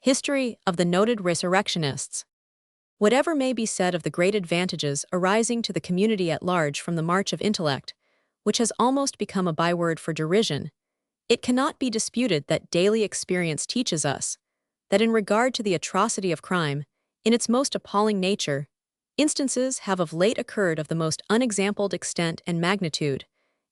History of the noted resurrectionists. Whatever may be said of the great advantages arising to the community at large from the march of intellect, which has almost become a byword for derision, it cannot be disputed that daily experience teaches us that in regard to the atrocity of crime, in its most appalling nature, instances have of late occurred of the most unexampled extent and magnitude,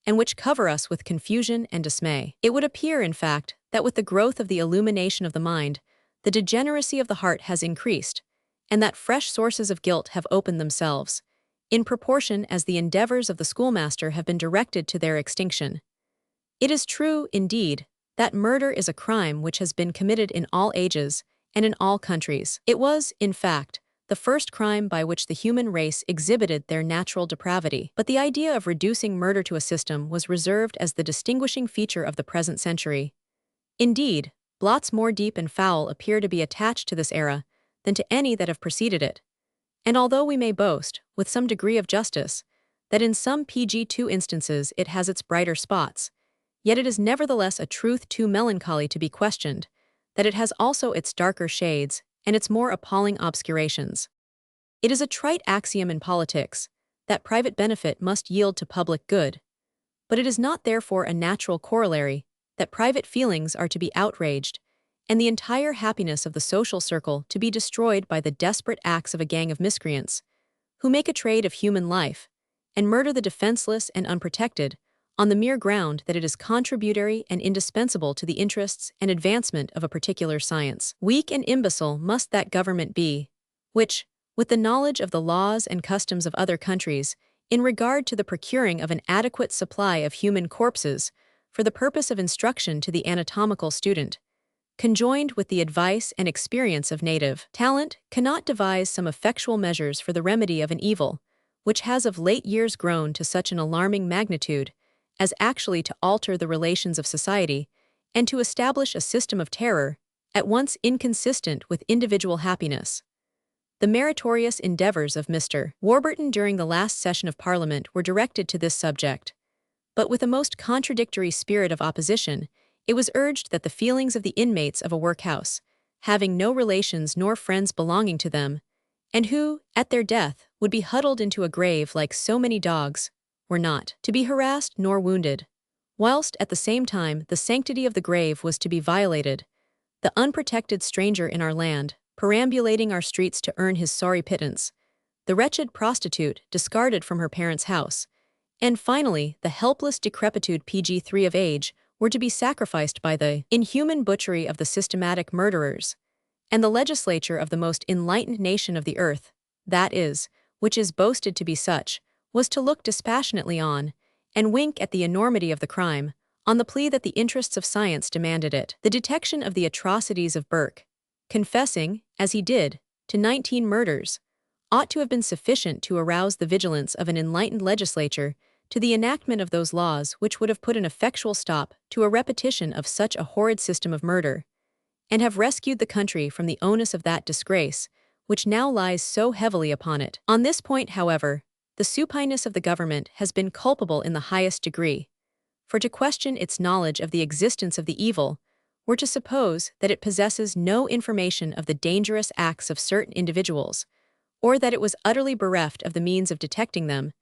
and which cover us with confusion and dismay. It would appear, in fact, that with the growth of the illumination of the mind, the degeneracy of the heart has increased, and that fresh sources of guilt have opened themselves, in proportion as the endeavors of the schoolmaster have been directed to their extinction. It is true, indeed, that murder is a crime which has been committed in all ages and in all countries. It was, in fact, the first crime by which the human race exhibited their natural depravity. But the idea of reducing murder to a system was reserved as the distinguishing feature of the present century. Indeed, blots more deep and foul appear to be attached to this era than to any that have preceded it. And although we may boast, with some degree of justice, that in some PG2 instances it has its brighter spots, yet it is nevertheless a truth too melancholy to be questioned, that it has also its darker shades and its more appalling obscurations. It is a trite axiom in politics that private benefit must yield to public good, but it is not therefore a natural corollary that private feelings are to be outraged and the entire happiness of the social circle to be destroyed by the desperate acts of a gang of miscreants who make a trade of human life and murder the defenseless and unprotected on the mere ground that it is contributory and indispensable to the interests and advancement of a particular science. Weak and imbecile must that government be, which, with the knowledge of the laws and customs of other countries, in regard to the procuring of an adequate supply of human corpses for the purpose of instruction to the anatomical student, conjoined with the advice and experience of native talent, cannot devise some effectual measures for the remedy of an evil, which has of late years grown to such an alarming magnitude as actually to alter the relations of society and to establish a system of terror at once inconsistent with individual happiness. The meritorious endeavors of Mr. Warburton during the last session of Parliament were directed to this subject, but with a most contradictory spirit of opposition, it was urged that the feelings of the inmates of a workhouse, having no relations nor friends belonging to them, and who, at their death, would be huddled into a grave like so many dogs, were not to be harassed nor wounded, whilst at the same time the sanctity of the grave was to be violated. The unprotected stranger in our land, perambulating our streets to earn his sorry pittance, the wretched prostitute discarded from her parents' house, and finally the helpless decrepitude PG3 of age were to be sacrificed by the inhuman butchery of the systematic murderers, and the legislature of the most enlightened nation of the earth, that is, which is boasted to be such, was to look dispassionately on and wink at the enormity of the crime, on the plea that the interests of science demanded it. The detection of the atrocities of Burke, confessing, as he did, to 19 murders, ought to have been sufficient to arouse the vigilance of an enlightened legislature to the enactment of those laws which would have put an effectual stop to a repetition of such a horrid system of murder, and have rescued the country from the onus of that disgrace which now lies so heavily upon it. On this point, however, the supineness of the government has been culpable in the highest degree, for to question its knowledge of the existence of the evil were to suppose that it possesses no information of the dangerous acts of certain individuals, or that it was utterly bereft of the means of detecting them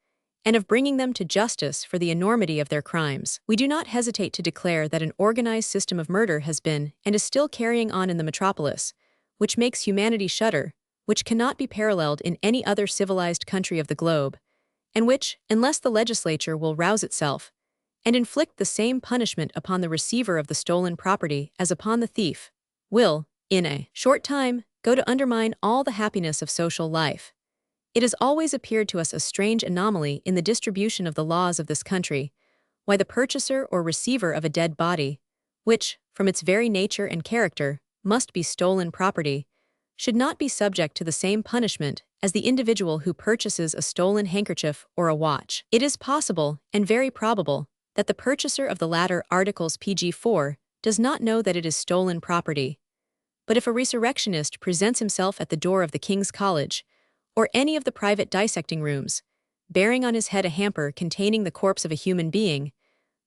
and of bringing them to justice for the enormity of their crimes. We do not hesitate to declare that an organized system of murder has been and is still carrying on in the metropolis, which makes humanity shudder, which cannot be paralleled in any other civilized country of the globe, and which, unless the legislature will rouse itself and inflict the same punishment upon the receiver of the stolen property as upon the thief, will, in a short time, go to undermine all the happiness of social life. It has always appeared to us a strange anomaly in the distribution of the laws of this country, why the purchaser or receiver of a dead body, which, from its very nature and character, must be stolen property, should not be subject to the same punishment as the individual who purchases a stolen handkerchief or a watch. It is possible, and very probable, that the purchaser of the latter articles PG4 does not know that it is stolen property. But if a resurrectionist presents himself at the door of the King's College, or any of the private dissecting rooms, bearing on his head a hamper containing the corpse of a human being,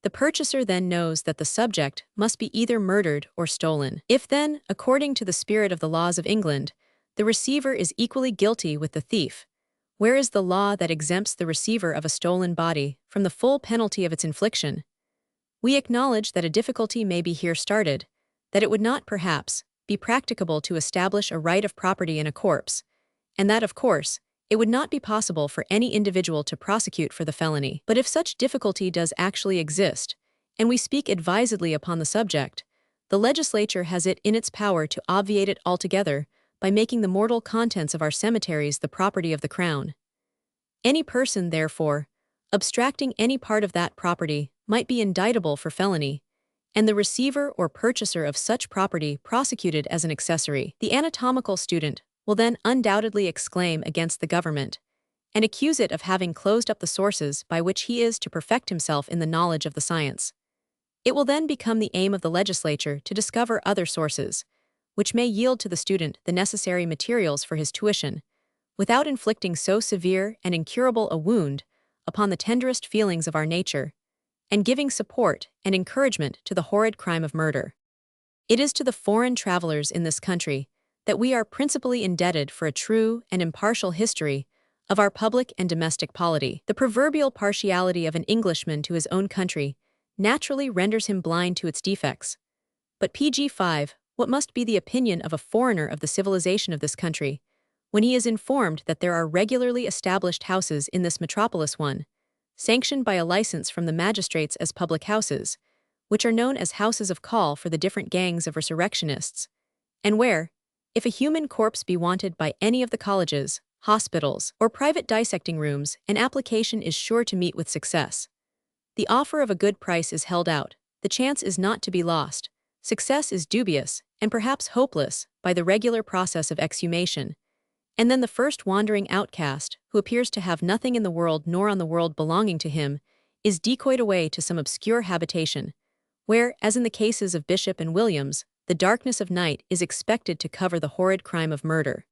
The purchaser then knows that the subject must be either murdered or stolen. If then, according to the spirit of the laws of England, the receiver is equally guilty with the thief, where is the law that exempts the receiver of a stolen body from the full penalty of its infliction? We acknowledge that a difficulty may be here started, that it would not, perhaps, be practicable to establish a right of property in a corpse, and that, of course, it would not be possible for any individual to prosecute for the felony. But if such difficulty does actually exist, and we speak advisedly upon the subject, the legislature has it in its power to obviate it altogether by making the mortal contents of our cemeteries the property of the Crown. Any person, therefore, abstracting any part of that property might be indictable for felony, and the receiver or purchaser of such property prosecuted as an accessory. The anatomical student will then undoubtedly exclaim against the government and accuse it of having closed up the sources by which he is to perfect himself in the knowledge of the science. It will then become the aim of the legislature to discover other sources, which may yield to the student the necessary materials for his tuition, without inflicting so severe and incurable a wound upon the tenderest feelings of our nature, and giving support and encouragement to the horrid crime of murder. It is to the foreign travelers in this country that we are principally indebted for a true and impartial history of our public and domestic polity. The proverbial partiality of an Englishman to his own country naturally renders him blind to its defects. But pg 5, what must be the opinion of a foreigner of the civilization of this country, when he is informed that there are regularly established houses in this metropolis one, sanctioned by a license from the magistrates as public houses, which are known as houses of call for the different gangs of resurrectionists, and where, if a human corpse be wanted by any of the colleges, hospitals, or private dissecting rooms, an application is sure to meet with success. The offer of a good price is held out, the chance is not to be lost, success is dubious, and perhaps hopeless, by the regular process of exhumation, and then the first wandering outcast, who appears to have nothing in the world nor on the world belonging to him, is decoyed away to some obscure habitation, where, as in the cases of Bishop and Williams, the darkness of night is expected to cover the horrid crime of murder.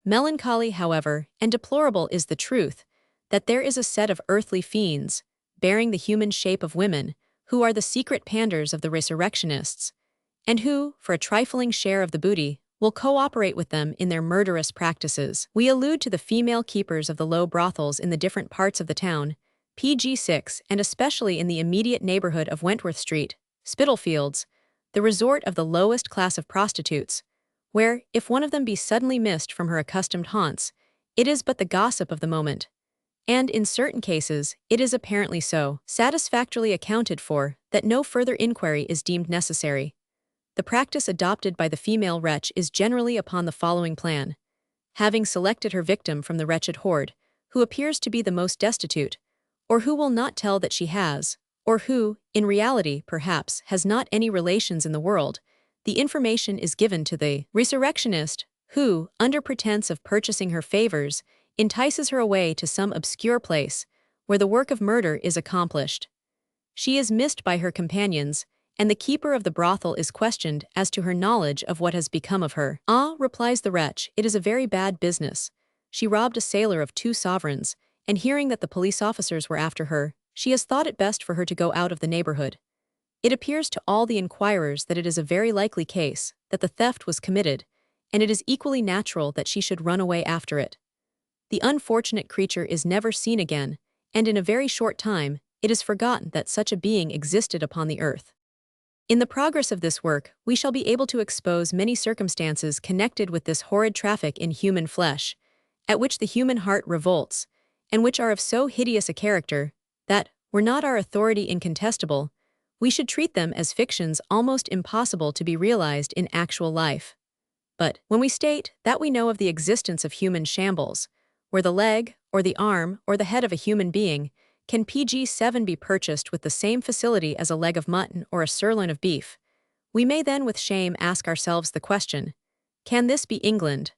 Melancholy, however, and deplorable is the truth, that there is a set of earthly fiends, bearing the human shape of women, who are the secret panders of the resurrectionists, and who, for a trifling share of the booty, will cooperate with them in their murderous practices. We allude to the female keepers of the low brothels in the different parts of the town, pg 6, and especially in the immediate neighborhood of Wentworth Street, Spitalfields, the resort of the lowest class of prostitutes, where, if one of them be suddenly missed from her accustomed haunts, it is but the gossip of the moment, and in certain cases it is apparently so satisfactorily accounted for that no further inquiry is deemed necessary. The practice adopted by the female wretch is generally upon the following plan. Having selected her victim from the wretched horde, who appears to be the most destitute, or who will not tell that she has, or who, in reality, perhaps, has not any relations in the world, the information is given to the resurrectionist, who, under pretense of purchasing her favors, entices her away to some obscure place, where the work of murder is accomplished. She is missed by her companions, and the keeper of the brothel is questioned as to her knowledge of what has become of her. "Ah," replies the wretch, "it is a very bad business. She robbed a sailor of 2 sovereigns, and hearing that the police officers were after her, she has thought it best for her to go out of the neighborhood. It appears to all the inquirers that it is a very likely case that the theft was committed, and it is equally natural that she should run away after it. The unfortunate creature is never seen again, and in a very short time, it is forgotten that such a being existed upon the earth." In the progress of this work, we shall be able to expose many circumstances connected with this horrid traffic in human flesh, at which the human heart revolts, and which are of so hideous a character, that, were not our authority incontestable, we should treat them as fictions almost impossible to be realized in actual life. But, when we state that we know of the existence of human shambles, where the leg, or the arm, or the head of a human being can pg 7 be purchased with the same facility as a leg of mutton or a sirloin of beef, we may then with shame ask ourselves the question, can this be England,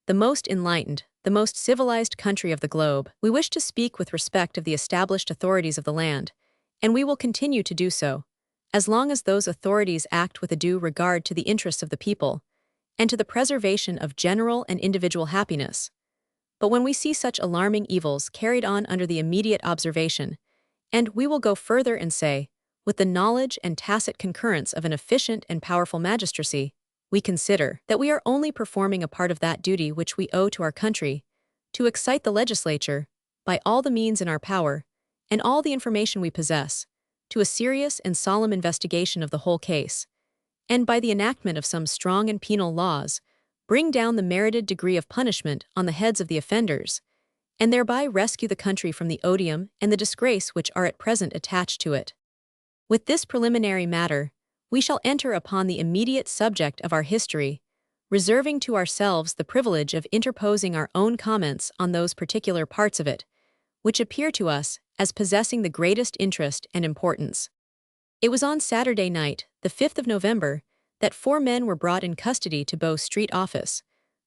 the most enlightened, the most civilized country of the globe? We wish to speak with respect of the established authorities of the land, and we will continue to do so, as long as those authorities act with a due regard to the interests of the people, and to the preservation of general and individual happiness. But when we see such alarming evils carried on under the immediate observation, and we will go further and say, with the knowledge and tacit concurrence of an efficient and powerful magistracy, we consider that we are only performing a part of that duty which we owe to our country, to excite the legislature, by all the means in our power, and all the information we possess, to a serious and solemn investigation of the whole case, and by the enactment of some strong and penal laws, bring down the merited degree of punishment on the heads of the offenders, and thereby rescue the country from the odium and the disgrace which are at present attached to it. With this preliminary matter, we shall enter upon the immediate subject of our history, reserving to ourselves the privilege of interposing our own comments on those particular parts of it, which appear to us as possessing the greatest interest and importance. It was on Saturday night, the 5th of November, that 4 men were brought in custody to Bow Street office,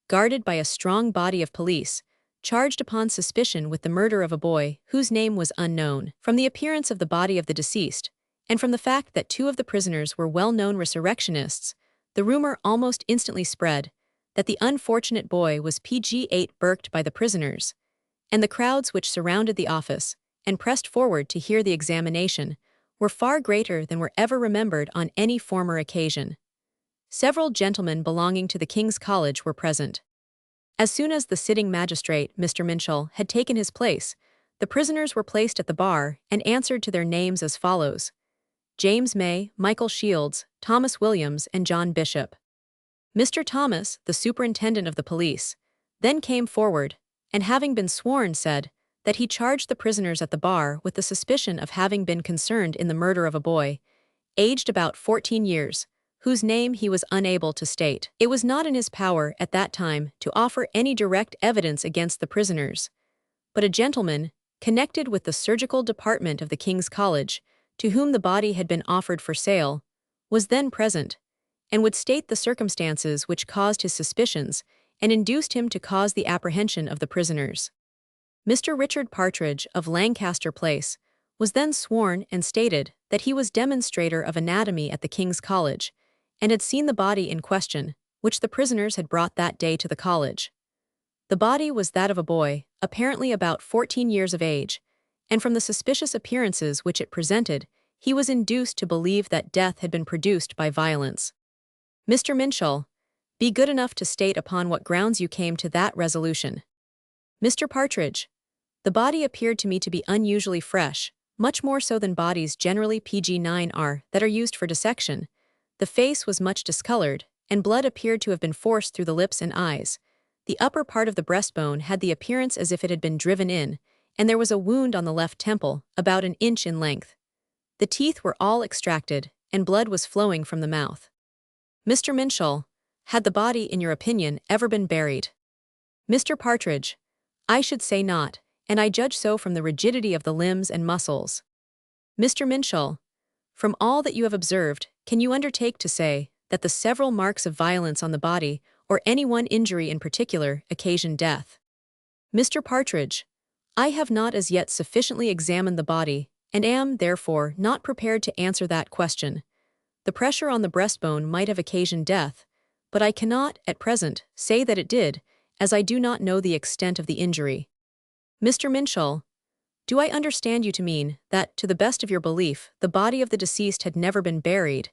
guarded by a strong body of police, charged upon suspicion with the murder of a boy whose name was unknown. From the appearance of the body of the deceased, and from the fact that 2 of the prisoners were well-known resurrectionists, the rumor almost instantly spread that the unfortunate boy was pg burked by the prisoners, and the crowds which surrounded the office and pressed forward to hear the examination were far greater than were ever remembered on any former occasion. Several gentlemen belonging to the King's College were present. As soon as the sitting magistrate, Mr. Minshall, had taken his place, the prisoners were placed at the bar and answered to their names as follows: James May, Michael Shields, Thomas Williams, and John Bishop. Mr. Thomas, the superintendent of the police, then came forward, and having been sworn said that he charged the prisoners at the bar with the suspicion of having been concerned in the murder of a boy, aged about 14 years, whose name he was unable to state. It was not in his power at that time to offer any direct evidence against the prisoners, but a gentleman, connected with the surgical department of the King's College, to whom the body had been offered for sale, was then present, and would state the circumstances which caused his suspicions and induced him to cause the apprehension of the prisoners. Mr. Richard Partridge of Lancaster Place was then sworn and stated that he was demonstrator of anatomy at the King's College, and had seen the body in question, which the prisoners had brought that day to the college. The body was that of a boy, apparently about 14 years of age, and from the suspicious appearances which it presented, he was induced to believe that death had been produced by violence. Mr. Minshall, be good enough to state upon what grounds you came to that resolution. Mr. Partridge, the body appeared to me to be unusually fresh, much more so than bodies generally pg are that are used for dissection. The face was much discolored, and blood appeared to have been forced through the lips and eyes. The upper part of the breastbone had the appearance as if it had been driven in, and there was a wound on the left temple, about an inch in length. The teeth were all extracted, and blood was flowing from the mouth. Mr. Minshall, had the body, in your opinion, ever been buried? Mr. Partridge, I should say not, and I judge so from the rigidity of the limbs and muscles. Mr. Minshall, from all that you have observed, can you undertake to say that the several marks of violence on the body, or any one injury in particular, occasioned death? Mr. Partridge, I have not as yet sufficiently examined the body, and am, therefore, not prepared to answer that question. The pressure on the breastbone might have occasioned death, but I cannot, at present, say that it did, as I do not know the extent of the injury. Mr. Minshall, do I understand you to mean that, to the best of your belief, the body of the deceased had never been buried,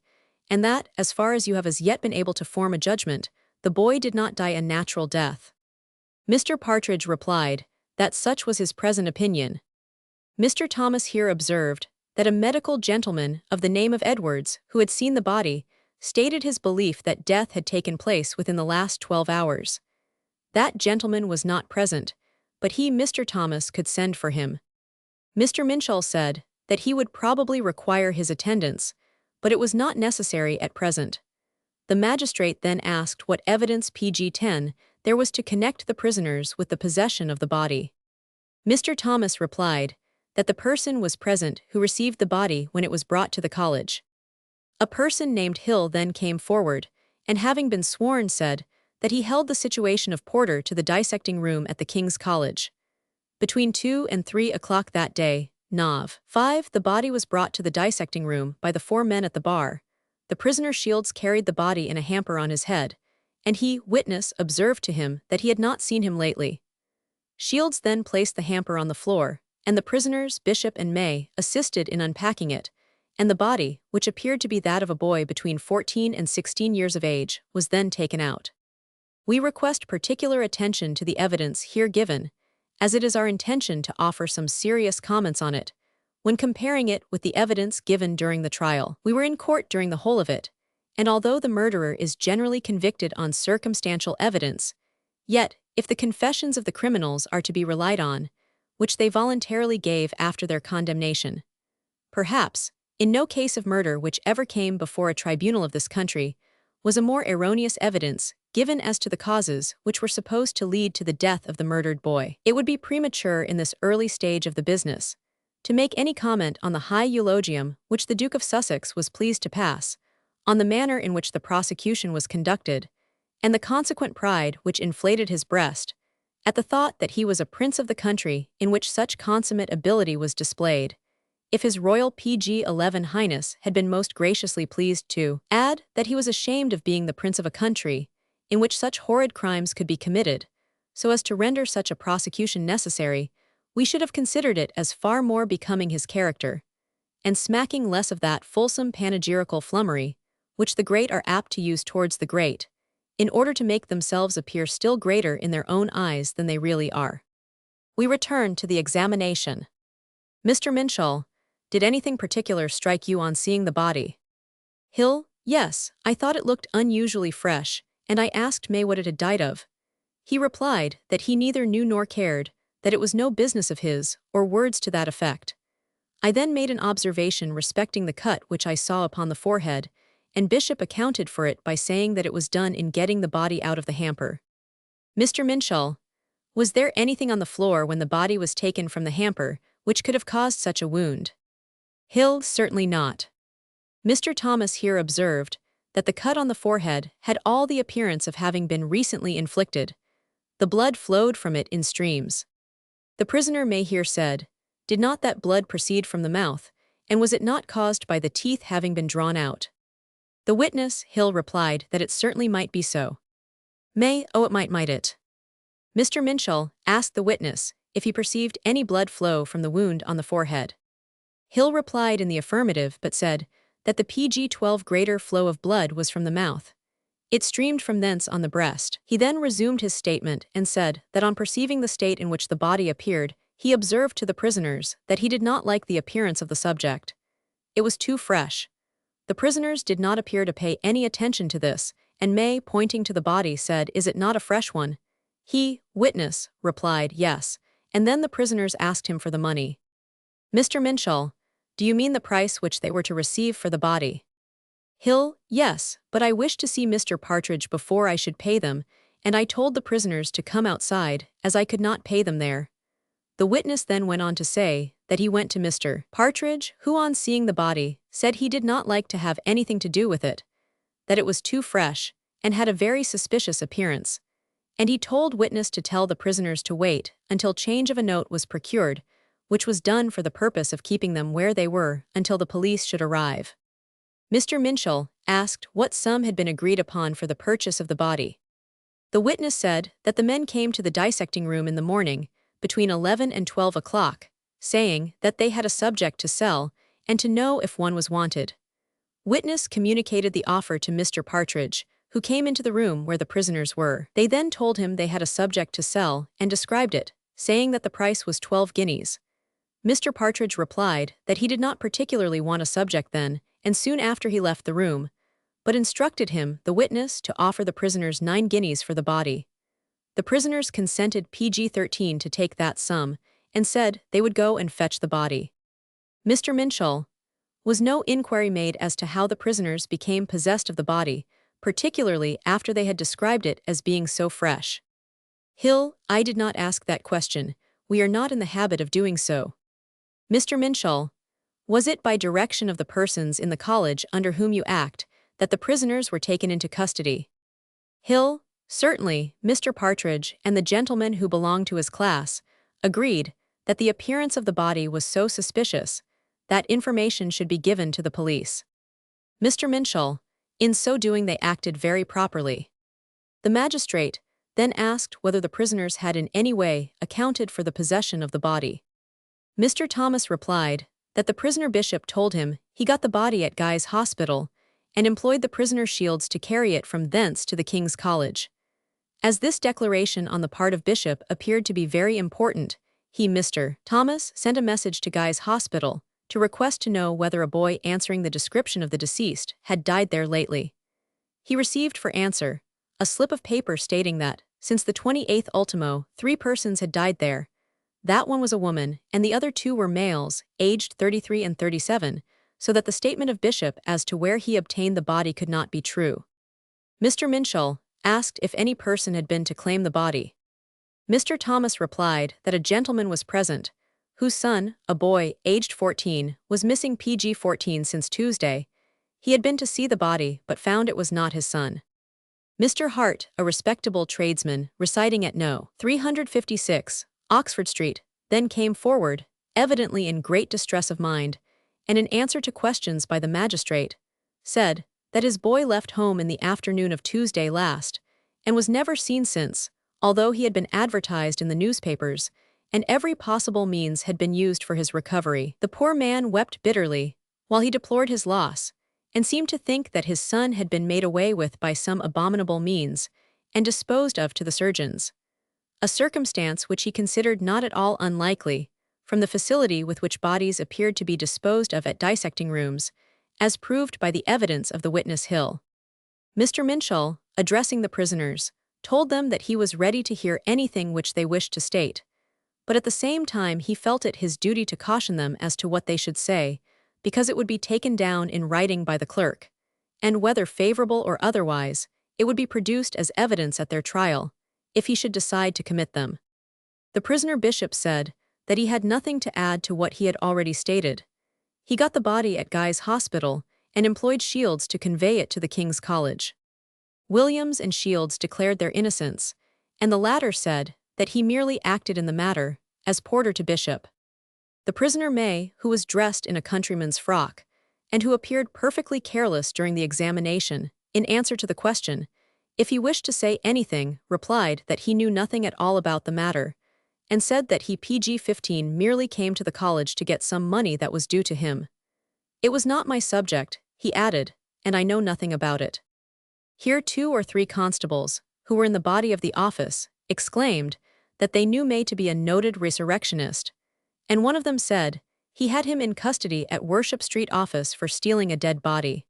and that, as far as you have as yet been able to form a judgment, the boy did not die a natural death? Mr. Partridge replied that such was his present opinion. Mr. Thomas here observed that a medical gentleman of the name of Edwards, who had seen the body, stated his belief that death had taken place within the last 12 hours. That gentleman was not present, but he, Mr. Thomas, could send for him. Mr. Minshall said that he would probably require his attendance, but it was not necessary at present. The magistrate then asked what evidence pg there was to connect the prisoners with the possession of the body. Mr. Thomas replied that the person was present who received the body when it was brought to the college. A person named Hill then came forward, and having been sworn said that he held the situation of porter to the dissecting room at the King's College. Between 2 and 3 o'clock that day, Nov. 5, the body was brought to the dissecting room by the 4 men at the bar. The prisoner Shields carried the body in a hamper on his head, and he, witness, observed to him that he had not seen him lately. Shields then placed the hamper on the floor, and the prisoners, Bishop and May, assisted in unpacking it, and the body, which appeared to be that of a boy between 14 and 16 years of age, was then taken out. We request particular attention to the evidence here given, as it is our intention to offer some serious comments on it, when comparing it with the evidence given during the trial. We were in court during the whole of it, and although the murderer is generally convicted on circumstantial evidence, yet, if the confessions of the criminals are to be relied on, which they voluntarily gave after their condemnation, perhaps, in no case of murder which ever came before a tribunal of this country, was a more erroneous evidence given as to the causes which were supposed to lead to the death of the murdered boy. It would be premature in this early stage of the business to make any comment on the high eulogium which the Duke of Sussex was pleased to pass, on the manner in which the prosecution was conducted, and the consequent pride which inflated his breast, at the thought that he was a prince of the country in which such consummate ability was displayed, if His Royal PG-11 Highness had been most graciously pleased to add that he was ashamed of being the prince of a country in which such horrid crimes could be committed, so as to render such a prosecution necessary, we should have considered it as far more becoming his character, and smacking less of that fulsome panegyrical flummery which the great are apt to use towards the great, in order to make themselves appear still greater in their own eyes than they really are. We return to the examination. Mr. Minshull, did anything particular strike you on seeing the body? Hill, yes, I thought it looked unusually fresh, and I asked May what it had died of. He replied that he neither knew nor cared, that it was no business of his, or words to that effect. I then made an observation respecting the cut which I saw upon the forehead, and Bishop accounted for it by saying that it was done in getting the body out of the hamper. Mr. Minshull, was there anything on the floor when the body was taken from the hamper which could have caused such a wound? Hill, certainly not. Mr. Thomas here observed that the cut on the forehead had all the appearance of having been recently inflicted. The blood flowed from it in streams. The prisoner May here said, did not that blood proceed from the mouth, and was it not caused by the teeth having been drawn out? The witness, Hill, replied that it certainly might be so. May, oh, it might it. Mr. Minshull asked the witness if he perceived any blood flow from the wound on the forehead. Hill replied in the affirmative but said that the PG-12 greater flow of blood was from the mouth. It streamed from thence on the breast. He then resumed his statement and said that on perceiving the state in which the body appeared, he observed to the prisoners that he did not like the appearance of the subject. It was too fresh. The prisoners did not appear to pay any attention to this, and May, pointing to the body, said, "Is it not a fresh one?" He, witness, replied, "Yes," and then the prisoners asked him for the money. Mr. Minshull, do you mean the price which they were to receive for the body? Hill, yes, but I wished to see Mr. Partridge before I should pay them, and I told the prisoners to come outside, as I could not pay them there. The witness then went on to say that he went to Mr. Partridge, who on seeing the body, said he did not like to have anything to do with it, that it was too fresh, and had a very suspicious appearance, and he told witness to tell the prisoners to wait until change of a note was procured, which was done for the purpose of keeping them where they were until the police should arrive. Mr. Minshull asked what sum had been agreed upon for the purchase of the body. The witness said that the men came to the dissecting room in the morning, between 11 and 12 o'clock, saying that they had a subject to sell and to know if one was wanted. Witness communicated the offer to Mr. Partridge, who came into the room where the prisoners were. They then told him they had a subject to sell and described it, saying that the price was 12 guineas. Mr. Partridge replied that he did not particularly want a subject then, and soon after he left the room, but instructed him, the witness, to offer the prisoners 9 guineas for the body. The prisoners consented PG-13 to take that sum, and said they would go and fetch the body. Mr. Minshull, was no inquiry made as to how the prisoners became possessed of the body, particularly after they had described it as being so fresh? Hill, I did not ask that question. We are not in the habit of doing so. Mr. Minshull, was it by direction of the persons in the college under whom you act that the prisoners were taken into custody? Hill, certainly, Mr. Partridge and the gentlemen who belonged to his class agreed that the appearance of the body was so suspicious that information should be given to the police. Mr. Minshull, in so doing they acted very properly. The magistrate then asked whether the prisoners had in any way accounted for the possession of the body. Mr. Thomas replied that the prisoner Bishop told him He got the body at Guy's hospital and employed the prisoner's shields to carry it from thence to the King's College. As this declaration on the part of Bishop appeared to be very important, he, Mr. Thomas, sent a message to Guy's hospital to request to know whether a boy answering the description of the deceased had died there lately. He received for answer a slip of paper stating that, since the 28th ultimo, 3 persons had died there. That one was a woman, and the other 2 were males, aged 33 and 37, so that the statement of Bishop as to where he obtained the body could not be true. Mr. Minshall asked if any person had been to claim the body. Mr. Thomas replied that a gentleman was present, whose son, a boy, aged 14, was missing pg-14 since Tuesday. He had been to see the body but found it was not his son. Mr. Hart, a respectable tradesman residing at No. 356, Oxford Street, then came forward, evidently in great distress of mind, and in answer to questions by the magistrate, said that his boy left home in the afternoon of Tuesday last, and was never seen since, although he had been advertised in the newspapers, and every possible means had been used for his recovery. The poor man wept bitterly, while he deplored his loss, and seemed to think that his son had been made away with by some abominable means, and disposed of to the surgeons. A circumstance which he considered not at all unlikely, from the facility with which bodies appeared to be disposed of at dissecting rooms, as proved by the evidence of the witness Hill. Mr. Minshall, addressing the prisoners, told them that he was ready to hear anything which they wished to state, but at the same time he felt it his duty to caution them as to what they should say, because it would be taken down in writing by the clerk, and whether favorable or otherwise, it would be produced as evidence at their trial, if he should decide to commit them. The prisoner Bishop said that he had nothing to add to what he had already stated. He got the body at Guy's hospital and employed Shields to convey it to the King's College. Williams and Shields declared their innocence, and the latter said that he merely acted in the matter as porter to Bishop. The prisoner May, who was dressed in a countryman's frock, and who appeared perfectly careless during the examination, in answer to the question, if he wished to say anything, replied that he knew nothing at all about the matter, and said that he pg-15 merely came to the college to get some money that was due to him. It was not my subject, he added, and I know nothing about it. Here 2 or 3 constables, who were in the body of the office, exclaimed that they knew May to be a noted resurrectionist, and one of them said he had him in custody at Worship Street office for stealing a dead body.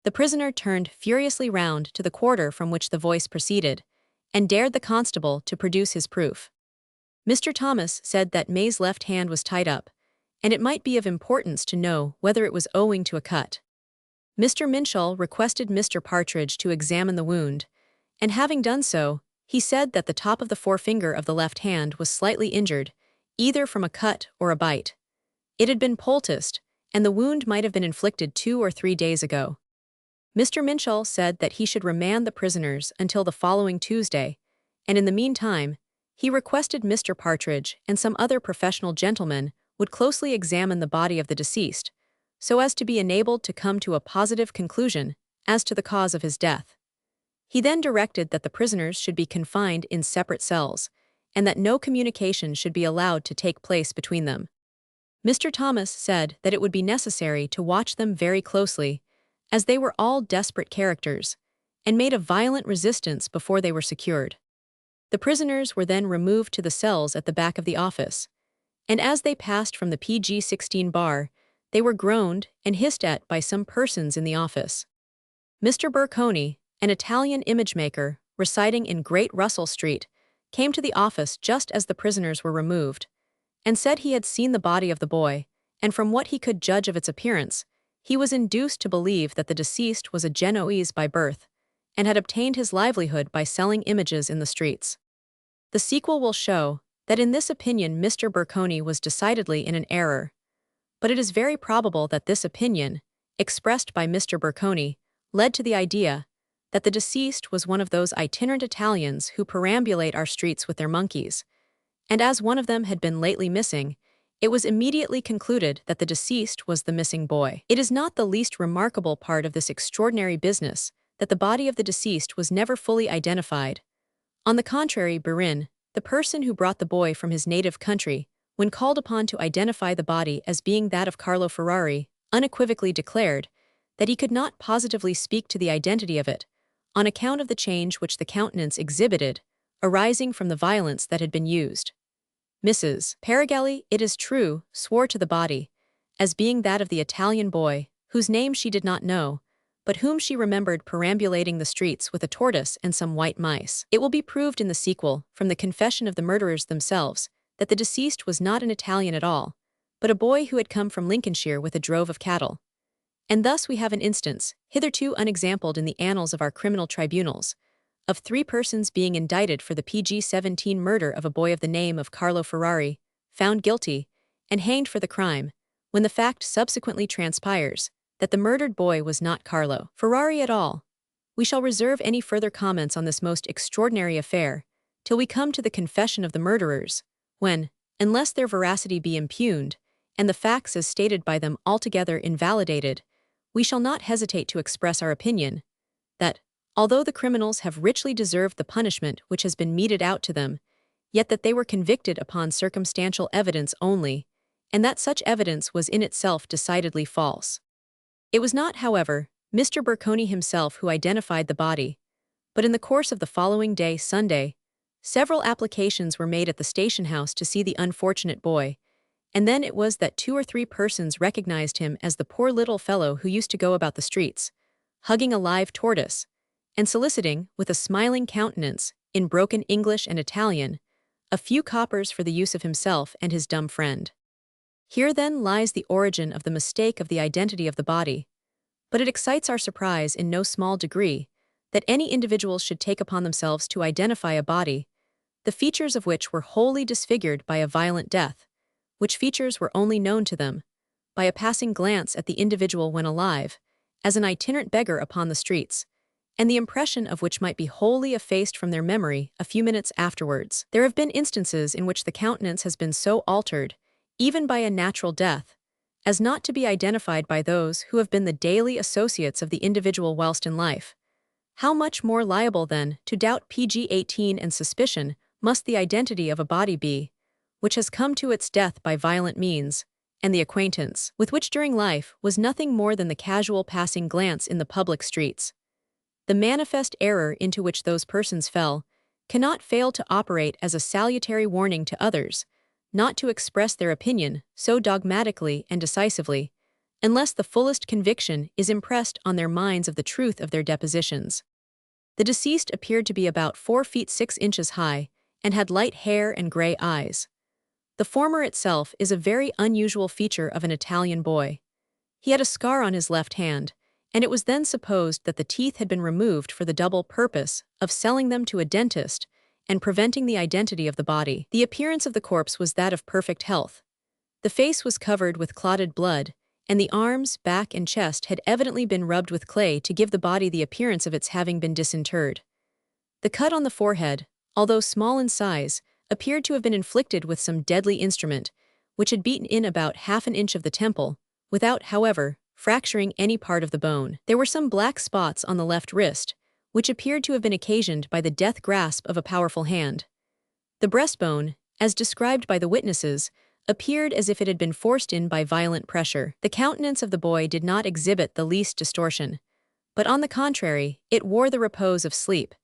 The prisoner turned furiously round to the quarter from which the voice proceeded, and dared the constable to produce his proof. Mr. Thomas said that May's left hand was tied up, and it might be of importance to know whether it was owing to a cut. Mr. Minshall requested Mr. Partridge to examine the wound, and having done so, he said that the top of the forefinger of the left hand was slightly injured, either from a cut or a bite. It had been poulticed, and the wound might have been inflicted 2 or 3 days ago. Mr. Minshall said that he should remand the prisoners until the following Tuesday, and in the meantime, he requested Mr. Partridge and some other professional gentlemen would closely examine the body of the deceased, so as to be enabled to come to a positive conclusion as to the cause of his death. He then directed that the prisoners should be confined in separate cells, and that no communication should be allowed to take place between them. Mr. Thomas said that it would be necessary to watch them very closely, as they were all desperate characters, and made a violent resistance before they were secured. The prisoners were then removed to the cells at the back of the office, and as they passed from the pg-16 bar, they were groaned and hissed at by some persons in the office. Mr. Burkoni, an Italian image-maker residing in Great Russell Street, came to the office just as the prisoners were removed, and said he had seen the body of the boy, and from what he could judge of its appearance, he was induced to believe that the deceased was a Genoese by birth, and had obtained his livelihood by selling images in the streets. The sequel will show that in this opinion Mr. Burkoni was decidedly in an error, but it is very probable that this opinion, expressed by Mr. Burkoni, led to the idea that the deceased was one of those itinerant Italians who perambulate our streets with their monkeys, and as one of them had been lately missing, it was immediately concluded that the deceased was the missing boy. It is not the least remarkable part of this extraordinary business that the body of the deceased was never fully identified. On the contrary, Burin, the person who brought the boy from his native country, when called upon to identify the body as being that of Carlo Ferrari, unequivocally declared that he could not positively speak to the identity of it, on account of the change which the countenance exhibited, arising from the violence that had been used. Mrs. Paragelli, it is true, swore to the body, as being that of the Italian boy, whose name she did not know, but whom she remembered perambulating the streets with a tortoise and some white mice. It will be proved in the sequel, from the confession of the murderers themselves, that the deceased was not an Italian at all, but a boy who had come from Lincolnshire with a drove of cattle. And thus we have an instance, hitherto unexampled in the annals of our criminal tribunals, of 3 persons being indicted for the PG-17 murder of a boy of the name of Carlo Ferrari, found guilty, and hanged for the crime, when the fact subsequently transpires that the murdered boy was not Carlo Ferrari at all. We shall reserve any further comments on this most extraordinary affair till we come to the confession of the murderers, when, unless their veracity be impugned, and the facts as stated by them altogether invalidated, we shall not hesitate to express our opinion that, although the criminals have richly deserved the punishment which has been meted out to them, yet that they were convicted upon circumstantial evidence only, and that such evidence was in itself decidedly false. It was not, however, Mr. Burkoni himself who identified the body, but in the course of the following day, Sunday, several applications were made at the station house to see the unfortunate boy, and then it was that 2 or 3 persons recognized him as the poor little fellow who used to go about the streets, hugging a live tortoise, and soliciting, with a smiling countenance, in broken English and Italian, a few coppers for the use of himself and his dumb friend. Here then lies the origin of the mistake of the identity of the body, but it excites our surprise in no small degree that any individuals should take upon themselves to identify a body, the features of which were wholly disfigured by a violent death, which features were only known to them, by a passing glance at the individual when alive, as an itinerant beggar upon the streets, and the impression of which might be wholly effaced from their memory a few minutes afterwards. There have been instances in which the countenance has been so altered, even by a natural death, as not to be identified by those who have been the daily associates of the individual whilst in life. How much more liable, then, to doubt PG-18 and suspicion must the identity of a body be, which has come to its death by violent means, and the acquaintance with which during life was nothing more than the casual passing glance in the public streets. The manifest error into which those persons fell cannot fail to operate as a salutary warning to others, not to express their opinion so dogmatically and decisively, unless the fullest conviction is impressed on their minds of the truth of their depositions. The deceased appeared to be about 4 feet 6 inches high, and had light hair and gray eyes. The former itself is a very unusual feature of an Italian boy. He had a scar on his left hand, and it was then supposed that the teeth had been removed for the double purpose of selling them to a dentist and preventing the identity of the body. The appearance of the corpse was that of perfect health. The face was covered with clotted blood, and the arms, back, and chest had evidently been rubbed with clay to give the body the appearance of its having been disinterred. The cut on the forehead, although small in size, appeared to have been inflicted with some deadly instrument, which had beaten in about half an inch of the temple, without, however, fracturing any part of the bone. There were some black spots on the left wrist, which appeared to have been occasioned by the death grasp of a powerful hand. The breastbone, as described by the witnesses, appeared as if it had been forced in by violent pressure. The countenance of the boy did not exhibit the least distortion, but on the contrary, it wore the repose of sleep,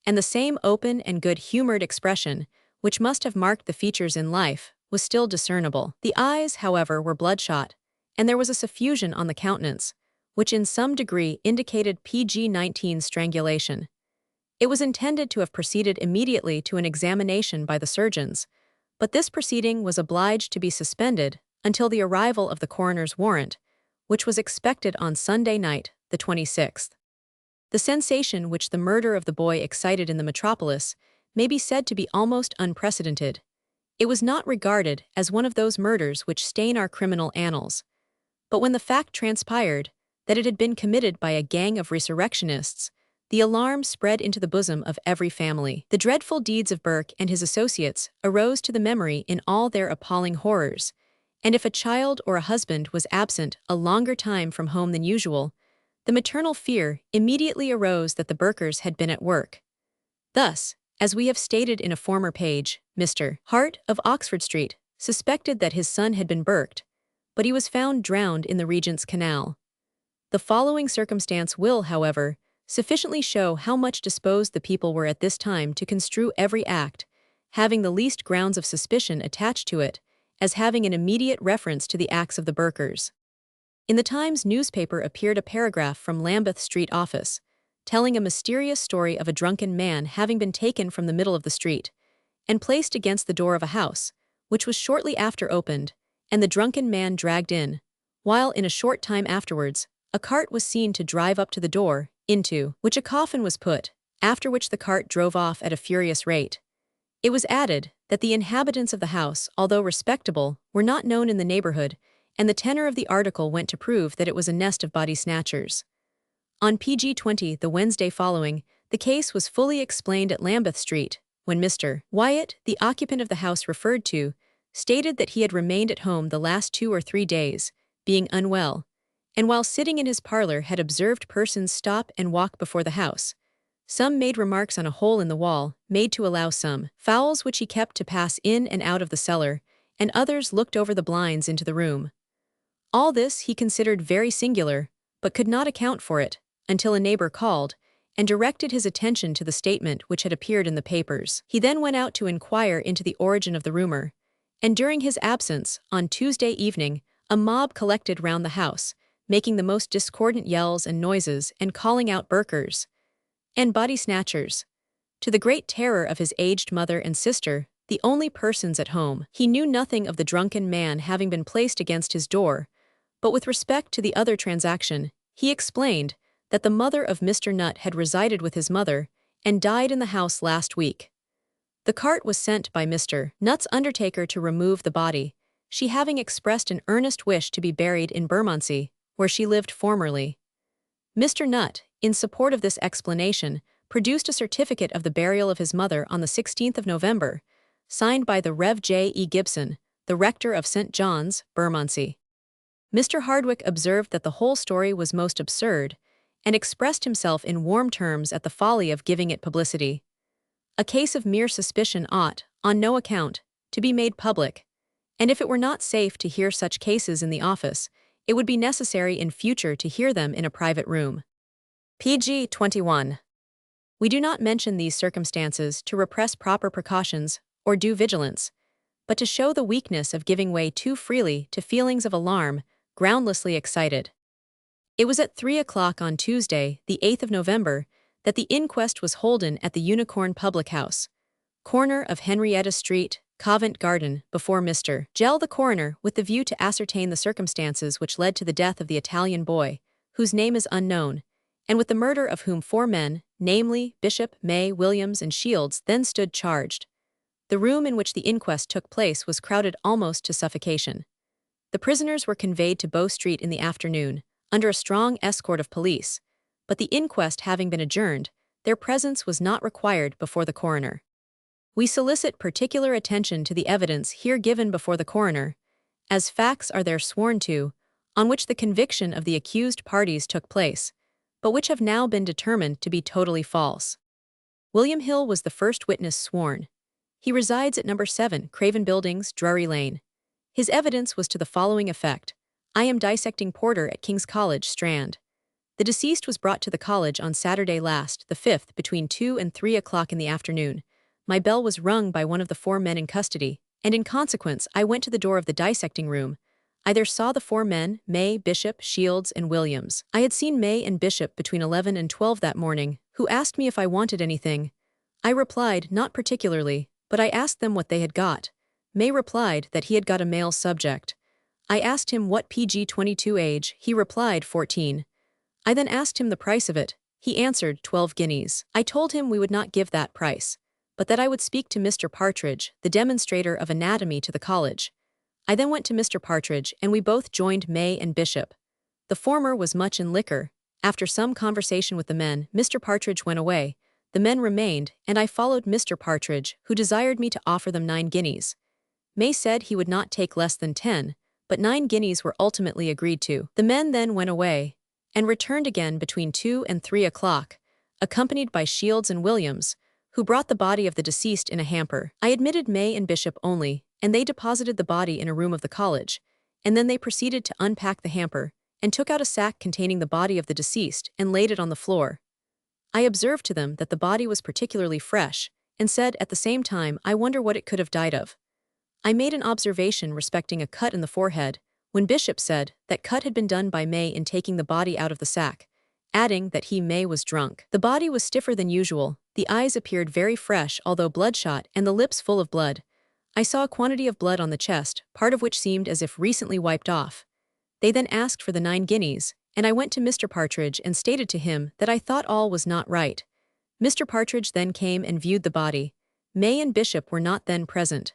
and the same open and good-humored expression, which must have marked the features in life, was still discernible. The eyes, however, were bloodshot, and there was a suffusion on the countenance, which in some degree indicated PG-19 strangulation. It was intended to have proceeded immediately to an examination by the surgeons, but this proceeding was obliged to be suspended until the arrival of the coroner's warrant, which was expected on Sunday night, the 26th. The sensation which the murder of the boy excited in the metropolis may be said to be almost unprecedented. It was not regarded as one of those murders which stain our criminal annals, but when the fact transpired that it had been committed by a gang of resurrectionists, the alarm spread into the bosom of every family. The dreadful deeds of Burke and his associates arose to the memory in all their appalling horrors, and if a child or a husband was absent a longer time from home than usual, the maternal fear immediately arose that the Burkers had been at work. Thus, as we have stated in a former page, Mr. Hart of Oxford Street suspected that his son had been burked, but he was found drowned in the Regent's Canal. The following circumstance will, however, sufficiently show how much disposed the people were at this time to construe every act, having the least grounds of suspicion attached to it, as having an immediate reference to the acts of the Burkers. In the Times newspaper appeared a paragraph from Lambeth Street office, telling a mysterious story of a drunken man having been taken from the middle of the street and placed against the door of a house, which was shortly after opened, and the drunken man dragged in, while in a short time afterwards, a cart was seen to drive up to the door, into which a coffin was put, after which the cart drove off at a furious rate. It was added that the inhabitants of the house, although respectable, were not known in the neighborhood, and the tenor of the article went to prove that it was a nest of body snatchers. On PG 20, the Wednesday following, the case was fully explained at Lambeth Street, when Mr. Wyatt, the occupant of the house referred to, stated that he had remained at home the last 2 or 3 days, being unwell, and while sitting in his parlor had observed persons stop and walk before the house. Some made remarks on a hole in the wall, made to allow some fowls which he kept to pass in and out of the cellar, and others looked over the blinds into the room. All this he considered very singular, but could not account for it, until a neighbor called, and directed his attention to the statement which had appeared in the papers. He then went out to inquire into the origin of the rumor, and during his absence, on Tuesday evening, a mob collected round the house, making the most discordant yells and noises and calling out Burkers and body snatchers. To the great terror of his aged mother and sister, the only persons at home, he knew nothing of the drunken man having been placed against his door, but with respect to the other transaction, he explained that the mother of Mr. Nutt had resided with his mother and died in the house last week. The cart was sent by Mr. Nutt's undertaker to remove the body, she having expressed an earnest wish to be buried in Bermondsey, where she lived formerly. Mr. Nutt, in support of this explanation, produced a certificate of the burial of his mother on the 16th of November, signed by the Rev. J. E. Gibson, the rector of St. John's, Bermondsey. Mr. Hardwick observed that the whole story was most absurd, and expressed himself in warm terms at the folly of giving it publicity. A case of mere suspicion ought, on no account, to be made public, and if it were not safe to hear such cases in the office, it would be necessary in future to hear them in a private room. PG 21. We do not mention these circumstances to repress proper precautions or due vigilance, but to show the weakness of giving way too freely to feelings of alarm, groundlessly excited. It was at 3 o'clock on Tuesday, the 8th of November, that the inquest was holden at the Unicorn Public House, corner of Henrietta Street, Covent Garden, before Mr. Gell the coroner, with the view to ascertain the circumstances which led to the death of the Italian boy, whose name is unknown, and with the murder of whom 4 men, namely Bishop, May, Williams, and Shields, then stood charged. The room in which the inquest took place was crowded almost to suffocation. The prisoners were conveyed to Bow Street in the afternoon, under a strong escort of police, but the inquest having been adjourned, their presence was not required before the coroner. We solicit particular attention to the evidence here given before the coroner, as facts are there sworn to, on which the conviction of the accused parties took place, but which have now been determined to be totally false. William Hill was the first witness sworn. He resides at No. 7, Craven Buildings, Drury Lane. His evidence was to the following effect: I am dissecting porter at King's College, Strand. The deceased was brought to the college on Saturday last, the 5th, between 2 and 3 o'clock in the afternoon. My bell was rung by one of the 4 men in custody, and in consequence I went to the door of the dissecting room. I there saw the 4 men, May, Bishop, Shields, and Williams. I had seen May and Bishop between 11 and 12 that morning, who asked me if I wanted anything. I replied, not particularly, but I asked them what they had got. May replied that he had got a male subject. I asked him what PG 22 age, he replied 14. I then asked him the price of it. He answered 12 guineas. I told him we would not give that price, but that I would speak to Mr. Partridge, the demonstrator of anatomy to the college. I then went to Mr. Partridge, and we both joined May and Bishop. The former was much in liquor. After some conversation with the men, Mr. Partridge went away. The men remained, and I followed Mr. Partridge, who desired me to offer them 9 guineas. May said he would not take less than 10, but 9 guineas were ultimately agreed to. The men then went away, and returned again between 2 and 3 o'clock, accompanied by Shields and Williams, who brought the body of the deceased in a hamper. I admitted May and Bishop only, and they deposited the body in a room of the college, and then they proceeded to unpack the hamper and took out a sack containing the body of the deceased and laid it on the floor. I observed to them that the body was particularly fresh, and said at the same time, I wonder what it could have died of. I made an observation respecting a cut in the forehead, when Bishop said that cut had been done by May in taking the body out of the sack, adding that May was drunk. The body was stiffer than usual, the eyes appeared very fresh although bloodshot, and the lips full of blood. I saw a quantity of blood on the chest, part of which seemed as if recently wiped off. They then asked for the 9 guineas, and I went to Mr. Partridge and stated to him that I thought all was not right. Mr. Partridge then came and viewed the body. May and Bishop were not then present.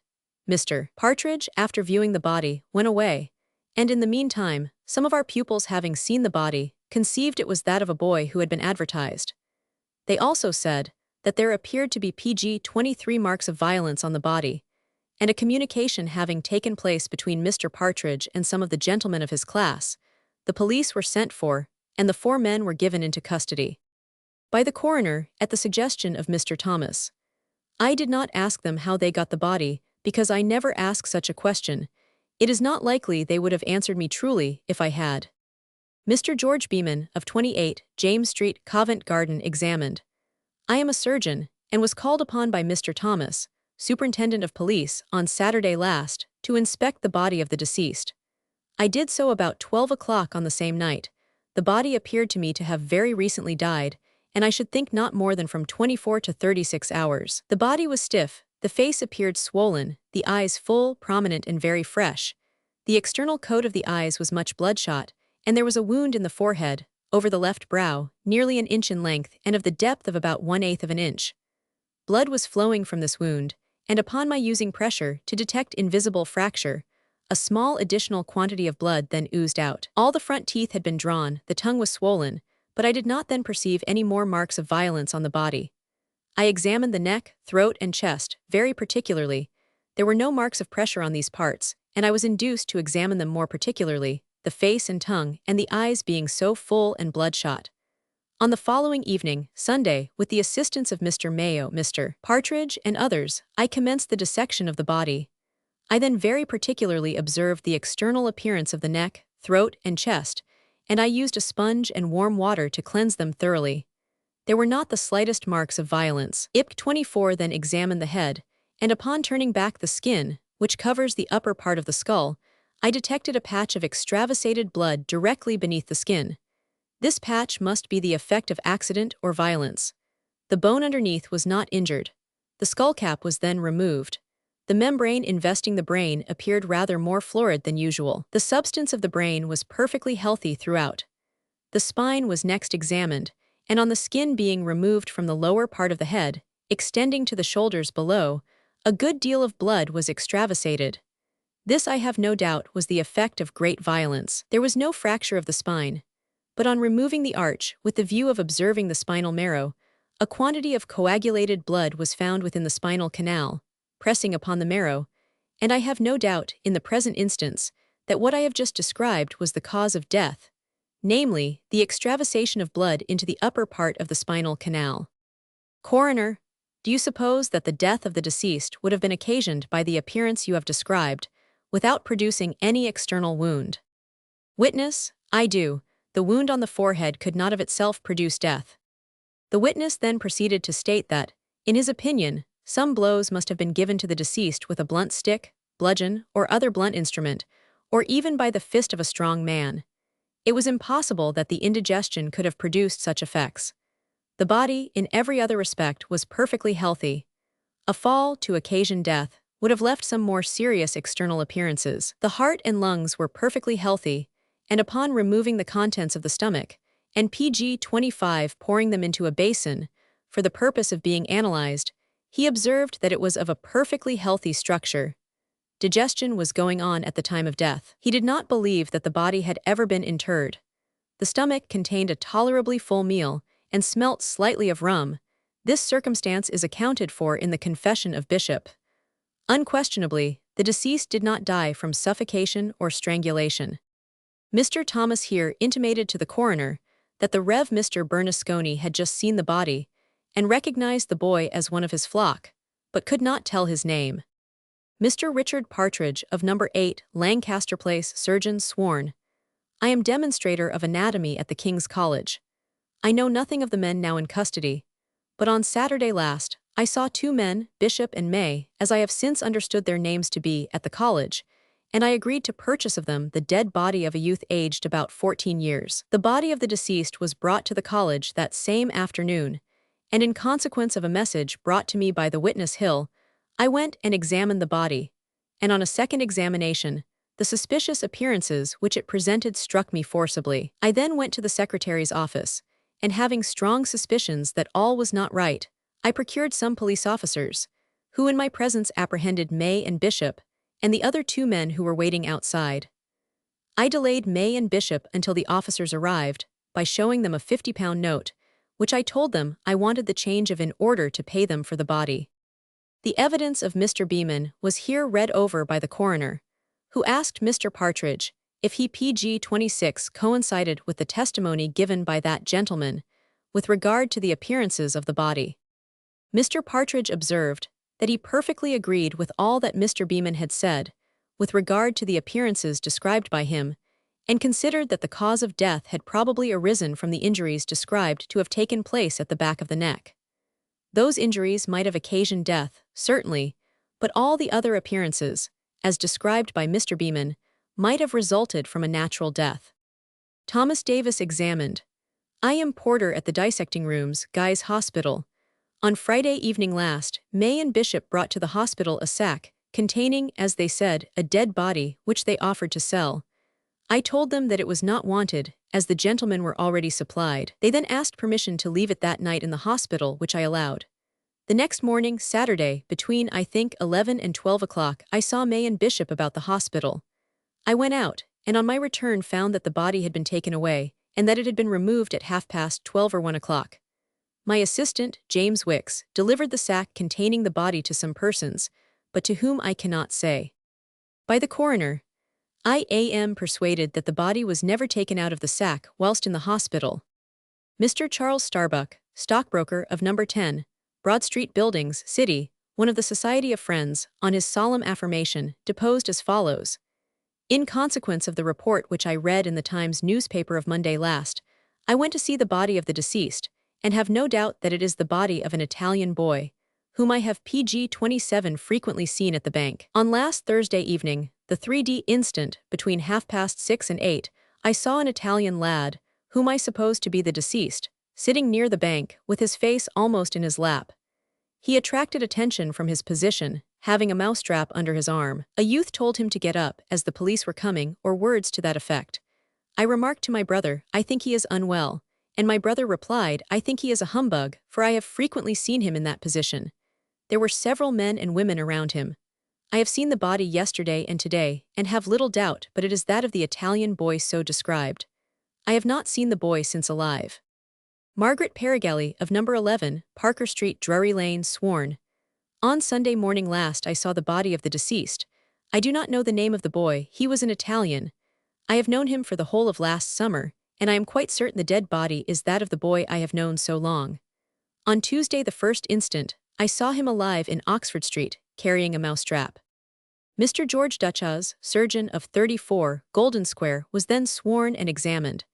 Mr. Partridge, after viewing the body, went away, and in the meantime, some of our pupils having seen the body, conceived it was that of a boy who had been advertised. They also said that there appeared to be PG 23 marks of violence on the body, and a communication having taken place between Mr. Partridge and some of the gentlemen of his class, the police were sent for, and the 4 men were given into custody by the coroner at the suggestion of Mr. Thomas. I did not ask them how they got the body, because I never ask such a question. It is not likely they would have answered me truly if I had. Mr. George Beeman, of 28 James Street, Covent Garden, examined. I am a surgeon, and was called upon by Mr. Thomas, Superintendent of Police, on Saturday last, to inspect the body of the deceased. I did so about 12 o'clock on the same night. The body appeared to me to have very recently died, and I should think not more than from 24 to 36 hours. The body was stiff, the face appeared swollen, the eyes full, prominent, and very fresh. The external coat of the eyes was much bloodshot, and there was a wound in the forehead, over the left brow, nearly an inch in length and of the depth of about 1/8 of an inch. Blood was flowing from this wound, and upon my using pressure to detect invisible fracture, a small additional quantity of blood then oozed out. All the front teeth had been drawn, the tongue was swollen, but I did not then perceive any more marks of violence on the body. I examined the neck, throat, and chest very particularly. There were no marks of pressure on these parts, and I was induced to examine them more particularly, the face and tongue, and the eyes being so full and bloodshot. On the following evening, Sunday, with the assistance of Mr. Mayo, Mr. Partridge, and others, I commenced the dissection of the body. I then very particularly observed the external appearance of the neck, throat, and chest, and I used a sponge and warm water to cleanse them thoroughly. There were not the slightest marks of violence. IPC 24 then examined the head, and upon turning back the skin, which covers the upper part of the skull, I detected a patch of extravasated blood directly beneath the skin. This patch must be the effect of accident or violence. The bone underneath was not injured. The skullcap was then removed. The membrane investing the brain appeared rather more florid than usual. The substance of the brain was perfectly healthy throughout. The spine was next examined, and on the skin being removed from the lower part of the head, extending to the shoulders below, a good deal of blood was extravasated. This, I have no doubt, was the effect of great violence. There was no fracture of the spine, but on removing the arch, with the view of observing the spinal marrow, a quantity of coagulated blood was found within the spinal canal, pressing upon the marrow, and I have no doubt, in the present instance, that what I have just described was the cause of death, namely, the extravasation of blood into the upper part of the spinal canal. Coroner, do you suppose that the death of the deceased would have been occasioned by the appearance you have described, without producing any external wound? Witness, I do. The wound on the forehead could not of itself produce death. The witness then proceeded to state that, in his opinion, some blows must have been given to the deceased with a blunt stick, bludgeon, or other blunt instrument, or even by the fist of a strong man. It was impossible that the indigestion could have produced such effects. The body, in every other respect, was perfectly healthy. A fall, to occasion death, would have left some more serious external appearances. The heart and lungs were perfectly healthy, and upon removing the contents of the stomach, and PG 25 pouring them into a basin, for the purpose of being analyzed, he observed that it was of a perfectly healthy structure. Digestion was going on at the time of death. He did not believe that the body had ever been interred. The stomach contained a tolerably full meal, and smelt slightly of rum. This circumstance is accounted for in the confession of Bishop. Unquestionably, the deceased did not die from suffocation or strangulation. Mr. Thomas here intimated to the coroner that the Rev. Mr. Bernasconi had just seen the body, and recognized the boy as one of his flock, but could not tell his name. Mr. Richard Partridge of number 8, Lancaster Place, surgeon, sworn. I am demonstrator of anatomy at the King's College. I know nothing of the men now in custody, but on Saturday last, I saw 2 men, Bishop and May, as I have since understood their names to be, at the college, and I agreed to purchase of them the dead body of a youth aged about 14 years. The body of the deceased was brought to the college that same afternoon, and in consequence of a message brought to me by the witness Hill, I went and examined the body, and on a second examination, the suspicious appearances which it presented struck me forcibly. I then went to the secretary's office, and having strong suspicions that all was not right, I procured some police officers, who in my presence apprehended May and Bishop, and the other 2 men who were waiting outside. I delayed May and Bishop until the officers arrived, by showing them a £50 note, which I told them I wanted the change of in order to pay them for the body. The evidence of Mr. Beeman was here read over by the coroner, who asked Mr. Partridge if he pg 26 coincided with the testimony given by that gentleman with regard to the appearances of the body. Mr. Partridge observed that he perfectly agreed with all that Mr. Beeman had said with regard to the appearances described by him, and considered that the cause of death had probably arisen from the injuries described to have taken place at the back of the neck. Those injuries might have occasioned death, certainly, but all the other appearances, as described by Mr. Beeman, might have resulted from a natural death. Thomas Davis examined. I am porter at the dissecting rooms, Guy's Hospital. On Friday evening last, May and Bishop brought to the hospital a sack, containing, as they said, a dead body, which they offered to sell. I told them that it was not wanted, as the gentlemen were already supplied. They then asked permission to leave it that night in the hospital, which I allowed. The next morning, Saturday, between, I think, 11 and 12 o'clock, I saw May and Bishop about the hospital. I went out, and on my return found that the body had been taken away, and that it had been removed at 12:30 or 1 o'clock. My assistant, James Wicks, delivered the sack containing the body to some persons, but to whom I cannot say. By the coroner, I am persuaded that the body was never taken out of the sack whilst in the hospital. Mr. Charles Starbuck, stockbroker of number 10, Broad Street Buildings, City, one of the Society of Friends, on his solemn affirmation, deposed as follows. In consequence of the report which I read in the Times newspaper of Monday last, I went to see the body of the deceased, and have no doubt that it is the body of an Italian boy, whom I have pg 27 frequently seen at the bank. On last Thursday evening, the 3d instant, between 6:30 and 8, I saw an Italian lad, whom I suppose to be the deceased, sitting near the bank, with his face almost in his lap. He attracted attention from his position, having a mousetrap under his arm. A youth told him to get up, as the police were coming, or words to that effect. I remarked to my brother, I think he is unwell, and my brother replied, I think he is a humbug, for I have frequently seen him in that position. There were several men and women around him. I have seen the body yesterday and today, and have little doubt but it is that of the Italian boy so described. I have not seen the boy since alive. Margaret Perigelli of number 11, Parker Street, Drury Lane, sworn. On Sunday morning last I saw the body of the deceased. I do not know the name of the boy, he was an Italian. I have known him for the whole of last summer, and I am quite certain the dead body is that of the boy I have known so long. On Tuesday the 1st instant, I saw him alive in Oxford Street, carrying a mousetrap. Mr. George Dutchas, surgeon of 34, Golden Square, was then sworn and examined.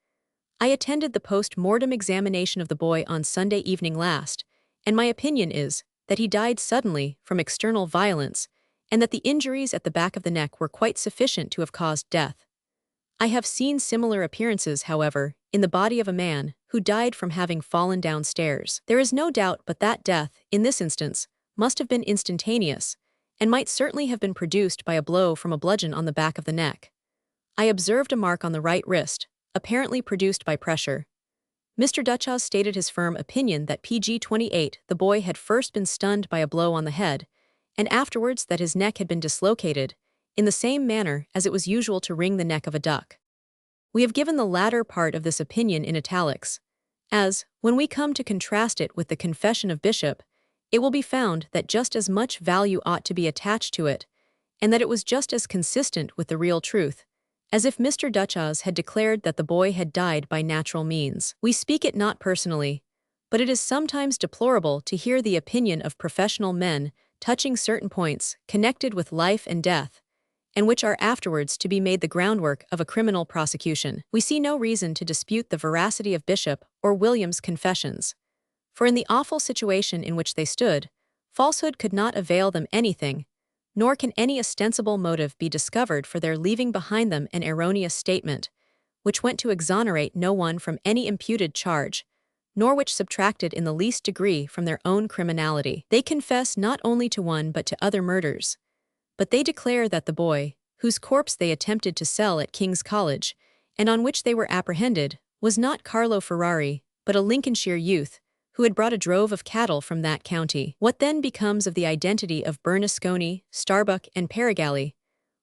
I attended the post-mortem examination of the boy on Sunday evening last, and my opinion is that he died suddenly from external violence, and that the injuries at the back of the neck were quite sufficient to have caused death. I have seen similar appearances, however, in the body of a man who died from having fallen downstairs. There is no doubt but that death, in this instance, must have been instantaneous, and might certainly have been produced by a blow from a bludgeon on the back of the neck. I observed a mark on the right wrist, apparently produced by pressure. Mr. Dutchas stated his firm opinion that pg 28, the boy had first been stunned by a blow on the head, and afterwards that his neck had been dislocated, in the same manner as it was usual to wring the neck of a duck. We have given the latter part of this opinion in italics, as, when we come to contrast it with the confession of Bishop, it will be found that just as much value ought to be attached to it, and that it was just as consistent with the real truth, as if Mr. Dutchas had declared that the boy had died by natural means. We speak it not personally, but it is sometimes deplorable to hear the opinion of professional men touching certain points connected with life and death, and which are afterwards to be made the groundwork of a criminal prosecution. We see no reason to dispute the veracity of Bishop or William's confessions, for in the awful situation in which they stood, falsehood could not avail them anything, nor can any ostensible motive be discovered for their leaving behind them an erroneous statement, which went to exonerate no one from any imputed charge, nor which subtracted in the least degree from their own criminality. They confess not only to one but to other murders, but they declare that the boy, whose corpse they attempted to sell at King's College, and on which they were apprehended, was not Carlo Ferrari, but a Lincolnshire youth, who had brought a drove of cattle from that county. What then becomes of the identity of Bernasconi, Starbuck, and Paragalli?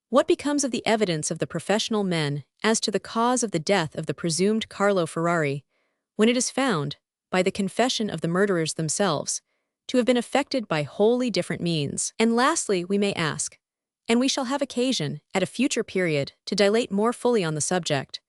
What becomes of the evidence of the professional men as to the cause of the death of the presumed Carlo Ferrari, when it is found, by the confession of the murderers themselves, to have been effected by wholly different means? And lastly, we may ask, and we shall have occasion, at a future period, to dilate more fully on the subject,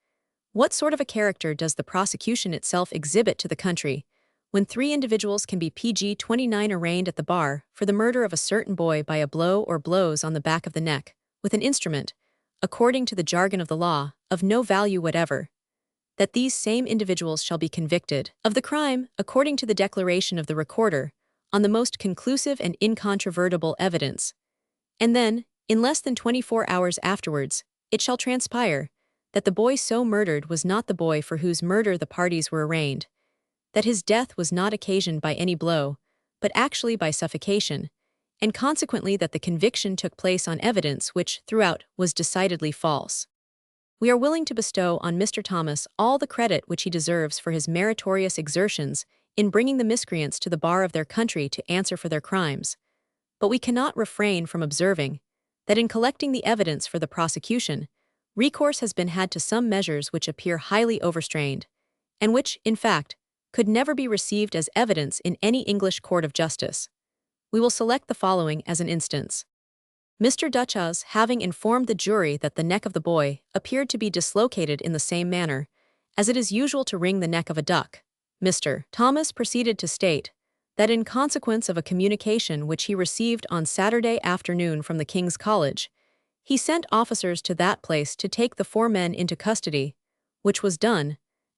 what sort of a character does the prosecution itself exhibit to the country, when 3 individuals can be pg-29 arraigned at the bar for the murder of a certain boy by a blow or blows on the back of the neck, with an instrument, according to the jargon of the law, of no value whatever, that these same individuals shall be convicted of the crime, according to the declaration of the recorder, on the most conclusive and incontrovertible evidence, and then, in less than 24 hours afterwards, it shall transpire that the boy so murdered was not the boy for whose murder the parties were arraigned, that his death was not occasioned by any blow, but actually by suffocation, and consequently that the conviction took place on evidence which, throughout, was decidedly false. We are willing to bestow on Mr. Thomas all the credit which he deserves for his meritorious exertions in bringing the miscreants to the bar of their country to answer for their crimes, but we cannot refrain from observing that in collecting the evidence for the prosecution, recourse has been had to some measures which appear highly overstrained, and which, in fact, could never be received as evidence in any English court of justice. We will select the following as an instance. Mr. Duchaz, having informed the jury that the neck of the boy appeared to be dislocated in the same manner as it is usual to wring the neck of a duck, Mr. Thomas proceeded to state that in consequence of a communication which he received on Saturday afternoon from the King's College, he sent officers to that place to take the 4 men into custody, which was done,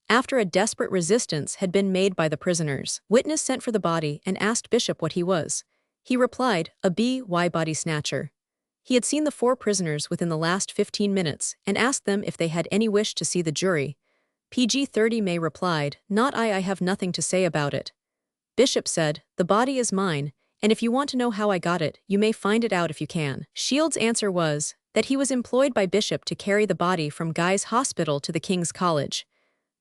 after a desperate resistance had been made by the prisoners. Witness sent for the body and asked Bishop what he was. He replied, a B.Y. body snatcher. He had seen the 4 prisoners within the last 15 minutes and asked them if they had any wish to see the jury. PG-30 May replied, not I have nothing to say about it. Bishop said, the body is mine, and if you want to know how I got it, you may find it out if you can. Shields' answer was that he was employed by Bishop to carry the body from Guy's Hospital to the King's College.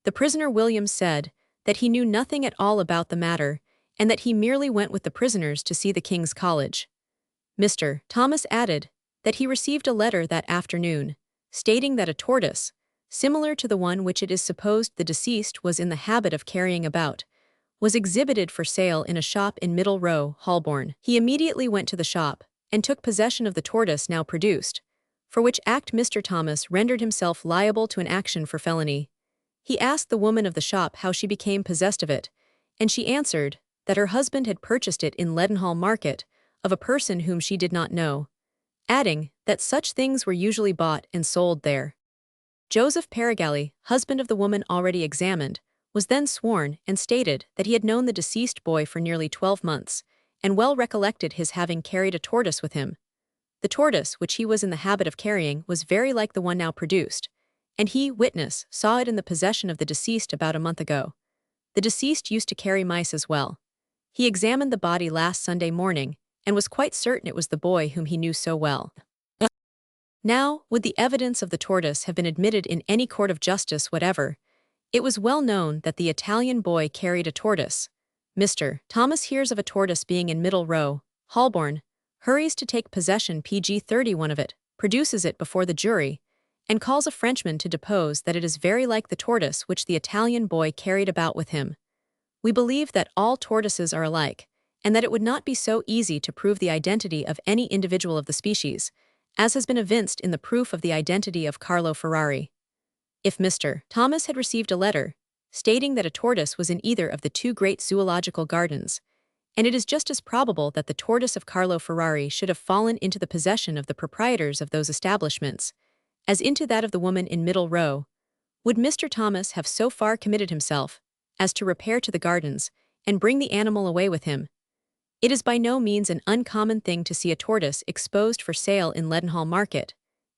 The prisoner Williams said that he knew nothing at all about the matter, and that he merely went with the prisoners to see the King's College. Mr. Thomas added that he received a letter that afternoon, stating that a tortoise, similar to the one which it is supposed the deceased was in the habit of carrying about, was exhibited for sale in a shop in Middle Row, Holborn. He immediately went to the shop and took possession of the tortoise now produced, for which act Mr. Thomas rendered himself liable to an action for felony. He asked the woman of the shop how she became possessed of it, and she answered that her husband had purchased it in Leadenhall Market of a person whom she did not know, adding that such things were usually bought and sold there. Joseph Paragalli, husband of the woman already examined, was then sworn and stated that he had known the deceased boy for nearly 12 months, and well recollected his having carried a tortoise with him. The tortoise which he was in the habit of carrying was very like the one now produced, and he, witness, saw it in the possession of the deceased about a month ago. The deceased used to carry mice as well. He examined the body last Sunday morning, and was quite certain it was the boy whom he knew so well. Now, would the evidence of the tortoise have been admitted in any court of justice whatever, it was well known that the Italian boy carried a tortoise. Mr. Thomas hears of a tortoise being in Middle Row, Holborn, hurries to take possession PG-31 of it, produces it before the jury, and calls a Frenchman to depose that it is very like the tortoise which the Italian boy carried about with him. We believe that all tortoises are alike, and that it would not be so easy to prove the identity of any individual of the species, as has been evinced in the proof of the identity of Carlo Ferrari. If Mr. Thomas had received a letter, stating that a tortoise was in either of the 2 great zoological gardens, and it is just as probable that the tortoise of Carlo Ferrari should have fallen into the possession of the proprietors of those establishments, as into that of the woman in middle row. Would Mr. Thomas have so far committed himself as to repair to the gardens and bring the animal away with him? It is by no means an uncommon thing to see a tortoise exposed for sale in Leadenhall Market,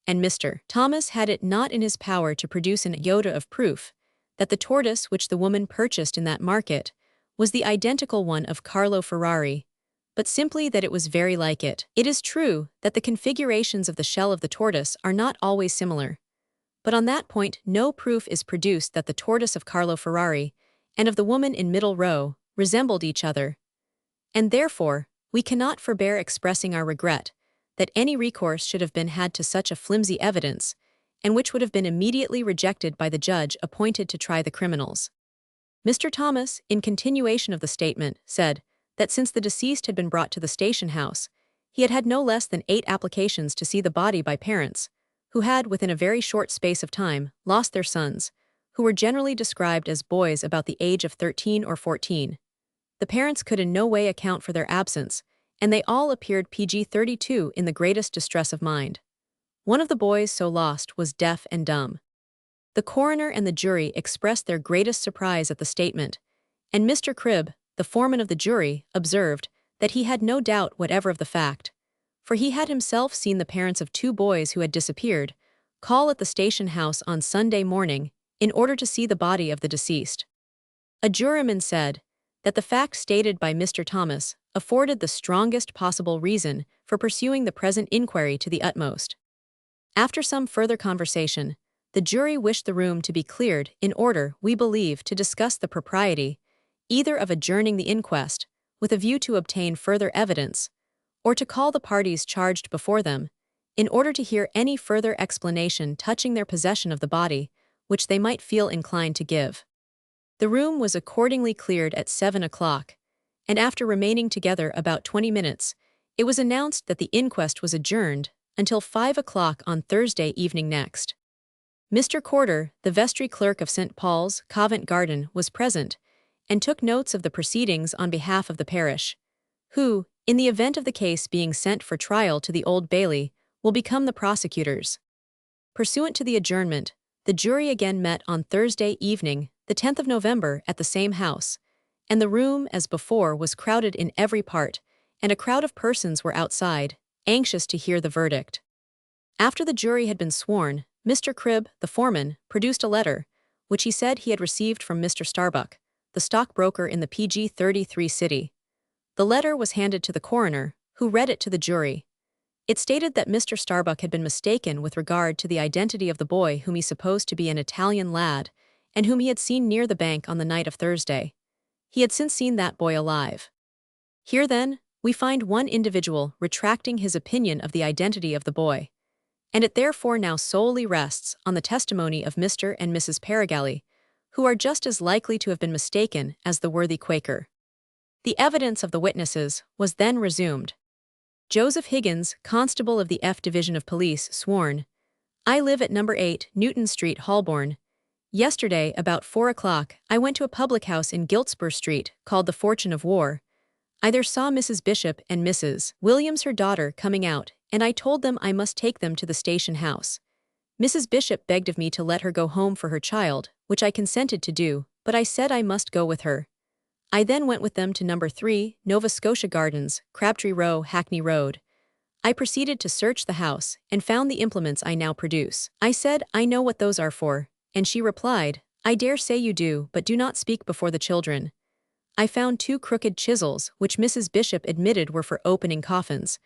and Mr. Thomas had it not in his power to produce an iota of proof that the tortoise which the woman purchased in that market was the identical one of Carlo Ferrari, but simply that it was very like it. It is true that the configurations of the shell of the tortoise are not always similar, but on that point no proof is produced that the tortoise of Carlo Ferrari and of the woman in middle row resembled each other, and therefore we cannot forbear expressing our regret that any recourse should have been had to such a flimsy evidence, and which would have been immediately rejected by the judge appointed to try the criminals. Mr. Thomas, in continuation of the statement, said that since the deceased had been brought to the station house, he had had no less than 8 applications to see the body by parents, who had, within a very short space of time, lost their sons, who were generally described as boys about the age of 13 or 14. The parents could in no way account for their absence, and they all appeared pg-32 in the greatest distress of mind. One of the boys so lost was deaf and dumb. The coroner and the jury expressed their greatest surprise at the statement, and Mr. Cribb, the foreman of the jury, observed that he had no doubt whatever of the fact, for he had himself seen the parents of 2 boys who had disappeared call at the station house on Sunday morning in order to see the body of the deceased. A juryman said that the fact stated by Mr. Thomas afforded the strongest possible reason for pursuing the present inquiry to the utmost. After some further conversation, the jury wished the room to be cleared in order, we believe, to discuss the propriety either of adjourning the inquest with a view to obtain further evidence, or to call the parties charged before them, in order to hear any further explanation touching their possession of the body, which they might feel inclined to give. The room was accordingly cleared at 7 o'clock, and after remaining together about 20 minutes, it was announced that the inquest was adjourned until 5 o'clock on Thursday evening next. Mr. Corder, the vestry clerk of St. Paul's, Covent Garden, was present, and took notes of the proceedings on behalf of the parish, who, in the event of the case being sent for trial to the Old Bailey, will become the prosecutors. Pursuant to the adjournment, the jury again met on Thursday evening, the 10th of November, at the same house, and the room, as before, was crowded in every part, and a crowd of persons were outside, anxious to hear the verdict. After the jury had been sworn, Mr. Cribb, the foreman, produced a letter, which he said he had received from Mr. Starbuck, the stockbroker in the PG-33 city. The letter was handed to the coroner, who read it to the jury. It stated that Mr. Starbuck had been mistaken with regard to the identity of the boy whom he supposed to be an Italian lad, and whom he had seen near the bank on the night of Thursday. He had since seen that boy alive. Here, then, we find one individual retracting his opinion of the identity of the boy, and it therefore now solely rests on the testimony of Mr. and Mrs. Paragalli, who are just as likely to have been mistaken as the worthy Quaker. The evidence of the witnesses was then resumed. Joseph Higgins, constable of the F Division of Police, sworn, "I live at number 8, Newton Street, Holborn. Yesterday, about 4 o'clock, I went to a public house in Giltspur Street, called the Fortune of War. I there saw Mrs. Bishop and Mrs. Williams, her daughter, coming out, and I told them I must take them to the station house. Mrs. Bishop begged of me to let her go home for her child, which I consented to do, but I said I must go with her. I then went with them to number 3, Nova Scotia Gardens, Crabtree Row, Hackney Road. I proceeded to search the house, and found the implements I now produce. I said, I know what those are for, and she replied, I dare say you do, but do not speak before the children. I found 2 crooked chisels, which Mrs. Bishop admitted were for opening coffins.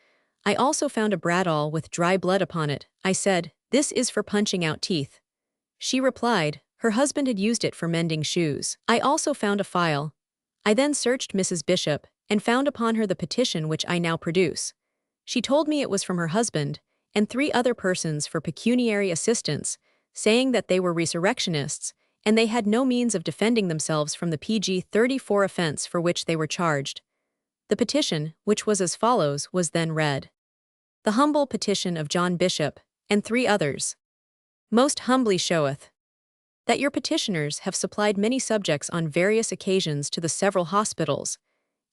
I also found a bradawl with dry blood upon it. I said, this is for punching out teeth. She replied, her husband had used it for mending shoes. I also found a file. I then searched Mrs. Bishop, and found upon her the petition which I now produce. She told me it was from her husband, and 3 other persons for pecuniary assistance, saying that they were resurrectionists, and they had no means of defending themselves from the PG-34 offense for which they were charged. The petition, which was as follows, was then read. The humble petition of John Bishop, and 3 others. Most humbly showeth that your petitioners have supplied many subjects on various occasions to the several hospitals,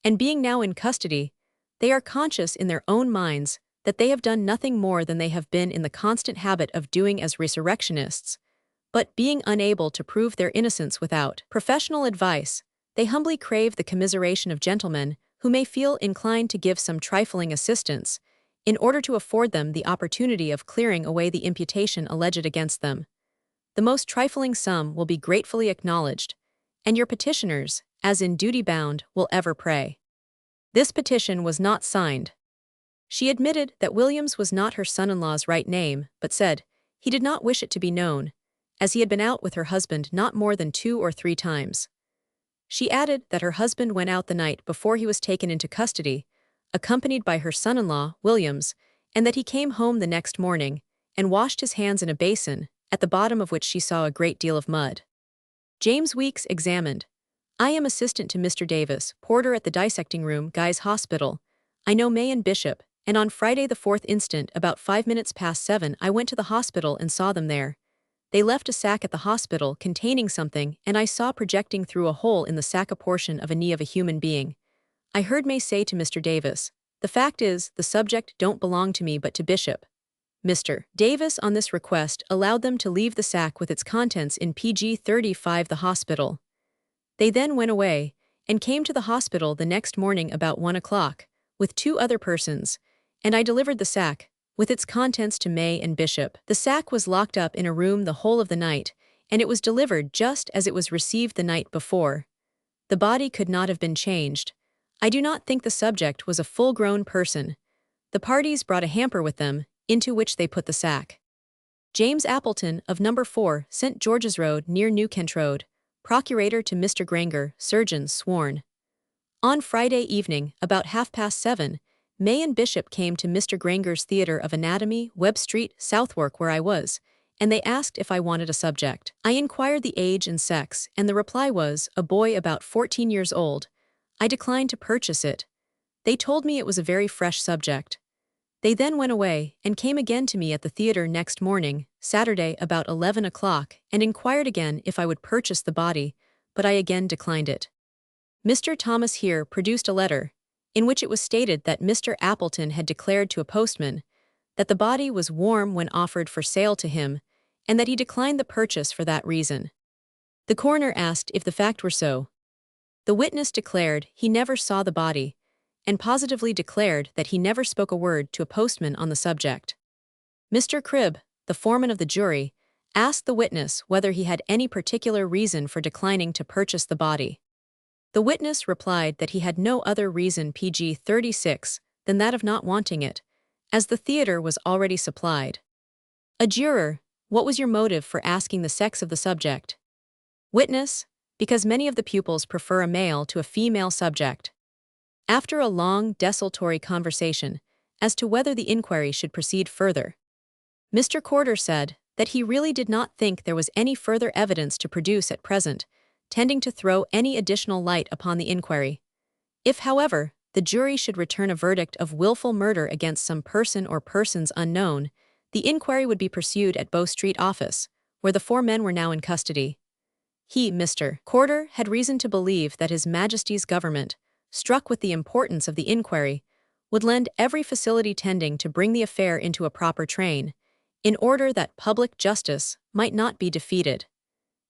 and being now in custody, they are conscious in their own minds that they have done nothing more than they have been in the constant habit of doing as resurrectionists, but being unable to prove their innocence without professional advice, they humbly crave the commiseration of gentlemen who may feel inclined to give some trifling assistance, in order to afford them the opportunity of clearing away the imputation alleged against them. The most trifling sum will be gratefully acknowledged, and your petitioners, as in duty bound, will ever pray. This petition was not signed. She admitted that Williams was not her son-in-law's right name, but said he did not wish it to be known, as he had been out with her husband not more than 2 or 3 times. She added that her husband went out the night before he was taken into custody, accompanied by her son-in-law, Williams, and that he came home the next morning and washed his hands in a basin, at the bottom of which she saw a great deal of mud. James Weeks examined. I am assistant to Mr. Davis, porter at the dissecting room, Guy's Hospital. I know May and Bishop, and on Friday the 4th instant, about 5 minutes past 7, I went to the hospital and saw them there. They left a sack at the hospital containing something, and I saw projecting through a hole in the sack a portion of a knee of a human being. I heard May say to Mr. Davis, "The fact is, the subject don't belong to me but to Bishop." Mr. Davis on this request allowed them to leave the sack with its contents in PG 35 the hospital. They then went away, and came to the hospital the next morning about 1 o'clock, with 2 other persons, and I delivered the sack, with its contents, to May and Bishop. The sack was locked up in a room the whole of the night, and it was delivered just as it was received the night before. The body could not have been changed. I do not think the subject was a full-grown person. The parties brought a hamper with them, into which they put the sack. James Appleton, of No. 4, St. George's Road, near New Kent Road, procurator to Mr. Granger, surgeon, sworn. On Friday evening, about 7:30, May and Bishop came to Mr. Granger's Theatre of Anatomy, Webb Street, Southwark, where I was, and they asked if I wanted a subject. I inquired the age and sex, and the reply was, a boy about 14 years old. I declined to purchase it. They told me it was a very fresh subject. They then went away, and came again to me at the theatre next morning, Saturday, about 11 o'clock, and inquired again if I would purchase the body, but I again declined it. Mr. Thomas here produced a letter, in which it was stated that Mr. Appleton had declared to a postman that the body was warm when offered for sale to him, and that he declined the purchase for that reason. The coroner asked if the fact were so. The witness declared he never saw the body, and positively declared that he never spoke a word to a postman on the subject. Mr. Cribb, the foreman of the jury, asked the witness whether he had any particular reason for declining to purchase the body. The witness replied that he had no other reason PG 36 than that of not wanting it, as the theatre was already supplied. A juror, what was your motive for asking the sex of the subject? Witness, because many of the pupils prefer a male to a female subject. After a long, desultory conversation as to whether the inquiry should proceed further, Mr. Corder said that he really did not think there was any further evidence to produce at present, tending to throw any additional light upon the inquiry. If, however, the jury should return a verdict of willful murder against some person or persons unknown, the inquiry would be pursued at Bow Street office, where the 4 men were now in custody. He, Mr. Corder, had reason to believe that His Majesty's government, struck with the importance of the inquiry, would lend every facility tending to bring the affair into a proper train, in order that public justice might not be defeated.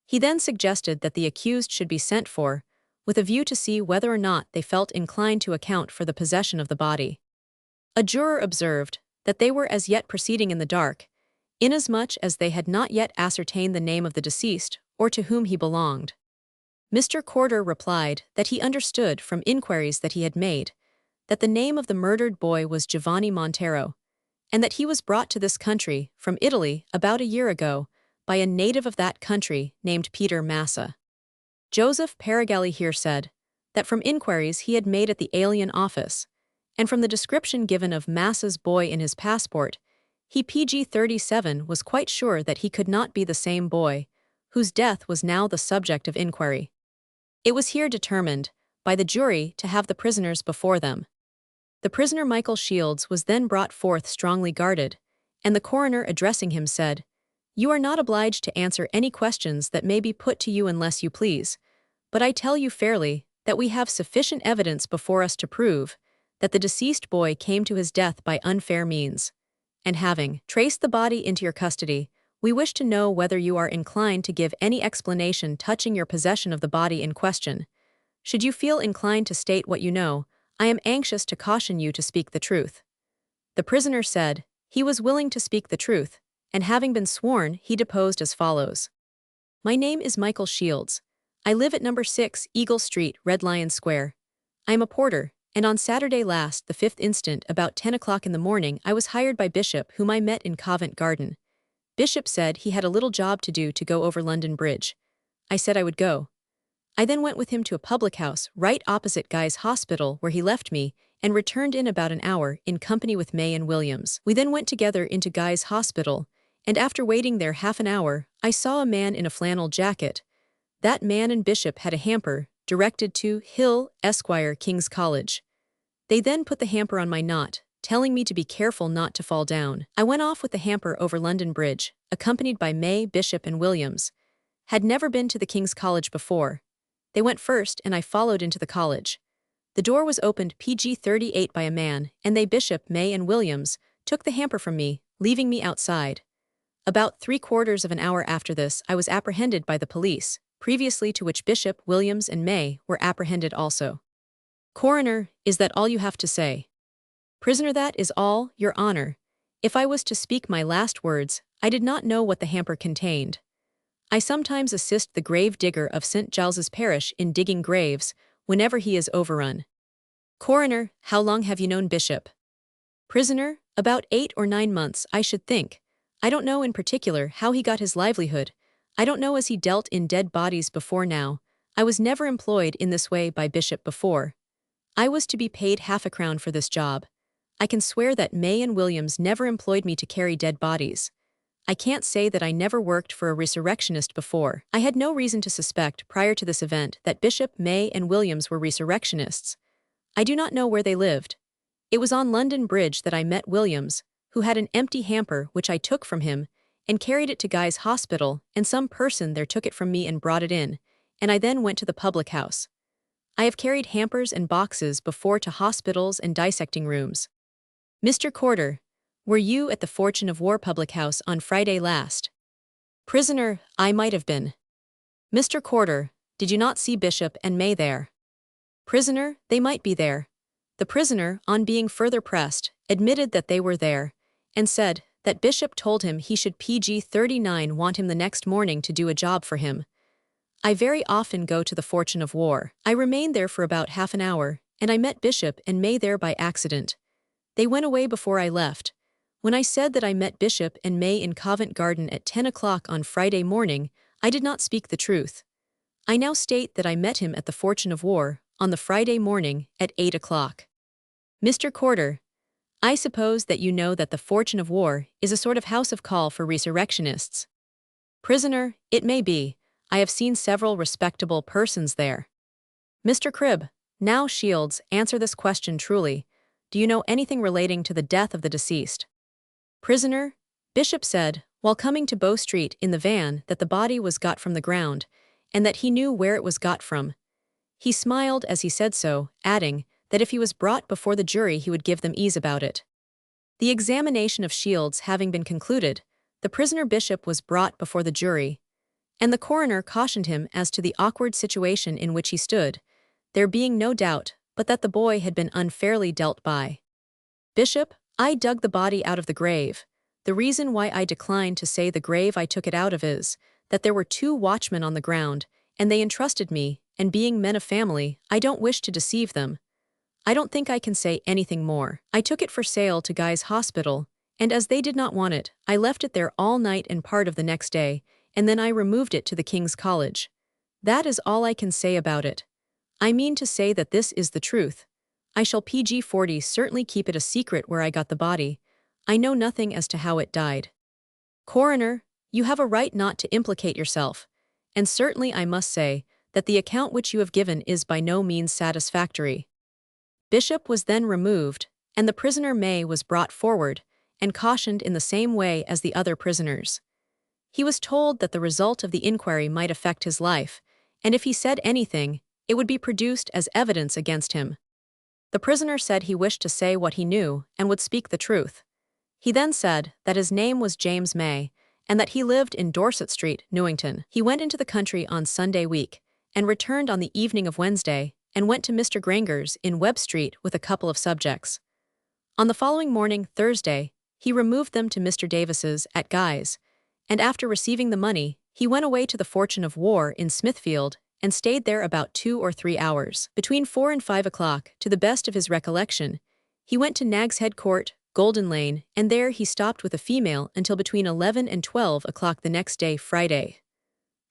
He then suggested that the accused should be sent for, with a view to see whether or not they felt inclined to account for the possession of the body. A juror observed that they were as yet proceeding in the dark, inasmuch as they had not yet ascertained the name of the deceased or to whom he belonged. Mr. Corder replied that he understood from inquiries that he had made that the name of the murdered boy was Giovanni Montero, and that he was brought to this country from Italy about a year ago by a native of that country named Peter Massa. Joseph Paragalli here said that from inquiries he had made at the alien office, and from the description given of Massa's boy in his passport, he PG 37 was quite sure that he could not be the same boy, whose death was now the subject of inquiry. It was here determined, by the jury, to have the prisoners before them. The prisoner Michael Shields was then brought forth strongly guarded, and the coroner addressing him said, "You are not obliged to answer any questions that may be put to you unless you please, but I tell you fairly that we have sufficient evidence before us to prove that the deceased boy came to his death by unfair means. And having traced the body into your custody, we wish to know whether you are inclined to give any explanation touching your possession of the body in question. Should you feel inclined to state what you know, I am anxious to caution you to speak the truth. The prisoner said he was willing to speak the truth, and having been sworn, he deposed as follows. My name is Michael Shields. I live at number 6 Eagle Street, Red Lion Square. I am a porter, and on Saturday last, the 5th instant, about 10 o'clock in the morning, I was hired by Bishop, whom I met in Covent Garden. Bishop said he had a little job to do to go over London Bridge. I said I would go. I then went with him to a public house right opposite Guy's Hospital where he left me and returned in about an hour in company with May and Williams. We then went together into Guy's Hospital, and after waiting there half an hour, I saw a man in a flannel jacket. That man and Bishop had a hamper directed to Hill, Esquire, King's College. They then put the hamper on my knot, telling me to be careful not to fall down. I went off with the hamper over London Bridge, accompanied by May, Bishop, and Williams. Had never been to the King's College before. They went first, and I followed into the college. The door was opened PG-38 by a man, and they, Bishop, May, and Williams, took the hamper from me, leaving me outside. About 3/4 of an hour after this, I was apprehended by the police, previously to which Bishop, Williams, and May were apprehended also. Coroner, is that all you have to say? Prisoner, that is all, Your Honor. If I was to speak my last words, I did not know what the hamper contained. I sometimes assist the grave digger of St. Giles's Parish in digging graves, whenever he is overrun. Coroner, how long have you known Bishop? Prisoner, about 8 or 9 months, I should think. I don't know in particular how he got his livelihood. I don't know as he dealt in dead bodies before now. I was never employed in this way by Bishop before. I was to be paid half a crown for this job. I can swear that May and Williams never employed me to carry dead bodies. I can't say that I never worked for a resurrectionist before. I had no reason to suspect prior to this event that Bishop, May, and Williams were resurrectionists. I do not know where they lived. It was on London Bridge that I met Williams, who had an empty hamper which I took from him and carried it to Guy's Hospital, and some person there took it from me and brought it in, and I then went to the public house. I have carried hampers and boxes before to hospitals and dissecting rooms. Mr. Corder, were you at the Fortune of War public house on Friday last? Prisoner, I might have been. Mr. Corder, did you not see Bishop and May there? Prisoner, they might be there. The prisoner, on being further pressed, admitted that they were there, and said that Bishop told him he should PG-39 want him the next morning to do a job for him. I very often go to the Fortune of War. I remained there for about half an hour, and I met Bishop and May there by accident. They went away before I left. When I said that I met Bishop and May in Covent Garden at 10 o'clock on Friday morning, I did not speak the truth. I now state that I met him at the Fortune of War on the Friday morning at 8 o'clock. Mr. Corder, I suppose that you know that the Fortune of War is a sort of house of call for resurrectionists. Prisoner, it may be. I have seen several respectable persons there. Mr. Cribb, now Shields, answer this question truly. Do you know anything relating to the death of the deceased? Prisoner, Bishop said, while coming to Bow Street in the van, that the body was got from the ground, and that he knew where it was got from. He smiled as he said so, adding that if he was brought before the jury he would give them ease about it. The examination of Shields having been concluded, the prisoner Bishop was brought before the jury, and the coroner cautioned him as to the awkward situation in which he stood, there being no doubt but that the boy had been unfairly dealt by. Bishop, I dug the body out of the grave. The reason why I declined to say the grave I took it out of is that there were 2 watchmen on the ground, and they entrusted me, and being men of family, I don't wish to deceive them. I don't think I can say anything more. I took it for sale to Guy's Hospital, and as they did not want it, I left it there all night and part of the next day, and then I removed it to the King's College. That is all I can say about it. I mean to say that this is the truth. I shall PG-40 certainly keep it a secret where I got the body. I know nothing as to how it died. Coroner, you have a right not to implicate yourself, and certainly I must say that the account which you have given is by no means satisfactory. Bishop was then removed, and the prisoner May was brought forward, and cautioned in the same way as the other prisoners. He was told that the result of the inquiry might affect his life, and if he said anything, it would be produced as evidence against him. The prisoner said he wished to say what he knew and would speak the truth. He then said that his name was James May and that he lived in Dorset Street, Newington. He went into the country on Sunday week and returned on the evening of Wednesday and went to Mr. Granger's in Webb Street with a couple of subjects. On the following morning, Thursday, he removed them to Mr. Davis's at Guy's, and after receiving the money, he went away to the Fortune of War in Smithfield and stayed there about 2 or 3 hours. Between 4 and 5 o'clock, to the best of his recollection, he went to Nag's Head Court, Golden Lane, and there he stopped with a female until between 11 and 12 o'clock the next day, Friday.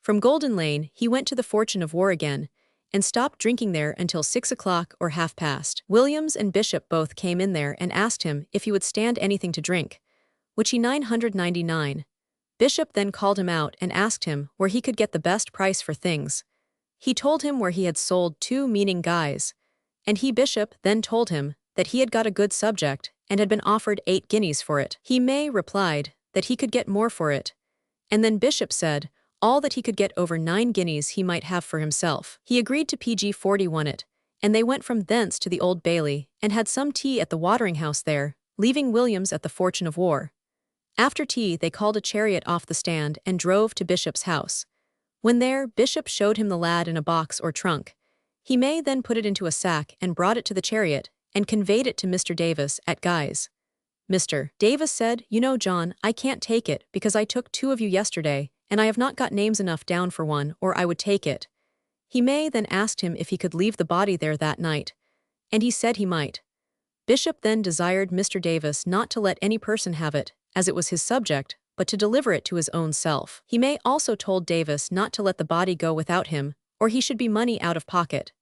From Golden Lane, he went to the Fortune of War again, and stopped drinking there until 6 o'clock or half past. Williams and Bishop both came in there and asked him if he would stand anything to drink, which he 999. Bishop then called him out and asked him where he could get the best price for things. He told him where he had sold 2 meaning guys, and he, Bishop, then told him that he had got a good subject and had been offered 8 guineas for it. He May replied that he could get more for it, and then Bishop said all that he could get over 9 guineas he might have for himself. He agreed to PG 41 it, and they went from thence to the Old Bailey and had some tea at the watering house there, leaving Williams at the Fortune of War. After tea they called a chariot off the stand and drove to Bishop's house. When there, Bishop showed him the lad in a box or trunk. He May then put it into a sack and brought it to the chariot and conveyed it to Mr. Davis at Guy's. Mr. Davis said, "You know, John, I can't take it because I took 2 of you yesterday, and I have not got names enough down for one, or I would take it." He May then asked him if he could leave the body there that night, and he said he might. Bishop then desired Mr. Davis not to let any person have it, as it was his subject, but to deliver it to his own self. He May also told Davis not to let the body go without him, or he should be money out of pocket.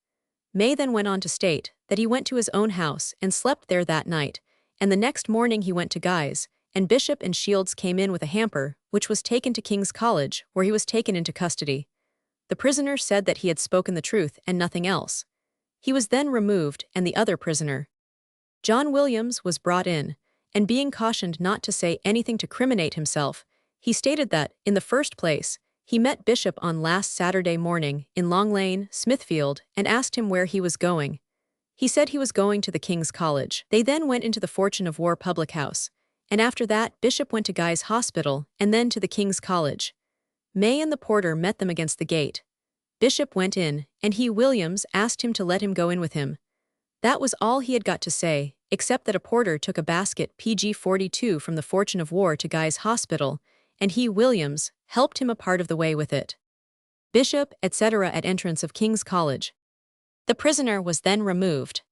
May then went on to state that he went to his own house and slept there that night, and the next morning he went to Guy's, and Bishop and Shields came in with a hamper, which was taken to King's College, where he was taken into custody. The prisoner said that he had spoken the truth and nothing else. He was then removed, and the other prisoner, John Williams, was brought in, and being cautioned not to say anything to criminate himself, he stated that, in the first place, he met Bishop on last Saturday morning in Long Lane, Smithfield, and asked him where he was going. He said he was going to the King's College. They then went into the Fortune of War public house, and after that Bishop went to Guy's Hospital and then to the King's College. May and the porter met them against the gate. Bishop went in, and he, Williams, asked him to let him go in with him. That was all he had got to say, except that a porter took a basket PG 42 from the Fortune of War to Guy's Hospital, and he, Williams, helped him a part of the way with it. Bishop, etc. at entrance of King's College. The prisoner was then removed.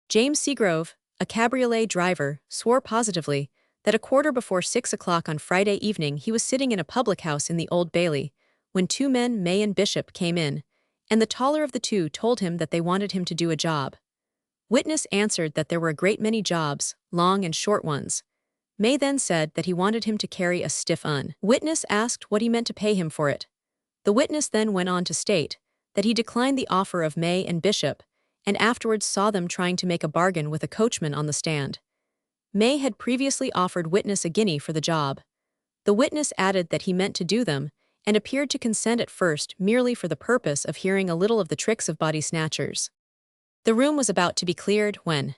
James Seagrove, a cabriolet driver, swore positively that a quarter before 6 o'clock on Friday evening he was sitting in a public house in the Old Bailey, when 2 men, May and Bishop, came in, and the taller of the 2 told him that they wanted him to do a job. Witness answered that there were a great many jobs, long and short ones. May then said that he wanted him to carry a stiff un. Witness asked what he meant to pay him for it. The witness then went on to state that he declined the offer of May and Bishop, and afterwards saw them trying to make a bargain with a coachman on the stand. May had previously offered Witness a guinea for the job. The witness added that he meant to do them, and appeared to consent at first merely for the purpose of hearing a little of the tricks of body snatchers. The room was about to be cleared when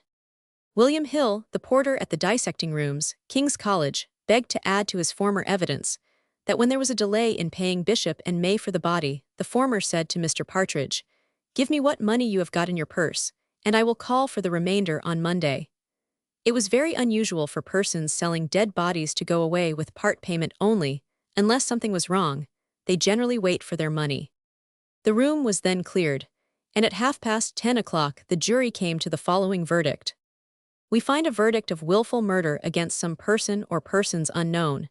William Hill, the porter at the dissecting rooms, King's College, begged to add to his former evidence that when there was a delay in paying Bishop and May for the body, the former said to Mr. Partridge, "Give me what money you have got in your purse, and I will call for the remainder on Monday." It was very unusual for persons selling dead bodies to go away with part payment only, unless something was wrong. They generally wait for their money. The room was then cleared, and at 10:30 o'clock the jury came to the following verdict. We find a verdict of willful murder against some person or persons unknown,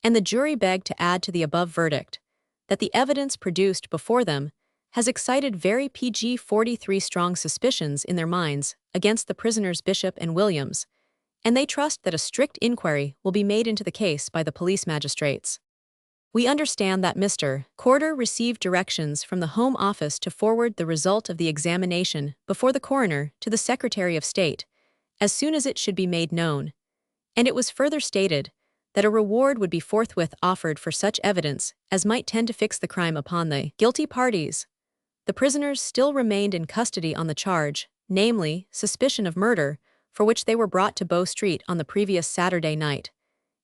and the jury begged to add to the above verdict that the evidence produced before them has excited very PG 43 strong suspicions in their minds against the prisoners Bishop and Williams, and they trust that a strict inquiry will be made into the case by the police magistrates. We understand that Mr. Corder received directions from the Home Office to forward the result of the examination before the coroner to the Secretary of State, as soon as it should be made known, and it was further stated that a reward would be forthwith offered for such evidence as might tend to fix the crime upon the guilty parties. The prisoners still remained in custody on the charge, namely, suspicion of murder, for which they were brought to Bow Street on the previous Saturday night.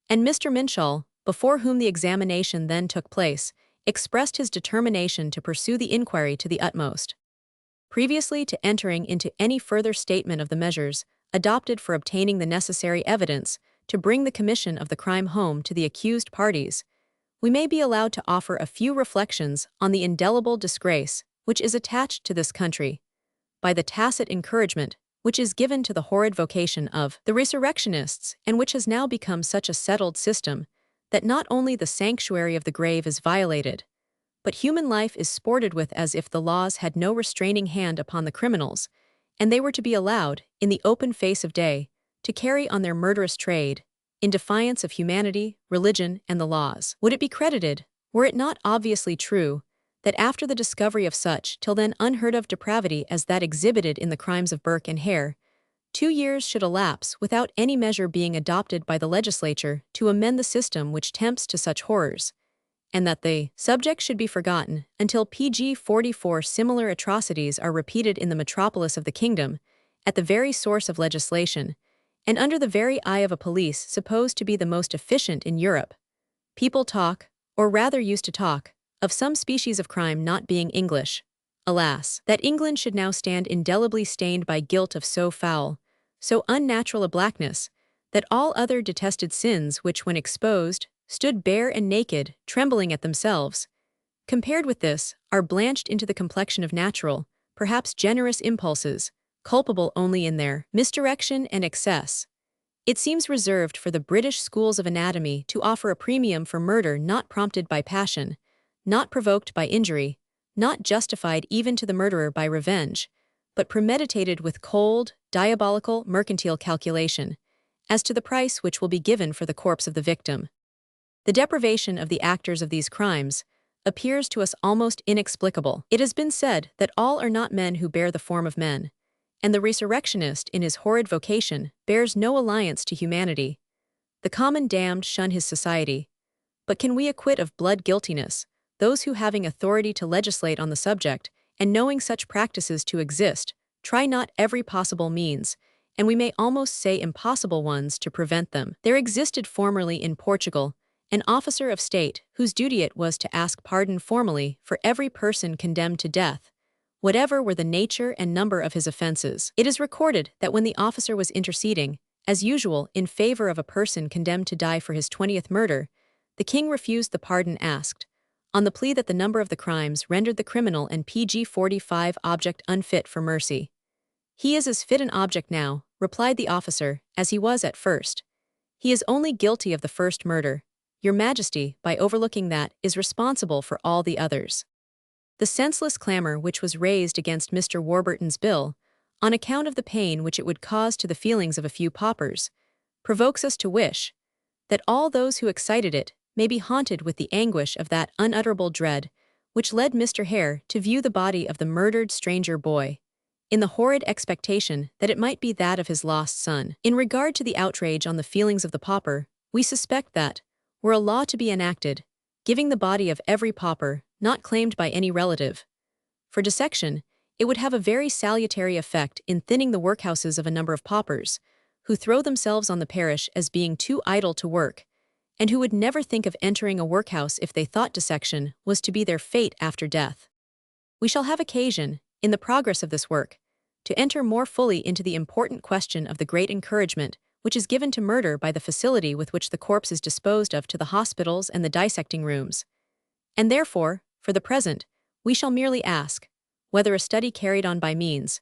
And Mr. Minshall, before whom the examination then took place, expressed his determination to pursue the inquiry to the utmost. Previously to entering into any further statement of the measures adopted for obtaining the necessary evidence to bring the commission of the crime home to the accused parties, we may be allowed to offer a few reflections on the indelible disgrace which is attached to this country by the tacit encouragement which is given to the horrid vocation of the resurrectionists, and which has now become such a settled system that not only the sanctuary of the grave is violated, but human life is sported with as if the laws had no restraining hand upon the criminals, and they were to be allowed, in the open face of day, to carry on their murderous trade, in defiance of humanity, religion, and the laws. Would it be credited, were it not obviously true, that after the discovery of such till then unheard-of depravity as that exhibited in the crimes of Burke and Hare, 2 years should elapse without any measure being adopted by the legislature to amend the system which tempts to such horrors, and that the subject should be forgotten until pg 44 similar atrocities are repeated in the metropolis of the kingdom, at the very source of legislation, and under the very eye of a police supposed to be the most efficient in Europe? People talk, or rather used to talk, of some species of crime not being English. Alas, that England should now stand indelibly stained by guilt of so foul, so unnatural a blackness, that all other detested sins which, when exposed, stood bare and naked, trembling at themselves, compared with this, are blanched into the complexion of natural, perhaps generous impulses, culpable only in their misdirection and excess. It seems reserved for the British schools of anatomy to offer a premium for murder not prompted by passion, not provoked by injury, not justified even to the murderer by revenge, but premeditated with cold, diabolical, mercantile calculation, as to the price which will be given for the corpse of the victim. The deprivation of the actors of these crimes appears to us almost inexplicable. It has been said that all are not men who bear the form of men, and the resurrectionist in his horrid vocation bears no alliance to humanity. The common damned shun his society. But can we acquit of blood guiltiness those who, having authority to legislate on the subject, and knowing such practices to exist, try not every possible means, and we may almost say impossible ones, to prevent them? There existed formerly in Portugal an officer of state whose duty it was to ask pardon formally for every person condemned to death, whatever were the nature and number of his offenses. It is recorded that when the officer was interceding, as usual, in favor of a person condemned to die for his 20th murder, the king refused the pardon asked, on the plea that the number of the crimes rendered the criminal and pg 45 object unfit for mercy. He is as fit an object now, replied the officer, as he was at first. He is only guilty of the first murder. Your Majesty, by overlooking that, is responsible for all the others. The senseless clamor which was raised against Mr. Warburton's bill, on account of the pain which it would cause to the feelings of a few paupers, provokes us to wish that all those who excited it may be haunted with the anguish of that unutterable dread which led Mr. Hare to view the body of the murdered stranger boy, in the horrid expectation that it might be that of his lost son. In regard to the outrage on the feelings of the pauper, we suspect that, were a law to be enacted, giving the body of every pauper, not claimed by any relative, for dissection, it would have a very salutary effect in thinning the workhouses of a number of paupers, who throw themselves on the parish as being too idle to work, and who would never think of entering a workhouse if they thought dissection was to be their fate after death. We shall have occasion, in the progress of this work, to enter more fully into the important question of the great encouragement which is given to murder by the facility with which the corpse is disposed of to the hospitals and the dissecting rooms. And therefore, for the present, we shall merely ask, whether a study carried on by means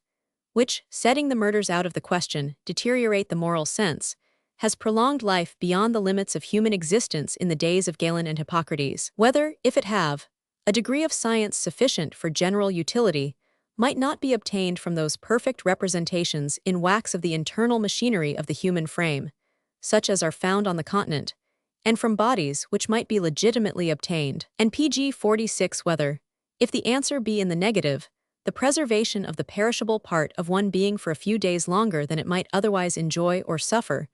which, setting the murders out of the question, deteriorate the moral sense, has prolonged life beyond the limits of human existence in the days of Galen and Hippocrates, whether, if it have, a degree of science sufficient for general utility, might not be obtained from those perfect representations in wax of the internal machinery of the human frame, such as are found on the continent, and from bodies which might be legitimately obtained. And pg 46 whether, if the answer be in the negative, the preservation of the perishable part of one being for a few days longer than it might otherwise enjoy or suffer,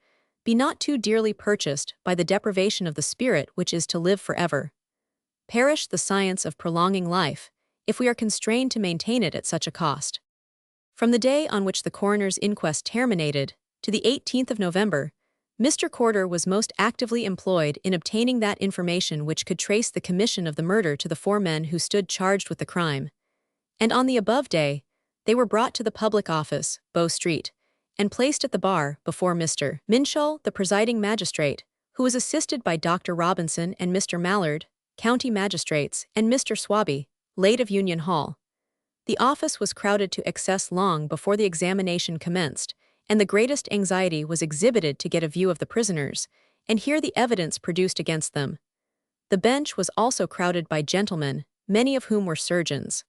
be not too dearly purchased by the deprivation of the spirit which is to live forever. Perish the science of prolonging life, if we are constrained to maintain it at such a cost. From the day on which the coroner's inquest terminated, to the 18th of November, Mr. Corder was most actively employed in obtaining that information which could trace the commission of the murder to the four men who stood charged with the crime. And on the above day, they were brought to the public office, Bow Street, and placed at the bar before Mr. Minshall, the presiding magistrate, who was assisted by Dr. Robinson and Mr. Mallard, county magistrates, and Mr. Swaby, late of Union Hall. The office was crowded to excess long before the examination commenced, and the greatest anxiety was exhibited to get a view of the prisoners, and hear the evidence produced against them. The bench was also crowded by gentlemen, many of whom were surgeons.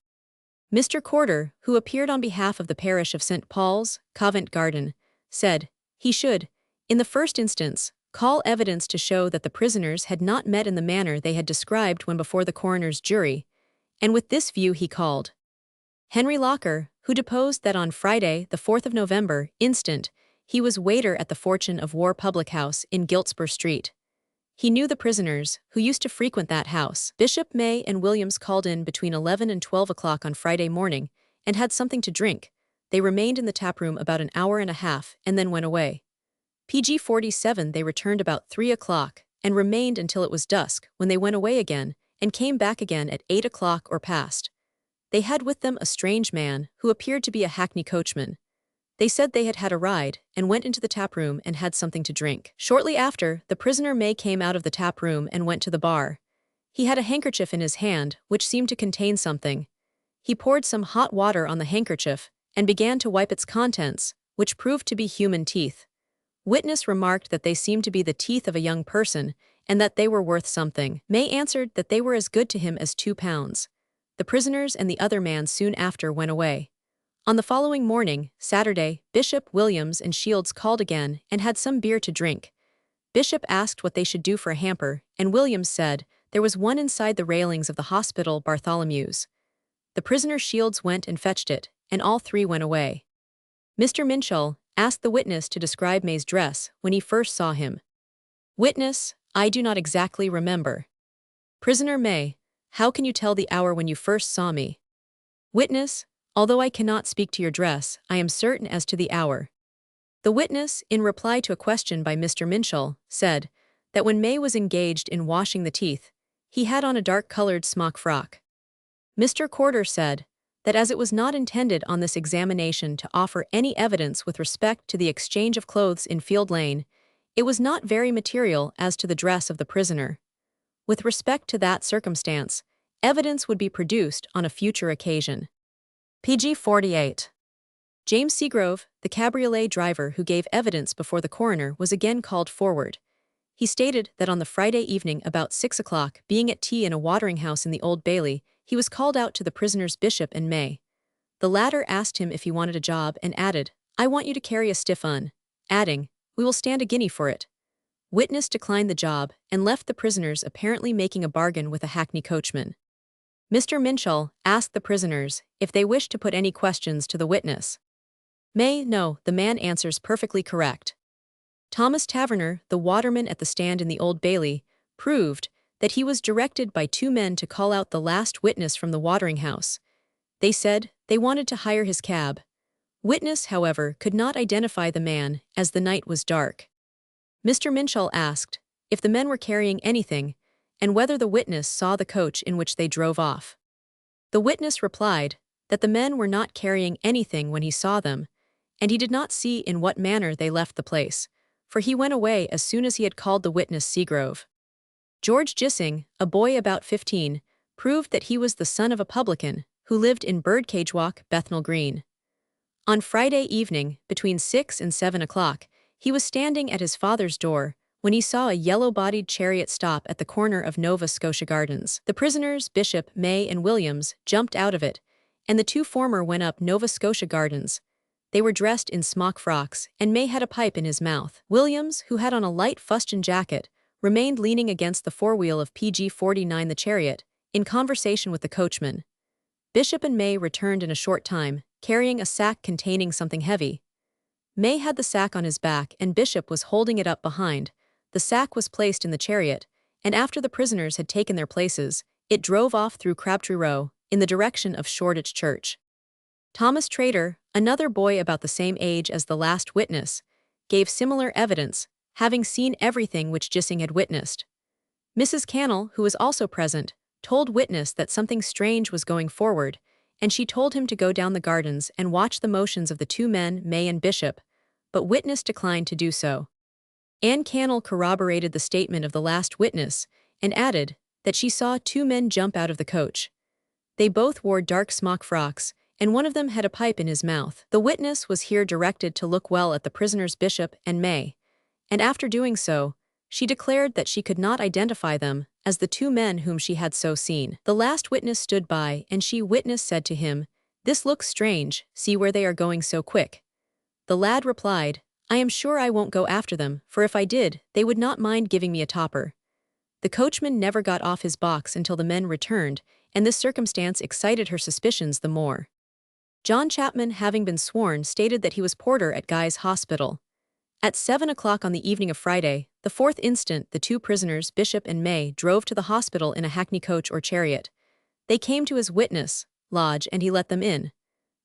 Mr. Corder, who appeared on behalf of the parish of St. Paul's, Covent Garden, said he should, in the first instance, call evidence to show that the prisoners had not met in the manner they had described when before the coroner's jury, and with this view he called Henry Locker, who deposed that on Friday, the 4th of November, instant, he was waiter at the Fortune of War public house in Giltspur Street. He knew the prisoners, who used to frequent that house. Bishop, May, and Williams called in between 11 and 12 o'clock on Friday morning, and had something to drink. They remained in the taproom about an hour and a half, and then went away. PG 47 they returned about 3 o'clock, and remained until it was dusk, when they went away again, and came back again at 8 o'clock or past. They had with them a strange man, who appeared to be a hackney coachman. They said they had had a ride, and went into the taproom and had something to drink. Shortly after, the prisoner May came out of the taproom and went to the bar. He had a handkerchief in his hand, which seemed to contain something. He poured some hot water on the handkerchief, and began to wipe its contents, which proved to be human teeth. Witness remarked that they seemed to be the teeth of a young person, and that they were worth something. May answered that they were as good to him as £2. The prisoners and the other man soon after went away. On the following morning, Saturday, Bishop, Williams, and Shields called again and had some beer to drink. Bishop asked what they should do for a hamper, and Williams said there was one inside the railings of the hospital Bartholomew's. The prisoner Shields went and fetched it, and all three went away. Mr. Minshall asked the witness to describe May's dress when he first saw him. Witness, I do not exactly remember. Prisoner May, how can you tell the hour when you first saw me? Witness, although I cannot speak to your dress, I am certain as to the hour. The witness, in reply to a question by Mr. Minshall, said that when May was engaged in washing the teeth, he had on a dark-colored smock frock. Mr. Corder said that as it was not intended on this examination to offer any evidence with respect to the exchange of clothes in Field Lane, it was not very material as to the dress of the prisoner. With respect to that circumstance, evidence would be produced on a future occasion. PG 48. James Seagrove, the cabriolet driver who gave evidence before the coroner, was again called forward. He stated that on the Friday evening about 6 o'clock, being at tea in a watering house in the Old Bailey, he was called out to the prisoners Bishop and May. The latter asked him if he wanted a job and added, "I want you to carry a stiff un," adding, "We will stand a guinea for it." Witness declined the job and left the prisoners apparently making a bargain with a hackney coachman. Mr. Minshall asked the prisoners if they wished to put any questions to the witness. May, no, the man answers perfectly correct. Thomas Taverner, the waterman at the stand in the Old Bailey, proved that he was directed by two men to call out the last witness from the watering house. They said they wanted to hire his cab. Witness, however, could not identify the man as the night was dark. Mr. Minshall asked if the men were carrying anything, and whether the witness saw the coach in which they drove off. The witness replied that the men were not carrying anything when he saw them, and he did not see in what manner they left the place, for he went away as soon as he had called the witness Seagrove. George Gissing, a boy about 15, proved that he was the son of a publican who lived in Birdcage Walk, Bethnal Green. On Friday evening, between 6 and 7 o'clock, he was standing at his father's door when he saw a yellow-bodied chariot stop at the corner of Nova Scotia Gardens. The prisoners, Bishop, May, and Williams, jumped out of it, and the two former went up Nova Scotia Gardens. They were dressed in smock frocks, and May had a pipe in his mouth. Williams, who had on a light fustian jacket, remained leaning against the forewheel of PG 49 the chariot, in conversation with the coachman. Bishop and May returned in a short time, carrying a sack containing something heavy. May had the sack on his back and Bishop was holding it up behind. The sack was placed in the chariot, and after the prisoners had taken their places, it drove off through Crabtree Row, in the direction of Shoreditch Church. Thomas Trader, another boy about the same age as the last witness, gave similar evidence, having seen everything which Gissing had witnessed. Mrs. Cannell, who was also present, told witness that something strange was going forward, and she told him to go down the gardens and watch the motions of the two men, May and Bishop, but witness declined to do so. Anne Cannell corroborated the statement of the last witness and added that she saw two men jump out of the coach. They both wore dark smock frocks, and one of them had a pipe in his mouth. The witness was here directed to look well at the prisoners Bishop and May, and after doing so, she declared that she could not identify them as the two men whom she had so seen. The last witness stood by, and witness said to him, "This looks strange, see where they are going so quick." The lad replied, "I am sure I won't go after them, for if I did, they would not mind giving me a topper." The coachman never got off his box until the men returned, and this circumstance excited her suspicions the more. John Chapman, having been sworn, stated that he was porter at Guy's Hospital. At 7 o'clock on the evening of Friday, the 4th instant, the two prisoners, Bishop and May, drove to the hospital in a hackney coach or chariot. They came to his witness lodge, and he let them in.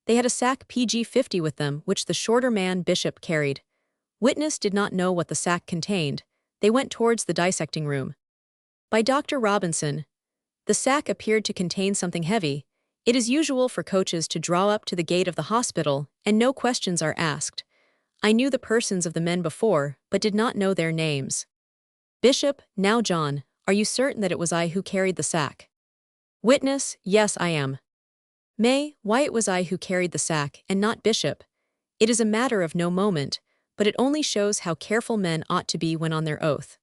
They had a sack PG-50 with them, which the shorter man, Bishop, carried. Witness did not know what the sack contained. They went towards the dissecting room. By Dr. Robinson, the sack appeared to contain something heavy. It is usual for coaches to draw up to the gate of the hospital, and no questions are asked. I knew the persons of the men before, but did not know their names. Bishop, now John, are you certain that it was I who carried the sack? Witness, yes, I am. May, why it was I who carried the sack, and not Bishop? It is a matter of no moment, but it only shows how careful men ought to be when on their oath.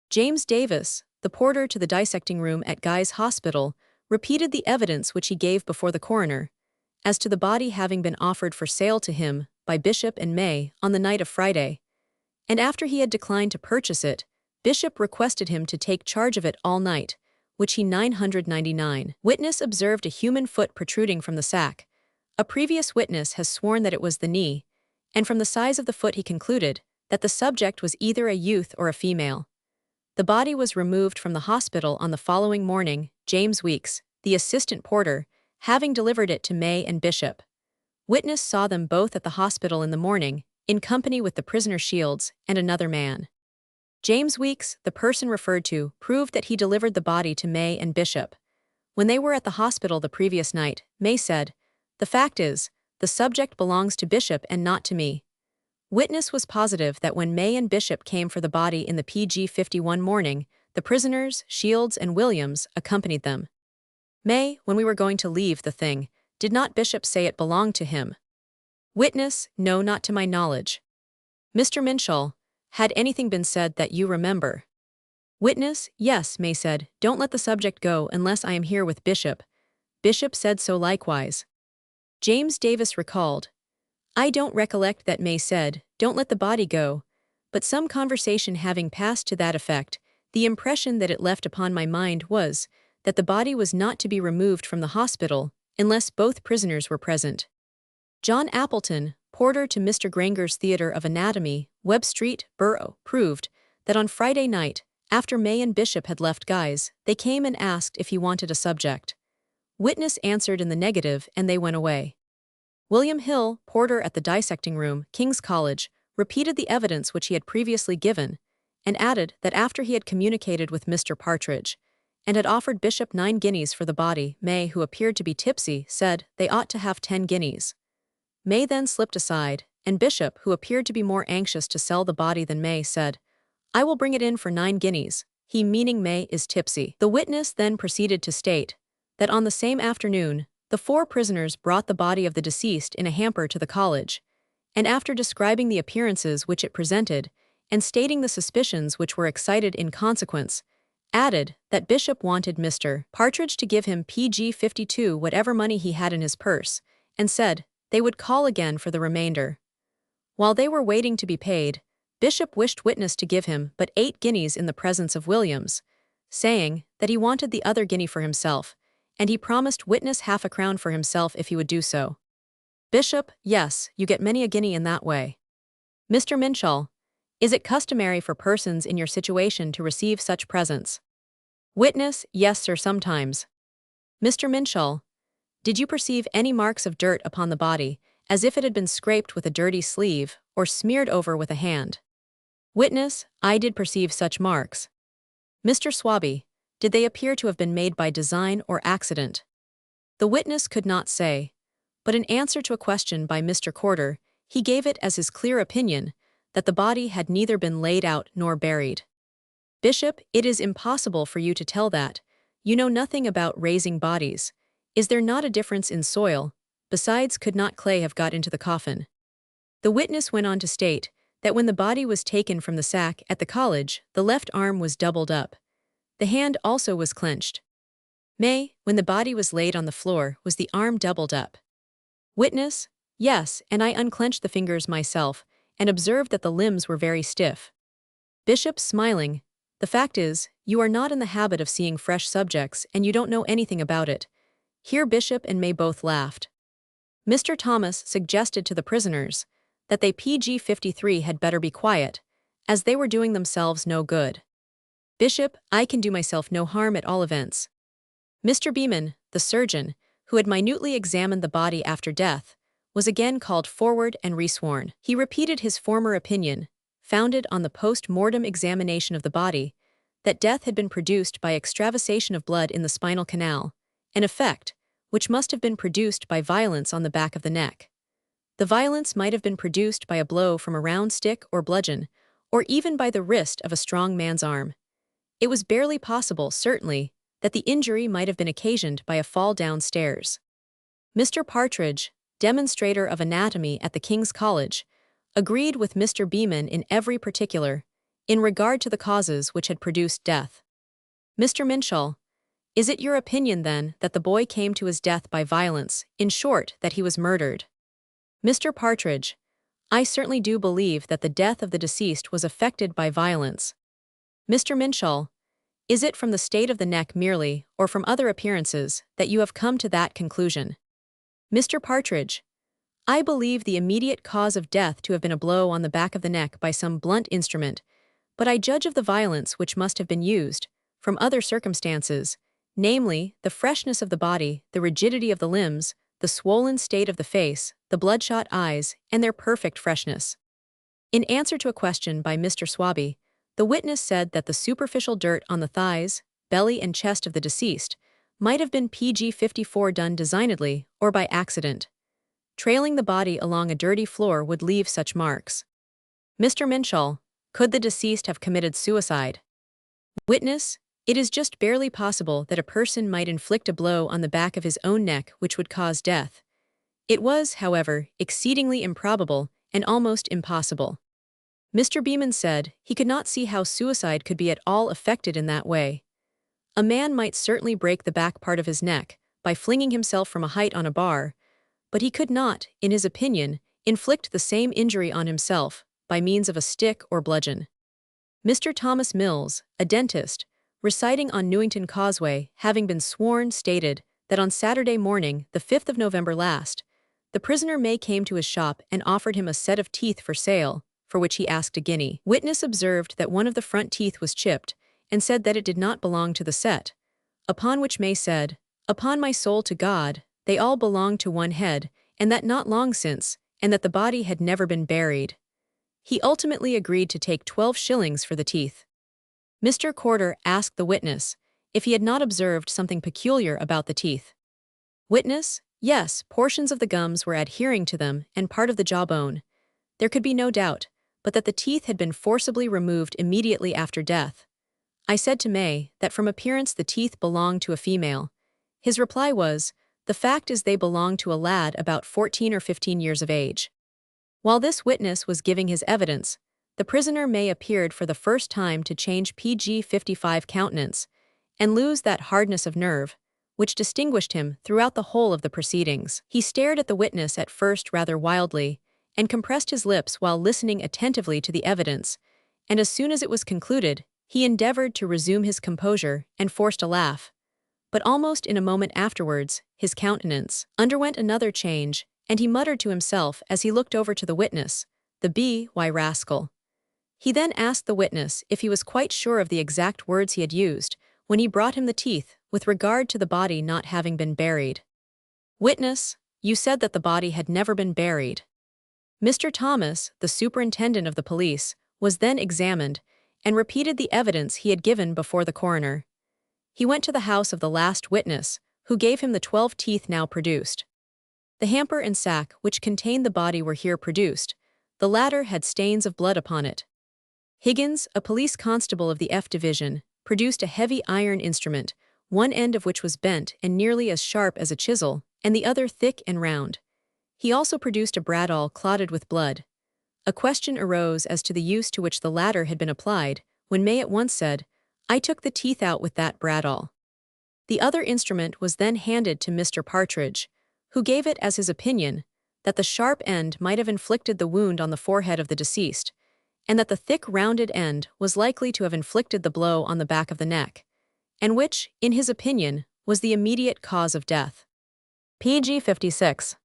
James Davis, the porter to the dissecting room at Guy's Hospital, repeated the evidence which he gave before the coroner, as to the body having been offered for sale to him by Bishop and May on the night of Friday, and after he had declined to purchase it, Bishop requested him to take charge of it all night, which he 999. Witness observed a human foot protruding from the sack. A previous witness has sworn that it was the knee, and from the size of the foot he concluded that the subject was either a youth or a female. The body was removed from the hospital on the following morning, James Weeks, the assistant porter, having delivered it to May and Bishop. Witness saw them both at the hospital in the morning, in company with the prisoner Shields and another man. James Weeks, the person referred to, proved that he delivered the body to May and Bishop. When they were at the hospital the previous night, May said, "The fact is, the subject belongs to Bishop and not to me." Witness was positive that when May and Bishop came for the body in the PG-51 morning, the prisoners, Shields and Williams, accompanied them. May, when we were going to leave the thing, did not Bishop say it belonged to him? Witness, no, not to my knowledge. Mr. Minshall, had anything been said that you remember? Witness, yes, May said, don't let the subject go unless I am here with Bishop. Bishop said so likewise. James Davis recalled, I don't recollect that May said, don't let the body go, but some conversation having passed to that effect, the impression that it left upon my mind was that the body was not to be removed from the hospital unless both prisoners were present. John Appleton, porter to Mr. Granger's Theatre of Anatomy, Webb Street, Borough, proved that on Friday night, after May and Bishop had left Guy's, they came and asked if he wanted a subject. Witness answered in the negative and they went away. William Hill, porter at the dissecting room, King's College, repeated the evidence which he had previously given, and added that after he had communicated with Mr. Partridge, and had offered Bishop 9 guineas for the body, May, who appeared to be tipsy, said they ought to have 10 guineas. May then slipped aside, and Bishop, who appeared to be more anxious to sell the body than May, said, I will bring it in for 9 guineas, he meaning May is tipsy. The witness then proceeded to state that on the same afternoon, the 4 prisoners brought the body of the deceased in a hamper to the college, and after describing the appearances which it presented, and stating the suspicions which were excited in consequence, added that Bishop wanted Mr. Partridge to give him PG-52 whatever money he had in his purse, and said they would call again for the remainder. While they were waiting to be paid, Bishop wished witness to give him but 8 guineas in the presence of Williams, saying that he wanted the other guinea for himself, and he promised witness half a crown for himself if he would do so. Bishop, yes, you get many a guinea in that way. Mr. Minshall, is it customary for persons in your situation to receive such presents? Witness, yes, sir, sometimes. Mr. Minshall, Did you perceive any marks of dirt upon the body, as if it had been scraped with a dirty sleeve or smeared over with a hand? Witness, I did perceive such marks. Mr. Swaby, did they appear to have been made by design or accident? The witness could not say, but in answer to a question by Mr. Corder, he gave it as his clear opinion that the body had neither been laid out nor buried. Bishop, it is impossible for you to tell that. You know nothing about raising bodies. Is there not a difference in soil? Besides, could not clay have got into the coffin? The witness went on to state that when the body was taken from the sack at the college, the left arm was doubled up. The hand also was clenched. May, when the body was laid on the floor, was the arm doubled up? Witness, yes, and I unclenched the fingers myself, and observed that the limbs were very stiff. Bishop, smiling, the fact is, you are not in the habit of seeing fresh subjects, and you don't know anything about it. Here Bishop and May both laughed. Mr. Thomas suggested to the prisoners that they PG-53 had better be quiet, as they were doing themselves no good. Bishop, I can do myself no harm at all events. Mr. Beeman, the surgeon, who had minutely examined the body after death, was again called forward and resworn. He repeated his former opinion, founded on the post-mortem examination of the body, that death had been produced by extravasation of blood in the spinal canal, an effect which must have been produced by violence on the back of the neck. The violence might have been produced by a blow from a round stick or bludgeon, or even by the wrist of a strong man's arm. It was barely possible, certainly, that the injury might have been occasioned by a fall downstairs. Mr. Partridge, demonstrator of anatomy at the King's College, agreed with Mr. Beeman in every particular, in regard to the causes which had produced death. Mr. Minshall, is it your opinion, then, that the boy came to his death by violence, in short, that he was murdered? Mr. Partridge, I certainly do believe that the death of the deceased was effected by violence. Mr. Minshall, is it from the state of the neck merely, or from other appearances, that you have come to that conclusion? Mr. Partridge, I believe the immediate cause of death to have been a blow on the back of the neck by some blunt instrument, but I judge of the violence which must have been used, from other circumstances, namely, the freshness of the body, the rigidity of the limbs, the swollen state of the face, the bloodshot eyes, and their perfect freshness. In answer to a question by Mr. Swaby, the witness said that the superficial dirt on the thighs, belly, and chest of the deceased might have been PG-54 done designedly or by accident. Trailing the body along a dirty floor would leave such marks. Mr. Minshall, could the deceased have committed suicide? Witness, it is just barely possible that a person might inflict a blow on the back of his own neck which would cause death. It was, however, exceedingly improbable and almost impossible. Mr. Beeman said he could not see how suicide could be at all effected in that way. A man might certainly break the back part of his neck by flinging himself from a height on a bar, but he could not, in his opinion, inflict the same injury on himself by means of a stick or bludgeon. Mr. Thomas Mills, a dentist, reciting on Newington Causeway, having been sworn, stated that on Saturday morning, the 5th of November last, the prisoner May came to his shop and offered him a set of teeth for sale, for which he asked a guinea. Witness observed that one of the front teeth was chipped, and said that it did not belong to the set, upon which May said, "Upon my soul to God, they all belong to one head, and that not long since, and that the body had never been buried." He ultimately agreed to take 12 shillings for the teeth. Mr. Corder asked the witness if he had not observed something peculiar about the teeth. Witness, yes, portions of the gums were adhering to them and part of the jawbone. There could be no doubt, but that the teeth had been forcibly removed immediately after death. I said to May that from appearance the teeth belonged to a female. His reply was, "The fact is they belong to a lad about 14 or 15 years of age." While this witness was giving his evidence, the prisoner May appeared for the first time to change PG-55 countenance and lose that hardness of nerve which distinguished him throughout the whole of the proceedings. He stared at the witness at first rather wildly, and compressed his lips while listening attentively to the evidence, and as soon as it was concluded, he endeavored to resume his composure and forced a laugh. But almost in a moment afterwards, his countenance underwent another change, and he muttered to himself as he looked over to the witness, "The B.Y. rascal." He then asked the witness if he was quite sure of the exact words he had used when he brought him the teeth with regard to the body not having been buried. Witness, you said that the body had never been buried. Mr. Thomas, the superintendent of the police, was then examined and repeated the evidence he had given before the coroner. He went to the house of the last witness, who gave him the 12 teeth now produced. The hamper and sack which contained the body were here produced. The latter had stains of blood upon it. Higgins, a police constable of the F Division, produced a heavy iron instrument, one end of which was bent and nearly as sharp as a chisel, and the other thick and round. He also produced a bradawl clotted with blood. A question arose as to the use to which the latter had been applied, when May at once said, "I took the teeth out with that bradawl." The other instrument was then handed to Mr. Partridge, who gave it as his opinion that the sharp end might have inflicted the wound on the forehead of the deceased, and that the thick rounded end was likely to have inflicted the blow on the back of the neck, and which, in his opinion, was the immediate cause of death. PG 56.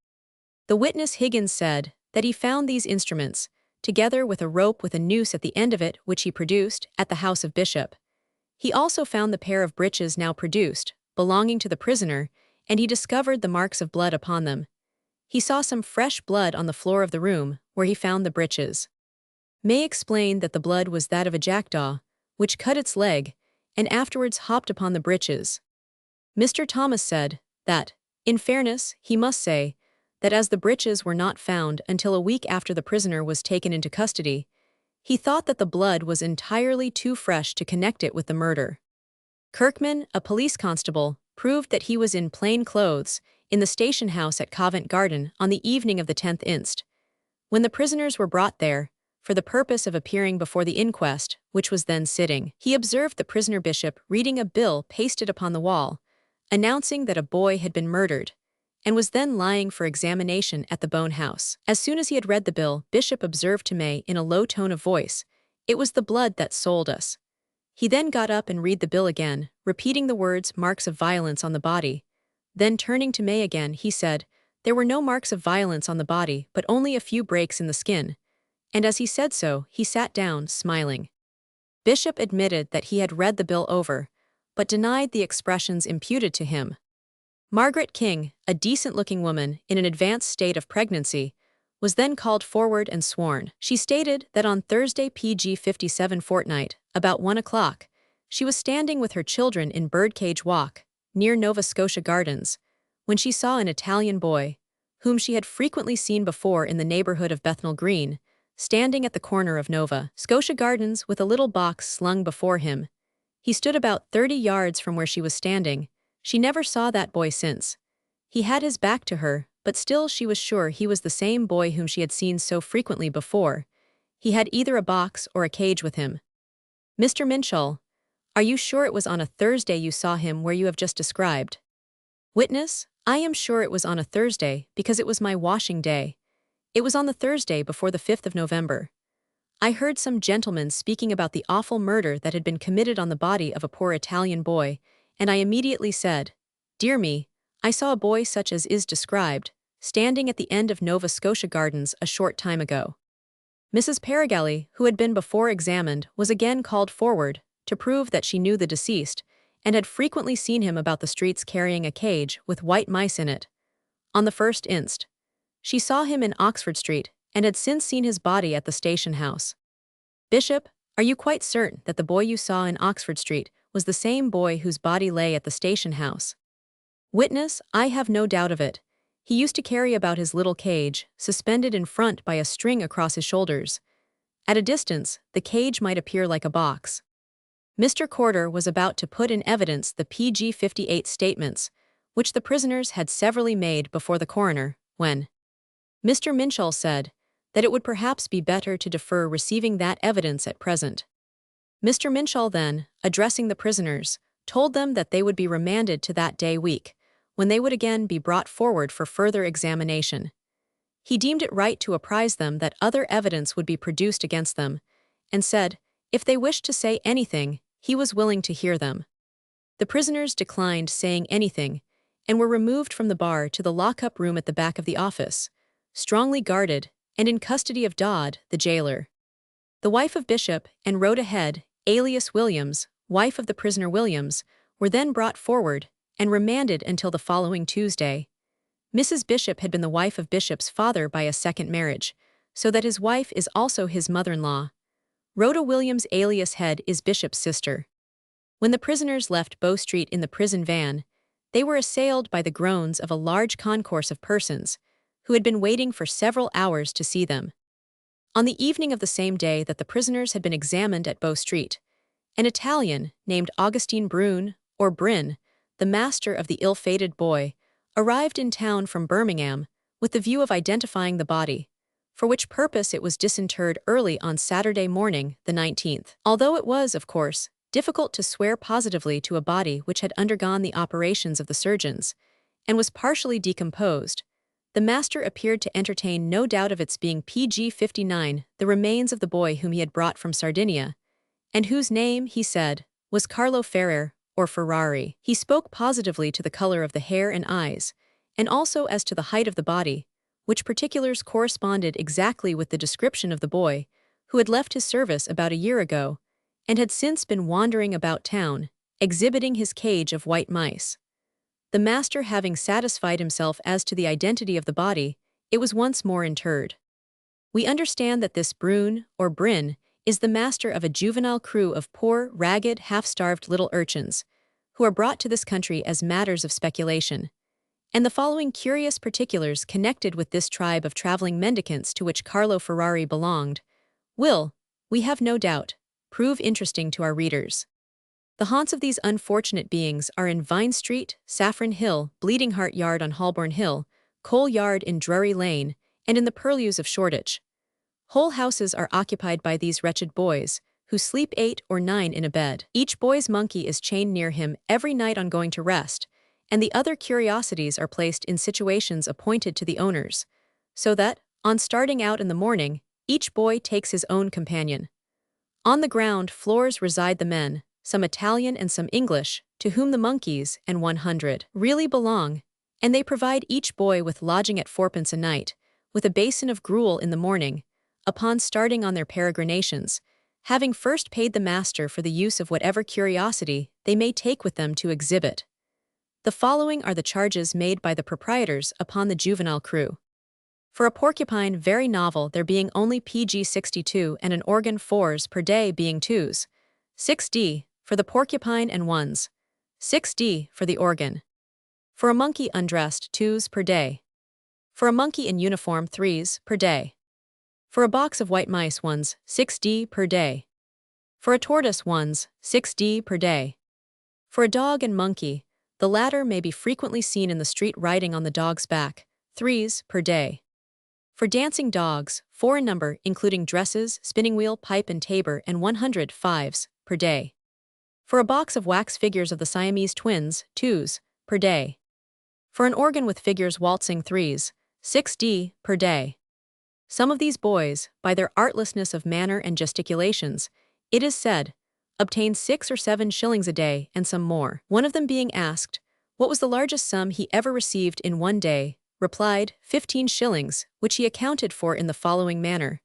The witness Higgins said that he found these instruments, together with a rope with a noose at the end of it which he produced, at the house of Bishop. He also found the pair of breeches now produced, belonging to the prisoner, and he discovered the marks of blood upon them. He saw some fresh blood on the floor of the room, where he found the breeches. May explained that the blood was that of a jackdaw, which cut its leg, and afterwards hopped upon the breeches. Mr. Thomas said that, in fairness, he must say, that as the breeches were not found until a week after the prisoner was taken into custody, he thought that the blood was entirely too fresh to connect it with the murder. Kirkman, a police constable, proved that he was in plain clothes, in the station house at Covent Garden on the evening of the 10th inst. When the prisoners were brought there, for the purpose of appearing before the inquest, which was then sitting, he observed the prisoner Bishop reading a bill pasted upon the wall, announcing that a boy had been murdered, and was then lying for examination at the Bone House. As soon as he had read the bill, Bishop observed to May in a low tone of voice, "It was the blood that sold us." He then got up and read the bill again, repeating the words "marks of violence on the body." Then turning to May again, he said, "There were no marks of violence on the body, but only a few breaks in the skin." And as he said so, he sat down, smiling. Bishop admitted that he had read the bill over, but denied the expressions imputed to him. Margaret King, a decent-looking woman in an advanced state of pregnancy, was then called forward and sworn. She stated that on Thursday PG 57 fortnight, about 1 o'clock, she was standing with her children in Birdcage Walk, near Nova Scotia Gardens, when she saw an Italian boy, whom she had frequently seen before in the neighborhood of Bethnal Green, standing at the corner of Nova Scotia Gardens with a little box slung before him. He stood about 30 yards from where she was standing. She never saw that boy since. He had his back to her, but still she was sure he was the same boy whom she had seen so frequently before. He had either a box or a cage with him. Mr. Minshall, are you sure it was on a Thursday you saw him where you have just described? Witness, I am sure it was on a Thursday because it was my washing day. It was on the Thursday before the 5th of November. I heard some gentlemen speaking about the awful murder that had been committed on the body of a poor Italian boy, and I immediately said, "Dear me, I saw a boy such as is described, standing at the end of Nova Scotia Gardens a short time ago." Mrs. Paragelli, who had been before examined, was again called forward to prove that she knew the deceased, and had frequently seen him about the streets carrying a cage with white mice in it. On the 1st inst. She saw him in Oxford Street, and had since seen his body at the station house. Bishop, are you quite certain that the boy you saw in Oxford Street was the same boy whose body lay at the station house? Witness, I have no doubt of it. He used to carry about his little cage, suspended in front by a string across his shoulders. At a distance, the cage might appear like a box. Mr. Corder was about to put in evidence the PG 58 statements, which the prisoners had severally made before the coroner, when Mr. Minshall said that it would perhaps be better to defer receiving that evidence at present. Mr. Minshall then, addressing the prisoners, told them that they would be remanded to that day week, when they would again be brought forward for further examination. He deemed it right to apprise them that other evidence would be produced against them, and said, if they wished to say anything, he was willing to hear them. The prisoners declined saying anything, and were removed from the bar to the lock-up room at the back of the office, strongly guarded, and in custody of Dodd, the jailer. The wife of Bishop and Rhoda Head, alias Williams, wife of the prisoner Williams, were then brought forward and remanded until the following Tuesday. Mrs. Bishop had been the wife of Bishop's father by a second marriage, so that his wife is also his mother-in-law. Rhoda Williams alias Head is Bishop's sister. When the prisoners left Bow Street in the prison van, they were assailed by the groans of a large concourse of persons, who had been waiting for several hours to see them. On the evening of the same day that the prisoners had been examined at Bow Street, an Italian named Augustine Brune, or Bryn, the master of the ill-fated boy, arrived in town from Birmingham with the view of identifying the body, for which purpose it was disinterred early on Saturday morning, the 19th. Although it was, of course, difficult to swear positively to a body which had undergone the operations of the surgeons, and was partially decomposed, the master appeared to entertain no doubt of its being PG-59, the remains of the boy whom he had brought from Sardinia, and whose name, he said, was Carlo Ferrer, or Ferrari. He spoke positively to the color of the hair and eyes, and also as to the height of the body, which particulars corresponded exactly with the description of the boy, who had left his service about a year ago, and had since been wandering about town, exhibiting his cage of white mice. The master having satisfied himself as to the identity of the body, it was once more interred. We understand that this Brune, or Bryn, is the master of a juvenile crew of poor, ragged, half-starved little urchins, who are brought to this country as matters of speculation. And the following curious particulars connected with this tribe of traveling mendicants to which Carlo Ferrari belonged will, we have no doubt, prove interesting to our readers. The haunts of these unfortunate beings are in Vine Street, Saffron Hill, Bleeding Heart Yard on Holborn Hill, Coal Yard in Drury Lane, and in the purlieus of Shoreditch. Whole houses are occupied by these wretched boys, who sleep 8 or 9 in a bed. Each boy's monkey is chained near him every night on going to rest, and the other curiosities are placed in situations appointed to the owners, so that, on starting out in the morning, each boy takes his own companion. On the ground floors reside the men, some Italian and some English, to whom the monkeys and 100 really belong, and they provide each boy with lodging at 4d. a night, with a basin of gruel in the morning, upon starting on their peregrinations, having first paid the master for the use of whatever curiosity they may take with them to exhibit. The following are the charges made by the proprietors upon the juvenile crew. For a porcupine very novel there being only PG-62 and an organ 4s per day being 2s, 6d for the porcupine and 1s, 6d for the organ. For a monkey undressed 2s per day. For a monkey in uniform 3s per day. For a box of white mice 1s, 6d per day. For a tortoise 1s, 6d per day. For a dog and monkey, the latter may be frequently seen in the street riding on the dog's back, 3s per day. For dancing dogs, 4 in number including dresses, spinning wheel, pipe and tabor and 100 5s per day. For a box of wax figures of the Siamese twins, 2s per day. For an organ with figures waltzing 3s, 6d per day. Some of these boys, by their artlessness of manner and gesticulations, it is said, obtain 6 or 7 shillings a day and some more. One of them being asked, what was the largest sum he ever received in one day, replied, 15 shillings, which he accounted for in the following manner.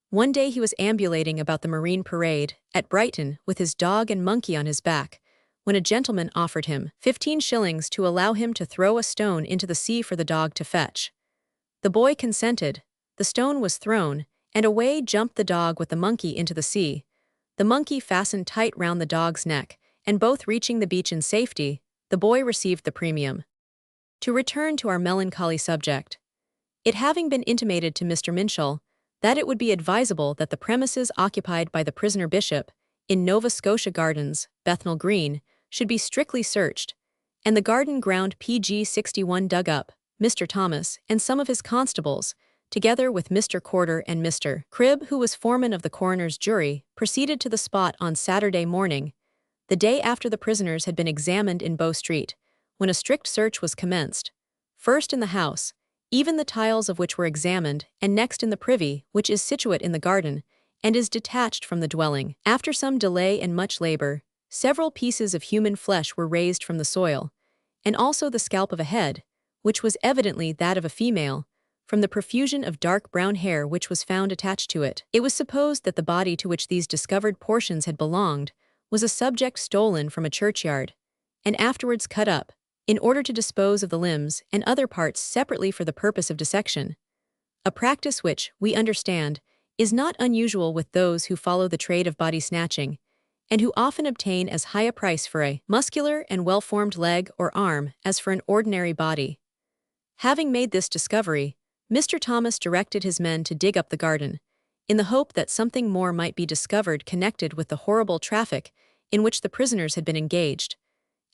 One day he was ambulating about the Marine Parade, at Brighton, with his dog and monkey on his back, when a gentleman offered him 15 shillings to allow him to throw a stone into the sea for the dog to fetch. The boy consented. The stone was thrown, and away jumped the dog with the monkey into the sea. The monkey fastened tight round the dog's neck, and both reaching the beach in safety, the boy received the premium. To return to our melancholy subject. It having been intimated to Mr. Minshall that it would be advisable that the premises occupied by the prisoner Bishop, in Nova Scotia Gardens, Bethnal Green, should be strictly searched, and the garden ground PG-61 dug up, Mr. Thomas and some of his constables, together with Mr. Corder and Mr. Cribb, who was foreman of the coroner's jury, proceeded to the spot on Saturday morning, the day after the prisoners had been examined in Bow Street, when a strict search was commenced, first in the house, even the tiles of which were examined, and next in the privy, which is situate in the garden, and is detached from the dwelling. After some delay and much labor, several pieces of human flesh were raised from the soil, and also the scalp of a head, which was evidently that of a female, from the profusion of dark brown hair which was found attached to it. It was supposed that the body to which these discovered portions had belonged was a subject stolen from a churchyard, and afterwards cut up, in order to dispose of the limbs and other parts separately for the purpose of dissection, a practice which, we understand, is not unusual with those who follow the trade of body snatching, and who often obtain as high a price for a muscular and well-formed leg or arm as for an ordinary body. Having made this discovery, Mr. Thomas directed his men to dig up the garden, in the hope that something more might be discovered connected with the horrible traffic in which the prisoners had been engaged,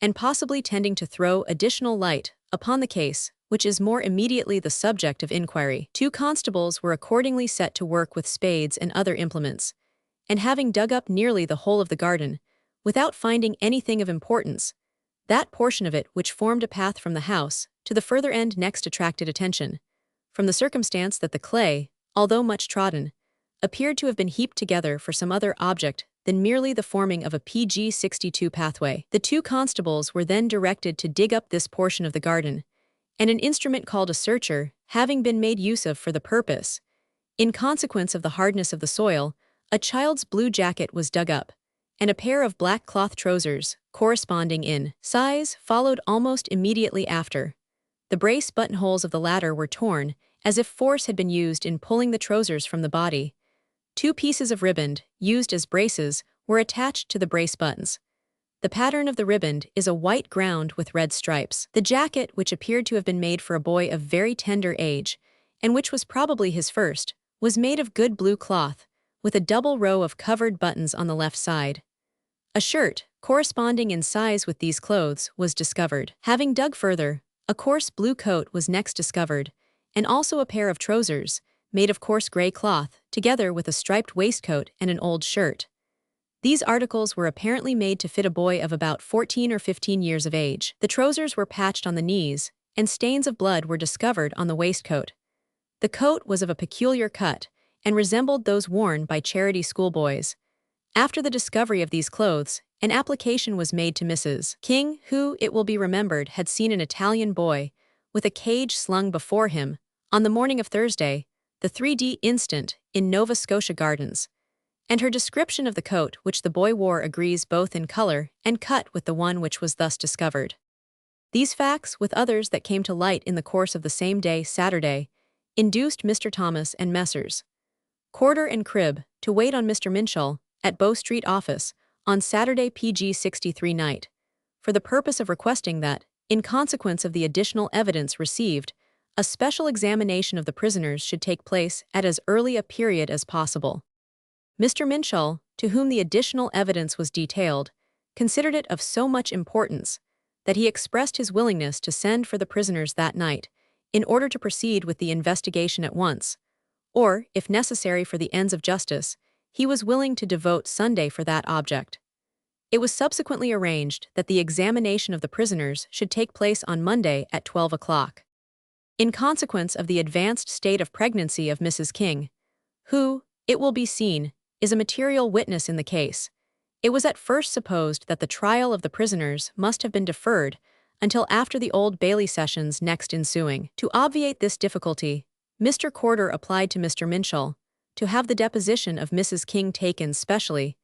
and possibly tending to throw additional light upon the case, which is more immediately the subject of inquiry. 2 constables were accordingly set to work with spades and other implements, and having dug up nearly the whole of the garden, without finding anything of importance, that portion of it which formed a path from the house to the further end next attracted attention, from the circumstance that the clay, although much trodden, appeared to have been heaped together for some other object than merely the forming of a PG-62 pathway. The 2 constables were then directed to dig up this portion of the garden, and an instrument called a searcher, having been made use of for the purpose, in consequence of the hardness of the soil, a child's blue jacket was dug up, and a pair of black cloth trousers, corresponding in size, followed almost immediately after. The brace buttonholes of the latter were torn, as if force had been used in pulling the trousers from the body. 2 pieces of riband, used as braces, were attached to the brace buttons. The pattern of the riband is a white ground with red stripes. The jacket, which appeared to have been made for a boy of very tender age, and which was probably his first, was made of good blue cloth, with a double row of covered buttons on the left side. A shirt, corresponding in size with these clothes, was discovered. Having dug further, a coarse blue coat was next discovered, and also a pair of trousers, made of coarse gray cloth, together with a striped waistcoat and an old shirt. These articles were apparently made to fit a boy of about 14 or 15 years of age. The trousers were patched on the knees, and stains of blood were discovered on the waistcoat. The coat was of a peculiar cut, and resembled those worn by charity schoolboys. After the discovery of these clothes, an application was made to Mrs. King, who, it will be remembered, had seen an Italian boy, with a cage slung before him, on the morning of Thursday, the 3d instant, in Nova Scotia Gardens, and her description of the coat which the boy wore agrees both in color and cut with the one which was thus discovered. These facts, with others that came to light in the course of the same day, Saturday, induced Mr. Thomas and Messrs. Corder and Cribb to wait on Mr. Minshall at Bow Street office on Saturday PG-63 night, for the purpose of requesting that, in consequence of the additional evidence received, a special examination of the prisoners should take place at as early a period as possible. Mr. Minshall, to whom the additional evidence was detailed, considered it of so much importance that he expressed his willingness to send for the prisoners that night, in order to proceed with the investigation at once, or, if necessary for the ends of justice, he was willing to devote Sunday for that object. It was subsequently arranged that the examination of the prisoners should take place on Monday at 12 o'clock. In consequence of the advanced state of pregnancy of Mrs. King, who, it will be seen, is a material witness in the case, it was at first supposed that the trial of the prisoners must have been deferred until after the Old Bailey sessions next ensuing. To obviate this difficulty, Mr. Corder applied to Mr. Minshall to have the deposition of Mrs. King taken specially,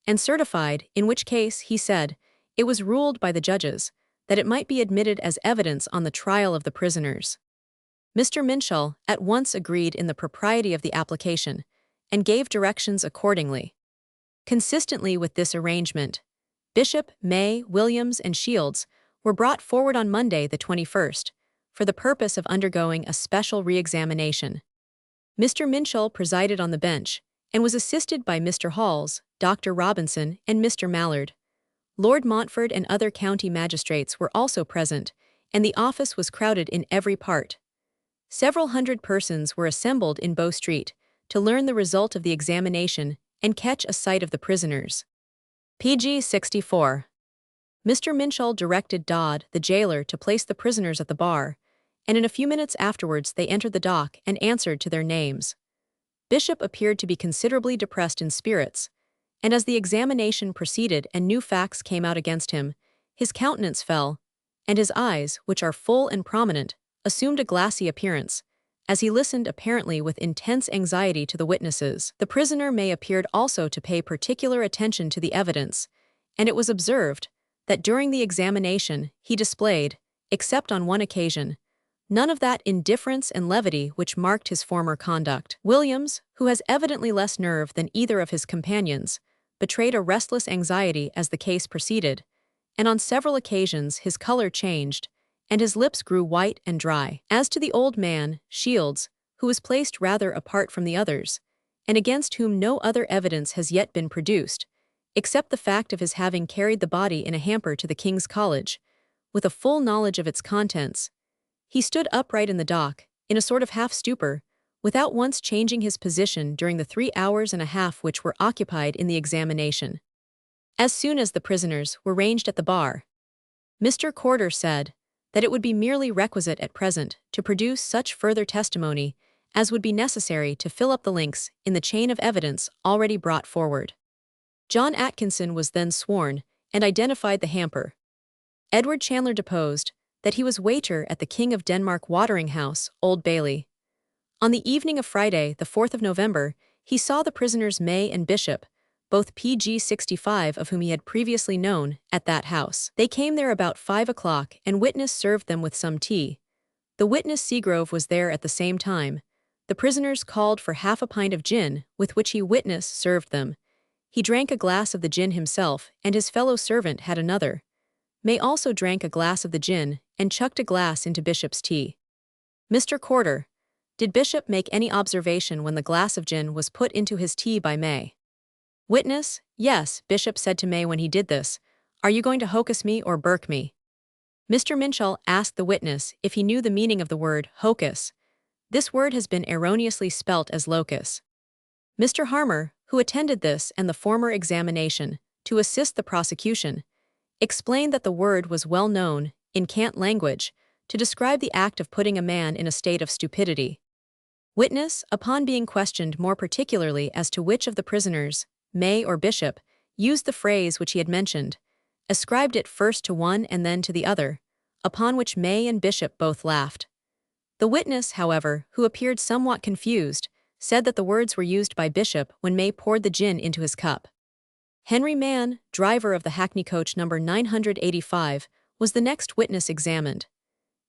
and certified, in which case, he said, it was ruled by the judges that it might be admitted as evidence on the trial of the prisoners. Mr. Minshall at once agreed in the propriety of the application, and gave directions accordingly. Consistently with this arrangement, Bishop, May, Williams, and Shields were brought forward on Monday the 21st, for the purpose of undergoing a special re-examination. Mr. Minshall presided on the bench, and was assisted by Mr. Halls, Dr. Robinson, and Mr. Mallard. Lord Montford and other county magistrates were also present, and the office was crowded in every part. Several hundred persons were assembled in Bow Street to learn the result of the examination and catch a sight of the prisoners. PG-64. Mr. Minshall directed Dodd, the jailer, to place the prisoners at the bar, and in a few minutes afterwards they entered the dock and answered to their names. Bishop appeared to be considerably depressed in spirits, and as the examination proceeded and new facts came out against him, his countenance fell, and his eyes, which are full and prominent, assumed a glassy appearance, as he listened apparently with intense anxiety to the witnesses. The prisoner May appeared also to pay particular attention to the evidence, and it was observed that during the examination he displayed, except on one occasion. None of that indifference and levity which marked his former conduct. Williams, who has evidently less nerve than either of his companions, betrayed a restless anxiety as the case proceeded, and on several occasions his color changed, and his lips grew white and dry. As to the old man, Shields, who was placed rather apart from the others, and against whom no other evidence has yet been produced, except the fact of his having carried the body in a hamper to the King's College, with a full knowledge of its contents, he stood upright in the dock, in a sort of half-stupor, without once changing his position during the 3 hours and a half which were occupied in the examination. As soon as the prisoners were ranged at the bar, Mr. Corder said that it would be merely requisite at present to produce such further testimony as would be necessary to fill up the links in the chain of evidence already brought forward. John Atkinson was then sworn and identified the hamper. Edward Chandler deposed that he was waiter at the King of Denmark watering house, Old Bailey. On the evening of Friday, the 4th of November, he saw the prisoners May and Bishop, both PG 65 of whom he had previously known, at that house. They came there about 5 o'clock, and witness served them with some tea. The witness Seagrove was there at the same time. The prisoners called for half a pint of gin, with which he witness served them. He drank a glass of the gin himself, and his fellow servant had another. May also drank a glass of the gin, and chucked a glass into Bishop's tea. Mr. Corder: did Bishop make any observation when the glass of gin was put into his tea by May? Witness: yes, Bishop said to May when he did this, "Are you going to hocus me or burk me?" Mr. Minshall asked the witness if he knew the meaning of the word hocus. This word has been erroneously spelt as locus. Mr. Harmer, who attended this and the former examination, to assist the prosecution, explained that the word was well known, in cant language, to describe the act of putting a man in a state of stupidity. Witness, upon being questioned more particularly as to which of the prisoners, May or Bishop, used the phrase which he had mentioned, ascribed it first to one and then to the other, upon which May and Bishop both laughed. The witness, however, who appeared somewhat confused, said that the words were used by Bishop when May poured the gin into his cup. Henry Mann, driver of the hackney coach number 985, was the next witness examined.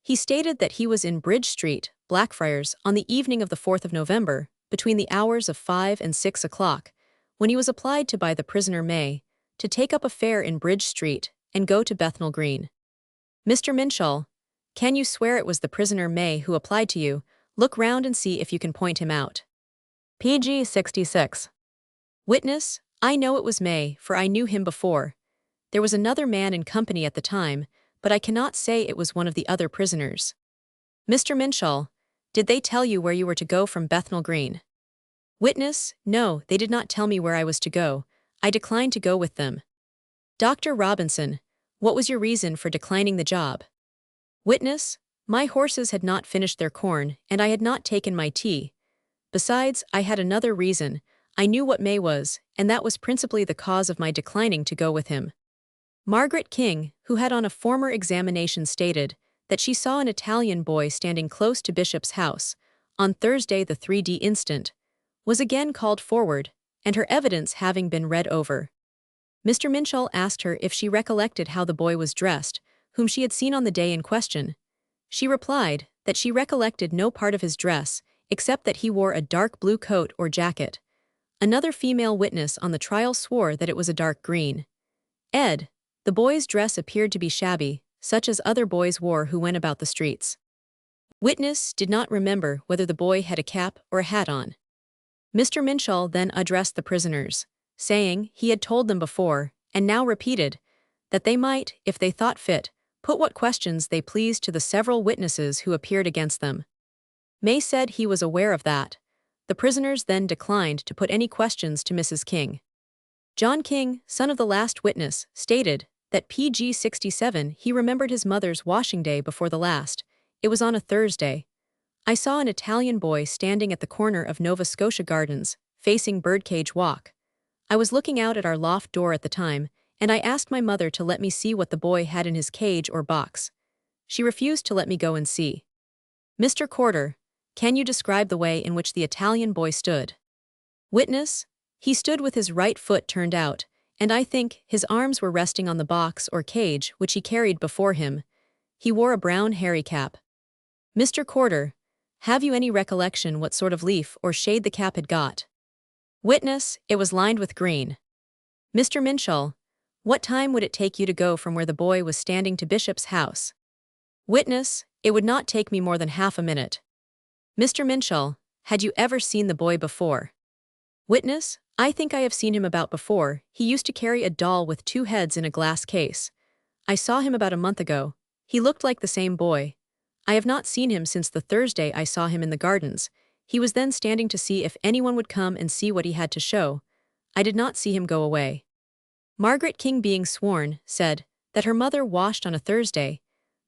He stated that he was in Bridge Street, Blackfriars, on the evening of the 4th of November, between the hours of 5 and 6 o'clock, when he was applied to by the prisoner May, to take up a fare in Bridge Street and go to Bethnal Green. Mr. Minshall: can you swear it was the prisoner May who applied to you? Look round and see if you can point him out. PG 66. Witness: I know it was May, for I knew him before. There was another man in company at the time, but I cannot say it was one of the other prisoners. Mr. Minshall: did they tell you where you were to go from Bethnal Green? Witness: no, they did not tell me where I was to go. I declined to go with them. Dr. Robinson: what was your reason for declining the job? Witness: my horses had not finished their corn, and I had not taken my tea. Besides, I had another reason. I knew what May was, and that was principally the cause of my declining to go with him. Margaret King, who had on a former examination stated that she saw an Italian boy standing close to Bishop's house, on Thursday the 3d instant, was again called forward, and her evidence having been read over, Mr. Minshall asked her if she recollected how the boy was dressed, whom she had seen on the day in question. She replied that she recollected no part of his dress, except that he wore a dark blue coat or jacket. Another female witness on the trial swore that it was a dark green. Ed: the boy's dress appeared to be shabby, such as other boys wore who went about the streets. Witness did not remember whether the boy had a cap or a hat on. Mr. Minshall then addressed the prisoners, saying he had told them before, and now repeated, that they might, if they thought fit, put what questions they pleased to the several witnesses who appeared against them. May said he was aware of that. The prisoners then declined to put any questions to Mrs. King. John King, son of the last witness, stated that PG 67 he remembered his mother's washing day before the last. It was on a Thursday. I saw an Italian boy standing at the corner of Nova Scotia Gardens, facing Birdcage Walk. I was looking out at our loft door at the time, and I asked my mother to let me see what the boy had in his cage or box. She refused to let me go and see. Mr. Corder: can you describe the way in which the Italian boy stood? Witness: he stood with his right foot turned out, and I think his arms were resting on the box or cage which he carried before him. He wore a brown hairy cap. Mr. Corder, have you any recollection what sort of leaf or shade the cap had got? Witness, it was lined with green. Mr. Minshall, what time would it take you to go from where the boy was standing to Bishop's house? Witness, it would not take me more than half a minute. Mr. Minshall, had you ever seen the boy before? Witness, I think I have seen him about before. He used to carry a doll with two heads in a glass case. I saw him about a month ago. He looked like the same boy. I have not seen him since the Thursday I saw him in the gardens. He was then standing to see if anyone would come and see what he had to show. I did not see him go away. Margaret King, being sworn, said that her mother washed on a Thursday,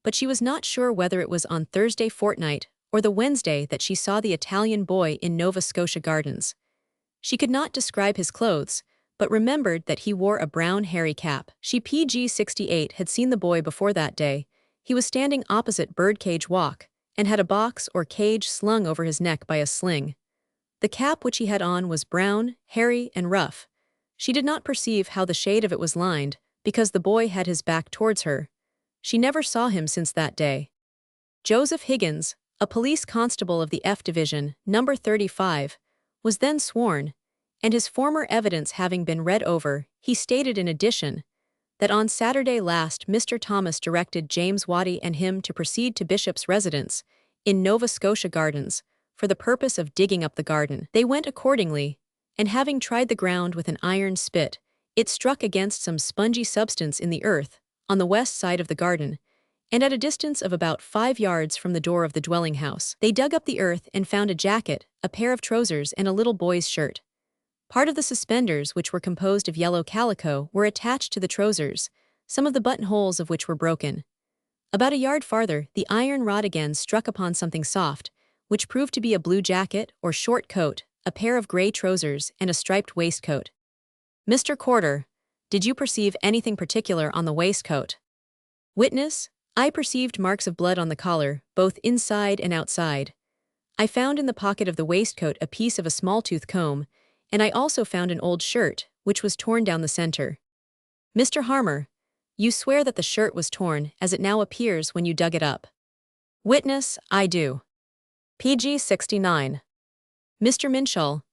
but she was not sure whether it was on Thursday fortnight or the Wednesday that she saw the Italian boy in Nova Scotia Gardens. She could not describe his clothes, but remembered that he wore a brown hairy cap. She PG 68 had seen the boy before that day. He was standing opposite Birdcage Walk, and had a box or cage slung over his neck by a sling. The cap which he had on was brown, hairy, and rough. She did not perceive how the shade of it was lined, because the boy had his back towards her. She never saw him since that day. Joseph Higgins, a police constable of the F Division, number 35, was then sworn, and his former evidence having been read over, he stated in addition that on Saturday last Mr. Thomas directed James Waddy and him to proceed to Bishop's residence in Nova Scotia Gardens for the purpose of digging up the garden. They went accordingly, and having tried the ground with an iron spit, it struck against some spongy substance in the earth on the west side of the garden, and at a distance of about 5 yards from the door of the dwelling house. They dug up the earth and found a jacket, a pair of trousers, and a little boy's shirt. Part of the suspenders, which were composed of yellow calico, were attached to the trousers, some of the buttonholes of which were broken. About a yard farther, the iron rod again struck upon something soft, which proved to be a blue jacket or short coat, a pair of gray trousers, and a striped waistcoat. Mr. Corder, did you perceive anything particular on the waistcoat? Witness, I perceived marks of blood on the collar, both inside and outside. I found in the pocket of the waistcoat a piece of a small-tooth comb, and I also found an old shirt, which was torn down the center. Mr. Harmer, you swear that the shirt was torn, as it now appears when you dug it up. Witness, I do. PG 69. Mr. Minshall,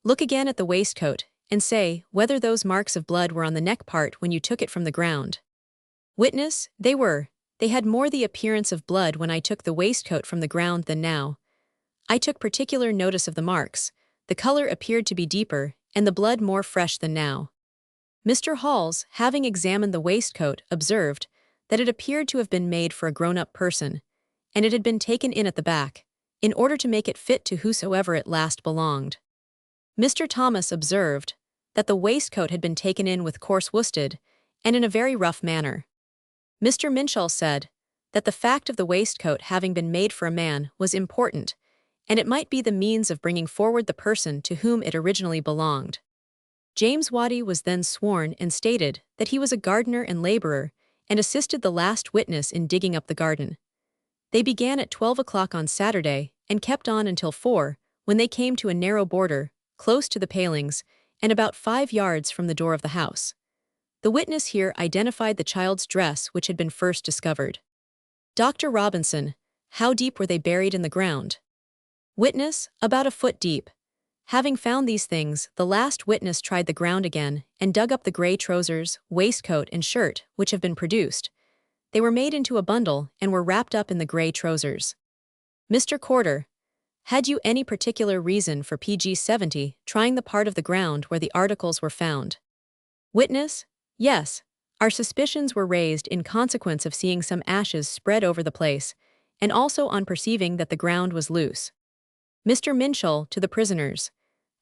look again at the waistcoat, and say whether those marks of blood were on the neck part when you took it from the ground. Witness, they were. They had more the appearance of blood when I took the waistcoat from the ground than now. I took particular notice of the marks. The color appeared to be deeper, and the blood more fresh than now. Mr. Halls, having examined the waistcoat, observed that it appeared to have been made for a grown-up person, and it had been taken in at the back, in order to make it fit to whosoever it last belonged. Mr. Thomas observed that the waistcoat had been taken in with coarse worsted, and in a very rough manner. Mr. Minshall said that the fact of the waistcoat having been made for a man was important, and it might be the means of bringing forward the person to whom it originally belonged. James Waddy was then sworn and stated that he was a gardener and laborer, and assisted the last witness in digging up the garden. They began at 12 o'clock on Saturday, and kept on until 4, when they came to a narrow border, close to the palings, and about 5 yards from the door of the house. The witness here identified the child's dress which had been first discovered. Dr. Robinson, how deep were they buried in the ground? Witness, about a foot deep. Having found these things, the last witness tried the ground again, and dug up the gray trousers, waistcoat, and shirt, which have been produced. They were made into a bundle, and were wrapped up in the gray trousers. Mr. Corder, had you any particular reason for PG 70 trying the part of the ground where the articles were found? Witness, yes. Our suspicions were raised in consequence of seeing some ashes spread over the place, and also on perceiving that the ground was loose. Mr. Minshall, to the prisoners,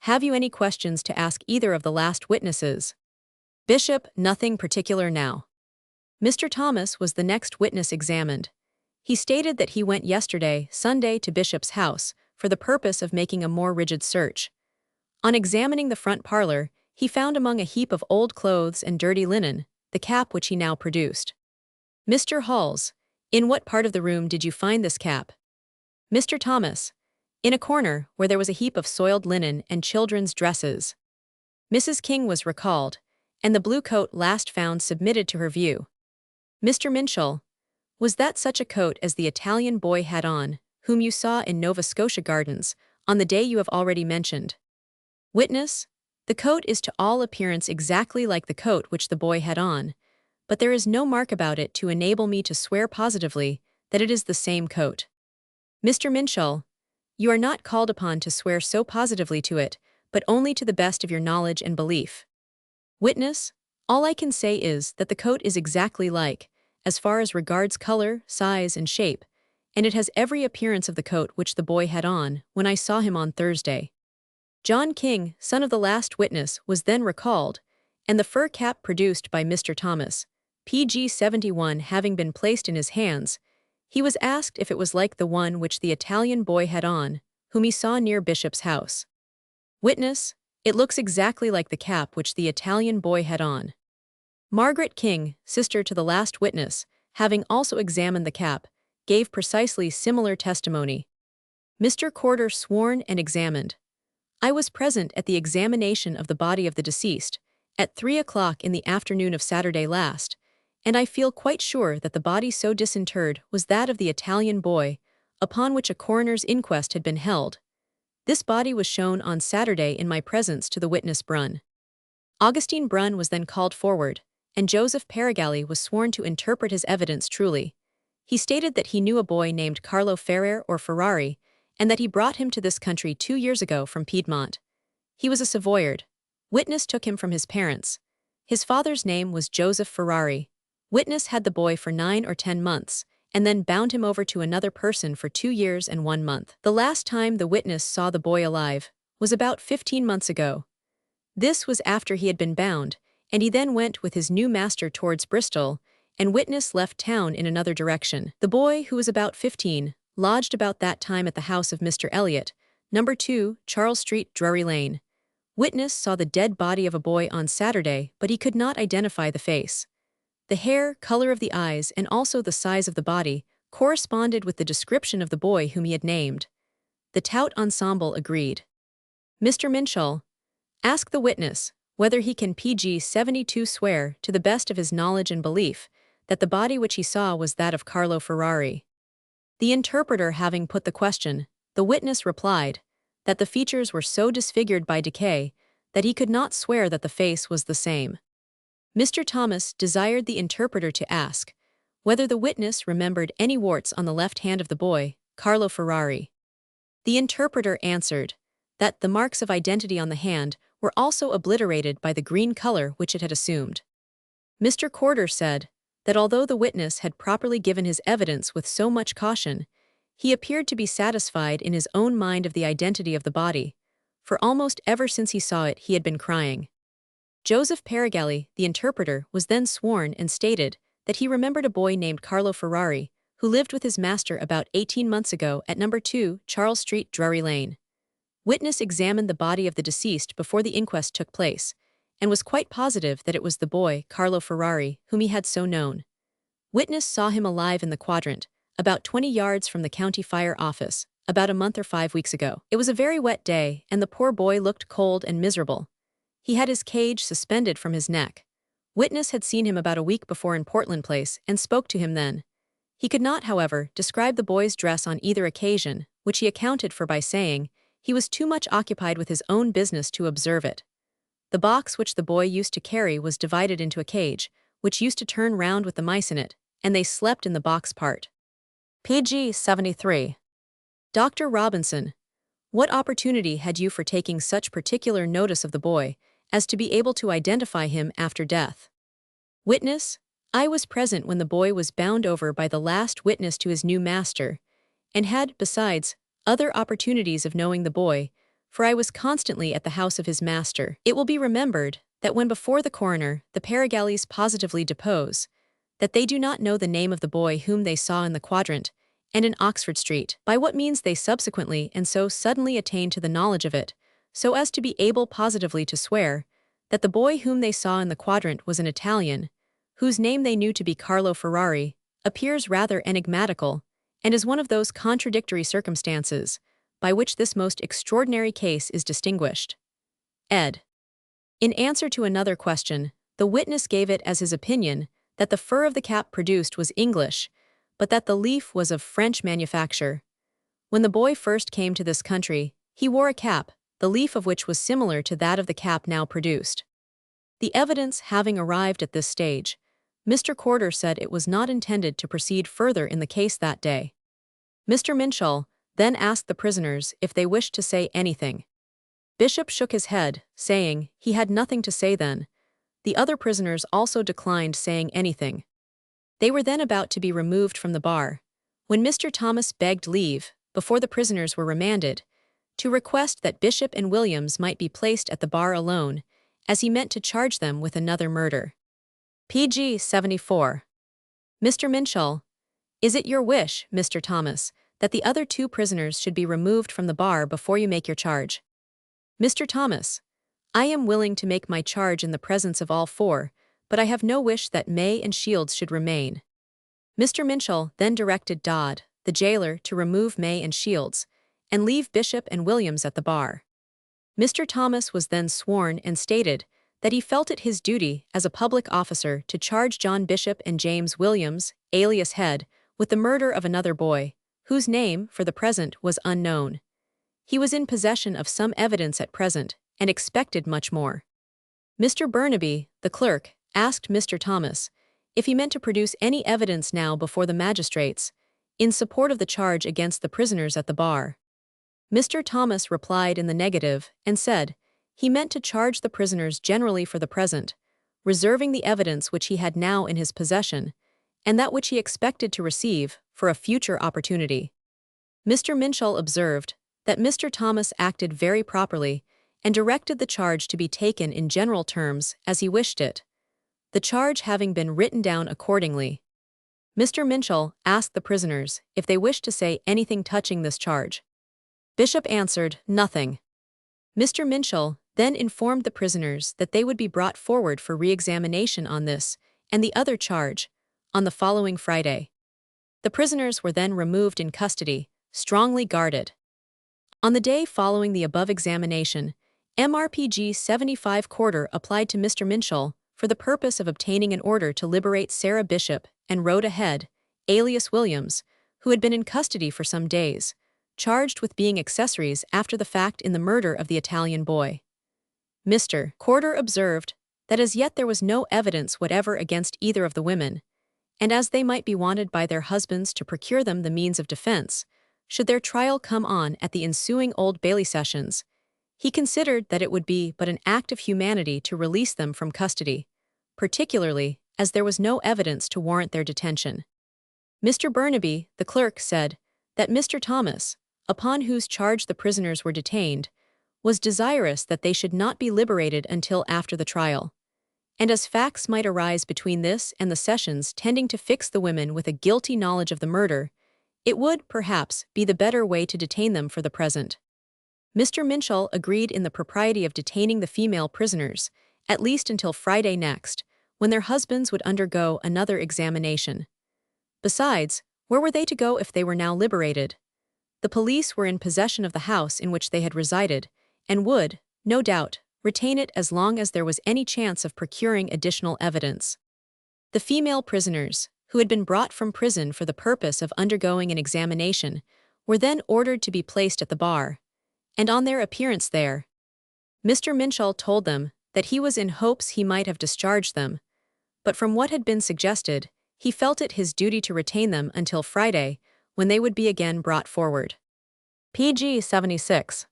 have you any questions to ask either of the last witnesses? Bishop, nothing particular now. Mr. Thomas was the next witness examined. He stated that he went yesterday, Sunday, to Bishop's house for the purpose of making a more rigid search. On examining the front parlor, he found among a heap of old clothes and dirty linen the cap which he now produced. Mr. Halls, in what part of the room did you find this cap? Mr. Thomas, in a corner where there was a heap of soiled linen and children's dresses. Mrs. King was recalled, and the blue coat last found submitted to her view. Mr. Minshall, Was that such a coat as the Italian boy had on, whom you saw in Nova Scotia Gardens, on the day you have already mentioned? Witness: The coat is to all appearance exactly like the coat which the boy had on, but there is no mark about it to enable me to swear positively that it is the same coat. Mr. Minshall, you are not called upon to swear so positively to it, but only to the best of your knowledge and belief. Witness: All I can say is that the coat is exactly like, as far as regards color, size, and shape, and it has every appearance of the coat which the boy had on when I saw him on Thursday. John King, son of the last witness, was then recalled, and the fur cap produced by Mr. Thomas, PG 71, having been placed in his hands, he was asked if it was like the one which the Italian boy had on, whom he saw near Bishop's house. Witness: It looks exactly like the cap which the Italian boy had on. Margaret King, sister to the last witness, having also examined the cap, gave precisely similar testimony. Mr. Corder sworn and examined. I was present at the examination of the body of the deceased, at 3 o'clock in the afternoon of Saturday last, and I feel quite sure that the body so disinterred was that of the Italian boy, upon which a coroner's inquest had been held. This body was shown on Saturday in my presence to the witness Brunn. Augustine Brunn was then called forward, and Joseph Paragalli was sworn to interpret his evidence truly. He stated that he knew a boy named Carlo Ferrer or Ferrari, and that he brought him to this country 2 years ago from Piedmont. He was a Savoyard. Witness took him from his parents. His father's name was Joseph Ferrari. Witness had the boy for 9 or 10 months, and then bound him over to another person for 2 years and 1 month. The last time the witness saw the boy alive was about 15 months ago. This was after he had been bound, and he then went with his new master towards Bristol, and witness left town in another direction. The boy, who was about 15, lodged about that time at the house of Mr. Elliot, number 2, Charles Street, Drury Lane. Witness saw the dead body of a boy on Saturday, but he could not identify the face. The hair, color of the eyes, and also the size of the body corresponded with the description of the boy whom he had named. The tout ensemble agreed. Mr. Minshall: Ask the witness whether he can PG 72 swear, to the best of his knowledge and belief, that the body which he saw was that of Carlo Ferrari. The interpreter having put the question, the witness replied that the features were so disfigured by decay that he could not swear that the face was the same. Mr. Thomas desired the interpreter to ask whether the witness remembered any warts on the left hand of the boy, Carlo Ferrari. The interpreter answered that the marks of identity on the hand were also obliterated by the green color which it had assumed. Mr. Corder said that although the witness had properly given his evidence with so much caution, he appeared to be satisfied in his own mind of the identity of the body, for almost ever since he saw it he had been crying. Joseph Paragalli, the interpreter, was then sworn and stated that he remembered a boy named Carlo Ferrari, who lived with his master about 18 months ago at number 2, Charles Street, Drury Lane. Witness examined the body of the deceased before the inquest took place, and was quite positive that it was the boy, Carlo Ferrari, whom he had so known. Witness saw him alive in the quadrant, about 20 yards from the county fire office, about a month or 5 weeks ago. It was a very wet day, and the poor boy looked cold and miserable. He had his cage suspended from his neck. Witness had seen him about a week before in Portland Place and spoke to him then. He could not, however, describe the boy's dress on either occasion, which he accounted for by saying he was too much occupied with his own business to observe it. The box which the boy used to carry was divided into a cage, which used to turn round with the mice in it, and they slept in the box part. PG 73. Dr. Robinson: What opportunity had you for taking such particular notice of the boy, as to be able to identify him after death? Witness: I was present when the boy was bound over by the last witness to his new master, and had, besides, other opportunities of knowing the boy, for I was constantly at the house of his master. It will be remembered that when before the coroner, the Paragallis positively depose that they do not know the name of the boy whom they saw in the quadrant and in Oxford Street, by what means they subsequently and so suddenly attained to the knowledge of it, so as to be able positively to swear that the boy whom they saw in the quadrant was an Italian, whose name they knew to be Carlo Ferrari, appears rather enigmatical, and is one of those contradictory circumstances by which this most extraordinary case is distinguished. Ed. In answer to another question, the witness gave it as his opinion that the fur of the cap produced was English, but that the leaf was of French manufacture. When the boy first came to this country, he wore a cap, the leaf of which was similar to that of the cap now produced. The evidence having arrived at this stage, Mr. Corder said it was not intended to proceed further in the case that day. Mr. Minshall then asked the prisoners if they wished to say anything. Bishop shook his head, saying he had nothing to say then. The other prisoners also declined saying anything. They were then about to be removed from the bar, when Mr. Thomas begged leave, before the prisoners were remanded, to request that Bishop and Williams might be placed at the bar alone, as he meant to charge them with another murder. Pg 74. Mr. Minshall, is it your wish, Mr. Thomas, that the other two prisoners should be removed from the bar before you make your charge? Mr. Thomas, I am willing to make my charge in the presence of all four, but I have no wish that May and Shields should remain. Mr. Minshall then directed Dodd, the jailer, to remove May and Shields, and leave Bishop and Williams at the bar. Mr. Thomas was then sworn and stated that he felt it his duty as a public officer to charge John Bishop and James Williams, alias Head, with the murder of another boy, whose name, for the present, was unknown. He was in possession of some evidence at present, and expected much more. Mr. Burnaby, the clerk, asked Mr. Thomas if he meant to produce any evidence now before the magistrates, in support of the charge against the prisoners at the bar. Mr. Thomas replied in the negative, and said he meant to charge the prisoners generally for the present, reserving the evidence which he had now in his possession, and that which he expected to receive, for a future opportunity. Mr. Minshall observed that Mr. Thomas acted very properly, and directed the charge to be taken in general terms as he wished it, the charge having been written down accordingly. Mr. Minshall asked the prisoners if they wished to say anything touching this charge. Bishop answered, nothing. Mr. Minshall then informed the prisoners that they would be brought forward for re-examination on this and the other charge on the following Friday. The prisoners were then removed in custody, strongly guarded. On the day following the above examination, MRPG 75 Corder applied to Mr. Minshall for the purpose of obtaining an order to liberate Sarah Bishop and Rhoda Head, alias Williams, who had been in custody for some days, charged with being accessories after the fact in the murder of the Italian boy. Mr. Corder observed that as yet there was no evidence whatever against either of the women, and as they might be wanted by their husbands to procure them the means of defense, should their trial come on at the ensuing Old Bailey sessions, he considered that it would be but an act of humanity to release them from custody, particularly as there was no evidence to warrant their detention. Mr. Burnaby, the clerk, said that Mr. Thomas, upon whose charge the prisoners were detained, was desirous that they should not be liberated until after the trial, and as facts might arise between this and the sessions tending to fix the women with a guilty knowledge of the murder, it would, perhaps, be the better way to detain them for the present. Mr. Minshall agreed in the propriety of detaining the female prisoners, at least until Friday next, when their husbands would undergo another examination. Besides, where were they to go if they were now liberated? The police were in possession of the house in which they had resided, and would, no doubt, retain it as long as there was any chance of procuring additional evidence. The female prisoners, who had been brought from prison for the purpose of undergoing an examination, were then ordered to be placed at the bar, and on their appearance there, Mr. Minshall told them that he was in hopes he might have discharged them, but from what had been suggested, he felt it his duty to retain them until Friday, when they would be again brought forward. PG 76.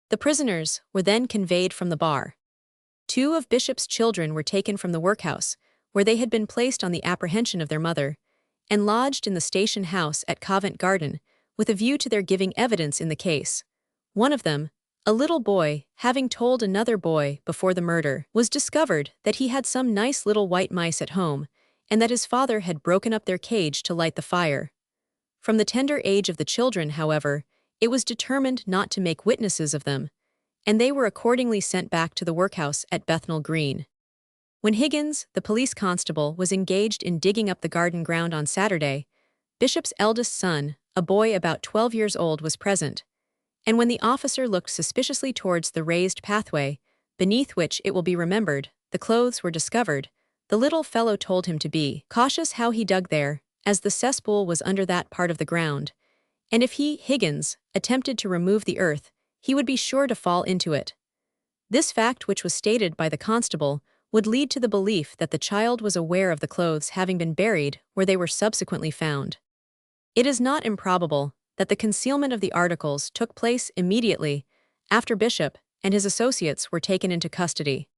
The prisoners were then conveyed from the bar. 2 of Bishop's children were taken from the workhouse, where they had been placed on the apprehension of their mother, and lodged in the station house at Covent Garden, with a view to their giving evidence in the case. One of them, a little boy, having told another boy before the murder, was discovered that he had some nice little white mice at home, and that his father had broken up their cage to light the fire. From the tender age of the children, however, it was determined not to make witnesses of them, and they were accordingly sent back to the workhouse at Bethnal Green. When Higgins, the police constable, was engaged in digging up the garden ground on Saturday, Bishop's eldest son, a boy about 12 years old, was present, and when the officer looked suspiciously towards the raised pathway, beneath which, it will be remembered, the clothes were discovered, the little fellow told him to be cautious how he dug there, as the cesspool was under that part of the ground, and if he, Higgins, attempted to remove the earth, he would be sure to fall into it. This fact, which was stated by the constable, would lead to the belief that the child was aware of the clothes having been buried where they were subsequently found. It is not improbable that the concealment of the articles took place immediately after Bishop and his associates were taken into custody.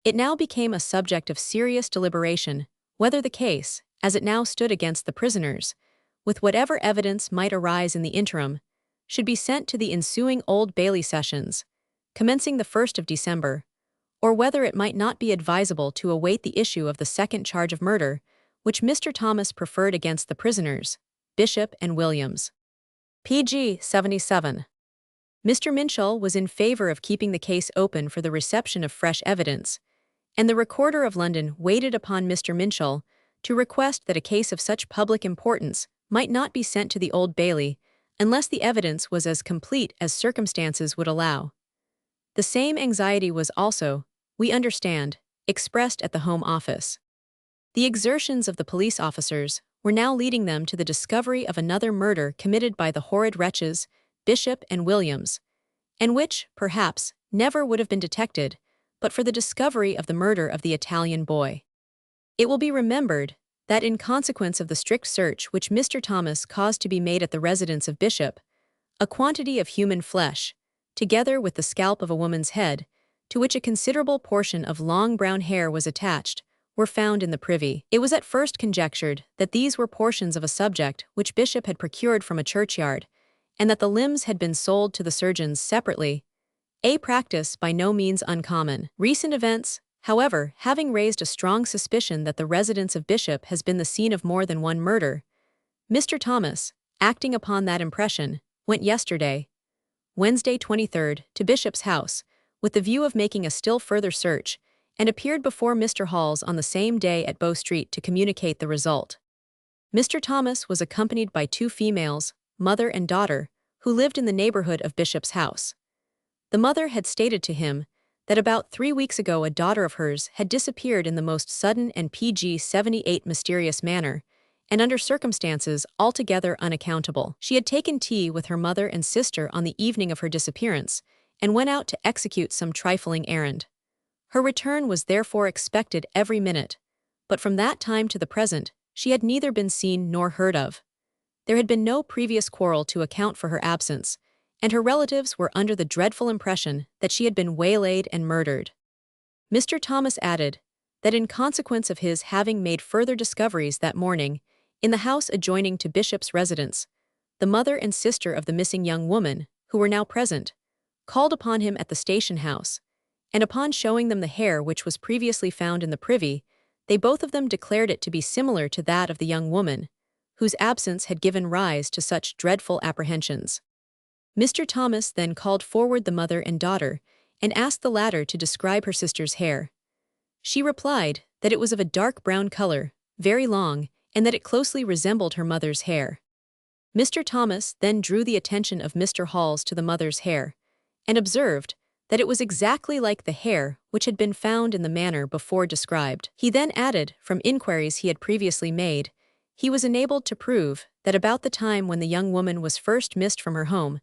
It now became a subject of serious deliberation whether the case, as it now stood against the prisoners, with whatever evidence might arise in the interim, should be sent to the ensuing Old Bailey sessions, commencing the 1st of December, or whether it might not be advisable to await the issue of the second charge of murder, which Mr. Thomas preferred against the prisoners, Bishop and Williams. pg 77. Mr. Minshall was in favor of keeping the case open for the reception of fresh evidence, and the Recorder of London waited upon Mr. Minshall to request that a case of such public importance might not be sent to the Old Bailey unless the evidence was as complete as circumstances would allow. The same anxiety was also, we understand, expressed at the Home Office. The exertions of the police officers were now leading them to the discovery of another murder committed by the horrid wretches, Bishop and Williams, and which, perhaps, never would have been detected but for the discovery of the murder of the Italian boy. It will be remembered that in consequence of the strict search which Mr. Thomas caused to be made at the residence of Bishop, a quantity of human flesh, together with the scalp of a woman's head, to which a considerable portion of long brown hair was attached, were found in the privy. It was at first conjectured that these were portions of a subject which Bishop had procured from a churchyard, and that the limbs had been sold to the surgeons separately, a practice by no means uncommon. Recent events, however, having raised a strong suspicion that the residence of Bishop has been the scene of more than one murder, Mr. Thomas, acting upon that impression, went yesterday, Wednesday 23rd, to Bishop's house, with the view of making a still further search, and appeared before Mr. Hall's on the same day at Bow Street to communicate the result. Mr. Thomas was accompanied by two females, mother and daughter, who lived in the neighborhood of Bishop's house. The mother had stated to him that about 3 weeks ago a daughter of hers had disappeared in the most sudden and pg 78 mysterious manner, and under circumstances altogether unaccountable. She had taken tea with her mother and sister on the evening of her disappearance, and went out to execute some trifling errand. Her return was therefore expected every minute, but from that time to the present, she had neither been seen nor heard of. There had been no previous quarrel to account for her absence, and her relatives were under the dreadful impression that she had been waylaid and murdered. Mr. Thomas added that in consequence of his having made further discoveries that morning, in the house adjoining to Bishop's residence, the mother and sister of the missing young woman, who were now present, called upon him at the station house, and upon showing them the hair which was previously found in the privy, they both of them declared it to be similar to that of the young woman, whose absence had given rise to such dreadful apprehensions. Mr. Thomas then called forward the mother and daughter, and asked the latter to describe her sister's hair. She replied that it was of a dark brown color, very long, and that it closely resembled her mother's hair. Mr. Thomas then drew the attention of Mr. Hall's to the mother's hair, and observed that it was exactly like the hair which had been found in the manner before described. He then added, from inquiries he had previously made, he was enabled to prove that about the time when the young woman was first missed from her home,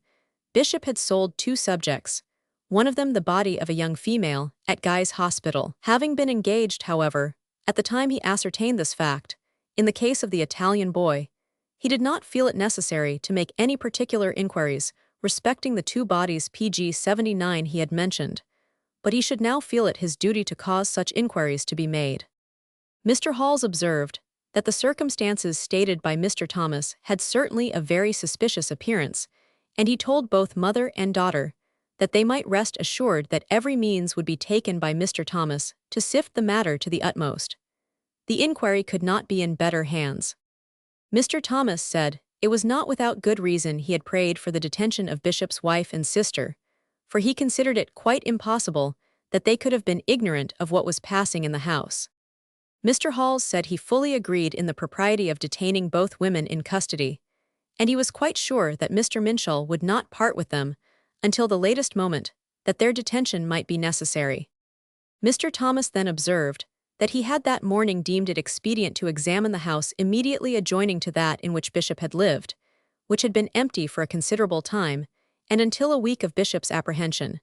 Bishop had sold two subjects, one of them the body of a young female, at Guy's Hospital. Having been engaged, however, at the time he ascertained this fact, in the case of the Italian boy, he did not feel it necessary to make any particular inquiries respecting the two bodies pg 79 he had mentioned, but he should now feel it his duty to cause such inquiries to be made. Mr. Halls observed that the circumstances stated by Mr. Thomas had certainly a very suspicious appearance, and he told both mother and daughter that they might rest assured that every means would be taken by Mr. Thomas to sift the matter to the utmost. The inquiry could not be in better hands. Mr. Thomas said it was not without good reason he had prayed for the detention of Bishop's wife and sister, for he considered it quite impossible that they could have been ignorant of what was passing in the house. Mr. Halls said he fully agreed in the propriety of detaining both women in custody, and he was quite sure that Mr. Minshall would not part with them until the latest moment, that their detention might be necessary. Mr. Thomas then observed that he had that morning deemed it expedient to examine the house immediately adjoining to that in which Bishop had lived, which had been empty for a considerable time, and until a week of Bishop's apprehension.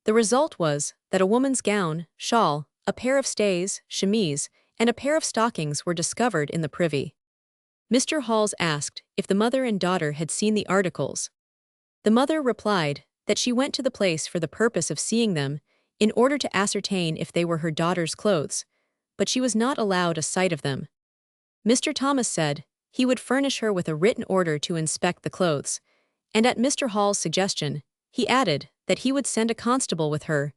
The result was that a woman's gown, shawl, a pair of stays, chemise, and a pair of stockings were discovered in the privy. Mr. Halls asked if the mother and daughter had seen the articles. The mother replied that she went to the place for the purpose of seeing them in order to ascertain if they were her daughter's clothes, but she was not allowed a sight of them. Mr. Thomas said he would furnish her with a written order to inspect the clothes, and at Mr. Hall's suggestion, he added that he would send a constable with her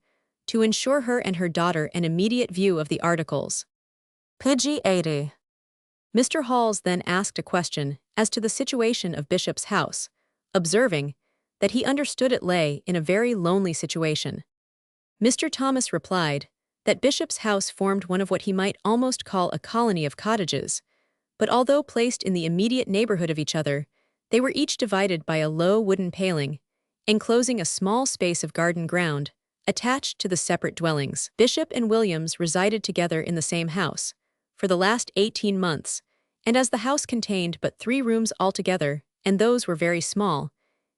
to ensure her and her daughter an immediate view of the articles. Pg 80. Mr. Halls then asked a question as to the situation of Bishop's house, observing that he understood it lay in a very lonely situation. Mr. Thomas replied that Bishop's house formed one of what he might almost call a colony of cottages, but although placed in the immediate neighborhood of each other, they were each divided by a low wooden paling, enclosing a small space of garden ground, attached to the separate dwellings. Bishop and Williams resided together in the same house for the last 18 months, and as the house contained but 3 rooms altogether, and those were very small,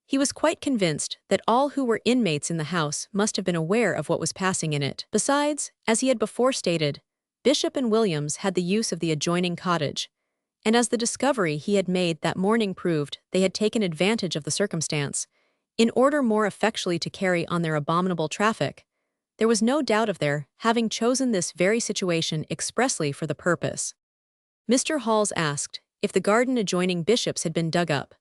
he was quite convinced that all who were inmates in the house must have been aware of what was passing in it. Besides, as he had before stated, Bishop and Williams had the use of the adjoining cottage, and as the discovery he had made that morning proved, they had taken advantage of the circumstance, in order more effectually to carry on their abominable traffic. There was no doubt of their having chosen this very situation expressly for the purpose. Mr. Halls asked if the garden adjoining Bishop's had been dug up.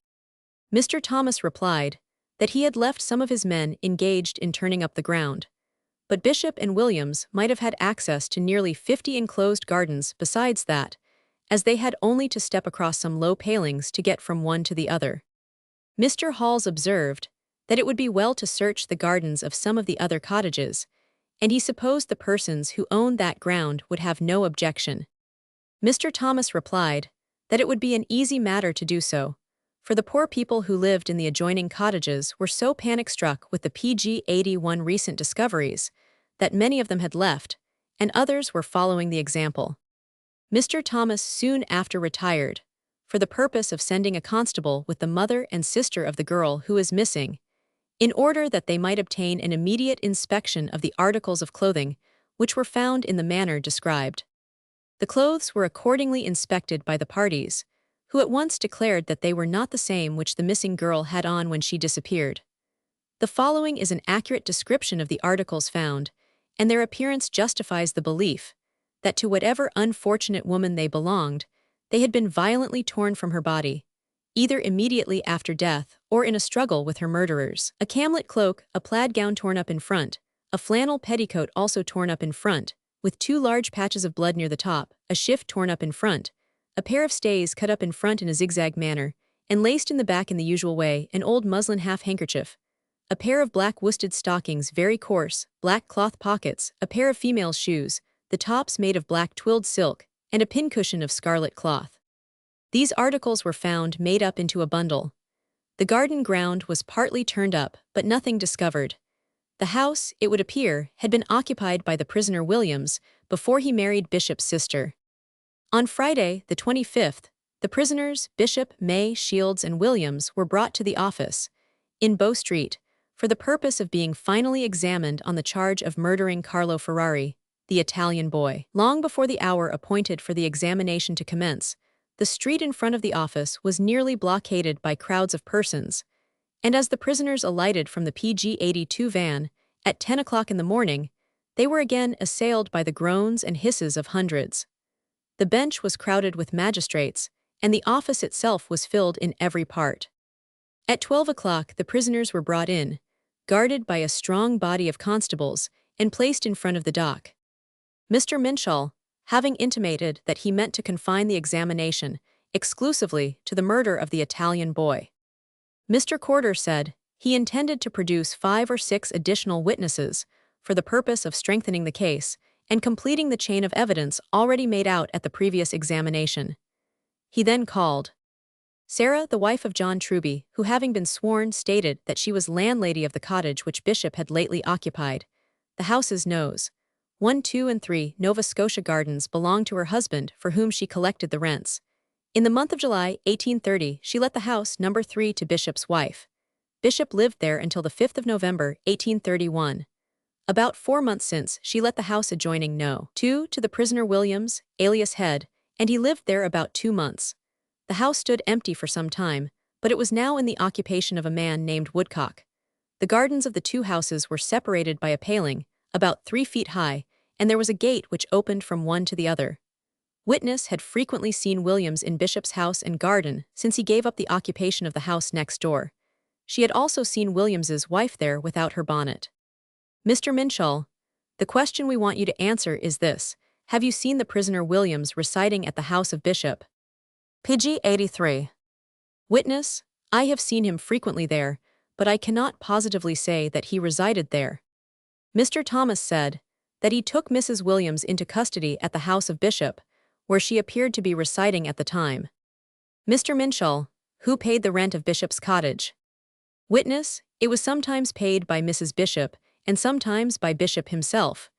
Mr. Thomas replied that he had left some of his men engaged in turning up the ground, but Bishop and Williams might have had access to nearly 50 enclosed gardens besides that, as they had only to step across some low palings to get from one to the other. Mr. Halls observed that it would be well to search the gardens of some of the other cottages, and he supposed the persons who owned that ground would have no objection. Mr. Thomas replied that it would be an easy matter to do so, for the poor people who lived in the adjoining cottages were so panic-struck with the PG 81 recent discoveries that many of them had left, and others were following the example. Mr. Thomas soon after retired, for the purpose of sending a constable with the mother and sister of the girl who is missing, in order that they might obtain an immediate inspection of the articles of clothing which were found in the manner described. The clothes were accordingly inspected by the parties, who at once declared that they were not the same which the missing girl had on when she disappeared. The following is an accurate description of the articles found, and their appearance justifies the belief that to whatever unfortunate woman they belonged, they had been violently torn from her body, either immediately after death or in a struggle with her murderers. A camlet cloak, a plaid gown torn up in front, a flannel petticoat also torn up in front, with 2 large patches of blood near the top, a shift torn up in front, a pair of stays cut up in front in a zigzag manner, and laced in the back in the usual way, an old muslin half-handkerchief, a pair of black worsted stockings very coarse, black cloth pockets, a pair of female shoes, the tops made of black twilled silk, and a pincushion of scarlet cloth. These articles were found made up into a bundle. The garden ground was partly turned up, but nothing discovered. The house, it would appear, had been occupied by the prisoner Williams before he married Bishop's sister. On Friday, the 25th, the prisoners, Bishop, May, Shields, and Williams were brought to the office, in Bow Street, for the purpose of being finally examined on the charge of murdering Carlo Ferrari, the Italian boy. Long before the hour appointed for the examination to commence, the street in front of the office was nearly blockaded by crowds of persons, and as the prisoners alighted from the PG 82 van, at 10 o'clock in the morning, they were again assailed by the groans and hisses of hundreds. The bench was crowded with magistrates, and the office itself was filled in every part. At 12 o'clock the prisoners were brought in, guarded by a strong body of constables, and placed in front of the dock. Mr. Minshall, having intimated that he meant to confine the examination exclusively to the murder of the Italian boy. Mr. Corder said he intended to produce 5 or 6 additional witnesses for the purpose of strengthening the case and completing the chain of evidence already made out at the previous examination. He then called Sarah, the wife of John Truby, who having been sworn stated that she was landlady of the cottage which Bishop had lately occupied, the house's nose, 1, 2, and 3 Nova Scotia gardens belonged to her husband, for whom she collected the rents. In the month of July, 1830, she let the house number 3 to Bishop's wife. Bishop lived there until the 5th of November, 1831. About 4 months since, she let the house adjoining No. 2 to the prisoner Williams, alias Head, and he lived there about 2 months. The house stood empty for some time, but it was now in the occupation of a man named Woodcock. The gardens of the two houses were separated by a paling, about 3 feet high, and there was a gate which opened from one to the other. Witness had frequently seen Williams in Bishop's house and garden since he gave up the occupation of the house next door. She had also seen Williams's wife there without her bonnet. Mr. Minshall, the question we want you to answer is this: have you seen the prisoner Williams residing at the house of Bishop? PG 83. Witness, I have seen him frequently there, but I cannot positively say that he resided there. Mr. Thomas said that he took Mrs. Williams into custody at the house of Bishop, where she appeared to be residing at the time. Mr. Minshall, who paid the rent of Bishop's cottage? Witness, it was sometimes paid by Mrs. Bishop and sometimes by Bishop himself.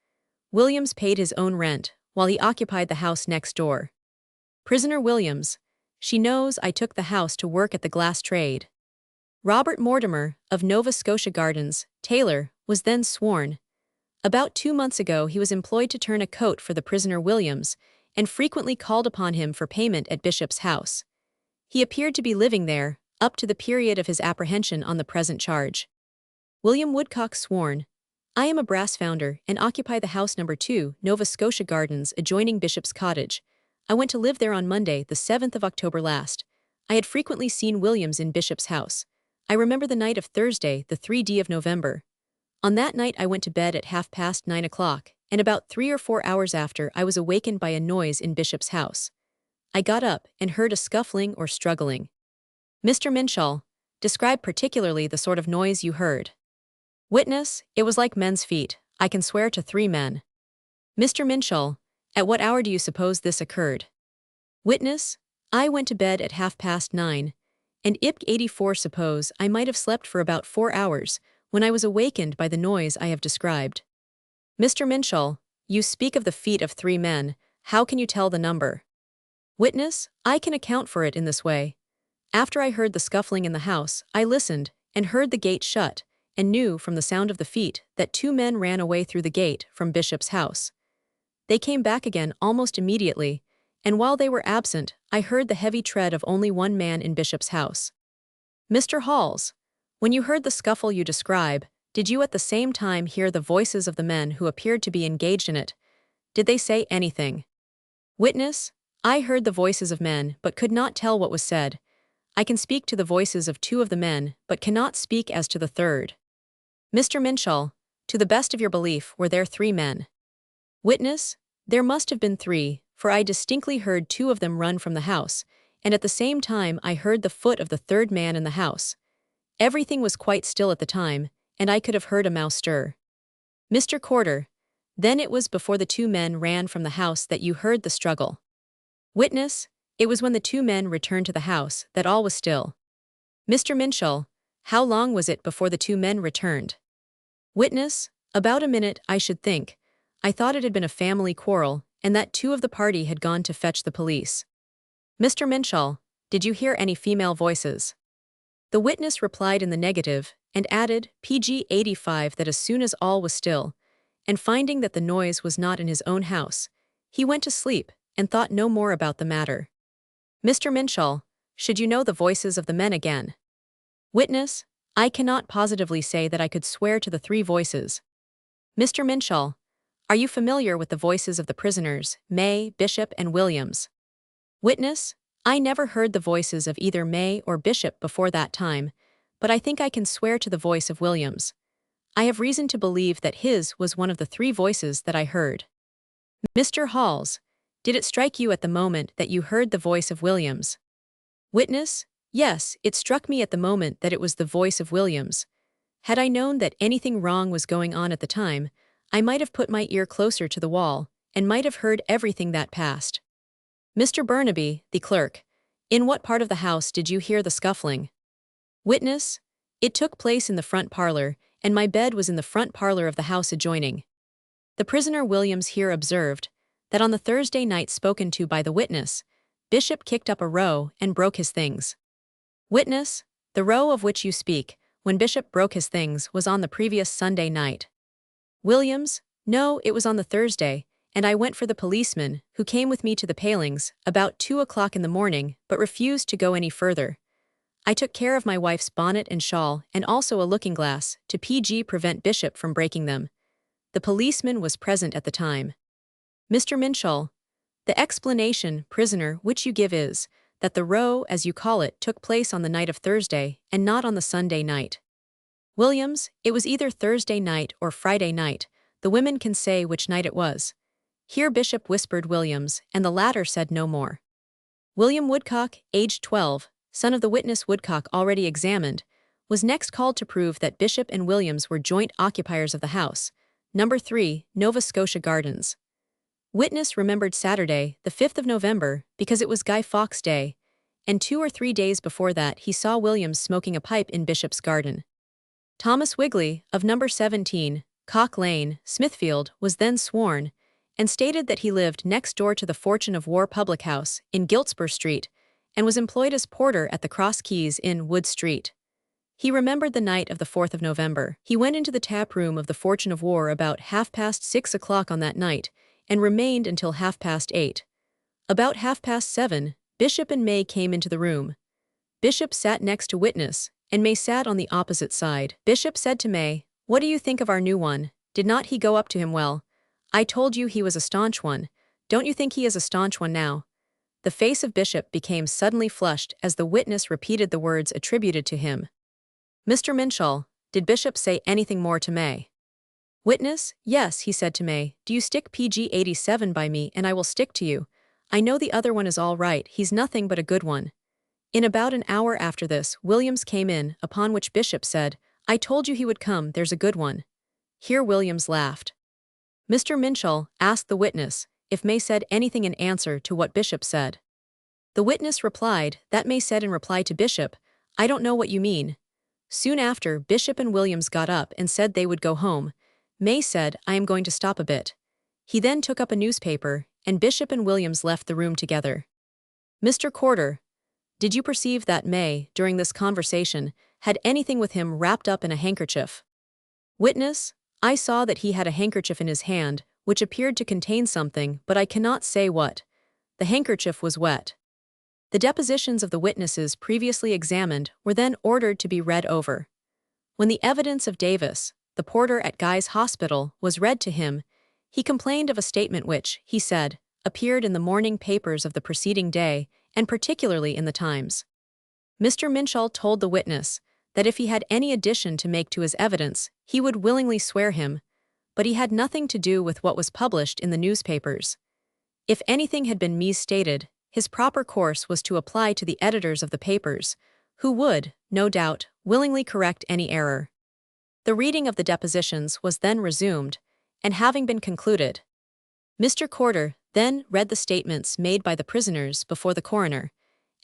Williams paid his own rent, while he occupied the house next door. Prisoner Williams, she knows I took the house to work at the glass trade. Robert Mortimer, of Nova Scotia Gardens, tailor, was then sworn. About 2 months ago he was employed to turn a coat for the prisoner Williams, and frequently called upon him for payment at Bishop's house. He appeared to be living there, up to the period of his apprehension on the present charge. William Woodcock sworn, I am a brass founder and occupy the house number 2, Nova Scotia Gardens, adjoining Bishop's cottage. I went to live there on Monday, the 7th of October last. I had frequently seen Williams in Bishop's house. I remember the night of Thursday, the 3d of November. On that night I went to bed at 9:30, and about 3 or 4 hours after I was awakened by a noise in Bishop's house. I got up and heard a scuffling or struggling. Mr. Minshall, describe particularly the sort of noise you heard. Witness, it was like men's feet. I can swear to 3 men. Mr. Minshall, at what hour do you suppose this occurred? Witness, I went to bed at 9:30, and IPC 84 suppose I might have slept for about 4 hours, when I was awakened by the noise I have described. Mr. Minshall, you speak of the feet of 3 men, how can you tell the number? Witness, I can account for it in this way. After I heard the scuffling in the house, I listened, and heard the gate shut, and knew from the sound of the feet that 2 men ran away through the gate from Bishop's house. They came back again almost immediately, and while they were absent, I heard the heavy tread of only 1 man in Bishop's house. Mr. Halls, when you heard the scuffle you describe, did you at the same time hear the voices of the men who appeared to be engaged in it? Did they say anything? Witness, I heard the voices of men but could not tell what was said. I can speak to the voices of 2 of the men but cannot speak as to the third. Mr. Minshall, to the best of your belief, were there 3 men? Witness, there must have been 3, for I distinctly heard 2 of them run from the house, and at the same time I heard the foot of the 3rd man in the house. Everything was quite still at the time, and I could have heard a mouse stir. Mr. Corder, then it was before the 2 men ran from the house that you heard the struggle. Witness, it was when the 2 men returned to the house that all was still. Mr. Minshall, how long was it before the 2 men returned? Witness, about a minute, I should think. I thought it had been a family quarrel, and that 2 of the party had gone to fetch the police. Mr. Minshall, did you hear any female voices? The witness replied in the negative, and added, PG 85, that as soon as all was still, and finding that the noise was not in his own house, he went to sleep, and thought no more about the matter. Mr. Minshall, should you know the voices of the men again? Witness, I cannot positively say that I could swear to the 3 voices. Mr. Minshall, are you familiar with the voices of the prisoners, May, Bishop, and Williams? Witness, I never heard the voices of either May or Bishop before that time, but I think I can swear to the voice of Williams. I have reason to believe that his was one of the 3 voices that I heard. Mr. Halls, did it strike you at the moment that you heard the voice of Williams? Witness, yes, it struck me at the moment that it was the voice of Williams. Had I known that anything wrong was going on at the time, I might have put my ear closer to the wall, and might have heard everything that passed. Mr. Burnaby, the clerk, in what part of the house did you hear the scuffling? Witness, it took place in the front parlor, and my bed was in the front parlor of the house adjoining. The prisoner Williams here observed that on the Thursday night spoken to by the witness, Bishop kicked up a row and broke his things. Witness, the row of which you speak, when Bishop broke his things, was on the previous Sunday night. Williams, no, it was on the Thursday, and I went for the policeman, who came with me to the palings, about 2 o'clock in the morning, but refused to go any further. I took care of my wife's bonnet and shawl, and also a looking-glass, to prevent Bishop from breaking them. The policeman was present at the time. Mr. Minshall, the explanation, prisoner, which you give is that the row, as you call it, took place on the night of Thursday, and not on the Sunday night. Williams, it was either Thursday night or Friday night. The women can say which night it was. Here Bishop whispered Williams, and the latter said no more. William Woodcock, aged 12, son of the witness Woodcock already examined, was next called to prove that Bishop and Williams were joint occupiers of the house, number 3, Nova Scotia Gardens. Witness remembered Saturday, the 5th of November, because it was Guy Fawkes Day, and 2 or 3 days before that he saw Williams smoking a pipe in Bishop's garden. Thomas Wigley, of number 17, Cock Lane, Smithfield, was then sworn, and stated that he lived next door to the Fortune of War public house in Giltspur Street, and was employed as porter at the Cross Keys in Wood Street. He remembered the night of the 4th of November. He went into the tap room of the Fortune of War about 6:30 o'clock on that night, and remained until 8:30. About 7:30, Bishop and May came into the room. Bishop sat next to witness, and May sat on the opposite side. Bishop said to May, "What do you think of our new one? Did not he go up to him well? I told you he was a staunch one. Don't you think he is a staunch one now?" The face of Bishop became suddenly flushed as the witness repeated the words attributed to him. Mr. Minshall, did Bishop say anything more to May? Witness, yes, he said to May, "Do you stick PG 87 by me and I will stick to you. I know the other one is all right, he's nothing but a good one." In about an hour after this, Williams came in, upon which Bishop said, "I told you he would come, there's a good one." Here Williams laughed. Mr. Minshall asked the witness if May said anything in answer to what Bishop said. The witness replied that May said in reply to Bishop, "I don't know what you mean." Soon after, Bishop and Williams got up and said they would go home. May said, "I am going to stop a bit." He then took up a newspaper, and Bishop and Williams left the room together. Mr. Corder, did you perceive that May, during this conversation, had anything with him wrapped up in a handkerchief? Witness, I saw that he had a handkerchief in his hand, which appeared to contain something, but I cannot say what. The handkerchief was wet. The depositions of the witnesses previously examined were then ordered to be read over. When the evidence of Davis, the porter at Guy's Hospital, was read to him, he complained of a statement which, he said, appeared in the morning papers of the preceding day, and particularly in the Times. Mr. Minshall told the witness that if he had any addition to make to his evidence, he would willingly swear him, but he had nothing to do with what was published in the newspapers. If anything had been misstated, his proper course was to apply to the editors of the papers, who would, no doubt, willingly correct any error. The reading of the depositions was then resumed, and having been concluded, Mr. Corder then read the statements made by the prisoners before the coroner,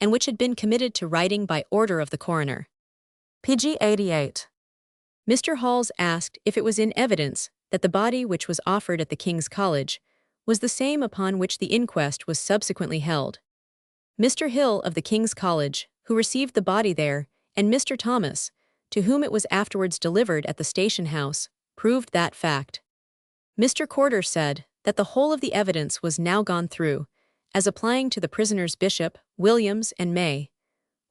and which had been committed to writing by order of the coroner. PG 88. Mr. Halls asked if it was in evidence that the body which was offered at the King's College was the same upon which the inquest was subsequently held. Mr. Hill of the King's College, who received the body there, and Mr. Thomas, to whom it was afterwards delivered at the station house, proved that fact. Mr. Corder said that the whole of the evidence was now gone through, as applying to the prisoners Bishop, Williams, and May.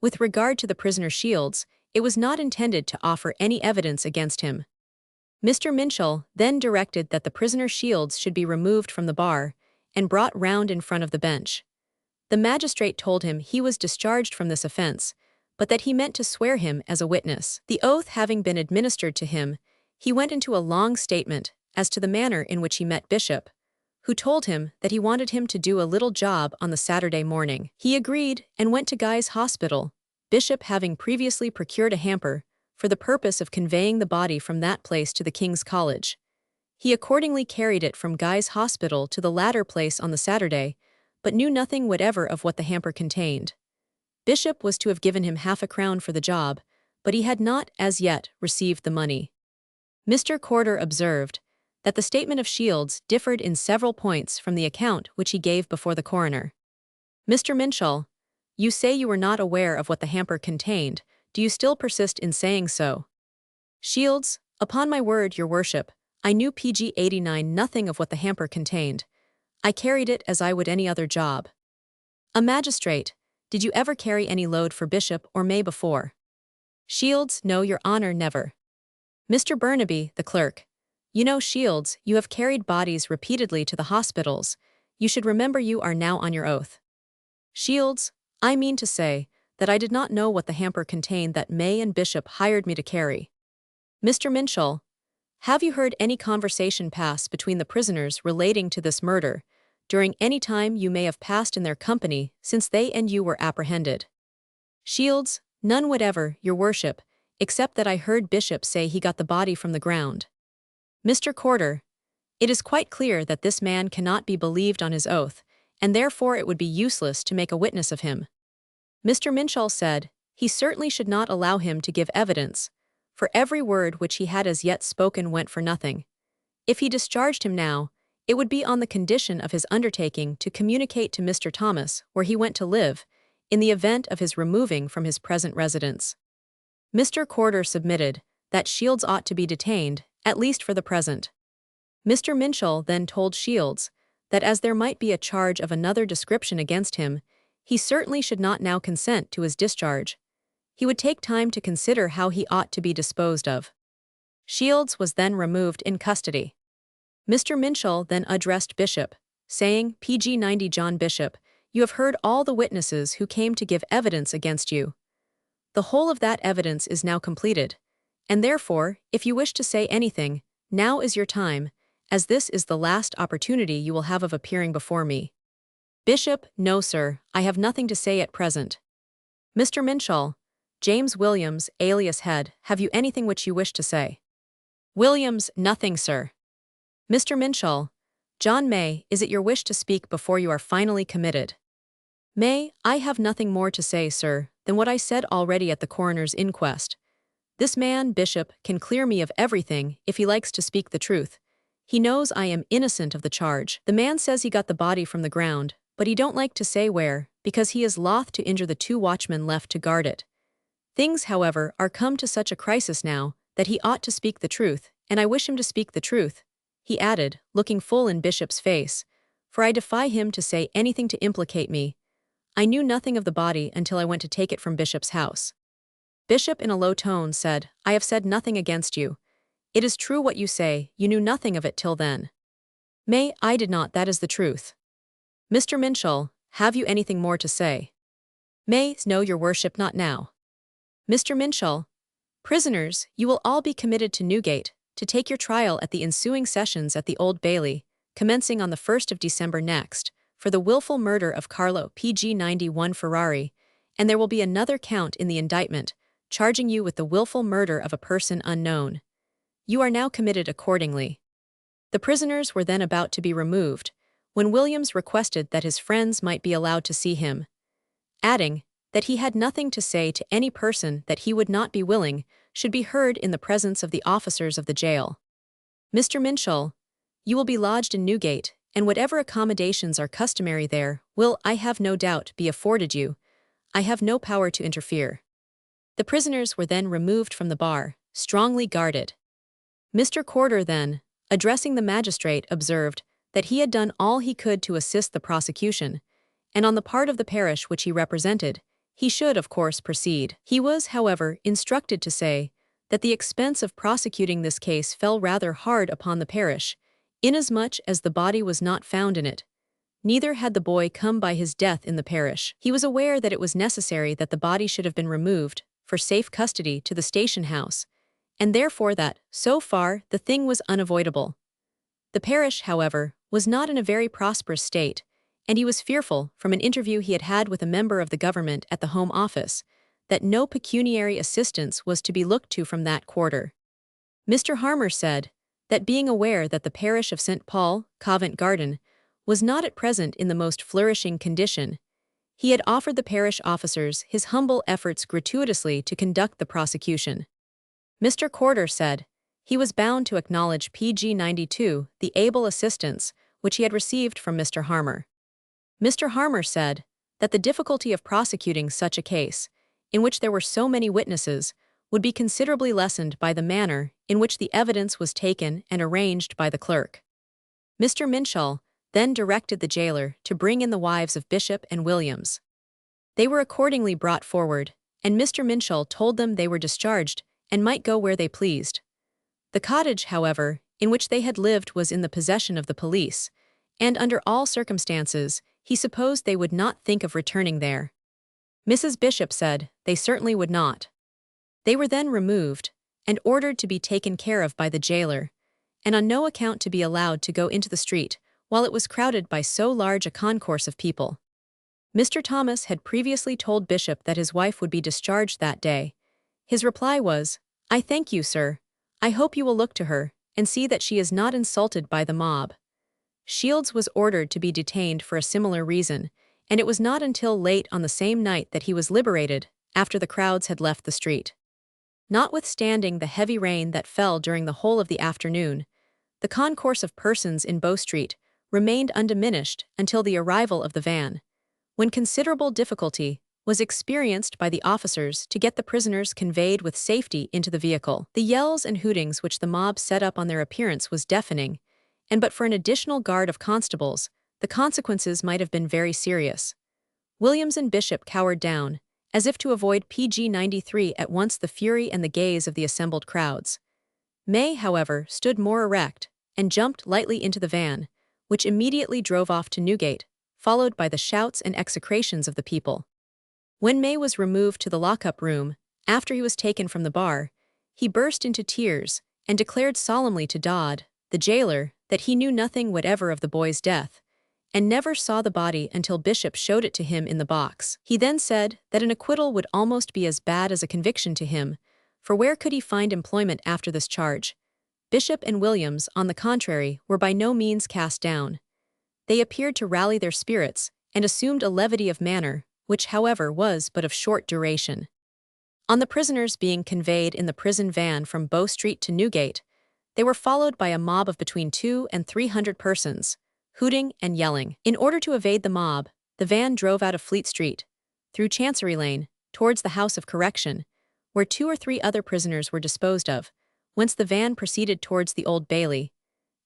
With regard to the prisoner Shields, it was not intended to offer any evidence against him. Mr. Minshall then directed that the prisoner Shields should be removed from the bar and brought round in front of the bench. The magistrate told him he was discharged from this offense, but that he meant to swear him as a witness. The oath having been administered to him, he went into a long statement as to the manner in which he met Bishop, who told him that he wanted him to do a little job on the Saturday morning. He agreed and went to Guy's Hospital, Bishop having previously procured a hamper for the purpose of conveying the body from that place to the King's College. He accordingly carried it from Guy's Hospital to the latter place on the Saturday, but knew nothing whatever of what the hamper contained. Bishop was to have given him £50 for the job, but he had not, as yet, received the money. Mr. Corder observed that the statement of Shields differed in several points from the account which he gave before the coroner. Mr. Minshall, you say you were not aware of what the hamper contained. Do you still persist in saying so? Shields, upon my word, your worship, I knew PG 89 nothing of what the hamper contained. I carried it as I would any other job. A magistrate, did you ever carry any load for Bishop or May before? Shields, no, your honor, never. Mr. Burnaby, the clerk. You know, Shields, you have carried bodies repeatedly to the hospitals. You should remember you are now on your oath. Shields, I mean to say that I did not know what the hamper contained that May and Bishop hired me to carry. Mr. Minshall, have you heard any conversation pass between the prisoners relating to this murder, during any time you may have passed in their company since they and you were apprehended? Shields, none whatever, your worship, except that I heard Bishop say he got the body from the ground. Mr. Corder, it is quite clear that this man cannot be believed on his oath, and therefore it would be useless to make a witness of him. Mr. Minshall said, he certainly should not allow him to give evidence, for every word which he had as yet spoken went for nothing. If he discharged him now, it would be on the condition of his undertaking to communicate to Mr. Thomas where he went to live, in the event of his removing from his present residence. Mr. Corder submitted that Shields ought to be detained, at least for the present. Mr. Minshall then told Shields that as there might be a charge of another description against him, he certainly should not now consent to his discharge. He would take time to consider how he ought to be disposed of. Shields was then removed in custody. Mr. Minshall then addressed Bishop, saying, PG 90 John Bishop, you have heard all the witnesses who came to give evidence against you. The whole of that evidence is now completed, and therefore, if you wish to say anything, now is your time, as this is the last opportunity you will have of appearing before me. Bishop, no sir, I have nothing to say at present. Mr. Minshall, James Williams, alias Head, have you anything which you wish to say? Williams, nothing, sir. Mr. Minshall, John May, is it your wish to speak before you are finally committed? May, I have nothing more to say, sir, than what I said already at the coroner's inquest. This man, Bishop, can clear me of everything if he likes to speak the truth. He knows I am innocent of the charge. The man says he got the body from the ground, but he don't like to say where, because he is loth to injure the 2 watchmen left to guard it. Things, however, are come to such a crisis now that he ought to speak the truth, and I wish him to speak the truth, he added, looking full in Bishop's face, for I defy him to say anything to implicate me. I knew nothing of the body until I went to take it from Bishop's house. Bishop in a low tone said, I have said nothing against you. It is true what you say, you knew nothing of it till then. May, I did not, that is the truth. Mr. Minshall, have you anything more to say? May, no, your worship, not now. Mr. Minshall, prisoners, you will all be committed to Newgate, to take your trial at the ensuing sessions at the Old Bailey, commencing on the 1st of December next, for the willful murder of Carlo PG 91 Ferrari, and there will be another count in the indictment, charging you with the willful murder of a person unknown. You are now committed accordingly. The prisoners were then about to be removed, when Williams requested that his friends might be allowed to see him, adding that he had nothing to say to any person that he would not be willing should be heard in the presence of the officers of the jail. Mr. Minshall, you will be lodged in Newgate, and whatever accommodations are customary there will, I have no doubt, be afforded you. I have no power to interfere. The prisoners were then removed from the bar, strongly guarded. Mr. Corder then, addressing the magistrate, observed that he had done all he could to assist the prosecution, and on the part of the parish which he represented, he should of course proceed. He was, however, instructed to say that the expense of prosecuting this case fell rather hard upon the parish, inasmuch as the body was not found in it. Neither had the boy come by his death in the parish. He was aware that it was necessary that the body should have been removed, for safe custody, to the station house, and therefore that, so far, the thing was unavoidable. The parish, however, was not in a very prosperous state, and he was fearful, from an interview he had had with a member of the government at the Home Office, that no pecuniary assistance was to be looked to from that quarter. Mr. Harmer said that being aware that the parish of St. Paul, Covent Garden, was not at present in the most flourishing condition, he had offered the parish officers his humble efforts gratuitously to conduct the prosecution. Mr. Corder said He was bound to acknowledge pg 92, the able assistance, which he had received from Mr. Harmer. Mr. Harmer said that the difficulty of prosecuting such a case, in which there were so many witnesses, would be considerably lessened by the manner in which the evidence was taken and arranged by the clerk. Mr. Minshall then directed the jailer to bring in the wives of Bishop and Williams. They were accordingly brought forward, and Mr. Minshall told them they were discharged and might go where they pleased. The cottage, however, in which they had lived was in the possession of the police, and under all circumstances, he supposed they would not think of returning there. Mrs. Bishop said they certainly would not. They were then removed and ordered to be taken care of by the jailer, and on no account to be allowed to go into the street while it was crowded by so large a concourse of people. Mr. Thomas had previously told Bishop that his wife would be discharged that day. His reply was, "I thank you, sir. I hope you will look to her and see that she is not insulted by the mob." Shields was ordered to be detained for a similar reason, and it was not until late on the same night that he was liberated, after the crowds had left the street. Notwithstanding the heavy rain that fell during the whole of the afternoon, the concourse of persons in Bow Street remained undiminished until the arrival of the van, when considerable difficulty was experienced by the officers to get the prisoners conveyed with safety into the vehicle. The yells and hootings which the mob set up on their appearance was deafening, and but for an additional guard of constables, the consequences might have been very serious. Williams and Bishop cowered down, as if to avoid pg 93 at once the fury and the gaze of the assembled crowds. May, however, stood more erect, and jumped lightly into the van, which immediately drove off to Newgate, followed by the shouts and execrations of the people. When May was removed to the lockup room, after he was taken from the bar, he burst into tears, and declared solemnly to Dodd, the jailer, that he knew nothing whatever of the boy's death, and never saw the body until Bishop showed it to him in the box. He then said that an acquittal would almost be as bad as a conviction to him, for where could he find employment after this charge? Bishop and Williams, on the contrary, were by no means cast down. They appeared to rally their spirits, and assumed a levity of manner, which, however, was but of short duration. On the prisoners being conveyed in the prison van from Bow Street to Newgate, they were followed by a mob of between 200 and 300 persons, hooting and yelling. In order to evade the mob, the van drove out of Fleet Street, through Chancery Lane, towards the House of Correction, where 2 or 3 other prisoners were disposed of, whence the van proceeded towards the Old Bailey.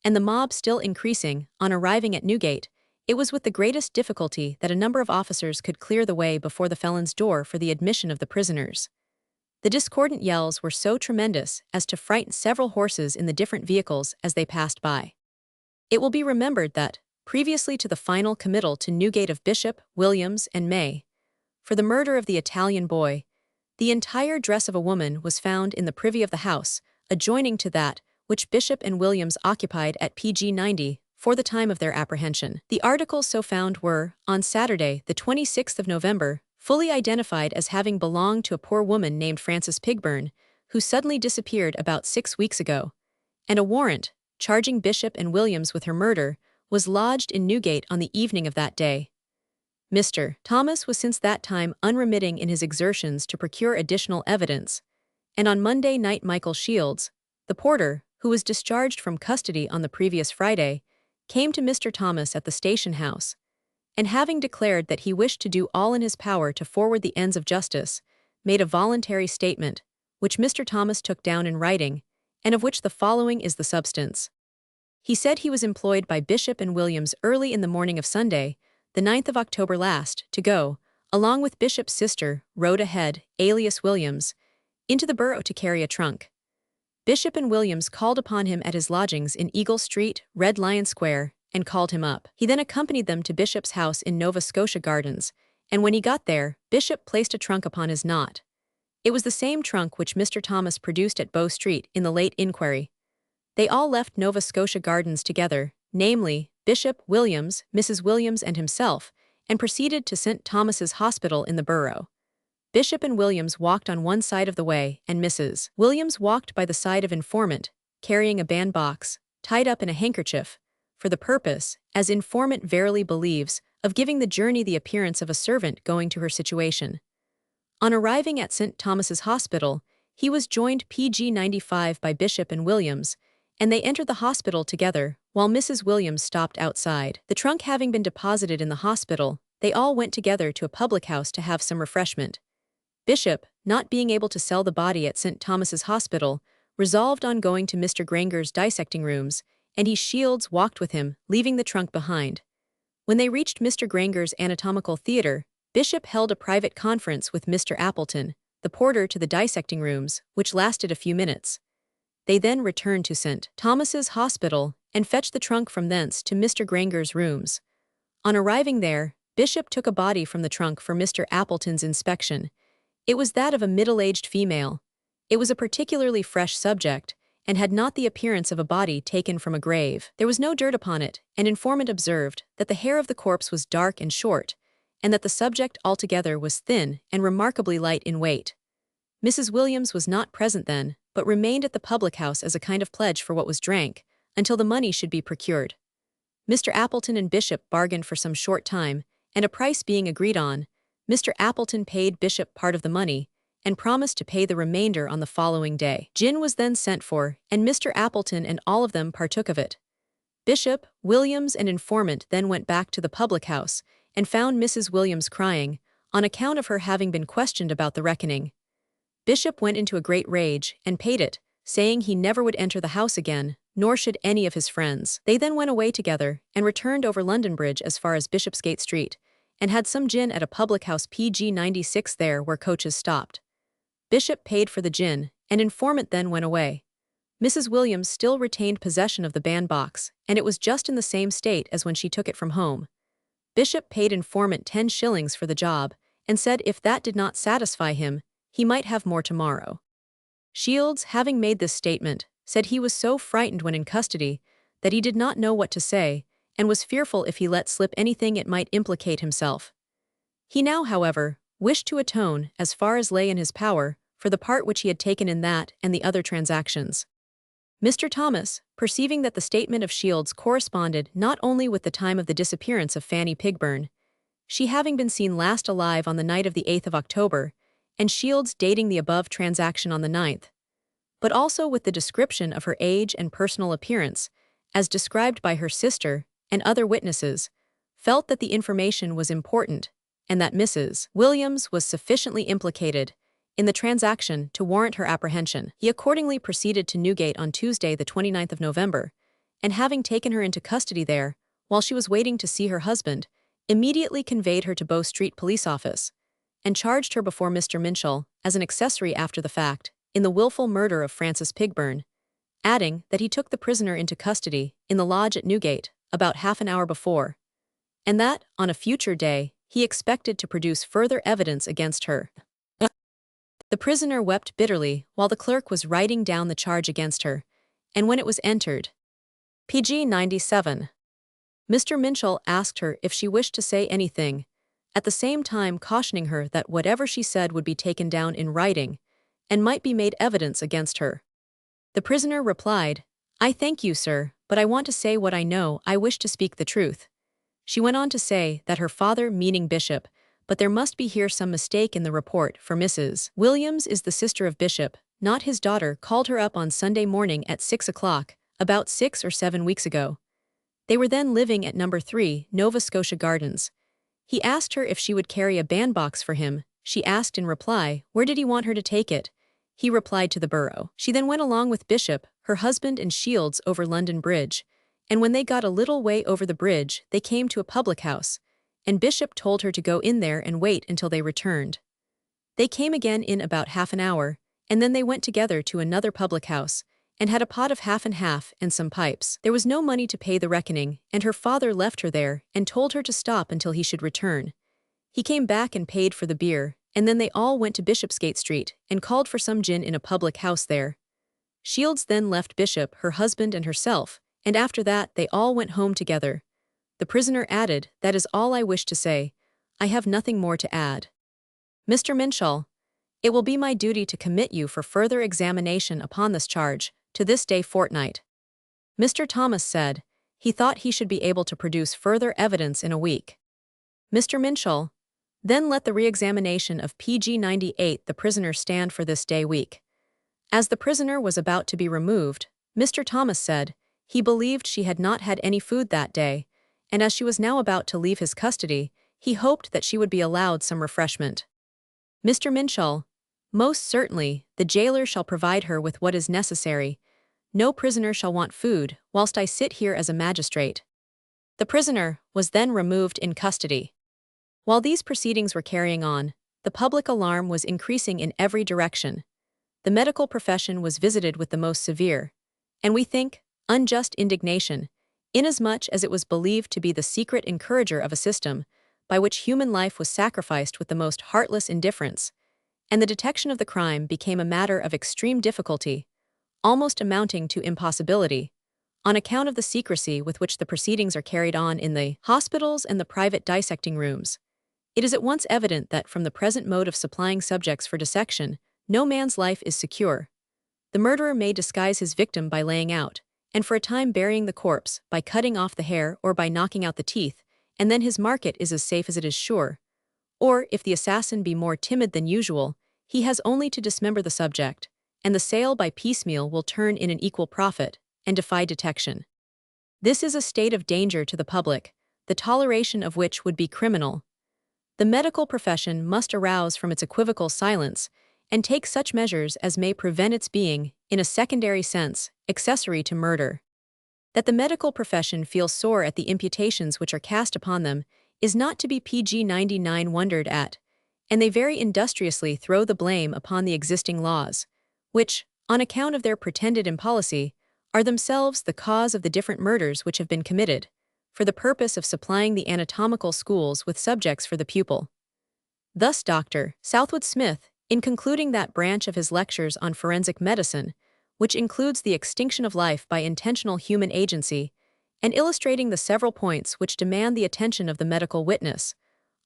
And the mob still increasing, on arriving at Newgate, it was with the greatest difficulty that a number of officers could clear the way before the felon's door for the admission of the prisoners. The discordant yells were so tremendous as to frighten several horses in the different vehicles as they passed by. It will be remembered that, previously to the final committal to Newgate of Bishop, Williams, and May, for the murder of the Italian boy, the entire dress of a woman was found in the privy of the house, adjoining to that which Bishop and Williams occupied at pg 90 for the time of their apprehension. The articles so found were, on Saturday, the 26th of November, fully identified as having belonged to a poor woman named Frances Pigburn, who suddenly disappeared about 6 weeks ago, and a warrant, charging Bishop and Williams with her murder, was lodged in Newgate on the evening of that day. Mr. Thomas was since that time unremitting in his exertions to procure additional evidence, and on Monday night Michael Shields, the porter, who was discharged from custody on the previous Friday, came to Mr. Thomas at the station house, and having declared that he wished to do all in his power to forward the ends of justice, made a voluntary statement, which Mr. Thomas took down in writing, and of which the following is the substance. He said he was employed by Bishop and Williams early in the morning of Sunday, the 9th of October last, to go, along with Bishop's sister, Rhoda Head, alias Williams, into the borough to carry a trunk. Bishop and Williams called upon him at his lodgings in Eagle Street, Red Lion Square, and called him up. He then accompanied them to Bishop's house in Nova Scotia Gardens, and when he got there, Bishop placed a trunk upon his knot. It was the same trunk which Mr. Thomas produced at Bow Street in the late inquiry. They all left Nova Scotia Gardens together, namely, Bishop, Williams, Mrs. Williams, and himself, and proceeded to St. Thomas's Hospital in the borough. Bishop and Williams walked on one side of the way, and Mrs. Williams walked by the side of informant, carrying a bandbox, tied up in a handkerchief, for the purpose, as informant verily believes, of giving the journey the appearance of a servant going to her situation. On arriving at St. Thomas's Hospital, He was joined PG 95 by Bishop and Williams, and they entered the hospital together, while Mrs. Williams stopped outside. The trunk having been deposited in the hospital, they all went together to a public house to have some refreshment. Bishop, not being able to sell the body at St. Thomas's Hospital, resolved on going to Mr. Granger's dissecting rooms, and Shields walked with him, leaving the trunk behind. When they reached Mr. Granger's anatomical theater, Bishop held a private conference with Mr. Appleton, the porter to the dissecting rooms, which lasted a few minutes. They then returned to St. Thomas's Hospital and fetched the trunk from thence to Mr. Granger's rooms. On arriving there, Bishop took a body from the trunk for Mr. Appleton's inspection. It was that of a middle-aged female. It was a particularly fresh subject, and had not the appearance of a body taken from a grave. There was no dirt upon it. An informant observed that the hair of the corpse was dark and short, and that the subject altogether was thin and remarkably light in weight. Mrs. Williams was not present then, but remained at the public house as a kind of pledge for what was drank, until the money should be procured. Mr. Appleton and Bishop bargained for some short time, and a price being agreed on, Mr. Appleton paid Bishop part of the money, and promised to pay the remainder on the following day. Gin was then sent for, and Mr. Appleton and all of them partook of it. Bishop, Williams, and informant then went back to the public house, and found Mrs. Williams crying, on account of her having been questioned about the reckoning. Bishop went into a great rage, and paid it, saying he never would enter the house again, nor should any of his friends. They then went away together, and returned over London Bridge as far as Bishopsgate Street, and had some gin at a public house PG 96 there where coaches stopped. Bishop paid for the gin, and informant then went away. Mrs. Williams still retained possession of the bandbox, and it was just in the same state as when she took it from home. Bishop paid informant 10 shillings for the job, and said if that did not satisfy him, he might have more tomorrow. Shields, having made this statement, said he was so frightened when in custody that he did not know what to say, and was fearful if he let slip anything it might implicate himself. He now, however, wished to atone, as far as lay in his power, for the part which he had taken in that and the other transactions. Mr. Thomas, perceiving that the statement of Shields corresponded not only with the time of the disappearance of Fanny Pigburn, she having been seen last alive on the night of the 8th of October, and Shields dating the above transaction on the 9th, but also with the description of her age and personal appearance, as described by her sister and other witnesses, felt that the information was important, and that Mrs. Williams was sufficiently implicated in the transaction to warrant her apprehension. He accordingly proceeded to Newgate on Tuesday the 29th of November, and having taken her into custody there, while she was waiting to see her husband, immediately conveyed her to Bow Street Police Office, and charged her before Mr. Minshall as an accessory after the fact in the wilful murder of Francis Pigburn, adding that he took the prisoner into custody in the lodge at Newgate about half an hour before, and that, on a future day, he expected to produce further evidence against her. The prisoner wept bitterly while the clerk was writing down the charge against her, and when it was entered, PG 97, Mr. Minshall asked her if she wished to say anything, at the same time cautioning her that whatever she said would be taken down in writing, and might be made evidence against her. The prisoner replied, "I thank you, sir, but I want to say what I know. I wish to speak the truth." She went on to say that her father, meaning Bishop, but there must be here some mistake in the report, for Mrs. Williams is the sister of Bishop, not his daughter, called her up on Sunday morning at 6 o'clock, about 6 or 7 weeks ago. They were then living at number 3, Nova Scotia Gardens. He asked her if she would carry a bandbox for him. She asked in reply, where did he want her to take it? He replied to the borough. She then went along with Bishop, her husband, and Shields over London Bridge, and when they got a little way over the bridge, they came to a public house, and Bishop told her to go in there and wait until they returned. They came again in about half an hour, and then they went together to another public house, and had a pot of half and half and some pipes. There was no money to pay the reckoning, and her father left her there and told her to stop until he should return. He came back and paid for the beer, and then they all went to Bishopsgate Street and called for some gin in a public house there. Shields then left Bishop, her husband, and herself, and after that they all went home together. The prisoner added, "That is all I wish to say. I have nothing more to add. Mr. Minshall, it will be my duty to commit you for further examination upon this charge, to this day fortnight." Mr. Thomas said he thought he should be able to produce further evidence in a week. Mr. Minshall, then let the re-examination of PG 98 the prisoner stand for this day week. As the prisoner was about to be removed, Mr. Thomas said he believed she had not had any food that day, and as she was now about to leave his custody, he hoped that she would be allowed some refreshment. Mr. Minshall, most certainly, the jailer shall provide her with what is necessary. No prisoner shall want food whilst I sit here as a magistrate. The prisoner was then removed in custody. While these proceedings were carrying on, the public alarm was increasing in every direction. The medical profession was visited with the most severe, and we think, unjust indignation, inasmuch as it was believed to be the secret encourager of a system by which human life was sacrificed with the most heartless indifference, and the detection of the crime became a matter of extreme difficulty, almost amounting to impossibility, on account of the secrecy with which the proceedings are carried on in the hospitals and the private dissecting rooms. It is at once evident that from the present mode of supplying subjects for dissection, no man's life is secure. The murderer may disguise his victim by laying out, and for a time burying the corpse, by cutting off the hair or by knocking out the teeth, and then his market is as safe as it is sure. Or, if the assassin be more timid than usual, he has only to dismember the subject, and the sale by piecemeal will turn in an equal profit, and defy detection. This is a state of danger to the public, the toleration of which would be criminal. The medical profession must arouse from its equivocal silence, and take such measures as may prevent its being, in a secondary sense, accessory to murder. That the medical profession feels sore at the imputations which are cast upon them is not to be pg-99 wondered at, and they very industriously throw the blame upon the existing laws, which, on account of their pretended impolicy, are themselves the cause of the different murders which have been committed, for the purpose of supplying the anatomical schools with subjects for the pupil. Thus Dr. Southwood Smith, in concluding that branch of his lectures on forensic medicine, which includes the extinction of life by intentional human agency, and illustrating the several points which demand the attention of the medical witness,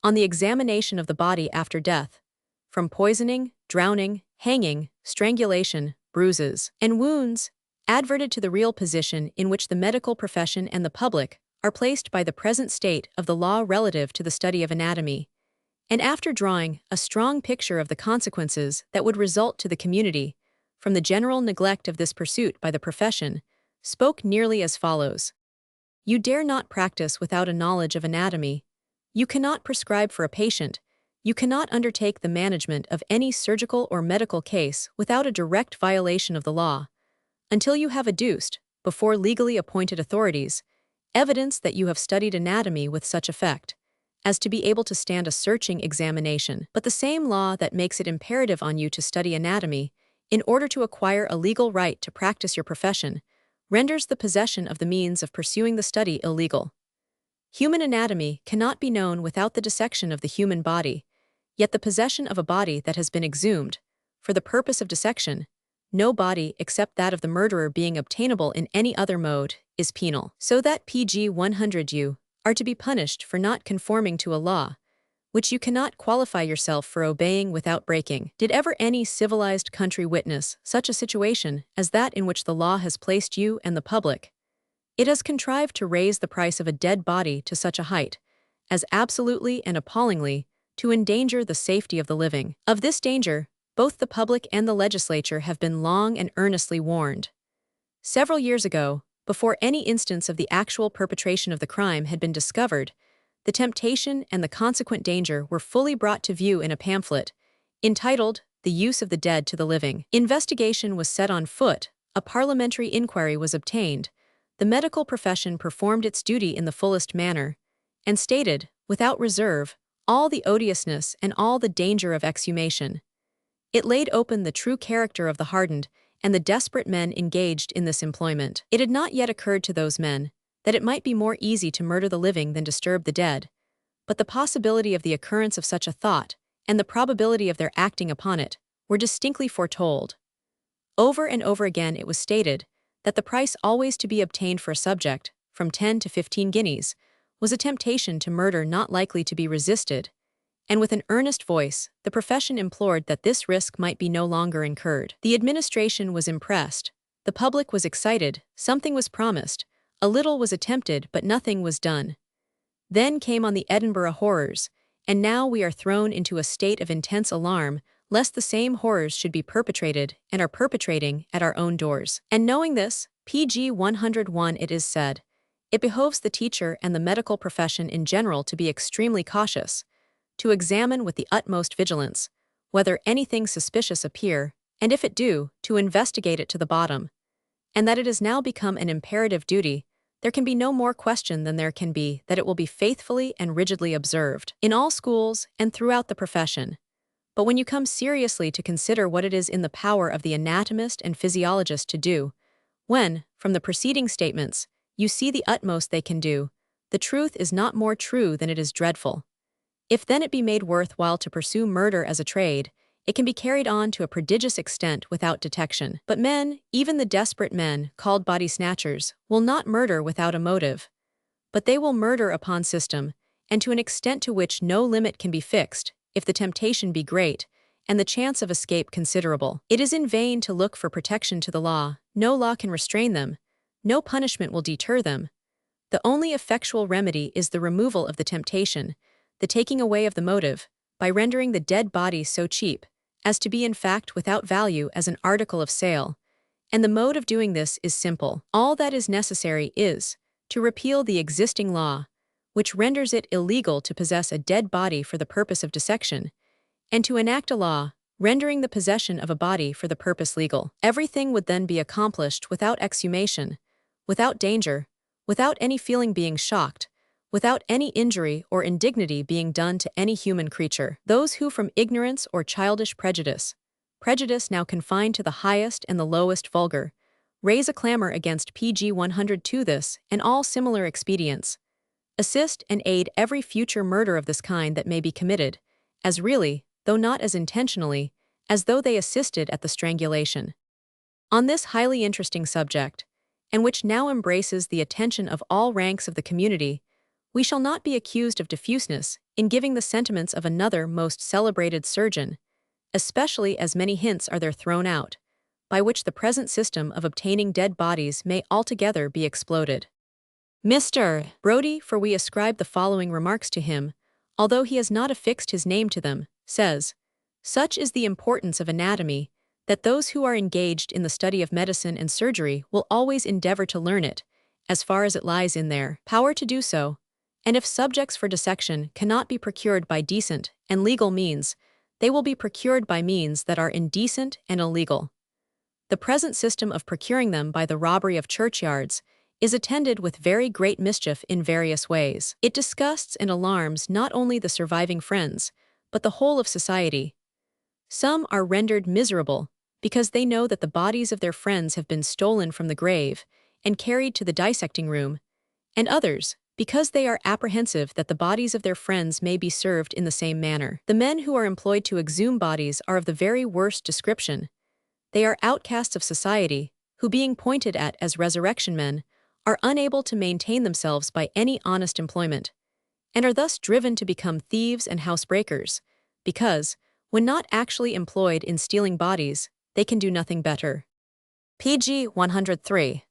on the examination of the body after death, from poisoning, drowning, hanging, strangulation, bruises, and wounds, adverted to the real position in which the medical profession and the public are placed by the present state of the law relative to the study of anatomy, and after drawing a strong picture of the consequences that would result to the community from the general neglect of this pursuit by the profession, spoke nearly as follows. You dare not practice without a knowledge of anatomy. You cannot prescribe for a patient. You cannot undertake the management of any surgical or medical case without a direct violation of the law, until you have adduced, before legally appointed authorities, evidence that you have studied anatomy with such effect as to be able to stand a searching examination. But the same law that makes it imperative on you to study anatomy, in order to acquire a legal right to practice your profession, renders the possession of the means of pursuing the study illegal. Human anatomy cannot be known without the dissection of the human body, yet the possession of a body that has been exhumed, for the purpose of dissection, no body except that of the murderer being obtainable in any other mode, is penal. So that pg 100 you are to be punished for not conforming to a law, which you cannot qualify yourself for obeying without breaking. Did ever any civilized country witness such a situation as that in which the law has placed you and the public? It has contrived to raise the price of a dead body to such a height, as absolutely and appallingly to endanger the safety of the living. Of this danger, both the public and the legislature have been long and earnestly warned. Several years ago, before any instance of the actual perpetration of the crime had been discovered, the temptation and the consequent danger were fully brought to view in a pamphlet, entitled The Use of the Dead to the Living. Investigation was set on foot, a parliamentary inquiry was obtained, the medical profession performed its duty in the fullest manner, and stated, without reserve, all the odiousness and all the danger of exhumation. It laid open the true character of the hardened and the desperate men engaged in this employment. It had not yet occurred to those men that it might be more easy to murder the living than disturb the dead, but the possibility of the occurrence of such a thought, and the probability of their acting upon it, were distinctly foretold. Over and over again it was stated that the price always to be obtained for a subject, from 10 to 15 guineas, was a temptation to murder not likely to be resisted, and with an earnest voice, the profession implored that this risk might be no longer incurred. The administration was impressed, the public was excited, something was promised, a little was attempted, but nothing was done. Then came on the Edinburgh horrors, and now we are thrown into a state of intense alarm, lest the same horrors should be perpetrated and are perpetrating at our own doors. And knowing this, pg 101 it is said, it behoves the teacher and the medical profession in general to be extremely cautious, to examine with the utmost vigilance whether anything suspicious appear, and if it do, to investigate it to the bottom, and that it has now become an imperative duty. There can be no more question than there can be that it will be faithfully and rigidly observed in all schools and throughout the profession. But when you come seriously to consider what it is in the power of the anatomist and physiologist to do, when, from the preceding statements, you see the utmost they can do, the truth is not more true than it is dreadful. If then it be made worth while to pursue murder as a trade, it can be carried on to a prodigious extent without detection. But men, even the desperate men, called body snatchers, will not murder without a motive. But they will murder upon system, and to an extent to which no limit can be fixed, if the temptation be great, and the chance of escape considerable. It is in vain to look for protection to the law, no law can restrain them, no punishment will deter them. The only effectual remedy is the removal of the temptation, the taking away of the motive, by rendering the dead body so cheap, as to be in fact without value as an article of sale. And the mode of doing this is simple. All that is necessary is to repeal the existing law, which renders it illegal to possess a dead body for the purpose of dissection, and to enact a law rendering the possession of a body for the purpose legal. Everything would then be accomplished without exhumation, without danger, without any feeling being shocked, without any injury or indignity being done to any human creature. Those who from ignorance or childish prejudice now confined to the highest and the lowest vulgar, raise a clamor against pg 102 this and all similar expedients, assist and aid every future murder of this kind that may be committed, as really, though not as intentionally, as though they assisted at the strangulation. On this highly interesting subject, and which now embraces the attention of all ranks of the community, we shall not be accused of diffuseness in giving the sentiments of another most celebrated surgeon, especially as many hints are there thrown out, by which the present system of obtaining dead bodies may altogether be exploded. Mr. Brodie, for we ascribe the following remarks to him, although he has not affixed his name to them, says, "Such is the importance of anatomy, that those who are engaged in the study of medicine and surgery will always endeavor to learn it, as far as it lies in their power to do so, and if subjects for dissection cannot be procured by decent and legal means, they will be procured by means that are indecent and illegal. The present system of procuring them by the robbery of churchyards is attended with very great mischief in various ways. It disgusts and alarms not only the surviving friends, but the whole of society. Some are rendered miserable because they know that the bodies of their friends have been stolen from the grave and carried to the dissecting room, and others, because they are apprehensive that the bodies of their friends may be served in the same manner. The men who are employed to exhume bodies are of the very worst description. They are outcasts of society, who being pointed at as resurrection men, are unable to maintain themselves by any honest employment, and are thus driven to become thieves and housebreakers, because, when not actually employed in stealing bodies, they can do nothing better. pg 103.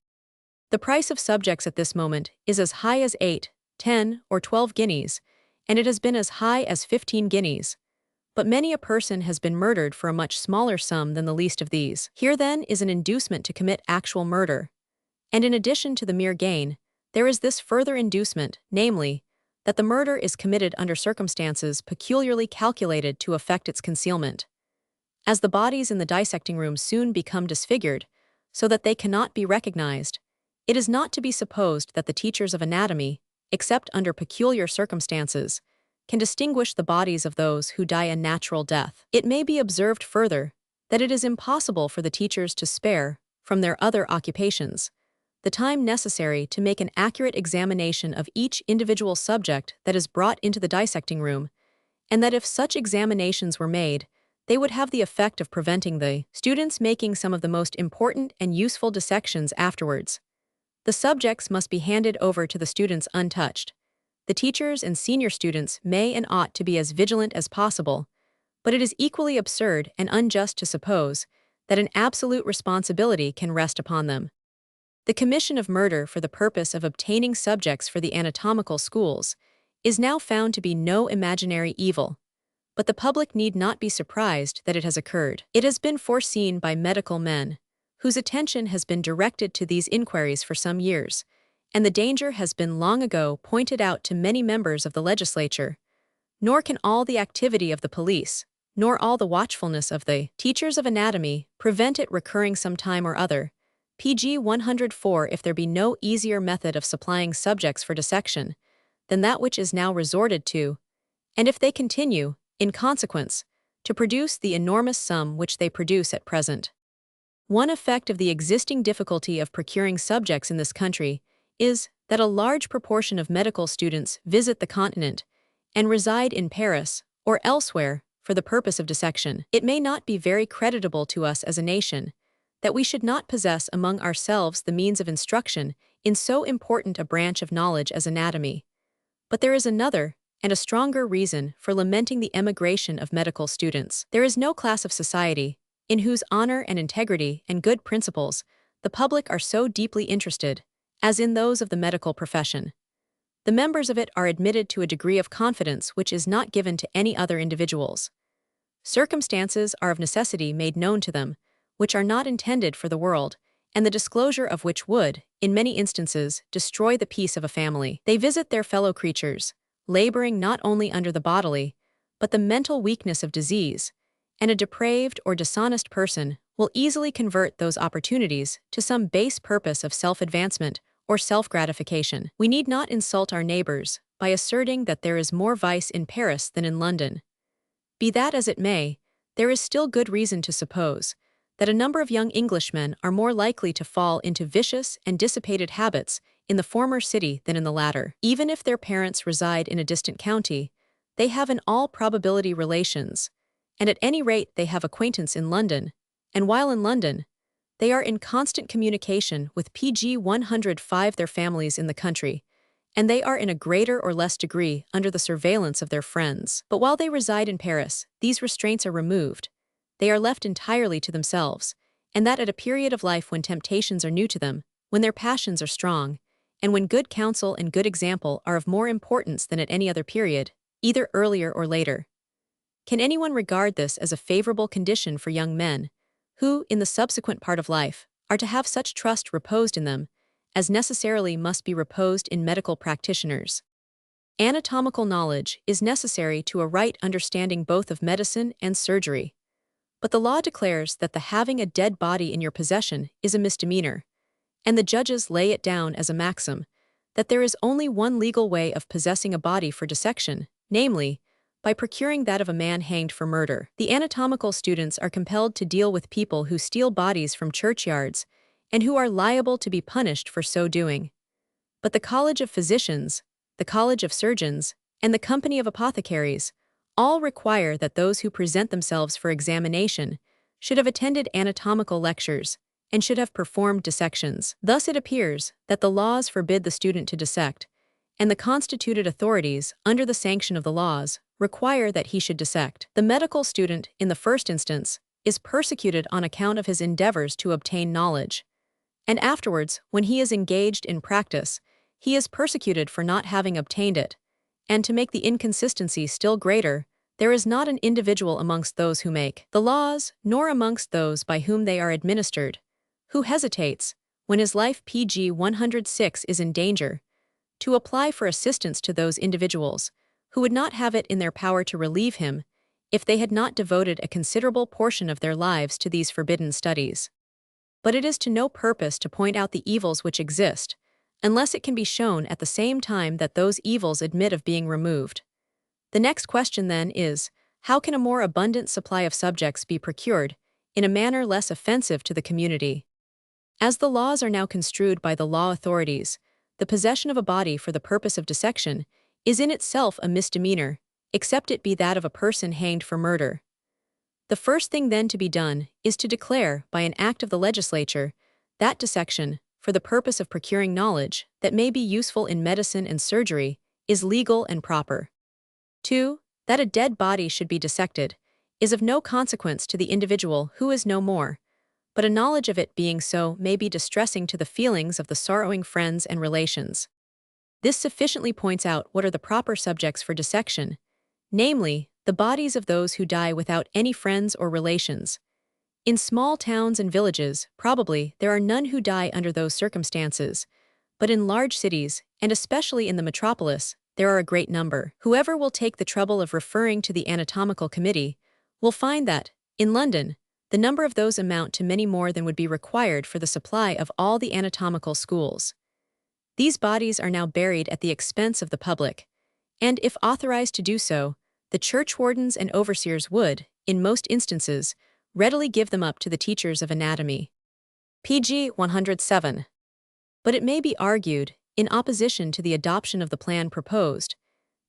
The price of subjects at this moment is as high as 8, 10, or 12 guineas, and it has been as high as 15 guineas. But many a person has been murdered for a much smaller sum than the least of these. Here then is an inducement to commit actual murder. And in addition to the mere gain, there is this further inducement, namely, that the murder is committed under circumstances peculiarly calculated to effect its concealment. As the bodies in the dissecting room soon become disfigured, so that they cannot be recognized, it is not to be supposed that the teachers of anatomy, except under peculiar circumstances, can distinguish the bodies of those who die a natural death. It may be observed further that it is impossible for the teachers to spare, from their other occupations, the time necessary to make an accurate examination of each individual subject that is brought into the dissecting room, and that if such examinations were made, they would have the effect of preventing the students making some of the most important and useful dissections afterwards. The subjects must be handed over to the students untouched. The teachers and senior students may and ought to be as vigilant as possible, but it is equally absurd and unjust to suppose that an absolute responsibility can rest upon them. The commission of murder for the purpose of obtaining subjects for the anatomical schools is now found to be no imaginary evil, but the public need not be surprised that it has occurred. It has been foreseen by medical men, whose attention has been directed to these inquiries for some years, and the danger has been long ago pointed out to many members of the legislature. Nor can all the activity of the police, nor all the watchfulness of the teachers of anatomy, prevent it recurring some time or other. PG 104 if there be no easier method of supplying subjects for dissection than that which is now resorted to, and if they continue, in consequence, to produce the enormous sum which they produce at present. One effect of the existing difficulty of procuring subjects in this country is that a large proportion of medical students visit the continent and reside in Paris or elsewhere for the purpose of dissection. It may not be very creditable to us as a nation that we should not possess among ourselves the means of instruction in so important a branch of knowledge as anatomy. But there is another, and a stronger reason for lamenting the emigration of medical students. There is no class of society in whose honor and integrity and good principles the public are so deeply interested as in those of the medical profession. The members of it are admitted to a degree of confidence which is not given to any other individuals. Circumstances are of necessity made known to them, which are not intended for the world, and the disclosure of which would, in many instances, destroy the peace of a family. They visit their fellow creatures, laboring not only under the bodily, but the mental weakness of disease, and a depraved or dishonest person will easily convert those opportunities to some base purpose of self-advancement or self-gratification. We need not insult our neighbors by asserting that there is more vice in Paris than in London. Be that as it may, there is still good reason to suppose that a number of young Englishmen are more likely to fall into vicious and dissipated habits in the former city than in the latter. Even if their parents reside in a distant county, they have in all probability relations, and at any rate they have acquaintance in London, and while in London, they are in constant communication with PG 105 their families in the country, and they are in a greater or less degree under the surveillance of their friends. But while they reside in Paris, these restraints are removed. They are left entirely to themselves, and that at a period of life when temptations are new to them, when their passions are strong, and when good counsel and good example are of more importance than at any other period, either earlier or later. Can anyone regard this as a favorable condition for young men, who, in the subsequent part of life, are to have such trust reposed in them, as necessarily must be reposed in medical practitioners? Anatomical knowledge is necessary to a right understanding both of medicine and surgery. But the law declares that the having a dead body in your possession is a misdemeanor, and the judges lay it down as a maxim that there is only one legal way of possessing a body for dissection, namely, by procuring that of a man hanged for murder. The anatomical students are compelled to deal with people who steal bodies from churchyards and who are liable to be punished for so doing. But the College of Physicians, the College of Surgeons, and the Company of Apothecaries all require that those who present themselves for examination should have attended anatomical lectures and should have performed dissections. Thus it appears that the laws forbid the student to dissect, and the constituted authorities, under the sanction of the laws, require that he should dissect. The medical student, in the first instance, is persecuted on account of his endeavors to obtain knowledge, and afterwards, when he is engaged in practice, he is persecuted for not having obtained it, and to make the inconsistency still greater, there is not an individual amongst those who make the laws, nor amongst those by whom they are administered, who hesitates, when his life PG 106 is in danger, to apply for assistance to those individuals who would not have it in their power to relieve him if they had not devoted a considerable portion of their lives to these forbidden studies. But it is to no purpose to point out the evils which exist, unless it can be shown at the same time that those evils admit of being removed. The next question, then, is, how can a more abundant supply of subjects be procured in a manner less offensive to the community? As the laws are now construed by the law authorities, the possession of a body for the purpose of dissection is in itself a misdemeanor, except it be that of a person hanged for murder. The first thing then to be done is to declare, by an act of the legislature, that dissection, for the purpose of procuring knowledge that may be useful in medicine and surgery, is legal and proper. 2. That a dead body should be dissected is of no consequence to the individual who is no more, but a knowledge of it being so may be distressing to the feelings of the sorrowing friends and relations. This sufficiently points out what are the proper subjects for dissection, namely, the bodies of those who die without any friends or relations. In small towns and villages, probably, there are none who die under those circumstances, but in large cities, and especially in the metropolis, there are a great number. Whoever will take the trouble of referring to the anatomical committee will find that, in London, the number of those amount to many more than would be required for the supply of all the anatomical schools. These bodies are now buried at the expense of the public, and if authorized to do so, the churchwardens and overseers would, in most instances, readily give them up to the teachers of anatomy. Pg 107. But it may be argued, in opposition to the adoption of the plan proposed,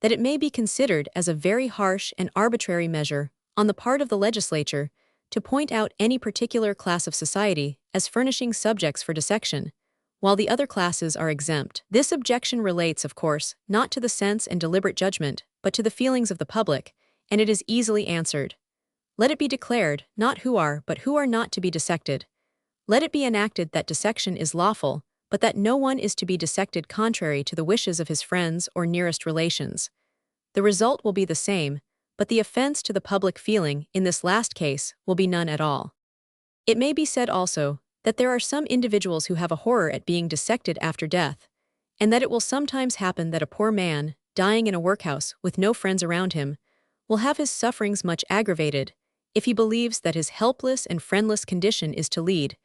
that it may be considered as a very harsh and arbitrary measure on the part of the legislature to point out any particular class of society as furnishing subjects for dissection, while the other classes are exempt. This objection relates, of course, not to the sense and deliberate judgment, but to the feelings of the public, and it is easily answered. Let it be declared, not who are, but who are not to be dissected. Let it be enacted that dissection is lawful, but that no one is to be dissected contrary to the wishes of his friends or nearest relations. The result will be the same, but the offense to the public feeling, in this last case, will be none at all. It may be said also that there are some individuals who have a horror at being dissected after death, and that it will sometimes happen that a poor man, dying in a workhouse with no friends around him, will have his sufferings much aggravated if he believes that his helpless and friendless condition is to lead,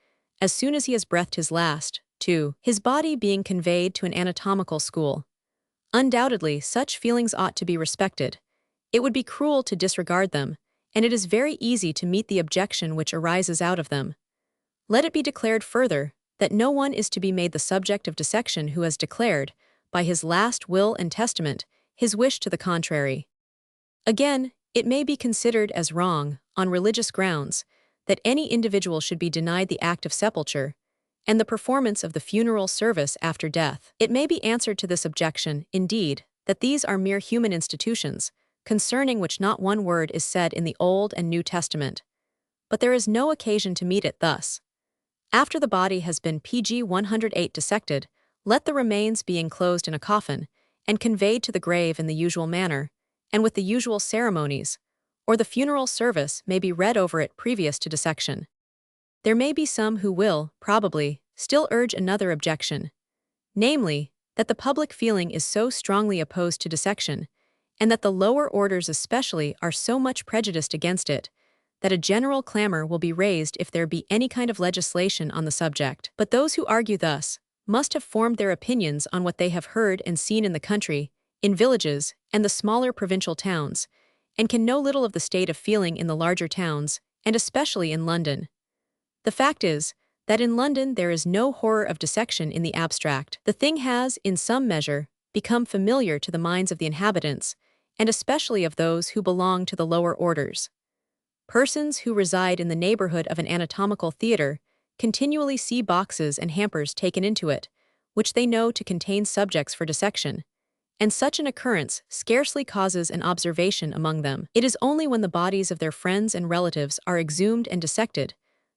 as soon as he has breathed his last, to his body being conveyed to an anatomical school. Undoubtedly, such feelings ought to be respected. It would be cruel to disregard them, and it is very easy to meet the objection which arises out of them. Let it be declared further that no one is to be made the subject of dissection who has declared, by his last will and testament, his wish to the contrary. Again, it may be considered as wrong, on religious grounds, that any individual should be denied the act of sepulture and the performance of the funeral service after death. It may be answered to this objection, indeed, that these are mere human institutions, concerning which not one word is said in the Old and New Testament. But there is no occasion to meet it thus. After the body has been Pg 108 dissected, let the remains be enclosed in a coffin, and conveyed to the grave in the usual manner, and with the usual ceremonies, or the funeral service may be read over it previous to dissection. There may be some who will, probably, still urge another objection, namely, that the public feeling is so strongly opposed to dissection, and that the lower orders especially are so much prejudiced against it, that a general clamor will be raised if there be any kind of legislation on the subject. But those who argue thus must have formed their opinions on what they have heard and seen in the country, in villages, and the smaller provincial towns, and can know little of the state of feeling in the larger towns, and especially in London. The fact is, that in London there is no horror of dissection in the abstract. The thing has, in some measure, become familiar to the minds of the inhabitants, and especially of those who belong to the lower orders. Persons who reside in the neighborhood of an anatomical theater continually see boxes and hampers taken into it, which they know to contain subjects for dissection, and such an occurrence scarcely causes an observation among them. It is only when the bodies of their friends and relatives are exhumed and dissected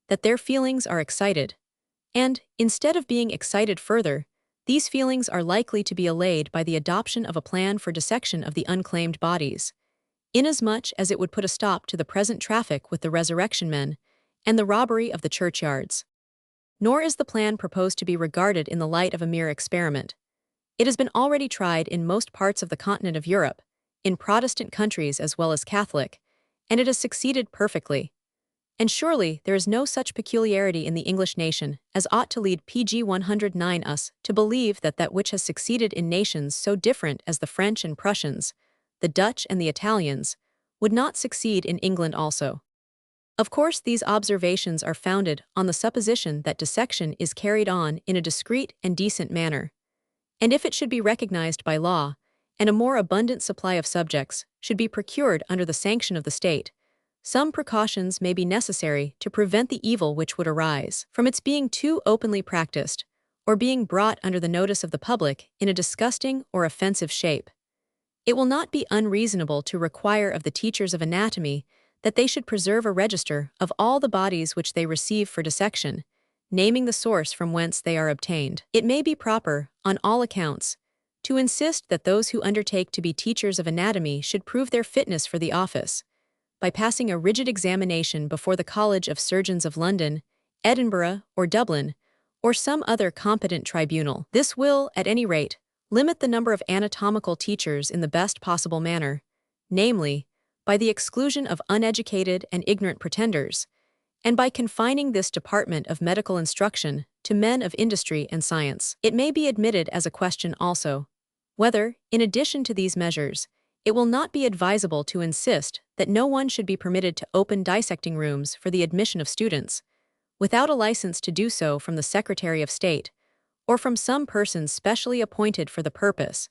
that their feelings are excited, and, instead of being excited further, these feelings are likely to be allayed by the adoption of a plan for dissection of the unclaimed bodies, inasmuch as it would put a stop to the present traffic with the resurrection men and the robbery of the churchyards. Nor is the plan proposed to be regarded in the light of a mere experiment. It has been already tried in most parts of the continent of Europe, in Protestant countries as well as Catholic, and it has succeeded perfectly. And surely there is no such peculiarity in the English nation as ought to lead Pg 109 us to believe that that which has succeeded in nations so different as the French and Prussians, the Dutch and the Italians, would not succeed in England also. Of course, these observations are founded on the supposition that dissection is carried on in a discreet and decent manner. And if it should be recognized by law, and a more abundant supply of subjects should be procured under the sanction of the state, some precautions may be necessary to prevent the evil which would arise from its being too openly practiced, or being brought under the notice of the public in a disgusting or offensive shape. It will not be unreasonable to require of the teachers of anatomy that they should preserve a register of all the bodies which they receive for dissection, naming the source from whence they are obtained. It may be proper, on all accounts, to insist that those who undertake to be teachers of anatomy should prove their fitness for the office by passing a rigid examination before the College of Surgeons of London, Edinburgh, or Dublin, or some other competent tribunal. This will, at any rate, limit the number of anatomical teachers in the best possible manner, namely, by the exclusion of uneducated and ignorant pretenders, and by confining this department of medical instruction to men of industry and science. It may be admitted as a question also, whether, in addition to these measures, it will not be advisable to insist that no one should be permitted to open dissecting rooms for the admission of students, without a license to do so from the Secretary of State, or from some person specially appointed for the purpose,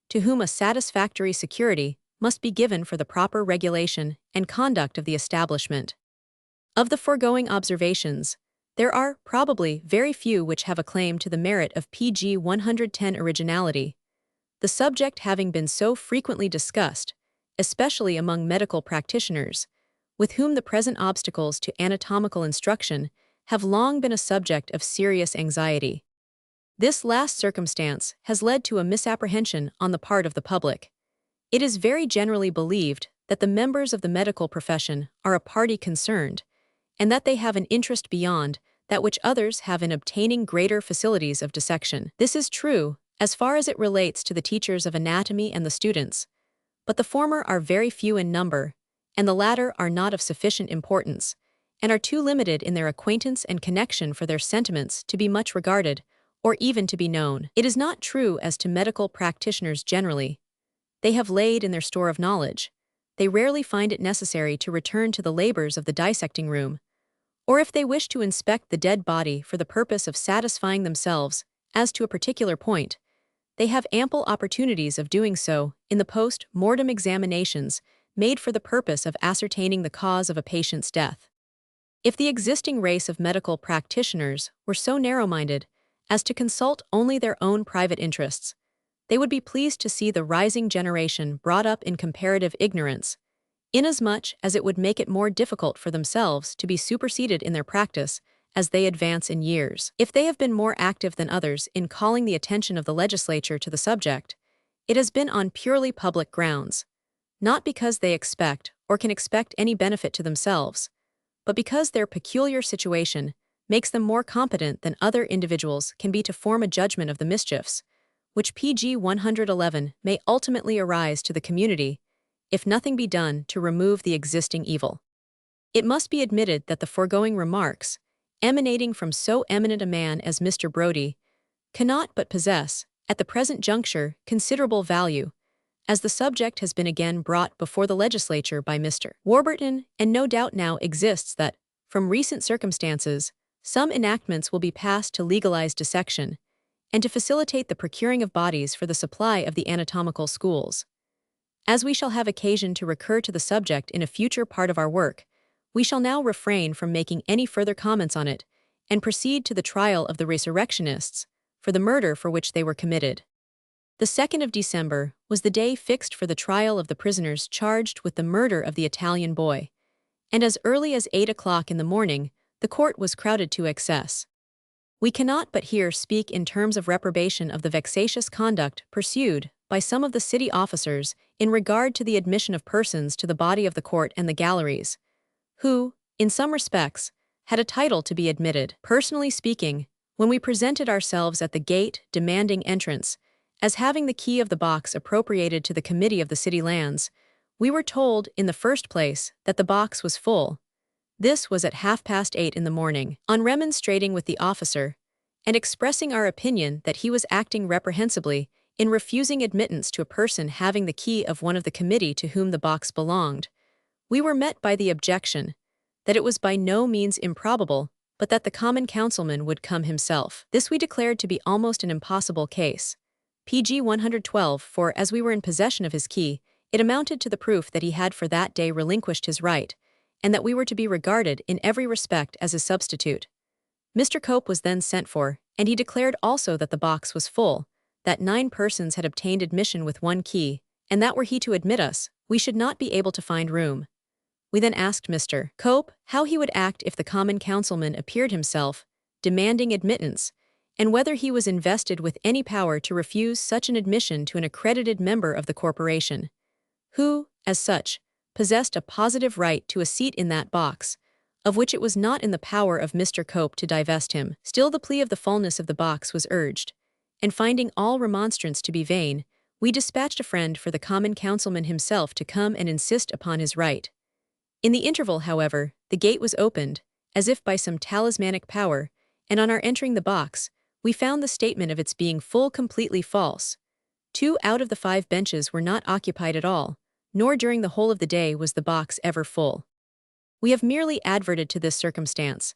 to whom a satisfactory security must be given for the proper regulation and conduct of the establishment. Of the foregoing observations, there are probably very few which have a claim to the merit of pg 110 originality, the subject having been so frequently discussed, especially among medical practitioners, with whom the present obstacles to anatomical instruction have long been a subject of serious anxiety. This last circumstance has led to a misapprehension on the part of the public. It is very generally believed that the members of the medical profession are a party concerned, and that they have an interest beyond that which others have in obtaining greater facilities of dissection. This is true as far as it relates to the teachers of anatomy and the students, but the former are very few in number, and the latter are not of sufficient importance, and are too limited in their acquaintance and connection for their sentiments to be much regarded, or even to be known. It is not true as to medical practitioners generally. They have laid in their store of knowledge. They rarely find it necessary to return to the labors of the dissecting room, or if they wish to inspect the dead body for the purpose of satisfying themselves as to a particular point, they have ample opportunities of doing so in the post-mortem examinations made for the purpose of ascertaining the cause of a patient's death. If the existing race of medical practitioners were so narrow-minded as to consult only their own private interests, they would be pleased to see the rising generation brought up in comparative ignorance, inasmuch as it would make it more difficult for themselves to be superseded in their practice as they advance in years. If they have been more active than others in calling the attention of the legislature to the subject, it has been on purely public grounds, not because they expect or can expect any benefit to themselves, but because their peculiar situation makes them more competent than other individuals can be to form a judgment of the mischiefs, which pg 111 may ultimately arise to the community, if nothing be done to remove the existing evil. It must be admitted that the foregoing remarks, emanating from so eminent a man as Mr. Brodie, cannot but possess, at the present juncture, considerable value, as the subject has been again brought before the legislature by Mr. Warburton, and no doubt now exists that, from recent circumstances, some enactments will be passed to legalize dissection, and to facilitate the procuring of bodies for the supply of the anatomical schools. As we shall have occasion to recur to the subject in a future part of our work, we shall now refrain from making any further comments on it, and proceed to the trial of the resurrectionists, for the murder for which they were committed. The 2nd of December was the day fixed for the trial of the prisoners charged with the murder of the Italian boy, and as early as 8 o'clock in the morning, the court was crowded to excess. We cannot but here speak in terms of reprobation of the vexatious conduct pursued by some of the city officers in regard to the admission of persons to the body of the court and the galleries, who, in some respects, had a title to be admitted. Personally speaking, when we presented ourselves at the gate demanding entrance, as having the key of the box appropriated to the Committee of the City Lands, we were told, in the first place, that the box was full. This was at 8:30 in the morning. On remonstrating with the officer, and expressing our opinion that he was acting reprehensibly in refusing admittance to a person having the key of one of the committee to whom the box belonged, we were met by the objection that it was by no means improbable, but that the common councilman would come himself. This we declared to be almost an impossible case. pg 112, for as we were in possession of his key, it amounted to the proof that he had for that day relinquished his right, and that we were to be regarded in every respect as his substitute. Mr. Cope was then sent for, and he declared also that the box was full, that 9 persons had obtained admission with 1 key, and that were he to admit us, we should not be able to find room. We then asked Mr. Cope how he would act if the common councilman appeared himself, demanding admittance, and whether he was invested with any power to refuse such an admission to an accredited member of the corporation, who, as such, possessed a positive right to a seat in that box, of which it was not in the power of Mr. Cope to divest him. Still the plea of the fullness of the box was urged, and finding all remonstrance to be vain, we dispatched a friend for the common councilman himself to come and insist upon his right. In the interval, however, the gate was opened, as if by some talismanic power, and on our entering the box, we found the statement of its being completely false. 2 out of the 5 benches were not occupied at all, nor during the whole of the day was the box ever full. We have merely adverted to this circumstance,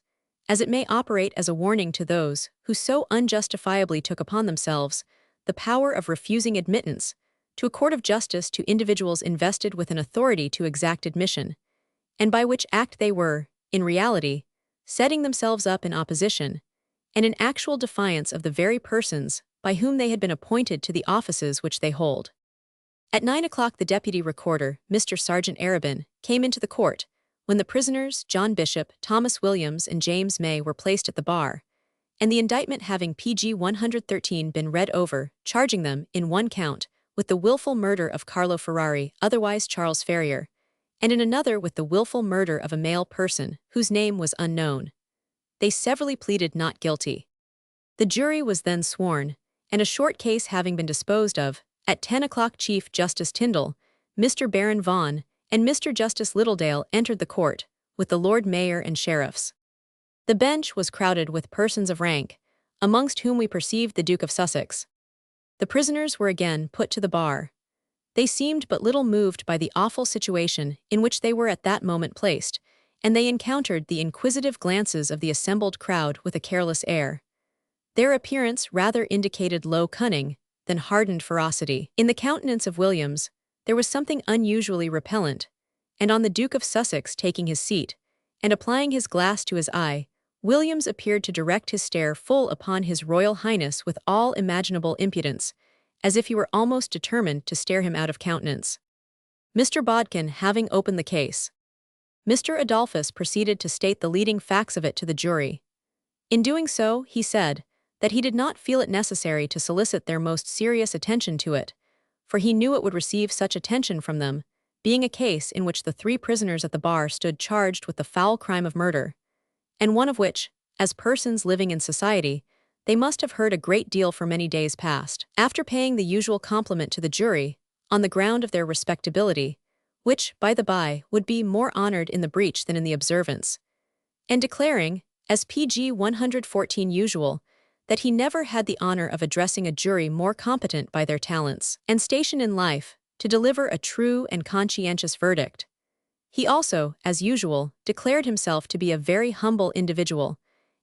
as it may operate as a warning to those who so unjustifiably took upon themselves the power of refusing admittance to a court of justice to individuals invested with an authority to exact admission, and by which act they were, in reality, setting themselves up in opposition, and in actual defiance of the very persons by whom they had been appointed to the offices which they hold. At 9 o'clock the Deputy Recorder, Mr. Sergeant Arabin, came into the court, when the prisoners John Bishop, Thomas Williams, and James May were placed at the bar, and the indictment having PG 113 been read over, charging them, in one count, with the willful murder of Carlo Ferrari, otherwise Charles Ferrier, and in another with the willful murder of a male person, whose name was unknown. They severally pleaded not guilty. The jury was then sworn, and a short case having been disposed of, at 10 o'clock Chief Justice Tyndall, Mr. Baron Vaughan, and Mr. Justice Littledale entered the court, with the Lord Mayor and sheriffs. The bench was crowded with persons of rank, amongst whom we perceived the Duke of Sussex. The prisoners were again put to the bar. They seemed but little moved by the awful situation in which they were at that moment placed, and they encountered the inquisitive glances of the assembled crowd with a careless air. Their appearance rather indicated low cunning than hardened ferocity. In the countenance of Williams, there was something unusually repellent, and on the Duke of Sussex taking his seat, and applying his glass to his eye, Williams appeared to direct his stare full upon His Royal Highness with all imaginable impudence, as if he were almost determined to stare him out of countenance. Mr. Bodkin having opened the case, Mr. Adolphus proceeded to state the leading facts of it to the jury. In doing so, he said that he did not feel it necessary to solicit their most serious attention to it, for he knew it would receive such attention from them, being a case in which the 3 prisoners at the bar stood charged with the foul crime of murder, and one of which, as persons living in society, they must have heard a great deal for many days past. After paying the usual compliment to the jury, on the ground of their respectability, which, by the by, would be more honored in the breach than in the observance, and declaring, as PG 114 usual, that he never had the honor of addressing a jury more competent by their talents and station in life to deliver a true and conscientious verdict. He also, as usual, declared himself to be a very humble individual,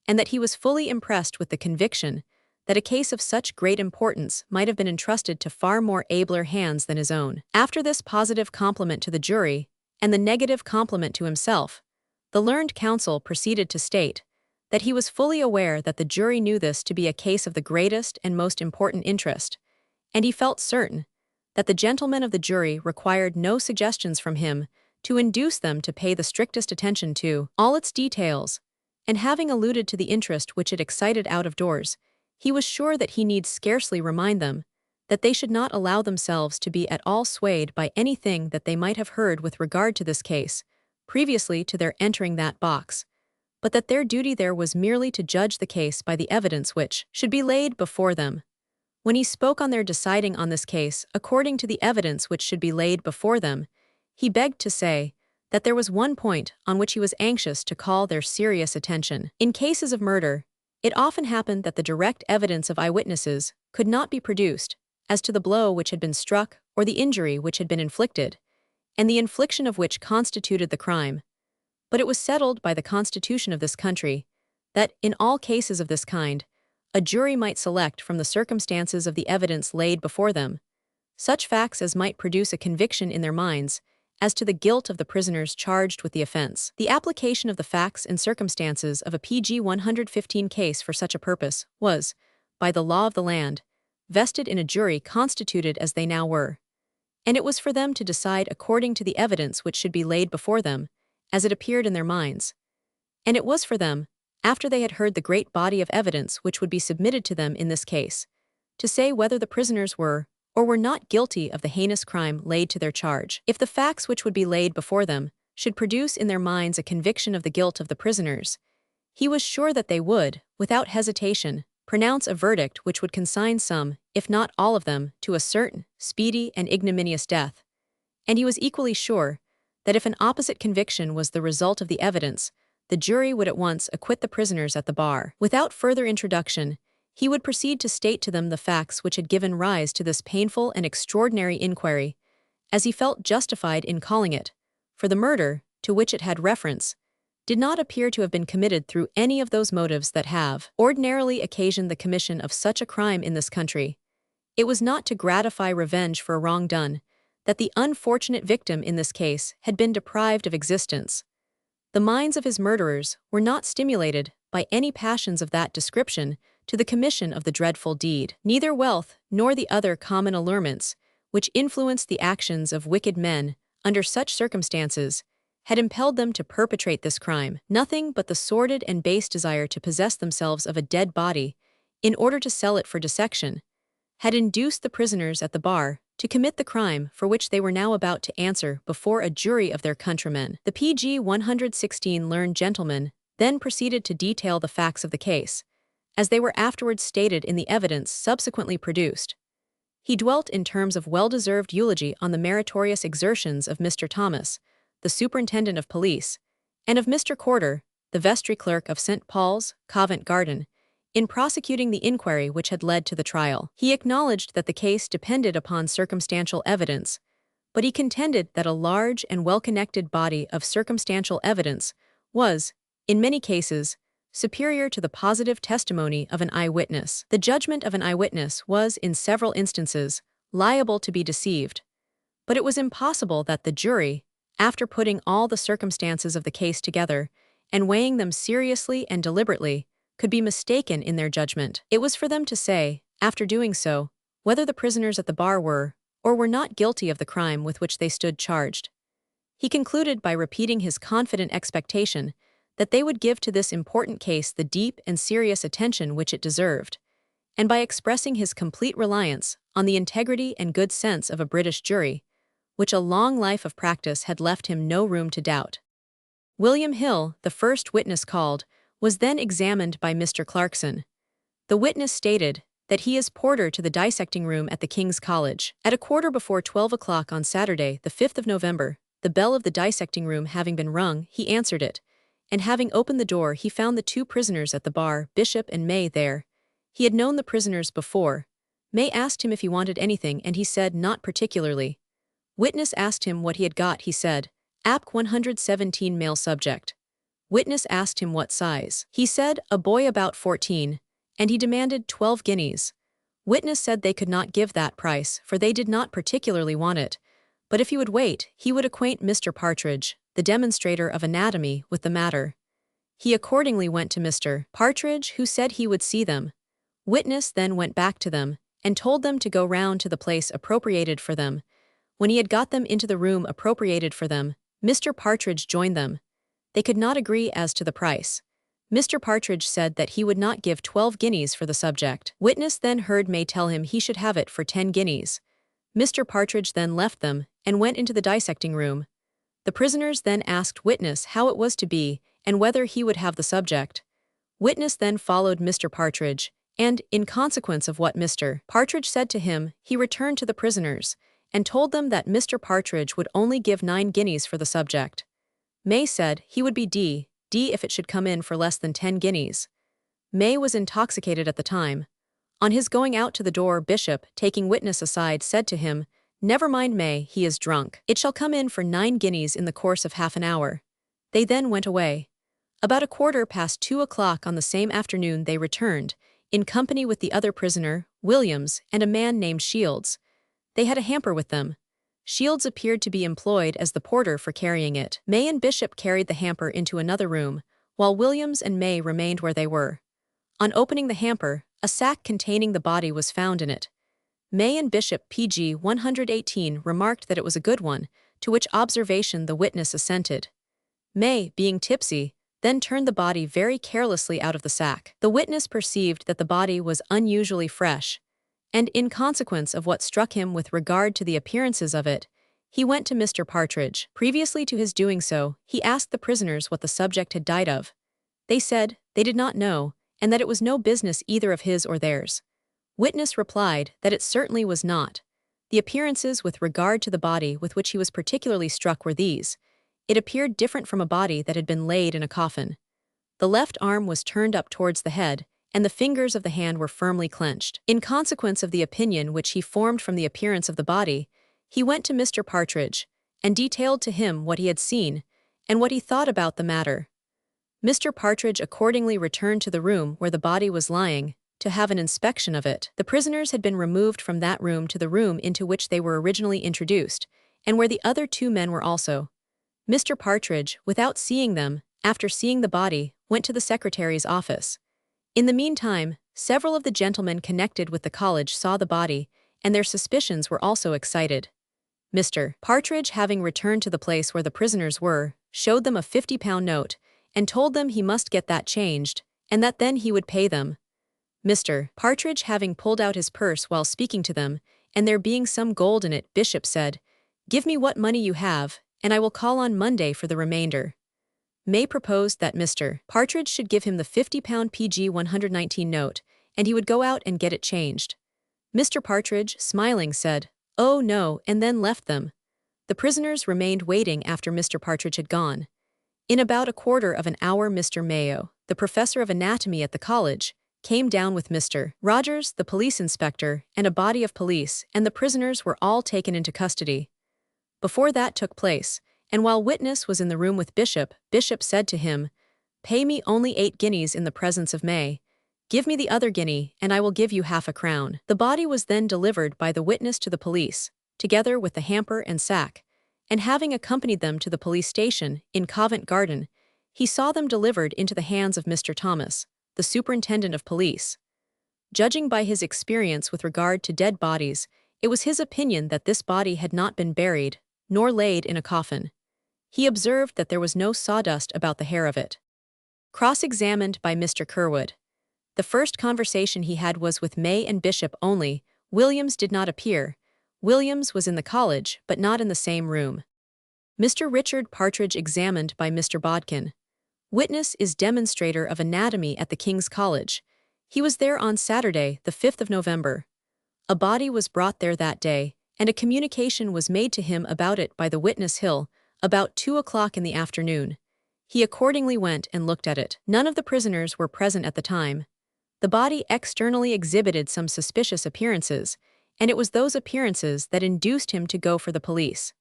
and that he was fully impressed with the conviction that a case of such great importance might have been entrusted to far more abler hands than his own. After this positive compliment to the jury, and the negative compliment to himself, the learned counsel proceeded to state that he was fully aware that the jury knew this to be a case of the greatest and most important interest, and he felt certain that the gentlemen of the jury required no suggestions from him to induce them to pay the strictest attention to all its details, and having alluded to the interest which it excited out of doors, he was sure that he need scarcely remind them that they should not allow themselves to be at all swayed by anything that they might have heard with regard to this case, previously to their entering that box, but that their duty there was merely to judge the case by the evidence which should be laid before them. When he spoke on their deciding on this case according to the evidence which should be laid before them, he begged to say that there was one point on which he was anxious to call their serious attention. In cases of murder, it often happened that the direct evidence of eyewitnesses could not be produced as to the blow which had been struck or the injury which had been inflicted, and the infliction of which constituted the crime. But it was settled by the Constitution of this country that, in all cases of this kind, a jury might select from the circumstances of the evidence laid before them such facts as might produce a conviction in their minds as to the guilt of the prisoners charged with the offense. The application of the facts and circumstances of a PG 115 case for such a purpose was, by the law of the land, vested in a jury constituted as they now were, and it was for them to decide according to the evidence which should be laid before them, as it appeared in their minds, and it was for them, after they had heard the great body of evidence which would be submitted to them in this case, to say whether the prisoners were or were not guilty of the heinous crime laid to their charge. If the facts which would be laid before them should produce in their minds a conviction of the guilt of the prisoners, he was sure that they would, without hesitation, pronounce a verdict which would consign some, if not all of them, to a certain, speedy, and ignominious death. And he was equally sure that if an opposite conviction was the result of the evidence, the jury would at once acquit the prisoners at the bar. Without further introduction, he would proceed to state to them the facts which had given rise to this painful and extraordinary inquiry, as he felt justified in calling it, for the murder, to which it had reference, did not appear to have been committed through any of those motives that have ordinarily occasioned the commission of such a crime in this country. It was not to gratify revenge for a wrong done that the unfortunate victim in this case had been deprived of existence. The minds of his murderers were not stimulated by any passions of that description to the commission of the dreadful deed. Neither wealth nor the other common allurements, which influenced the actions of wicked men under such circumstances, had impelled them to perpetrate this crime. Nothing but the sordid and base desire to possess themselves of a dead body, in order to sell it for dissection, had induced the prisoners at the bar to commit the crime for which they were now about to answer before a jury of their countrymen. The PG 116 learned gentleman then proceeded to detail the facts of the case, as they were afterwards stated in the evidence subsequently produced. He dwelt in terms of well-deserved eulogy on the meritorious exertions of Mr. Thomas, the superintendent of police, and of Mr. Corder, the vestry clerk of St. Paul's, Covent Garden, in prosecuting the inquiry which had led to the trial. He acknowledged that the case depended upon circumstantial evidence, but he contended that a large and well-connected body of circumstantial evidence was, in many cases, superior to the positive testimony of an eyewitness. The judgment of an eyewitness was, in several instances, liable to be deceived, but it was impossible that the jury, after putting all the circumstances of the case together and weighing them seriously and deliberately, could be mistaken in their judgment. It was for them to say, after doing so, whether the prisoners at the bar were or were not guilty of the crime with which they stood charged. He concluded by repeating his confident expectation that they would give to this important case the deep and serious attention which it deserved, and by expressing his complete reliance on the integrity and good sense of a British jury, which a long life of practice had left him no room to doubt. William Hill, the first witness called, was then examined by Mr. Clarkson. The witness stated that he is porter to the dissecting room at the King's College. At 12:15 on Saturday, the 5th of November, the bell of the dissecting room having been rung, he answered it, and having opened the door he found the two prisoners at the bar, Bishop and May, there. He had known the prisoners before. May asked him if he wanted anything, and he said not particularly. Witness asked him what he had got. He said, App 117 male subject. Witness asked him what size. He said, a boy about 14, and he demanded 12 guineas. Witness said they could not give that price, for they did not particularly want it, but if he would wait, he would acquaint Mr. Partridge, the demonstrator of anatomy, with the matter. He accordingly went to Mr. Partridge, who said he would see them. Witness then went back to them, and told them to go round to the place appropriated for them. When he had got them into the room appropriated for them, Mr. Partridge joined them. They could not agree as to the price. Mr. Partridge said that he would not give 12 guineas for the subject. Witness then heard May tell him he should have it for 10 guineas. Mr. Partridge then left them, and went into the dissecting room. The prisoners then asked Witness how it was to be, and whether he would have the subject. Witness then followed Mr. Partridge, and, in consequence of what Mr. Partridge said to him, he returned to the prisoners, and told them that Mr. Partridge would only give 9 guineas for the subject. May said he would be D if it should come in for less than 10 guineas. May was intoxicated at the time. On his going out to the door, Bishop, taking Witness aside, said to him, Never mind, May, he is drunk. It shall come in for 9 guineas in the course of half an hour. They then went away. About 2:15 on the same afternoon they returned, in company with the other prisoner, Williams, and a man named Shields. They had a hamper with them. Shields appeared to be employed as the porter for carrying it. May and Bishop carried the hamper into another room, while Williams and May remained where they were. On opening the hamper, a sack containing the body was found in it. May and Bishop PG 118 remarked that it was a good one, to which observation the witness assented. May, being tipsy, then turned the body very carelessly out of the sack. The witness perceived that the body was unusually fresh, and in consequence of what struck him with regard to the appearances of it, he went to Mr. Partridge. Previously to his doing so, he asked the prisoners what the subject had died of. They said they did not know, and that it was no business either of his or theirs. Witness replied that it certainly was not. The appearances with regard to the body with which he was particularly struck were these. It appeared different from a body that had been laid in a coffin. The left arm was turned up towards the head, and the fingers of the hand were firmly clenched. In consequence of the opinion which he formed from the appearance of the body, he went to Mr. Partridge, and detailed to him what he had seen, and what he thought about the matter. Mr. Partridge accordingly returned to the room where the body was lying, to have an inspection of it. The prisoners had been removed from that room to the room into which they were originally introduced, and where the other two men were also. Mr. Partridge, without seeing them, after seeing the body, went to the secretary's office. In the meantime, several of the gentlemen connected with the college saw the body, and their suspicions were also excited. Mr. Partridge, having returned to the place where the prisoners were, showed them a £50 note, and told them he must get that changed, and that then he would pay them. Mr. Partridge, having pulled out his purse while speaking to them, and there being some gold in it, Bishop said, "Give me what money you have, and I will call on Monday for the remainder." May proposed that Mr. Partridge should give him the £50 PG 119 note, and he would go out and get it changed. Mr. Partridge, smiling, said, "Oh no," and then left them. The prisoners remained waiting after Mr. Partridge had gone. In about a quarter of an hour Mr. Mayo, the professor of anatomy at the college, came down with Mr. Rogers, the police inspector, and a body of police, and the prisoners were all taken into custody. Before that took place, and while witness was in the room with Bishop, Bishop said to him, "Pay me only 8 guineas in the presence of May. Give me the other guinea, and I will give you half a crown." The body was then delivered by the witness to the police, together with the hamper and sack, and having accompanied them to the police station in Covent Garden, he saw them delivered into the hands of Mr. Thomas, the superintendent of police. Judging by his experience with regard to dead bodies, it was his opinion that this body had not been buried, nor laid in a coffin. He observed that there was no sawdust about the hair of it. Cross-examined by Mr. Curwood. The first conversation he had was with May and Bishop only. Williams did not appear. Williams was in the college, but not in the same room. Mr. Richard Partridge examined by Mr. Bodkin. Witness is demonstrator of anatomy at the King's College. He was there on Saturday, the 5th of November. A body was brought there that day, and a communication was made to him about it by the witness Hill, about 2 o'clock in the afternoon. He accordingly went and looked at it. None of the prisoners were present at the time. The body externally exhibited some suspicious appearances, and it was those appearances that induced him to go for the police.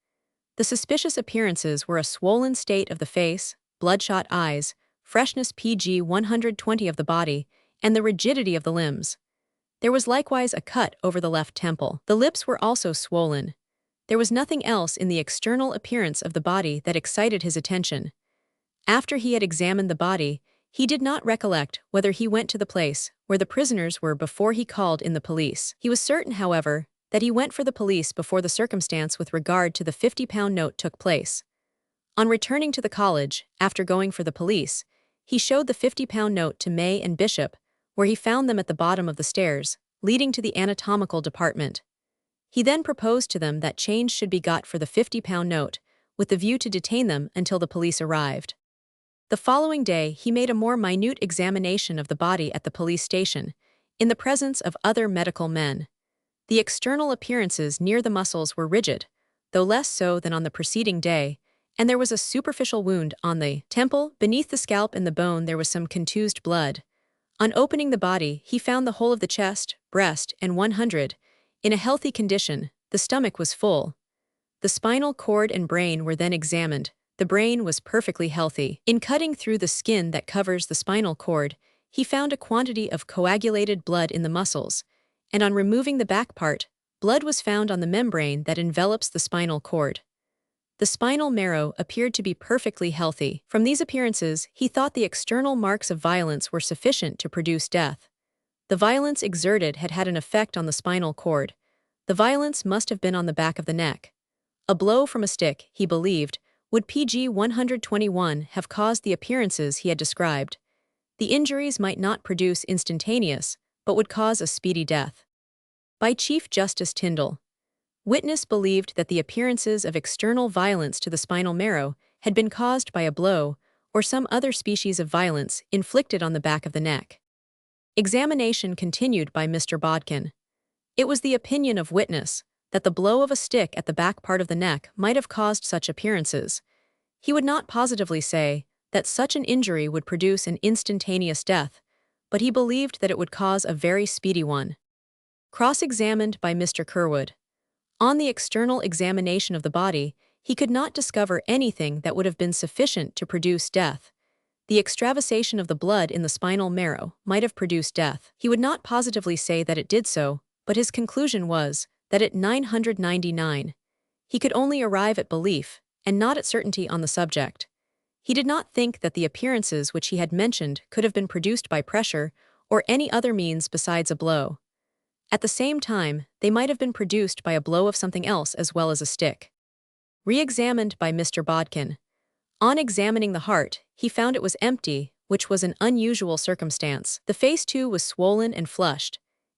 The suspicious appearances were a swollen state of the face, bloodshot eyes, freshness PG 120 of the body, and the rigidity of the limbs. There was likewise a cut over the left temple. The lips were also swollen. There was nothing else in the external appearance of the body that excited his attention. After he had examined the body, he did not recollect whether he went to the place where the prisoners were before he called in the police. He was certain, however, that he went for the police before the circumstance with regard to the £50 note took place. On returning to the college, after going for the police, he showed the £50 note to May and Bishop, where he found them at the bottom of the stairs, leading to the anatomical department. He then proposed to them that change should be got for the £50 note, with the view to detain them until the police arrived. The following day he made a more minute examination of the body at the police station, in the presence of other medical men. The external appearances near the muscles were rigid, though less so than on the preceding day, and there was a superficial wound on the temple. Beneath the scalp and the bone there was some contused blood. On opening the body, he found the whole of the chest, breast, and 100, in a healthy condition. The stomach was full. The spinal cord and brain were then examined. The brain was perfectly healthy. In cutting through the skin that covers the spinal cord, he found a quantity of coagulated blood in the muscles, and on removing the back part, blood was found on the membrane that envelops the spinal cord. The spinal marrow appeared to be perfectly healthy. From these appearances, he thought the external marks of violence were sufficient to produce death. The violence exerted had had an effect on the spinal cord. The violence must have been on the back of the neck. A blow from a stick, he believed, Would PG 121 have caused the appearances he had described? The injuries might not produce instantaneous, but would cause a speedy death. By Chief Justice Tyndall. Witness believed that the appearances of external violence to the spinal marrow had been caused by a blow or some other species of violence inflicted on the back of the neck. Examination continued by Mr. Bodkin. It was the opinion of witness that the blow of a stick at the back part of the neck might have caused such appearances. He would not positively say that such an injury would produce an instantaneous death, but he believed that it would cause a very speedy one. Cross-examined by Mr. Curwood. On the external examination of the body, he could not discover anything that would have been sufficient to produce death. The extravasation of the blood in the spinal marrow might have produced death. He would not positively say that it did so, but his conclusion was that at 999, he could only arrive at belief and not at certainty on the subject. He did not think that the appearances which he had mentioned could have been produced by pressure or any other means besides a blow. At the same time, they might have been produced by a blow of something else as well as a stick. Re-examined by Mr. Bodkin. On examining the heart, he found it was empty, which was an unusual circumstance. The face too was swollen and flushed,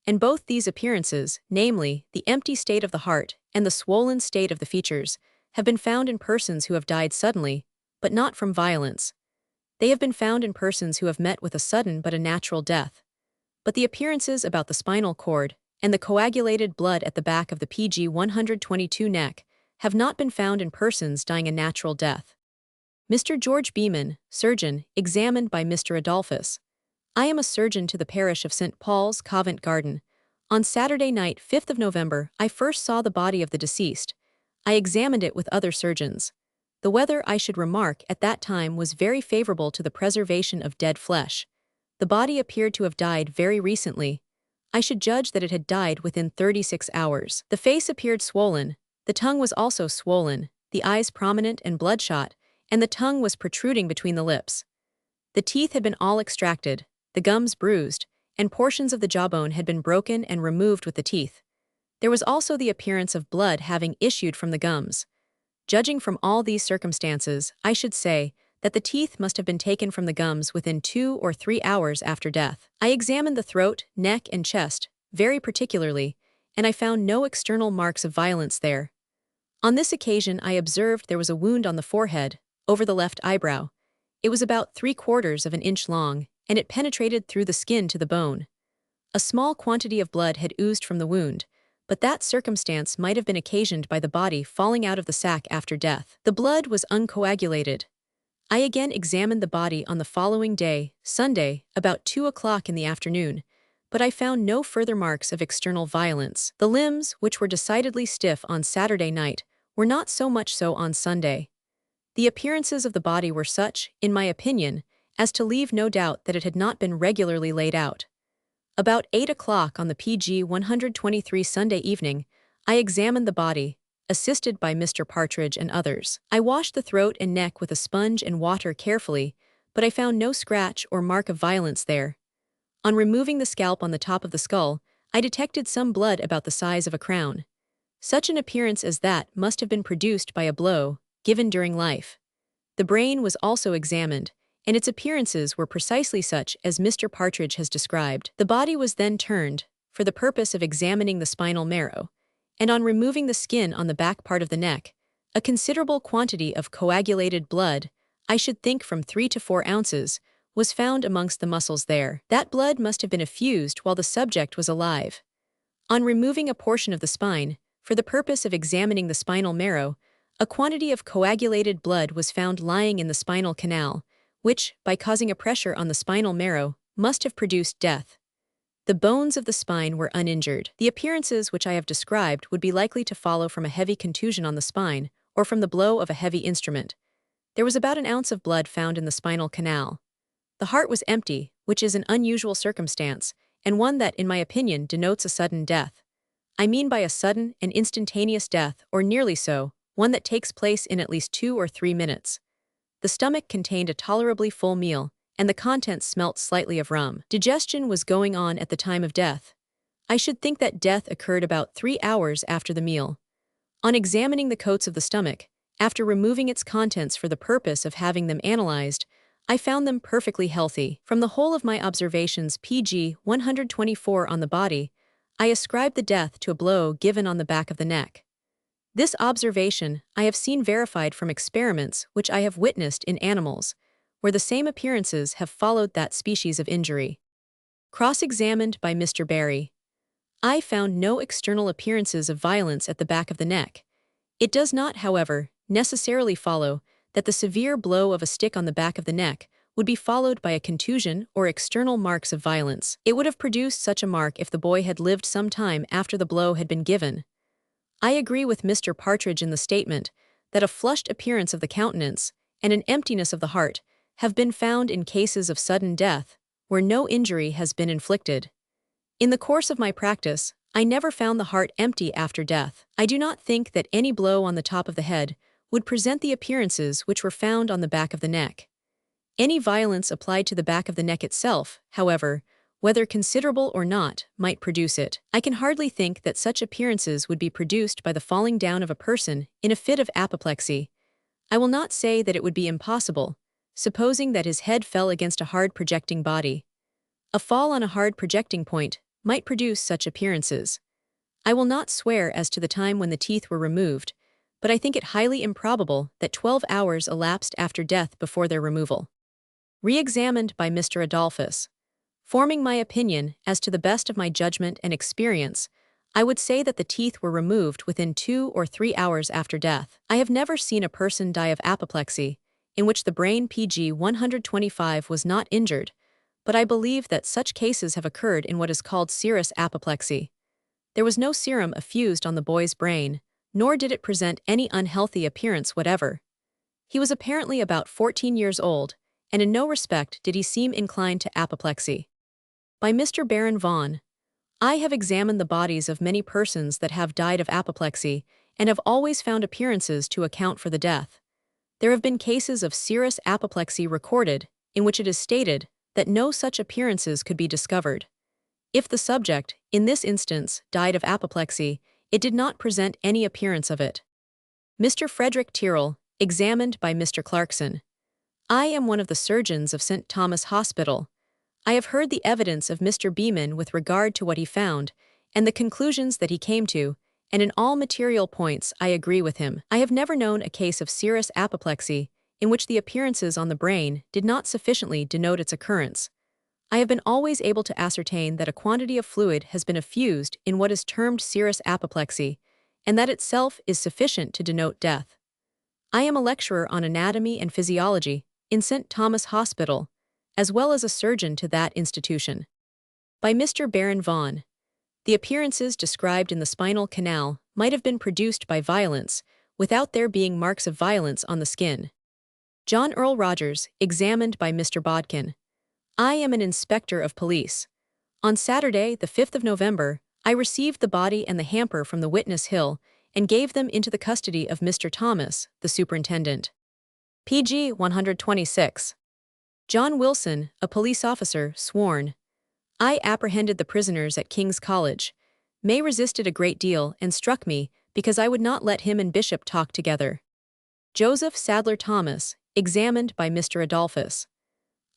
and both these appearances, namely, the empty state of the heart and the swollen state of the features, have been found in persons who have died suddenly, but not from violence. They have been found in persons who have met with a sudden but a natural death. But the appearances about the spinal cord and the coagulated blood at the back of the PG 122 neck have not been found in persons dying a natural death. Mr. George Beeman, surgeon, examined by Mr. Adolphus. I am a surgeon to the parish of St. Paul's, Covent Garden. On Saturday night, 5th of November, I first saw the body of the deceased. I examined it with other surgeons. The weather, I should remark, at that time was very favorable to the preservation of dead flesh. The body appeared to have died very recently. I should judge that it had died within 36 hours. The face appeared swollen, the tongue was also swollen, the eyes prominent and bloodshot, and the tongue was protruding between the lips. The teeth had been all extracted, the gums bruised, and portions of the jawbone had been broken and removed with the teeth. There was also the appearance of blood having issued from the gums. Judging from all these circumstances, I should say that the teeth must have been taken from the gums within 2 or 3 hours after death. I examined the throat, neck, and chest very particularly, and I found no external marks of violence there. On this occasion I observed there was a wound on the forehead, over the left eyebrow. It was about 3/4 of an inch long, and it penetrated through the skin to the bone. A small quantity of blood had oozed from the wound, but that circumstance might have been occasioned by the body falling out of the sack after death. The blood was uncoagulated. I again examined the body on the following day, Sunday, about 2 o'clock in the afternoon, but I found no further marks of external violence. The limbs, which were decidedly stiff on Saturday night, were not so much so on Sunday. The appearances of the body were such, in my opinion, as to leave no doubt that it had not been regularly laid out. About 8 o'clock on the PG 123 Sunday evening, I examined the body, assisted by Mr. Partridge and others. I washed the throat and neck with a sponge and water carefully, but I found no scratch or mark of violence there. On removing the scalp on the top of the skull, I detected some blood about the size of a crown. Such an appearance as that must have been produced by a blow, given during life. The brain was also examined, and its appearances were precisely such as Mr. Partridge has described. The body was then turned, for the purpose of examining the spinal marrow, and on removing the skin on the back part of the neck, a considerable quantity of coagulated blood, I should think from 3 to 4 ounces, was found amongst the muscles there. That blood must have been effused while the subject was alive. On removing a portion of the spine, for the purpose of examining the spinal marrow, a quantity of coagulated blood was found lying in the spinal canal, which, by causing a pressure on the spinal marrow, must have produced death. The bones of the spine were uninjured. The appearances which I have described would be likely to follow from a heavy contusion on the spine, or from the blow of a heavy instrument. There was about 1 ounce of blood found in the spinal canal. The heart was empty, which is an unusual circumstance, and one that, in my opinion, denotes a sudden death. I mean by a sudden and instantaneous death, or nearly so, one that takes place in at least 2 or 3 minutes. The stomach contained a tolerably full meal, and the contents smelt slightly of rum. Digestion was going on at the time of death. I should think that death occurred about 3 hours after the meal. On examining the coats of the stomach, after removing its contents for the purpose of having them analyzed, I found them perfectly healthy. From the whole of my observations pg 124 on the body, I ascribe the death to a blow given on the back of the neck. This observation I have seen verified from experiments which I have witnessed in animals, where the same appearances have followed that species of injury. Cross-examined by Mr. Barry, I found no external appearances of violence at the back of the neck. It does not, however, necessarily follow that the severe blow of a stick on the back of the neck would be followed by a contusion or external marks of violence. It would have produced such a mark if the boy had lived some time after the blow had been given. I agree with Mr. Partridge in the statement that a flushed appearance of the countenance and an emptiness of the heart have been found in cases of sudden death where no injury has been inflicted. In the course of my practice, I never found the heart empty after death. I do not think that any blow on the top of the head would present the appearances which were found on the back of the neck. Any violence applied to the back of the neck itself, however, whether considerable or not, might produce it. I can hardly think that such appearances would be produced by the falling down of a person in a fit of apoplexy. I will not say that it would be impossible, supposing that his head fell against a hard projecting body. A fall on a hard projecting point might produce such appearances. I will not swear as to the time when the teeth were removed, but I think it highly improbable that 12 hours elapsed after death before their removal. Re-examined by Mr. Adolphus. Forming my opinion as to the best of my judgment and experience, I would say that the teeth were removed within 2 or 3 hours after death. I have never seen a person die of apoplexy, in which the brain pg 125 was not injured, but I believe that such cases have occurred in what is called serous apoplexy. There was no serum effused on the boy's brain, nor did it present any unhealthy appearance whatever. He was apparently about 14 years old, and in no respect did he seem inclined to apoplexy. By Mr. Baron Vaughan, I have examined the bodies of many persons that have died of apoplexy and have always found appearances to account for the death. There have been cases of serous apoplexy recorded in which it is stated that no such appearances could be discovered. If the subject, in this instance, died of apoplexy, it did not present any appearance of it. Mr. Frederick Tyrrell, examined by Mr. Clarkson. I am one of the surgeons of St. Thomas Hospital. I have heard the evidence of Mr. Beeman with regard to what he found, and the conclusions that he came to, and in all material points I agree with him. I have never known a case of serous apoplexy in which the appearances on the brain did not sufficiently denote its occurrence. I have been always able to ascertain that a quantity of fluid has been effused in what is termed serous apoplexy, and that itself is sufficient to denote death. I am a lecturer on anatomy and physiology in St. Thomas Hospital, as well as a surgeon to that institution. By Mr. Baron Vaughan, the appearances described in the spinal canal might have been produced by violence, without there being marks of violence on the skin. John Earl Rogers, examined by Mr. Bodkin. I am an inspector of police. On Saturday, the 5th of November, I received the body and the hamper from the witness hill and gave them into the custody of Mr. Thomas, the superintendent. PG 126. John Wilson, a police officer, sworn. I apprehended the prisoners at King's College. May resisted a great deal and struck me because I would not let him and Bishop talk together. Joseph Sadler Thomas, examined by Mr. Adolphus.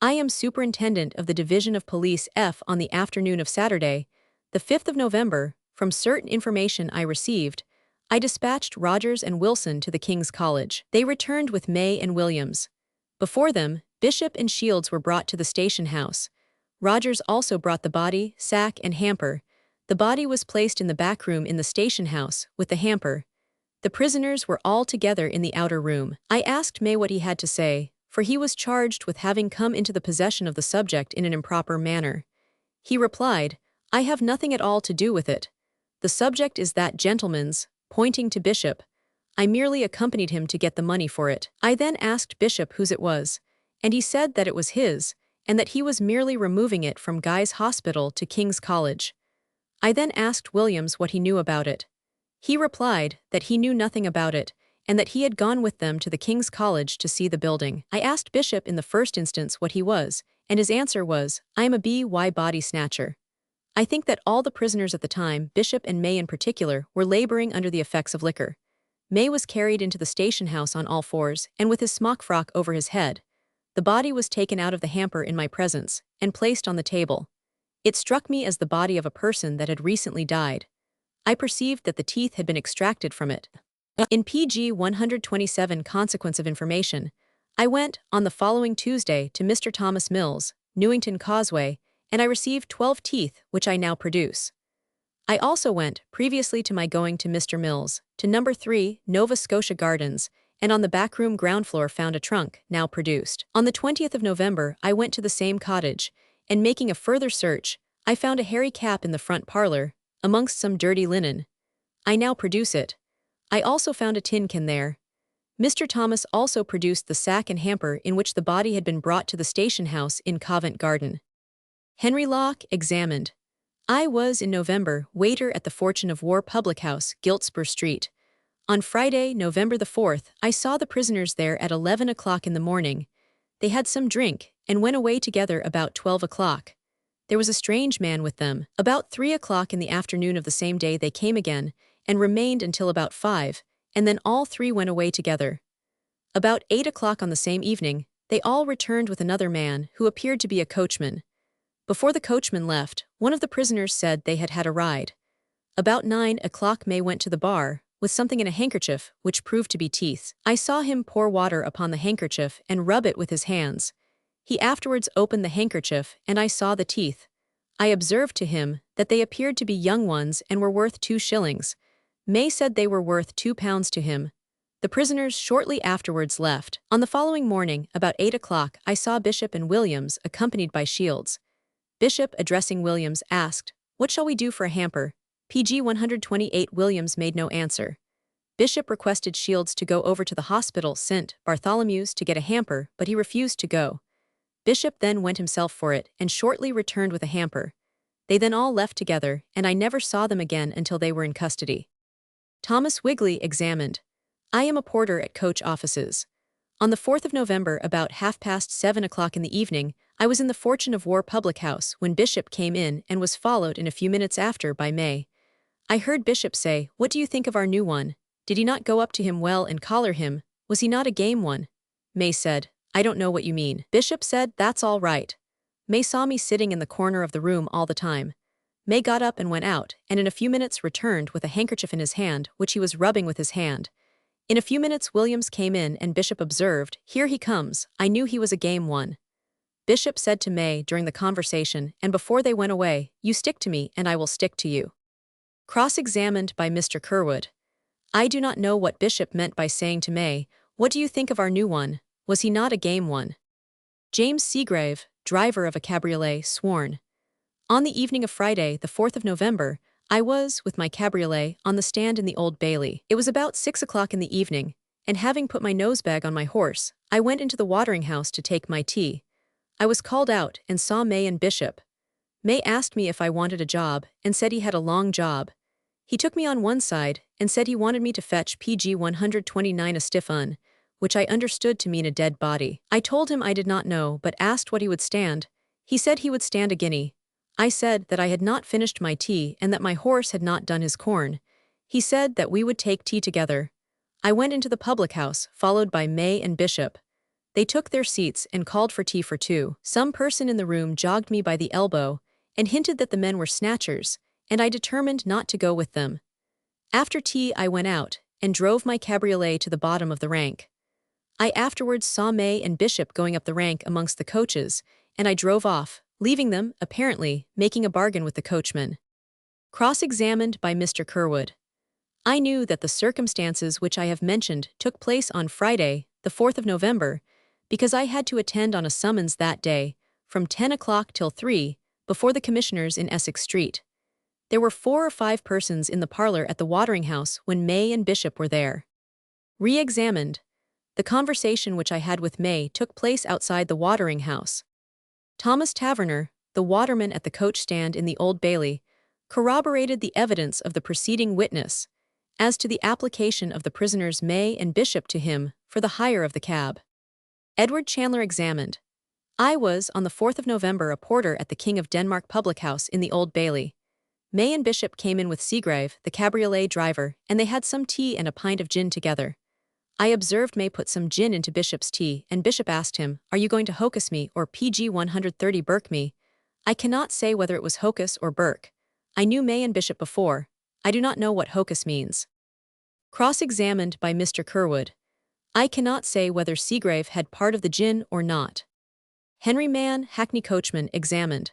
I am superintendent of the Division of Police F. On the afternoon of Saturday, the 5th of November, from certain information I received, I dispatched Rogers and Wilson to the King's College. They returned with May and Williams. Before them, Bishop and Shields were brought to the station house. Rogers also brought the body, sack, and hamper. The body was placed in the back room in the station house, with the hamper. The prisoners were all together in the outer room. I asked May what he had to say, for he was charged with having come into the possession of the subject in an improper manner. He replied, I have nothing at all to do with it. The subject is that gentleman's, pointing to Bishop. I merely accompanied him to get the money for it. I then asked Bishop whose it was, and he said that it was his, and that he was merely removing it from Guy's Hospital to King's College. I then asked Williams what he knew about it. He replied that he knew nothing about it, and that he had gone with them to the King's College to see the building. I asked Bishop in the first instance what he was, and his answer was, I am a B.Y. body snatcher. I think that all the prisoners at the time, Bishop and May in particular, were laboring under the effects of liquor. May was carried into the station house on all fours and with his smock frock over his head. The body was taken out of the hamper in my presence and placed on the table. It struck me as the body of a person that had recently died. I perceived that the teeth had been extracted from it. In PG 127 Consequence of Information, I went, on the following Tuesday, to Mr. Thomas Mills, Newington Causeway, and I received 12 teeth, which I now produce. I also went, previously to my going to Mr. Mills, to number 3, Nova Scotia Gardens, and on the backroom ground floor found a trunk, now produced. On the 20th of November, I went to the same cottage, and making a further search, I found a hairy cap in the front parlor, amongst some dirty linen. I now produce it. I also found a tin can there. Mr. Thomas also produced the sack and hamper in which the body had been brought to the station house in Covent Garden. Henry Locke, examined. I was, in November, waiter at the Fortune of War public house, Giltspur Street. On Friday, November the 4th, I saw the prisoners there at 11 o'clock in the morning. They had some drink, and went away together about 12 o'clock. There was a strange man with them. About 3 o'clock in the afternoon of the same day they came again, and remained until about 5, and then all three went away together. About 8 o'clock on the same evening, they all returned with another man, who appeared to be a coachman. Before the coachman left, one of the prisoners said they had had a ride. About 9 o'clock May went to the bar, with something in a handkerchief, which proved to be teeth. I saw him pour water upon the handkerchief and rub it with his hands. He afterwards opened the handkerchief, and I saw the teeth. I observed to him that they appeared to be young ones and were worth 2 shillings. May said they were worth £2 to him. The prisoners shortly afterwards left. On the following morning, about 8 o'clock, I saw Bishop and Williams accompanied by Shields. Bishop, addressing Williams, asked, "What shall we do for a hamper?" PG 128. Williams made no answer. Bishop requested Shields to go over to the hospital St. Bartholomew's to get a hamper, but he refused to go. Bishop then went himself for it and shortly returned with a hamper. They then all left together, and I never saw them again until they were in custody. Thomas Wigley, examined. I am a porter at coach offices. On the 4th of November, about 7:30 o'clock in the evening, I was in the Fortune of War public house when Bishop came in and was followed in a few minutes after by May. I heard Bishop say, "What do you think of our new one? Did he not go up to him well and collar him? Was he not a game one?" May said, "I don't know what you mean." Bishop said, "That's all right." May saw me sitting in the corner of the room all the time. May got up and went out, and in a few minutes returned with a handkerchief in his hand, which he was rubbing with his hand. In a few minutes Williams came in and Bishop observed, "Here he comes, I knew he was a game one." Bishop said to May during the conversation and before they went away, "You stick to me and I will stick to you." Cross-examined by Mr. Curwood. I do not know what Bishop meant by saying to May, "What do you think of our new one? Was he not a game one?" James Seagrave, driver of a cabriolet, sworn. On the evening of Friday, the 4th of November, I was, with my cabriolet, on the stand in the Old Bailey. It was about 6 o'clock in the evening, and having put my nosebag on my horse, I went into the watering house to take my tea. I was called out and saw May and Bishop. May asked me if I wanted a job and said he had a long job. He took me on one side and said he wanted me to fetch PG 129 a stiff un, which I understood to mean a dead body. I told him I did not know but asked what he would stand. He said he would stand a guinea. I said that I had not finished my tea and that my horse had not done his corn. He said that we would take tea together. I went into the public house, followed by May and Bishop. They took their seats and called for tea for 2. Some person in the room jogged me by the elbow and hinted that the men were snatchers, and I determined not to go with them. After tea I went out and drove my cabriolet to the bottom of the rank. I afterwards saw May and Bishop going up the rank amongst the coaches, and I drove off, leaving them, apparently, making a bargain with the coachman. Cross-examined by Mr. Curwood. I knew that the circumstances which I have mentioned took place on Friday, the 4th of November, because I had to attend on a summons that day, from 10 o'clock till 3, before the commissioners in Essex Street. There were 4 or 5 persons in the parlor at the watering house when May and Bishop were there. Re-examined. The conversation which I had with May took place outside the watering house. Thomas Taverner, the waterman at the coach stand in the Old Bailey, corroborated the evidence of the preceding witness as to the application of the prisoners May and Bishop to him for the hire of the cab. Edward Chandler examined. I was, on the 4th of November, a porter at the King of Denmark public house in the Old Bailey. May and Bishop came in with Seagrave, the cabriolet driver, and they had some tea and a pint of gin together. I observed May put some gin into Bishop's tea, and Bishop asked him, "Are you going to hocus me or PG 130 Burke me?" I cannot say whether it was hocus or Burke. I knew May and Bishop before. I do not know what hocus means. Cross-examined by Mr. Curwood. I cannot say whether Seagrave had part of the gin or not. Henry Mann, hackney coachman, examined.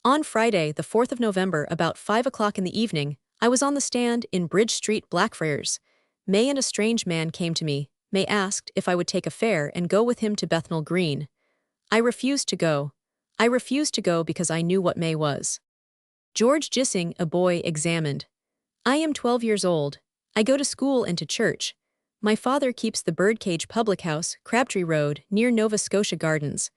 On Friday, the 4th of November, about 5 o'clock in the evening, I was on the stand in Bridge Street, Blackfriars. May and a strange man came to me. May asked if I would take a fare and go with him to Bethnal Green. I refused to go. I refused to go because I knew what May was. George Gissing, a boy, examined. I am 12 years old. I go to school and to church. My father keeps the Birdcage Public House, Crabtree Road, near Nova Scotia Gardens.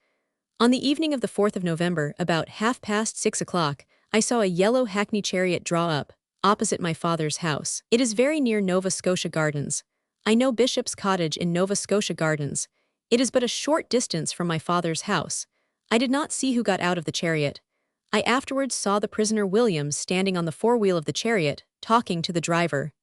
On the evening of the 4th of November, about 6:30 o'clock, I saw a yellow hackney chariot draw up, opposite my father's house. It is very near Nova Scotia Gardens. I know Bishop's cottage in Nova Scotia Gardens. It is but a short distance from my father's house. I did not see who got out of the chariot. I afterwards saw the prisoner Williams standing on the forewheel of the chariot, talking to the driver.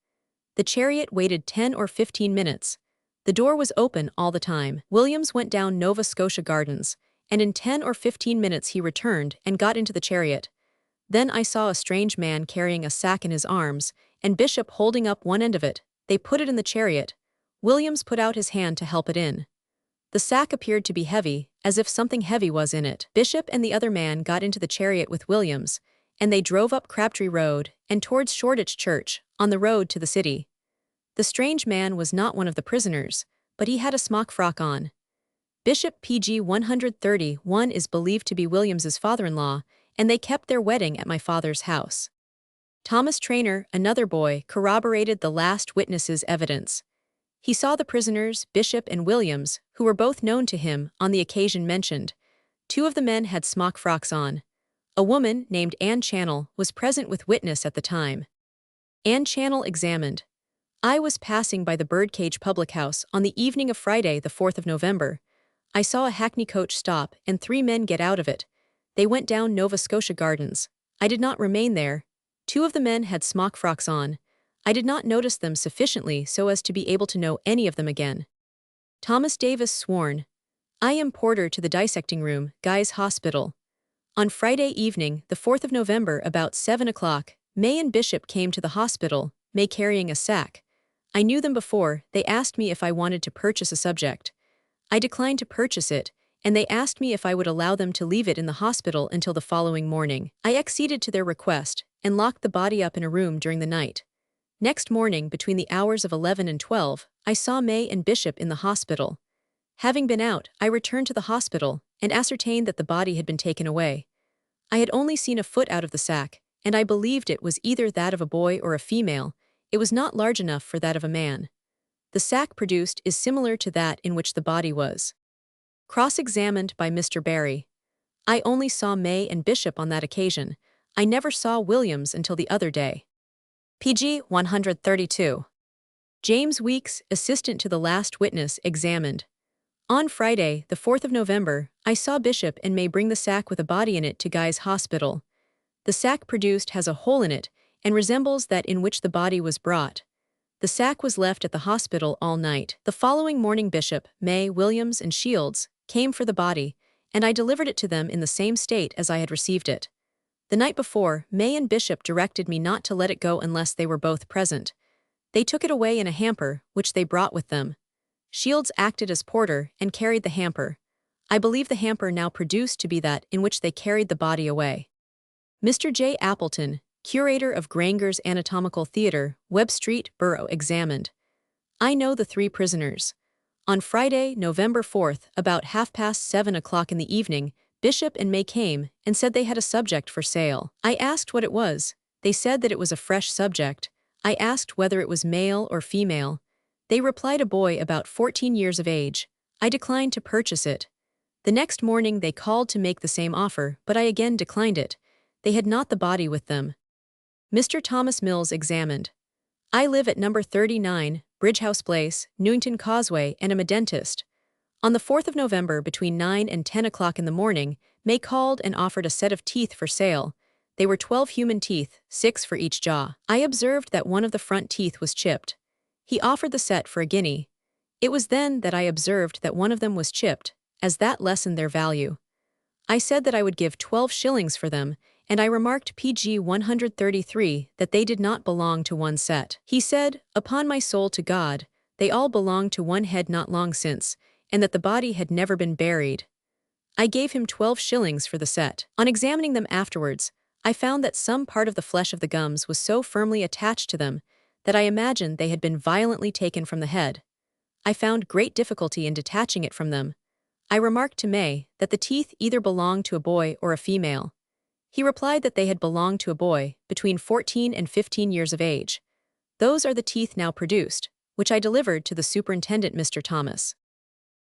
The chariot waited 10 or 15 minutes. The door was open all the time. Williams went down Nova Scotia Gardens, and in 10 or 15 minutes he returned and got into the chariot. Then I saw a strange man carrying a sack in his arms, and Bishop holding up one end of it. They put it in the chariot. Williams put out his hand to help it in. The sack appeared to be heavy, as if something heavy was in it. Bishop and the other man got into the chariot with Williams, and they drove up Crabtree Road and towards Shoreditch Church, on the road to the city. The strange man was not one of the prisoners, but he had a smock frock on. Bishop PG 131 is believed to be Williams's father-in-law, and they kept their wedding at my father's house. Thomas Traynor, another boy, corroborated the last witness's evidence. He saw the prisoners, Bishop and Williams, who were both known to him, on the occasion mentioned. Two of the men had smock frocks on. A woman, named Anne Channell, was present with witness at the time. Anne Channell examined. I was passing by the Birdcage Public House on the evening of Friday, the 4th of November. I saw a hackney coach stop and 3 men get out of it. They went down Nova Scotia Gardens. I did not remain there. 2 of the men had smock frocks on. I did not notice them sufficiently so as to be able to know any of them again. Thomas Davis sworn. I am porter to the dissecting room, Guy's Hospital. On Friday evening, the 4th of November, about 7 o'clock, May and Bishop came to the hospital, May carrying a sack. I knew them before. They asked me if I wanted to purchase a subject. I declined to purchase it, and they asked me if I would allow them to leave it in the hospital until the following morning. I acceded to their request and locked the body up in a room during the night. Next morning, between the hours of 11 and 12, I saw May and Bishop in the hospital. Having been out, I returned to the hospital and ascertained that the body had been taken away. I had only seen a foot out of the sack, and I believed it was either that of a boy or a female. It was not large enough for that of a man. The sack produced is similar to that in which the body was. Cross-examined by Mr. Barry. I only saw May and Bishop on that occasion. I never saw Williams until the other day. PG 132. James Weeks, assistant to the last witness, examined. On Friday, the 4th of November, I saw Bishop and May bring the sack with a body in it to Guy's Hospital. The sack produced has a hole in it and resembles that in which the body was brought. The sack was left at the hospital all night. The following morning Bishop, May, Williams, and Shields came for the body, and I delivered it to them in the same state as I had received it. The night before, May and Bishop directed me not to let it go unless they were both present. They took it away in a hamper, which they brought with them. Shields acted as porter and carried the hamper. I believe the hamper now produced to be that in which they carried the body away. Mr. J. Appleton, curator of Granger's Anatomical Theatre, Webb Street, Borough, examined. I know the 3 prisoners. On Friday, November 4th, about 7:30 o'clock in the evening, Bishop and May came and said they had a subject for sale. I asked what it was. They said that it was a fresh subject. I asked whether it was male or female. They replied a boy about 14 years of age. I declined to purchase it. The next morning they called to make the same offer, but I again declined it. They had not the body with them. Mr. Thomas Mills examined. I live at number 39, Bridgehouse Place, Newington Causeway, and am a dentist. On the 4th of November, between 9 and 10 o'clock in the morning, May called and offered a set of teeth for sale. They were 12 human teeth, 6 for each jaw. I observed that one of the front teeth was chipped. He offered the set for a guinea. It was then that I observed that one of them was chipped, as that lessened their value. I said that I would give 12 shillings for them, and I remarked pg 133 that they did not belong to one set. He said, "Upon my soul to God, they all belonged to one head not long since, and that the body had never been buried." I gave him 12 shillings for the set. On examining them afterwards, I found that some part of the flesh of the gums was so firmly attached to them that I imagined they had been violently taken from the head. I found great difficulty in detaching it from them. I remarked to May that the teeth either belonged to a boy or a female. He replied that they had belonged to a boy between 14 and 15 years of age. Those are the teeth now produced, which I delivered to the superintendent, Mr. Thomas.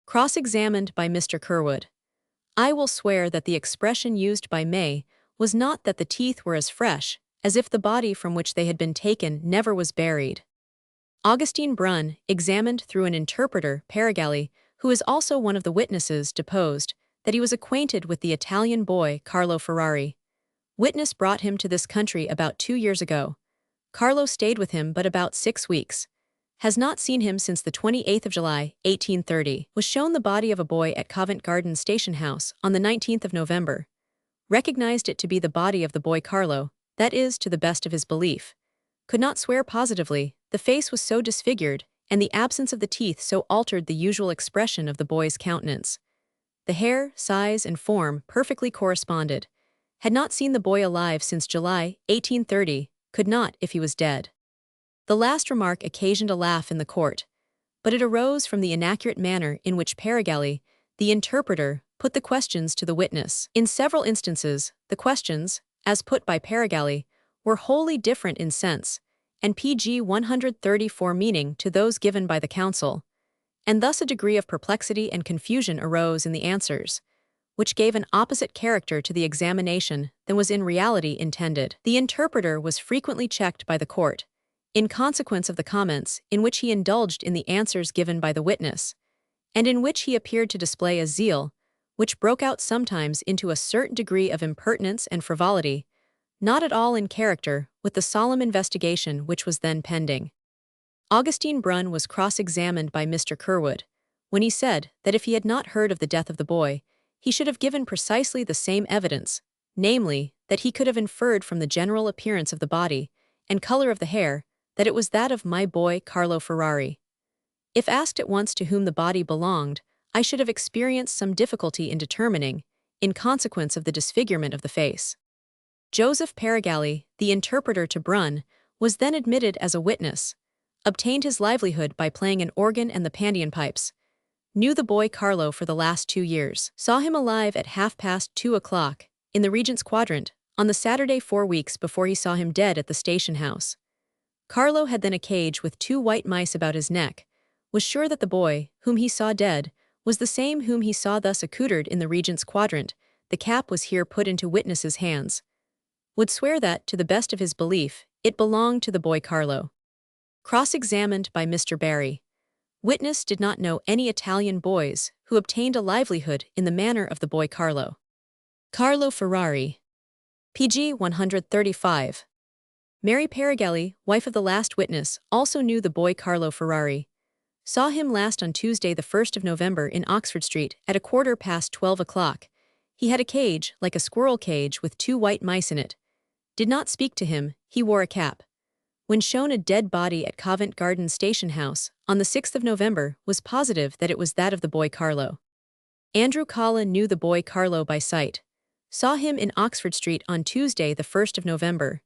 Cross-examined by Mr. Curwood. I will swear that the expression used by May was not that the teeth were as fresh as if the body from which they had been taken never was buried. Augustine Brunn, examined through an interpreter, Paragalli, who is also one of the witnesses, deposed that he was acquainted with the Italian boy Carlo Ferrari. Witness brought him to this country about 2 years ago. Carlo stayed with him but about 6 weeks. Has not seen him since the 28th of July, 1830. Was shown the body of a boy at Covent Garden Station House on the 19th of November. Recognized it to be the body of the boy Carlo, that is, to the best of his belief. Could not swear positively, the face was so disfigured, and the absence of the teeth so altered the usual expression of the boy's countenance. The hair, size, and form perfectly corresponded. Had not seen the boy alive since July, 1830, could not if he was dead. The last remark occasioned a laugh in the court, but it arose from the inaccurate manner in which Paragalli, the interpreter, put the questions to the witness. In several instances, the questions, as put by Paragalli, were wholly different in sense, and pg 134 meaning to those given by the counsel, and thus a degree of perplexity and confusion arose in the answers, which gave an opposite character to the examination than was in reality intended. The interpreter was frequently checked by the court, in consequence of the comments in which he indulged in the answers given by the witness, and in which he appeared to display a zeal, which broke out sometimes into a certain degree of impertinence and frivolity, not at all in character with the solemn investigation which was then pending. Augustine Brunn was cross-examined by Mr. Curwood, when he said that if he had not heard of the death of the boy, he should have given precisely the same evidence, namely, that he could have inferred from the general appearance of the body and color of the hair that it was that of my boy Carlo Ferrari. If asked at once to whom the body belonged, I should have experienced some difficulty in determining, in consequence of the disfigurement of the face. Joseph Paragalli, the interpreter to Brunn, was then admitted as a witness, obtained his livelihood by playing an organ and the pandean pipes, knew the boy Carlo for the last 2 years, saw him alive at 2:30 in the Regent's Quadrant, on the Saturday 4 weeks before he saw him dead at the station house. Carlo had then a cage with 2 white mice about his neck, was sure that the boy, whom he saw dead, was the same whom he saw thus accoutred in the Regent's Quadrant. The cap was here put into witness's hands. Would swear that, to the best of his belief, it belonged to the boy Carlo. Cross-examined by Mr. Barry. Witness did not know any Italian boys who obtained a livelihood in the manner of the boy Carlo. Carlo Ferrari. pg 135. Mary Paragalli, wife of the last witness, also knew the boy Carlo Ferrari. Saw him last on Tuesday the 1st of November in Oxford Street at 12:15. He had a cage, like a squirrel cage, with 2 white mice in it. Did not speak to him, he wore a cap. When shown a dead body at Covent Garden Station House, on the 6th of November, was positive that it was that of the boy Carlo. Andrew Collin knew the boy Carlo by sight. Saw him in Oxford Street on Tuesday the 1st of November.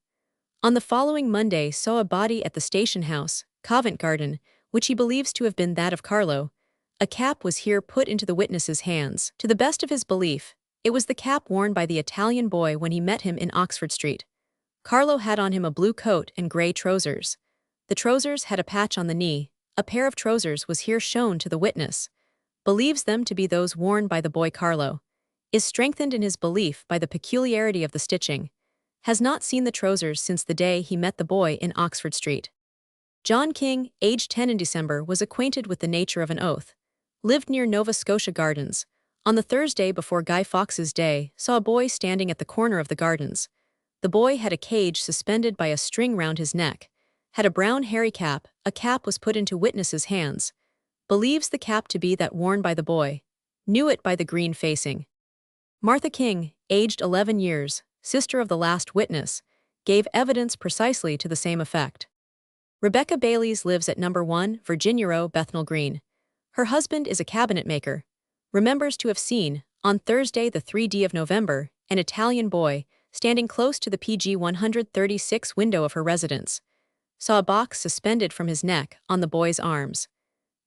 On the following Monday saw a body at the Station House, Covent Garden, which he believes to have been that of Carlo. A cap was here put into the witness's hands. To the best of his belief, it was the cap worn by the Italian boy when he met him in Oxford Street. Carlo had on him a blue coat and grey trousers. The trousers had a patch on the knee. A pair of trousers was here shown to the witness. Believes them to be those worn by the boy Carlo. Is strengthened in his belief by the peculiarity of the stitching. Has not seen the trousers since the day he met the boy in Oxford Street. John King, aged 10 in December, was acquainted with the nature of an oath. Lived near Nova Scotia Gardens. On the Thursday before Guy Fawkes's Day, saw a boy standing at the corner of the gardens. The boy had a cage suspended by a string round his neck, had a brown hairy cap, a cap was put into witness's hands. Believes the cap to be that worn by the boy. Knew it by the green facing. Martha King, aged 11 years, sister of the last witness, gave evidence precisely to the same effect. Rebecca Baileys lives at number 1 Virginia Row, Bethnal Green. Her husband is a cabinet maker. Remembers to have seen, on Thursday the 3d of November, an Italian boy, standing close to the PG 136 window of her residence. Saw a box suspended from his neck on the boy's arms.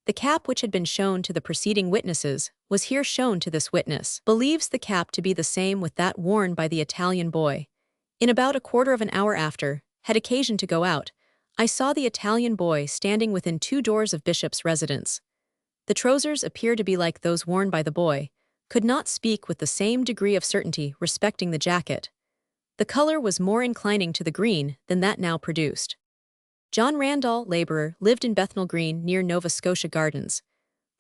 The cap which had been shown to the preceding witnesses was here shown to this witness. Believes the cap to be the same with that worn by the Italian boy. In about a quarter of an hour after, had occasion to go out, I saw the Italian boy standing within 2 doors of Bishop's residence. The trousers appear to be like those worn by the boy, could not speak with the same degree of certainty respecting the jacket. The color was more inclining to the green than that now produced. John Randall, laborer, lived in Bethnal Green near Nova Scotia Gardens.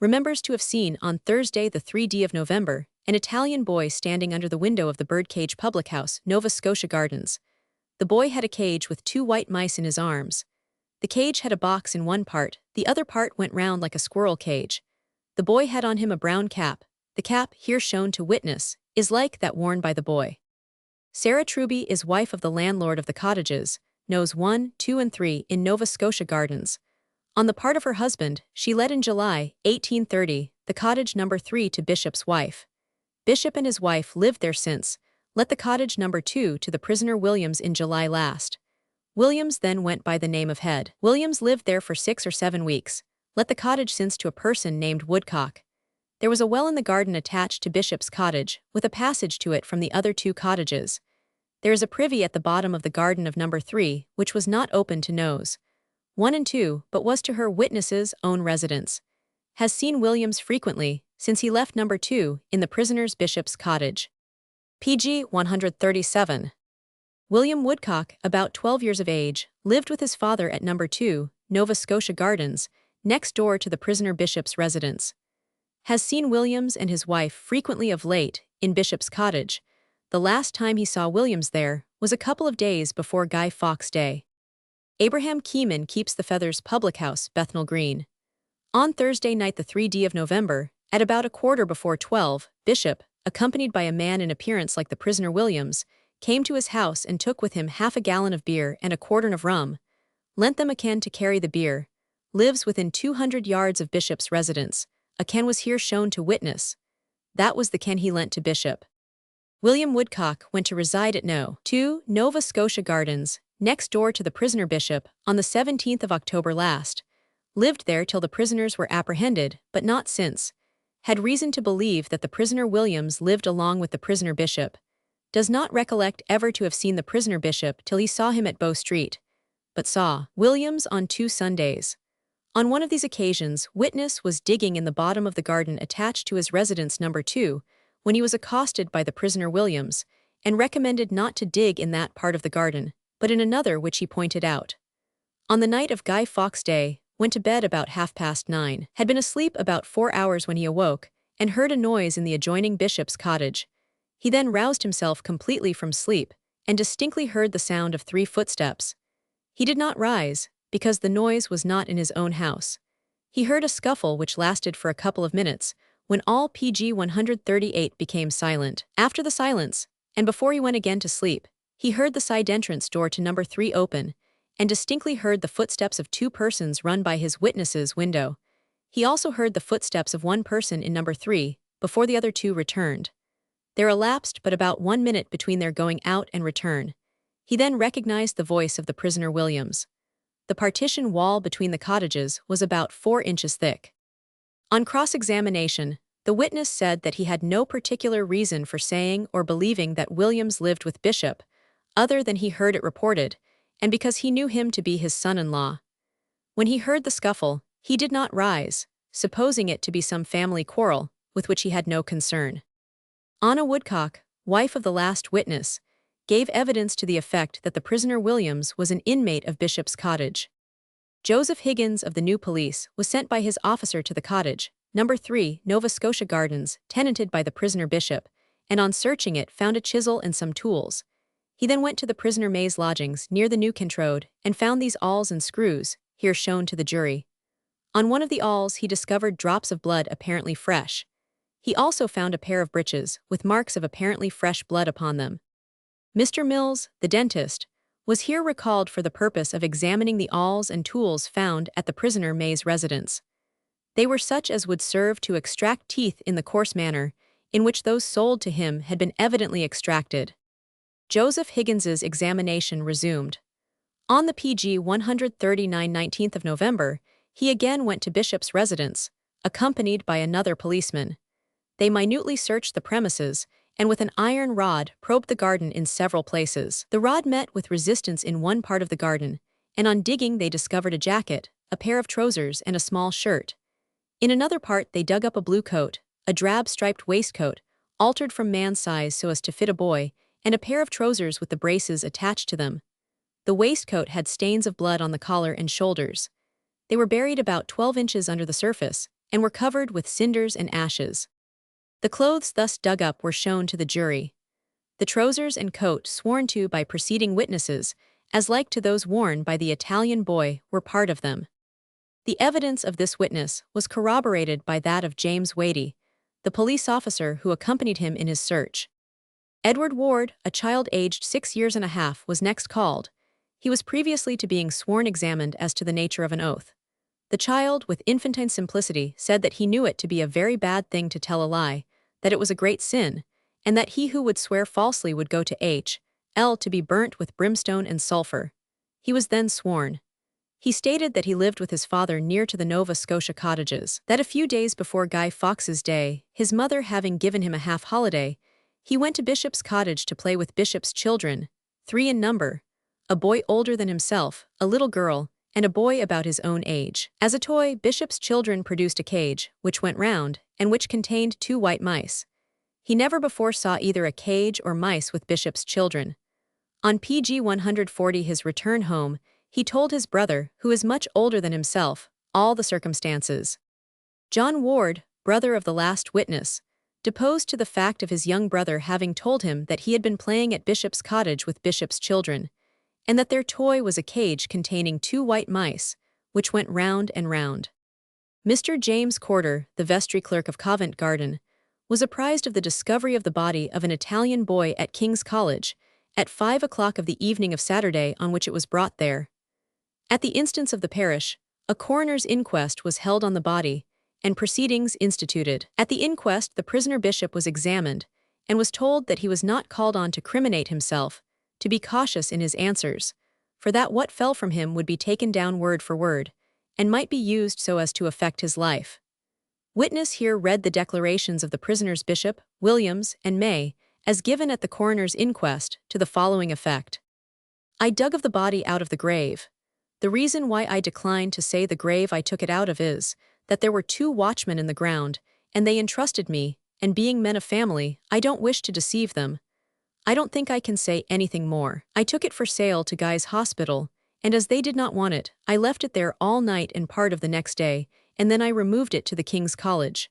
Remembers to have seen on Thursday the 3d of November an Italian boy standing under the window of the Birdcage Public House, Nova Scotia Gardens. The boy had a cage with 2 white mice in his arms. The cage had a box in one part, the other part went round like a squirrel cage. The boy had on him a brown cap. The cap, here shown to witness, is like that worn by the boy. Sarah Truby is wife of the landlord of the cottages, Nos 1, 2 and 3 in Nova Scotia Gardens. On the part of her husband, she let in July, 1830, the cottage number 3 to Bishop's wife. Bishop and his wife lived there since, let the cottage number 2 to the prisoner Williams in July last. Williams then went by the name of Head. Williams lived there for 6 or 7 weeks, let the cottage since to a person named Woodcock. There was a well in the garden attached to Bishop's cottage, with a passage to it from the other 2 cottages. There is a privy at the bottom of the garden of number 3, which was not open to Nos 1 and 2, but was to her witness's own residence. Has seen Williams frequently, since he left number 2, in the prisoner's Bishop's cottage. PG 137. William Woodcock, about 12 years of age, lived with his father at number 2, Nova Scotia Gardens, next door to the prisoner Bishop's residence. Has seen Williams and his wife frequently of late, in Bishop's cottage. The last time he saw Williams there was a couple of days before Guy Fawkes Day. Abraham Keeman keeps the Feathers Public House, Bethnal Green. On Thursday night the 3d of November, at about a quarter before 12, Bishop, accompanied by a man in appearance like the prisoner Williams, came to his house and took with him half a gallon of beer and a quartern of rum. Lent them a can to carry the beer. Lives within 200 yards of Bishop's residence. A can was here shown to witness. That was the can he lent to Bishop. William Woodcock went to reside at No. 2 Nova Scotia Gardens, next door to the prisoner Bishop, on the 17th of October last. Lived there till the prisoners were apprehended, but not since. Had reason to believe that the prisoner Williams lived along with the prisoner Bishop. Does not recollect ever to have seen the prisoner Bishop till he saw him at Bow Street. But saw Williams on 2 Sundays. On one of these occasions, witness was digging in the bottom of the garden attached to his residence number 2, when he was accosted by the prisoner Williams, and recommended not to dig in that part of the garden, but in another which he pointed out. On the night of Guy Fawkes Day, went to bed about 9:30, had been asleep about 4 hours when he awoke, and heard a noise in the adjoining Bishop's cottage. He then roused himself completely from sleep, and distinctly heard the sound of 3 footsteps. He did not rise, because the noise was not in his own house. He heard a scuffle which lasted for a couple of minutes, when all PG 138 became silent. After the silence, and before he went again to sleep, he heard the side entrance door to number 3 open, and distinctly heard the footsteps of 2 persons run by his witness's window. He also heard the footsteps of 1 person in number 3, before the other 2 returned. There elapsed but about 1 minute between their going out and return. He then recognized the voice of the prisoner Williams. The partition wall between the cottages was about 4 inches thick. On cross-examination, the witness said that he had no particular reason for saying or believing that Williams lived with Bishop, other than he heard it reported, and because he knew him to be his son-in-law. When he heard the scuffle, he did not rise, supposing it to be some family quarrel, with which he had no concern. Anna Woodcock, wife of the last witness, gave evidence to the effect that the prisoner Williams was an inmate of Bishop's cottage. Joseph Higgins of the New Police was sent by his officer to the cottage, number 3, Nova Scotia Gardens, tenanted by the prisoner Bishop, and on searching it found a chisel and some tools. He then went to the prisoner May's lodgings near the New Kent Road and found these awls and screws, here shown to the jury. On one of the awls he discovered drops of blood apparently fresh. He also found a pair of breeches with marks of apparently fresh blood upon them. Mr. Mills, the dentist, was here recalled for the purpose of examining the awls and tools found at the prisoner May's residence. They were such as would serve to extract teeth in the coarse manner in which those sold to him had been evidently extracted. Joseph Higgins's examination resumed. On the PG 139 19th of November, he again went to Bishop's residence, accompanied by another policeman. They minutely searched the premises, and with an iron rod probed the garden in several places. The rod met with resistance in one part of the garden, and on digging they discovered a jacket, a pair of trousers, and a small shirt. In another part they dug up a blue coat, a drab striped waistcoat, altered from man's size so as to fit a boy, and a pair of trousers with the braces attached to them. The waistcoat had stains of blood on the collar and shoulders. They were buried about 12 inches under the surface, and were covered with cinders and ashes. The clothes thus dug up were shown to the jury. The trousers and coat sworn to by preceding witnesses, as like to those worn by the Italian boy, were part of them. The evidence of this witness was corroborated by that of James Wadey, the police officer who accompanied him in his search. Edward Ward, a child aged 6 years and a half, was next called. He was previously to being sworn examined as to the nature of an oath. The child, with infantine simplicity, said that he knew it to be a very bad thing to tell a lie, that it was a great sin, and that he who would swear falsely would go to H.L. to be burnt with brimstone and sulphur. He was then sworn. He stated that he lived with his father near to the Nova Scotia cottages, that a few days before Guy Fawkes's day, his mother having given him a half-holiday, he went to Bishop's cottage to play with Bishop's children, 3 in number, a boy older than himself, a little girl, and a boy about his own age. As a toy, Bishop's children produced a cage, which went round, and which contained 2 white mice. He never before saw either a cage or mice with Bishop's children. On PG 140 his return home, he told his brother, who is much older than himself, all the circumstances. John Ward, brother of the last witness, deposed to the fact of his young brother having told him that he had been playing at Bishop's cottage with Bishop's children, and that their toy was a cage containing 2 white mice, which went round and round. Mr. James Corder, the vestry clerk of Covent Garden, was apprised of the discovery of the body of an Italian boy at King's College, at 5 o'clock of the evening of Saturday on which it was brought there. At the instance of the parish, a coroner's inquest was held on the body, and proceedings instituted. At the inquest the prisoner Bishop was examined, and was told that he was not called on to criminate himself, to be cautious in his answers, for that what fell from him would be taken down word for word, and might be used so as to affect his life. Witness here read the declarations of the prisoners Bishop, Williams, and May, as given at the coroner's inquest, to the following effect. I dug of the body out of the grave. The reason why I decline to say the grave I took it out of is, that there were 2 watchmen in the ground, and they entrusted me, and being men of family, I don't wish to deceive them. I don't think I can say anything more. I took it for sale to Guy's Hospital, and as they did not want it, I left it there all night and part of the next day, and then I removed it to the King's College.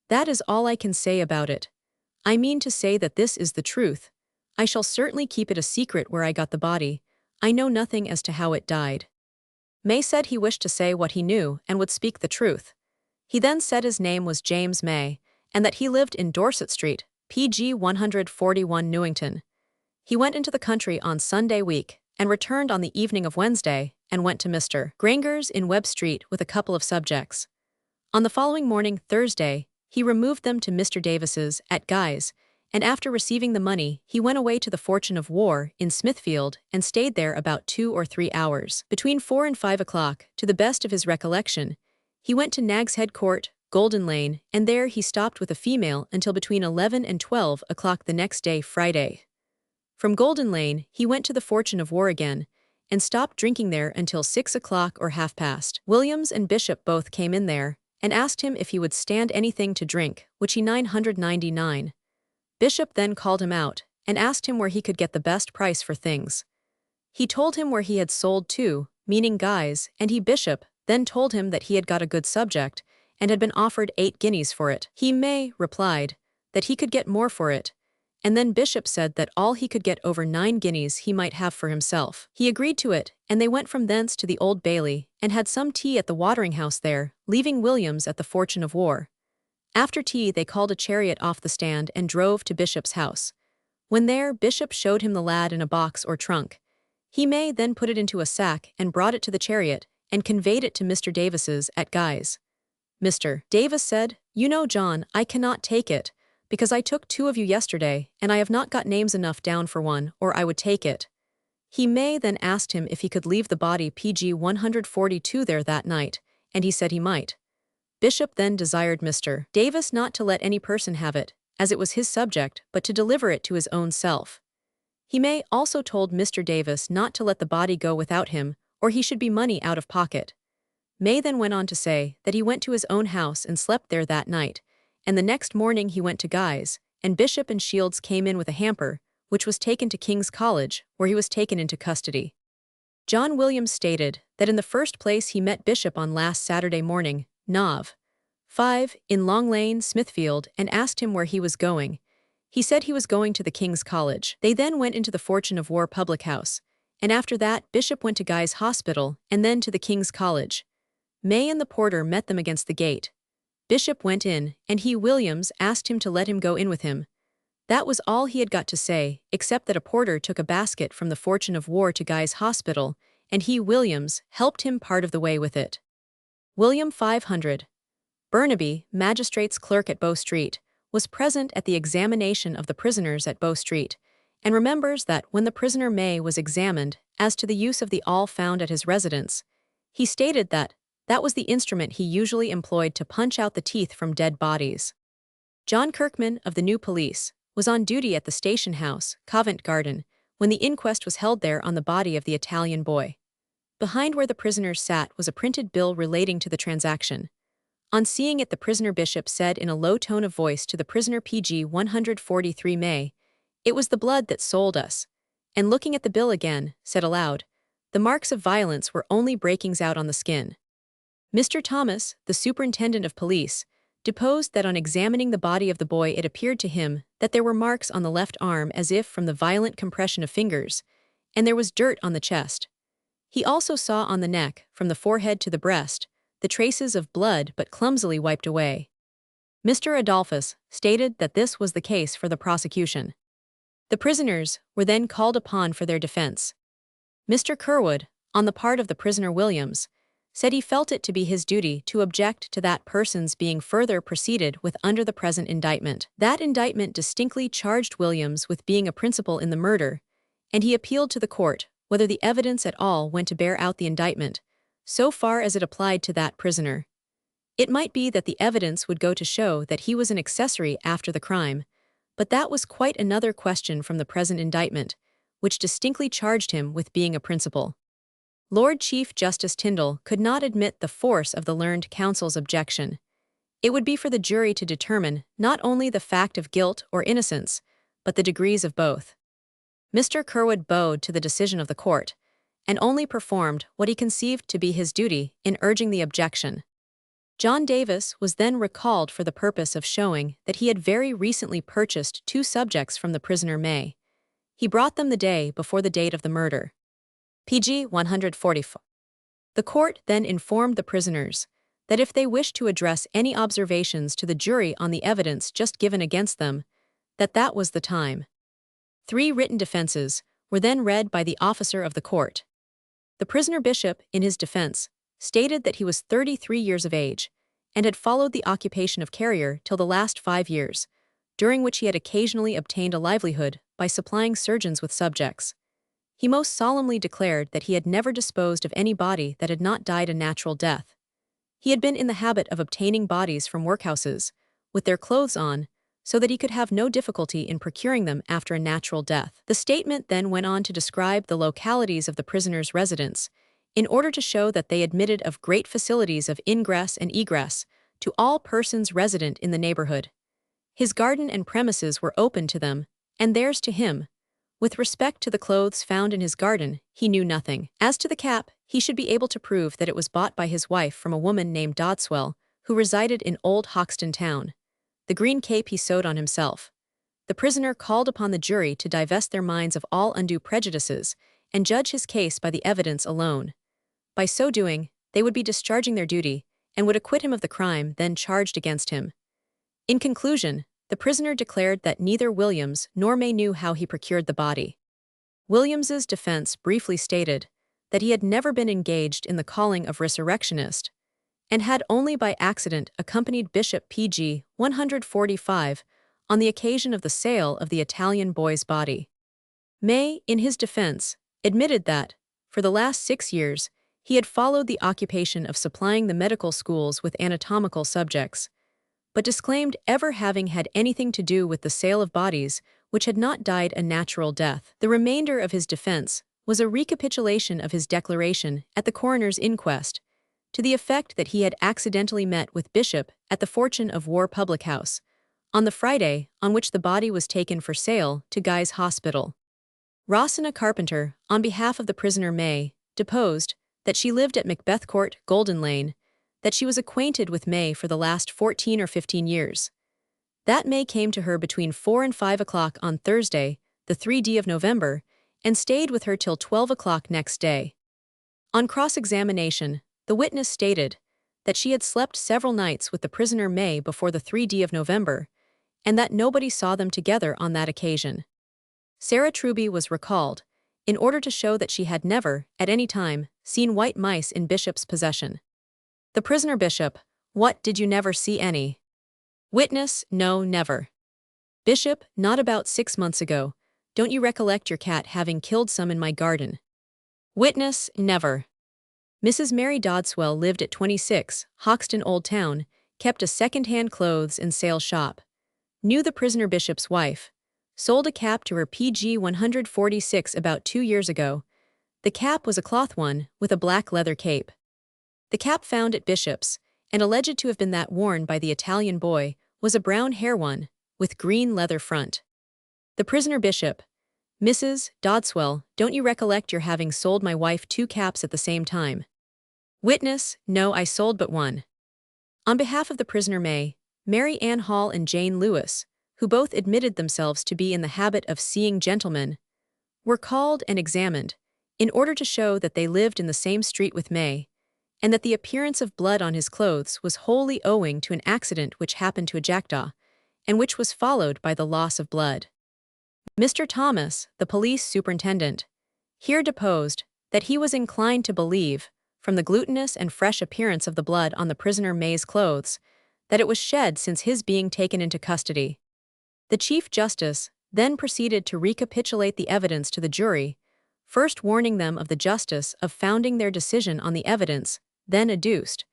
That is all I can say about it. I mean to say that this is the truth. I shall certainly keep it a secret where I got the body. I know nothing as to how it died. May said he wished to say what he knew and would speak the truth. He then said his name was James May, and that he lived in Dorset Street, PG 141 Newington. He went into the country on Sunday week, and returned on the evening of Wednesday, and went to Mr. Granger's in Webb Street with a couple of subjects. On the following morning, Thursday, he removed them to Mr. Davis's at Guy's, and after receiving the money, he went away to the Fortune of War in Smithfield and stayed there about 2 or 3 hours. Between 4 and 5 o'clock, to the best of his recollection, he went to Nag's Head Court, Golden Lane, and there he stopped with a female until between 11 and 12 o'clock the next day, Friday. From Golden Lane, he went to the Fortune of War again, and stopped drinking there until 6 o'clock or half past. Williams and Bishop both came in there, and asked him if he would stand anything to drink, which he 999. Bishop then called him out, and asked him where he could get the best price for things. He told him where he had sold to, meaning Guy's, and he, Bishop, then told him that he had got a good subject, and had been offered 8 guineas for it. He replied, that he could get more for it, and then Bishop said that all he could get over 9 guineas he might have for himself. He agreed to it, and they went from thence to the Old Bailey, and had some tea at the watering-house there, leaving Williams at the Fortune of War. After tea they called a chariot off the stand and drove to Bishop's house. When there, Bishop showed him the lad in a box or trunk. He may then put it into a sack and brought it to the chariot, and conveyed it to Mr. Davis's at Guy's. Mr. Davis said, "You know, John, I cannot take it, because I took 2 of you yesterday, and I have not got names enough down for one, or I would take it." He may then asked him if he could leave the body PG 142 there that night, and he said he might. Bishop then desired Mr. Davis not to let any person have it, as it was his subject, but to deliver it to his own self. He may also told Mr. Davis not to let the body go without him, or he should be money out of pocket. May then went on to say that he went to his own house and slept there that night, and the next morning he went to Guy's, and Bishop and Shields came in with a hamper, which was taken to King's College, where he was taken into custody. John Williams stated that in the first place he met Bishop on last Saturday morning, Nov. 5, in Long Lane, Smithfield, and asked him where he was going. He said he was going to the King's College. They then went into the Fortune of War public house, and after that Bishop went to Guy's Hospital and then to the King's College. May and the porter met them against the gate. Bishop went in, and he, Williams, asked him to let him go in with him. That was all he had got to say, except that a porter took a basket from the Fortune of War to Guy's Hospital, and he, Williams, helped him part of the way with it. William 500. Burnaby, magistrate's clerk at Bow Street, was present at the examination of the prisoners at Bow Street, and remembers that when the prisoner May was examined as to the use of the awl found at his residence, he stated that that was the instrument he usually employed to punch out the teeth from dead bodies. John Kirkman, of the New Police, was on duty at the station house, Covent Garden, when the inquest was held there on the body of the Italian boy. Behind where the prisoners sat was a printed bill relating to the transaction. On seeing it, the prisoner Bishop said in a low tone of voice to the prisoner PG 143 May, "It was the blood that sold us," and looking at the bill again, said aloud, "The marks of violence were only breakings out on the skin." Mr. Thomas, the superintendent of police, deposed that on examining the body of the boy it appeared to him that there were marks on the left arm as if from the violent compression of fingers, and there was dirt on the chest. He also saw on the neck, from the forehead to the breast, the traces of blood but clumsily wiped away. Mr. Adolphus stated that this was the case for the prosecution. The prisoners were then called upon for their defense. Mr. Curwood, on the part of the prisoner Williams, said he felt it to be his duty to object to that person's being further proceeded with under the present indictment. That indictment distinctly charged Williams with being a principal in the murder, and he appealed to the court whether the evidence at all went to bear out the indictment, so far as it applied to that prisoner. It might be that the evidence would go to show that he was an accessory after the crime, but that was quite another question from the present indictment, which distinctly charged him with being a principal. Lord Chief Justice Tyndall could not admit the force of the learned counsel's objection. It would be for the jury to determine not only the fact of guilt or innocence, but the degrees of both. Mr. Curwood bowed to the decision of the court, and only performed what he conceived to be his duty in urging the objection. John Davis was then recalled for the purpose of showing that he had very recently purchased 2 subjects from the prisoner May. He brought them the day before the date of the murder. PG 144. The court then informed the prisoners that if they wished to address any observations to the jury on the evidence just given against them, that was the time. 3 written defenses were then read by the officer of the court. The prisoner Bishop, in his defense, stated that he was 33 years of age and had followed the occupation of carrier till the last 5 years, during which he had occasionally obtained a livelihood by supplying surgeons with subjects. He most solemnly declared that he had never disposed of any body that had not died a natural death. He had been in the habit of obtaining bodies from workhouses, with their clothes on, so that he could have no difficulty in procuring them after a natural death. The statement then went on to describe the localities of the prisoner's residence, in order to show that they admitted of great facilities of ingress and egress to all persons resident in the neighborhood. His garden and premises were open to them, and theirs to him. With respect to the clothes found in his garden, he knew nothing. As to the cap, he should be able to prove that it was bought by his wife from a woman named Dodswell, who resided in Old Hoxton town. The green cape he sewed on himself. the prisoner called upon the jury to divest their minds of all undue prejudices and judge his case by the evidence alone. By so doing, they would be discharging their duty and would acquit him of the crime then charged against him. In conclusion, the prisoner declared that neither Williams nor May knew how he procured the body. Williams's defense briefly stated that he had never been engaged in the calling of resurrectionist and had only by accident accompanied Bishop PG 145 on the occasion of the sale of the Italian boy's body. May, in his defense, admitted that, for the last 6 years, he had followed the occupation of supplying the medical schools with anatomical subjects, but disclaimed ever having had anything to do with the sale of bodies which had not died a natural death. The remainder of his defense was a recapitulation of his declaration at the coroner's inquest, to the effect that he had accidentally met with Bishop at the Fortune of War public house, on the Friday on which the body was taken for sale to Guy's Hospital. Rossina Carpenter, on behalf of the prisoner May, deposed that she lived at Macbeth Court, Golden Lane, that she was acquainted with May for the last 14 or 15 years. That May came to her between 4 and 5 o'clock on Thursday, the 3d of November, and stayed with her till 12 o'clock next day. On cross-examination, the witness stated that she had slept several nights with the prisoner May before the 3d of November, and that nobody saw them together on that occasion. Sarah Truby was recalled, in order to show that she had never, at any time, seen white mice in Bishop's possession. The prisoner Bishop: "What, did you never see any?" Witness: "No, never." Bishop: "Not about 6 months ago. Don't you recollect your cat having killed some in my garden?" Witness: "Never." Mrs. Mary Dodswell lived at 26, Hoxton Old Town, kept a second-hand clothes and sale shop. Knew the prisoner Bishop's wife. Sold a cap to her PG 146 about 2 years ago. The cap was a cloth one, with a black leather cape. The cap found at Bishop's, and alleged to have been that worn by the Italian boy, was a brown hair one, with green leather front. The prisoner Bishop: "Mrs. Dodswell, don't you recollect your having sold my wife 2 caps at the same time?" Witness: "No, I sold but one." On behalf of the prisoner May, Mary Ann Hall and Jane Lewis, who both admitted themselves to be in the habit of seeing gentlemen, were called and examined, in order to show that they lived in the same street with May, and that the appearance of blood on his clothes was wholly owing to an accident which happened to a jackdaw, and which was followed by the loss of blood. Mr. Thomas, the police superintendent, here deposed that he was inclined to believe, from the glutinous and fresh appearance of the blood on the prisoner May's clothes, that it was shed since his being taken into custody. The Chief Justice then proceeded to recapitulate the evidence to the jury, first warning them of the justice of founding their decision on the evidence then adduced,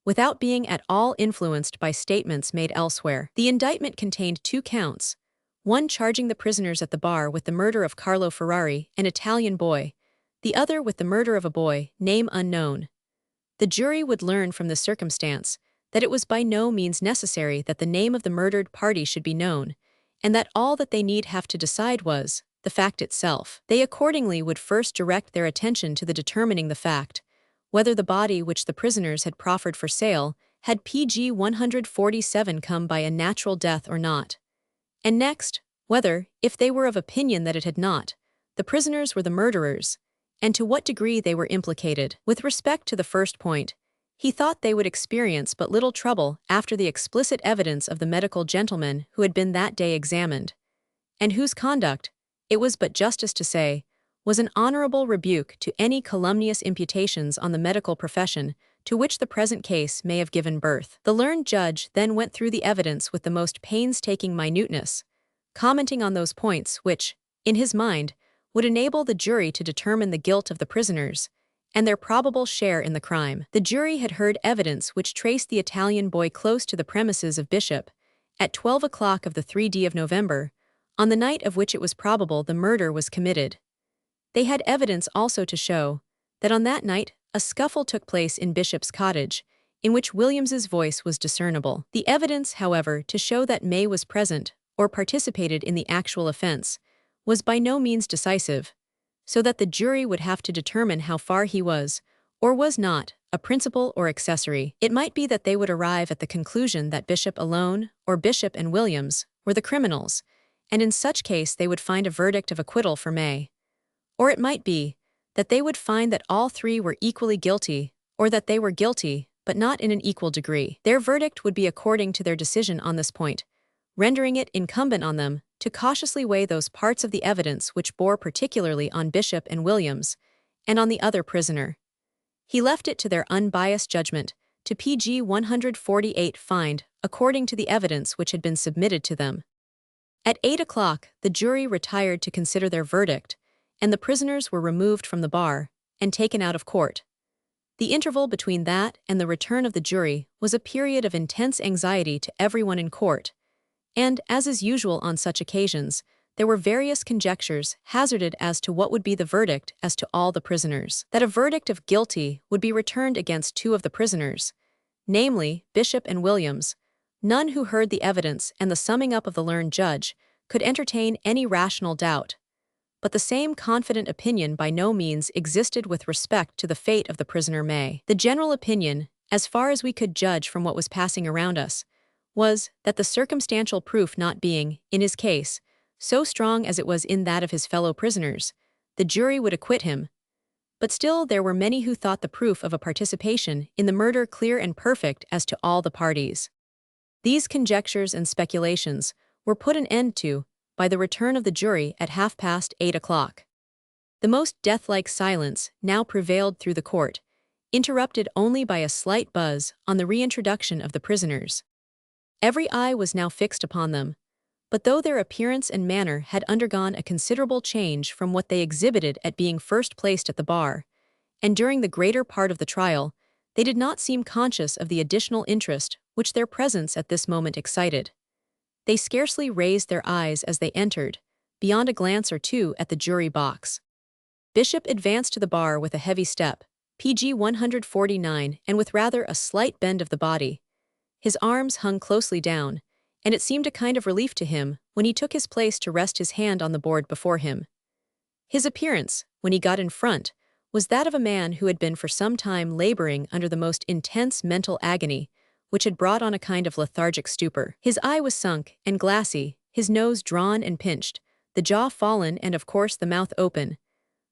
without being at all influenced by statements made elsewhere. The indictment contained 2 counts, one charging the prisoners at the bar with the murder of Carlo Ferrari, an Italian boy, the other with the murder of a boy, name unknown. The jury would learn from this circumstance that it was by no means necessary that the name of the murdered party should be known, and that all that they need have to decide was the fact itself. They accordingly would first direct their attention to the determining the fact, whether the body which the prisoners had proffered for sale had PG 147 come by a natural death or not. And next, whether, if they were of opinion that it had not, the prisoners were the murderers, and to what degree they were implicated. With respect to the first point, he thought they would experience but little trouble after the explicit evidence of the medical gentleman who had been that day examined, and whose conduct, it was but justice to say, was an honorable rebuke to any calumnious imputations on the medical profession to which the present case may have given birth. The learned judge then went through the evidence with the most painstaking minuteness, commenting on those points which, in his mind, would enable the jury to determine the guilt of the prisoners and their probable share in the crime. The jury had heard evidence which traced the Italian boy close to the premises of Bishop at 12 o'clock of the 3d of November, on the night of which it was probable the murder was committed. They had evidence also to show that on that night a scuffle took place in Bishop's cottage, in which Williams's voice was discernible. The evidence, however, to show that May was present or participated in the actual offense was by no means decisive, so that the jury would have to determine how far he was, or was not, a principal or accessory. It might be that they would arrive at the conclusion that Bishop alone, or Bishop and Williams, were the criminals, and in such case they would find a verdict of acquittal for May. Or it might be that they would find that all three were equally guilty, or that they were guilty, but not in an equal degree. Their verdict would be according to their decision on this point, rendering it incumbent on them to cautiously weigh those parts of the evidence which bore particularly on Bishop and Williams, and on the other prisoner. He left it to their unbiased judgment to pg 148 find according to the evidence which had been submitted to them. At 8 o'clock, the jury retired to consider their verdict, and the prisoners were removed from the bar and taken out of court. The interval between that and the return of the jury was a period of intense anxiety to everyone in court, and, as is usual on such occasions, there were various conjectures hazarded as to what would be the verdict as to all the prisoners. That a verdict of guilty would be returned against two of the prisoners, namely, Bishop and Williams. None who heard the evidence and the summing up of the learned judge could entertain any rational doubt. But the same confident opinion by no means existed with respect to the fate of the prisoner May. The general opinion, as far as we could judge from what was passing around us, was that the circumstantial proof not being, in his case, so strong as it was in that of his fellow prisoners, the jury would acquit him. But still there were many who thought the proof of a participation in the murder clear and perfect as to all the parties. These conjectures and speculations were put an end to by the return of the jury at 8:30 o'clock. The most death-like silence now prevailed through the court, interrupted only by a slight buzz on the reintroduction of the prisoners. Every eye was now fixed upon them, but though their appearance and manner had undergone a considerable change from what they exhibited at being first placed at the bar, and during the greater part of the trial, they did not seem conscious of the additional interest which their presence at this moment excited. They scarcely raised their eyes as they entered, beyond a glance or two at the jury box. Bishop advanced to the bar with a heavy step, pg 149, and with rather a slight bend of the body. His arms hung closely down, and it seemed a kind of relief to him when he took his place to rest his hand on the board before him. His appearance, when he got in front, was that of a man who had been for some time laboring under the most intense mental agony, which had brought on a kind of lethargic stupor. His eye was sunk and glassy, his nose drawn and pinched, the jaw fallen and of course the mouth open.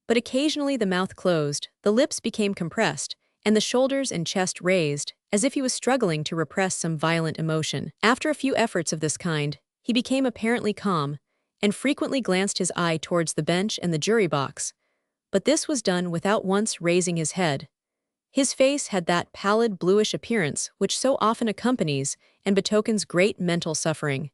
But occasionally the mouth closed, the lips became compressed, and the shoulders and chest raised, as if he was struggling to repress some violent emotion. After a few efforts of this kind, he became apparently calm, and frequently glanced his eye towards the bench and the jury box. But this was done without once raising his head. His face had that pallid bluish appearance which so often accompanies and betokens great mental suffering.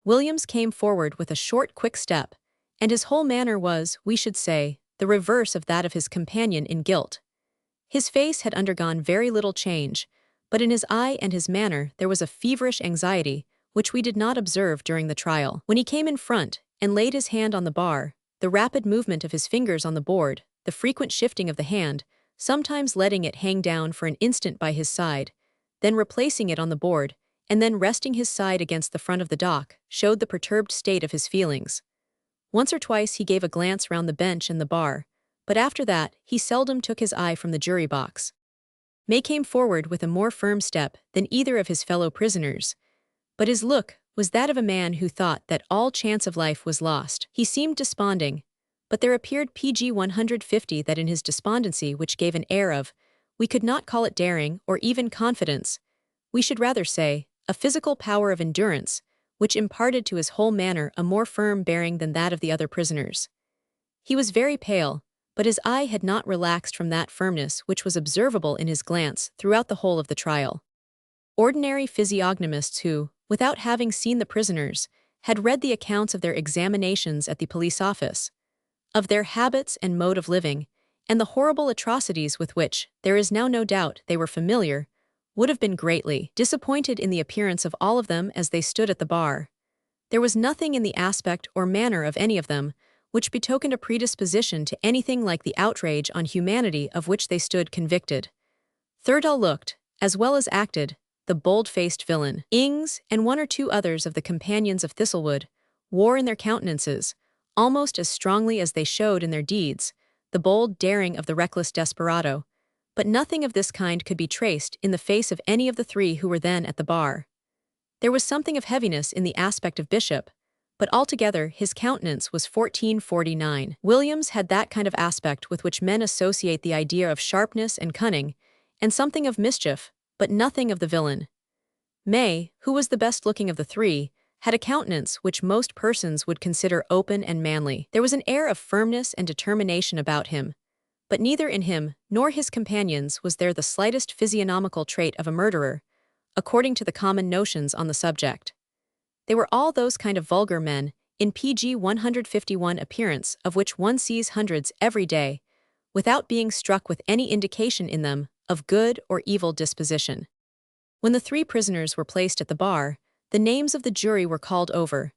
Williams came forward with a short, quick step, and his whole manner was, we should say, the reverse of that of his companion in guilt. His face had undergone very little change, but in his eye and his manner there was a feverish anxiety which we did not observe during the trial. When he came in front and laid his hand on the bar, the rapid movement of his fingers on the board, the frequent shifting of the hand, sometimes letting it hang down for an instant by his side, then replacing it on the board, and then resting his side against the front of the dock, showed the perturbed state of his feelings. Once or twice he gave a glance round the bench and the bar, but after that he seldom took his eye from the jury box. May came forward with a more firm step than either of his fellow prisoners, but his look was that of a man who thought that all chance of life was lost. He seemed desponding, but there appeared pg 150 that in his despondency which gave an air of, we could not call it daring or even confidence, we should rather say, a physical power of endurance, which imparted to his whole manner a more firm bearing than that of the other prisoners. He was very pale, but his eye had not relaxed from that firmness which was observable in his glance throughout the whole of the trial. Ordinary physiognomists who, without having seen the prisoners, had read the accounts of their examinations at the police office, of their habits and mode of living, and the horrible atrocities with which, there is now no doubt, they were familiar, would have been greatly disappointed in the appearance of all of them as they stood at the bar. There was nothing in the aspect or manner of any of them which betokened a predisposition to anything like the outrage on humanity of which they stood convicted. Thurtell looked, as well as acted, the bold-faced villain. Ings, and one or two others of the companions of Thistlewood, wore in their countenances, almost as strongly as they showed in their deeds, the bold daring of the reckless desperado, but nothing of this kind could be traced in the face of any of the three who were then at the bar. There was something of heaviness in the aspect of Bishop, but altogether his countenance was 1449. Williams had that kind of aspect with which men associate the idea of sharpness and cunning, and something of mischief, but nothing of the villain. May, who was the best-looking of the three, had a countenance which most persons would consider open and manly. There was an air of firmness and determination about him, but neither in him nor his companions was there the slightest physiognomical trait of a murderer, according to the common notions on the subject. They were all those kind of vulgar men, in PG 151 appearance of which one sees hundreds every day, without being struck with any indication in them of good or evil disposition. When the three prisoners were placed at the bar, the names of the jury were called over,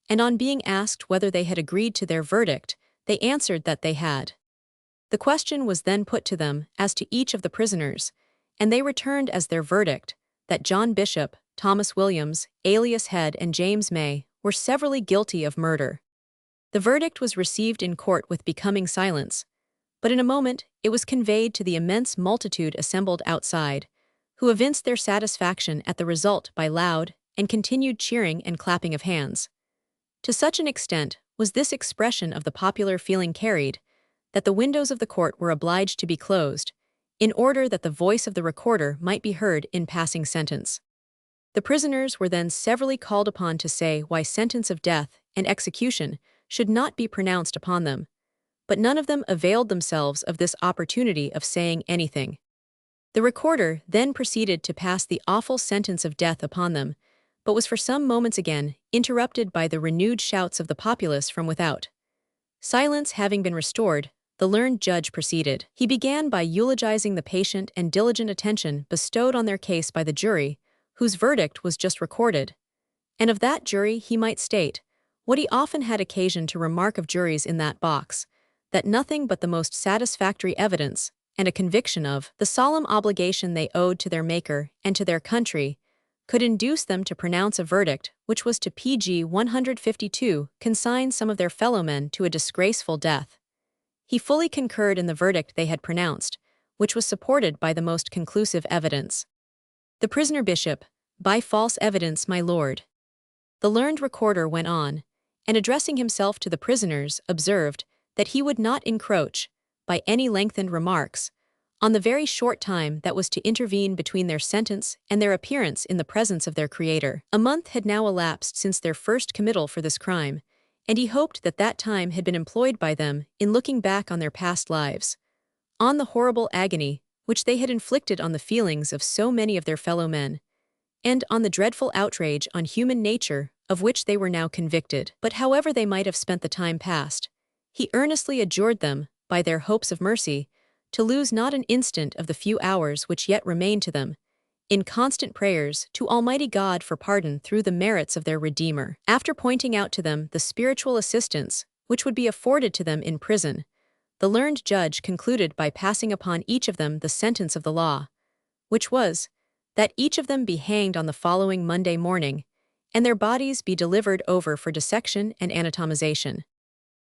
and on being asked whether they had agreed to their verdict, they answered that they had. The question was then put to them as to each of the prisoners, and they returned as their verdict that John Bishop, Thomas Williams, alias Head, and James May were severally guilty of murder. The verdict was received in court with becoming silence, but in a moment it was conveyed to the immense multitude assembled outside, who evinced their satisfaction at the result by loud and continued cheering and clapping of hands. To such an extent was this expression of the popular feeling carried, that the windows of the court were obliged to be closed, in order that the voice of the recorder might be heard in passing sentence. The prisoners were then severally called upon to say why sentence of death and execution should not be pronounced upon them, but none of them availed themselves of this opportunity of saying anything. The recorder then proceeded to pass the awful sentence of death upon them, but was for some moments again interrupted by the renewed shouts of the populace from without. Silence having been restored, the learned judge proceeded. He began by eulogizing the patient and diligent attention bestowed on their case by the jury, whose verdict was just recorded. And of that jury he might state, what he often had occasion to remark of juries in that box, that nothing but the most satisfactory evidence, and a conviction of the solemn obligation they owed to their Maker and to their country, could induce them to pronounce a verdict which was to PG 152 consign some of their fellowmen to a disgraceful death. He fully concurred in the verdict they had pronounced, which was supported by the most conclusive evidence. The prisoner Bishop, by false evidence, my lord. The learned recorder went on, and addressing himself to the prisoners, observed that he would not encroach, by any lengthened remarks, on the very short time that was to intervene between their sentence and their appearance in the presence of their Creator. A month had now elapsed since their first committal for this crime, and he hoped that that time had been employed by them in looking back on their past lives, on the horrible agony which they had inflicted on the feelings of so many of their fellow men, and on the dreadful outrage on human nature of which they were now convicted. But however they might have spent the time past, he earnestly adjured them, by their hopes of mercy, to lose not an instant of the few hours which yet remained to them, in constant prayers to Almighty God for pardon through the merits of their Redeemer. After pointing out to them the spiritual assistance which would be afforded to them in prison, the learned judge concluded by passing upon each of them the sentence of the law, which was, that each of them be hanged on the following Monday morning, and their bodies be delivered over for dissection and anatomization.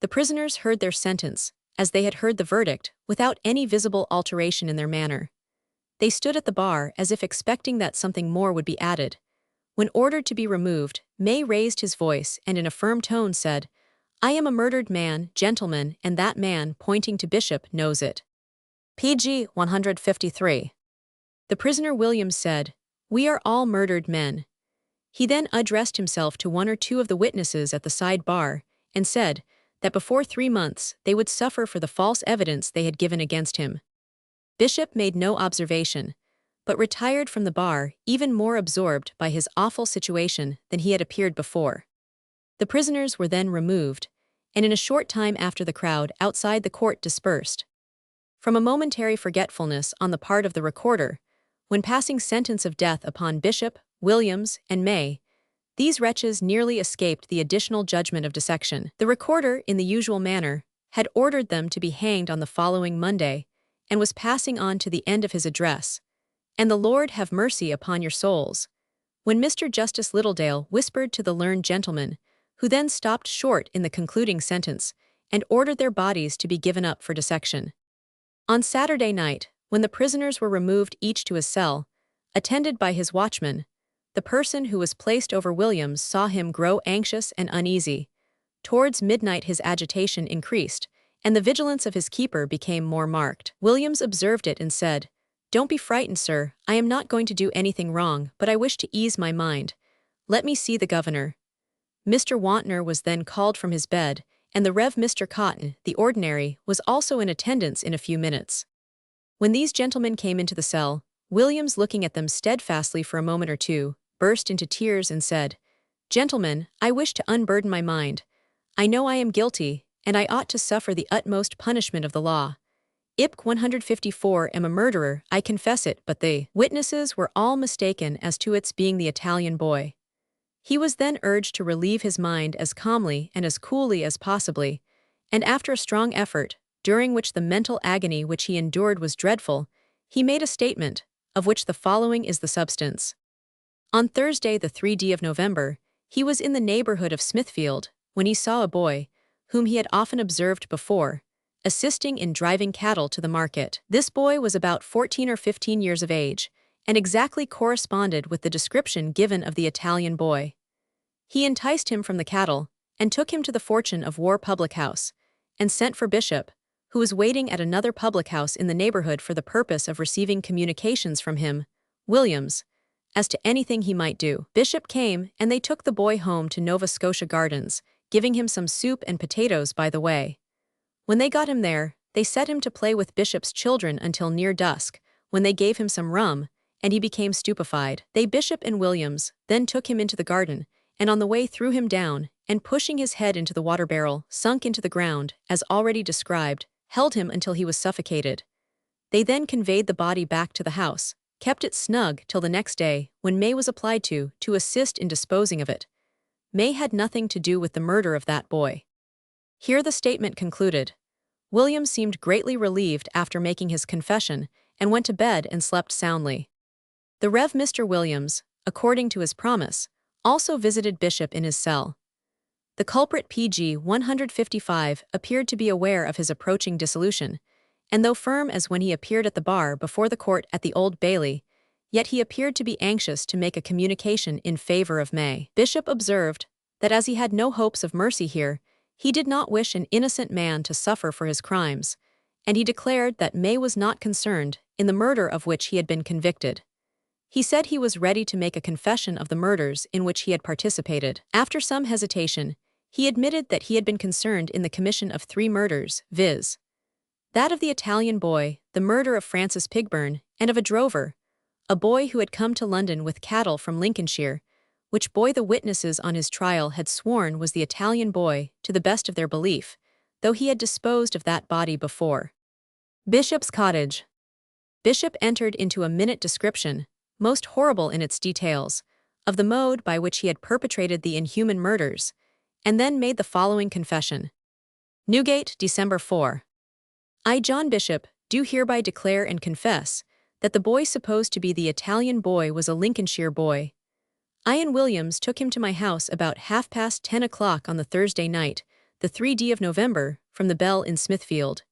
The prisoners heard their sentence, as they had heard the verdict, without any visible alteration in their manner. They stood at the bar as if expecting that something more would be added. When ordered to be removed, May raised his voice and in a firm tone said, I am a murdered man, gentlemen, and that man, pointing to Bishop, knows it. PG 153. The prisoner Williams said, We are all murdered men. He then addressed himself to one or two of the witnesses at the side bar, and said that before 3 months they would suffer for the false evidence they had given against him. Bishop made no observation, but retired from the bar even more absorbed by his awful situation than he had appeared before. The prisoners were then removed, and in a short time after the crowd outside the court dispersed. From a momentary forgetfulness on the part of the recorder, when passing sentence of death upon Bishop, Williams, and May, these wretches nearly escaped the additional judgment of dissection. The recorder, in the usual manner, had ordered them to be hanged on the following Monday, and was passing on to the end of his address, and the Lord have mercy upon your souls, when Mr. Justice Littledale whispered to the learned gentleman, who then stopped short in the concluding sentence, and ordered their bodies to be given up for dissection. On Saturday night, when the prisoners were removed each to his cell, attended by his watchman, the person who was placed over Williams saw him grow anxious and uneasy. Towards midnight his agitation increased, and the vigilance of his keeper became more marked. Williams observed it and said, "Don't be frightened, sir, I am not going to do anything wrong, but I wish to ease my mind. Let me see the governor." Mr. Wantner was then called from his bed, and the Rev. Mr. Cotton, the ordinary, was also in attendance in a few minutes. When these gentlemen came into the cell, Williams, looking at them steadfastly for a moment or two, burst into tears and said, "Gentlemen, I wish to unburden my mind. I know I am guilty, and I ought to suffer the utmost punishment of the law. IPC 154 am a murderer, I confess it, but the witnesses were all mistaken as to its being the Italian boy." He was then urged to relieve his mind as calmly and as coolly as possibly, and after a strong effort, during which the mental agony which he endured was dreadful, he made a statement, of which the following is the substance. On Thursday the 3d of November, he was in the neighborhood of Smithfield, when he saw a boy, whom he had often observed before, assisting in driving cattle to the market. This boy was about 14 or 15 years of age, and exactly corresponded with the description given of the Italian boy. He enticed him from the cattle, and took him to the Fortune of War public house, and sent for Bishop, who was waiting at another public house in the neighborhood for the purpose of receiving communications from him, Williams, as to anything he might do. Bishop came, and they took the boy home to Nova Scotia Gardens, giving him some soup and potatoes by the way. When they got him there, they set him to play with Bishop's children until near dusk, when they gave him some rum, and he became stupefied. They, Bishop and Williams, then took him into the garden, and on the way threw him down, and pushing his head into the water barrel, sunk into the ground, as already described, held him until he was suffocated. They then conveyed the body back to the house, kept it snug till the next day, when May was applied to assist in disposing of it. May had nothing to do with the murder of that boy. Here the statement concluded. Williams seemed greatly relieved after making his confession, and went to bed and slept soundly. The Rev. Mr. Williams, according to his promise, also visited Bishop in his cell. The culprit PG 155 appeared to be aware of his approaching dissolution, and though firm as when he appeared at the bar before the court at the Old Bailey, yet he appeared to be anxious to make a communication in favor of May. Bishop observed that as he had no hopes of mercy here, he did not wish an innocent man to suffer for his crimes, and he declared that May was not concerned in the murder of which he had been convicted. He said he was ready to make a confession of the murders in which he had participated. After some hesitation, he admitted that he had been concerned in the commission of 3 murders, viz. that of the Italian boy, the murder of Francis Pigburn, and of a drover, a boy who had come to London with cattle from Lincolnshire, which boy the witnesses on his trial had sworn was the Italian boy, to the best of their belief, though he had disposed of that body before. Bishop's cottage. Bishop entered into a minute description, most horrible in its details, of the mode by which he had perpetrated the inhuman murders, and then made the following confession. Newgate, December 4. I, John Bishop, do hereby declare and confess that the boy supposed to be the Italian boy was a Lincolnshire boy. I and Williams took him to my house about 10:30 o'clock on the Thursday night, the 3d of November, from the Bell in Smithfield.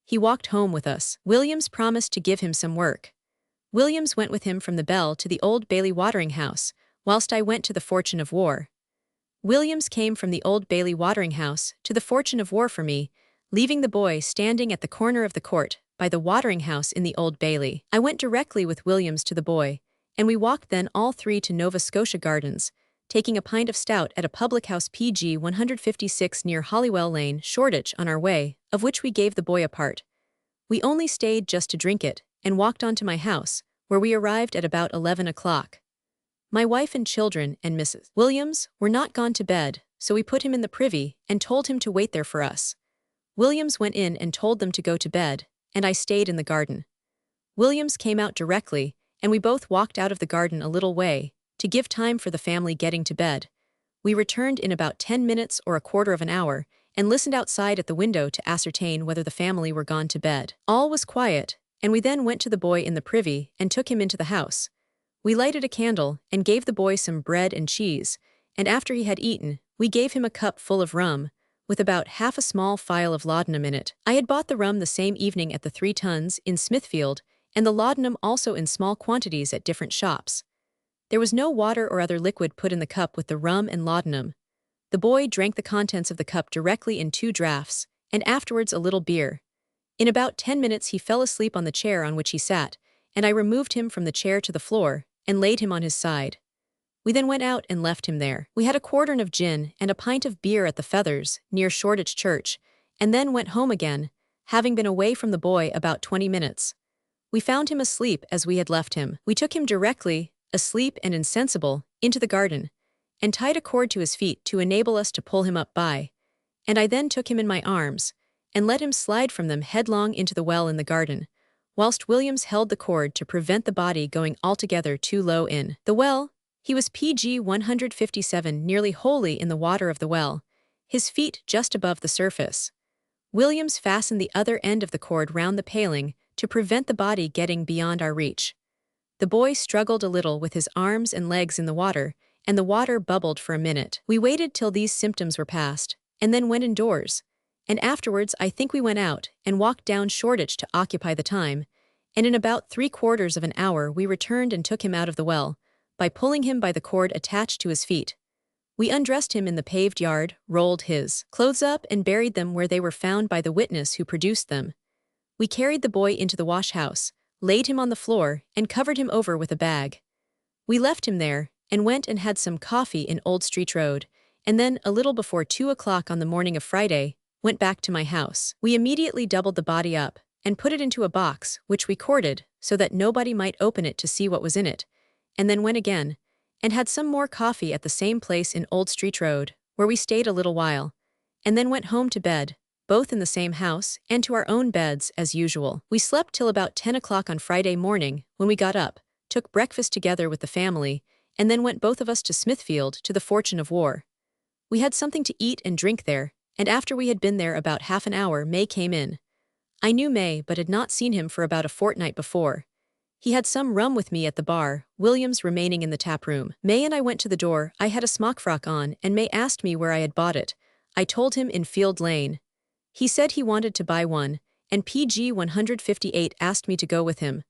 He walked home with us. Williams promised to give him some work. Williams went with him from the Bell to the Old Bailey watering house, whilst I went to the Fortune of War. Williams came from the Old Bailey watering house to the Fortune of War for me, leaving the boy standing at the corner of the court, by the watering house in the Old Bailey. I went directly with Williams to the boy, and we walked then all 3 to Nova Scotia Gardens, taking a pint of stout at a public house PG 156 near Holywell Lane, Shoreditch, on our way, of which we gave the boy a part. We only stayed just to drink it, and walked on to my house, where we arrived at about 11 o'clock. My wife and children and Mrs. Williams were not gone to bed, so we put him in the privy and told him to wait there for us. Williams went in and told them to go to bed, and I stayed in the garden. Williams came out directly, and we both walked out of the garden a little way, to give time for the family getting to bed. We returned in about 10 minutes or a quarter of an hour, and listened outside at the window to ascertain whether the family were gone to bed. All was quiet, and we then went to the boy in the privy and took him into the house. We lighted a candle and gave the boy some bread and cheese, and after he had eaten, we gave him a cup full of rum, with about half a small phial of laudanum in it. I had bought the rum the same evening at the 3 Tuns in Smithfield, and the laudanum also in small quantities at different shops. There was no water or other liquid put in the cup with the rum and laudanum. The boy drank the contents of the cup directly in 2 draughts, and afterwards a little beer. In about 10 minutes he fell asleep on the chair on which he sat, and I removed him from the chair to the floor, and laid him on his side. We then went out and left him there. We had a quartern of gin and a pint of beer at the Feathers, near Shoreditch Church, and then went home again, having been away from the boy about 20 minutes. We found him asleep as we had left him. We took him directly, asleep and insensible, into the garden, and tied a cord to his feet to enable us to pull him up by, and I then took him in my arms, and let him slide from them headlong into the well in the garden, whilst Williams held the cord to prevent the body going altogether too low in the well. He was PG 157, nearly wholly in the water of the well, his feet just above the surface. Williams fastened the other end of the cord round the paling to prevent the body getting beyond our reach. The boy struggled a little with his arms and legs in the water, and the water bubbled for a minute. We waited till these symptoms were past, and then went indoors, and afterwards I think we went out and walked down Shoreditch to occupy the time, and in about 3/4 of an hour we returned and took him out of the well, by pulling him by the cord attached to his feet. We undressed him in the paved yard, rolled his clothes up and buried them where they were found by the witness who produced them. We carried the boy into the wash-house, laid him on the floor, and covered him over with a bag. We left him there, and went and had some coffee in Old Street Road, and then, a little before 2 o'clock on the morning of Friday, went back to my house. We immediately doubled the body up, and put it into a box, which we corded, so that nobody might open it to see what was in it, and then went again, and had some more coffee at the same place in Old Street Road, where we stayed a little while, and then went home to bed, both in the same house, and to our own beds, as usual. We slept till about 10 o'clock on Friday morning, when we got up, took breakfast together with the family, and then went both of us to Smithfield to the Fortune of War. We had something to eat and drink there, and after we had been there about half an hour May came in. I knew May but had not seen him for about a fortnight before. He had some rum with me at the bar, Williams remaining in the tap room. May and I went to the door. I had a smock frock on, and May asked me where I had bought it. I told him in Field Lane. He said he wanted to buy one, and PG 158 asked me to go with him.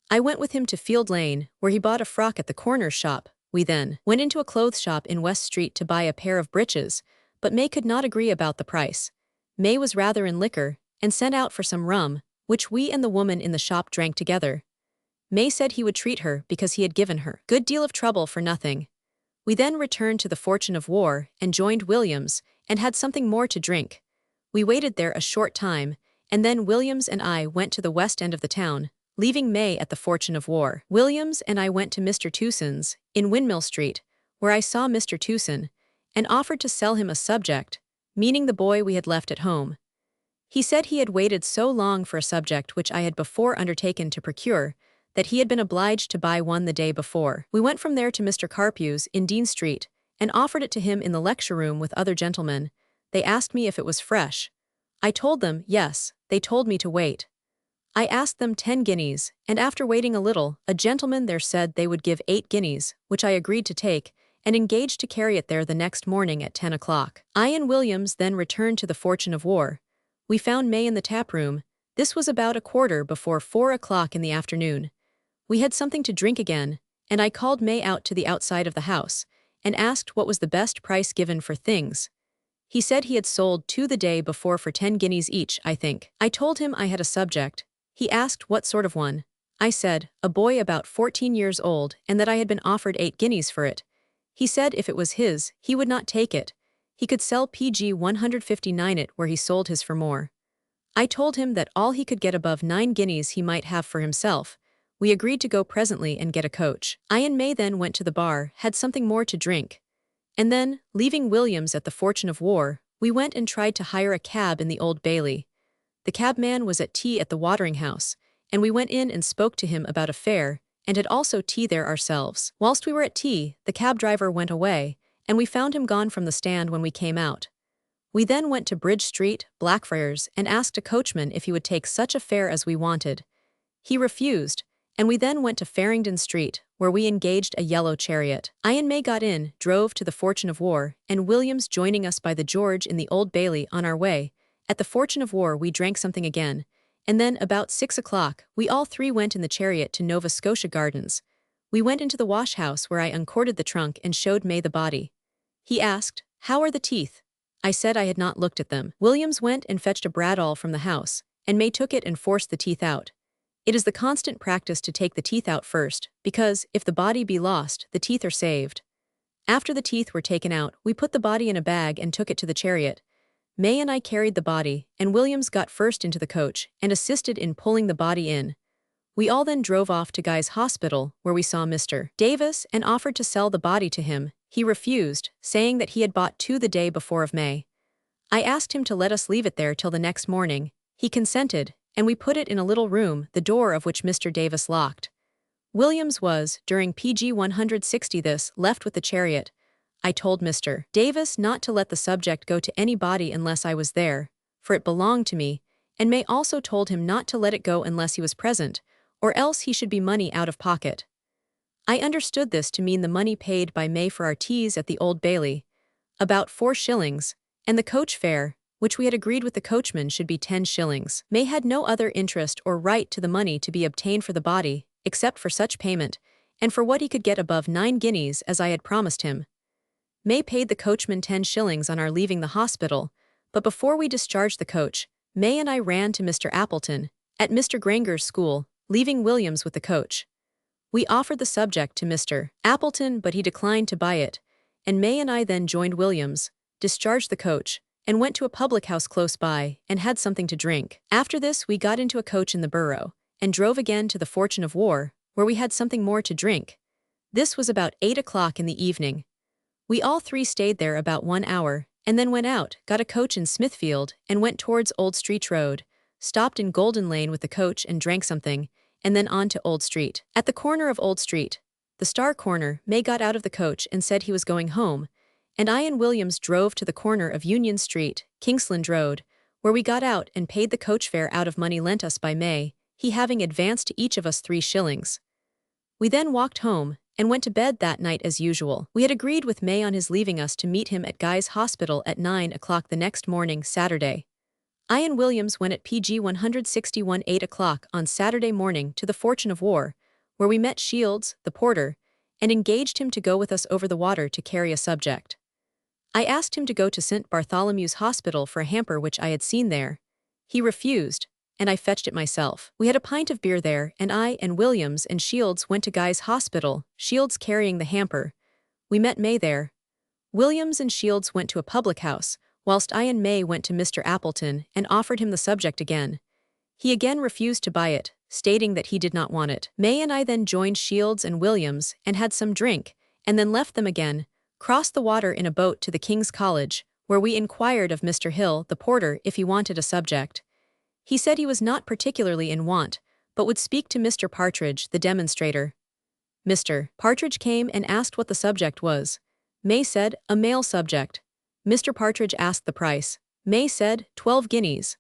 I went with him to Field Lane, where he bought a frock at the corner's shop. We then went into a clothes shop in West Street to buy a pair of breeches, but May could not agree about the price. May was rather in liquor, and sent out for some rum, which we and the woman in the shop drank together. May said he would treat her because he had given her a good deal of trouble for nothing. We then returned to the Fortune of War and joined Williams, and had something more to drink. We waited there a short time, and then Williams and I went to the west end of the town, leaving May at the Fortune of War. Williams and I went to Mr. Tewson's, in Windmill Street, where I saw Mr. Tewson, and offered to sell him a subject, meaning the boy we had left at home. He said he had waited so long for a subject which I had before undertaken to procure, that he had been obliged to buy one the day before. We went from there to Mr. Carpew's, in Dean Street, and offered it to him in the lecture-room with other gentlemen. They asked me if it was fresh. I told them, yes. They told me to wait. I asked them 10 guineas, and after waiting a little, a gentleman there said they would give 8 guineas, which I agreed to take, and engaged to carry it there the next morning at 10 o'clock. I and Williams then returned to the Fortune of War. We found May in the tap-room. This was about a quarter before 4 o'clock in the afternoon. We had something to drink again, and I called May out to the outside of the house, and asked what was the best price given for things. He said he had sold 2 the day before for 10 guineas each, I think. I told him I had a subject. He asked what sort of one. I said, a boy about 14 years old, and that I had been offered 8 guineas for it. He said if it was his, he would not take it. He could sell PG 159 it where he sold his for more. I told him that all he could get above 9 guineas he might have for himself. We agreed to go presently and get a coach. I and May then went to the bar, had something more to drink. And then, leaving Williams at the Fortune of War, we went and tried to hire a cab in the Old Bailey. The cabman was at tea at the watering house, and we went in and spoke to him about a fare, and had also tea there ourselves. Whilst we were at tea, the cab driver went away, and we found him gone from the stand when we came out. We then went to Bridge Street, Blackfriars, and asked a coachman if he would take such a fare as we wanted. He refused, and we then went to Farringdon Street, where we engaged a yellow chariot. I and May got in, drove to the Fortune of War, and Williams joining us by the George in the Old Bailey on our way. At the Fortune of War we drank something again, and then about 6 o'clock we all 3 went in the chariot to Nova Scotia Gardens. We went into the wash house where I uncorded the trunk and showed May the body. He asked, "How are the teeth?" I said I had not looked at them. Williams went and fetched a bradawl from the house, and May took it and forced the teeth out. It is the constant practice to take the teeth out first, because, if the body be lost, the teeth are saved. After the teeth were taken out, we put the body in a bag and took it to the chariot. May and I carried the body, and Williams got first into the coach and assisted in pulling the body in. We all then drove off to Guy's Hospital, where we saw Mr. Davis and offered to sell the body to him. He refused, saying that he had bought two the day before of May. I asked him to let us leave it there till the next morning. He consented, and we put it in a little room, the door of which Mr. Davis locked. Williams was, during PG 160 this, left with the chariot. I told Mr. Davis not to let the subject go to any body unless I was there, for it belonged to me, and May also told him not to let it go unless he was present, or else he should be money out of pocket. I understood this to mean the money paid by May for our teas at the Old Bailey, about 4 shillings, and the coach fare, which we had agreed with the coachman should be 10 shillings. May had no other interest or right to the money to be obtained for the body, except for such payment, and for what he could get above 9 guineas as I had promised him. May paid the coachman 10 shillings on our leaving the hospital, but before we discharged the coach, May and I ran to Mr. Appleton, at Mr. Granger's school, leaving Williams with the coach. We offered the subject to Mr. Appleton, but he declined to buy it, and May and I then joined Williams, discharged the coach, and went to a public house close by, and had something to drink. After this we got into a coach in the Borough, and drove again to the Fortune of War, where we had something more to drink. This was about 8 o'clock in the evening. We all three stayed there about 1 hour, and then went out, got a coach in Smithfield, and went towards Old Street Road, stopped in Golden Lane with the coach and drank something, and then on to Old Street. At the corner of Old Street, the Star corner, May got out of the coach and said he was going home, and I and Williams drove to the corner of Union Street, Kingsland Road, where we got out and paid the coach fare out of money lent us by May, he having advanced to each of us 3 shillings. We then walked home, and went to bed that night as usual. We had agreed with May on his leaving us to meet him at Guy's Hospital at 9 o'clock the next morning, Saturday. I and Williams went at PG 161 8 o'clock on Saturday morning to the Fortune of War, where we met Shields, the porter, and engaged him to go with us over the water to carry a subject. I asked him to go to St. Bartholomew's Hospital for a hamper which I had seen there. He refused, and I fetched it myself. We had a pint of beer there, and I and Williams and Shields went to Guy's Hospital, Shields carrying the hamper. We met May there. Williams and Shields went to a public house, whilst I and May went to Mr. Appleton and offered him the subject again. He again refused to buy it, stating that he did not want it. May and I then joined Shields and Williams and had some drink, and then left them again, crossed the water in a boat to the King's College, where we inquired of Mr. Hill, the porter, if he wanted a subject. He said he was not particularly in want, but would speak to Mr. Partridge, the demonstrator. Mr. Partridge came and asked what the subject was. May said, a male subject. Mr. Partridge asked the price. May said, 12 guineas.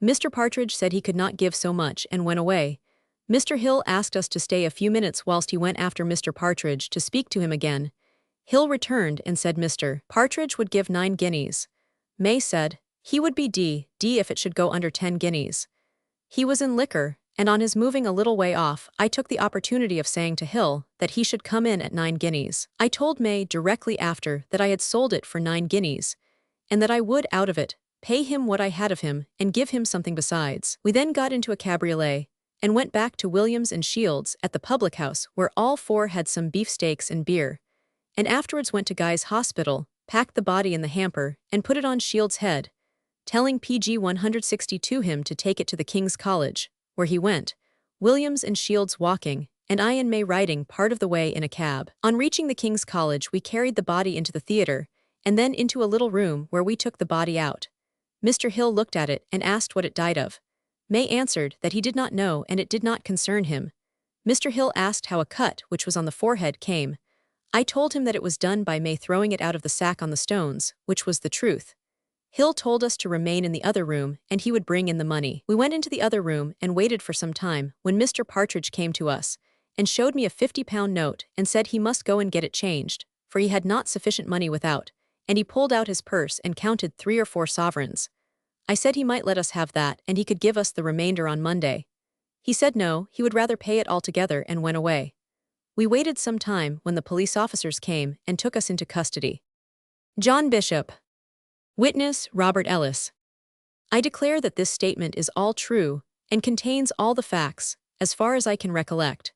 Mr. Partridge said he could not give so much and went away. Mr. Hill asked us to stay a few minutes whilst he went after Mr. Partridge to speak to him again. Hill returned and said Mr. Partridge would give 9 guineas. May said, he would be D if it should go under 10 guineas. He was in liquor, and on his moving a little way off, I took the opportunity of saying to Hill that he should come in at 9 guineas. I told May directly after that I had sold it for 9 guineas, and that I would, out of it, pay him what I had of him and give him something besides. We then got into a cabriolet, and went back to Williams and Shields at the public house where all 4 had some beefsteaks and beer, and afterwards went to Guy's Hospital, packed the body in the hamper, and put it on Shields' head, telling PG 162 him to take it to the King's College, where he went, Williams and Shields walking, and I and May riding part of the way in a cab. On reaching the King's College we carried the body into the theatre, and then into a little room where we took the body out. Mr. Hill looked at it and asked what it died of. May answered that he did not know and it did not concern him. Mr. Hill asked how a cut which was on the forehead came. I told him that it was done by May throwing it out of the sack on the stones, which was the truth. Hill told us to remain in the other room, and he would bring in the money. We went into the other room and waited for some time, when Mr. Partridge came to us, and showed me a £50 note, and said he must go and get it changed, for he had not sufficient money without, and he pulled out his purse and counted 3 or 4 sovereigns. I said he might let us have that, and he could give us the remainder on Monday. He said no, he would rather pay it altogether, and went away. We waited some time when the police officers came and took us into custody. John Bishop. Witness, Robert Ellis. I declare that this statement is all true and contains all the facts, as far as I can recollect.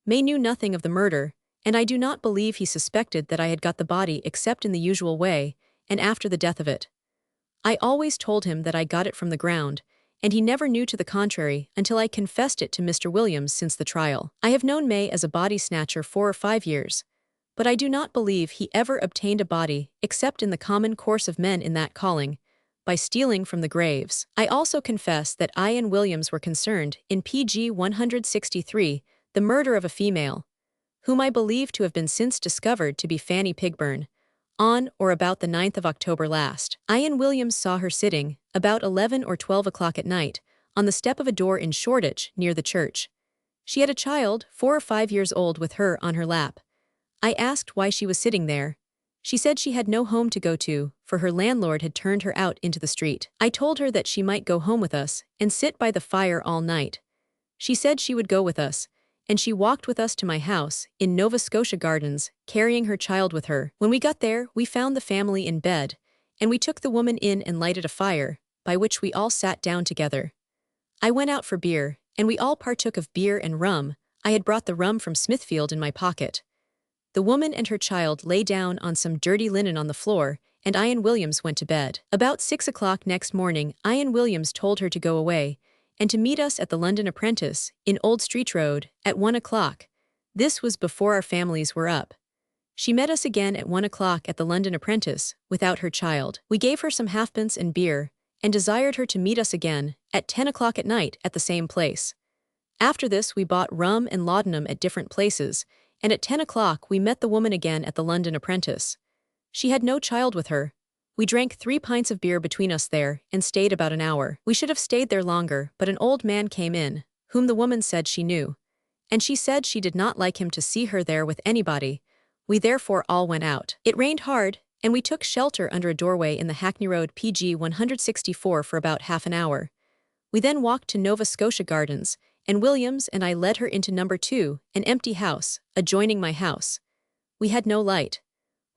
May knew nothing of the murder, and I do not believe he suspected that I had got the body except in the usual way, and after the death of it. I always told him that I got it from the ground, and he never knew to the contrary until I confessed it to Mr. Williams since the trial. I have known May as a body snatcher 4 or 5 years, but I do not believe he ever obtained a body except in the common course of men in that calling, by stealing from the graves. I also confess that I and Williams were concerned in PG 163, the murder of a female, whom I believe to have been since discovered to be Fanny Pigburn, on or about the 9th of October last. I and Williams saw her sitting, about 11 or 12 o'clock at night, on the step of a door in Shoreditch, near the church. She had a child, 4 or 5 years old, with her on her lap. I asked why she was sitting there. She said she had no home to go to, for her landlord had turned her out into the street. I told her that she might go home with us and sit by the fire all night. She said she would go with us, and she walked with us to my house in Nova Scotia Gardens, carrying her child with her. When we got there, we found the family in bed, and we took the woman in and lighted a fire, by which we all sat down together. I went out for beer, and we all partook of beer and rum. I had brought the rum from Smithfield in my pocket. The woman and her child lay down on some dirty linen on the floor, and I and Williams went to bed. About 6 o'clock next morning, I and Williams told her to go away, and to meet us at the London Apprentice, in Old Street Road, at 1 o'clock. This was before our families were up. She met us again at 1 o'clock at the London Apprentice, without her child. We gave her some halfpence and beer, and desired her to meet us again, at 10 o'clock at night, at the same place. After this we bought rum and laudanum at different places, and at 10 o'clock we met the woman again at the London Apprentice. She had no child with her. We drank 3 pints of beer between us there, and stayed about an hour. We should have stayed there longer, but an old man came in, whom the woman said she knew, and she said she did not like him to see her there with anybody. We therefore all went out. It rained hard, and we took shelter under a doorway in the Hackney Road PG 164 for about half an hour. We then walked to Nova Scotia Gardens, and Williams and I led her into number 2, an empty house, adjoining my house. We had no light.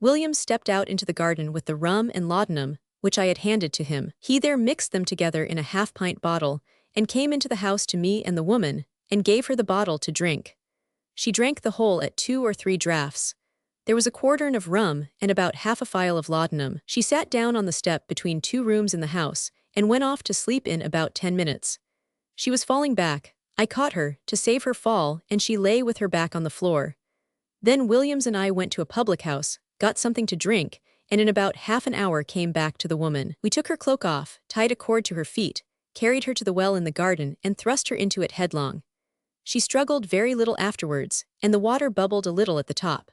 Williams stepped out into the garden with the rum and laudanum, which I had handed to him. He there mixed them together in a half-pint bottle, and came into the house to me and the woman, and gave her the bottle to drink. She drank the whole at 2 or 3 draughts. There was a quartern of rum and about half a phial of laudanum. She sat down on the step between 2 rooms in the house, and went off to sleep in about 10 minutes. She was falling back. I caught her, to save her fall, and she lay with her back on the floor. Then Williams and I went to a public house, got something to drink, and in about half an hour came back to the woman. We took her cloak off, tied a cord to her feet, carried her to the well in the garden, and thrust her into it headlong. She struggled very little afterwards, and the water bubbled a little at the top.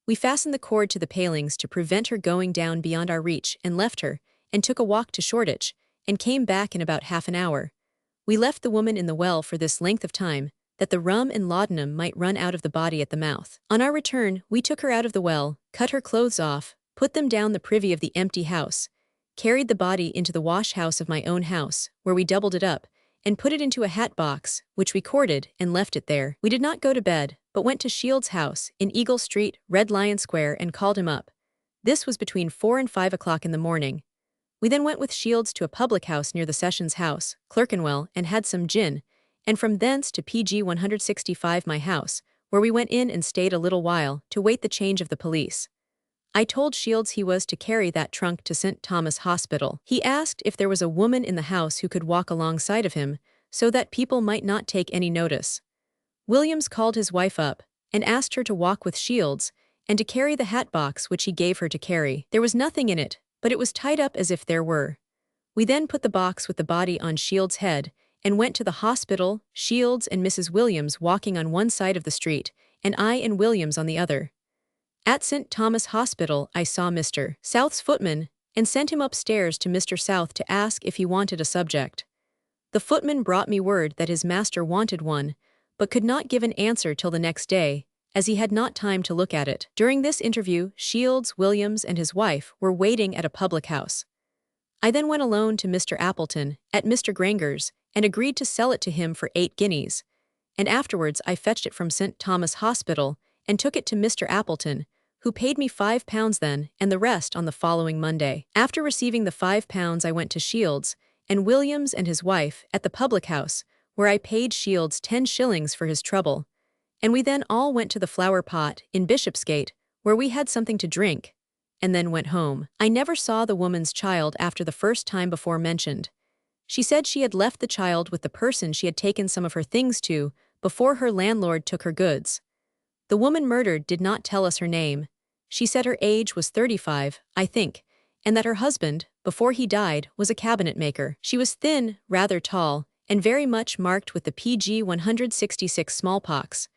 We fastened the cord to the palings to prevent her going down beyond our reach, and left her, and took a walk to Shoreditch, and came back in about half an hour. We left the woman in the well for this length of time, that the rum and laudanum might run out of the body at the mouth. On our return, we took her out of the well, cut her clothes off, put them down the privy of the empty house, carried the body into the wash-house of my own house, where we doubled it up, and put it into a hat box, which we corded, and left it there. We did not go to bed, but went to Shields' house, in Eagle Street, Red Lion Square, and called him up. This was between 4 and 5 o'clock in the morning. We then went with Shields to a public house near the Sessions House, Clerkenwell, and had some gin, and from thence to PG 165 my house, where we went in and stayed a little while, to wait the change of the police. I told Shields he was to carry that trunk to St. Thomas Hospital. He asked if there was a woman in the house who could walk alongside of him, so that people might not take any notice. Williams called his wife up, and asked her to walk with Shields, and to carry the hat box which he gave her to carry. There was nothing in it, but it was tied up as if there were. We then put the box with the body on Shields' head, and went to the hospital, Shields and Mrs. Williams walking on one side of the street, and I and Williams on the other. At St. Thomas Hospital I saw Mr. South's footman, and sent him upstairs to Mr. South to ask if he wanted a subject. The footman brought me word that his master wanted one, but could not give an answer till the next day, as he had not time to look at it. During this interview, Shields, Williams, and his wife were waiting at a public house. I then went alone to Mr. Appleton, at Mr. Granger's, and agreed to sell it to him for 8 guineas, and afterwards I fetched it from St. Thomas Hospital, and took it to Mr. Appleton, who paid me £5 then and the rest on the following Monday. After receiving the £5 I went to Shields, and Williams and his wife at the public house, where I paid Shields 10 shillings for his trouble, and we then all went to the Flower Pot in Bishopsgate, where we had something to drink, and then went home. I never saw the woman's child after the first time before mentioned. She said she had left the child with the person she had taken some of her things to before her landlord took her goods. The woman murdered did not tell us her name. She said her age was 35, I think, and that her husband, before he died, was a cabinet maker. She was thin, rather tall, and very much marked with the PG 166 smallpox.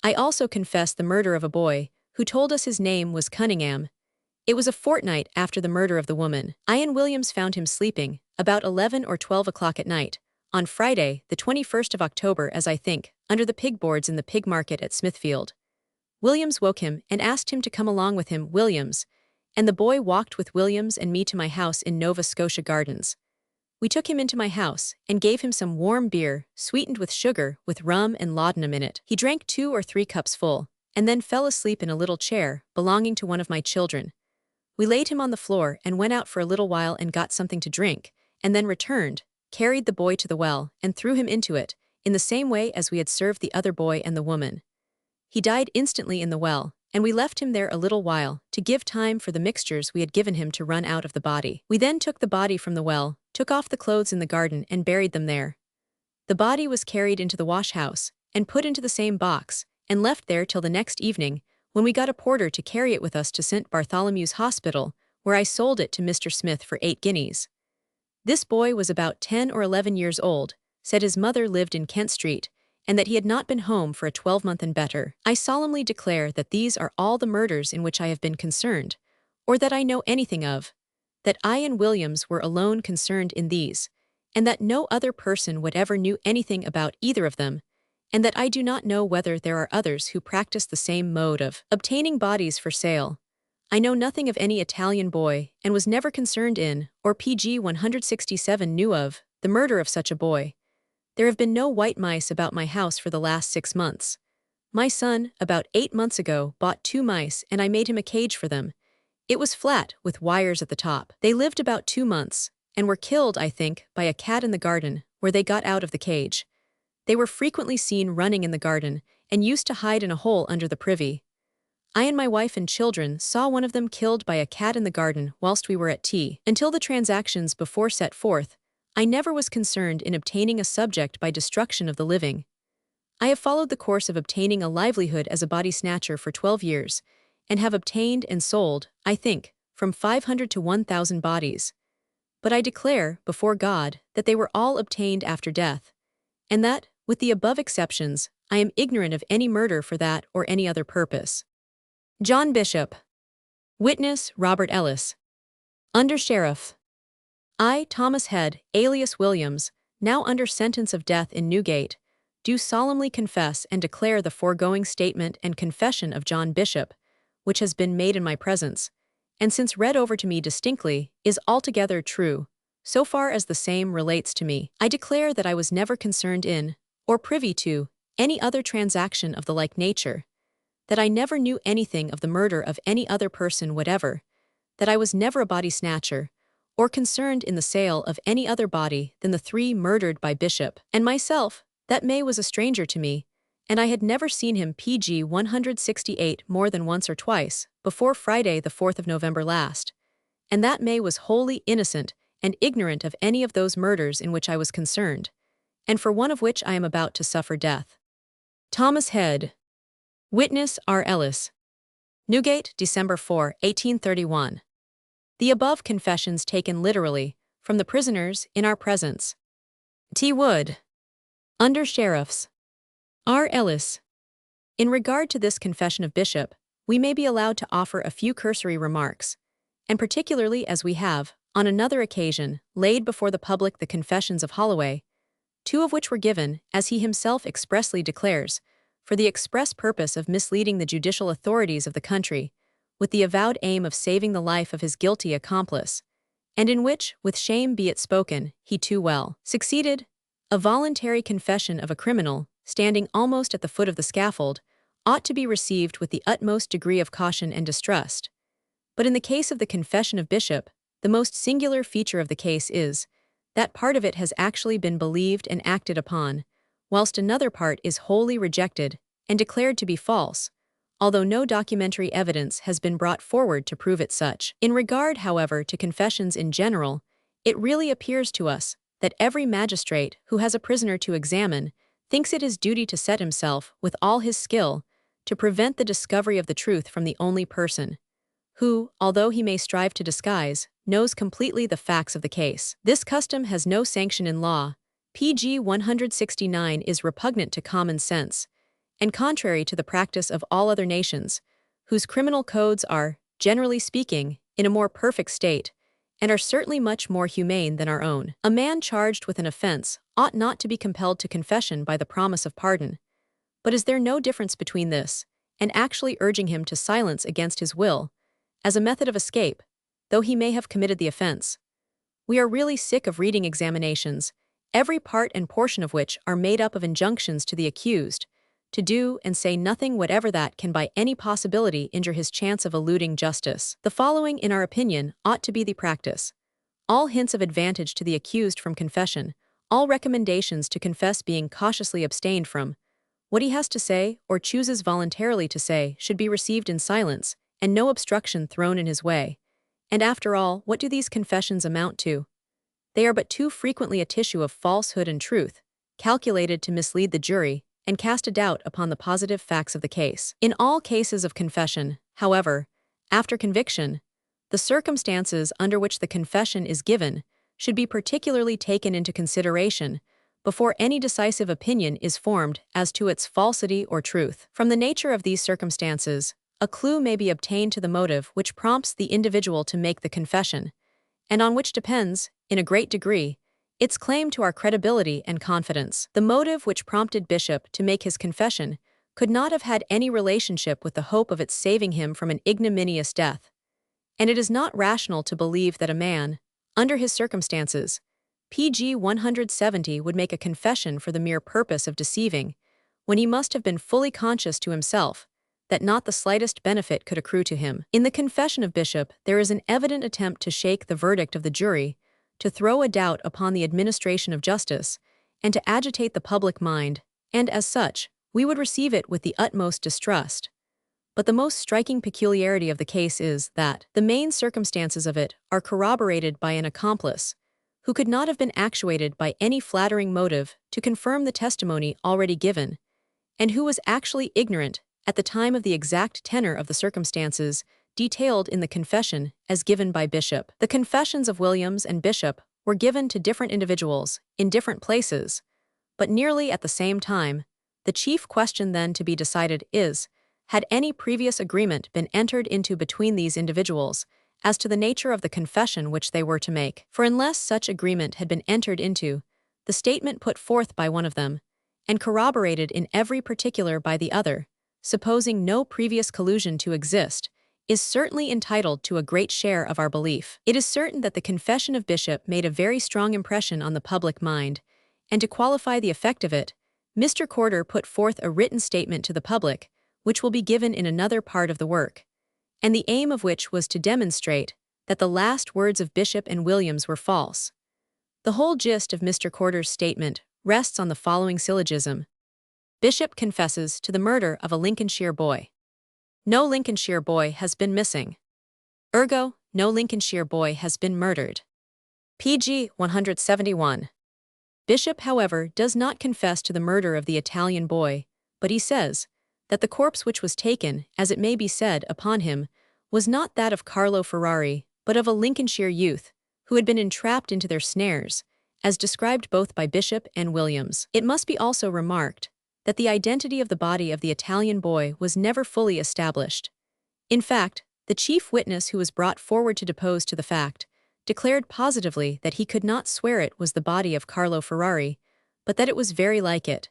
I also confessed the murder of a boy, who told us his name was Cunningham. It was a fortnight after the murder of the woman. I and Williams found him sleeping, about 11 or 12 o'clock at night, on Friday, the 21st of October as I think, under the pig boards in the pig market at Smithfield. Williams woke him and asked him to come along with him, Williams, and the boy walked with Williams and me to my house in Nova Scotia Gardens. We took him into my house and gave him some warm beer, sweetened with sugar, with rum and laudanum in it. He drank 2 or 3 cups full, and then fell asleep in a little chair belonging to one of my children. We laid him on the floor and went out for a little while and got something to drink, and then returned, carried the boy to the well, and threw him into it, in the same way as we had served the other boy and the woman. He died instantly in the well, and we left him there a little while, to give time for the mixtures we had given him to run out of the body. We then took the body from the well, took off the clothes in the garden and buried them there. The body was carried into the wash-house, and put into the same box, and left there till the next evening, when we got a porter to carry it with us to St. Bartholomew's Hospital, where I sold it to Mr. Smith for 8 guineas. This boy was about 10 or 11 years old, said his mother lived in Kent Street, and that he had not been home for a 12-month and better. I solemnly declare that these are all the murders in which I have been concerned, or that I know anything of, that I and Williams were alone concerned in these, and that no other person whatever knew anything about either of them, and that I do not know whether there are others who practice the same mode of obtaining bodies for sale. I know nothing of any Italian boy, and was never concerned in, or PG 167 knew of, the murder of such a boy. There have been no white mice about my house for the last 6 months. My son, about 8 months ago, bought 2 mice and I made him a cage for them. It was flat, with wires at the top. They lived about 2 months, and were killed, I think, by a cat in the garden, where they got out of the cage. They were frequently seen running in the garden, and used to hide in a hole under the privy. I and my wife and children saw one of them killed by a cat in the garden whilst we were at tea. Until the transactions before set forth, I never was concerned in obtaining a subject by destruction of the living. I have followed the course of obtaining a livelihood as a body snatcher for 12 years, and have obtained and sold, I think, from 500 to 1,000 bodies. But I declare, before God, that they were all obtained after death, and that, with the above exceptions, I am ignorant of any murder for that or any other purpose. John Bishop. Witness, Robert Ellis. Under Sheriff. I, Thomas Head, alias Williams, now under sentence of death in Newgate, do solemnly confess and declare the foregoing statement and confession of John Bishop, which has been made in my presence, and since read over to me distinctly, is altogether true, so far as the same relates to me. I declare that I was never concerned in, or privy to, any other transaction of the like nature, that I never knew anything of the murder of any other person whatever, that I was never a body snatcher, or concerned in the sale of any other body than the 3 murdered by Bishop, and myself, that May was a stranger to me, and I had never seen him PG 168 more than once or twice, before Friday the 4th of November last, and that May was wholly innocent and ignorant of any of those murders in which I was concerned, and for one of which I am about to suffer death. Thomas Head. Witness, R. Ellis. Newgate, December 4, 1831. The above confessions taken literally, from the prisoners in our presence. T. Wood. Under Sheriffs. R. Ellis. In regard to this confession of Bishop, we may be allowed to offer a few cursory remarks, and particularly as we have, on another occasion, laid before the public the confessions of Holloway, 2 of which were given, as he himself expressly declares, for the express purpose of misleading the judicial authorities of the country, with the avowed aim of saving the life of his guilty accomplice, and in which, with shame be it spoken, he too well succeeded. A voluntary confession of a criminal, standing almost at the foot of the scaffold, ought to be received with the utmost degree of caution and distrust. But in the case of the Confession of Bishop, the most singular feature of the case is that part of it has actually been believed and acted upon, whilst another part is wholly rejected and declared to be false, although no documentary evidence has been brought forward to prove it such. In regard, however, to confessions in general, it really appears to us that every magistrate who has a prisoner to examine thinks it his duty to set himself, with all his skill, to prevent the discovery of the truth from the only person who, although he may strive to disguise, knows completely the facts of the case. This custom has no sanction in law. PG 169 is repugnant to common sense, and contrary to the practice of all other nations, whose criminal codes are, generally speaking, in a more perfect state, and are certainly much more humane than our own. A man charged with an offense ought not to be compelled to confession by the promise of pardon. But is there no difference between this and actually urging him to silence against his will, as a method of escape, though he may have committed the offense? We are really sick of reading examinations, every part and portion of which are made up of injunctions to the accused, to do and say nothing whatever that can by any possibility injure his chance of eluding justice. The following, in our opinion, ought to be the practice: all hints of advantage to the accused from confession, all recommendations to confess being cautiously abstained from, what he has to say or chooses voluntarily to say should be received in silence, and no obstruction thrown in his way. And after all, what do these confessions amount to? They are but too frequently a tissue of falsehood and truth, calculated to mislead the jury and cast a doubt upon the positive facts of the case. In all cases of confession, however, after conviction, the circumstances under which the confession is given should be particularly taken into consideration before any decisive opinion is formed as to its falsity or truth. From the nature of these circumstances, a clue may be obtained to the motive which prompts the individual to make the confession, and on which depends, in a great degree, its claim to our credibility and confidence. The motive which prompted Bishop to make his confession could not have had any relationship with the hope of its saving him from an ignominious death, and it is not rational to believe that a man, under his circumstances, PG 170 would make a confession for the mere purpose of deceiving, when he must have been fully conscious to himself that not the slightest benefit could accrue to him. In the Confession of Bishop, there is an evident attempt to shake the verdict of the jury, to throw a doubt upon the administration of justice, and to agitate the public mind, and as such, we would receive it with the utmost distrust. But the most striking peculiarity of the case is that the main circumstances of it are corroborated by an accomplice, who could not have been actuated by any flattering motive to confirm the testimony already given, and who was actually ignorant at the time of the exact tenor of the circumstances detailed in the confession as given by Bishop. The confessions of Williams and Bishop were given to different individuals in different places, but nearly at the same time. The chief question then to be decided is, had any previous agreement been entered into between these individuals as to the nature of the confession which they were to make? For unless such agreement had been entered into, the statement put forth by one of them, and corroborated in every particular by the other, supposing no previous collusion to exist, is certainly entitled to a great share of our belief. It is certain that the Confession of Bishop made a very strong impression on the public mind, and to qualify the effect of it, Mr. Corder put forth a written statement to the public, which will be given in another part of the work, and the aim of which was to demonstrate that the last words of Bishop and Williams were false. The whole gist of Mr. Corder's statement rests on the following syllogism: Bishop confesses to the murder of a Lincolnshire boy. No Lincolnshire boy has been missing. Ergo, no Lincolnshire boy has been murdered. PG 171. Bishop, however, does not confess to the murder of the Italian boy, but he says that the corpse which was taken, as it may be said, upon him, was not that of Carlo Ferrari, but of a Lincolnshire youth, who had been entrapped into their snares, as described both by Bishop and Williams. It must be also remarked that the identity of the body of the Italian boy was never fully established. In fact, the chief witness who was brought forward to depose to the fact declared positively that he could not swear it was the body of Carlo Ferrari, but that it was very like it.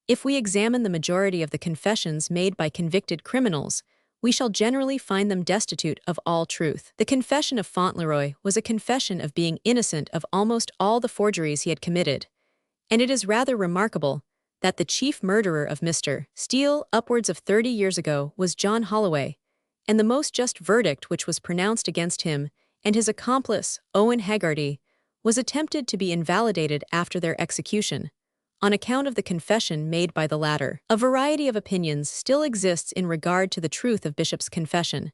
If we examine the majority of the confessions made by convicted criminals, we shall generally find them destitute of all truth. The confession of Fauntleroy was a confession of being innocent of almost all the forgeries he had committed, and it is rather remarkable that the chief murderer of Mr. Steele upwards of 30 years ago was John Holloway, and the most just verdict which was pronounced against him and his accomplice, Owen Haggerty, was attempted to be invalidated after their execution, on account of the confession made by the latter. A variety of opinions still exists in regard to the truth of Bishop's confession,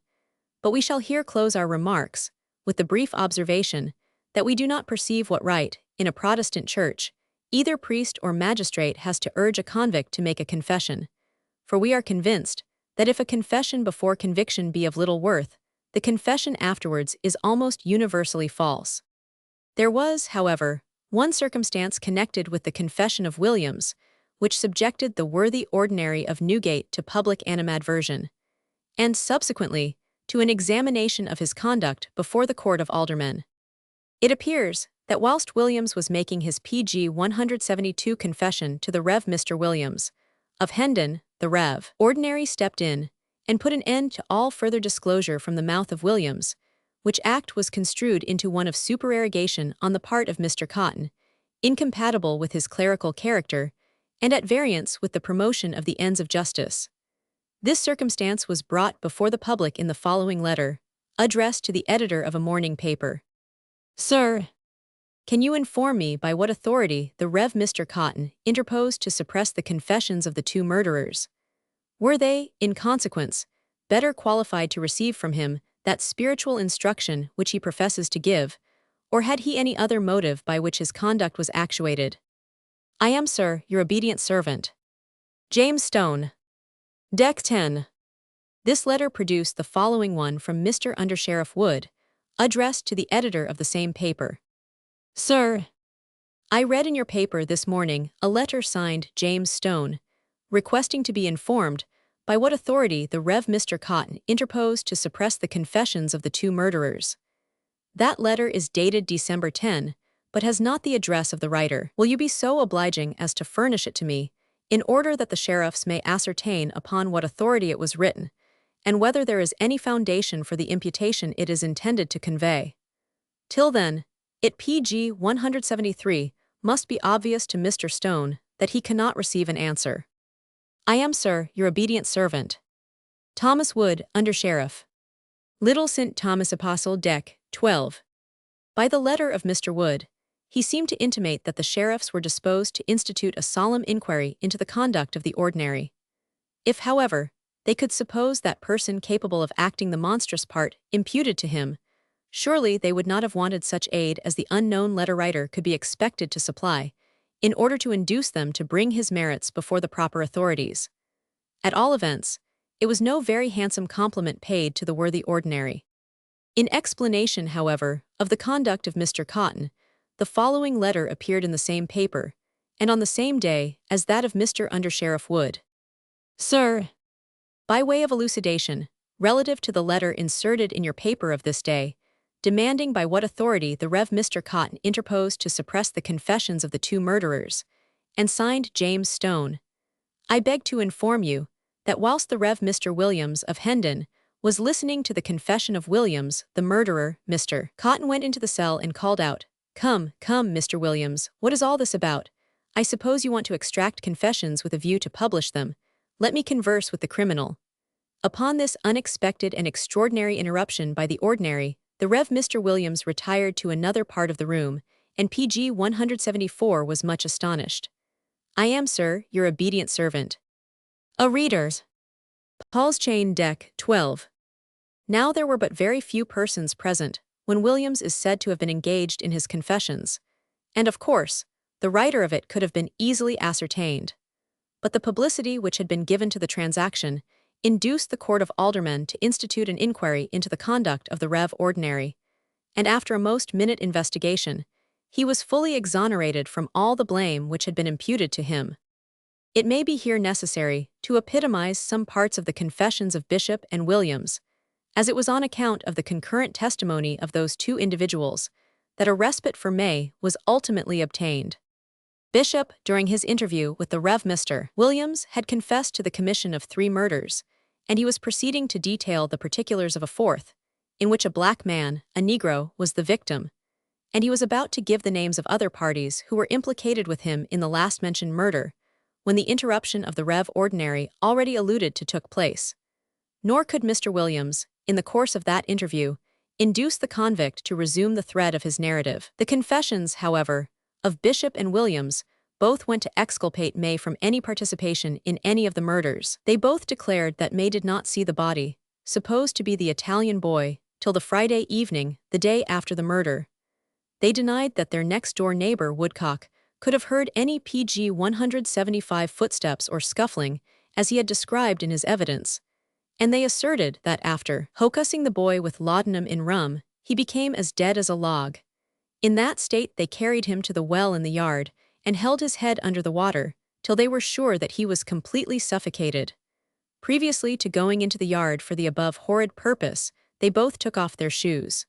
but we shall here close our remarks with the brief observation that we do not perceive what right, in a Protestant church, either priest or magistrate has to urge a convict to make a confession, for we are convinced that if a confession before conviction be of little worth, the confession afterwards is almost universally false. There was, however, one circumstance connected with the confession of Williams, which subjected the worthy ordinary of Newgate to public animadversion, and subsequently to an examination of his conduct before the Court of Aldermen. It appears that whilst Williams was making his PG 172 confession to the Rev. Mr. Williams, of Hendon, the Rev. Ordinary stepped in and put an end to all further disclosure from the mouth of Williams, which act was construed into one of supererogation on the part of Mr. Cotton, incompatible with his clerical character, and at variance with the promotion of the ends of justice. This circumstance was brought before the public in the following letter, addressed to the editor of a morning paper. Sir, can you inform me by what authority the Rev. Mr. Cotton interposed to suppress the confessions of the two murderers? Were they, in consequence, better qualified to receive from him that spiritual instruction which he professes to give, or had he any other motive by which his conduct was actuated? I am, sir, your obedient servant, James Stone. Dec. 10. This letter produced the following one from Mr. Undersheriff Wood, addressed to the editor of the same paper. Sir, I read in your paper this morning a letter signed James Stone, requesting to be informed by what authority the Rev. Mr. Cotton interposed to suppress the confessions of the two murderers. That letter is dated December 10, but has not the address of the writer. Will you be so obliging as to furnish it to me, in order that the sheriffs may ascertain upon what authority it was written, and whether there is any foundation for the imputation it is intended to convey? Till then, it PG 173 must be obvious to Mr. Stone that he cannot receive an answer. I am, sir, your obedient servant, Thomas Wood, Undersheriff. Little St. Thomas Apostle, Dec. 12. By the letter of Mr. Wood, he seemed to intimate that the sheriffs were disposed to institute a solemn inquiry into the conduct of the ordinary. If, however, they could suppose that person capable of acting the monstrous part imputed to him, surely they would not have wanted such aid as the unknown letter-writer could be expected to supply, in order to induce them to bring his merits before the proper authorities. At all events, it was no very handsome compliment paid to the worthy ordinary. In explanation, however, of the conduct of Mr. Cotton, the following letter appeared in the same paper, and on the same day as that of Mr. Undersheriff Wood. Sir, by way of elucidation, relative to the letter inserted in your paper of this day, demanding by what authority the Rev. Mr. Cotton interposed to suppress the confessions of the two murderers, and signed James Stone, I beg to inform you that whilst the Rev. Mr. Williams of Hendon was listening to the confession of Williams, the murderer, Mr. Cotton went into the cell and called out, Come, come, Mr. Williams, what is all this about? I suppose you want to extract confessions with a view to publish them. Let me converse with the criminal. Upon this unexpected and extraordinary interruption by the ordinary, the Rev. Mr. Williams retired to another part of the room, and PG 174 was much astonished. I am, sir, your obedient servant. A readers. Paul's Chain, Dec. 12. Now there were but very few persons present when Williams is said to have been engaged in his confessions, and of course, the writer of it could have been easily ascertained. But the publicity which had been given to the transaction induced the Court of Aldermen to institute an inquiry into the conduct of the Rev. Ordinary, and after a most minute investigation, he was fully exonerated from all the blame which had been imputed to him. It may be here necessary to epitomize some parts of the confessions of Bishop and Williams, as it was on account of the concurrent testimony of those two individuals that a respite for May was ultimately obtained. Bishop, during his interview with the Rev. Mr. Williams, had confessed to the commission of 3 murders, and he was proceeding to detail the particulars of a 4th, in which a black man, a Negro, was the victim, and he was about to give the names of other parties who were implicated with him in the last-mentioned murder, when the interruption of the Rev. Ordinary already alluded to took place. Nor could Mr. Williams, in the course of that interview, induce the convict to resume the thread of his narrative. The confessions, however, of Bishop and Williams both went to exculpate May from any participation in any of the murders. They both declared that May did not see the body, supposed to be the Italian boy, till the Friday evening, the day after the murder. They denied that their next-door neighbor, Woodcock, could have heard any PG 175 footsteps or scuffling, as he had described in his evidence, and they asserted that after hocussing the boy with laudanum in rum, he became as dead as a log. In that state they carried him to the well in the yard, and held his head under the water, till they were sure that he was completely suffocated. Previously to going into the yard for the above horrid purpose, they both took off their shoes.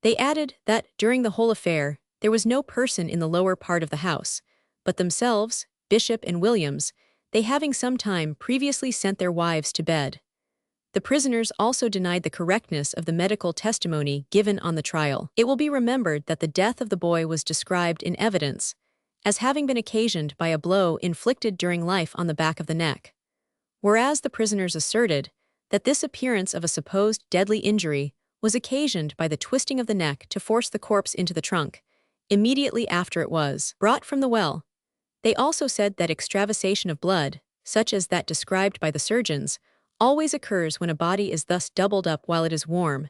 They added that, during the whole affair, there was no person in the lower part of the house, but themselves, Bishop and Williams, they having some time previously sent their wives to bed. The prisoners also denied the correctness of the medical testimony given on the trial. It will be remembered that the death of the boy was described in evidence as having been occasioned by a blow inflicted during life on the back of the neck, whereas the prisoners asserted that this appearance of a supposed deadly injury was occasioned by the twisting of the neck to force the corpse into the trunk, immediately after it was brought from the well. They also said that extravasation of blood, such as that described by the surgeons, always occurs when a body is thus doubled up while it is warm.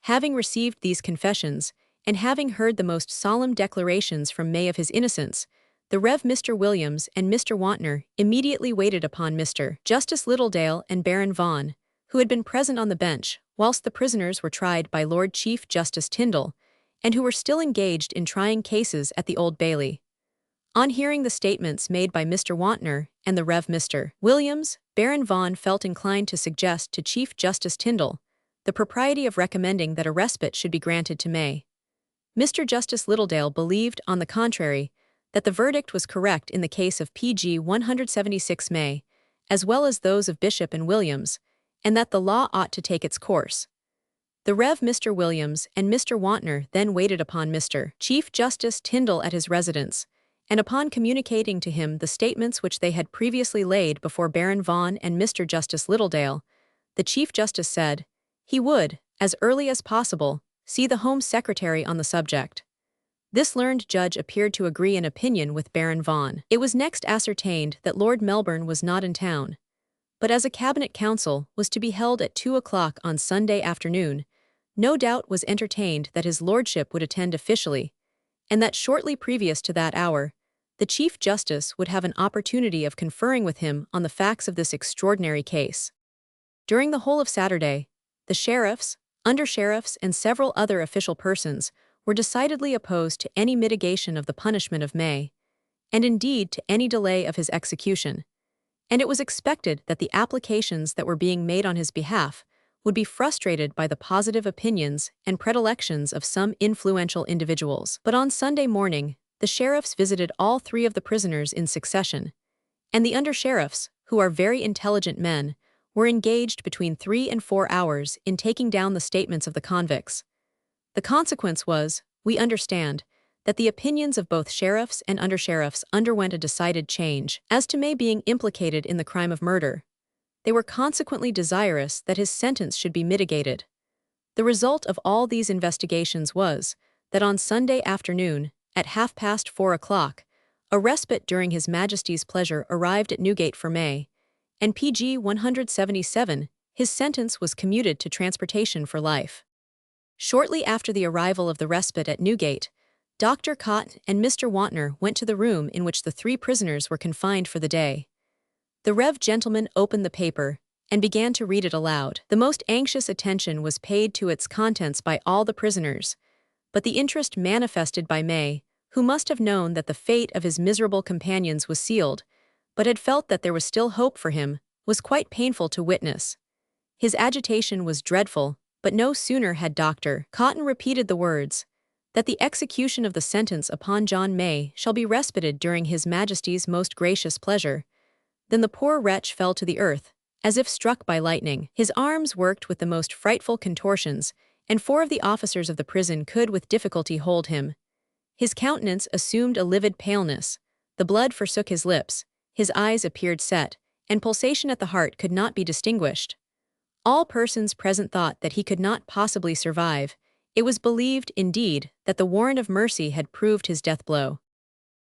Having received these confessions, and having heard the most solemn declarations from May of his innocence, the Rev. Mr. Williams and Mr. Wantner immediately waited upon Mr. Justice Littledale and Baron Vaughan, who had been present on the bench whilst the prisoners were tried by Lord Chief Justice Tyndall, and who were still engaged in trying cases at the Old Bailey. On hearing the statements made by Mr. Wantner and the Rev. Mr. Williams, Baron Vaughan felt inclined to suggest to Chief Justice Tyndall the propriety of recommending that a respite should be granted to May. Mr. Justice Littledale believed, on the contrary, that the verdict was correct in the case of PG 176 May, as well as those of Bishop and Williams, and that the law ought to take its course. The Rev. Mr. Williams and Mr. Wantner then waited upon Mr. Chief Justice Tyndall at his residence, and upon communicating to him the statements which they had previously laid before Baron Vaughan and Mr. Justice Littledale, the Chief Justice said he would, as early as possible, see the Home Secretary on the subject. This learned judge appeared to agree in opinion with Baron Vaughan. It was next ascertained that Lord Melbourne was not in town, but as a cabinet council was to be held at 2 o'clock on Sunday afternoon, no doubt was entertained that his lordship would attend officially, and that shortly previous to that hour, the Chief Justice would have an opportunity of conferring with him on the facts of this extraordinary case. During the whole of Saturday, the sheriffs, under-sheriffs, and several other official persons were decidedly opposed to any mitigation of the punishment of May, and indeed to any delay of his execution, and it was expected that the applications that were being made on his behalf would be frustrated by the positive opinions and predilections of some influential individuals. But on Sunday morning, the sheriffs visited all three of the prisoners in succession, and the under-sheriffs, who are very intelligent men, were engaged between 3 and 4 hours in taking down the statements of the convicts. The consequence was, we understand, that the opinions of both sheriffs and under-sheriffs underwent a decided change as to May being implicated in the crime of murder. They were consequently desirous that his sentence should be mitigated. The result of all these investigations was that on Sunday afternoon, at 4:30 o'clock, a respite during His Majesty's pleasure arrived at Newgate for May, and PG 177, his sentence was commuted to transportation for life. Shortly after the arrival of the respite at Newgate, Dr. Cotton and Mr. Wantner went to the room in which the three prisoners were confined for the day. The Rev. Gentleman opened the paper and began to read it aloud. The most anxious attention was paid to its contents by all the prisoners, but the interest manifested by May, who must have known that the fate of his miserable companions was sealed, but had felt that there was still hope for him, was quite painful to witness. His agitation was dreadful, but no sooner had Dr. Cotton repeated the words, that the execution of the sentence upon John May shall be respited during His Majesty's most gracious pleasure, than the poor wretch fell to the earth, as if struck by lightning. His arms worked with the most frightful contortions, and 4 of the officers of the prison could with difficulty hold him. His countenance assumed a livid paleness, the blood forsook his lips, His eyes appeared set, and pulsation at the heart could not be distinguished. All persons present thought that he could not possibly survive. It was believed, indeed, that the warrant of mercy had proved his death blow.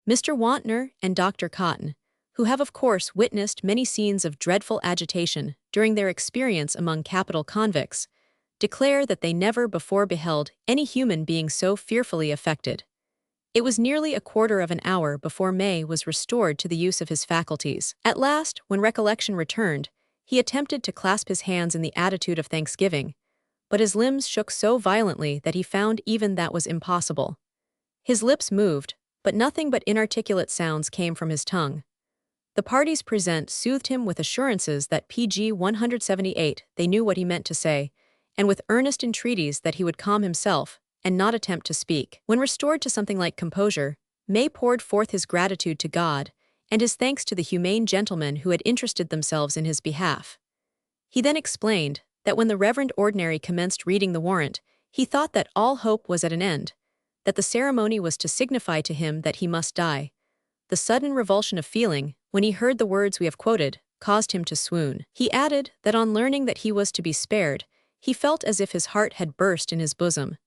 Mr. Wantner and Dr. Cotton, who have of course witnessed many scenes of dreadful agitation during their experience among capital convicts, declare that they never before beheld any human being so fearfully affected. It was nearly a quarter of an hour before May was restored to the use of his faculties. At last, when recollection returned, he attempted to clasp his hands in the attitude of thanksgiving, but his limbs shook so violently that he found even that was impossible. His lips moved, but nothing but inarticulate sounds came from his tongue. The parties present soothed him with assurances that pg 178 they knew what he meant to say, and with earnest entreaties that he would calm himself and not attempt to speak. When restored to something like composure, May poured forth his gratitude to God and his thanks to the humane gentlemen who had interested themselves in his behalf. He then explained that when the Reverend Ordinary commenced reading the warrant, he thought that all hope was at an end, that the ceremony was to signify to him that he must die. The sudden revulsion of feeling, when he heard the words we have quoted, caused him to swoon. He added that on learning that he was to be spared, he felt as if his heart had burst in his bosom.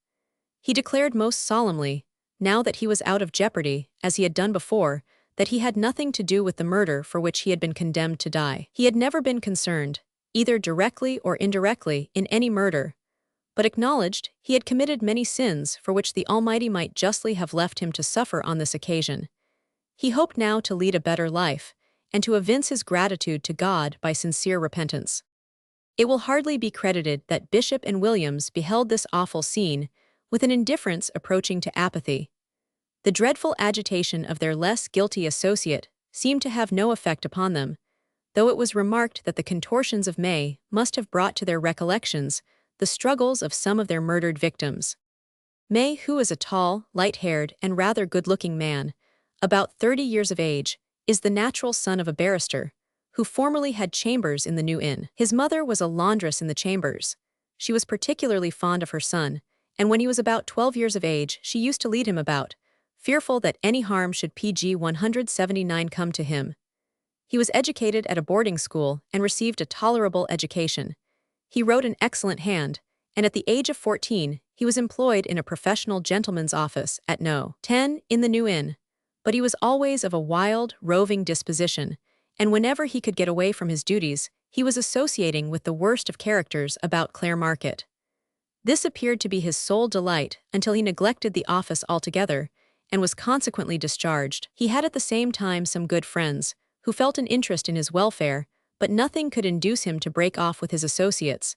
He declared most solemnly, now that he was out of jeopardy, as he had done before, that he had nothing to do with the murder for which he had been condemned to die. He had never been concerned, either directly or indirectly, in any murder, but acknowledged he had committed many sins for which the Almighty might justly have left him to suffer on this occasion. He hoped now to lead a better life, and to evince his gratitude to God by sincere repentance. It will hardly be credited that Bishop and Williams beheld this awful scene with an indifference approaching to apathy. The dreadful agitation of their less guilty associate seemed to have no effect upon them, though it was remarked that the contortions of May must have brought to their recollections the struggles of some of their murdered victims. May, who is a tall, light-haired, and rather good-looking man, about 30 years of age, is the natural son of a barrister, who formerly had chambers in the New Inn. His mother was a laundress in the chambers. She was particularly fond of her son, and when he was about 12 years of age, she used to lead him about, fearful that any harm should pg 179 come to him. He was educated at a boarding school and received a tolerable education. He wrote an excellent hand, and at the age of 14, he was employed in a professional gentleman's office at No. 10 in the New Inn. But he was always of a wild, roving disposition, and whenever he could get away from his duties, he was associating with the worst of characters about Clare Market. This appeared to be his sole delight until he neglected the office altogether, and was consequently discharged. He had at the same time some good friends, who felt an interest in his welfare, but nothing could induce him to break off with his associates,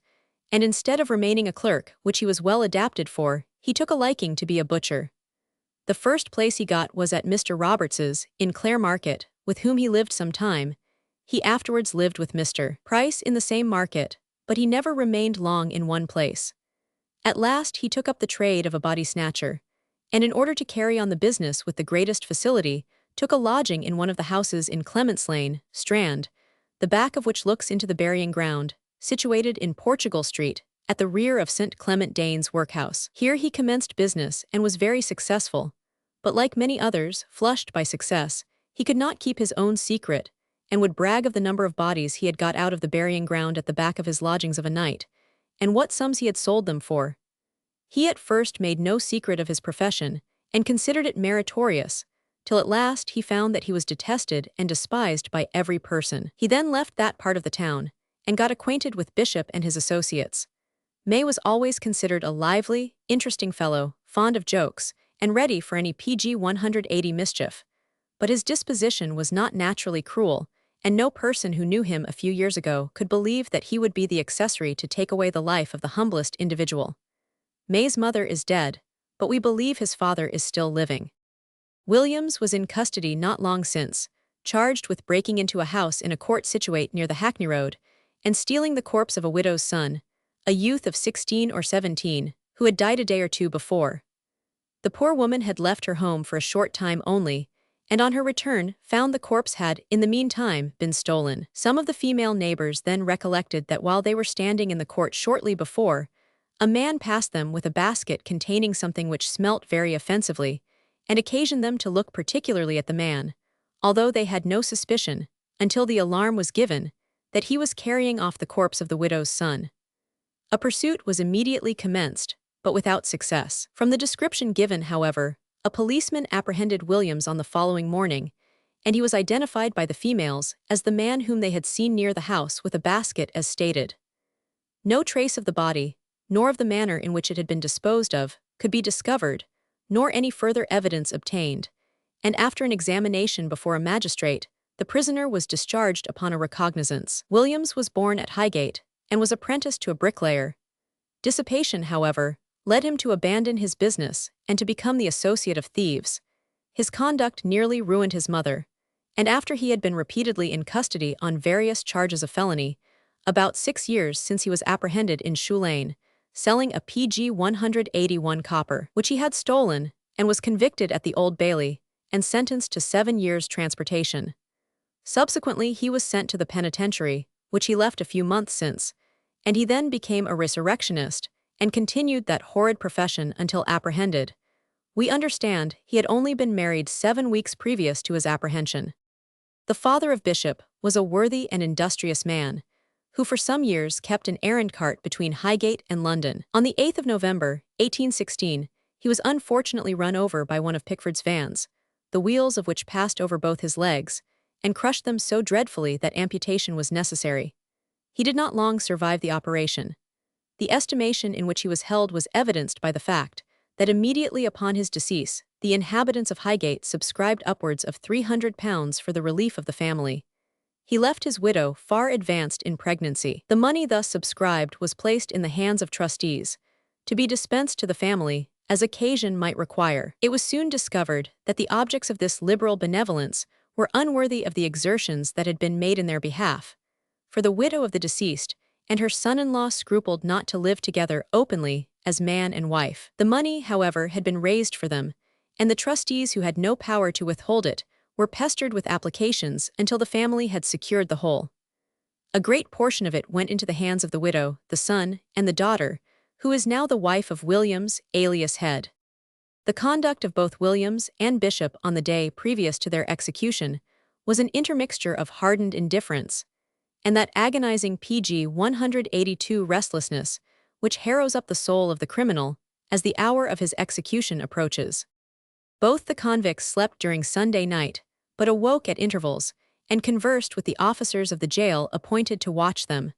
and instead of remaining a clerk, which he was well adapted for, he took a liking to be a butcher. The first place he got was at Mr. Roberts's, in Clare Market, with whom he lived some time. He afterwards lived with Mr. Price in the same market, but he never remained long in one place. At last he took up the trade of a body snatcher, and in order to carry on the business with the greatest facility, took a lodging in one of the houses in Clement's Lane, Strand, the back of which looks into the burying ground, situated in Portugal Street, at the rear of St. Clement Danes workhouse. Here he commenced business and was very successful, but like many others, flushed by success, he could not keep his own secret, and would brag of the number of bodies he had got out of the burying ground at the back of his lodgings of a night, and what sums he had sold them for. He at first made no secret of his profession, and considered it meritorious, till at last he found that he was detested and despised by every person. He then left that part of the town, and got acquainted with Bishop and his associates. May was always considered a lively, interesting fellow, fond of jokes, and ready for any pg 180 mischief. But his disposition was not naturally cruel, and no person who knew him a few years ago could believe that he would be the accessory to take away the life of the humblest individual. May's mother is dead, but we believe his father is still living. Williams was in custody not long since, charged with breaking into a house in a court situate near the Hackney Road, and stealing the corpse of a widow's son, a youth of 16 or 17, who had died a day or two before. The poor woman had left her home for a short time only, and on her return found the corpse had, in the meantime, been stolen. Some of the female neighbors then recollected that while they were standing in the court shortly before, a man passed them with a basket containing something which smelt very offensively, and occasioned them to look particularly at the man, although they had no suspicion, until the alarm was given, that he was carrying off the corpse of the widow's son. A pursuit was immediately commenced, but without success. From the description given, however, a policeman apprehended Williams on the following morning, and he was identified by the females as the man whom they had seen near the house with a basket as stated. No trace of the body, nor of the manner in which it had been disposed of, could be discovered, nor any further evidence obtained, and after an examination before a magistrate, the prisoner was discharged upon a recognizance. Williams was born at Highgate, and was apprenticed to a bricklayer. Dissipation, however, led him to abandon his business and to become the associate of thieves. His conduct nearly ruined his mother, and after he had been repeatedly in custody on various charges of felony, about 6 years since he was apprehended in Shoe Lane, selling a PG 181 copper, which he had stolen, and was convicted at the Old Bailey, and sentenced to 7 years' transportation. Subsequently, he was sent to the penitentiary, which he left a few months since, and he then became a resurrectionist, and continued that horrid profession until apprehended. We understand he had only been married 7 weeks previous to his apprehension. The father of Bishop was a worthy and industrious man, who for some years kept an errand cart between Highgate and London. On the 8th of November, 1816, he was unfortunately run over by one of Pickford's vans, the wheels of which passed over both his legs, and crushed them so dreadfully that amputation was necessary. He did not long survive the operation. The estimation in which he was held was evidenced by the fact that immediately upon his decease, the inhabitants of Highgate subscribed upwards of £300 for the relief of the family. He left his widow far advanced in pregnancy. The money thus subscribed was placed in the hands of trustees, to be dispensed to the family as occasion might require. It was soon discovered that the objects of this liberal benevolence were unworthy of the exertions that had been made in their behalf, for the widow of the deceased and her son-in-law scrupled not to live together openly as man and wife. The money, however, had been raised for them, and the trustees who had no power to withhold it were pestered with applications until the family had secured the whole. A great portion of it went into the hands of the widow, the son, and the daughter, who is now the wife of Williams, alias Head. The conduct of both Williams and Bishop on the day previous to their execution was an intermixture of hardened indifference and that agonizing PG 182 restlessness which harrows up the soul of the criminal as the hour of his execution approaches. Both the convicts slept during Sunday night, but awoke at intervals and conversed with the officers of the jail appointed to watch them.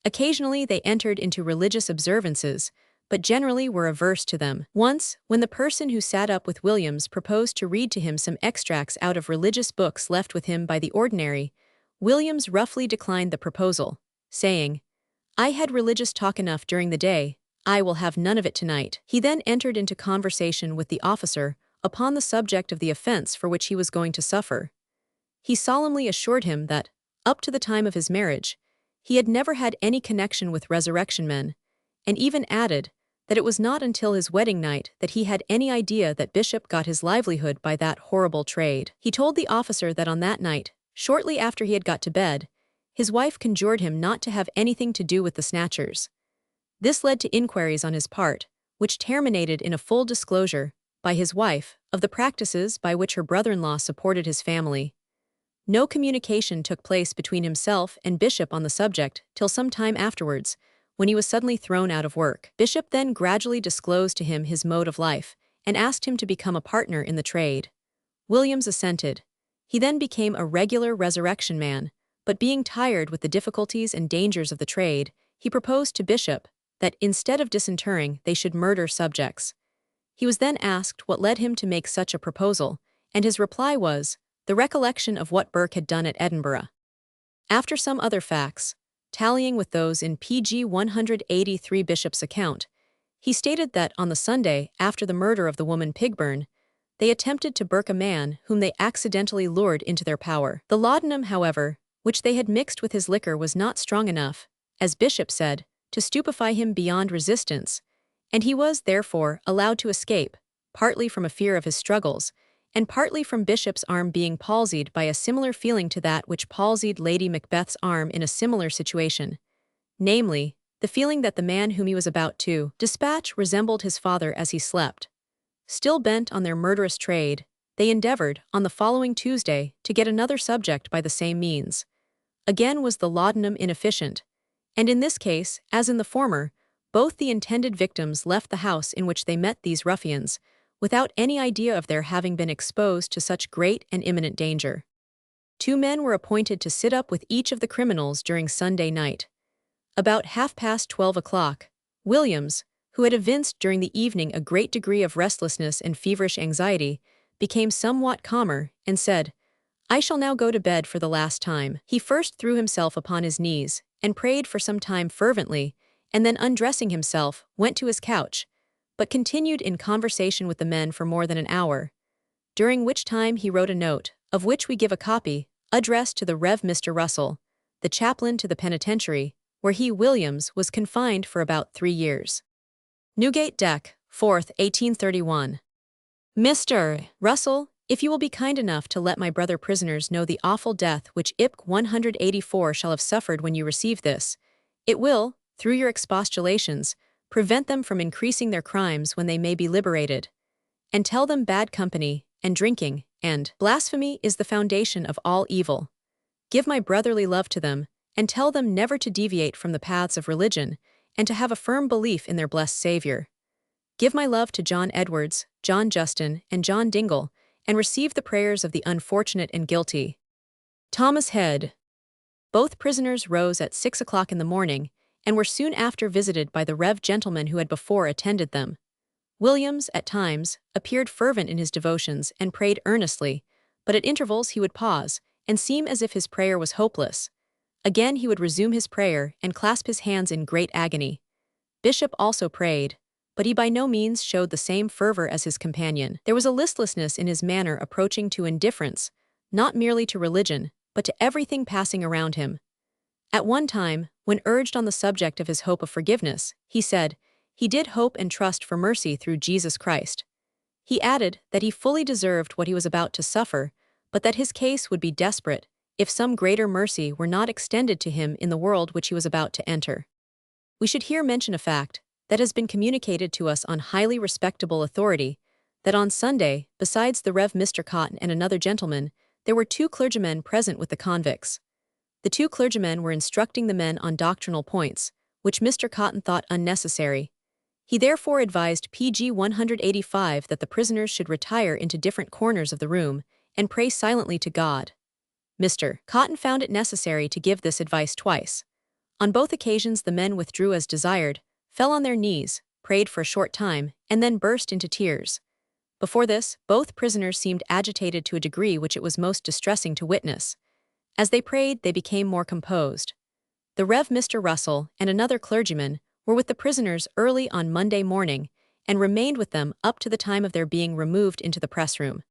Occasionally they entered into religious observances, but generally were averse to them. Once, when the person who sat up with Williams proposed to read to him some extracts out of religious books left with him by the ordinary, Williams roughly declined the proposal, saying, "I had religious talk enough during the day, I will have none of it tonight." He then entered into conversation with the officer upon the subject of the offense for which he was going to suffer. He solemnly assured him that, up to the time of his marriage, he had never had any connection with resurrection men, and even added that it was not until his wedding night that he had any idea that Bishop got his livelihood by that horrible trade. He told the officer that on that night, shortly after he had got to bed, his wife conjured him not to have anything to do with the snatchers. This led to inquiries on his part, which terminated in a full disclosure, by his wife, of the practices by which her brother-in-law supported his family. No communication took place between himself and Bishop on the subject till some time afterwards, when he was suddenly thrown out of work. Bishop then gradually disclosed to him his mode of life, and asked him to become a partner in the trade. Williams assented. He then became a regular resurrection man, but being tired with the difficulties and dangers of the trade, he proposed to Bishop that instead of disinterring they should murder subjects. He was then asked what led him to make such a proposal, and his reply was, the recollection of what Burke had done at Edinburgh. After some other facts, tallying with those in PG 183 Bishop's account, he stated that on the Sunday after the murder of the woman Pigburn, they attempted to burk a man whom they accidentally lured into their power. The laudanum, however, which they had mixed with his liquor was not strong enough, as Bishop said, to stupefy him beyond resistance, and he was, therefore, allowed to escape, partly from a fear of his struggles, and partly from Bishop's arm being palsied by a similar feeling to that which palsied Lady Macbeth's arm in a similar situation, namely, the feeling that the man whom he was about to dispatch resembled his father as he slept. Still bent on their murderous trade, they endeavored, on the following Tuesday, to get another subject by the same means. Again was the laudanum inefficient, and in this case, as in the former, both the intended victims left the house in which they met these ruffians, without any idea of their having been exposed to such great and imminent danger. 2 men were appointed to sit up with each of the criminals during Sunday night. About 12:30, Williams, who had evinced during the evening a great degree of restlessness and feverish anxiety, became somewhat calmer, and said, "I shall now go to bed for the last time." He first threw himself upon his knees, and prayed for some time fervently, and then undressing himself, went to his couch, but continued in conversation with the men for more than an hour, during which time he wrote a note, of which we give a copy, addressed to the Rev. Mr. Russell, the chaplain to the penitentiary, where he, Williams, was confined for about 3 years. Newgate Deck, 4th, 1831. Mr. Russell, if you will be kind enough to let my brother prisoners know the awful death which IPC 184 shall have suffered when you receive this, it will, through your expostulations, prevent them from increasing their crimes when they may be liberated. And tell them bad company, and drinking, and blasphemy is the foundation of all evil. Give my brotherly love to them, and tell them never to deviate from the paths of religion, and to have a firm belief in their blessed Savior. Give my love to John Edwards, John Justin, and John Dingle, and receive the prayers of the unfortunate and guilty. Thomas Head. Both prisoners rose at 6 o'clock in the morning, and were soon after visited by the Rev. gentleman who had before attended them. Williams, at times, appeared fervent in his devotions and prayed earnestly, but at intervals he would pause, and seem as if his prayer was hopeless. Again he would resume his prayer and clasp his hands in great agony. Bishop also prayed, but he by no means showed the same fervor as his companion. There was a listlessness in his manner approaching to indifference, not merely to religion, but to everything passing around him. At one time, when urged on the subject of his hope of forgiveness, he said, he did hope and trust for mercy through Jesus Christ. He added that he fully deserved what he was about to suffer, but that his case would be desperate if some greater mercy were not extended to him in the world which he was about to enter. We should here mention a fact that has been communicated to us on highly respectable authority, that on Sunday, besides the Rev. Mr. Cotton and another gentleman, there were 2 clergymen present with the convicts. The 2 clergymen were instructing the men on doctrinal points, which Mr. Cotton thought unnecessary. He therefore advised PG 185 that the prisoners should retire into different corners of the room and pray silently to God. Mr. Cotton found it necessary to give this advice twice. On both occasions the men withdrew as desired, fell on their knees, prayed for a short time, and then burst into tears. Before this, both prisoners seemed agitated to a degree which it was most distressing to witness. As they prayed, they became more composed. The Rev. Mr. Russell and another clergyman were with the prisoners early on Monday morning, and remained with them up to the time of their being removed into the press room.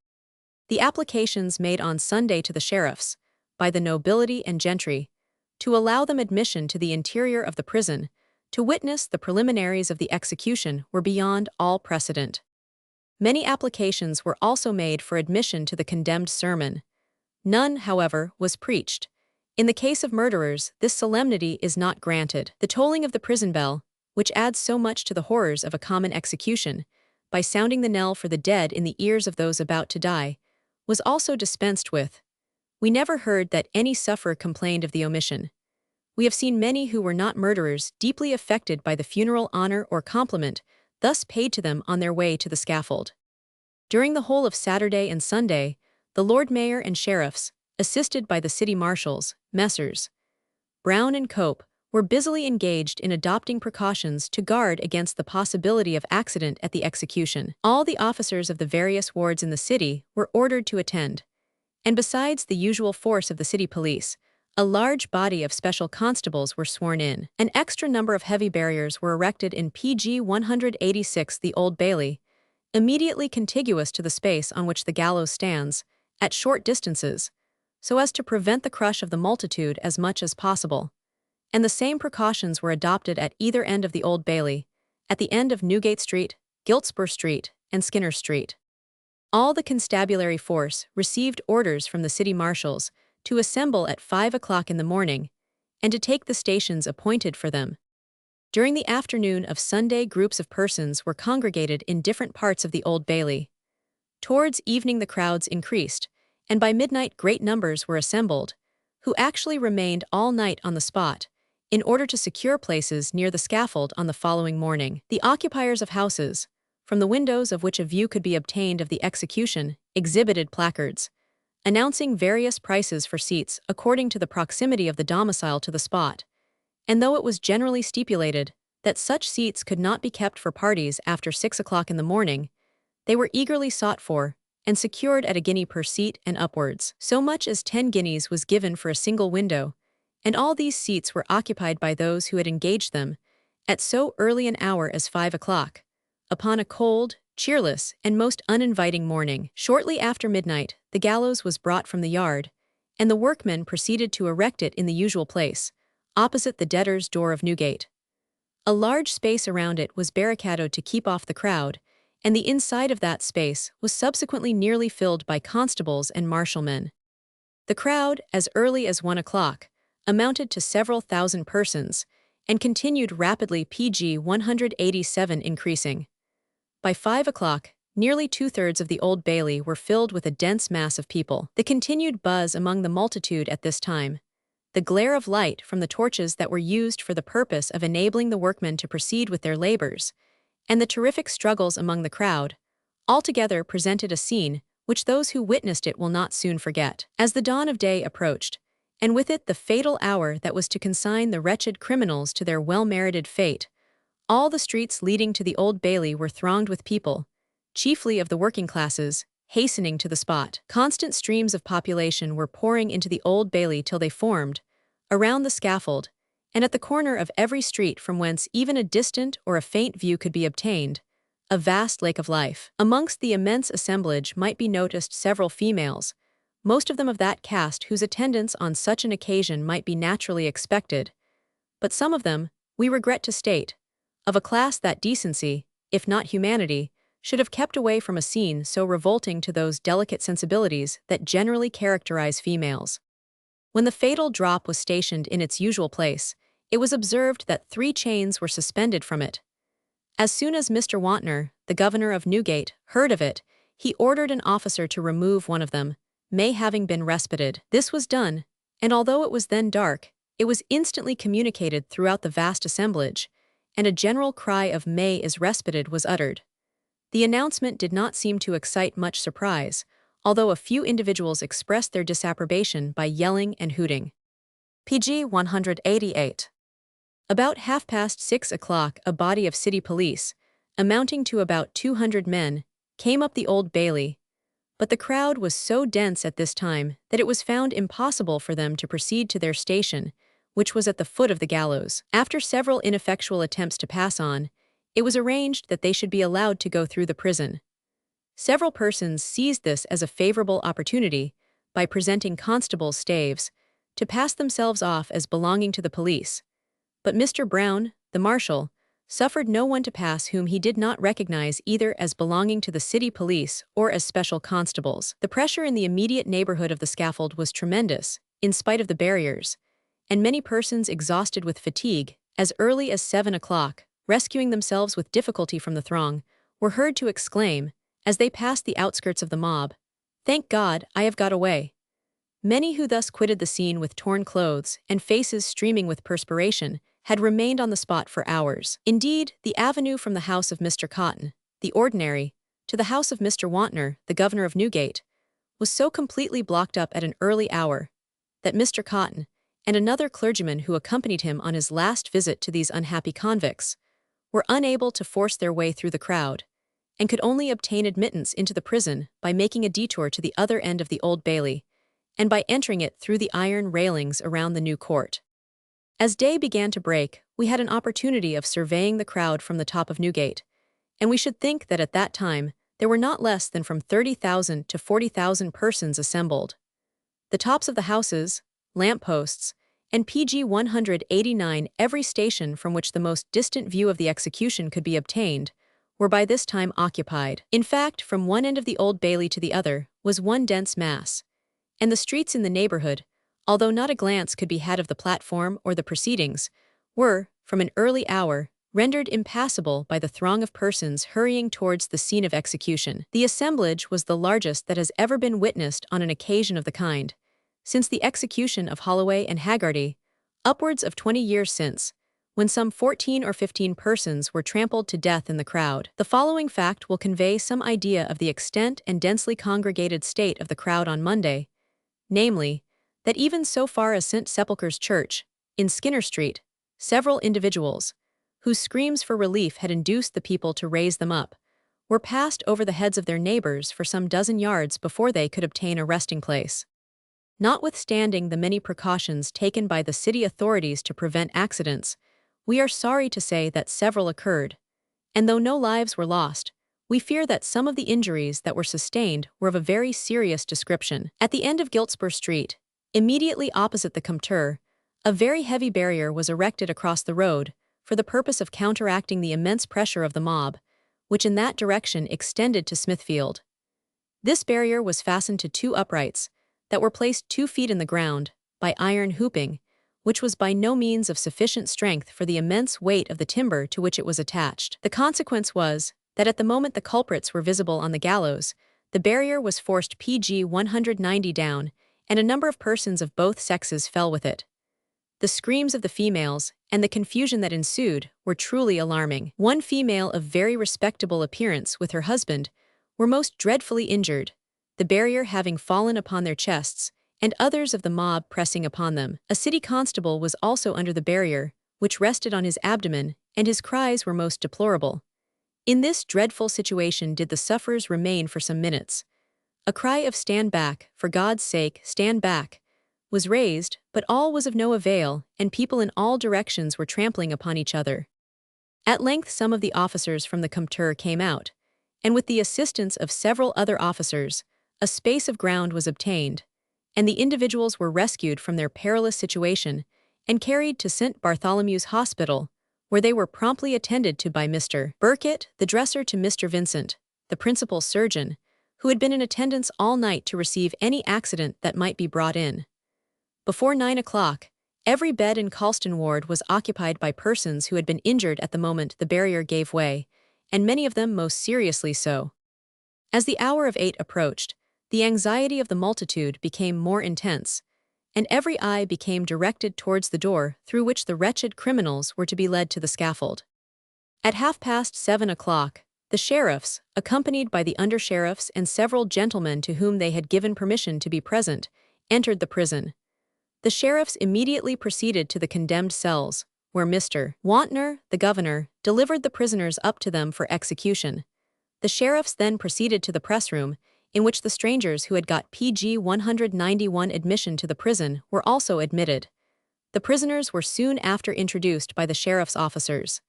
The applications made on Sunday to the sheriffs, by the nobility and gentry, to allow them admission to the interior of the prison, to witness the preliminaries of the execution, were beyond all precedent. Many applications were also made for admission to the condemned sermon. None, however, was preached. In the case of murderers, this solemnity is not granted. The tolling of the prison bell, which adds so much to the horrors of a common execution, by sounding the knell for the dead in the ears of those about to die, was also dispensed with. We never heard that any sufferer complained of the omission. We have seen many who were not murderers deeply affected by the funeral honor or compliment thus paid to them on their way to the scaffold. During the whole of Saturday and Sunday, the Lord Mayor and sheriffs, assisted by the city marshals, Messrs. Brown and Cope, were busily engaged in adopting precautions to guard against the possibility of accident at the execution. All the officers of the various wards in the city were ordered to attend, and besides the usual force of the city police, a large body of special constables were sworn in. An extra number of heavy barriers were erected in PG 186, the Old Bailey, immediately contiguous to the space on which the gallows stands, at short distances, so as to prevent the crush of the multitude as much as possible. And the same precautions were adopted at either end of the Old Bailey, at the end of Newgate Street, Giltspur Street, and Skinner Street. All the constabulary force received orders from the city marshals to assemble at 5 o'clock in the morning, and to take the stations appointed for them. During the afternoon of Sunday, groups of persons were congregated in different parts of the Old Bailey. Towards evening the crowds increased, and by midnight great numbers were assembled, who actually remained all night on the spot, in order to secure places near the scaffold on the following morning. The occupiers of houses, from the windows of which a view could be obtained of the execution, exhibited placards, announcing various prices for seats according to the proximity of the domicile to the spot, and though it was generally stipulated that such seats could not be kept for parties after 6 o'clock in the morning, they were eagerly sought for and secured at a guinea per seat and upwards. So much as 10 guineas was given for a single window, and all these seats were occupied by those who had engaged them at so early an hour as 5 o'clock, upon a cold, cheerless, and most uninviting morning. Shortly after midnight, the gallows was brought from the yard, and the workmen proceeded to erect it in the usual place, opposite the debtor's door of Newgate. A large space around it was barricaded to keep off the crowd, and the inside of that space was subsequently nearly filled by constables and marshalmen. The crowd, as early as 1 o'clock, amounted to several thousand persons, and continued rapidly pg 187 increasing. By 5 o'clock, nearly two-thirds of the Old Bailey were filled with a dense mass of people. The continued buzz among the multitude at this time, the glare of light from the torches that were used for the purpose of enabling the workmen to proceed with their labors, and the terrific struggles among the crowd, altogether presented a scene which those who witnessed it will not soon forget. As the dawn of day approached, and with it the fatal hour that was to consign the wretched criminals to their well-merited fate, all the streets leading to the Old Bailey were thronged with people, chiefly of the working classes, hastening to the spot. Constant streams of population were pouring into the Old Bailey till they formed, around the scaffold, and at the corner of every street from whence even a distant or a faint view could be obtained, a vast lake of life. Amongst the immense assemblage might be noticed several females, most of them of that caste whose attendance on such an occasion might be naturally expected, but some of them, we regret to state, of a class that decency, if not humanity, should have kept away from a scene so revolting to those delicate sensibilities that generally characterize females. When the fatal drop was stationed in its usual place, it was observed that 3 chains were suspended from it. As soon as Mr. Wantner, the governor of Newgate, heard of it, he ordered an officer to remove one of them, May having been respited. This was done, and although it was then dark, it was instantly communicated throughout the vast assemblage, and a general cry of May is respited was uttered. The announcement did not seem to excite much surprise, although a few individuals expressed their disapprobation by yelling and hooting. pg 188. About 6:30 o'clock a body of city police, amounting to about 200 men, came up the Old Bailey, but the crowd was so dense at this time that it was found impossible for them to proceed to their station, which was at the foot of the gallows. After several ineffectual attempts to pass on, it was arranged that they should be allowed to go through the prison. Several persons seized this as a favorable opportunity, by presenting constables' staves, to pass themselves off as belonging to the police, but Mr. Brown, the marshal, suffered no one to pass whom he did not recognize either as belonging to the city police or as special constables. The pressure in the immediate neighborhood of the scaffold was tremendous, in spite of the barriers, and many persons exhausted with fatigue, as early as 7 o'clock, rescuing themselves with difficulty from the throng, were heard to exclaim, as they passed the outskirts of the mob, "Thank God, I have got away." Many who thus quitted the scene with torn clothes and faces streaming with perspiration had remained on the spot for hours. Indeed, the avenue from the house of Mr. Cotton, the ordinary, to the house of Mr. Wantner, the governor of Newgate, was so completely blocked up at an early hour that Mr. Cotton, and another clergyman who accompanied him on his last visit to these unhappy convicts, were unable to force their way through the crowd, and could only obtain admittance into the prison by making a detour to the other end of the Old Bailey, and by entering it through the iron railings around the new court. As day began to break, we had an opportunity of surveying the crowd from the top of Newgate, and we should think that at that time there were not less than from 30,000 to 40,000 persons assembled. The tops of the houses, lamp-posts, and pg 189 every station from which the most distant view of the execution could be obtained, were by this time occupied. In fact, from one end of the Old Bailey to the other was one dense mass, and the streets in the neighborhood, although not a glance could be had of the platform or the proceedings, were, from an early hour, rendered impassable by the throng of persons hurrying towards the scene of execution. The assemblage was the largest that has ever been witnessed on an occasion of the kind, since the execution of Holloway and Haggerty, upwards of 20 years since, when some 14 or 15 persons were trampled to death in the crowd. The following fact will convey some idea of the extent and densely congregated state of the crowd on Monday, namely, that even so far as St. Sepulchre's Church, in Skinner Street, several individuals, whose screams for relief had induced the people to raise them up, were passed over the heads of their neighbors for some dozen yards before they could obtain a resting place. Notwithstanding the many precautions taken by the city authorities to prevent accidents, we are sorry to say that several occurred, and though no lives were lost, we fear that some of the injuries that were sustained were of a very serious description. At the end of Giltspur Street, immediately opposite the Compter, a very heavy barrier was erected across the road for the purpose of counteracting the immense pressure of the mob, which in that direction extended to Smithfield. This barrier was fastened to two uprights that were placed 2 feet in the ground by iron hooping, which was by no means of sufficient strength for the immense weight of the timber to which it was attached. The consequence was that at the moment the culprits were visible on the gallows, the barrier was forced PG 190 down, and a number of persons of both sexes fell with it. The screams of the females, and the confusion that ensued, were truly alarming. One female of very respectable appearance with her husband were most dreadfully injured, the barrier having fallen upon their chests, and others of the mob pressing upon them. A city constable was also under the barrier, which rested on his abdomen, and his cries were most deplorable. In this dreadful situation did the sufferers remain for some minutes. A cry of "Stand back, for God's sake, stand back," was raised, but all was of no avail, and people in all directions were trampling upon each other. At length some of the officers from the Compter came out, and with the assistance of several other officers, a space of ground was obtained, and the individuals were rescued from their perilous situation and carried to St. Bartholomew's Hospital, where they were promptly attended to by Mr. Burkett, the dresser to Mr. Vincent, the principal surgeon, who had been in attendance all night to receive any accident that might be brought in. Before 9 o'clock, every bed in Colston Ward was occupied by persons who had been injured at the moment the barrier gave way, and many of them most seriously so. As the hour of 8 approached, the anxiety of the multitude became more intense, and every eye became directed towards the door through which the wretched criminals were to be led to the scaffold. At 7:30 o'clock, the sheriffs, accompanied by the under-sheriffs and several gentlemen to whom they had given permission to be present, entered the prison. The sheriffs immediately proceeded to the condemned cells, where Mr. Wantner, the governor, delivered the prisoners up to them for execution. The sheriffs then proceeded to the press room, in which the strangers who had got PG 191 admission to the prison were also admitted. The prisoners were soon after introduced by the sheriff's officers.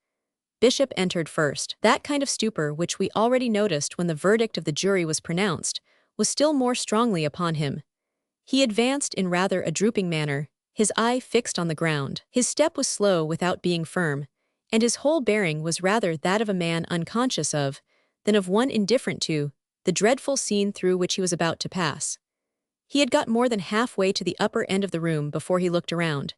Bishop entered first. That kind of stupor which we already noticed when the verdict of the jury was pronounced was still more strongly upon him. He advanced in rather a drooping manner, his eye fixed on the ground. His step was slow without being firm, and his whole bearing was rather that of a man unconscious of, than of one indifferent to, the dreadful scene through which he was about to pass. He had got more than halfway to the upper end of the room before he looked around.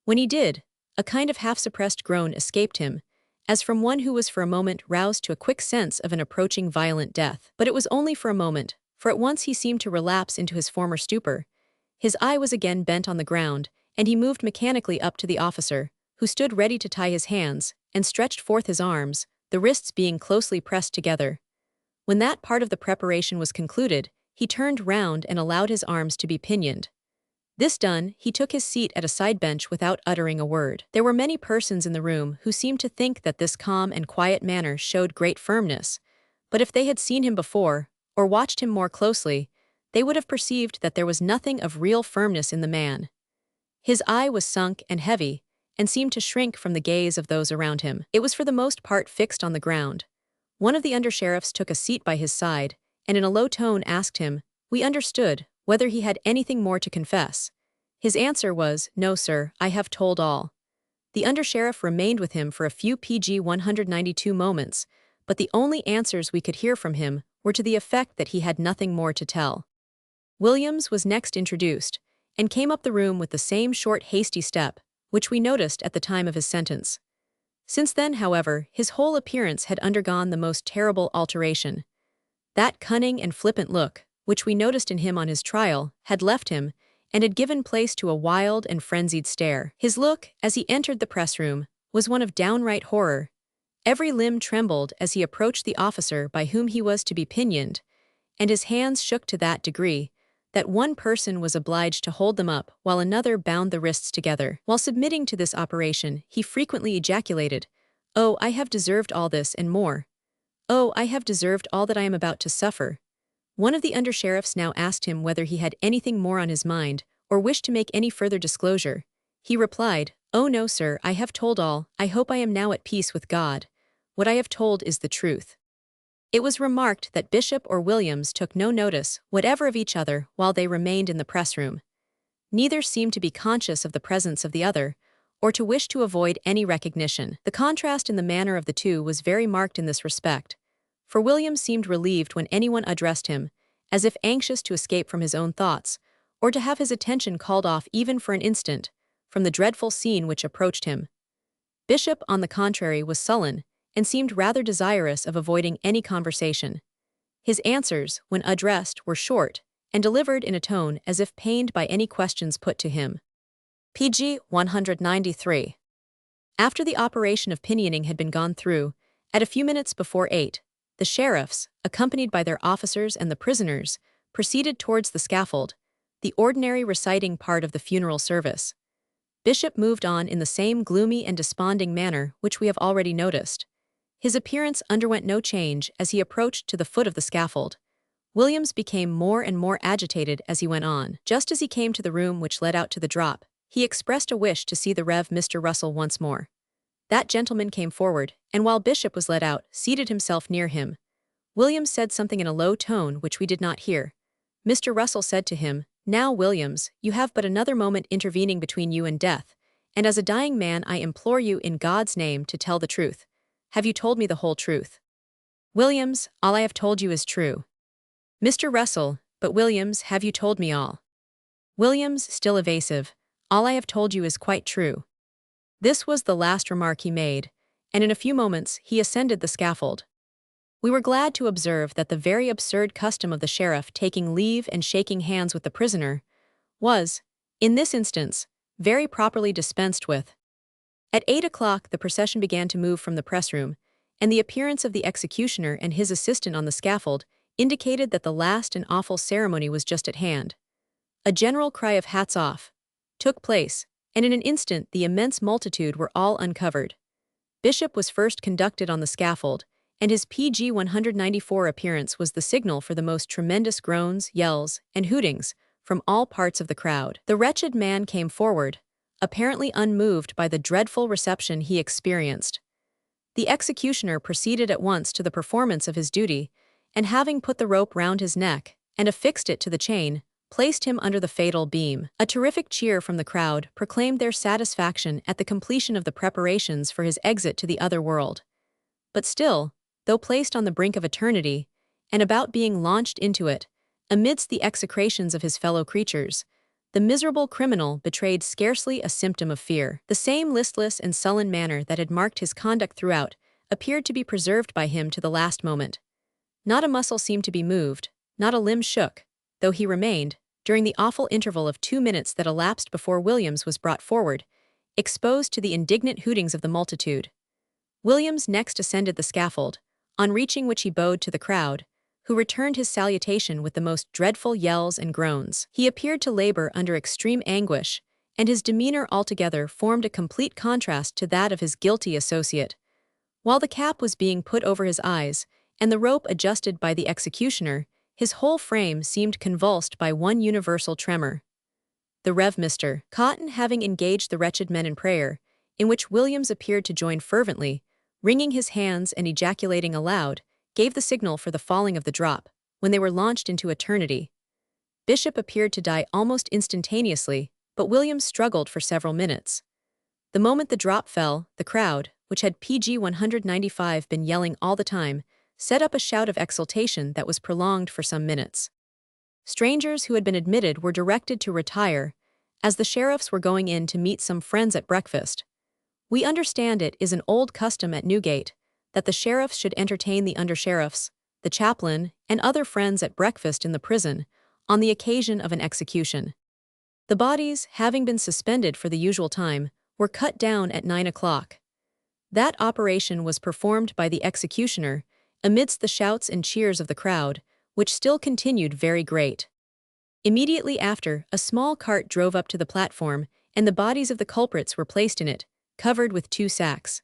When he did, a kind of half-suppressed groan escaped him, as from one who was for a moment roused to a quick sense of an approaching violent death. But it was only for a moment, for at once he seemed to relapse into his former stupor. His eye was again bent on the ground, and he moved mechanically up to the officer, who stood ready to tie his hands, and stretched forth his arms, the wrists being closely pressed together. When that part of the preparation was concluded, he turned round and allowed his arms to be pinioned. This done, he took his seat at a side bench without uttering a word. There were many persons in the room who seemed to think that this calm and quiet manner showed great firmness, but if they had seen him before, or watched him more closely, they would have perceived that there was nothing of real firmness in the man. His eye was sunk and heavy, and seemed to shrink from the gaze of those around him. It was for the most part fixed on the ground. One of the under-sheriffs took a seat by his side, and in a low tone asked him, "We understood, whether he had anything more to confess." His answer was, "No, sir, I have told all." The under-sheriff remained with him for a few PG 192 moments, but the only answers we could hear from him were to the effect that he had nothing more to tell. Williams was next introduced, and came up the room with the same short hasty step, which we noticed at the time of his sentence. Since then, however, his whole appearance had undergone the most terrible alteration. That cunning and flippant look, which we noticed in him on his trial, had left him, and had given place to a wild and frenzied stare. His look, as he entered the press room, was one of downright horror. Every limb trembled as he approached the officer by whom he was to be pinioned, and his hands shook to that degree that one person was obliged to hold them up while another bound the wrists together. While submitting to this operation, he frequently ejaculated, "Oh, I have deserved all this and more. Oh, I have deserved all that I am about to suffer." One of the undersheriffs now asked him whether he had anything more on his mind or wished to make any further disclosure. He replied, "Oh no, sir, I have told all. I hope I am now at peace with God. What I have told is the truth." It was remarked that Bishop or Williams took no notice whatever of each other while they remained in the press room. Neither seemed to be conscious of the presence of the other, or to wish to avoid any recognition. The contrast in the manner of the two was very marked in this respect, for Williams seemed relieved when anyone addressed him, as if anxious to escape from his own thoughts, or to have his attention called off even for an instant from the dreadful scene which approached him. Bishop, on the contrary, was sullen, and seemed rather desirous of avoiding any conversation. His answers, when addressed, were short, and delivered in a tone as if pained by any questions put to him. Pg 193. After the operation of pinioning had been gone through, at a few minutes before 8, the sheriffs, accompanied by their officers and the prisoners, proceeded towards the scaffold, the ordinary reciting part of the funeral service. Bishop moved on in the same gloomy and desponding manner which we have already noticed. His appearance underwent no change as he approached to the foot of the scaffold. Williams became more and more agitated as he went on. Just as he came to the room which led out to the drop, he expressed a wish to see the Rev. Mr. Russell once more. That gentleman came forward, and while Bishop was led out, seated himself near him. Williams said something in a low tone which we did not hear. Mr. Russell said to him, "Now, Williams, you have but another moment intervening between you and death, and as a dying man I implore you in God's name to tell the truth. Have you told me the whole truth?" Williams, "All I have told you is true." Mr. Russell, "But Williams, have you told me all?" Williams, still evasive, "All I have told you is quite true." This was the last remark he made, and in a few moments he ascended the scaffold. We were glad to observe that the very absurd custom of the sheriff taking leave and shaking hands with the prisoner was, in this instance, very properly dispensed with. At 8 o'clock the procession began to move from the press room, and the appearance of the executioner and his assistant on the scaffold indicated that the last and awful ceremony was just at hand. A general cry of "hats off" took place, and in an instant the immense multitude were all uncovered. Bishop was first conducted on the scaffold, and his PG 194 appearance was the signal for the most tremendous groans, yells, and hootings from all parts of the crowd. The wretched man came forward, apparently unmoved by the dreadful reception he experienced. The executioner proceeded at once to the performance of his duty, and having put the rope round his neck and affixed it to the chain, placed him under the fatal beam. A terrific cheer from the crowd proclaimed their satisfaction at the completion of the preparations for his exit to the other world. But still, though placed on the brink of eternity, and about being launched into it, amidst the execrations of his fellow creatures, the miserable criminal betrayed scarcely a symptom of fear. The same listless and sullen manner that had marked his conduct throughout appeared to be preserved by him to the last moment. Not a muscle seemed to be moved, not a limb shook, though he remained, during the awful interval of 2 minutes that elapsed before Williams was brought forward, exposed to the indignant hootings of the multitude. Williams next ascended the scaffold, on reaching which he bowed to the crowd, who returned his salutation with the most dreadful yells and groans. He appeared to labor under extreme anguish, and his demeanor altogether formed a complete contrast to that of his guilty associate. While the cap was being put over his eyes, and the rope adjusted by the executioner, his whole frame seemed convulsed by one universal tremor. The Rev. Mr. Cotton having engaged the wretched men in prayer, in which Williams appeared to join fervently, wringing his hands and ejaculating aloud, gave the signal for the falling of the drop, when they were launched into eternity. Bishop appeared to die almost instantaneously, but Williams struggled for several minutes. The moment the drop fell, the crowd, which had PG 195 been yelling all the time, set up a shout of exultation that was prolonged for some minutes. Strangers who had been admitted were directed to retire, as the sheriffs were going in to meet some friends at breakfast. We understand it is an old custom at Newgate that the sheriffs should entertain the under-sheriffs, the chaplain, and other friends at breakfast in the prison on the occasion of an execution. The bodies, having been suspended for the usual time, were cut down at 9 o'clock. That operation was performed by the executioner amidst the shouts and cheers of the crowd, which still continued very great. Immediately after, a small cart drove up to the platform, and the bodies of the culprits were placed in it, covered with 2 sacks.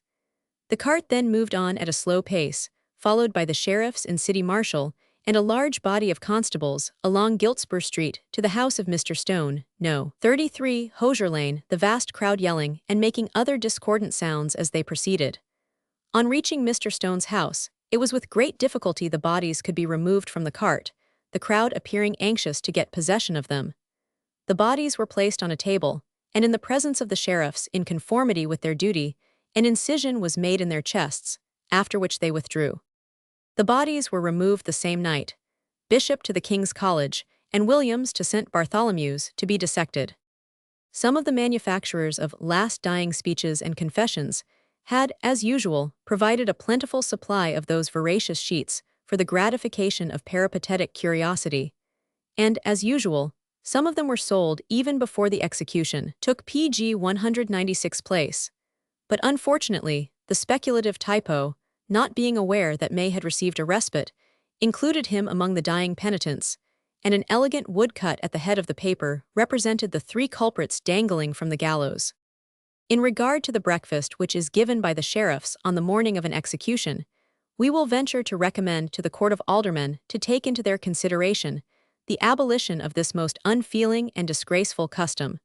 The cart then moved on at a slow pace, followed by the sheriffs and city marshal, and a large body of constables, along Giltspur Street to the house of Mr. Stone, No. 33, Hosier Lane, the vast crowd yelling and making other discordant sounds as they proceeded. On reaching Mr. Stone's house, it was with great difficulty the bodies could be removed from the cart, the crowd appearing anxious to get possession of them. The bodies were placed on a table, and in the presence of the sheriffs, in conformity with their duty, an incision was made in their chests, after which they withdrew. The bodies were removed the same night, Bishop to the King's College, and Williams to St. Bartholomew's to be dissected. Some of the manufacturers of last dying speeches and confessions had, as usual, provided a plentiful supply of those voracious sheets for the gratification of peripatetic curiosity, and, as usual, some of them were sold even before the execution took pg 196 place. But unfortunately, the speculative typo, not being aware that May had received a respite, included him among the dying penitents, and an elegant woodcut at the head of the paper represented the 3 culprits dangling from the gallows. In regard to the breakfast which is given by the sheriffs on the morning of an execution, we will venture to recommend to the Court of Aldermen to take into their consideration the abolition of this most unfeeling and disgraceful custom.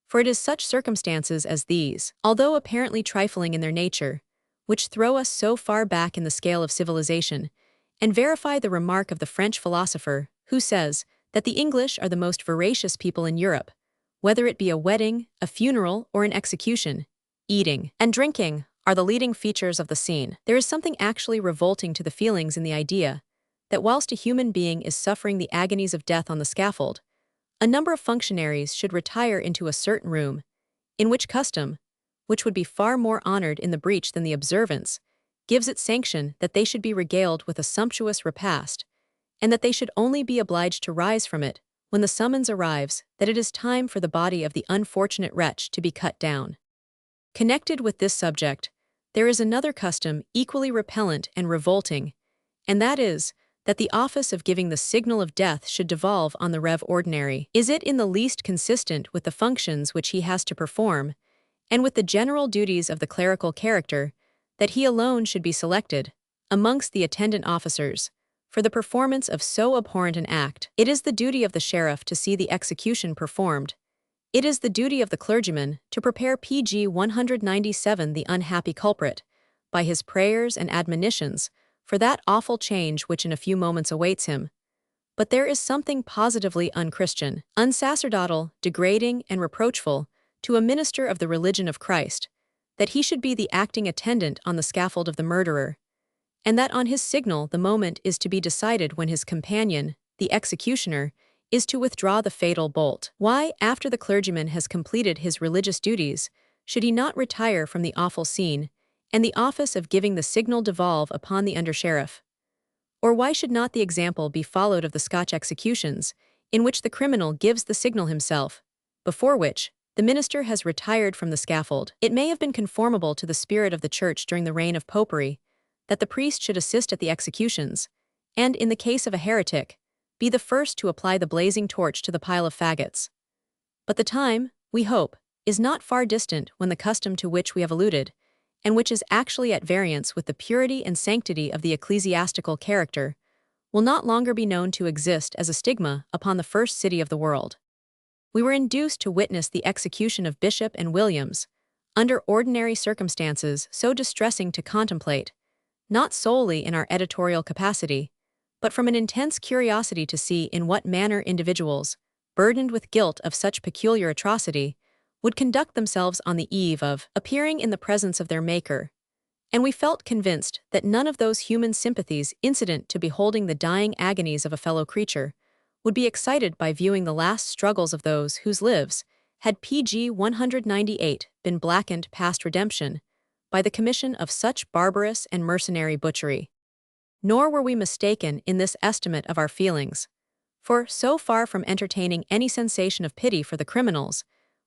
For it is such circumstances as these, although apparently trifling in their nature, which throw us so far back in the scale of civilization, and verify the remark of the French philosopher, who says that the English are the most voracious people in Europe, whether it be a wedding, a funeral, or an execution. Eating and drinking are the leading features of the scene. There is something actually revolting to the feelings in the idea that whilst a human being is suffering the agonies of death on the scaffold, a number of functionaries should retire into a certain room, in which custom, which would be far more honored in the breach than the observance, gives it sanction that they should be regaled with a sumptuous repast, and that they should only be obliged to rise from it when the summons arrives that it is time for the body of the unfortunate wretch to be cut down. Connected with this subject, there is another custom equally repellent and revolting, and that is, that the office of giving the signal of death should devolve on the Rev Ordinary. Is it in the least consistent with the functions which he has to perform, and with the general duties of the clerical character, that he alone should be selected, amongst the attendant officers, for the performance of so abhorrent an act? It is the duty of the sheriff to see the execution performed. It is the duty of the clergyman to prepare pg 197 the unhappy culprit, by his prayers and admonitions, for that awful change which in a few moments awaits him. But there is something positively unchristian, unsacerdotal, degrading, and reproachful to a minister of the religion of Christ, that he should be the acting attendant on the scaffold of the murderer, and that on his signal the moment is to be decided when his companion, the executioner, is to withdraw the fatal bolt. Why, after the clergyman has completed his religious duties, should he not retire from the awful scene, and the office of giving the signal devolve upon the under-sheriff? Or why should not the example be followed of the Scotch executions, in which the criminal gives the signal himself, before which the minister has retired from the scaffold? It may have been conformable to the spirit of the Church during the reign of Popery that the priest should assist at the executions, and, in the case of a heretic, be the first to apply the blazing torch to the pile of faggots. But the time, we hope, is not far distant when the custom to which we have alluded, and which is actually at variance with the purity and sanctity of the ecclesiastical character, will not longer be known to exist as a stigma upon the first city of the world. We were induced to witness the execution of Bishop and Williams, under ordinary circumstances so distressing to contemplate, not solely in our editorial capacity, but from an intense curiosity to see in what manner individuals, burdened with guilt of such peculiar atrocity, would conduct themselves on the eve of appearing in the presence of their Maker, and we felt convinced that none of those human sympathies incident to beholding the dying agonies of a fellow creature would be excited by viewing the last struggles of those whose lives, had pg 198 been blackened past redemption, by the commission of such barbarous and mercenary butchery. Nor were we mistaken in this estimate of our feelings, for so far from entertaining any sensation of pity for the criminals,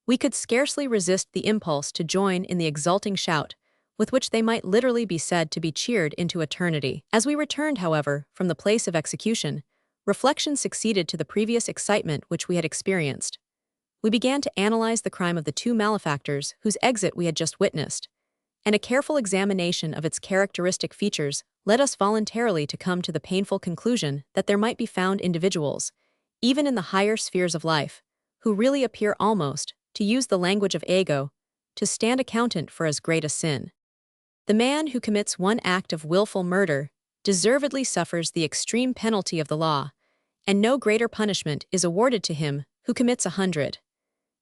we could scarcely resist the impulse to join in the exulting shout, with which they might literally be said to be cheered into eternity. As we returned, however, from the place of execution, reflection succeeded to the previous excitement which we had experienced. We began to analyze the crime of the two malefactors whose exit we had just witnessed, and a careful examination of its characteristic features led us voluntarily to come to the painful conclusion that there might be found individuals, even in the higher spheres of life, who really appear almost, to use the language of Ego, to stand accountant for as great a sin. The man who commits one act of willful murder deservedly suffers the extreme penalty of the law, and no greater punishment is awarded to him who commits 100.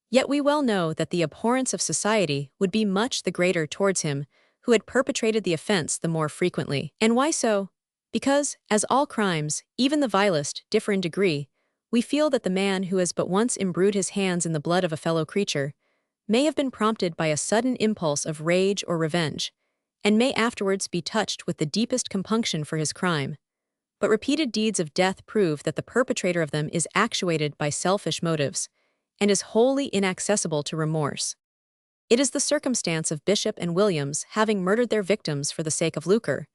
Yet we well know that the abhorrence of society would be much the greater towards him who had perpetrated the offense the more frequently. And why so? Because, as all crimes, even the vilest, differ in degree, we feel that the man who has but once imbrued his hands in the blood of a fellow creature may have been prompted by a sudden impulse of rage or revenge, and may afterwards be touched with the deepest compunction for his crime. But repeated deeds of death prove that the perpetrator of them is actuated by selfish motives, and is wholly inaccessible to remorse. It is the circumstance of Bishop and Williams having murdered their victims for the sake of lucre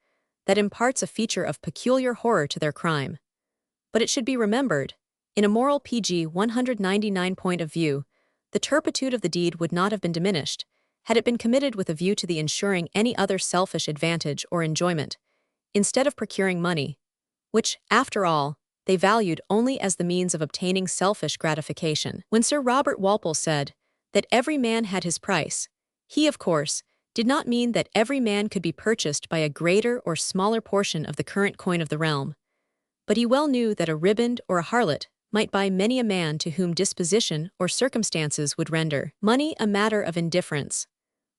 that imparts a feature of peculiar horror to their crime. But it should be remembered, in a moral PG 199 point of view, the turpitude of the deed would not have been diminished, had it been committed with a view to the ensuring any other selfish advantage or enjoyment, instead of procuring money, which, after all, they valued only as the means of obtaining selfish gratification. When Sir Robert Walpole said that every man had his price, he, of course, did not mean that every man could be purchased by a greater or smaller portion of the current coin of the realm, but he well knew that a riband or a harlot might buy many a man to whom disposition or circumstances would render money a matter of indifference.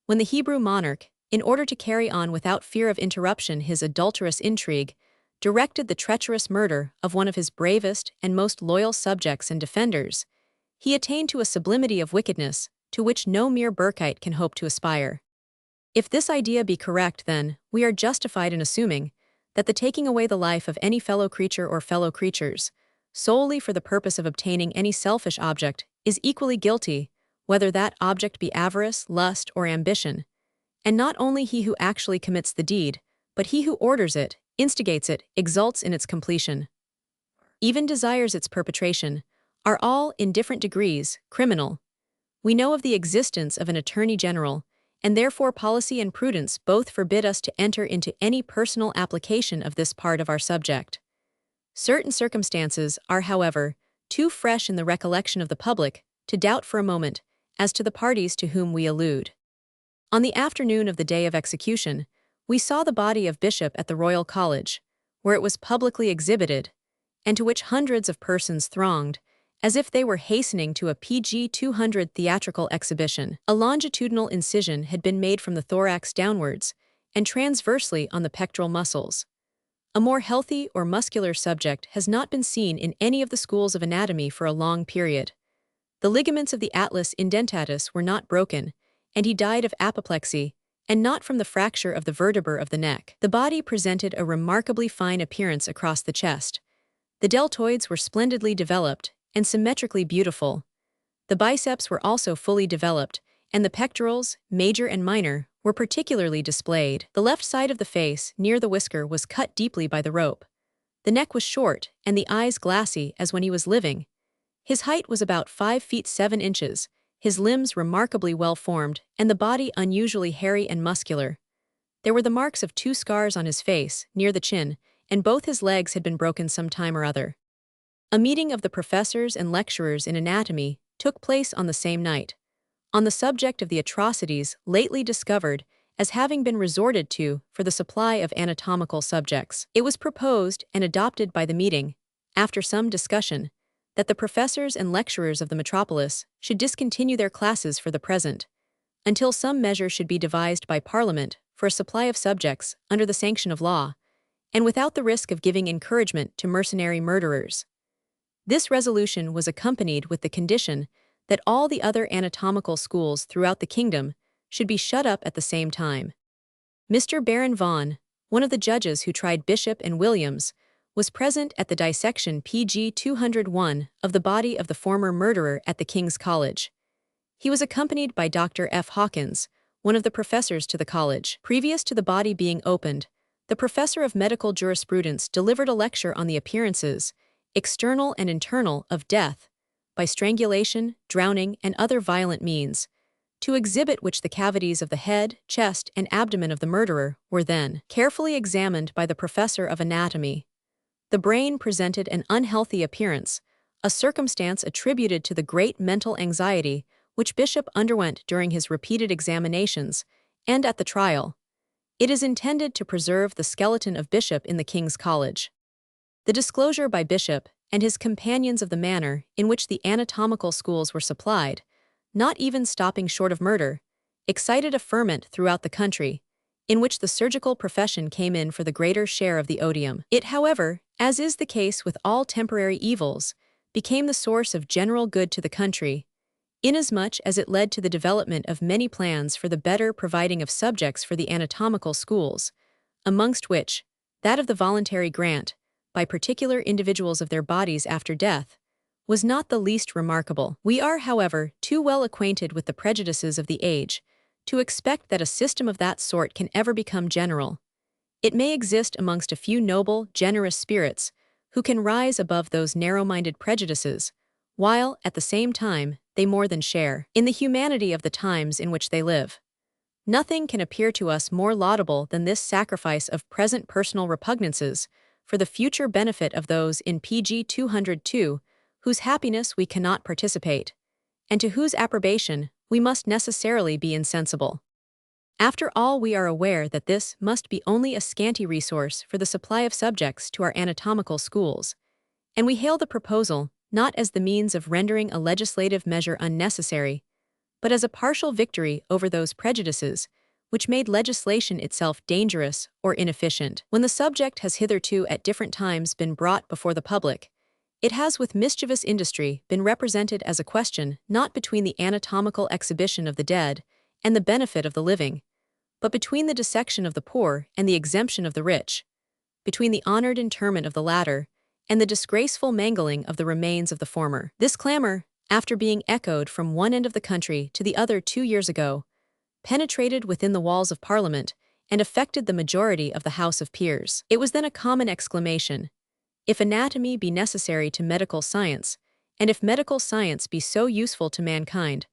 When the Hebrew monarch, in order to carry on without fear of interruption his adulterous intrigue, directed the treacherous murder of one of his bravest and most loyal subjects and defenders, he attained to a sublimity of wickedness to which no mere Burkite can hope to aspire. If this idea be correct, then we are justified in assuming that the taking away the life of any fellow creature or fellow creatures, solely for the purpose of obtaining any selfish object, is equally guilty, whether that object be avarice, lust, or ambition, and not only he who actually commits the deed, but he who orders it, instigates it, exults in its completion, even desires its perpetration, are all, in different degrees, criminal. We know of the existence of an Attorney General, and therefore policy and prudence both forbid us to enter into any personal application of this part of our subject. Certain circumstances are, however, too fresh in the recollection of the public to doubt for a moment as to the parties to whom we allude. On the afternoon of the day of execution, we saw the body of Bishop at the Royal College, where it was publicly exhibited, and to which hundreds of persons thronged, as if they were hastening to a PG 200 theatrical exhibition. A longitudinal incision had been made from the thorax downwards, and transversely on the pectoral muscles. A more healthy or muscular subject has not been seen in any of the schools of anatomy for a long period. The ligaments of the atlas indentatus were not broken, and he died of apoplexy, and not from the fracture of the vertebra of the neck. The body presented a remarkably fine appearance across the chest. The deltoids were splendidly developed and symmetrically beautiful. The biceps were also fully developed, and the pectorals, major and minor, were particularly displayed. The left side of the face, near the whisker, was cut deeply by the rope. The neck was short, and the eyes glassy as when he was living. His height was about 5 feet 7 inches, his limbs remarkably well formed, and the body unusually hairy and muscular. There were the marks of 2 scars on his face, near the chin, and both his legs had been broken some time or other. A meeting of the professors and lecturers in anatomy took place on the same night, on the subject of the atrocities lately discovered as having been resorted to for the supply of anatomical subjects. It was proposed and adopted by the meeting, after some discussion, that the professors and lecturers of the metropolis should discontinue their classes for the present, until some measure should be devised by Parliament for a supply of subjects under the sanction of law, and without the risk of giving encouragement to mercenary murderers. This resolution was accompanied with the condition that all the other anatomical schools throughout the kingdom should be shut up at the same time. Mr. Baron Vaughan, one of the judges who tried Bishop and Williams, was present at the dissection PG 201 of the body of the former murderer at the King's College. He was accompanied by Dr. F. Hawkins, one of the professors to the college. Previous to the body being opened, the professor of medical jurisprudence delivered a lecture on the appearances, external and internal, of death, by strangulation, drowning, and other violent means, to exhibit which the cavities of the head, chest, and abdomen of the murderer were then carefully examined by the professor of anatomy. The brain presented an unhealthy appearance, a circumstance attributed to the great mental anxiety which Bishop underwent during his repeated examinations and at the trial. It is intended to preserve the skeleton of Bishop in the King's College. The disclosure by Bishop and his companions of the manner in which the anatomical schools were supplied, not even stopping short of murder, excited a ferment throughout the country, in which the surgical profession came in for the greater share of the odium. It, however, as is the case with all temporary evils, became the source of general good to the country, inasmuch as it led to the development of many plans for the better providing of subjects for the anatomical schools, amongst which, that of the voluntary grant, by particular individuals of their bodies after death, was not the least remarkable. We are, however, too well acquainted with the prejudices of the age to expect that a system of that sort can ever become general. It may exist amongst a few noble, generous spirits who can rise above those narrow-minded prejudices, while, at the same time, they more than share in the humanity of the times in which they live. Nothing can appear to us more laudable than this sacrifice of present personal repugnances for the future benefit of those in PG 202 whose happiness we cannot participate, and to whose approbation we must necessarily be insensible. After all, we are aware that this must be only a scanty resource for the supply of subjects to our anatomical schools, and we hail the proposal not as the means of rendering a legislative measure unnecessary, but as a partial victory over those prejudices which made legislation itself dangerous or inefficient. When the subject has hitherto at different times been brought before the public, it has with mischievous industry been represented as a question not between the anatomical exhibition of the dead and the benefit of the living, but between the dissection of the poor and the exemption of the rich, between the honored interment of the latter and the disgraceful mangling of the remains of the former. This clamor, after being echoed from one end of the country to the other 2 years ago, penetrated within the walls of Parliament and affected the majority of the House of Peers. It was then a common exclamation, "If anatomy be necessary to medical science, and if medical science be so useful to mankind,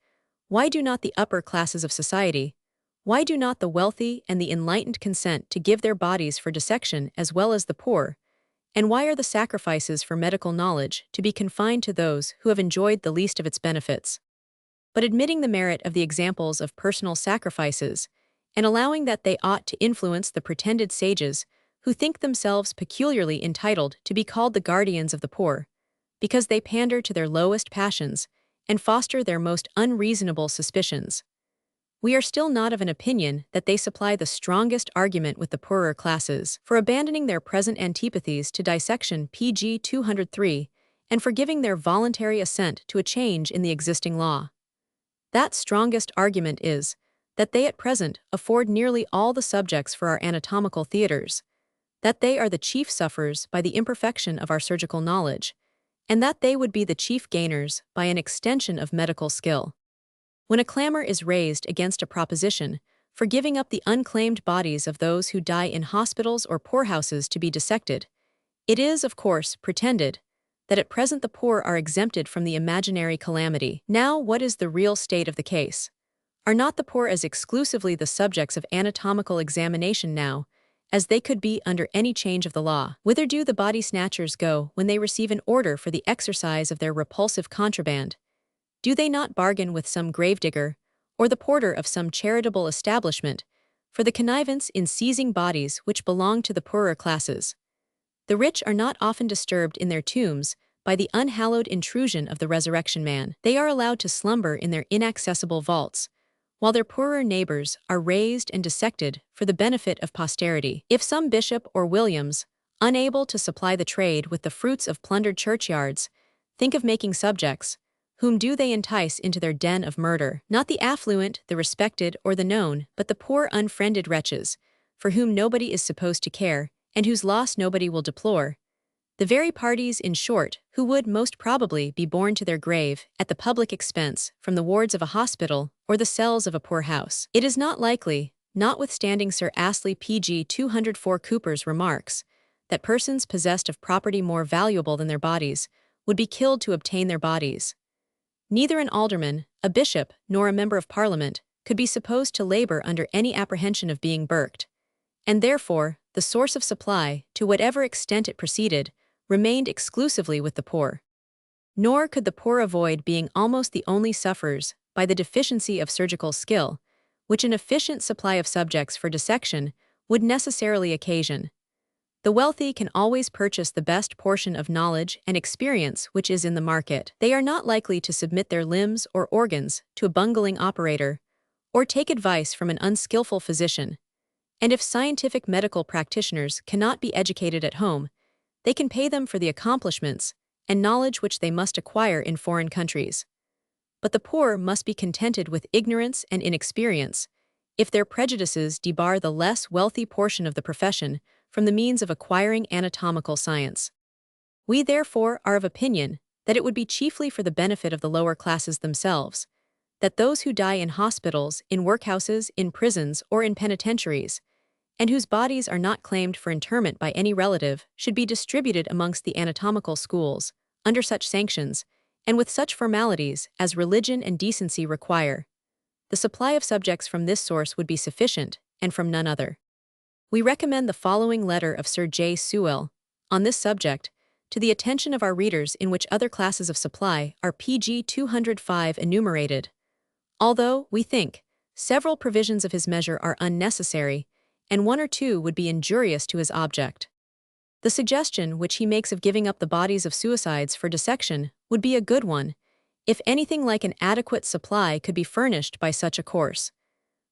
why do not the upper classes of society, why do not the wealthy and the enlightened consent to give their bodies for dissection as well as the poor, and why are the sacrifices for medical knowledge to be confined to those who have enjoyed the least of its benefits?" But admitting the merit of the examples of personal sacrifices, and allowing that they ought to influence the pretended sages who think themselves peculiarly entitled to be called the guardians of the poor, because they pander to their lowest passions and foster their most unreasonable suspicions, we are still not of an opinion that they supply the strongest argument with the poorer classes for abandoning their present antipathies to dissection PG 203 and for giving their voluntary assent to a change in the existing law. That strongest argument is that they at present afford nearly all the subjects for our anatomical theaters, that they are the chief sufferers by the imperfection of our surgical knowledge, and that they would be the chief gainers by an extension of medical skill. When a clamor is raised against a proposition for giving up the unclaimed bodies of those who die in hospitals or poorhouses to be dissected, it is, of course, pretended that at present the poor are exempted from the imaginary calamity. Now, what is the real state of the case? Are not the poor as exclusively the subjects of anatomical examination now as they could be under any change of the law? Whither do the body snatchers go when they receive an order for the exercise of their repulsive contraband? Do they not bargain with some gravedigger, or the porter of some charitable establishment, for the connivance in seizing bodies which belong to the poorer classes? The rich are not often disturbed in their tombs by the unhallowed intrusion of the resurrection man. They are allowed to slumber in their inaccessible vaults, while their poorer neighbors are raised and dissected for the benefit of posterity. If some bishop or Williams, unable to supply the trade with the fruits of plundered churchyards, think of making subjects, whom do they entice into their den of murder? Not the affluent, the respected, or the known, but the poor unfriended wretches, for whom nobody is supposed to care, and whose loss nobody will deplore. The very parties, in short, who would most probably be borne to their grave, at the public expense, from the wards of a hospital or the cells of a poor house. It is not likely, notwithstanding Sir Astley P.G. 204 Cooper's remarks, that persons possessed of property more valuable than their bodies would be killed to obtain their bodies. Neither an alderman, a bishop, nor a member of Parliament could be supposed to labor under any apprehension of being burked, and therefore the source of supply, to whatever extent it proceeded, remained exclusively with the poor. Nor could the poor avoid being almost the only sufferers by the deficiency of surgical skill, which an efficient supply of subjects for dissection would necessarily occasion. The wealthy can always purchase the best portion of knowledge and experience which is in the market. They are not likely to submit their limbs or organs to a bungling operator, or take advice from an unskillful physician. And if scientific medical practitioners cannot be educated at home, they can pay them for the accomplishments and knowledge which they must acquire in foreign countries. But the poor must be contented with ignorance and inexperience, if their prejudices debar the less wealthy portion of the profession from the means of acquiring anatomical science. We therefore are of opinion that it would be chiefly for the benefit of the lower classes themselves, that those who die in hospitals, in workhouses, in prisons, or in penitentiaries, and whose bodies are not claimed for interment by any relative, should be distributed amongst the anatomical schools, under such sanctions, and with such formalities as religion and decency require. The supply of subjects from this source would be sufficient, and from none other. We recommend the following letter of Sir J. Sewell, on this subject, to the attention of our readers, in which other classes of supply are pg 205 enumerated. Although, we think, several provisions of his measure are unnecessary, and one or two would be injurious to his object. The suggestion which he makes of giving up the bodies of suicides for dissection would be a good one, if anything like an adequate supply could be furnished by such a course.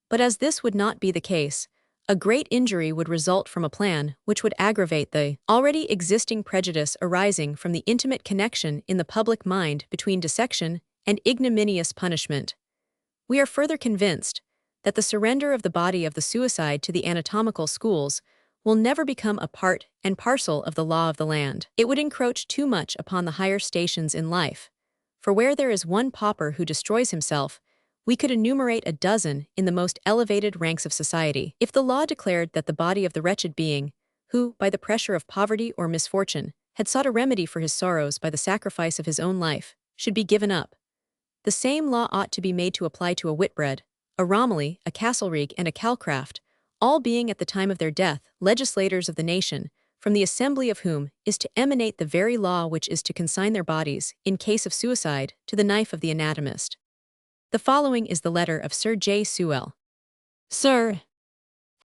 But as this would not be the case, a great injury would result from a plan which would aggravate the already existing prejudice arising from the intimate connection in the public mind between dissection and ignominious punishment. We are further convinced that the surrender of the body of the suicide to the anatomical schools will never become a part and parcel of the law of the land. It would encroach too much upon the higher stations in life, for where there is one pauper who destroys himself, we could enumerate a dozen in the most elevated ranks of society. If the law declared that the body of the wretched being, who, by the pressure of poverty or misfortune, had sought a remedy for his sorrows by the sacrifice of his own life, should be given up, the same law ought to be made to apply to a Whitbread, a Romilly, a Castlereagh, and a Calcraft, all being at the time of their death legislators of the nation, from the assembly of whom is to emanate the very law which is to consign their bodies, in case of suicide, to the knife of the anatomist. The following is the letter of Sir J. Sewell. Sir,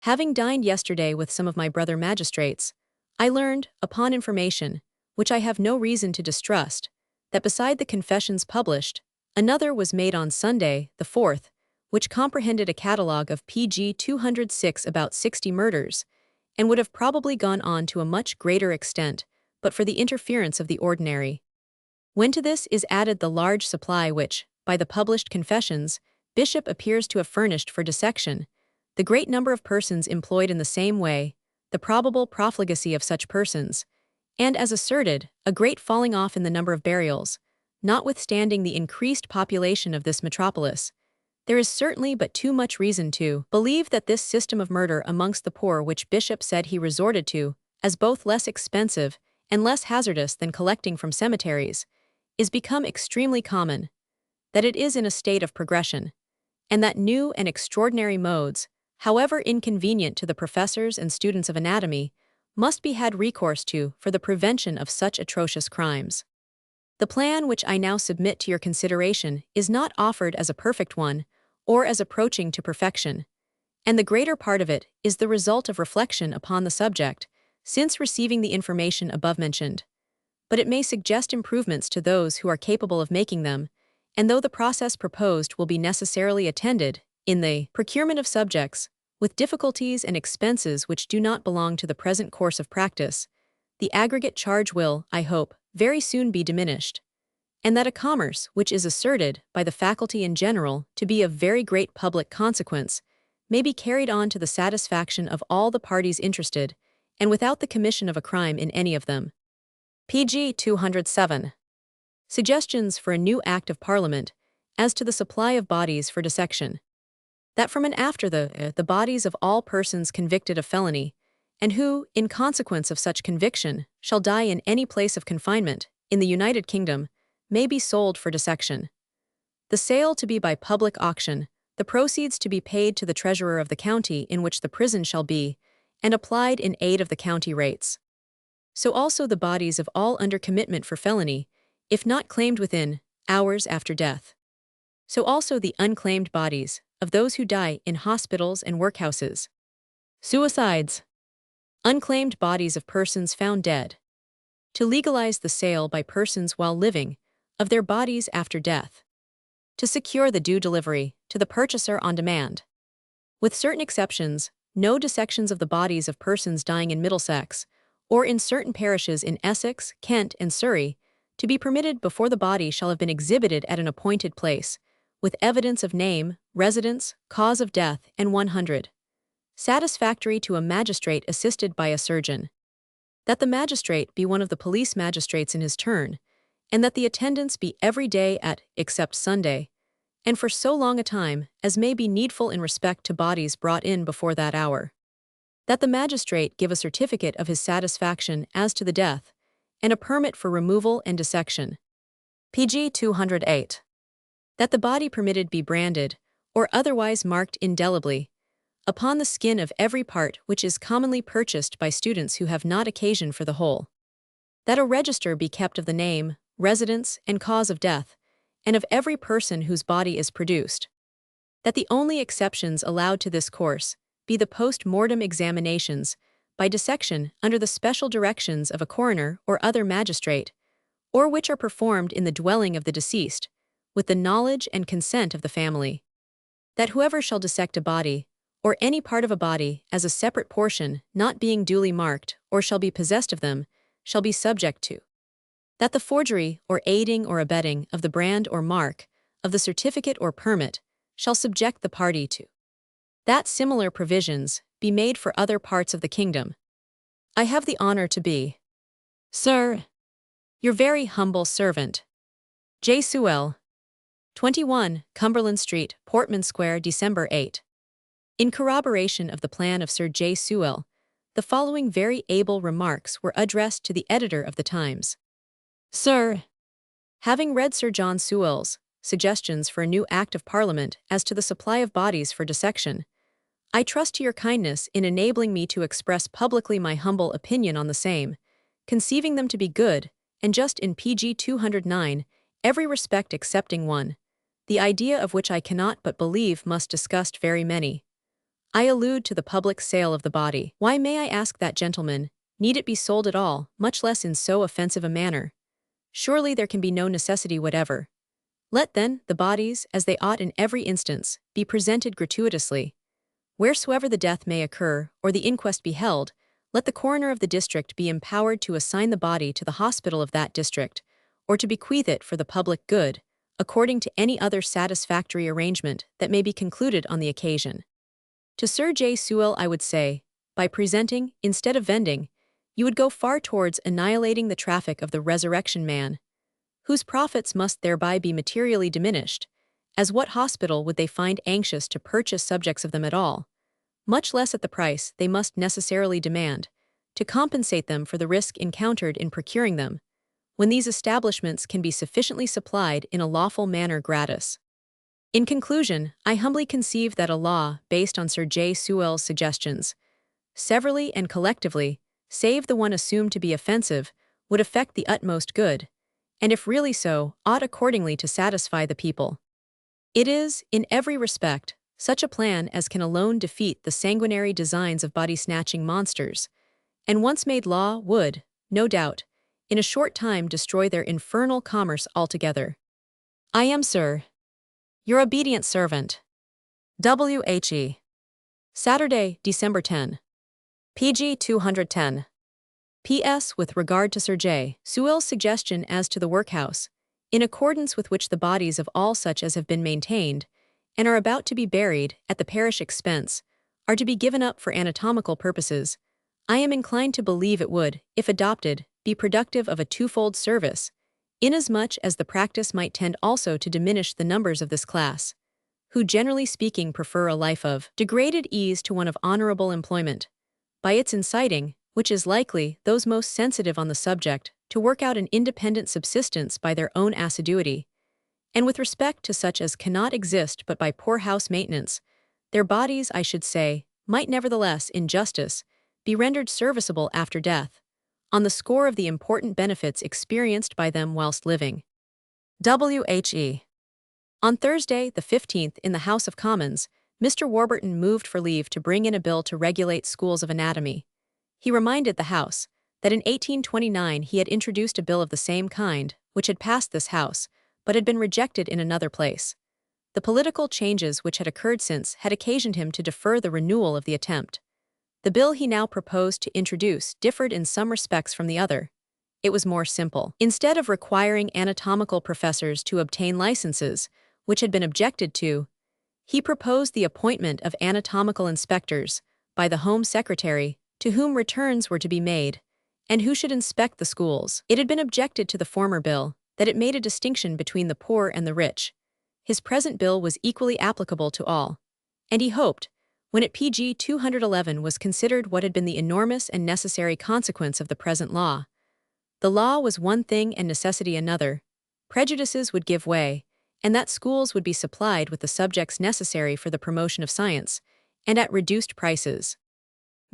having dined yesterday with some of my brother magistrates, I learned, upon information, which I have no reason to distrust, that beside the confessions published, another was made on Sunday, the 4th, which comprehended a catalogue of pg 206 about 60 murders, and would have probably gone on to a much greater extent, but for the interference of the ordinary. When to this is added the large supply which, by the published confessions, Bishop appears to have furnished for dissection, the great number of persons employed in the same way, the probable profligacy of such persons, and, as asserted, a great falling off in the number of burials, notwithstanding the increased population of this metropolis, there is certainly but too much reason to believe that this system of murder amongst the poor which Bishop said he resorted to, as both less expensive and less hazardous than collecting from cemeteries, is become extremely common, that it is in a state of progression, and that new and extraordinary modes, however inconvenient to the professors and students of anatomy, must be had recourse to for the prevention of such atrocious crimes. The plan which I now submit to your consideration is not offered as a perfect one, or as approaching to perfection, and the greater part of it is the result of reflection upon the subject, since receiving the information above mentioned. But it may suggest improvements to those who are capable of making them, and though the process proposed will be necessarily attended, in the procurement of subjects, with difficulties and expenses which do not belong to the present course of practice, the aggregate charge will, I hope, very soon be diminished, and that a commerce which is asserted by the faculty in general to be of very great public consequence may be carried on to the satisfaction of all the parties interested, and without the commission of a crime in any of them. pg 207. Suggestions for a new Act of Parliament as to the supply of bodies for dissection. That from and after the bodies of all persons convicted of felony, and who, in consequence of such conviction, shall die in any place of confinement, in the United Kingdom, may be sold for dissection. The sale to be by public auction, the proceeds to be paid to the treasurer of the county in which the prison shall be, and applied in aid of the county rates. So also the bodies of all under commitment for felony, if not claimed within hours after death. So also the unclaimed bodies of those who die in hospitals and workhouses. Suicides. Unclaimed bodies of persons found dead. To legalize the sale by persons while living of their bodies after death. To secure the due delivery to the purchaser on demand. With certain exceptions, no dissections of the bodies of persons dying in Middlesex, or in certain parishes in Essex, Kent, and Surrey, to be permitted before the body shall have been exhibited at an appointed place, with evidence of name, residence, cause of death, and 100. Satisfactory to a magistrate assisted by a surgeon. That the magistrate be one of the police magistrates in his turn, and that the attendance be every day at, except Sunday, and for so long a time as may be needful in respect to bodies brought in before that hour. That the magistrate give a certificate of his satisfaction as to the death, and a permit for removal and dissection. pg 208. That the body permitted be branded, or otherwise marked indelibly, upon the skin of every part which is commonly purchased by students who have not occasion for the whole. That a register be kept of the name, residence, and cause of death, and of every person whose body is produced. That the only exceptions allowed to this course be the post-mortem examinations, by dissection under the special directions of a coroner or other magistrate, or which are performed in the dwelling of the deceased, with the knowledge and consent of the family. That whoever shall dissect a body, or any part of a body as a separate portion not being duly marked, or shall be possessed of them, shall be subject to. That the forgery or aiding or abetting of the brand or mark, of the certificate or permit, shall subject the party to. That similar provisions be made for other parts of the kingdom. I have the honor to be, Sir, your very humble servant, J. Sewell, 21, Cumberland Street, Portman Square, December 8. In corroboration of the plan of Sir J. Sewell, the following very able remarks were addressed to the editor of the Times. Sir, having read Sir John Sewell's suggestions for a new Act of Parliament as to the supply of bodies for dissection, I trust to your kindness in enabling me to express publicly my humble opinion on the same, conceiving them to be good, and just in pg 209, every respect excepting one, the idea of which I cannot but believe must disgust very many. I allude to the public sale of the body. Why, may I ask that gentleman, need it be sold at all, much less in so offensive a manner? Surely there can be no necessity whatever. Let then the bodies, as they ought in every instance, be presented gratuitously. Wheresoever the death may occur, or the inquest be held, let the coroner of the district be empowered to assign the body to the hospital of that district, or to bequeath it for the public good, according to any other satisfactory arrangement that may be concluded on the occasion. To Sir J. Sewell I would say, by presenting, instead of vending, you would go far towards annihilating the traffic of the resurrection man, whose profits must thereby be materially diminished, as what hospital would they find anxious to purchase subjects of them at all, much less at the price they must necessarily demand, to compensate them for the risk encountered in procuring them, when these establishments can be sufficiently supplied in a lawful manner gratis. In conclusion, I humbly conceive that a law based on Sir J. Sewell's suggestions, severally and collectively, save the one assumed to be offensive, would effect the utmost good, and if really so, ought accordingly to satisfy the people. It is, in every respect, such a plan as can alone defeat the sanguinary designs of body-snatching monsters, and once made law would, no doubt, in a short time destroy their infernal commerce altogether. I am, sir, your obedient servant, W.H.E. Saturday, December 10. pg 210. P.S. With regard to Sir J. Sewell's suggestion as to the workhouse, in accordance with which the bodies of all such as have been maintained, and are about to be buried at the parish expense, are to be given up for anatomical purposes, I am inclined to believe it would, if adopted, be productive of a twofold service, inasmuch as the practice might tend also to diminish the numbers of this class, who generally speaking prefer a life of degraded ease to one of honorable employment, by its inciting, which is likely, those most sensitive on the subject, to work out an independent subsistence by their own assiduity, and with respect to such as cannot exist but by poor house maintenance, their bodies, I should say, might nevertheless, in justice, be rendered serviceable after death, on the score of the important benefits experienced by them whilst living. W.H.E. On Thursday, the 15th, in the House of Commons, Mr. Warburton moved for leave to bring in a bill to regulate schools of anatomy. He reminded the House that in 1829 he had introduced a bill of the same kind, which had passed this House, but had been rejected in another place. The political changes which had occurred since had occasioned him to defer the renewal of the attempt. The bill he now proposed to introduce differed in some respects from the other. It was more simple. Instead of requiring anatomical professors to obtain licenses, which had been objected to, he proposed the appointment of anatomical inspectors by the Home Secretary, to whom returns were to be made, and who should inspect the schools. It had been objected to the former bill that it made a distinction between the poor and the rich. His present bill was equally applicable to all, and he hoped, when it PG 211 was considered what had been the enormous and necessary consequence of the present law. The law was one thing and necessity another. Prejudices would give way, and that schools would be supplied with the subjects necessary for the promotion of science, and at reduced prices.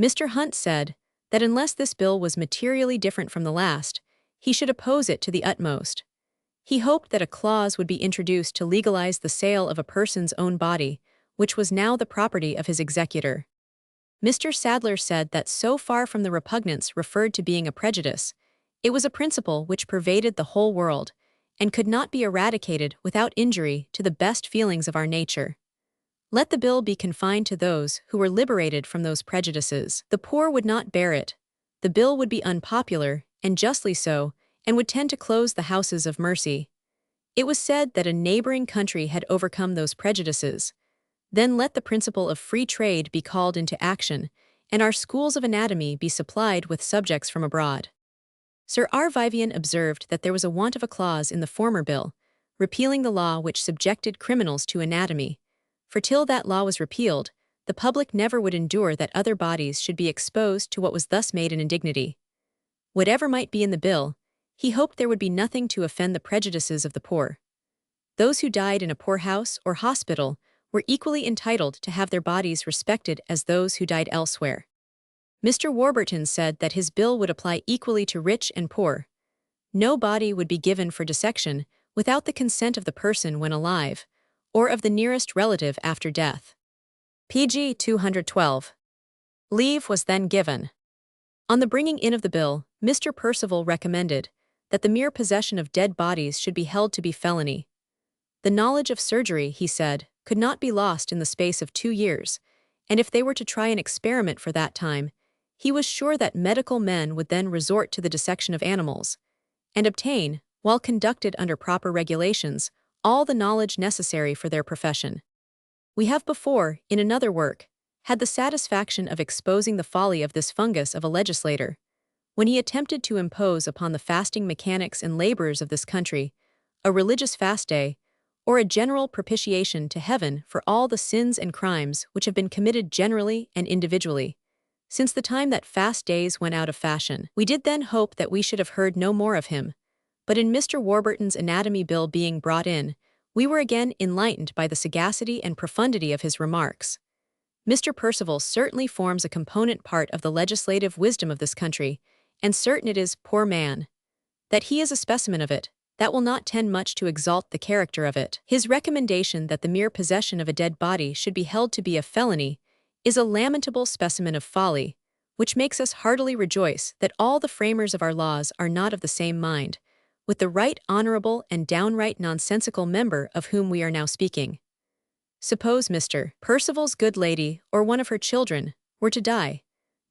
Mr. Hunt said that unless this bill was materially different from the last, he should oppose it to the utmost. He hoped that a clause would be introduced to legalize the sale of a person's own body, which was now the property of his executor. Mr. Sadler said that so far from the repugnance referred to being a prejudice, it was a principle which pervaded the whole world, and could not be eradicated without injury to the best feelings of our nature. Let the bill be confined to those who were liberated from those prejudices. The poor would not bear it. The bill would be unpopular, and justly so, and would tend to close the houses of mercy. It was said that a neighboring country had overcome those prejudices. Then let the principle of free trade be called into action, and our schools of anatomy be supplied with subjects from abroad. Sir R. Vivian observed that there was a want of a clause in the former bill, repealing the law which subjected criminals to anatomy, for till that law was repealed, the public never would endure that other bodies should be exposed to what was thus made an indignity. Whatever might be in the bill, he hoped there would be nothing to offend the prejudices of the poor. Those who died in a poorhouse or hospital were equally entitled to have their bodies respected as those who died elsewhere. Mr. Warburton said that his bill would apply equally to rich and poor. No body would be given for dissection without the consent of the person when alive, or of the nearest relative after death. PG 212. Leave was then given. On the bringing in of the bill, Mr. Percival recommended that the mere possession of dead bodies should be held to be felony. The knowledge of surgery, he said, could not be lost in the space of 2 years, and if they were to try an experiment for that time, he was sure that medical men would then resort to the dissection of animals, and obtain, while conducted under proper regulations, all the knowledge necessary for their profession. We have before, in another work, had the satisfaction of exposing the folly of this fungus of a legislator, when he attempted to impose upon the fasting mechanics and laborers of this country a religious fast day, or a general propitiation to heaven for all the sins and crimes which have been committed generally and individually, since the time that fast days went out of fashion. We did then hope that we should have heard no more of him, but in Mr. Warburton's anatomy bill being brought in, we were again enlightened by the sagacity and profundity of his remarks. Mr. Percival certainly forms a component part of the legislative wisdom of this country, and certain it is, poor man, that he is a specimen of it, that will not tend much to exalt the character of it. His recommendation that the mere possession of a dead body should be held to be a felony is a lamentable specimen of folly, which makes us heartily rejoice that all the framers of our laws are not of the same mind, with the right honorable and downright nonsensical member of whom we are now speaking. Suppose Mr. Percival's good lady, or one of her children, were to die.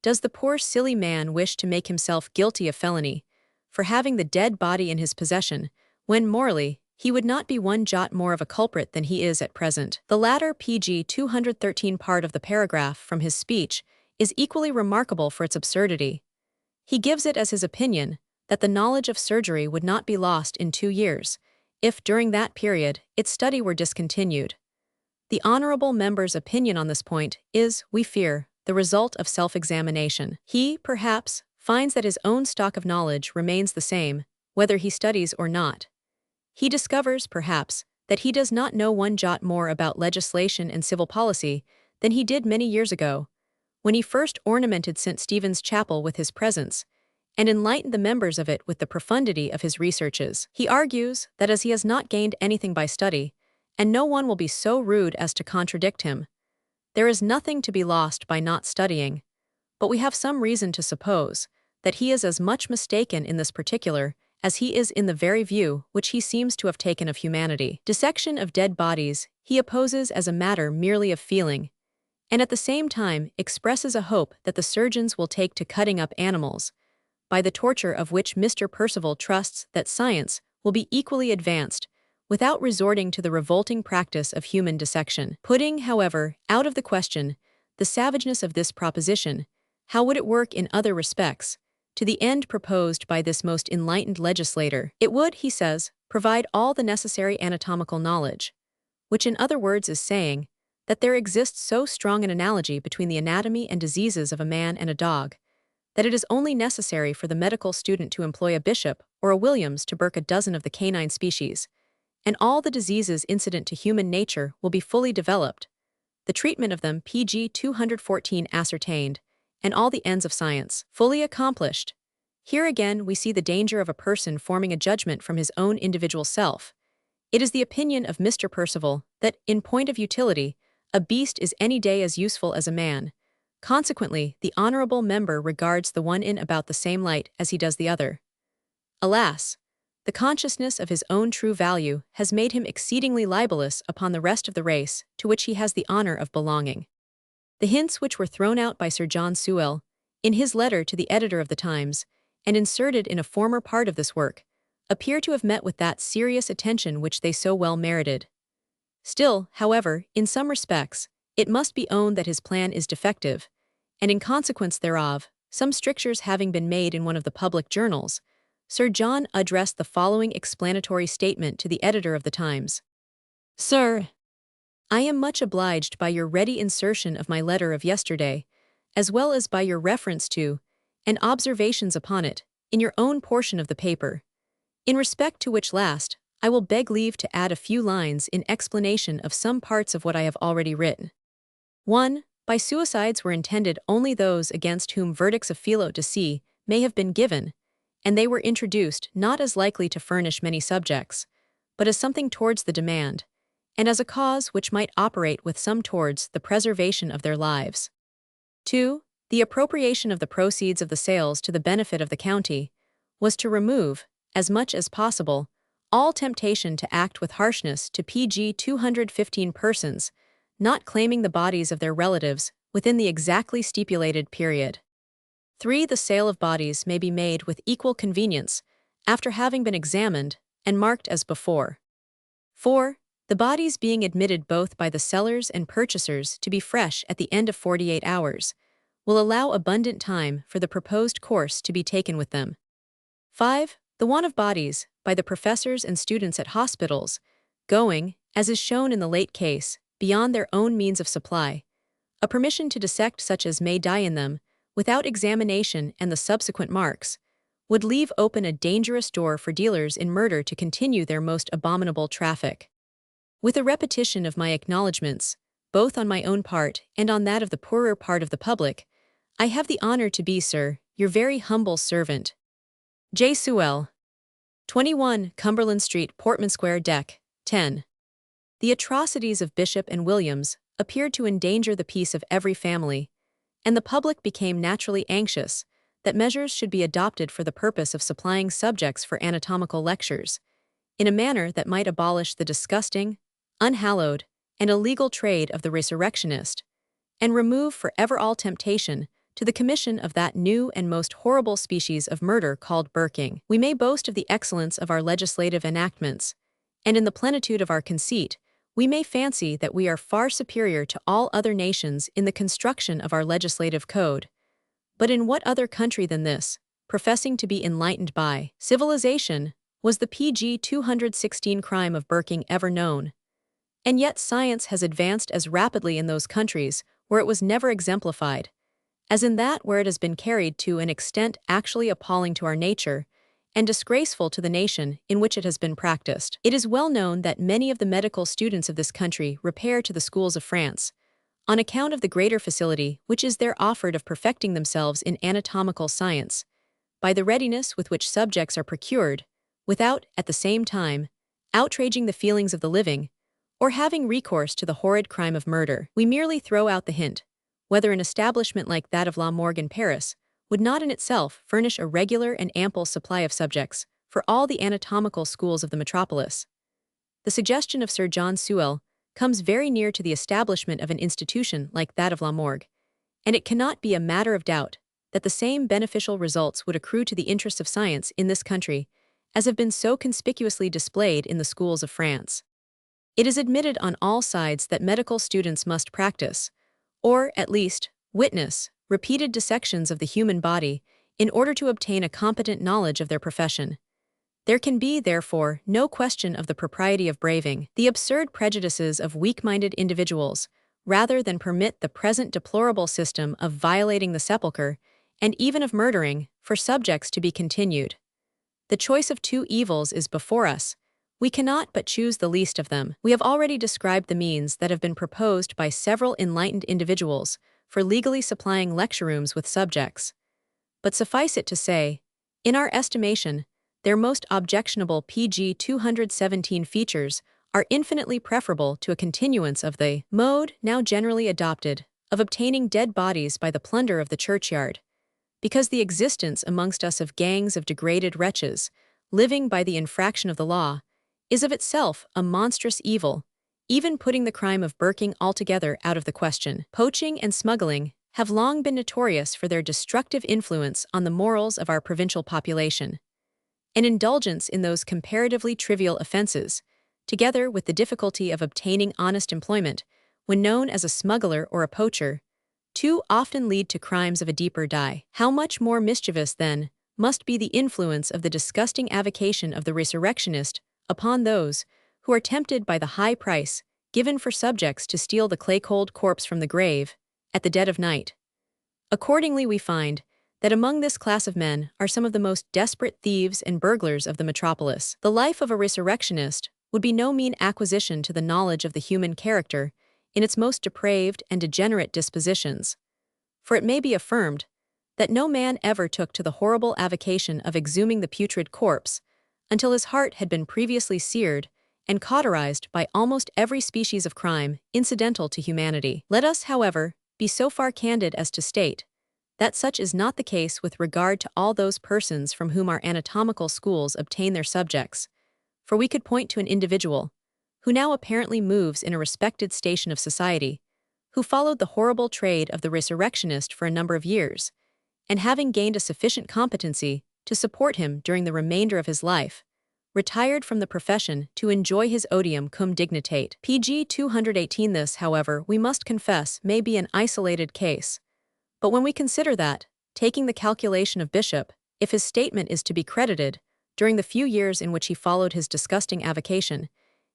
Does the poor silly man wish to make himself guilty of felony, for having the dead body in his possession, when morally he would not be one jot more of a culprit than he is at present. The latter pg 213 part of the paragraph from his speech is equally remarkable for its absurdity. He gives it as his opinion that the knowledge of surgery would not be lost in 2 years, if during that period its study were discontinued. The honorable member's opinion on this point is, we fear, the result of self-examination. He, perhaps, finds that his own stock of knowledge remains the same, whether he studies or not. He discovers, perhaps, that he does not know one jot more about legislation and civil policy than he did many years ago, when he first ornamented St. Stephen's Chapel with his presence, and enlightened the members of it with the profundity of his researches. He argues that as he has not gained anything by study, and no one will be so rude as to contradict him, there is nothing to be lost by not studying, but we have some reason to suppose that he is as much mistaken in this particular as he is in the very view which he seems to have taken of humanity. Dissection of dead bodies he opposes as a matter merely of feeling, and at the same time expresses a hope that the surgeons will take to cutting up animals, by the torture of which Mr. Percival trusts that science will be equally advanced, without resorting to the revolting practice of human dissection. Putting, however, out of the question the savageness of this proposition, how would it work in other respects, to the end proposed by this most enlightened legislator? It would, he says, provide all the necessary anatomical knowledge, which in other words is saying that there exists so strong an analogy between the anatomy and diseases of a man and a dog, that it is only necessary for the medical student to employ a Bishop or a Williams to burke a dozen of the canine species, and all the diseases incident to human nature will be fully developed, the treatment of them pg 214 ascertained, and all the ends of science fully accomplished. Here again we see the danger of a person forming a judgment from his own individual self. It is the opinion of Mr. Percival that, in point of utility, a beast is any day as useful as a man. Consequently, the honorable member regards the one in about the same light as he does the other. Alas! The consciousness of his own true value has made him exceedingly libellous upon the rest of the race to which he has the honor of belonging. The hints which were thrown out by Sir John Sewell, in his letter to the editor of the Times, and inserted in a former part of this work, appear to have met with that serious attention which they so well merited. Still, however, in some respects, it must be owned that his plan is defective, and in consequence thereof, some strictures having been made in one of the public journals, Sir John addressed the following explanatory statement to the editor of the Times. Sir, I am much obliged by your ready insertion of my letter of yesterday, as well as by your reference to, and observations upon it, in your own portion of the paper, in respect to which last, I will beg leave to add a few lines in explanation of some parts of what I have already written. 1. By suicides were intended only those against whom verdicts of felo de se may have been given, and they were introduced not as likely to furnish many subjects, but as something towards the demand, and as a cause which might operate with some towards the preservation of their lives. 2. The appropriation of the proceeds of the sales to the benefit of the county was to remove, as much as possible, all temptation to act with harshness to pg 215 persons, not claiming the bodies of their relatives within the exactly stipulated period. 3. The sale of bodies may be made with equal convenience, after having been examined and marked as before. 4. The bodies being admitted both by the sellers and purchasers to be fresh at the end of 48 hours, will allow abundant time for the proposed course to be taken with them. 5. The want of bodies, by the professors and students at hospitals, going, as is shown in the late case, beyond their own means of supply, a permission to dissect such as may die in them, without examination and the subsequent marks, would leave open a dangerous door for dealers in murder to continue their most abominable traffic. With a repetition of my acknowledgments, both on my own part and on that of the poorer part of the public, I have the honor to be, sir, your very humble servant, J. Sewell. 21 Cumberland Street, Portman Square, Dec. 10. The atrocities of Bishop and Williams appeared to endanger the peace of every family, and the public became naturally anxious that measures should be adopted for the purpose of supplying subjects for anatomical lectures, in a manner that might abolish the disgusting, unhallowed, and illegal trade of the resurrectionist, and remove forever all temptation to the commission of that new and most horrible species of murder called burking. We may boast of the excellence of our legislative enactments, And in the plenitude of our conceit, we may fancy that we are far superior to all other nations in the construction of our legislative code. But in what other country than this, professing to be enlightened by civilization, was the PG 216 crime of burking ever known? And yet science has advanced as rapidly in those countries where it was never exemplified, as in that where it has been carried to an extent actually appalling to our nature, and disgraceful to the nation in which it has been practiced. It is well known that many of the medical students of this country repair to the schools of France, on account of the greater facility which is there offered of perfecting themselves in anatomical science, by the readiness with which subjects are procured, without, at the same time, outraging the feelings of the living, or having recourse to the horrid crime of murder. We merely throw out the hint, whether an establishment like that of La Morgue in Paris would not in itself furnish a regular and ample supply of subjects for all the anatomical schools of the metropolis. The suggestion of Sir John Sewell comes very near to the establishment of an institution like that of La Morgue, and it cannot be a matter of doubt that the same beneficial results would accrue to the interests of science in this country as have been so conspicuously displayed in the schools of France. It is admitted on all sides that medical students must practice, or, at least, witness, repeated dissections of the human body in order to obtain a competent knowledge of their profession. There can be, therefore, no question of the propriety of braving the absurd prejudices of weak-minded individuals, rather than permit the present deplorable system of violating the sepulchre, and even of murdering, for subjects to be continued. The choice of two evils is before us. We cannot but choose the least of them. We have already described the means that have been proposed by several enlightened individuals for legally supplying lecture rooms with subjects. But suffice it to say, in our estimation, their most objectionable PG 217 features are infinitely preferable to a continuance of the mode now generally adopted of obtaining dead bodies by the plunder of the churchyard, because the existence amongst us of gangs of degraded wretches, living by the infraction of the law, is of itself a monstrous evil, even putting the crime of burking altogether out of the question. Poaching and smuggling have long been notorious for their destructive influence on the morals of our provincial population. An indulgence in those comparatively trivial offenses, together with the difficulty of obtaining honest employment, when known as a smuggler or a poacher, too often lead to crimes of a deeper dye. How much more mischievous, then, must be the influence of the disgusting avocation of the resurrectionist upon those who are tempted by the high price given for subjects to steal the clay-cold corpse from the grave at the dead of night. Accordingly, we find that among this class of men are some of the most desperate thieves and burglars of the metropolis. The life of a resurrectionist would be no mean acquisition to the knowledge of the human character in its most depraved and degenerate dispositions, for it may be affirmed that no man ever took to the horrible avocation of exhuming the putrid corpse until his heart had been previously seared and cauterized by almost every species of crime incidental to humanity. Let us, however, be so far candid as to state that such is not the case with regard to all those persons from whom our anatomical schools obtain their subjects, for we could point to an individual, who now apparently moves in a respected station of society, who followed the horrible trade of the resurrectionist for a number of years, and having gained a sufficient competency to support him during the remainder of his life, retired from the profession to enjoy his odium cum dignitate. PG 218. This, however, we must confess, may be an isolated case. But when we consider that, taking the calculation of Bishop, if his statement is to be credited, during the few years in which he followed his disgusting avocation,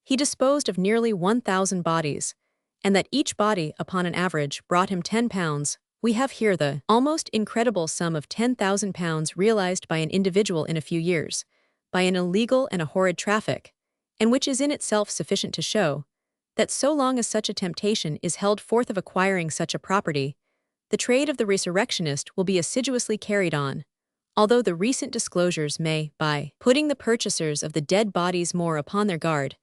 he disposed of nearly 1,000 bodies, and that each body, upon an average, brought him £10, we have here the almost incredible sum of £10,000 realized by an individual in a few years, by an illegal and a horrid traffic, and which is in itself sufficient to show that so long as such a temptation is held forth of acquiring such a property, the trade of the resurrectionist will be assiduously carried on, although the recent disclosures may, by putting the purchasers of the dead bodies more upon their guard,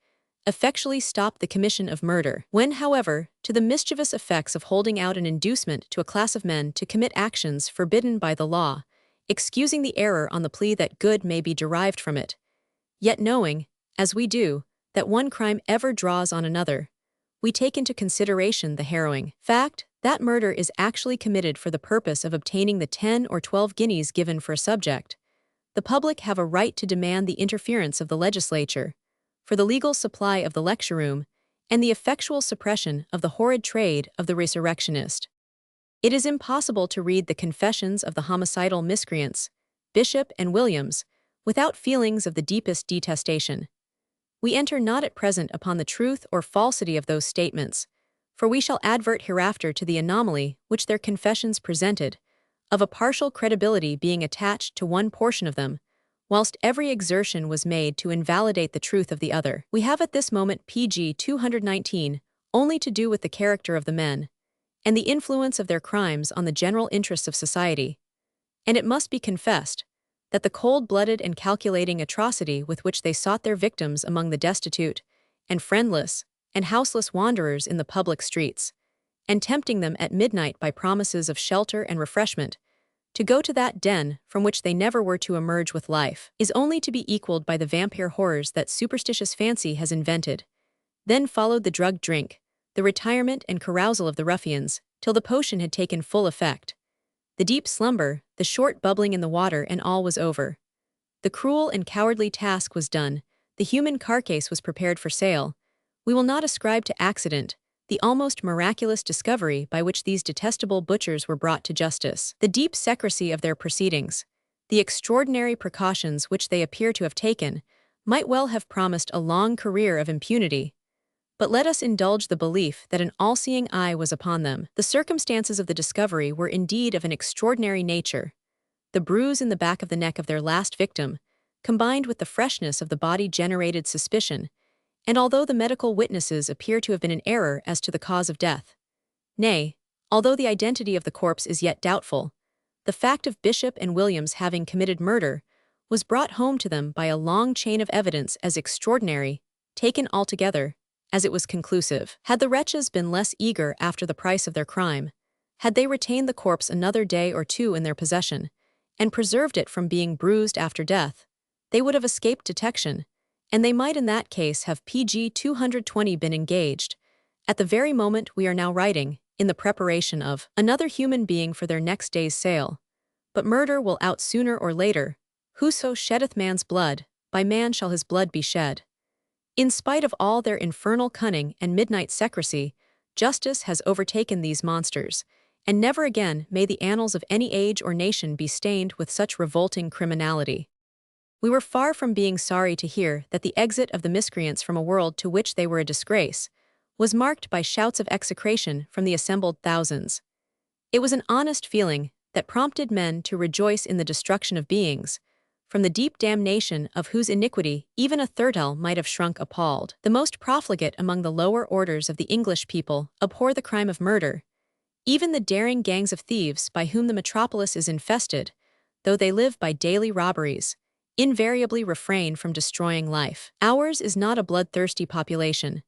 effectually stop the commission of murder. When, however, to the mischievous effects of holding out an inducement to a class of men to commit actions forbidden by the law, excusing the error on the plea that good may be derived from it, yet knowing, as we do, that one crime ever draws on another, we take into consideration the harrowing fact that murder is actually committed for the purpose of obtaining the 10 or 12 guineas given for a subject, the public have a right to demand the interference of the legislature, for the legal supply of the lecture room and the effectual suppression of the horrid trade of the resurrectionist. It is impossible to read the confessions of the homicidal miscreants, Bishop and Williams, without feelings of the deepest detestation. We enter not at present upon the truth or falsity of those statements, for we shall advert hereafter to the anomaly which their confessions presented, of a partial credibility being attached to one portion of them, whilst every exertion was made to invalidate the truth of the other. We have at this moment pg 219 only to do with the character of the men, and the influence of their crimes on the general interests of society, and it must be confessed that the cold-blooded and calculating atrocity with which they sought their victims among the destitute, and friendless, and houseless wanderers in the public streets, and tempting them at midnight by promises of shelter and refreshment, to go to that den from which they never were to emerge with life, is only to be equaled by the vampire horrors that superstitious fancy has invented. Then followed the drugged drink, the retirement and carousal of the ruffians, till the potion had taken full effect. The deep slumber, the short bubbling in the water, and all was over. The cruel and cowardly task was done, the human carcase was prepared for sale. We will not ascribe to accident the almost miraculous discovery by which these detestable butchers were brought to justice. The deep secrecy of their proceedings, the extraordinary precautions which they appear to have taken, might well have promised a long career of impunity. But let us indulge the belief that an all-seeing eye was upon them. The circumstances of the discovery were indeed of an extraordinary nature. The bruise in the back of the neck of their last victim, combined with the freshness of the body, generated suspicion, and although the medical witnesses appear to have been in error as to the cause of death, nay, although the identity of the corpse is yet doubtful, the fact of Bishop and Williams having committed murder was brought home to them by a long chain of evidence as extraordinary, taken altogether, as it was conclusive. Had the wretches been less eager after the price of their crime, had they retained the corpse another day or two in their possession, and preserved it from being bruised after death, they would have escaped detection, and they might in that case have pg 220 been engaged, at the very moment we are now writing, in the preparation of another human being for their next day's sale. But murder will out sooner or later. Whoso sheddeth man's blood, by man shall his blood be shed. In spite of all their infernal cunning and midnight secrecy, justice has overtaken these monsters, and never again may the annals of any age or nation be stained with such revolting criminality. We were far from being sorry to hear that the exit of the miscreants from a world to which they were a disgrace was marked by shouts of execration from the assembled thousands. It was an honest feeling that prompted men to rejoice in the destruction of beings, from the deep damnation of whose iniquity even a Thurtell might have shrunk appalled. The most profligate among the lower orders of the English people abhor the crime of murder. Even the daring gangs of thieves by whom the metropolis is infested, though they live by daily robberies, invariably refrain from destroying life. Ours is not a bloodthirsty population.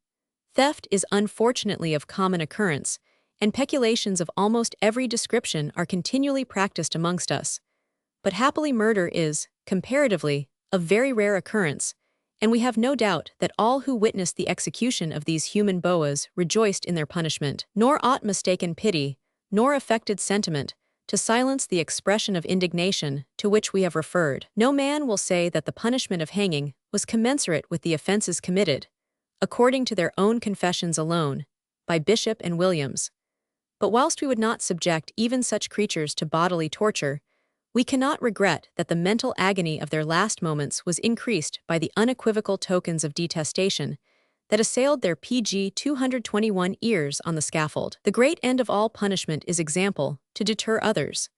Theft is unfortunately of common occurrence, and peculations of almost every description are continually practiced amongst us. But happily murder is, comparatively, of very rare occurrence, and we have no doubt that all who witnessed the execution of these human boas rejoiced in their punishment. Nor ought mistaken pity, nor affected sentiment, to silence the expression of indignation to which we have referred. No man will say that the punishment of hanging was commensurate with the offenses committed, according to their own confessions alone, by Bishop and Williams. But whilst we would not subject even such creatures to bodily torture, we cannot regret that the mental agony of their last moments was increased by the unequivocal tokens of detestation that assailed their pg 221 ears on the scaffold. The great end of all punishment is example, to deter others.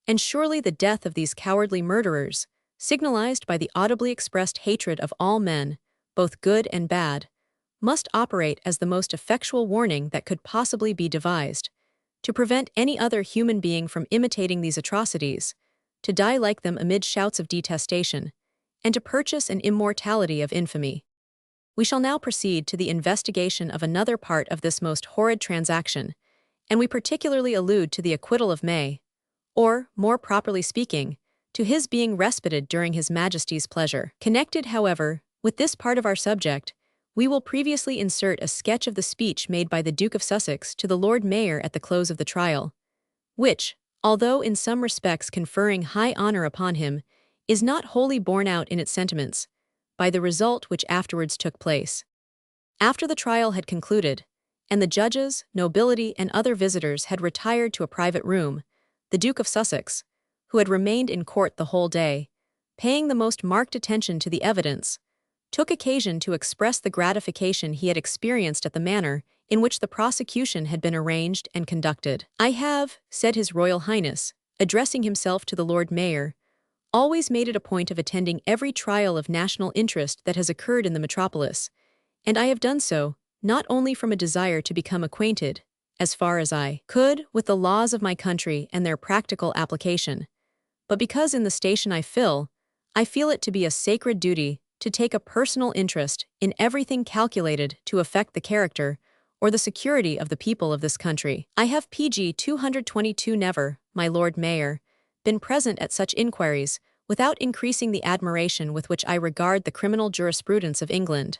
And surely the death of these cowardly murderers, signalized by the audibly expressed hatred of all men, both good and bad, must operate as the most effectual warning that could possibly be devised, to prevent any other human being from imitating these atrocities, to die like them amid shouts of detestation, and to purchase an immortality of infamy. We shall now proceed to the investigation of another part of this most horrid transaction, and we particularly allude to the acquittal of May, or, more properly speaking, to his being respited during His Majesty's pleasure. Connected, however, with this part of our subject, we will previously insert a sketch of the speech made by the Duke of Sussex to the Lord Mayor at the close of the trial, which, although in some respects conferring high honor upon him, is not wholly borne out in its sentiments, by the result which afterwards took place. After the trial had concluded, and the judges, nobility, and other visitors had retired to a private room, the Duke of Sussex, who had remained in court the whole day, paying the most marked attention to the evidence, took occasion to express the gratification he had experienced at the manner in which the prosecution had been arranged and conducted. "I have," said His Royal Highness, addressing himself to the Lord Mayor, "always made it a point of attending every trial of national interest that has occurred in the metropolis, and I have done so, not only from a desire to become acquainted, as far as I could, with the laws of my country and their practical application, but because in the station I feel it to be a sacred duty to take a personal interest in everything calculated to affect the character or the security of the people of this country. I have pg 222 never, my Lord Mayor, been present at such inquiries without increasing the admiration with which I regard the criminal jurisprudence of England.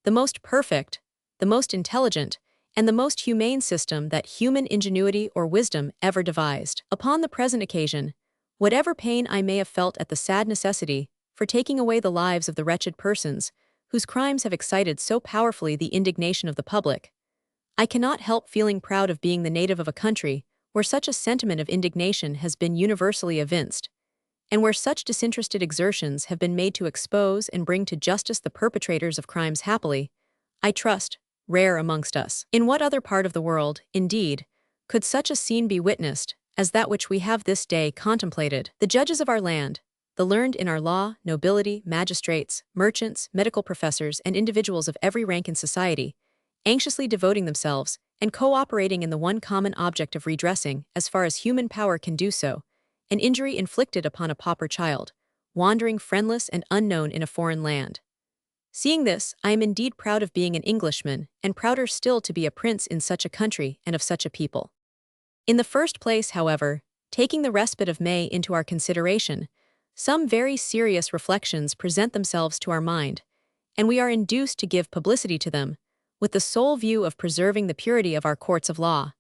The most perfect, the most intelligent, and the most humane system that human ingenuity or wisdom ever devised. Upon the present occasion, whatever pain I may have felt at the sad necessity for taking away the lives of the wretched persons whose crimes have excited so powerfully the indignation of the public, I cannot help feeling proud of being the native of a country where such a sentiment of indignation has been universally evinced, and where such disinterested exertions have been made to expose and bring to justice the perpetrators of crimes happily, I trust, rare amongst us. In what other part of the world, indeed, could such a scene be witnessed as that which we have this day contemplated? The judges of our land, the learned in our law, nobility, magistrates, merchants, medical professors, and individuals of every rank in society, anxiously devoting themselves and co-operating in the one common object of redressing, as far as human power can do so, an injury inflicted upon a pauper child, wandering friendless and unknown in a foreign land. Seeing this, I am indeed proud of being an Englishman, and prouder still to be a prince in such a country and of such a people. In the first place, however, taking the respite of May into our consideration, some very serious reflections present themselves to our mind, and we are induced to give publicity to them, with the sole view of preserving the purity of our courts of law,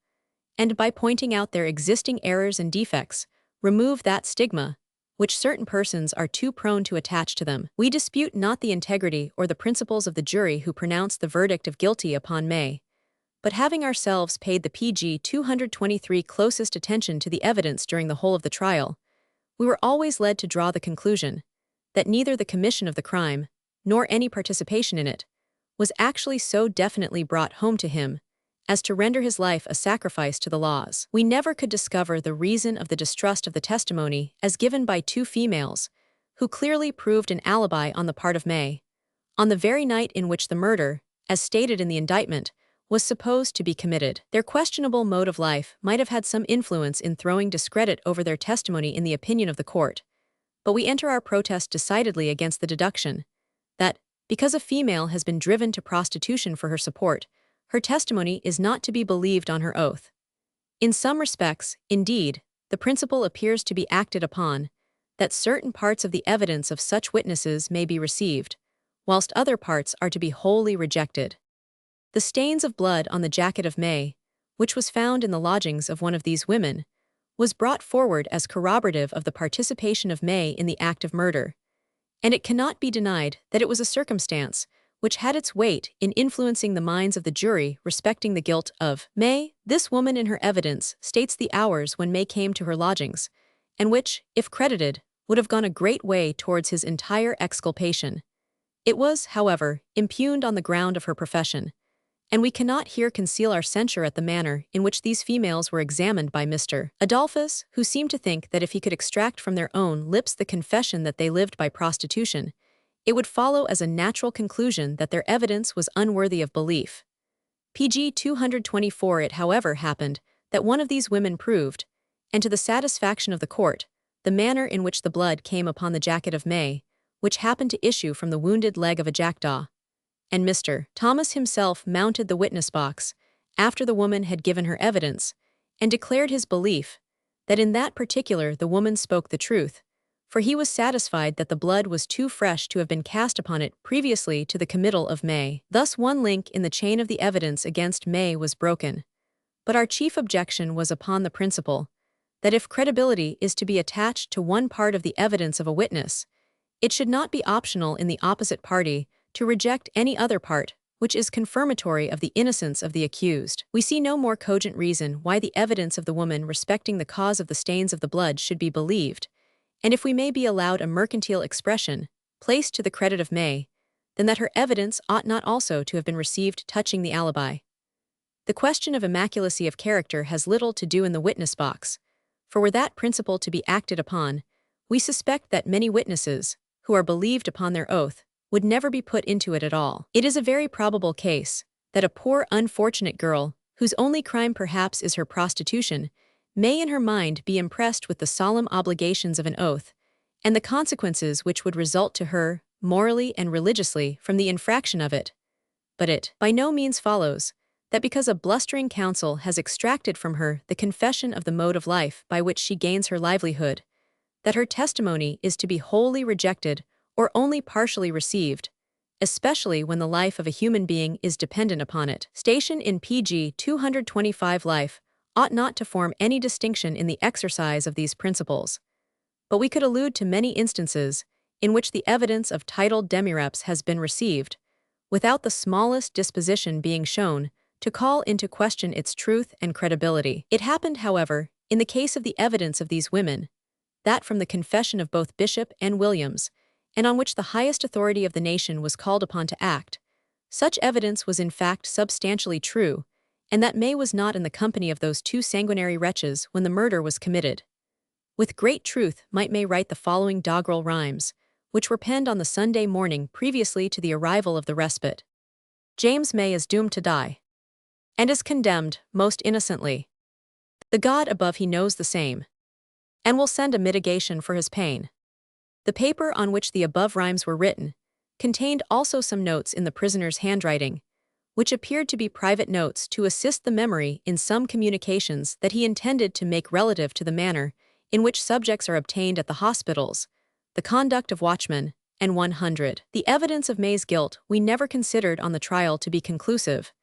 and by pointing out their existing errors and defects, remove that stigma which certain persons are too prone to attach to them. We dispute not the integrity or the principles of the jury who pronounced the verdict of guilty upon May, but having ourselves paid the pg 223 closest attention to the evidence during the whole of the trial, we were always led to draw the conclusion that neither the commission of the crime, nor any participation in it, was actually so definitely brought home to him as to render his life a sacrifice to the laws. We never could discover the reason of the distrust of the testimony as given by two females, who clearly proved an alibi on the part of May, on the very night in which the murder, as stated in the indictment, was supposed to be committed. Their questionable mode of life might have had some influence in throwing discredit over their testimony in the opinion of the court, but we enter our protest decidedly against the deduction that, because a female has been driven to prostitution for her support, her testimony is not to be believed on her oath. In some respects, indeed, the principle appears to be acted upon, that certain parts of the evidence of such witnesses may be received, whilst other parts are to be wholly rejected. The stains of blood on the jacket of May, which was found in the lodgings of one of these women, was brought forward as corroborative of the participation of May in the act of murder, and it cannot be denied that it was a circumstance which had its weight in influencing the minds of the jury respecting the guilt of May. This woman in her evidence states the hours when May came to her lodgings, and which, if credited, would have gone a great way towards his entire exculpation. It was, however, impugned on the ground of her profession, and we cannot here conceal our censure at the manner in which these females were examined by Mr. Adolphus, who seemed to think that if he could extract from their own lips the confession that they lived by prostitution, it would follow as a natural conclusion that their evidence was unworthy of belief. pg 224 It however happened that one of these women proved, and to the satisfaction of the court, the manner in which the blood came upon the jacket of May, which happened to issue from the wounded leg of a jackdaw, and Mr. Thomas himself mounted the witness box after the woman had given her evidence, and declared his belief that in that particular the woman spoke the truth, for he was satisfied that the blood was too fresh to have been cast upon it previously to the committal of May. Thus one link in the chain of the evidence against May was broken. But our chief objection was upon the principle that if credibility is to be attached to one part of the evidence of a witness, It should not be optional in the opposite party to reject any other part, which is confirmatory of the innocence of the accused. We see no more cogent reason why the evidence of the woman respecting the cause of the stains of the blood should be believed, and if we may be allowed a mercantile expression, placed to the credit of May, then that her evidence ought not also to have been received touching the alibi. The question of immaculacy of character has little to do in the witness box, for were that principle to be acted upon, we suspect that many witnesses, who are believed upon their oath, would never be put into it at all. It is a very probable case that a poor unfortunate girl, whose only crime perhaps is her prostitution, may in her mind be impressed with the solemn obligations of an oath, and the consequences which would result to her, morally and religiously, from the infraction of it. But it by no means follows that because a blustering counsel has extracted from her the confession of the mode of life by which she gains her livelihood, that her testimony is to be wholly rejected or only partially received, especially when the life of a human being is dependent upon it. Station in pg 225 life ought not to form any distinction in the exercise of these principles, but we could allude to many instances in which the evidence of titled demireps has been received, without the smallest disposition being shown to call into question its truth and credibility. It happened, however, in the case of the evidence of these women, that from the confession of both Bishop and Williams, and on which the highest authority of the nation was called upon to act, such evidence was in fact substantially true, and that May was not in the company of those two sanguinary wretches when the murder was committed. With great truth might May write the following doggerel rhymes, which were penned on the Sunday morning previously to the arrival of the respite. James May is doomed to die, and is condemned most innocently. The God above he knows the same, and will send a mitigation for his pain. The paper on which the above rhymes were written contained also some notes in the prisoner's handwriting, which appeared to be private notes to assist the memory in some communications that he intended to make relative to the manner in which subjects are obtained at the hospitals, the conduct of watchmen, and 100. The evidence of May's guilt we never considered on the trial to be conclusive,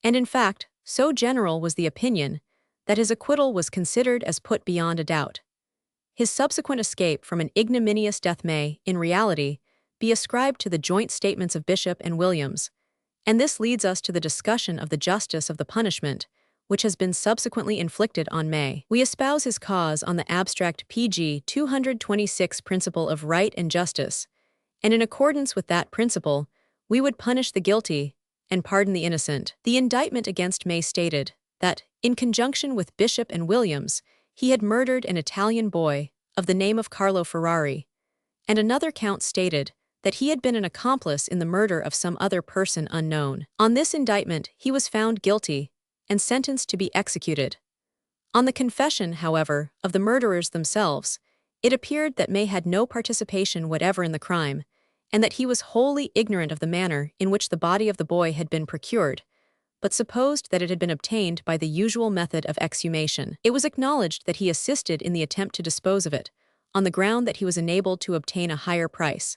and in fact, so general was the opinion that his acquittal was considered as put beyond a doubt. His subsequent escape from an ignominious death may, in reality, be ascribed to the joint statements of Bishop and Williams, and this leads us to the discussion of the justice of the punishment, which has been subsequently inflicted on May. We espouse his cause on the abstract pg 226 principle of right and justice, and in accordance with that principle, we would punish the guilty and pardon the innocent. The indictment against May stated that, in conjunction with Bishop and Williams, he had murdered an Italian boy of the name of Carlo Ferrari, and another count stated that he had been an accomplice in the murder of some other person unknown. On this indictment, he was found guilty and sentenced to be executed. On the confession, however, of the murderers themselves, it appeared that May had no participation whatever in the crime, and that he was wholly ignorant of the manner in which the body of the boy had been procured, but supposed that it had been obtained by the usual method of exhumation. It was acknowledged that he assisted in the attempt to dispose of it, on the ground that he was enabled to obtain a higher price,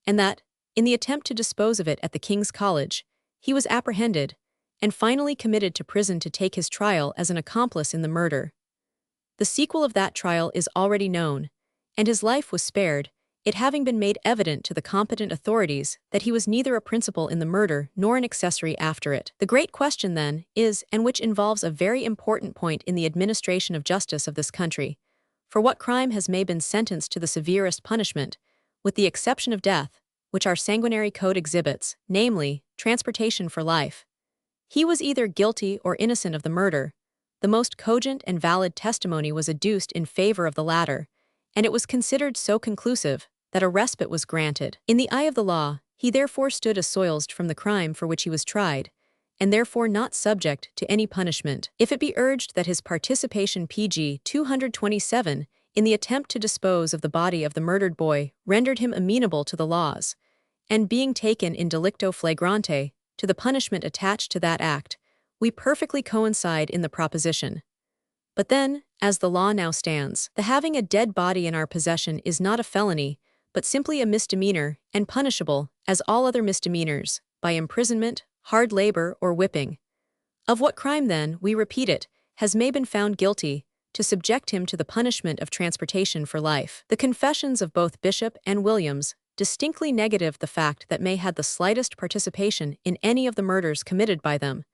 and that, in the attempt to dispose of it at the King's College, he was apprehended, and finally committed to prison to take his trial as an accomplice in the murder. The sequel of that trial is already known, and his life was spared, it having been made evident to the competent authorities that he was neither a principal in the murder nor an accessory after it. The great question, then, is, and which involves a very important point in the administration of justice of this country, for what crime has May been sentenced to the severest punishment, with the exception of death, which our sanguinary code exhibits, namely, transportation for life? He was either guilty or innocent of the murder. The most cogent and valid testimony was adduced in favor of the latter, and it was considered so conclusive that a respite was granted. In the eye of the law, he therefore stood assoilsed from the crime for which he was tried, and therefore not subject to any punishment. If it be urged that his participation pg 227 in the attempt to dispose of the body of the murdered boy rendered him amenable to the laws, and being taken in delicto flagrante to the punishment attached to that act, we perfectly coincide in the proposition. But then, as the law now stands, the having a dead body in our possession is not a felony, but simply a misdemeanor, and punishable, as all other misdemeanors, by imprisonment, hard labor, or whipping. Of what crime, then, we repeat it, has May been found guilty, to subject him to the punishment of transportation for life? The confessions of both Bishop and Williams distinctly negative the fact that May had the slightest participation in any of the murders committed by them,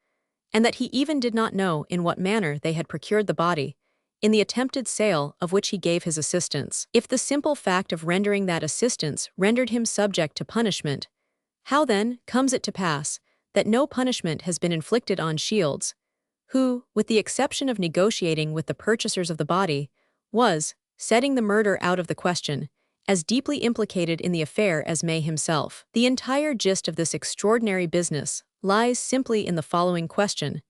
and that he even did not know in what manner they had procured the body, in the attempted sale of which he gave his assistance. If the simple fact of rendering that assistance rendered him subject to punishment, how then comes it to pass that no punishment has been inflicted on Shields, who, with the exception of negotiating with the purchasers of the body, was, setting the murder out of the question, as deeply implicated in the affair as May himself? The entire gist of this extraordinary business lies simply in the following question.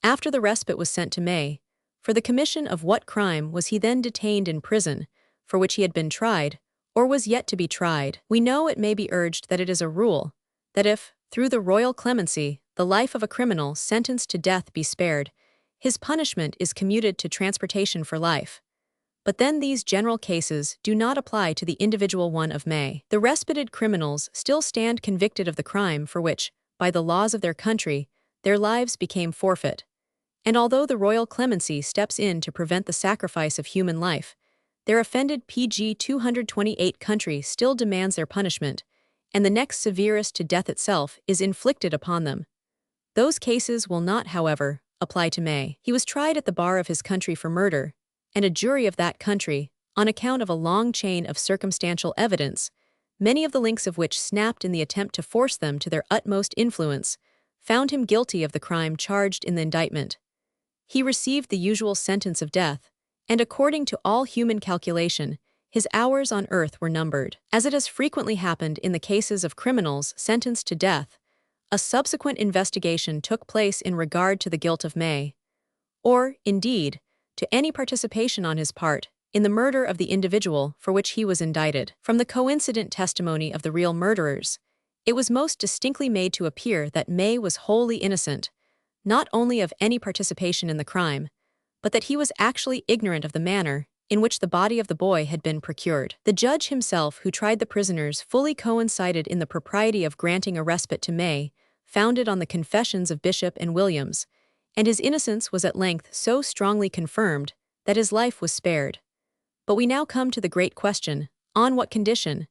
After the respite was sent to May, for the commission of what crime was he then detained in prison, for which he had been tried, or was yet to be tried? We know it may be urged that it is a rule, that if, through the royal clemency, the life of a criminal sentenced to death be spared, his punishment is commuted to transportation for life. But then these general cases do not apply to the individual one of May. The respited criminals still stand convicted of the crime for which, by the laws of their country, their lives became forfeit. And although the royal clemency steps in to prevent the sacrifice of human life, their offended PG 228 country still demands their punishment, and the next severest to death itself is inflicted upon them. Those cases will not, however, apply to May. He was tried at the bar of his country for murder, and a jury of that country, on account of a long chain of circumstantial evidence, many of the links of which snapped in the attempt to force them to their utmost influence, found him guilty of the crime charged in the indictment. He received the usual sentence of death, and according to all human calculation, his hours on earth were numbered. As it has frequently happened in the cases of criminals sentenced to death, a subsequent investigation took place in regard to the guilt of May, or, indeed, to any participation on his part in the murder of the individual for which he was indicted. From the coincident testimony of the real murderers, it was most distinctly made to appear that May was wholly innocent, not only of any participation in the crime, but that he was actually ignorant of the manner in which the body of the boy had been procured. The judge himself who tried the prisoners fully coincided in the propriety of granting a respite to May, founded on the confessions of Bishop and Williams, and his innocence was at length so strongly confirmed that his life was spared. But we now come to the great question, on what condition?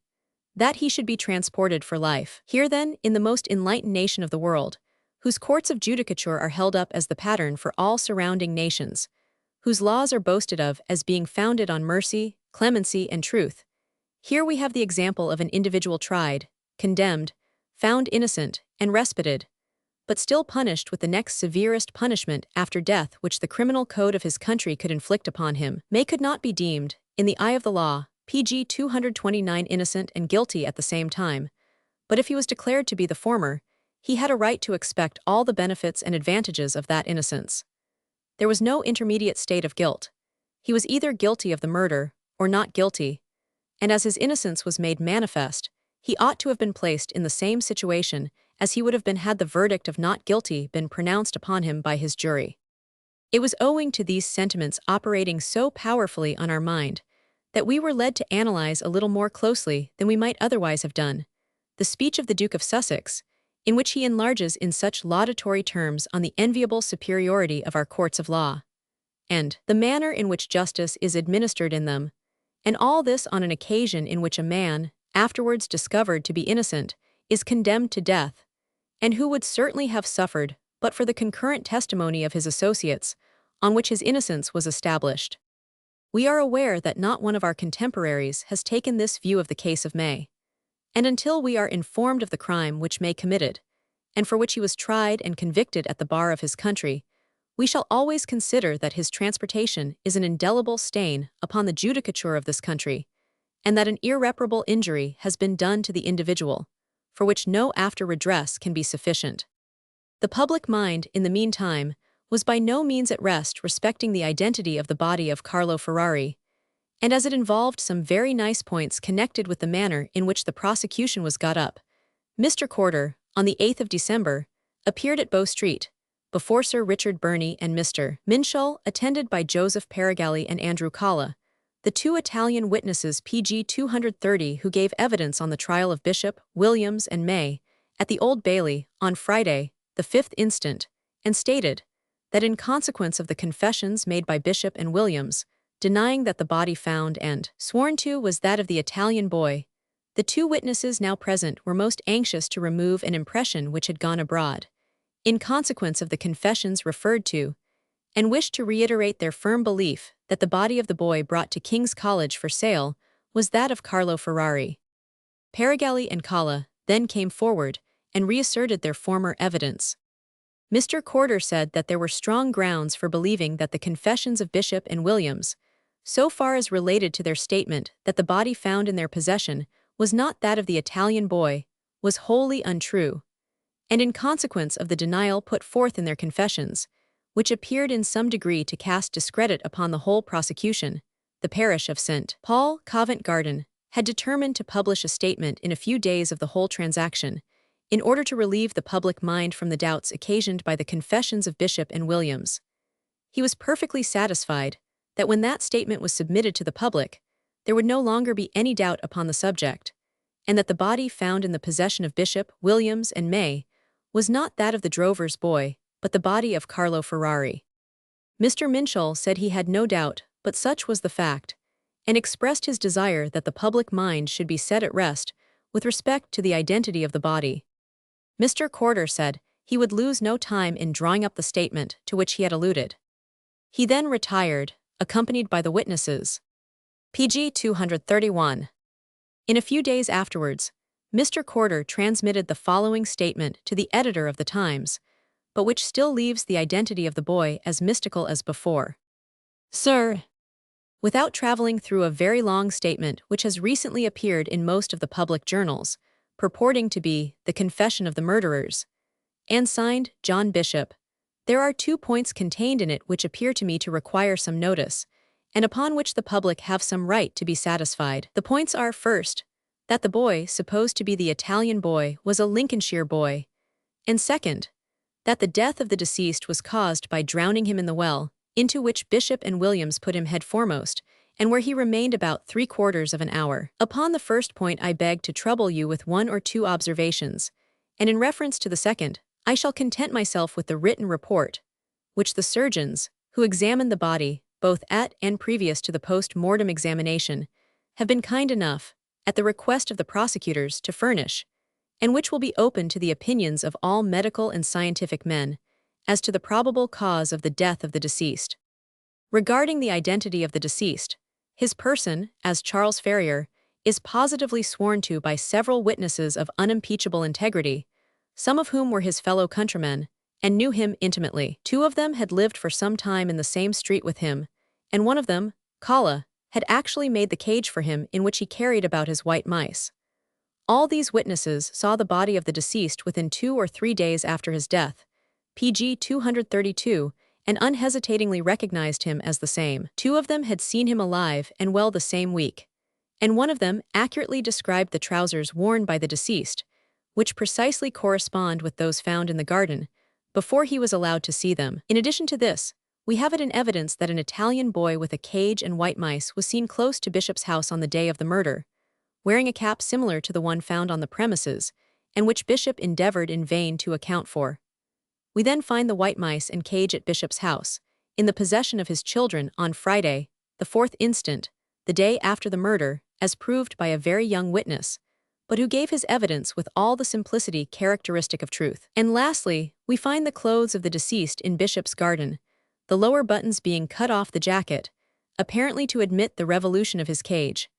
That he should be transported for life. Here then, in the most enlightened nation of the world, whose courts of judicature are held up as the pattern for all surrounding nations, whose laws are boasted of as being founded on mercy, clemency, and truth, here we have the example of an individual tried, condemned, found innocent, and respited, but still punished with the next severest punishment after death which the criminal code of his country could inflict upon him. May could not be deemed, in the eye of the law, PG 229 innocent and guilty at the same time, but if he was declared to be the former, he had a right to expect all the benefits and advantages of that innocence. There was no intermediate state of guilt. He was either guilty of the murder, or not guilty, and as his innocence was made manifest, he ought to have been placed in the same situation as he would have been had the verdict of not guilty been pronounced upon him by his jury. It was owing to these sentiments operating so powerfully on our mind that we were led to analyze a little more closely than we might otherwise have done the speech of the Duke of Sussex, in which he enlarges in such laudatory terms on the enviable superiority of our courts of law, and the manner in which justice is administered in them, and all this on an occasion in which a man, afterwards discovered to be innocent, is condemned to death, and who would certainly have suffered but for the concurrent testimony of his associates, on which his innocence was established. We are aware that not one of our contemporaries has taken this view of the case of May, and until we are informed of the crime which May committed, and for which he was tried and convicted at the bar of his country, we shall always consider that his transportation is an indelible stain upon the judicature of this country, and that an irreparable injury has been done to the individual, for which no after redress can be sufficient. The public mind, in the meantime, was by no means at rest respecting the identity of the body of Carlo Ferrari, and as it involved some very nice points connected with the manner in which the prosecution was got up, Mr. Corder, on the 8th of December, appeared at Bow Street, before Sir Richard Burney and Mr. Minshull, attended by Joseph Paragalli and Andrew Calla, the two Italian witnesses PG 230 who gave evidence on the trial of Bishop, Williams, and May, at the Old Bailey, on Friday, the 5th instant, and stated that in consequence of the confessions made by Bishop and Williams, denying that the body found and sworn to was that of the Italian boy, The two witnesses now present were most anxious to remove an impression which had gone abroad, in consequence of the confessions referred to, and wished to reiterate their firm belief that the body of the boy brought to King's College for sale was that of Carlo Ferrari. Paragalli and Calla then came forward and reasserted their former evidence. Mr. Corder said that there were strong grounds for believing that the confessions of Bishop and Williams, so far as related to their statement that the body found in their possession was not that of the Italian boy, was wholly untrue, and in consequence of the denial put forth in their confessions, which appeared in some degree to cast discredit upon the whole prosecution, the parish of St. Paul, Covent Garden, had determined to publish a statement in a few days of the whole transaction, in order to relieve the public mind from the doubts occasioned by the confessions of Bishop and Williams. He was perfectly satisfied that when that statement was submitted to the public, there would no longer be any doubt upon the subject, and that the body found in the possession of Bishop, Williams, and May was not that of the drover's boy, but the body of Carlo Ferrari. Mr. Minshall said he had no doubt, but such was the fact, and expressed his desire that the public mind should be set at rest with respect to the identity of the body. Mr. Corder said he would lose no time in drawing up the statement to which he had alluded. He then retired, accompanied by the witnesses. Pg 231. In a few days afterwards, Mr. Corder transmitted the following statement to the editor of the Times, but which still leaves the identity of the boy as mystical as before. Sir, without traveling through a very long statement which has recently appeared in most of the public journals, purporting to be the confession of the murderers, and signed John Bishop, there are 2 points contained in it which appear to me to require some notice, and upon which the public have some right to be satisfied. The points are, first, that the boy supposed to be the Italian boy was a Lincolnshire boy, and second, that the death of the deceased was caused by drowning him in the well, into which Bishop and Williams put him head foremost, and where he remained about 3/4 of an hour. Upon the first point I beg to trouble you with 1 or 2 observations, and in reference to the second, I shall content myself with the written report, which the surgeons, who examined the body, both at and previous to the post-mortem examination, have been kind enough, at the request of the prosecutors, to furnish, and which will be open to the opinions of all medical and scientific men, as to the probable cause of the death of the deceased. Regarding the identity of the deceased, his person, as Charles Ferrier, is positively sworn to by several witnesses of unimpeachable integrity, some of whom were his fellow countrymen, and knew him intimately. 2 of them had lived for some time in the same street with him, and one of them, Calla, had actually made the cage for him in which he carried about his white mice. All these witnesses saw the body of the deceased within 2 or 3 days after his death, Pg 232, and unhesitatingly recognized him as the same. 2 of them had seen him alive and well the same week, and one of them accurately described the trousers worn by the deceased, which precisely correspond with those found in the garden, before he was allowed to see them. In addition to this, we have it in evidence that an Italian boy with a cage and white mice was seen close to Bishop's house on the day of the murder, wearing a cap similar to the one found on the premises, and which Bishop endeavored in vain to account for. We then find the white mice and cage at Bishop's house, in the possession of his children on Friday, the 4th instant, the day after the murder, as proved by a very young witness, but who gave his evidence with all the simplicity characteristic of truth. And lastly, we find the clothes of the deceased in Bishop's garden, the lower buttons being cut off the jacket, apparently to admit the revolution of his cage.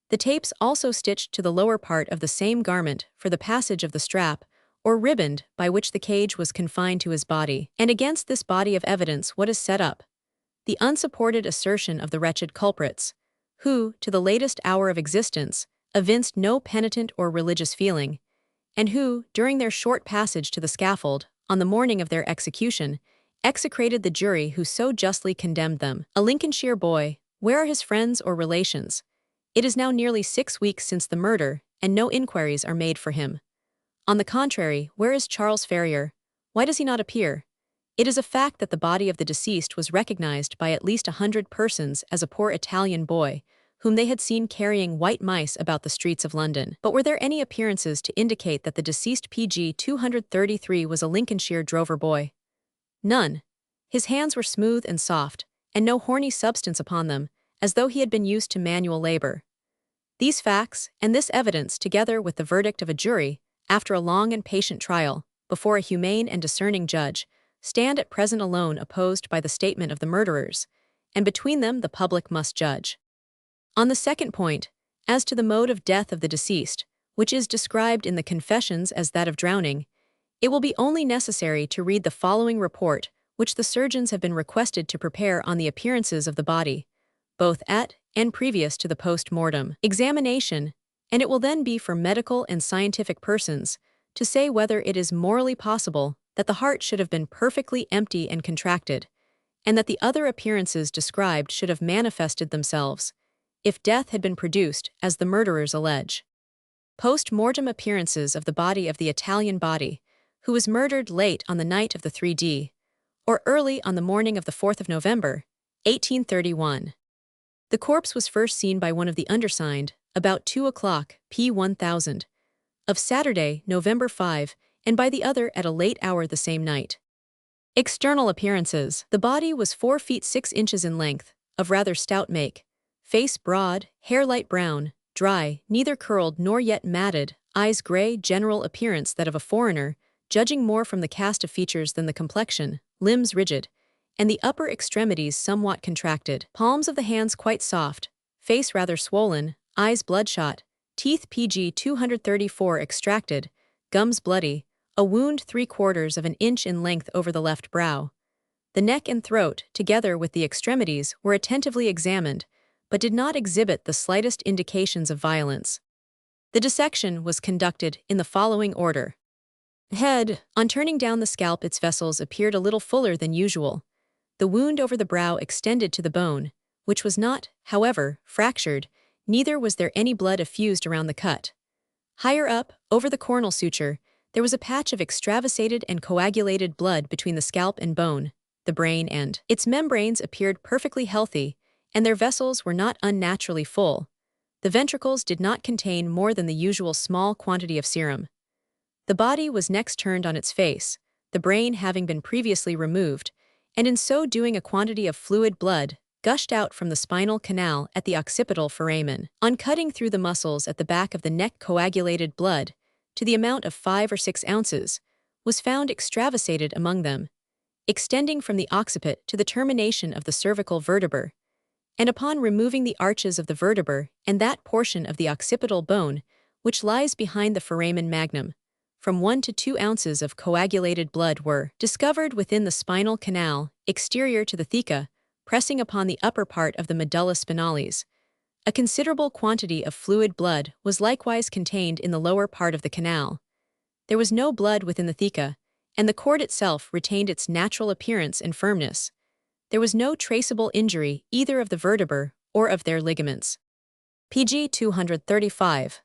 The tapes also stitched to the lower part of the same garment for the passage of the strap, or riband by which the cage was confined to his body. And against this body of evidence what is set up? The unsupported assertion of the wretched culprits, who, to the latest hour of existence, evinced no penitent or religious feeling, and who, during their short passage to the scaffold, on the morning of their execution, execrated the jury who so justly condemned them. A Lincolnshire boy, where are his friends or relations? It is now nearly 6 weeks since the murder, and no inquiries are made for him. On the contrary, where is Charles Ferrier? Why does he not appear? It is a fact that the body of the deceased was recognized by at least 100 persons as a poor Italian boy, whom they had seen carrying white mice about the streets of London. But were there any appearances to indicate that the deceased Pg 233 was a Lincolnshire drover boy? None. His hands were smooth and soft, and no horny substance upon them, as though he had been used to manual labor. These facts, and this evidence, together with the verdict of a jury, after a long and patient trial, before a humane and discerning judge, stand at present alone opposed by the statement of the murderers, and between them the public must judge. On the second point, as to the mode of death of the deceased, which is described in the confessions as that of drowning, it will be only necessary to read the following report, which the surgeons have been requested to prepare on the appearances of the body, both at and previous to the post-mortem examination, and it will then be for medical and scientific persons to say whether it is morally possible that the heart should have been perfectly empty and contracted, and that the other appearances described should have manifested themselves, if death had been produced as the murderers allege. Post-mortem appearances of the body of the Italian body, who was murdered late on the night of the 3D, or early on the morning of the 4th of November, 1831. The corpse was first seen by one of the undersigned, about 2 o'clock p.1000, of Saturday, November 5, and by the other at a late hour the same night. External appearances. The body was 4 feet 6 inches in length, of rather stout make, face broad, hair light brown, dry, neither curled nor yet matted, eyes gray, general appearance that of a foreigner, judging more from the cast of features than the complexion, limbs rigid, and the upper extremities somewhat contracted, palms of the hands quite soft, face rather swollen, eyes bloodshot, teeth PG 234 extracted, gums bloody, a wound 3/4 of an inch in length over the left brow. The neck and throat, together with the extremities, were attentively examined, but did not exhibit the slightest indications of violence. The dissection was conducted in the following order. Head. On turning down the scalp, its vessels appeared a little fuller than usual. The wound over the brow extended to the bone, which was not, however, fractured, neither was there any blood effused around the cut. Higher up, over the cornal suture, there was a patch of extravasated and coagulated blood between the scalp and bone, the brain and its membranes appeared perfectly healthy, and their vessels were not unnaturally full. The ventricles did not contain more than the usual small quantity of serum. The body was next turned on its face, the brain having been previously removed, and in so doing a quantity of fluid blood gushed out from the spinal canal at the occipital foramen. On cutting through the muscles at the back of the neck, coagulated blood, to the amount of 5 or 6 ounces, was found extravasated among them, extending from the occiput to the termination of the cervical vertebra, and upon removing the arches of the vertebra and that portion of the occipital bone which lies behind the foramen magnum, from 1 to 2 ounces of coagulated blood were discovered within the spinal canal, exterior to the theca, pressing upon the upper part of the medulla spinalis. A considerable quantity of fluid blood was likewise contained in the lower part of the canal. There was no blood within the theca, and the cord itself retained its natural appearance and firmness. There was no traceable injury either of the vertebrae or of their ligaments. PG 235.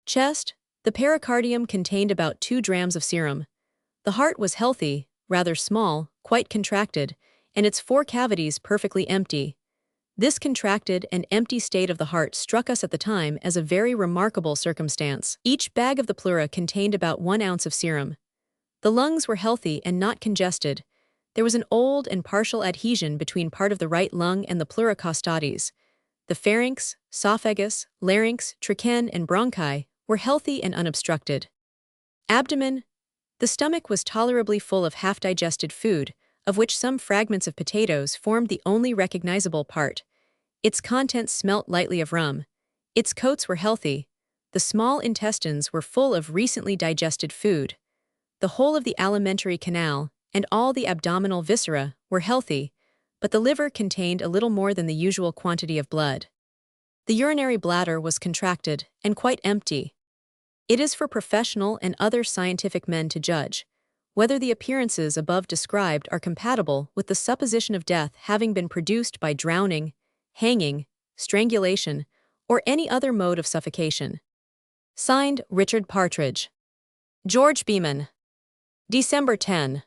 Chest. The pericardium contained about 2 drams of serum. The heart was healthy, rather small, quite contracted, and its 4 cavities perfectly empty. This contracted and empty state of the heart struck us at the time as a very remarkable circumstance. Each bag of the pleura contained about 1 ounce of serum. The lungs were healthy and not congested. There was an old and partial adhesion between part of the right lung and the pleura costatis. The pharynx, esophagus, larynx, trachea, and bronchi were healthy and unobstructed. Abdomen. The stomach was tolerably full of half-digested food, of which some fragments of potatoes formed the only recognizable part. Its contents smelt lightly of rum. Its coats were healthy. The small intestines were full of recently digested food. The whole of the alimentary canal, and all the abdominal viscera, were healthy, but the liver contained a little more than the usual quantity of blood. The urinary bladder was contracted and quite empty. It is for professional and other scientific men to judge whether the appearances above described are compatible with the supposition of death having been produced by drowning, hanging, strangulation, or any other mode of suffocation. Signed, Richard Partridge. George Beeman. December 10.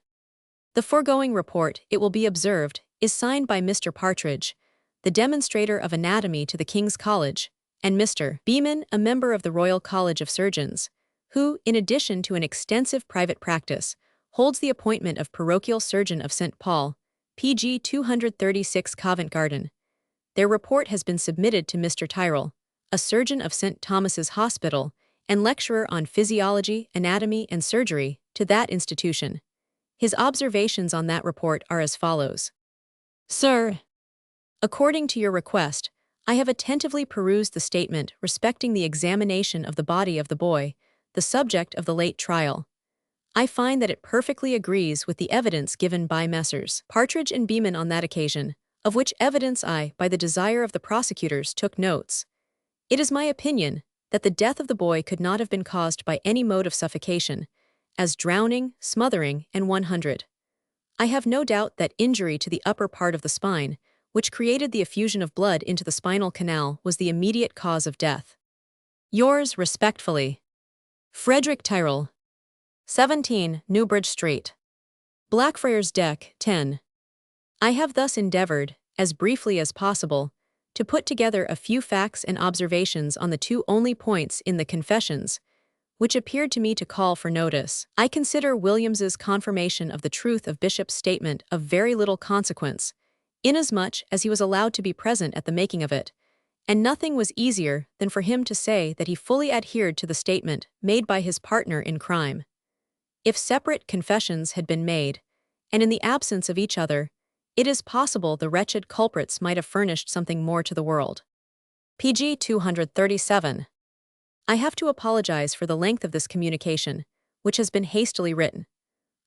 The foregoing report, it will be observed, is signed by Mr. Partridge, the demonstrator of anatomy to the King's College, and Mr. Beeman, a member of the Royal College of Surgeons, who, in addition to an extensive private practice, holds the appointment of parochial surgeon of St. Paul, PG 236 Covent Garden. Their report has been submitted to Mr. Tyrrell, a surgeon of St. Thomas's Hospital and lecturer on physiology, anatomy, and surgery, to that institution. His observations on that report are as follows. Sir, according to your request, I have attentively perused the statement respecting the examination of the body of the boy, the subject of the late trial. I find that it perfectly agrees with the evidence given by Messrs. Partridge and Beeman on that occasion, of which evidence I, by the desire of the prosecutors, took notes. It is my opinion that the death of the boy could not have been caused by any mode of suffocation, as drowning, smothering, and 100. I have no doubt that injury to the upper part of the spine, which created the effusion of blood into the spinal canal, was the immediate cause of death. Yours respectfully, Frederick Tyrrell, 17 Newbridge Street, Blackfriars Deck, 10. I have thus endeavored, as briefly as possible, to put together a few facts and observations on the two only points in the confessions, which appeared to me to call for notice. I consider Williams's confirmation of the truth of Bishop's statement of very little consequence, inasmuch as he was allowed to be present at the making of it, and nothing was easier than for him to say that he fully adhered to the statement made by his partner in crime. If separate confessions had been made, and in the absence of each other, it is possible the wretched culprits might have furnished something more to the world. PG 237. I have to apologize for the length of this communication, which has been hastily written.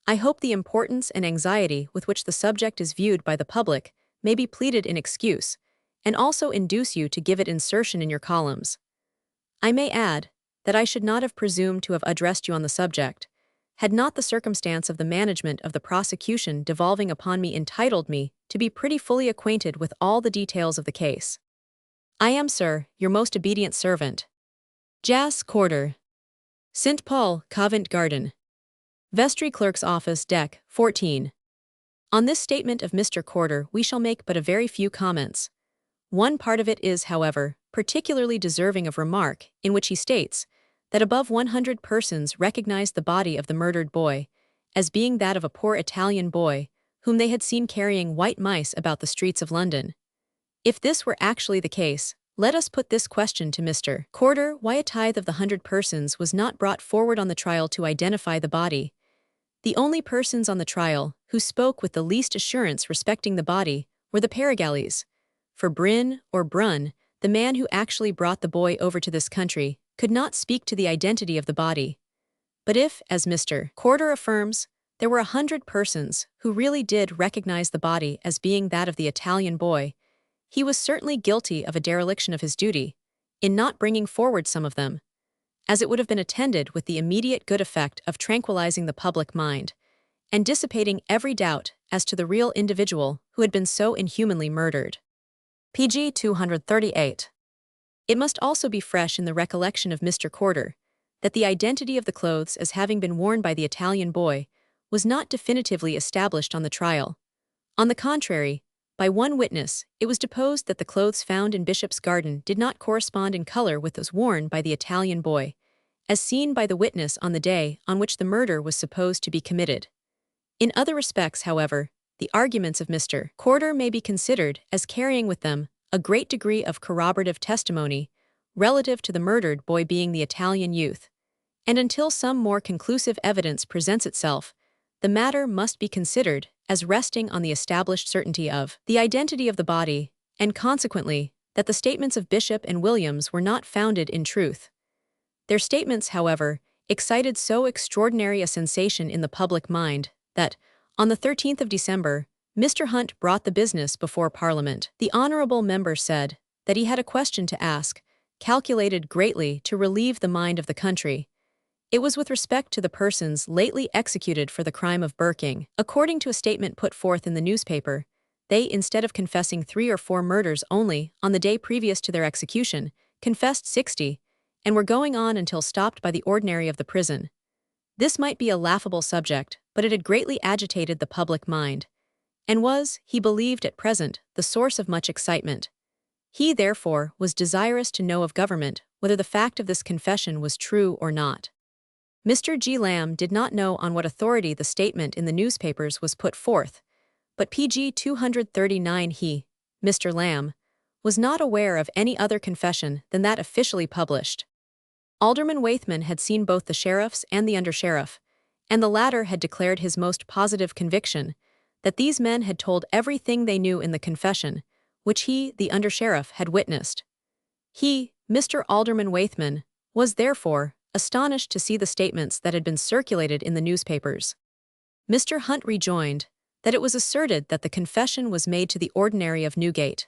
I hope the importance and anxiety with which the subject is viewed by the public may be pleaded in excuse, and also induce you to give it insertion in your columns. I may add that I should not have presumed to have addressed you on the subject, had not the circumstance of the management of the prosecution devolving upon me entitled me to be pretty fully acquainted with all the details of the case. I am, sir, your most obedient servant, Jas. Corder, St. Paul, Covent Garden, Vestry Clerk's Office, Deck, 14. On this statement of Mr. Corder we shall make but a very few comments. One part of it is, however, particularly deserving of remark, in which he states that above 100 persons recognized the body of the murdered boy as being that of a poor Italian boy whom they had seen carrying white mice about the streets of London. If this were actually the case, let us put this question to Mr. Corder: why a tithe of the 100 persons was not brought forward on the trial to identify the body? The only persons on the trial who spoke with the least assurance respecting the body were the Paragallies. For Bryn, or Brun, the man who actually brought the boy over to this country, could not speak to the identity of the body. But if, as Mr. Corder affirms, there were 100 persons who really did recognize the body as being that of the Italian boy, he was certainly guilty of a dereliction of his duty in not bringing forward some of them, as it would have been attended with the immediate good effect of tranquilizing the public mind and dissipating every doubt as to the real individual who had been so inhumanly murdered. PG 238. It must also be fresh in the recollection of Mr. Corder that the identity of the clothes as having been worn by the Italian boy was not definitively established on the trial. On the contrary, by one witness, it was deposed that the clothes found in Bishop's Garden did not correspond in color with those worn by the Italian boy, as seen by the witness on the day on which the murder was supposed to be committed. In other respects, however, the arguments of Mr. Corder may be considered as carrying with them a great degree of corroborative testimony relative to the murdered boy being the Italian youth, and until some more conclusive evidence presents itself, the matter must be considered as resting on the established certainty of the identity of the body, and consequently, that the statements of Bishop and Williams were not founded in truth. Their statements, however, excited so extraordinary a sensation in the public mind that, on the 13th of December, Mr. Hunt brought the business before Parliament. The honourable member said that he had a question to ask, calculated greatly to relieve the mind of the country. It was with respect to the persons lately executed for the crime of burking. According to a statement put forth in the newspaper, they, instead of confessing 3 or 4 murders only on the day previous to their execution, confessed 60, and were going on until stopped by the ordinary of the prison. This might be a laughable subject, but it had greatly agitated the public mind, and was, he believed at present, the source of much excitement. He, therefore, was desirous to know of government whether the fact of this confession was true or not. Mr. G. Lamb did not know on what authority the statement in the newspapers was put forth, but PG 239 he, Mr. Lamb, was not aware of any other confession than that officially published. Alderman Waithman had seen both the sheriffs and the undersheriff, and the latter had declared his most positive conviction that these men had told everything they knew in the confession, which he, the undersheriff, had witnessed. He, Mr. Alderman Waithman, was therefore astonished to see the statements that had been circulated in the newspapers. Mr. Hunt rejoined that it was asserted that the confession was made to the ordinary of Newgate.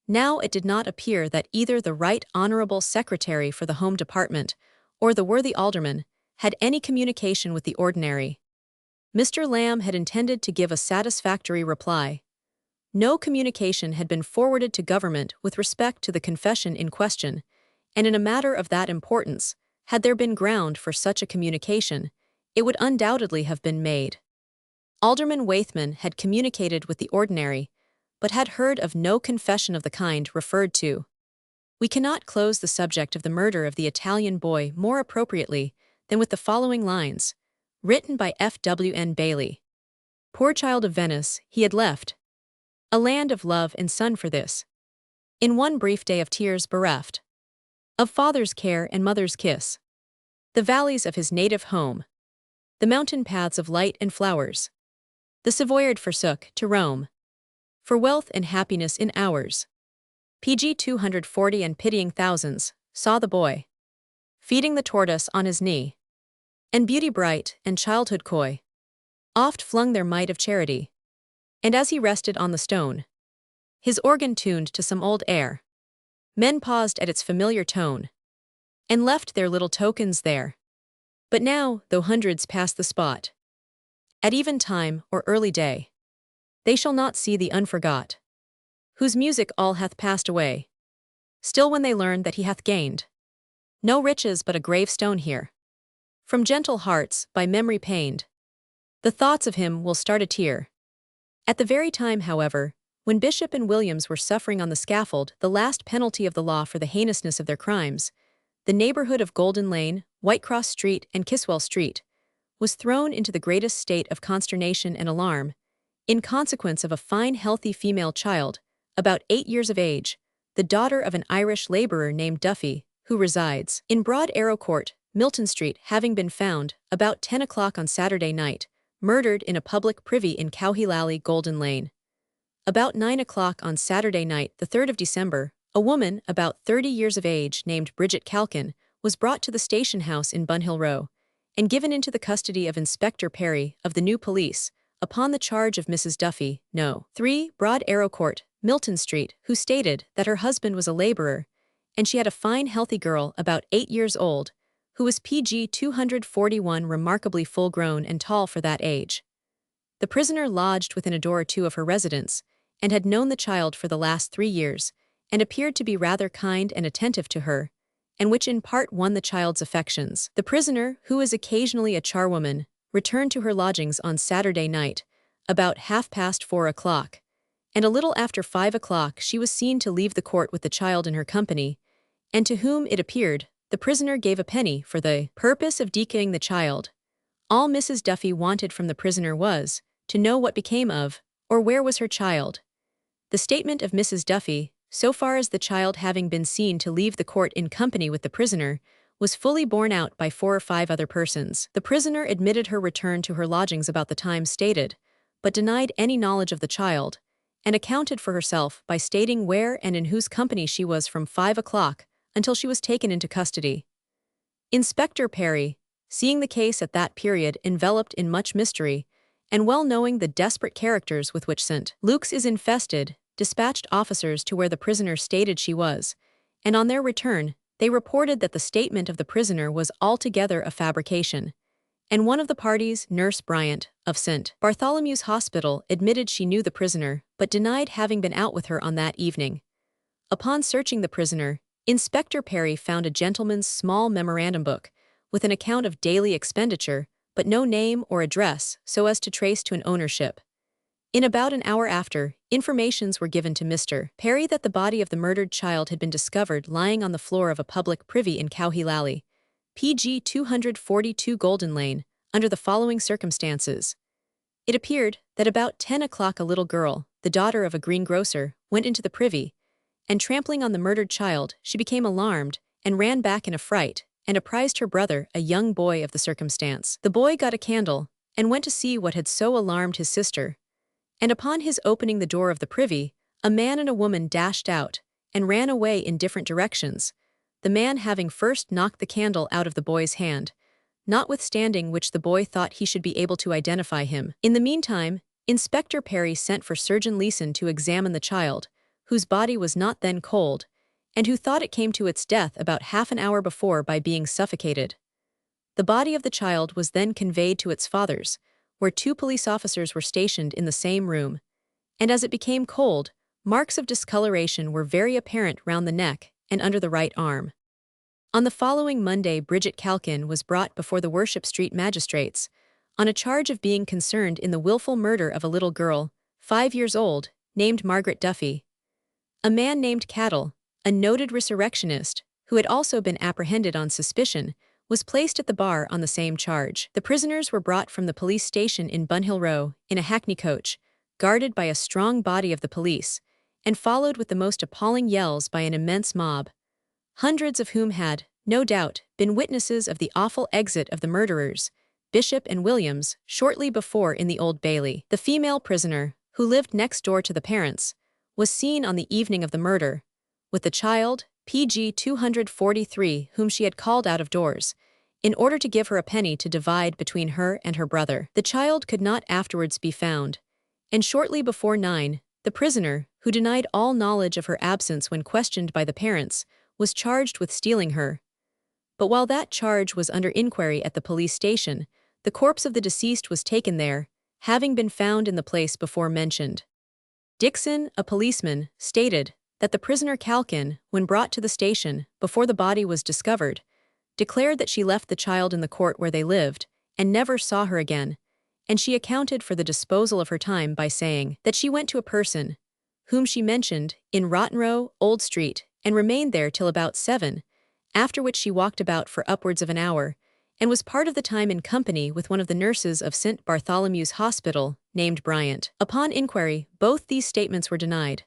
Now it did not appear that either the Right Honourable Secretary for the Home Department or the worthy alderman had any communication with the ordinary. Mr. Lamb had intended to give a satisfactory reply. No communication had been forwarded to government with respect to the confession in question, and in a matter of that importance, had there been ground for such a communication, it would undoubtedly have been made. Alderman Waithman had communicated with the ordinary, but had heard of no confession of the kind referred to. We cannot close the subject of the murder of the Italian boy more appropriately than with the following lines, written by F.W.N. Bailey. Poor child of Venice, he had left a land of love and sun for this. In one brief day of tears bereft, of father's care and mother's kiss, the valleys of his native home, the mountain paths of light and flowers, the Savoyard forsook to roam, for wealth and happiness in hours. PG 240 and pitying thousands, saw the boy, feeding the tortoise on his knee, and beauty bright and childhood coy, oft flung their mite of charity, and as he rested on the stone, his organ tuned to some old air, men paused at its familiar tone, and left their little tokens there. But now, though hundreds pass the spot, at eventime or early day, they shall not see the unforgot, whose music all hath passed away. Still when they learn that he hath gained no riches but a gravestone here, from gentle hearts by memory pained, the thoughts of him will start a tear. At the very time, however, when Bishop and Williams were suffering on the scaffold the last penalty of the law for the heinousness of their crimes, the neighborhood of Golden Lane, Whitecross Street, and Kiswell Street was thrown into the greatest state of consternation and alarm, in consequence of a fine healthy female child, about 8 years of age, the daughter of an Irish laborer named Duffy, who resides in Broad Arrow Court, Milton Street, having been found, about 10 o'clock on Saturday night, murdered in a public privy in Cowheel, Golden Lane. About 9 o'clock on Saturday night, the 3rd of December, a woman, about 30 years of age, named Bridget Calkin, was brought to the station house in Bunhill Row, and given into the custody of Inspector Perry, of the New Police, upon the charge of Mrs. Duffy, No. 3, Broad Arrow Court, Milton Street, who stated that her husband was a laborer, and she had a fine healthy girl about 8 years old, who was PG 241 remarkably full-grown and tall for that age. The prisoner lodged within a door or two of her residence, and had known the child for the last 3 years, and appeared to be rather kind and attentive to her, and which in part won the child's affections. The prisoner, who is occasionally a charwoman, returned to her lodgings on Saturday night, about 4:30 o'clock, and a little after 5 o'clock she was seen to leave the court with the child in her company, and to whom, it appeared, the prisoner gave a penny for the purpose of decaying the child. All Mrs. Duffy wanted from the prisoner was to know what became of, or where was her child. The statement of Mrs. Duffy, so far as the child having been seen to leave the court in company with the prisoner, was fully borne out by 4 or 5 other persons. The prisoner admitted her return to her lodgings about the time stated, but denied any knowledge of the child, and accounted for herself by stating where and in whose company she was from 5 o'clock until she was taken into custody. Inspector Perry, seeing the case at that period enveloped in much mystery, and well knowing the desperate characters with which St. Luke's is infested, dispatched officers to where the prisoner stated she was, and on their return, they reported that the statement of the prisoner was altogether a fabrication, and one of the parties, Nurse Bryant, of St. Bartholomew's Hospital, admitted she knew the prisoner, but denied having been out with her on that evening. Upon searching the prisoner, Inspector Perry found a gentleman's small memorandum book, with an account of daily expenditure, but no name or address so as to trace to an ownership. In about an hour after, informations were given to Mr. Perry that the body of the murdered child had been discovered lying on the floor of a public privy in Cowheel, PG 242 Golden Lane, under the following circumstances. It appeared that about 10 o'clock a little girl, the daughter of a greengrocer, went into the privy, and trampling on the murdered child, she became alarmed and ran back in a fright and apprised her brother, a young boy, of the circumstance. The boy got a candle and went to see what had so alarmed his sister. And upon his opening the door of the privy, a man and a woman dashed out and ran away in different directions, the man having first knocked the candle out of the boy's hand, notwithstanding which the boy thought he should be able to identify him. In the meantime, Inspector Perry sent for Surgeon Leeson to examine the child, whose body was not then cold, and who thought it came to its death about half an hour before by being suffocated. The body of the child was then conveyed to its father's, where 2 police officers were stationed in the same room, and as it became cold, marks of discoloration were very apparent round the neck and under the right arm. On the following Monday, Bridget Calkin was brought before the Worship Street magistrates on a charge of being concerned in the willful murder of a little girl, 5 years old, named Margaret Duffy. A man named Cattle, a noted resurrectionist, who had also been apprehended on suspicion, was placed at the bar on the same charge. The prisoners were brought from the police station in Bunhill Row in a hackney coach, guarded by a strong body of the police, and followed with the most appalling yells by an immense mob, hundreds of whom had, no doubt, been witnesses of the awful exit of the murderers, Bishop and Williams, shortly before in the Old Bailey. The female prisoner, who lived next door to the parents, was seen on the evening of the murder, with the child, PG 243, whom she had called out of doors, in order to give her a penny to divide between her and her brother. The child could not afterwards be found, and shortly before 9, the prisoner, who denied all knowledge of her absence when questioned by the parents, was charged with stealing her. But while that charge was under inquiry at the police station, the corpse of the deceased was taken there, having been found in the place before mentioned. Dixon, a policeman, stated that the prisoner Calkin, when brought to the station before the body was discovered, declared that she left the child in the court where they lived and never saw her again, and she accounted for the disposal of her time by saying that she went to a person, whom she mentioned, in Rotten Row, Old Street, and remained there till about 7, after which she walked about for upwards of an hour, and was part of the time in company with one of the nurses of St. Bartholomew's Hospital, named Bryant. Upon inquiry, both these statements were denied,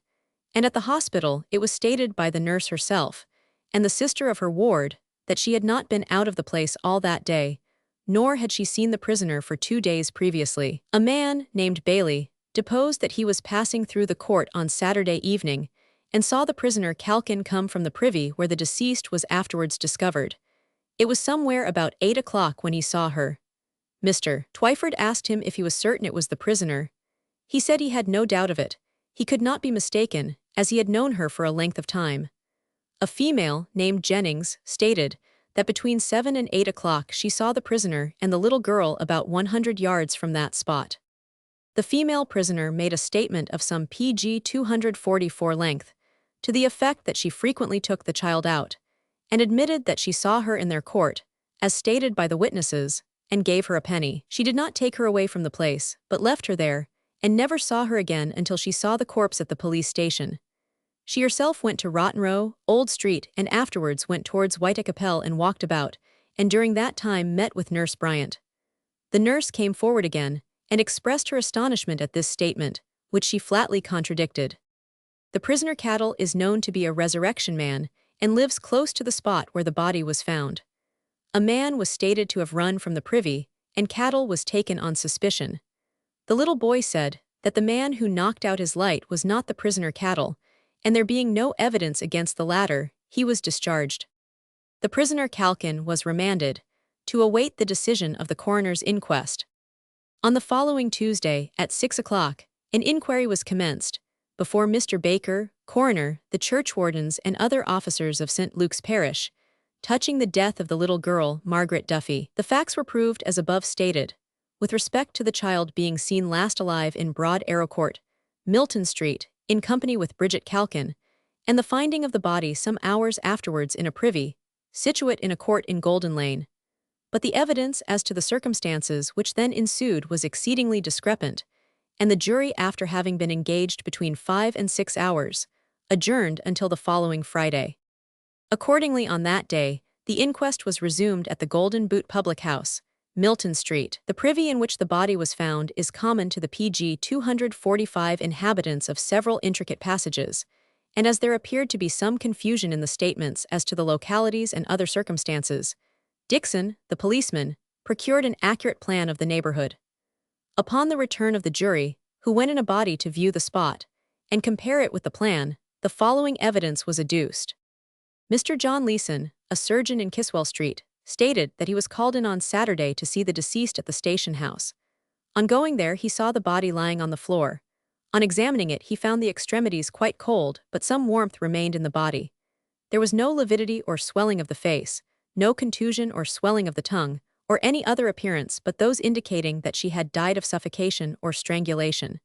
and at the hospital it was stated by the nurse herself, and the sister of her ward, that she had not been out of the place all that day, nor had she seen the prisoner for 2 days previously. A man, named Bailey, deposed that he was passing through the court on Saturday evening, and saw the prisoner Calkin come from the privy where the deceased was afterwards discovered. It was somewhere about 8 o'clock when he saw her. Mr. Twyford asked him if he was certain it was the prisoner. He said he had no doubt of it. He could not be mistaken, as he had known her for a length of time. A female, named Jennings, stated that between 7 and 8 o'clock she saw the prisoner and the little girl about 100 yards from that spot. The female prisoner made a statement of some PG 244 length, to the effect that she frequently took the child out, and admitted that she saw her in their court, as stated by the witnesses, and gave her a penny. She did not take her away from the place, but left her there, and never saw her again until she saw the corpse at the police station. She herself went to Rotten Row, Old Street, and afterwards went towards Whitechapel and walked about, and during that time met with Nurse Bryant. The nurse came forward again, and expressed her astonishment at this statement, which she flatly contradicted. The prisoner Cattle is known to be a resurrection man, and lives close to the spot where the body was found. A man was stated to have run from the privy, and Cattle was taken on suspicion. The little boy said that the man who knocked out his light was not the prisoner Cattle, and there being no evidence against the latter, he was discharged. The prisoner Calkin was remanded to await the decision of the coroner's inquest. On the following Tuesday, at 6 o'clock, an inquiry was commenced before Mr. Baker, coroner, the churchwardens, and other officers of St. Luke's Parish, touching the death of the little girl, Margaret Duffy. The facts were proved as above stated, with respect to the child being seen last alive in Broad Arrow Court, Milton Street, in company with Bridget Calkin, and the finding of the body some hours afterwards in a privy, situate in a court in Golden Lane. But the evidence as to the circumstances which then ensued was exceedingly discrepant, and the jury, after having been engaged between 5 and 6 hours, adjourned until the following Friday. Accordingly, on that day, the inquest was resumed at the Golden Boot Public House, Milton Street. The privy in which the body was found is common to the PG 245 inhabitants of several intricate passages, and as there appeared to be some confusion in the statements as to the localities and other circumstances, Dixon, the policeman, procured an accurate plan of the neighborhood. Upon the return of the jury, who went in a body to view the spot and compare it with the plan, the following evidence was adduced. Mr. John Leeson, a surgeon in Kiswell Street, stated that he was called in on Saturday to see the deceased at the station house. On going there, he saw the body lying on the floor. On examining it, he found the extremities quite cold, but some warmth remained in the body. There was no lividity or swelling of the face, no contusion or swelling of the tongue, or any other appearance but those indicating that she had died of suffocation or strangulation.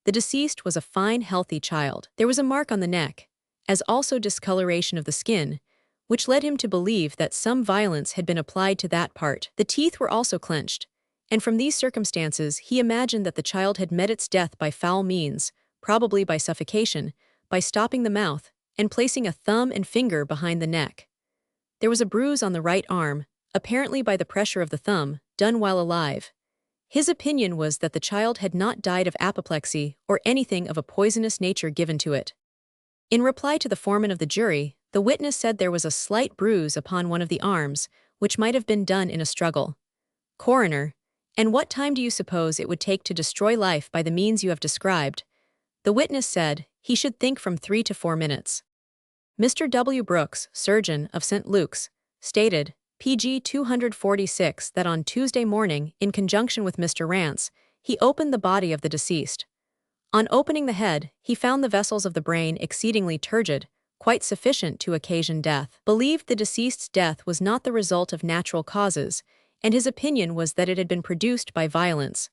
The deceased was a fine, healthy child. There was a mark on the neck, as also discoloration of the skin, which led him to believe that some violence had been applied to that part. The teeth were also clenched, and from these circumstances he imagined that the child had met its death by foul means, probably by suffocation, by stopping the mouth, and placing a thumb and finger behind the neck. There was a bruise on the right arm, apparently by the pressure of the thumb, done while alive. His opinion was that the child had not died of apoplexy or anything of a poisonous nature given to it. In reply to the foreman of the jury, the witness said there was a slight bruise upon one of the arms, which might have been done in a struggle. Coroner: and what time do you suppose it would take to destroy life by the means you have described? The witness said he should think from 3 to 4 minutes. Mr. W. Brooks, surgeon of St. Luke's, stated, PG 246, that on Tuesday morning, in conjunction with Mr. Rance, he opened the body of the deceased. On opening the head, he found the vessels of the brain exceedingly turgid, quite sufficient to occasion death. Believed the deceased's death was not the result of natural causes, and his opinion was that it had been produced by violence.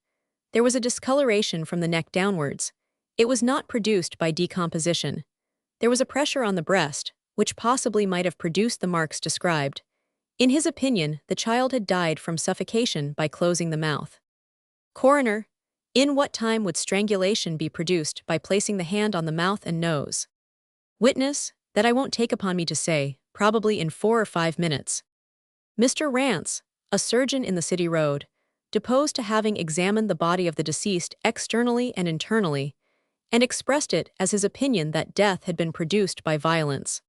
There was a discoloration from the neck downwards. It was not produced by decomposition. There was a pressure on the breast, which possibly might have produced the marks described. In his opinion, the child had died from suffocation by closing the mouth. Coroner: in what time would strangulation be produced by placing the hand on the mouth and nose? Witness: that I won't take upon me to say, probably in 4 or 5 minutes. Mr. Rance, a surgeon in the City Road, deposed to having examined the body of the deceased externally and internally, and expressed it as his opinion that death had been produced by violence.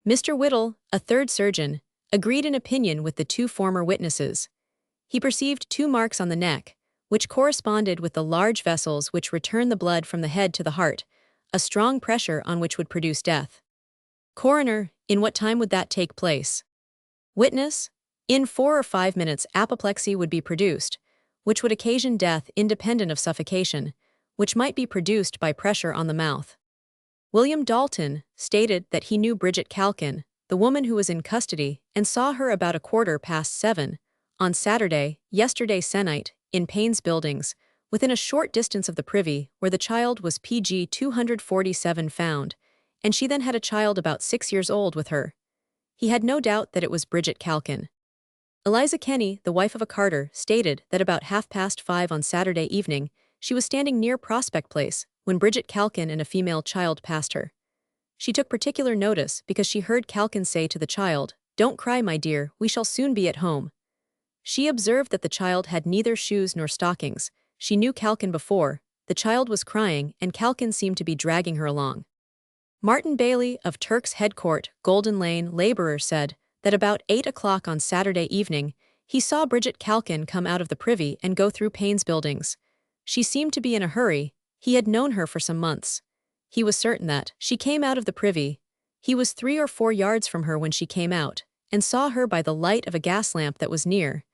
Mr. Whittle, a third surgeon, agreed in opinion with the 2 former witnesses. He perceived 2 marks on the neck, which corresponded with the large vessels which return the blood from the head to the heart, a strong pressure on which would produce death. Coroner: in what time would that take place? Witness: in 4 or 5 minutes apoplexy would be produced, which would occasion death independent of suffocation, which might be produced by pressure on the mouth. William Dalton stated that he knew Bridget Calkin, the woman who was in custody, and saw her about 7:15, on Saturday, yesterday se'nnight, in Payne's Buildings, within a short distance of the privy where the child was PG 247 found, and she then had a child about 6 years old with her. He had no doubt that it was Bridget Calkin. Eliza Kenny, the wife of a carter, stated that about 5:30 on Saturday evening, she was standing near Prospect Place when Bridget Calkin and a female child passed her. She took particular notice because she heard Calkin say to the child, "Don't cry, my dear, we shall soon be at home." She observed that the child had neither shoes nor stockings. She knew Calkin before, the child was crying, and Calkin seemed to be dragging her along. Martin Bailey of Turk's Head Court, Golden Lane, labourer, said that about 8 o'clock on Saturday evening, he saw Bridget Calkin come out of the privy and go through Payne's Buildings. She seemed to be in a hurry. He had known her for some months. He was certain that she came out of the privy. He was 3 or 4 yards from her when she came out, and saw her by the light of a gas lamp that was near.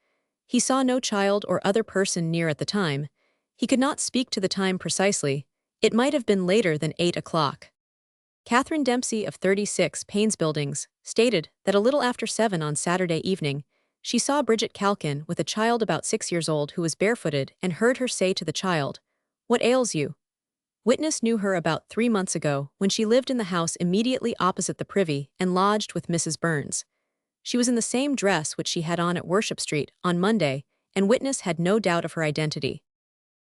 He saw no child or other person near at the time. He could not speak to the time precisely. It might have been later than 8 o'clock. Catherine Dempsey of 36 Payne's Buildings stated that a little after 7 on Saturday evening, she saw Bridget Calkin with a child about 6 years old who was barefooted and heard her say to the child, "What ails you?" Witness knew her about 3 months ago when she lived in the house immediately opposite the privy and lodged with Mrs. Burns. She was in the same dress which she had on at Worship Street on Monday, and witness had no doubt of her identity.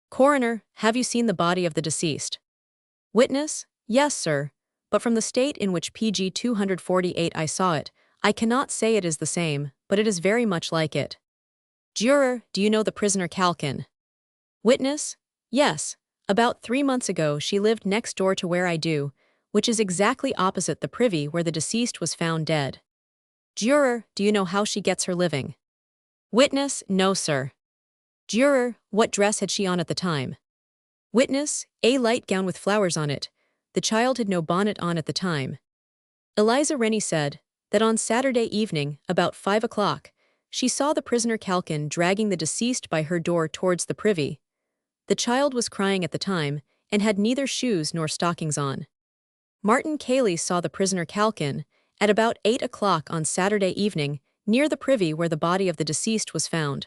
Coroner: have you seen the body of the deceased? Witness: yes, sir, but from the state in which PG 248 I saw it, I cannot say it is the same, but it is very much like it. Juror: do you know the prisoner Calkin? Witness: yes, about 3 months ago she lived next door to where I do. which is exactly opposite the privy where the deceased was found dead. Juror, do you know how she gets her living? Witness, no sir. Juror, what dress had she on at the time? Witness, a light gown with flowers on it. The child had no bonnet on at the time. Eliza Rennie said that on Saturday evening, about 5 o'clock, she saw the prisoner Calkin dragging the deceased by her door towards the privy. The child was crying at the time and had neither shoes nor stockings on. Martin Cayley saw the prisoner Calkin at about 8 o'clock on Saturday evening near the privy where the body of the deceased was found.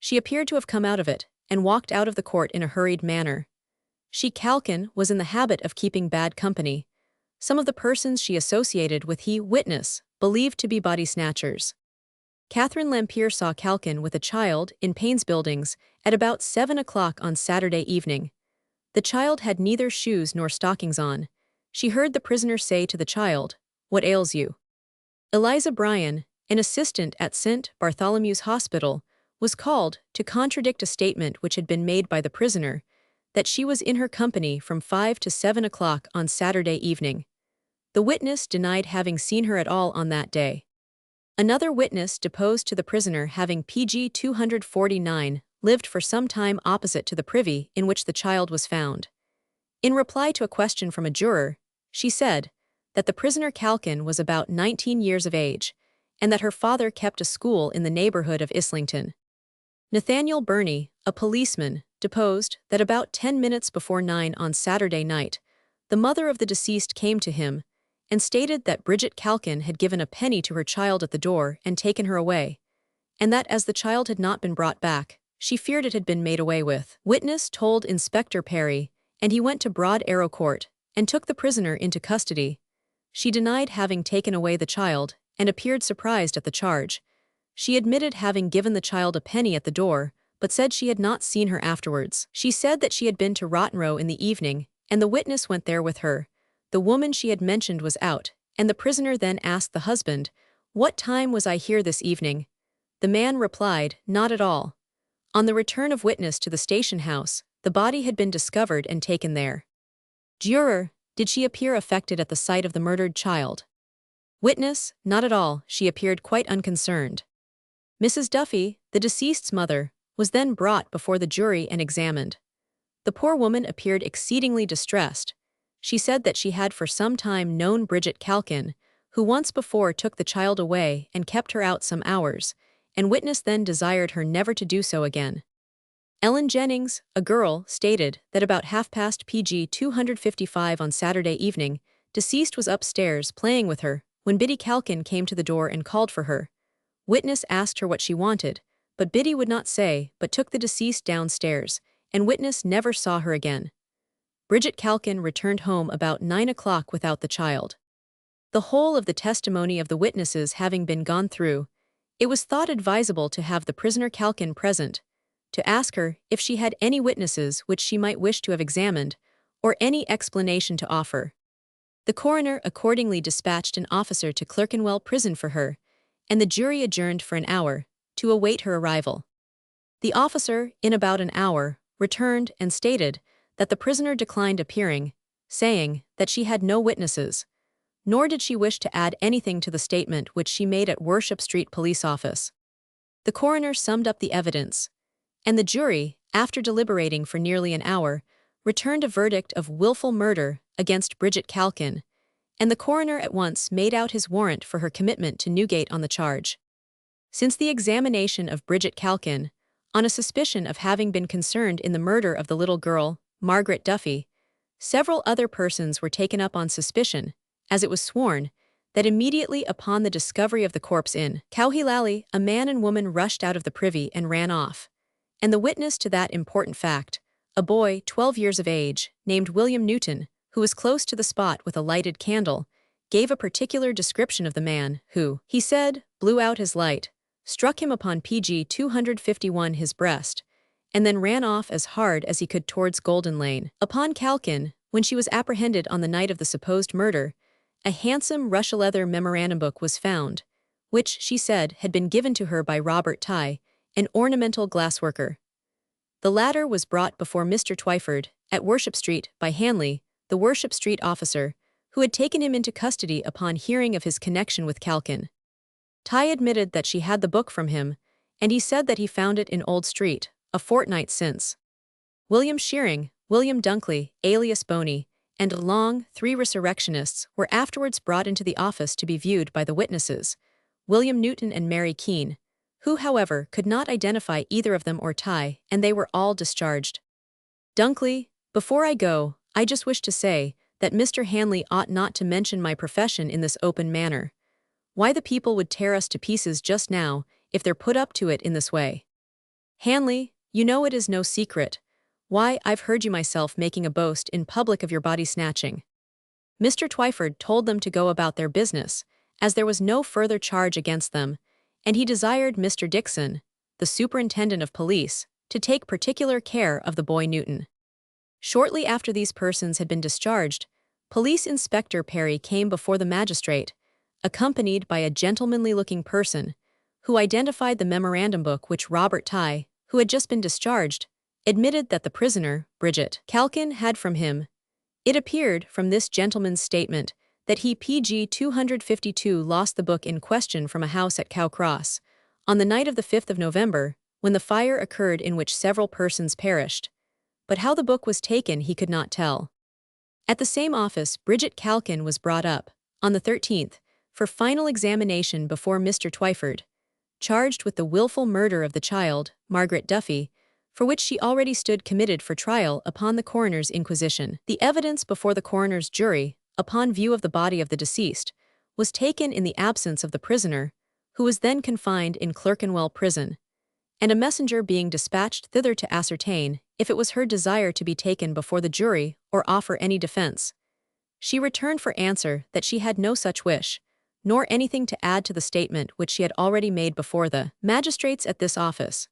She appeared to have come out of it and walked out of the court in a hurried manner. She Calkin was in the habit of keeping bad company. Some of the persons she associated with he witness believed to be body snatchers. Catherine Lampier saw Calkin with a child in Payne's Buildings at about 7 o'clock on Saturday evening. The child had neither shoes nor stockings on. She heard the prisoner say to the child, "What ails you?" Eliza Bryan, an assistant at St. Bartholomew's Hospital, was called to contradict a statement which had been made by the prisoner that she was in her company from 5 to 7 o'clock on Saturday evening. The witness denied having seen her at all on that day. Another witness deposed to the prisoner having PG 249 lived for some time opposite to the privy in which the child was found. In reply to a question from a juror, she said that the prisoner Calkin was about 19 years of age and that her father kept a school in the neighborhood of Islington. Nathaniel Burney, a policeman, deposed that about 10 minutes before 9 on Saturday night, the mother of the deceased came to him and stated that Bridget Calkin had given a penny to her child at the door and taken her away, and that as the child had not been brought back, she feared it had been made away with. Witness told Inspector Perry, and he went to Broad Arrow Court and took the prisoner into custody. She denied having taken away the child and appeared surprised at the charge. She admitted having given the child a penny at the door, but said she had not seen her afterwards. She said that she had been to Rotten Row in the evening, and the witness went there with her. The woman she had mentioned was out, and the prisoner then asked the husband, "What time was I here this evening?" The man replied, "Not at all." On the return of witness to the station house, the body had been discovered and taken there. Juror, did she appear affected at the sight of the murdered child? Witness, not at all, she appeared quite unconcerned. Mrs. Duffy, the deceased's mother, was then brought before the jury and examined. The poor woman appeared exceedingly distressed. She said that she had for some time known Bridget Calkin, who once before took the child away and kept her out some hours, and witness then desired her never to do so again. Ellen Jennings, a girl, stated that about PG 255 on Saturday evening, deceased was upstairs playing with her when Biddy Calkin came to the door and called for her. Witness asked her what she wanted, but Biddy would not say but took the deceased downstairs, and witness never saw her again. Bridget Calkin returned home about 9 o'clock without the child. The whole of the testimony of the witnesses having been gone through, it was thought advisable to have the prisoner Calkin present, to ask her if she had any witnesses which she might wish to have examined, or any explanation to offer. The coroner accordingly dispatched an officer to Clerkenwell Prison for her, and the jury adjourned for an hour, to await her arrival. The officer, in about an hour, returned and stated that the prisoner declined appearing, saying that she had no witnesses, nor did she wish to add anything to the statement which she made at Worship Street Police Office. The coroner summed up the evidence, and the jury, after deliberating for nearly an hour, returned a verdict of willful murder against Bridget Calkin, and the coroner at once made out his warrant for her commitment to Newgate on the charge. Since the examination of Bridget Calkin, on a suspicion of having been concerned in the murder of the little girl, Margaret Duffy, several other persons were taken up on suspicion, as it was sworn, that immediately upon the discovery of the corpse in Cowhilally, a man and woman rushed out of the privy and ran off, and the witness to that important fact, a boy 12 years of age, named William Newton, who was close to the spot with a lighted candle, gave a particular description of the man who, he said, blew out his light, struck him upon PG 251 his breast, and then ran off as hard as he could towards Golden Lane. Upon Calkin, when she was apprehended on the night of the supposed murder, a handsome Russia-leather memorandum book was found, which, she said, had been given to her by Robert Tye, an ornamental glassworker. The latter was brought before Mr. Twyford, at Worship Street, by Hanley, the Worship Street officer, who had taken him into custody upon hearing of his connection with Calkin. Ty admitted that she had the book from him, and he said that he found it in Old Street, a fortnight since. William Shearing, William Dunkley, alias Boney, and Long, 3 resurrectionists, were afterwards brought into the office to be viewed by the witnesses, William Newton and Mary Keene, who, however, could not identify either of them or Ty, and they were all discharged. Dunkley, before I go, I just wish to say that Mr. Hanley ought not to mention my profession in this open manner. Why the people would tear us to pieces just now, if they're put up to it in this way. Hanley, you know it is no secret. Why, I've heard you myself making a boast in public of your body snatching. Mr. Twyford told them to go about their business, as there was no further charge against them, and he desired Mr. Dixon, the superintendent of police, to take particular care of the boy Newton. Shortly after these persons had been discharged, Police Inspector Perry came before the magistrate, accompanied by a gentlemanly-looking person, who identified the memorandum book which Robert Ty, who had just been discharged, admitted that the prisoner, Bridget Calkin, had from him. It appeared from this gentleman's statement that he PG 252 lost the book in question from a house at Cow Cross, on the night of the 5th of November, when the fire occurred in which several persons perished. But how the book was taken he could not tell. At the same office Bridget Calkin was brought up, on the 13th, for final examination before Mr. Twyford, charged with the willful murder of the child, Margaret Duffy, for which she already stood committed for trial upon the coroner's inquisition. The evidence before the coroner's jury, upon view of the body of the deceased, was taken in the absence of the prisoner, who was then confined in Clerkenwell Prison, and a messenger being dispatched thither to ascertain if it was her desire to be taken before the jury or offer any defense. She returned for answer that she had no such wish, nor anything to add to the statement which she had already made before the magistrates at this office.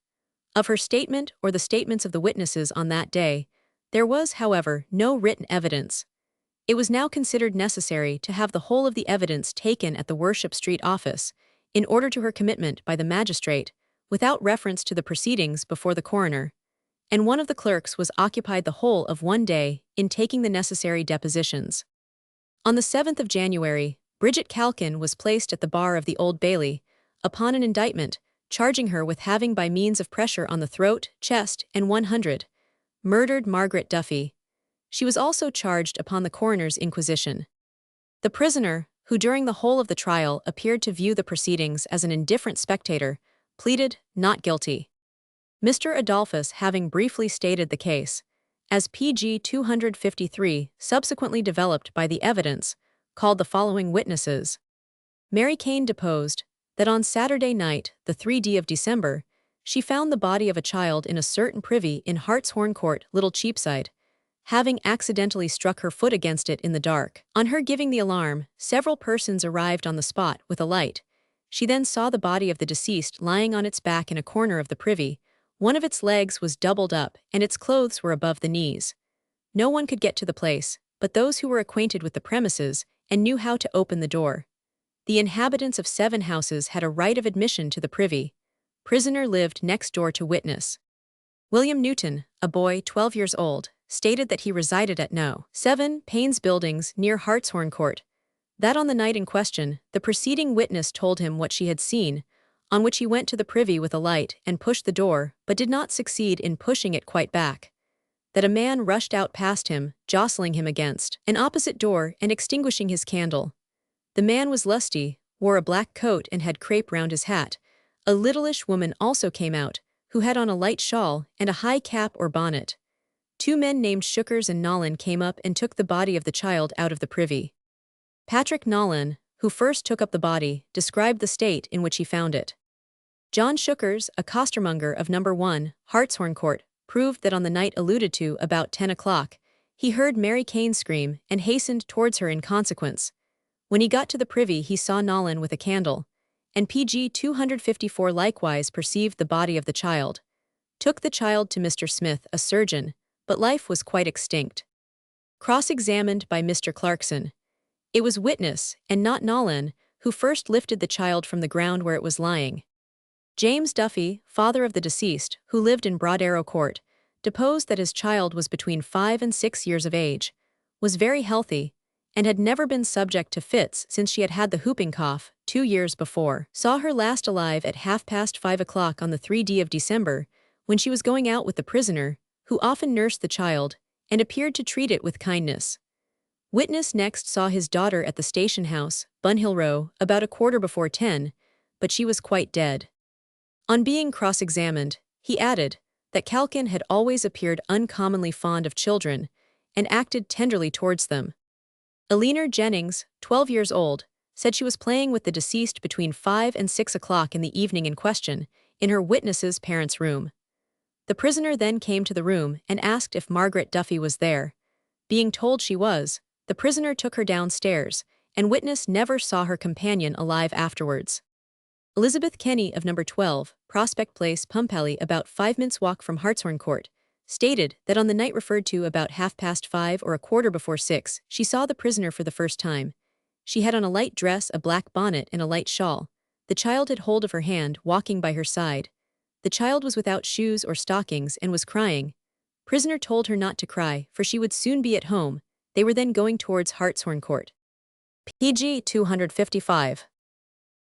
Of her statement or the statements of the witnesses on that day, there was, however, no written evidence. It was now considered necessary to have the whole of the evidence taken at the Worship Street office, in order to her commitment by the magistrate, without reference to the proceedings before the coroner, and one of the clerks was occupied the whole of one day in taking the necessary depositions. On the 7th of January, Bridget Calkin was placed at the bar of the Old Bailey, upon an indictment, charging her with having by means of pressure on the throat, chest, and 100, murdered Margaret Duffy. She was also charged upon the coroner's inquisition. The prisoner, who during the whole of the trial appeared to view the proceedings as an indifferent spectator, pleaded not guilty. Mr. Adolphus having briefly stated the case, as PG 253 subsequently developed by the evidence, called the following witnesses. Mary Keene deposed that on Saturday night, the 3d of December, she found the body of a child in a certain privy in Hartshorn Court, Little Cheapside, having accidentally struck her foot against it in the dark. On her giving the alarm, several persons arrived on the spot with a light. She then saw the body of the deceased lying on its back in a corner of the privy. One of its legs was doubled up, and its clothes were above the knees. No one could get to the place, but those who were acquainted with the premises and knew how to open the door. The inhabitants of 7 houses had a right of admission to the privy. Prisoner lived next door to witness. William Newton, a boy 12 years old, stated that he resided at No. 7 Payne's Buildings near Hartshorn Court. That on the night in question, the preceding witness told him what she had seen, on which he went to the privy with a light and pushed the door, but did not succeed in pushing it quite back. That a man rushed out past him, jostling him against an opposite door and extinguishing his candle. The man was lusty, wore a black coat and had crape round his hat. A littleish woman also came out, who had on a light shawl and a high cap or bonnet. 2 men named Shookers and Nolan came up and took the body of the child out of the privy. Patrick Nolan, who first took up the body, described the state in which he found it. John Shookers, a costermonger of No. 1, Hartshorn Court, proved that on the night alluded to, about 10 o'clock, he heard Mary Keene scream and hastened towards her in consequence. When he got to the privy he saw Nolan with a candle, and PG 254 likewise perceived the body of the child. Took the child to Mr. Smith, a surgeon, but life was quite extinct. Cross-examined by Mr. Clarkson. It was witness, and not Nolan, who first lifted the child from the ground where it was lying. James Duffy, father of the deceased, who lived in Broad Arrow Court, deposed that his child was between 5 and 6 years of age, was very healthy, and had never been subject to fits since she had had the whooping cough 2 years before. Saw her last alive at 5:30 on the 3d of December, when she was going out with the prisoner, who often nursed the child, and appeared to treat it with kindness. Witness next saw his daughter at the station house, Bunhill Row, about 10:15, but she was quite dead. On being cross-examined, he added that Calkin had always appeared uncommonly fond of children and acted tenderly towards them. Eleanor Jennings, 12 years old, said she was playing with the deceased between 5 and 6 o'clock in the evening in question, in her witness's parents' room. The prisoner then came to the room and asked if Margaret Duffy was there. Being told she was, the prisoner took her downstairs, and witness never saw her companion alive afterwards. Elizabeth Kenny of number 12, Prospect Place, Pumpelly, about 5 minutes' walk from Hartshorn Court, stated that on the night referred to about 5:30 or 6:15, she saw the prisoner for the first time. She had on a light dress, a black bonnet, and a light shawl. The child had hold of her hand, walking by her side. The child was without shoes or stockings and was crying. Prisoner told her not to cry, for she would soon be at home. They were then going towards Hartshorn Court. PG 255.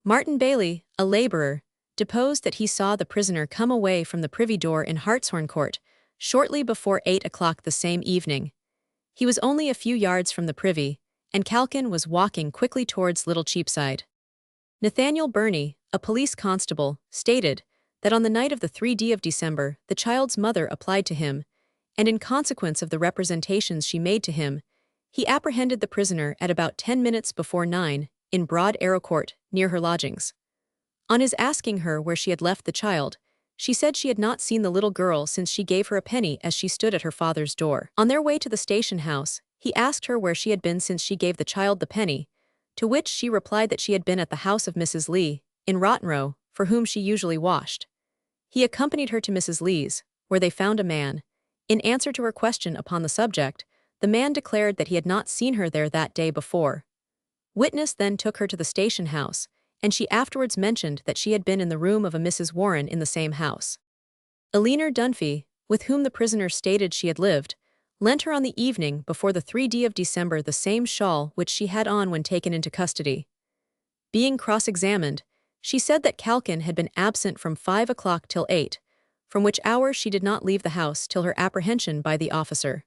Martin Bailey, a laborer, deposed that he saw the prisoner come away from the privy door in Hartshorn Court shortly before 8 o'clock the same evening. He was only a few yards from the privy, and Calkin was walking quickly towards Little Cheapside. Nathaniel Burney, a police constable, stated that on the night of the 3d of December, the child's mother applied to him, and in consequence of the representations she made to him, he apprehended the prisoner at about 10 minutes before 9, in Broad Arrow Court, near her lodgings. On his asking her where she had left the child, she said she had not seen the little girl since she gave her a penny as she stood at her father's door. On their way to the station house, he asked her where she had been since she gave the child the penny, to which she replied that she had been at the house of Mrs. Lee, in Rotten Row, for whom she usually washed. He accompanied her to Mrs. Lee's, where they found a man. In answer to her question upon the subject, the man declared that he had not seen her there that day before. Witness then took her to the station house, and she afterwards mentioned that she had been in the room of a Mrs. Warren in the same house. Eleanor Dunphy, with whom the prisoner stated she had lived, lent her on the evening before the 3d of December the same shawl which she had on when taken into custody. Being cross-examined, she said that Calkin had been absent from 5 o'clock till 8, from which hour she did not leave the house till her apprehension by the officer.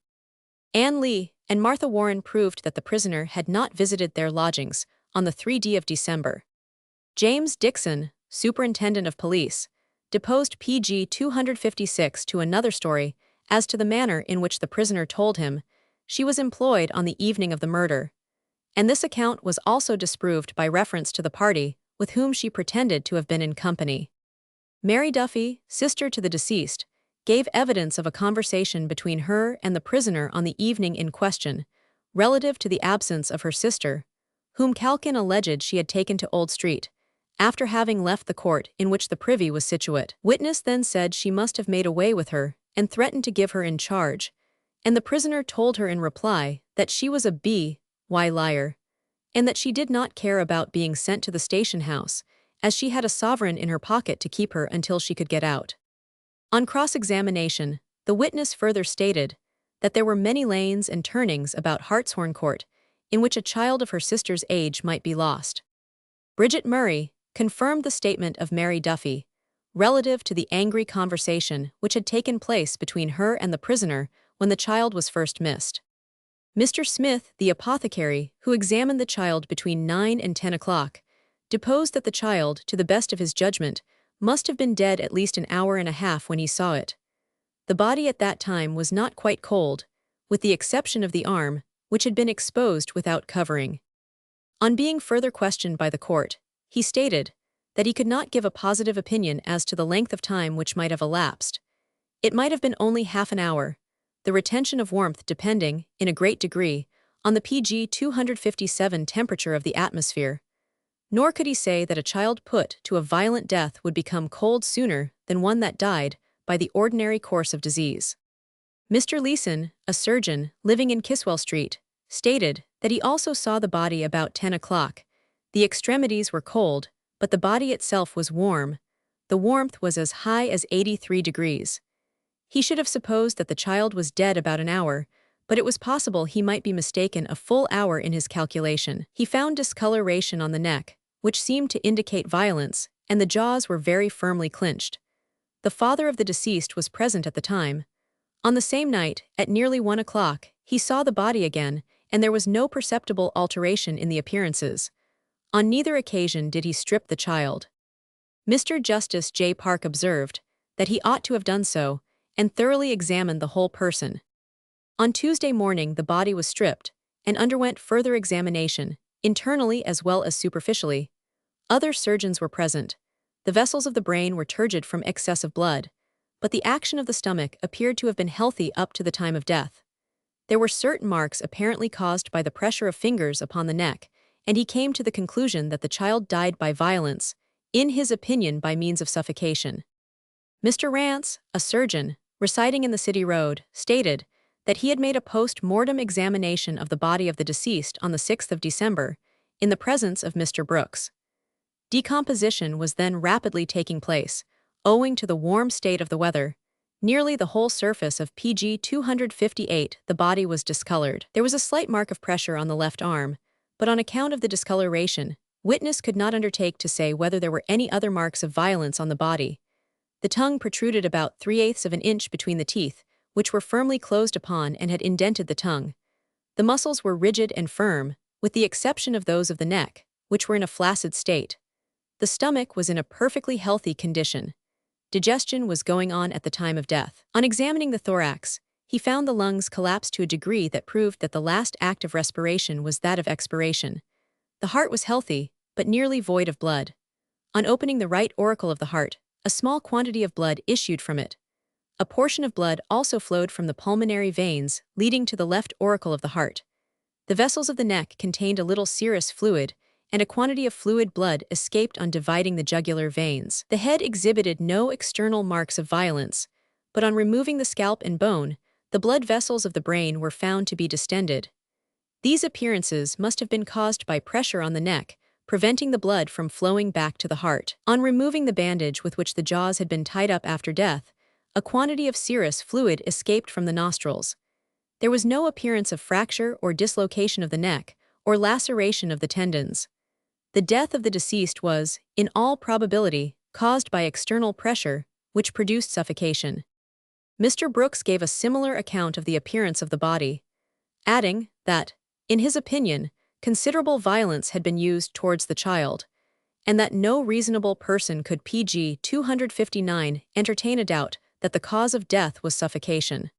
Anne Lee and Martha Warren proved that the prisoner had not visited their lodgings on the 3d of December. James Dixon, Superintendent of Police, deposed PG 256 to another story as to the manner in which the prisoner told him she was employed on the evening of the murder, and this account was also disproved by reference to the party with whom she pretended to have been in company. Mary Duffy, sister to the deceased, gave evidence of a conversation between her and the prisoner on the evening in question, relative to the absence of her sister, whom Calkin alleged she had taken to Old Street, after having left the court in which the privy was situate. Witness then said she must have made away with her and threatened to give her in charge, and the prisoner told her in reply that she was a B.Y. liar, and that she did not care about being sent to the station house, as she had a sovereign in her pocket to keep her until she could get out. On cross-examination, the witness further stated that there were many lanes and turnings about Hartshorn Court in which a child of her sister's age might be lost. Bridget Murray confirmed the statement of Mary Duffy, relative to the angry conversation which had taken place between her and the prisoner when the child was first missed. Mr. Smith, the apothecary, who examined the child between 9 and 10 o'clock, deposed that the child, to the best of his judgment, must have been dead at least an hour and a half when he saw it. The body at that time was not quite cold, with the exception of the arm, which had been exposed without covering. On being further questioned by the court, he stated that he could not give a positive opinion as to the length of time which might have elapsed. It might have been only half an hour, the retention of warmth depending, in a great degree, on the PG 257 temperature of the atmosphere. Nor could he say that a child put to a violent death would become cold sooner than one that died by the ordinary course of disease. Mr. Leeson, a surgeon living in Kiswell Street, stated that he also saw the body about 10 o'clock. The extremities were cold, but the body itself was warm. The warmth was as high as 83 degrees. He should have supposed that the child was dead about an hour, but it was possible he might be mistaken a full hour in his calculation. He found discoloration on the neck, which seemed to indicate violence, and the jaws were very firmly clenched. The father of the deceased was present at the time. On the same night, at nearly 1 o'clock, he saw the body again, and there was no perceptible alteration in the appearances. On neither occasion did he strip the child. Mr. Justice J. Park observed that he ought to have done so, and thoroughly examined the whole person. On Tuesday morning the body was stripped, and underwent further examination, internally as well as superficially. Other surgeons were present. The vessels of the brain were turgid from excess of blood, but the action of the stomach appeared to have been healthy up to the time of death. There were certain marks apparently caused by the pressure of fingers upon the neck, and he came to the conclusion that the child died by violence, in his opinion by means of suffocation. Mr. Rance, a surgeon, residing in the City Road, stated that he had made a post-mortem examination of the body of the deceased on the 6th of December, in the presence of Mr. Brooks. Decomposition was then rapidly taking place, owing to the warm state of the weather. Nearly the whole surface of pg 258 the body was discolored. There was a slight mark of pressure on the left arm, but on account of the discoloration, witness could not undertake to say whether there were any other marks of violence on the body. The tongue protruded about 3/8 of an inch between the teeth, which were firmly closed upon and had indented the tongue. The muscles were rigid and firm, with the exception of those of the neck, which were in a flaccid state. The stomach was in a perfectly healthy condition. Digestion was going on at the time of death. On examining the thorax, he found the lungs collapsed to a degree that proved that the last act of respiration was that of expiration. The heart was healthy, but nearly void of blood. On opening the right auricle of the heart, a small quantity of blood issued from it. A portion of blood also flowed from the pulmonary veins, leading to the left auricle of the heart. The vessels of the neck contained a little serous fluid, and a quantity of fluid blood escaped on dividing the jugular veins. The head exhibited no external marks of violence, but on removing the scalp and bone, the blood vessels of the brain were found to be distended. These appearances must have been caused by pressure on the neck, preventing the blood from flowing back to the heart. On removing the bandage with which the jaws had been tied up after death, a quantity of serous fluid escaped from the nostrils. There was no appearance of fracture or dislocation of the neck, or laceration of the tendons. The death of the deceased was, in all probability, caused by external pressure, which produced suffocation. Mr. Brooks gave a similar account of the appearance of the body, adding that, in his opinion, considerable violence had been used towards the child, and that no reasonable person could pg 259 entertain a doubt that the cause of death was suffocation.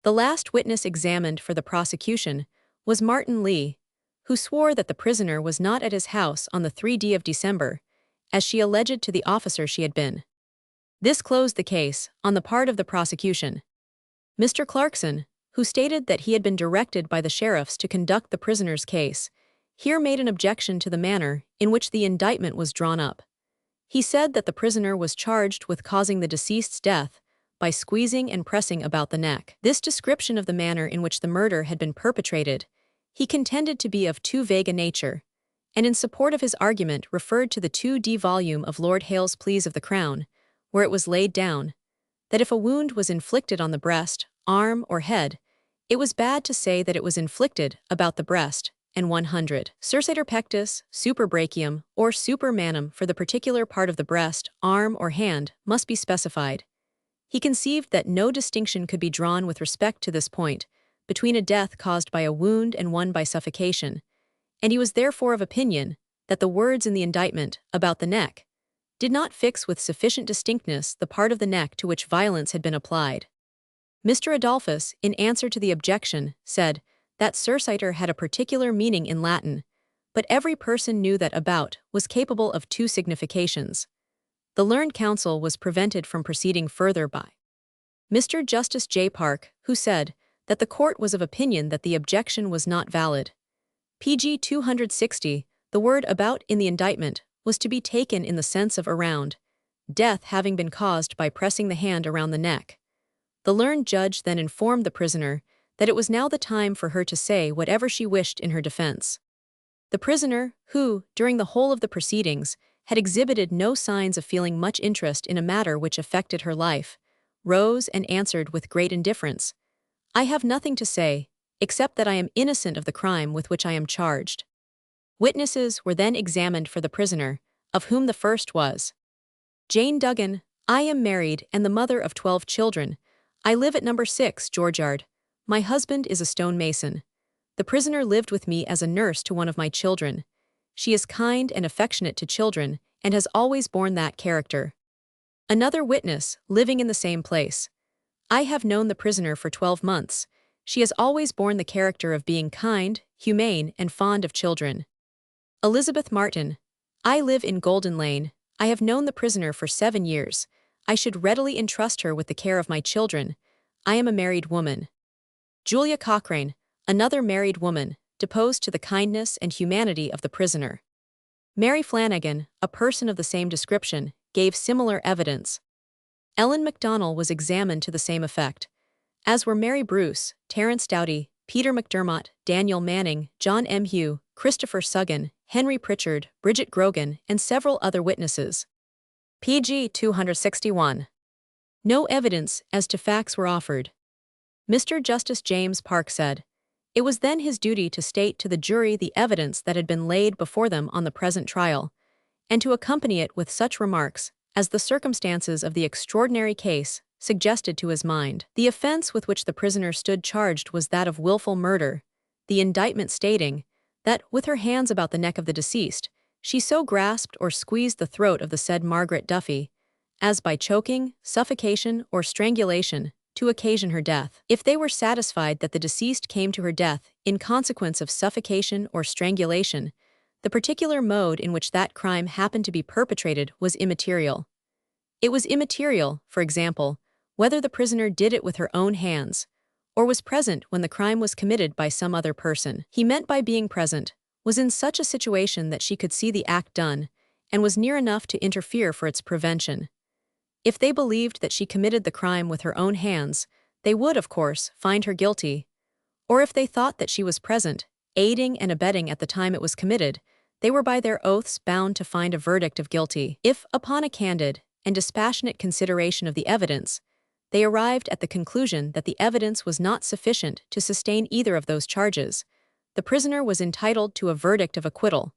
The last witness examined for the prosecution was Martin Lee, who swore that the prisoner was not at his house on the 3d of December, as she alleged to the officer she had been. This closed the case on the part of the prosecution. Mr. Clarkson, who stated that he had been directed by the sheriffs to conduct the prisoner's case, here made an objection to the manner in which the indictment was drawn up. He said that the prisoner was charged with causing the deceased's death by squeezing and pressing about the neck. This description of the manner in which the murder had been perpetrated he contended to be of too vague a nature, and in support of his argument referred to the 2d volume of Lord Hale's Pleas of the Crown, where it was laid down that if a wound was inflicted on the breast, arm, or head, it was bad to say that it was inflicted about the breast, and 100. Sursator pectus, superbrachium, or supermanum for the particular part of the breast, arm, or hand must be specified. He conceived that no distinction could be drawn with respect to this point between a death caused by a wound and one by suffocation, and he was therefore of opinion that the words in the indictment about the neck did not fix with sufficient distinctness the part of the neck to which violence had been applied. Mr. Adolphus, in answer to the objection, said that sursator had a particular meaning in Latin, but every person knew that about was capable of two significations. The learned counsel was prevented from proceeding further by Mr. Justice J. Park, who said that the court was of opinion that the objection was not valid. pg 260, the word about in the indictment was to be taken in the sense of around, death having been caused by pressing the hand around the neck. The learned judge then informed the prisoner that it was now the time for her to say whatever she wished in her defense. The prisoner, who, during the whole of the proceedings, had exhibited no signs of feeling much interest in a matter which affected her life, rose and answered with great indifference, "I have nothing to say, except that I am innocent of the crime with which I am charged. Witnesses were then examined for the prisoner, of whom the first was Jane Duggan. I am married and the mother of 12 children. I live at number 6 George Yard. My husband is a stonemason. The prisoner lived with me as a nurse to one of my children. She is kind and affectionate to children and has always borne that character. Another witness, living in the same place. I have known the prisoner for 12 months. She has always borne the character of being kind, humane, and fond of children. Elizabeth Martin. I live in Golden Lane. I have known the prisoner for 7 years. I should readily entrust her with the care of my children. I am a married woman. Julia Cochrane, another married woman, deposed to the kindness and humanity of the prisoner. Mary Flanagan, a person of the same description, gave similar evidence. Ellen MacDonald was examined to the same effect, as were Mary Bruce, Terence Doughty, Peter McDermott, Daniel Manning, John M. Hugh, Christopher Suggan, Henry Pritchard, Bridget Grogan, and several other witnesses. pg 261. No evidence as to facts were offered. Mr. Justice James Park said, "It was then his duty to state to the jury the evidence that had been laid before them on the present trial, and to accompany it with such remarks as the circumstances of the extraordinary case suggested to his mind." The offense with which the prisoner stood charged was that of willful murder, the indictment stating that, with her hands about the neck of the deceased, she so grasped or squeezed the throat of the said Margaret Duffy, as by choking, suffocation, or strangulation, to occasion her death. If they were satisfied that the deceased came to her death in consequence of suffocation or strangulation, the particular mode in which that crime happened to be perpetrated was immaterial. It was immaterial, for example, whether the prisoner did it with her own hands, or was present when the crime was committed by some other person. He meant by being present, was in such a situation that she could see the act done, and was near enough to interfere for its prevention. If they believed that she committed the crime with her own hands, they would, of course, find her guilty. Or if they thought that she was present, aiding and abetting at the time it was committed, they were by their oaths bound to find a verdict of guilty. If, upon a candid and dispassionate consideration of the evidence, they arrived at the conclusion that the evidence was not sufficient to sustain either of those charges, the prisoner was entitled to a verdict of acquittal.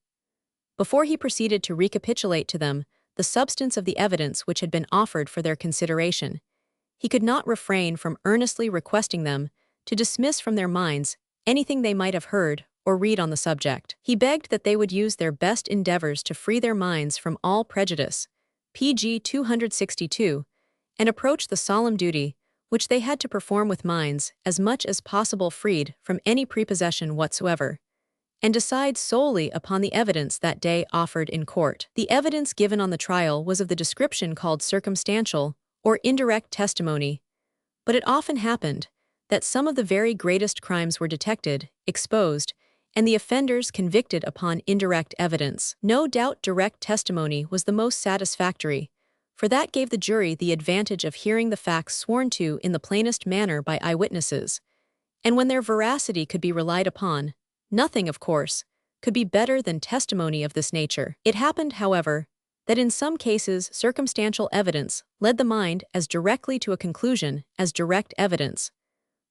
Before he proceeded to recapitulate to them the substance of the evidence which had been offered for their consideration, he could not refrain from earnestly requesting them to dismiss from their minds anything they might have heard or read on the subject. He begged that they would use their best endeavors to free their minds from all prejudice, pg 262, and approach the solemn duty which they had to perform with minds as much as possible freed from any prepossession whatsoever, and decide solely upon the evidence that day offered in court. The evidence given on the trial was of the description called circumstantial or indirect testimony, but it often happened that some of the very greatest crimes were detected, exposed, and the offenders convicted upon indirect evidence. No doubt direct testimony was the most satisfactory, for that gave the jury the advantage of hearing the facts sworn to in the plainest manner by eyewitnesses, and when their veracity could be relied upon, nothing, of course, could be better than testimony of this nature. It happened, however, that in some cases circumstantial evidence led the mind as directly to a conclusion as direct evidence,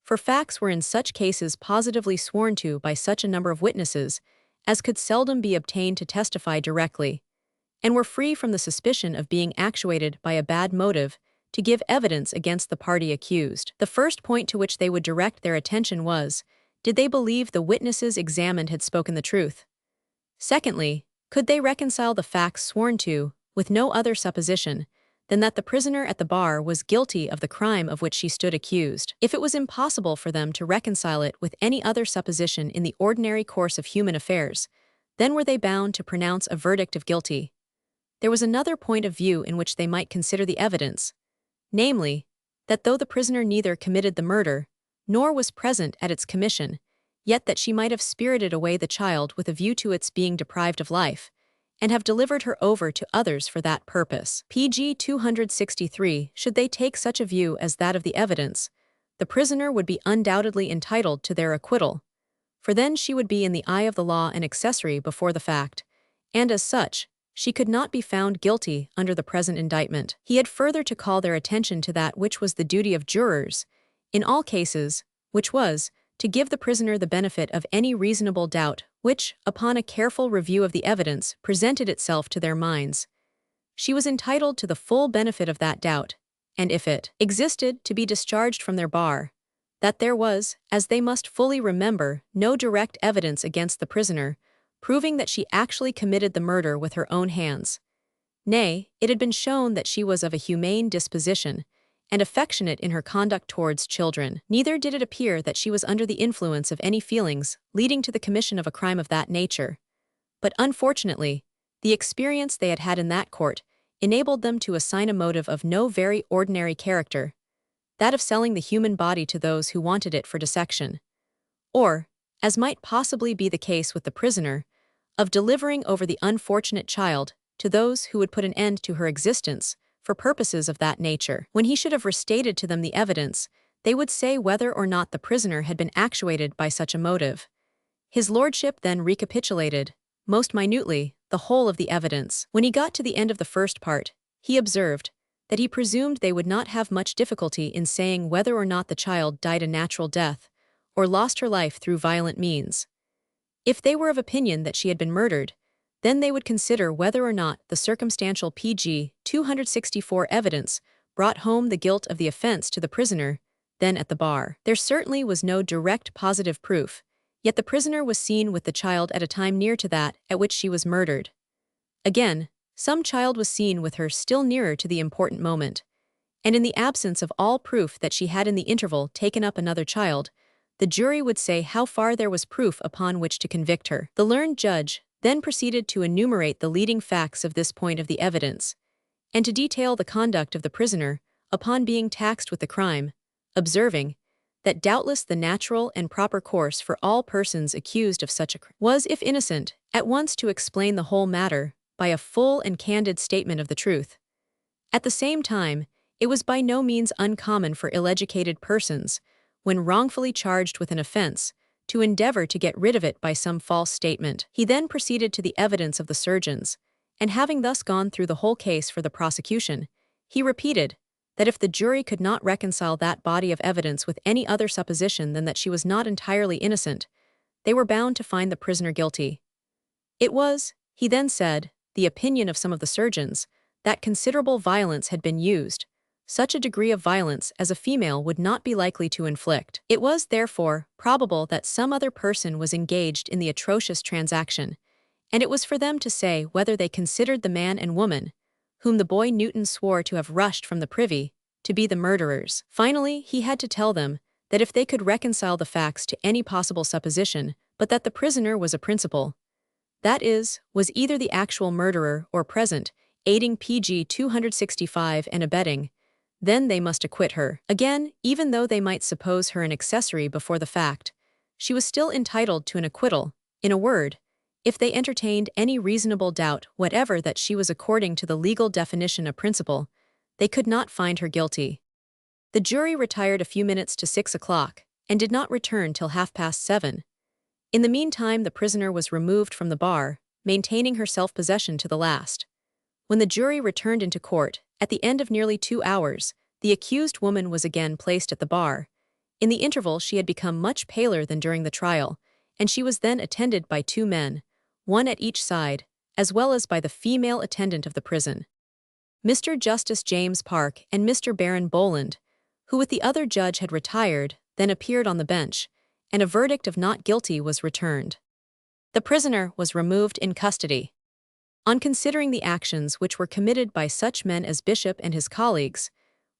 for facts were in such cases positively sworn to by such a number of witnesses as could seldom be obtained to testify directly, and were free from the suspicion of being actuated by a bad motive to give evidence against the party accused. The first point to which they would direct their attention was, did they believe the witnesses examined had spoken the truth? Secondly, could they reconcile the facts sworn to with no other supposition than that the prisoner at the bar was guilty of the crime of which she stood accused? If it was impossible for them to reconcile it with any other supposition in the ordinary course of human affairs, then were they bound to pronounce a verdict of guilty. There was another point of view in which they might consider the evidence, namely, that though the prisoner neither committed the murder, nor was present at its commission, yet that she might have spirited away the child with a view to its being deprived of life, and have delivered her over to others for that purpose. pg 263. Should they take such a view as that of the evidence, the prisoner would be undoubtedly entitled to their acquittal, for then she would be in the eye of the law an accessory before the fact, and as such, she could not be found guilty under the present indictment. He had further to call their attention to that which was the duty of jurors, in all cases, which was, to give the prisoner the benefit of any reasonable doubt which, upon a careful review of the evidence, presented itself to their minds. She was entitled to the full benefit of that doubt, and if it existed, to be discharged from their bar. That there was, as they must fully remember, no direct evidence against the prisoner, proving that she actually committed the murder with her own hands. Nay, it had been shown that she was of a humane disposition, and affectionate in her conduct towards children. Neither did it appear that she was under the influence of any feelings leading to the commission of a crime of that nature. But unfortunately, the experience they had had in that court enabled them to assign a motive of no very ordinary character, that of selling the human body to those who wanted it for dissection. Or, as might possibly be the case with the prisoner, of delivering over the unfortunate child to those who would put an end to her existence for purposes of that nature. When he should have restated to them the evidence, they would say whether or not the prisoner had been actuated by such a motive. His lordship then recapitulated, most minutely, the whole of the evidence. When he got to the end of the first part, he observed that he presumed they would not have much difficulty in saying whether or not the child died a natural death, or lost her life through violent means. If they were of opinion that she had been murdered, then they would consider whether or not the circumstantial pg 264 evidence brought home the guilt of the offense to the prisoner, then at the bar. There certainly was no direct positive proof, yet the prisoner was seen with the child at a time near to that at which she was murdered. Again, some child was seen with her still nearer to the important moment, and in the absence of all proof that she had in the interval taken up another child, the jury would say how far there was proof upon which to convict her. The learned judge then proceeded to enumerate the leading facts of this point of the evidence, and to detail the conduct of the prisoner upon being taxed with the crime, observing that doubtless the natural and proper course for all persons accused of such a crime was, if innocent, at once to explain the whole matter by a full and candid statement of the truth. At the same time, it was by no means uncommon for ill-educated persons, when wrongfully charged with an offense, to endeavor to get rid of it by some false statement. He then proceeded to the evidence of the surgeons, and having thus gone through the whole case for the prosecution, he repeated that if the jury could not reconcile that body of evidence with any other supposition than that she was not entirely innocent, they were bound to find the prisoner guilty. It was, he then said, the opinion of some of the surgeons that considerable violence had been used, such a degree of violence as a female would not be likely to inflict. It was, therefore, probable that some other person was engaged in the atrocious transaction, and it was for them to say whether they considered the man and woman, whom the boy Newton swore to have rushed from the privy, to be the murderers. Finally, he had to tell them that if they could reconcile the facts to any possible supposition, but that the prisoner was a principal, that is, was either the actual murderer or present, aiding pg 265 and abetting, then they must acquit her. Again, even though they might suppose her an accessory before the fact, she was still entitled to an acquittal. In a word, if they entertained any reasonable doubt whatever that she was according to the legal definition a principal, they could not find her guilty. The jury retired a few minutes to 6 o'clock, and did not return till 7:30. In the meantime the prisoner was removed from the bar, maintaining her self-possession to the last. When the jury returned into court, at the end of nearly 2 hours, the accused woman was again placed at the bar. In the interval she had become much paler than during the trial, and she was then attended by 2 men, one at each side, as well as by the female attendant of the prison. Mr. Justice James Park and Mr. Baron Boland, who with the other judge had retired, then appeared on the bench, and a verdict of not guilty was returned. The prisoner was removed in custody. On considering the actions which were committed by such men as Bishop and his colleagues,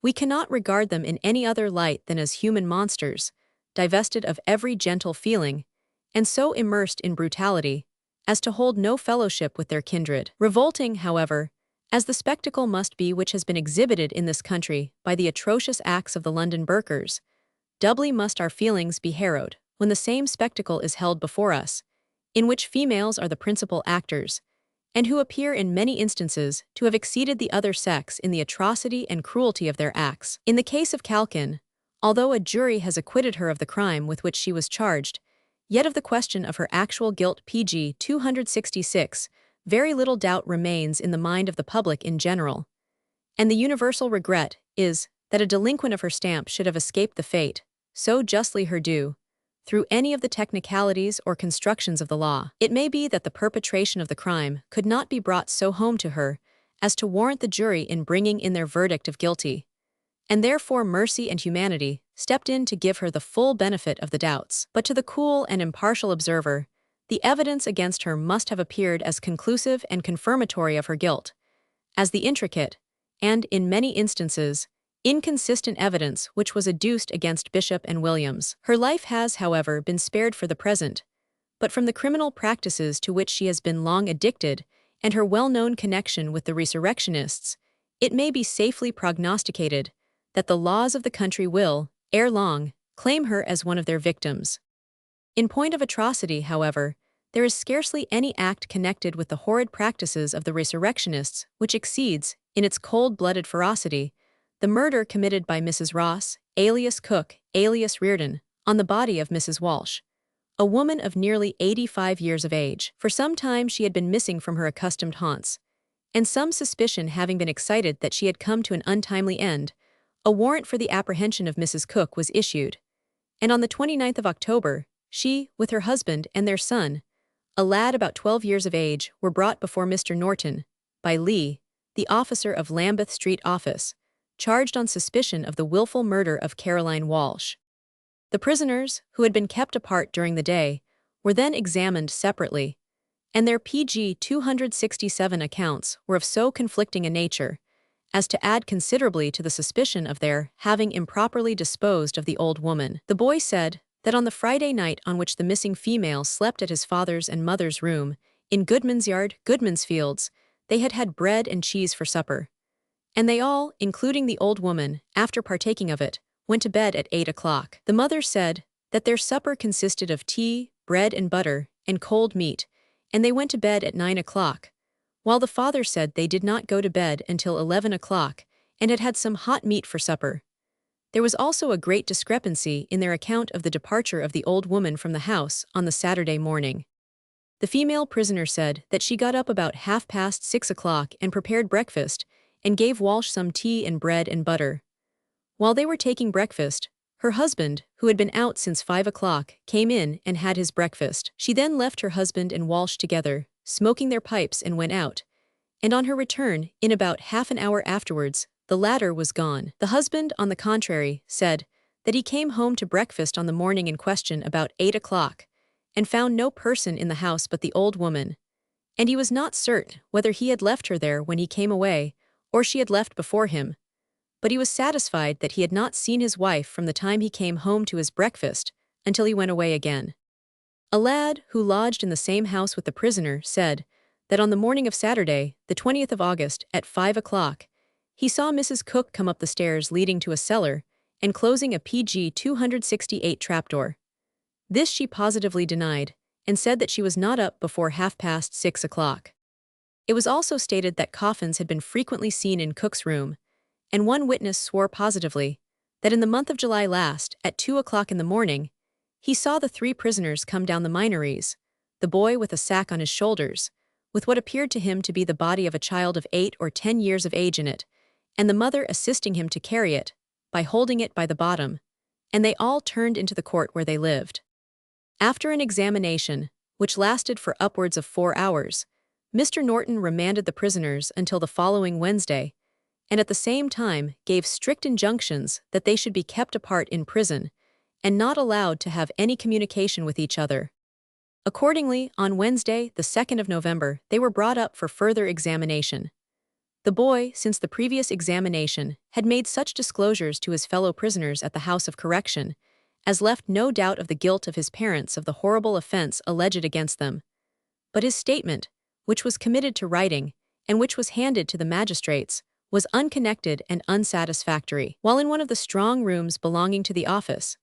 we cannot regard them in any other light than as human monsters, divested of every gentle feeling, and so immersed in brutality as to hold no fellowship with their kindred. Revolting, however, as the spectacle must be which has been exhibited in this country by the atrocious acts of the London Burkers, doubly must our feelings be harrowed when the same spectacle is held before us, in which females are the principal actors, and who appear in many instances to have exceeded the other sex in the atrocity and cruelty of their acts. In the case of Calkin, although a jury has acquitted her of the crime with which she was charged, yet of the question of her actual guilt pg 266, very little doubt remains in the mind of the public in general, and the universal regret is that a delinquent of her stamp should have escaped the fate, so justly her due, through any of the technicalities or constructions of the law. It may be that the perpetration of the crime could not be brought so home to her as to warrant the jury in bringing in their verdict of guilty, and therefore mercy and humanity stepped in to give her the full benefit of the doubts. But to the cool and impartial observer, the evidence against her must have appeared as conclusive and confirmatory of her guilt as the intricate, and, in many instances, inconsistent evidence which was adduced against Bishop and Williams. Her life has, however, been spared for the present, but from the criminal practices to which she has been long addicted and her well-known connection with the resurrectionists, it may be safely prognosticated that the laws of the country will, ere long, claim her as one of their victims. In point of atrocity, however, there is scarcely any act connected with the horrid practices of the resurrectionists which exceeds, in its cold-blooded ferocity, the murder committed by Mrs. Ross, alias Cook, alias Reardon, on the body of Mrs. Walsh, a woman of nearly 85 years of age. For some time she had been missing from her accustomed haunts, and some suspicion having been excited that she had come to an untimely end, a warrant for the apprehension of Mrs. Cook was issued, and on the 29th of October, she, with her husband and their son, a lad about 12 years of age, were brought before Mr. Norton by Lee, the officer of Lambeth Street Office, charged on suspicion of the willful murder of Caroline Walsh. The prisoners, who had been kept apart during the day, were then examined separately, and their PG 267 accounts were of so conflicting a nature as to add considerably to the suspicion of their having improperly disposed of the old woman. The boy said that on the Friday night on which the missing female slept at his father's and mother's room, in Goodman's Yard, Goodman's Fields, they had had bread and cheese for supper, and they all, including the old woman, after partaking of it, went to bed at 8 o'clock. The mother said that their supper consisted of tea, bread and butter, and cold meat, and they went to bed at 9 o'clock, while the father said they did not go to bed until 11 o'clock and had had some hot meat for supper. There was also a great discrepancy in their account of the departure of the old woman from the house on the Saturday morning. The female prisoner said that she got up about 6:30 o'clock and prepared breakfast and gave Walsh some tea and bread and butter. While they were taking breakfast, her husband, who had been out since 5 o'clock, came in and had his breakfast. She then left her husband and Walsh together, smoking their pipes, and went out, and on her return, in about half an hour afterwards, the latter was gone. The husband, on the contrary, said that he came home to breakfast on the morning in question about 8 o'clock, and found no person in the house but the old woman, and he was not certain whether he had left her there when he came away, or she had left before him, but he was satisfied that he had not seen his wife from the time he came home to his breakfast until he went away again. A lad, who lodged in the same house with the prisoner, said that on the morning of Saturday, the 20th of August, at 5 o'clock, he saw Mrs. Cook come up the stairs leading to a cellar and closing a PG 268 trapdoor. This she positively denied, and said that she was not up before 6:30 o'clock. It was also stated that coffins had been frequently seen in Cook's room, and one witness swore positively that in the month of July last, at 2 o'clock in the morning, he saw the 3 prisoners come down the Minories, the boy with a sack on his shoulders, with what appeared to him to be the body of a child of 8 or 10 years of age in it, and the mother assisting him to carry it, by holding it by the bottom, and they all turned into the court where they lived. After an examination, which lasted for upwards of 4 hours, Mr. Norton remanded the prisoners until the following Wednesday, and at the same time gave strict injunctions that they should be kept apart in prison, and not allowed to have any communication with each other. Accordingly, on Wednesday, the 2nd of November, they were brought up for further examination. The boy, since the previous examination, had made such disclosures to his fellow prisoners at the House of Correction as left no doubt of the guilt of his parents of the horrible offense alleged against them. But his statement, which was committed to writing, and which was handed to the magistrates, was unconnected and unsatisfactory. While in one of the strong rooms belonging to the office,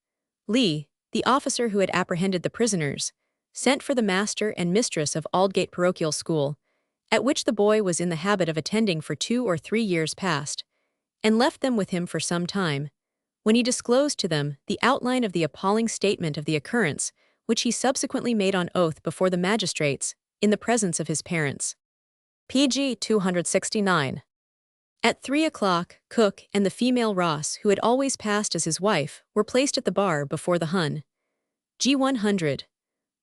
Lee, the officer who had apprehended the prisoners, sent for the master and mistress of Aldgate Parochial School, at which the boy was in the habit of attending for 2 or 3 years past, and left them with him for some time, when he disclosed to them the outline of the appalling statement of the occurrence, which he subsequently made on oath before the magistrates, in the presence of his parents. PG 269. At 3 o'clock, Cook and the female Ross, who had always passed as his wife, were placed at the bar before the Hun. G100,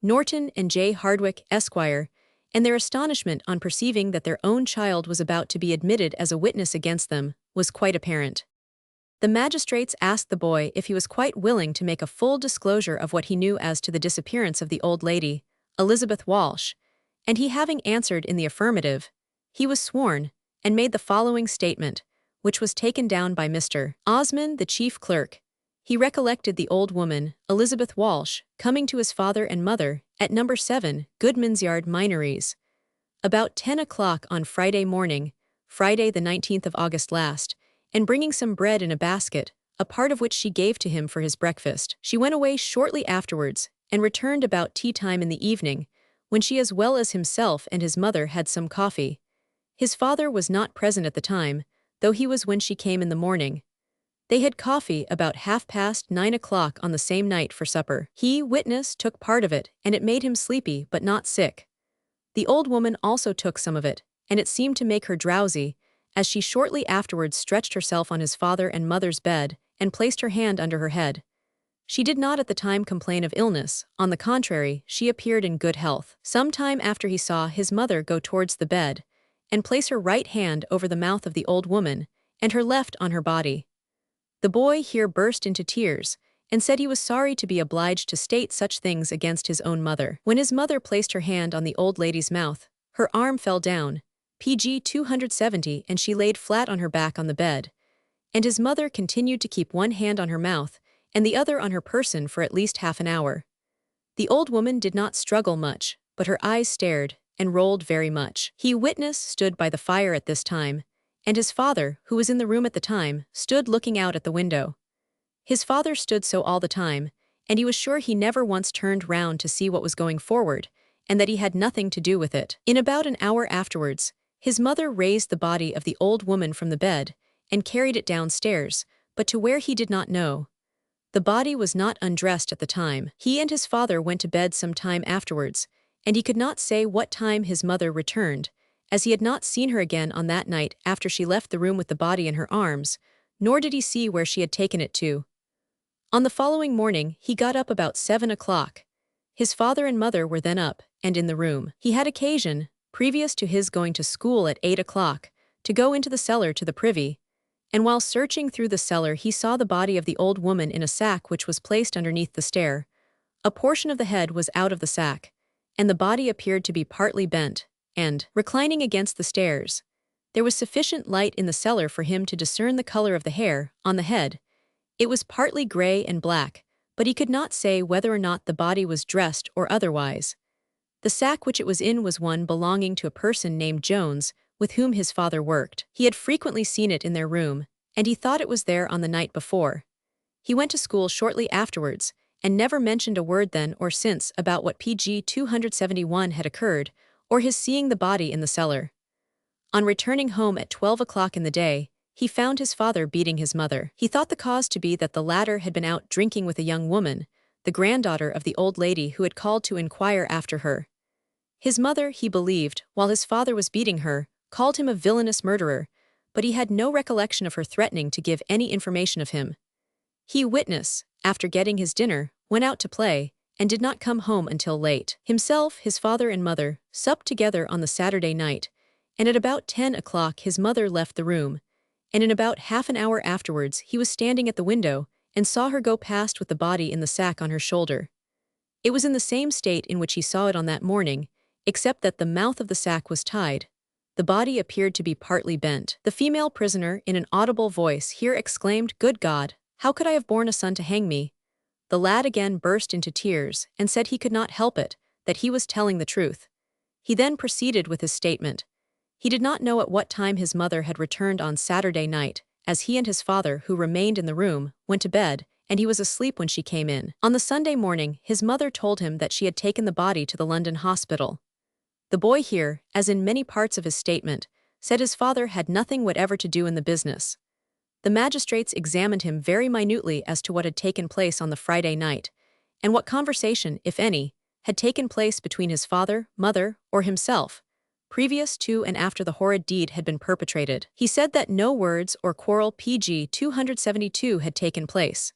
Norton and J. Hardwick, Esquire, and their astonishment on perceiving that their own child was about to be admitted as a witness against them was quite apparent. The magistrates asked the boy if he was quite willing to make a full disclosure of what he knew as to the disappearance of the old lady, Elizabeth Walsh, and he having answered in the affirmative, he was sworn, and made the following statement, which was taken down by Mr. Osmond, the chief clerk. He recollected the old woman, Elizabeth Walsh, coming to his father and mother, at number 7, Goodman's Yard, Minories, about 10 o'clock on Friday morning, Friday the 19th of August last, and bringing some bread in a basket, a part of which she gave to him for his breakfast. She went away shortly afterwards, and returned about tea-time in the evening, when she as well as himself and his mother had some coffee. His father was not present at the time, though he was when she came in the morning. They had coffee about 9:30 o'clock on the same night for supper. He, witness, took part of it, and it made him sleepy but not sick. The old woman also took some of it, and it seemed to make her drowsy, as she shortly afterwards stretched herself on his father and mother's bed, and placed her hand under her head. She did not at the time complain of illness, on the contrary, she appeared in good health. Some time after he saw his mother go towards the bed, and place her right hand over the mouth of the old woman, and her left on her body. The boy here burst into tears, and said he was sorry to be obliged to state such things against his own mother. When his mother placed her hand on the old lady's mouth, her arm fell down, PG 270, and she laid flat on her back on the bed, and his mother continued to keep one hand on her mouth, and the other on her person for at least half an hour. The old woman did not struggle much, but her eyes stared, and rolled very much. He, witness, stood by the fire at this time, and his father, who was in the room at the time, stood looking out at the window. His father stood so all the time, and he was sure he never once turned round to see what was going forward, and that he had nothing to do with it. In about an hour afterwards, his mother raised the body of the old woman from the bed, and carried it downstairs, but to where he did not know. The body was not undressed at the time. He and his father went to bed some time afterwards, and he could not say what time his mother returned, as he had not seen her again on that night after she left the room with the body in her arms, nor did he see where she had taken it to. On the following morning, he got up about 7 o'clock. His father and mother were then up, and in the room. He had occasion, previous to his going to school at 8 o'clock, to go into the cellar to the privy, and while searching through the cellar he saw the body of the old woman in a sack which was placed underneath the stair. A portion of the head was out of the sack, and the body appeared to be partly bent, and, reclining against the stairs, there was sufficient light in the cellar for him to discern the color of the hair on the head. It was partly gray and black, but he could not say whether or not the body was dressed or otherwise. The sack which it was in was one belonging to a person named Jones, with whom his father worked. He had frequently seen it in their room, and he thought it was there on the night before. He went to school shortly afterwards, and never mentioned a word then or since about what PG 271 had occurred, or his seeing the body in the cellar. On returning home at 12 o'clock in the day, he found his father beating his mother. He thought the cause to be that the latter had been out drinking with a young woman, the granddaughter of the old lady who had called to inquire after her. His mother, he believed, while his father was beating her, called him a villainous murderer, but he had no recollection of her threatening to give any information of him. He, witness, after getting his dinner, went out to play, and did not come home until late. Himself, his father and mother, supped together on the Saturday night, and at about 10 o'clock his mother left the room, and in about half an hour afterwards he was standing at the window, and saw her go past with the body in the sack on her shoulder. It was in the same state in which he saw it on that morning, except that the mouth of the sack was tied. The body appeared to be partly bent. The female prisoner, in an audible voice, here exclaimed, "Good God, how could I have borne a son to hang me?" The lad again burst into tears, and said he could not help it, that he was telling the truth. He then proceeded with his statement. He did not know at what time his mother had returned on Saturday night, as he and his father, who remained in the room, went to bed, and he was asleep when she came in. On the Sunday morning, his mother told him that she had taken the body to the London hospital. The boy here, as in many parts of his statement, said his father had nothing whatever to do in the business. The magistrates examined him very minutely as to what had taken place on the Friday night, and what conversation, if any, had taken place between his father, mother, or himself, previous to and after the horrid deed had been perpetrated. He said that no words or quarrel PG 272 had taken place.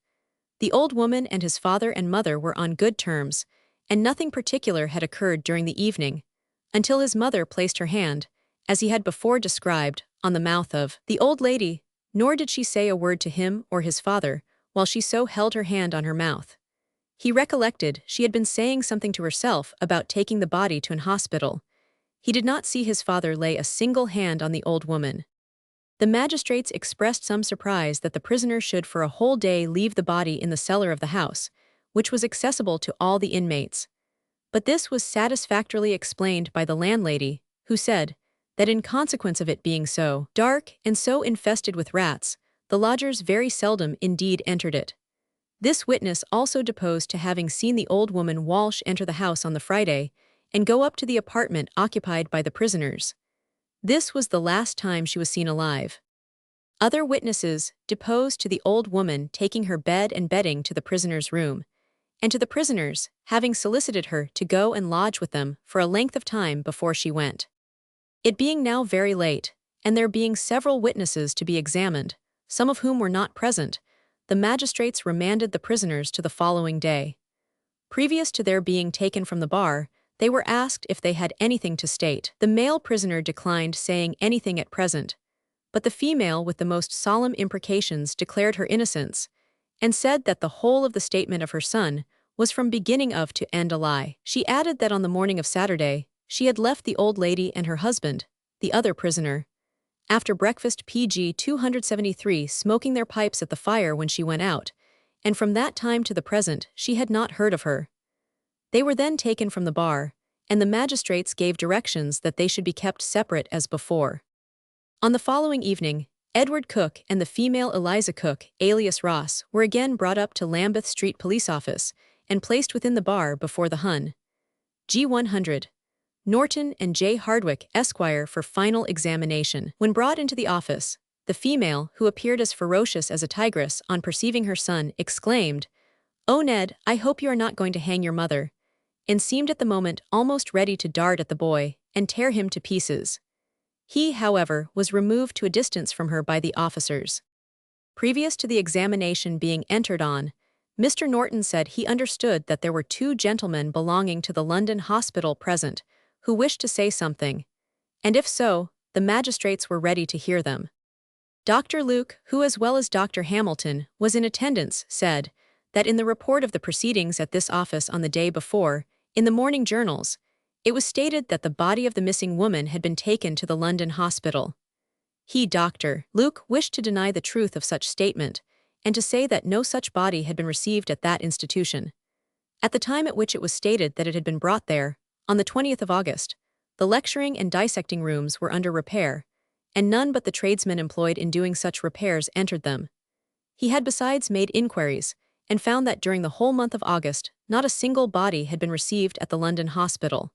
The old woman and his father and mother were on good terms, and nothing particular had occurred during the evening, until his mother placed her hand, as he had before described, on the mouth of the old lady, nor did she say a word to him or his father, while she so held her hand on her mouth. He recollected she had been saying something to herself about taking the body to an hospital. He did not see his father lay a single hand on the old woman. The magistrates expressed some surprise that the prisoner should for a whole day leave the body in the cellar of the house, which was accessible to all the inmates. But this was satisfactorily explained by the landlady, who said that in consequence of it being so dark and so infested with rats, the lodgers very seldom indeed entered it. This witness also deposed to having seen the old woman Walsh enter the house on the Friday and go up to the apartment occupied by the prisoners. This was the last time she was seen alive. Other witnesses deposed to the old woman taking her bed and bedding to the prisoner's room, and to the prisoners having solicited her to go and lodge with them for a length of time before she went. It being now very late, and there being several witnesses to be examined, some of whom were not present, the magistrates remanded the prisoners to the following day. Previous to their being taken from the bar, they were asked if they had anything to state. The male prisoner declined saying anything at present, but the female with the most solemn imprecations declared her innocence, and said that the whole of the statement of her son was from beginning of to end a lie. She added that on the morning of Saturday, she had left the old lady and her husband, the other prisoner, after breakfast pg 273 smoking their pipes at the fire when she went out, and from that time to the present she had not heard of her. They were then taken from the bar, and the magistrates gave directions that they should be kept separate as before. On the following evening, Edward Cook and the female Eliza Cook, alias Ross, were again brought up to Lambeth Street Police Office and placed within the bar before the Hun. G. 100. Norton and J. Hardwick, Esquire, for final examination. When brought into the office, the female, who appeared as ferocious as a tigress on perceiving her son, exclaimed, "Oh, Ned, I hope you are not going to hang your mother," and seemed at the moment almost ready to dart at the boy and tear him to pieces. He, however, was removed to a distance from her by the officers. Previous to the examination being entered on, Mr. Norton said he understood that there were two gentlemen belonging to the London hospital present who wished to say something, and if so, the magistrates were ready to hear them. Dr. Luke, who as well as Dr. Hamilton was in attendance, said that in the report of the proceedings at this office on the day before, in the morning journals, it was stated that the body of the missing woman had been taken to the London hospital. He, Dr. Luke, wished to deny the truth of such statement, and to say that no such body had been received at that institution. At the time at which it was stated that it had been brought there, on the 20th of August, the lecturing and dissecting rooms were under repair, and none but the tradesmen employed in doing such repairs entered them. He had besides made inquiries, and found that during the whole month of August, not a single body had been received at the London hospital.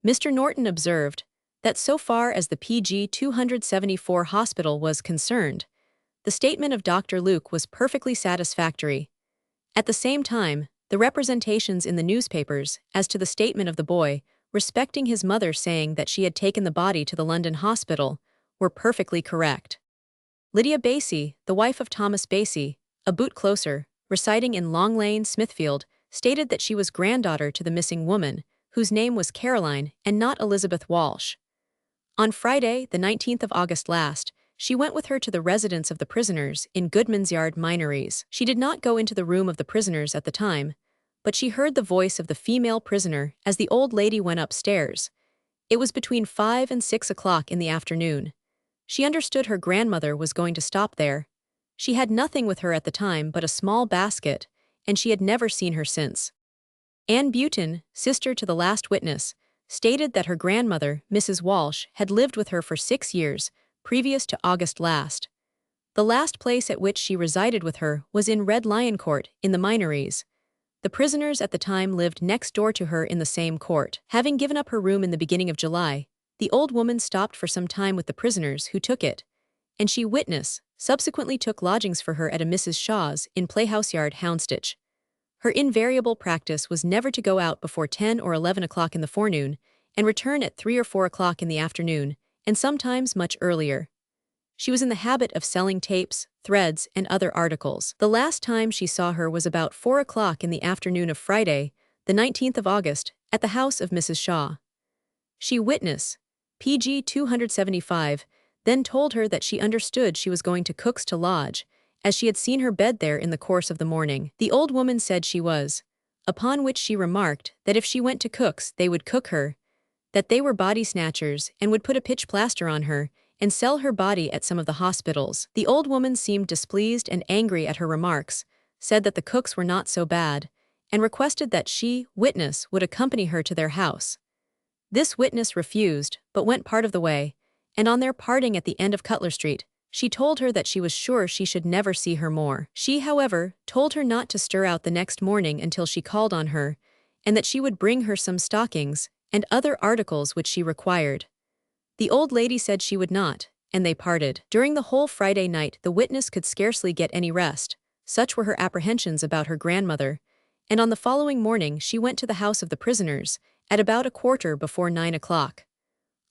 Mr. Norton observed that so far as the PG 274 hospital was concerned, the statement of Dr. Luke was perfectly satisfactory. At the same time, the representations in the newspapers as to the statement of the boy respecting his mother saying that she had taken the body to the London hospital were perfectly correct. Lydia Basie, the wife of Thomas Basie, a boot closer, residing in Long Lane, Smithfield, stated that she was granddaughter to the missing woman, whose name was Caroline and not Elizabeth Walsh. On Friday, the 19th of August last, she went with her to the residence of the prisoners in Goodman's Yard Minories. She did not go into the room of the prisoners at the time, but she heard the voice of the female prisoner as the old lady went upstairs. It was between 5 and 6 o'clock in the afternoon. She understood her grandmother was going to stop there. She had nothing with her at the time but a small basket, and she had never seen her since. Anne Butin, sister to the last witness, stated that her grandmother, Mrs. Walsh, had lived with her for 6 years, previous to August last. The last place at which she resided with her was in Red Lion Court, in the Minories. The prisoners at the time lived next door to her in the same court. Having given up her room in the beginning of July, the old woman stopped for some time with the prisoners who took it, and she, witness, subsequently took lodgings for her at a Mrs. Shaw's in Playhouse Yard, Houndsditch. Her invariable practice was never to go out before 10 or 11 o'clock in the forenoon and return at 3 or 4 o'clock in the afternoon, and sometimes much earlier. She was in the habit of selling tapes, threads, and other articles. The last time she saw her was about 4 o'clock in the afternoon of Friday, the 19th of August, at the house of Mrs. Shaw. She witness, PG 275, then told her that she understood she was going to Cook's to lodge, as she had seen her bed there in the course of the morning. The old woman said she was, upon which she remarked that if she went to Cook's they would cook her, that they were body snatchers and would put a pitch plaster on her and sell her body at some of the hospitals. The old woman seemed displeased and angry at her remarks, said that the Cooks were not so bad, and requested that she, witness, would accompany her to their house. This witness refused, but went part of the way, and on their parting at the end of Cutler Street, she told her that she was sure she should never see her more. She, however, told her not to stir out the next morning until she called on her, and that she would bring her some stockings and other articles which she required. The old lady said she would not, and they parted. During the whole Friday night the witness could scarcely get any rest, such were her apprehensions about her grandmother, and on the following morning she went to the house of the prisoners, at about 9:15.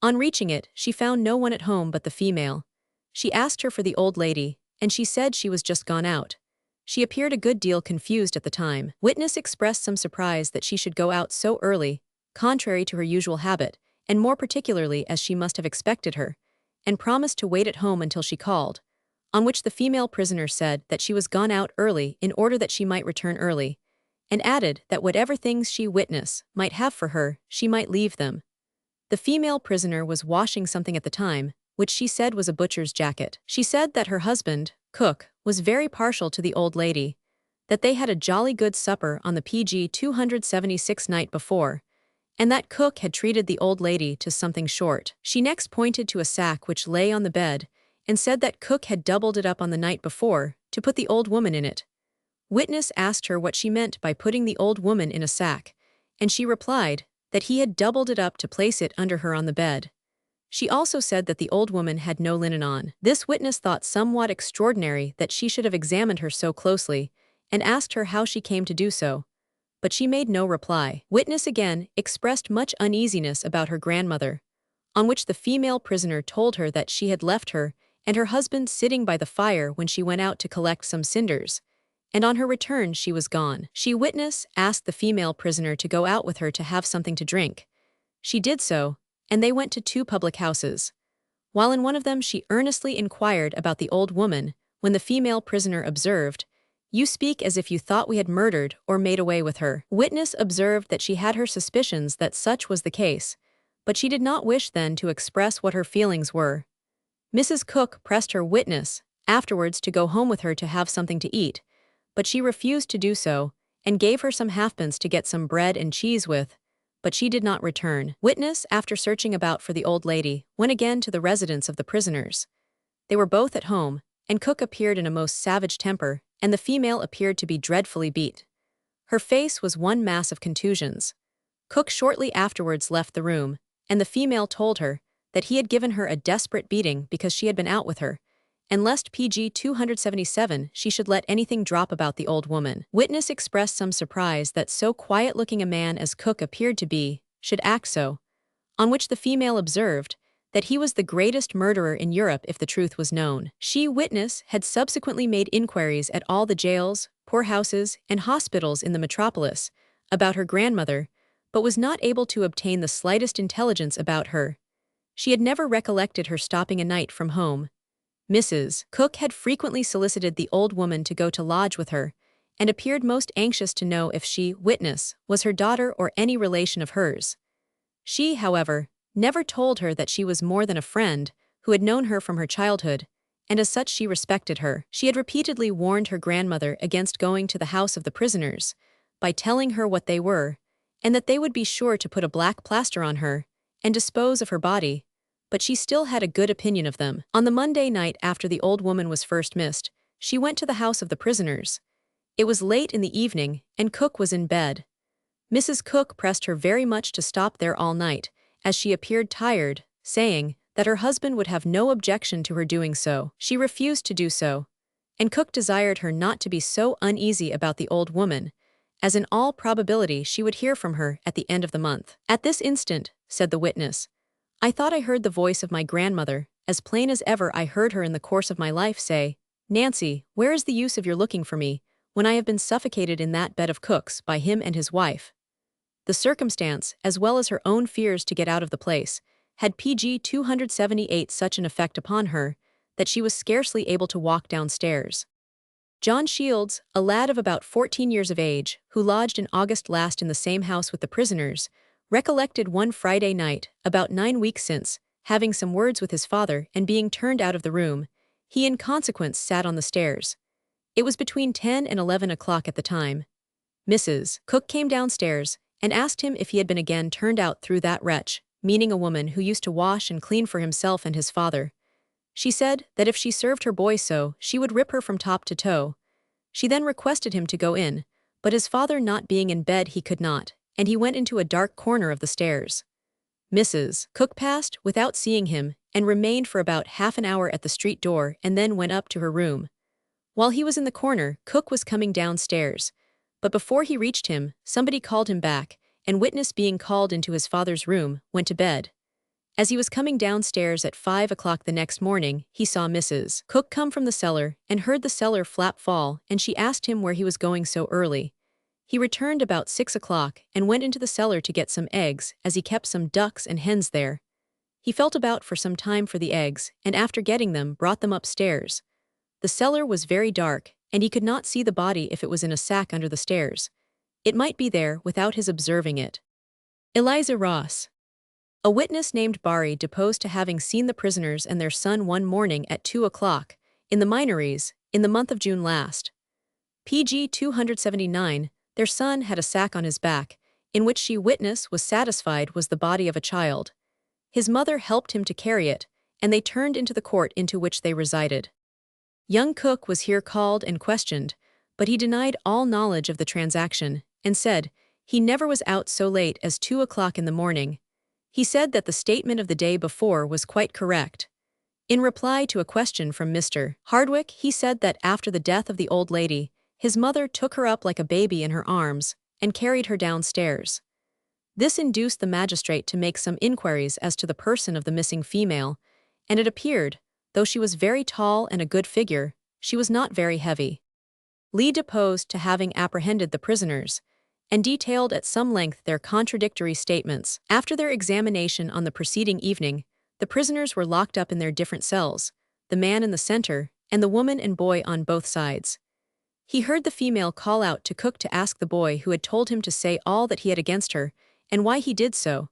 On reaching it, she found no one at home but the female. She asked her for the old lady, and she said she was just gone out. She appeared a good deal confused at the time. Witness expressed some surprise that she should go out so early, contrary to her usual habit, and more particularly as she must have expected her, and promised to wait at home until she called, on which the female prisoner said that she was gone out early in order that she might return early, and added that whatever things she, witness, might have for her, she might leave them. The female prisoner was washing something at the time, which she said was a butcher's jacket. She said that her husband, Cook, was very partial to the old lady, that they had a jolly good supper on the PG 276 night before, and that Cook had treated the old lady to something short. She next pointed to a sack which lay on the bed, and said that Cook had doubled it up on the night before, to put the old woman in it. Witness asked her what she meant by putting the old woman in a sack, and she replied that he had doubled it up to place it under her on the bed. She also said that the old woman had no linen on. This witness thought somewhat extraordinary that she should have examined her so closely, and asked her how she came to do so, but she made no reply. Witness again expressed much uneasiness about her grandmother, on which the female prisoner told her that she had left her and her husband sitting by the fire when she went out to collect some cinders, and on her return she was gone. She, witness, asked the female prisoner to go out with her to have something to drink. She did so, and they went to 2 public houses. While in one of them she earnestly inquired about the old woman, when the female prisoner observed, "You speak as if you thought we had murdered or made away with her." Witness observed that she had her suspicions that such was the case, but she did not wish then to express what her feelings were. Mrs. Cook pressed her, witness, afterwards to go home with her to have something to eat, but she refused to do so, and gave her some halfpence to get some bread and cheese with, but she did not return. Witness, after searching about for the old lady, went again to the residence of the prisoners. They were both at home, and Cook appeared in a most savage temper, and the female appeared to be dreadfully beat. Her face was one mass of contusions. Cook shortly afterwards left the room, and the female told her that he had given her a desperate beating because she had been out with her, and lest PG 277 she should let anything drop about the old woman. Witness expressed some surprise that so quiet-looking a man as Cook appeared to be should act so, on which the female observed that he was the greatest murderer in Europe if the truth was known. She, witness, had subsequently made inquiries at all the jails, poorhouses, and hospitals in the metropolis about her grandmother, but was not able to obtain the slightest intelligence about her. She had never recollected her stopping a night from home. Mrs. Cook had frequently solicited the old woman to go to lodge with her, and appeared most anxious to know if she, witness, was her daughter or any relation of hers. She, however, never told her that she was more than a friend who had known her from her childhood, and as such she respected her. She had repeatedly warned her grandmother against going to the house of the prisoners, by telling her what they were, and that they would be sure to put a black plaster on her, and dispose of her body, but she still had a good opinion of them. On the Monday night after the old woman was first missed, she went to the house of the prisoners. It was late in the evening, and Cook was in bed. Mrs. Cook pressed her very much to stop there all night, as she appeared tired, saying that her husband would have no objection to her doing so. She refused to do so, and Cook desired her not to be so uneasy about the old woman, as in all probability she would hear from her at the end of the month. "At this instant," said the witness, "I thought I heard the voice of my grandmother, as plain as ever I heard her in the course of my life say, "Nancy, where is the use of your looking for me, when I have been suffocated in that bed of Cook's by him and his wife?" The circumstance, as well as her own fears to get out of the place, had PG 278 such an effect upon her, that she was scarcely able to walk downstairs. John Shields, a lad of about 14 years of age, who lodged in August last in the same house with the prisoners, recollected one Friday night, about 9 weeks since, having some words with his father and being turned out of the room, he in consequence sat on the stairs. It was between 10 and 11 o'clock at the time. Mrs. Cook came downstairs and asked him if he had been again turned out through that wretch, meaning a woman who used to wash and clean for himself and his father. She said that if she served her boy so, she would rip her from top to toe. She then requested him to go in, but his father not being in bed he could not, and he went into a dark corner of the stairs. Mrs. Cook passed without seeing him and remained for about half an hour at the street door and then went up to her room. While he was in the corner, Cook was coming downstairs, but before he reached him, somebody called him back, and witness being called into his father's room, went to bed. As he was coming downstairs at 5 o'clock the next morning, he saw Mrs. Cook come from the cellar and heard the cellar flap fall, and she asked him where he was going so early. He returned about 6 o'clock and went into the cellar to get some eggs, as he kept some ducks and hens there. He felt about for some time for the eggs, and after getting them, brought them upstairs. The cellar was very dark, and he could not see the body if it was in a sack under the stairs. It might be there without his observing it. Eliza Ross. A witness named Barry deposed to having seen the prisoners and their son one morning at 2 o'clock, in the Minories, in the month of June last. PG 279, their son had a sack on his back, in which she witness was satisfied was the body of a child. His mother helped him to carry it, and they turned into the court into which they resided. Young Cook was here called and questioned, but he denied all knowledge of the transaction, and said he never was out so late as 2 o'clock in the morning. He said that the statement of the day before was quite correct. In reply to a question from Mr. Hardwick, he said that after the death of the old lady, his mother took her up like a baby in her arms and carried her downstairs. This induced the magistrate to make some inquiries as to the person of the missing female, and it appeared, though she was very tall and a good figure, she was not very heavy. Lee deposed to having apprehended the prisoners, and detailed at some length their contradictory statements. After their examination on the preceding evening, the prisoners were locked up in their different cells, the man in the center, and the woman and boy on both sides. He heard the female call out to Cook to ask the boy who had told him to say all that he had against her, and why he did so.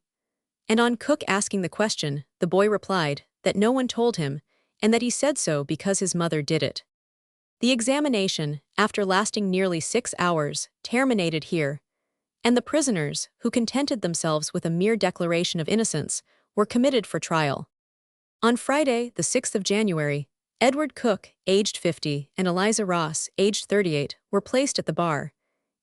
And on Cook asking the question, the boy replied that no one told him, and that he said so because his mother did it. The examination, after lasting nearly 6 hours, terminated here, and the prisoners, who contented themselves with a mere declaration of innocence, were committed for trial. On Friday, the 6th of January, Edward Cook, aged 50, and Eliza Ross, aged 38, were placed at the bar,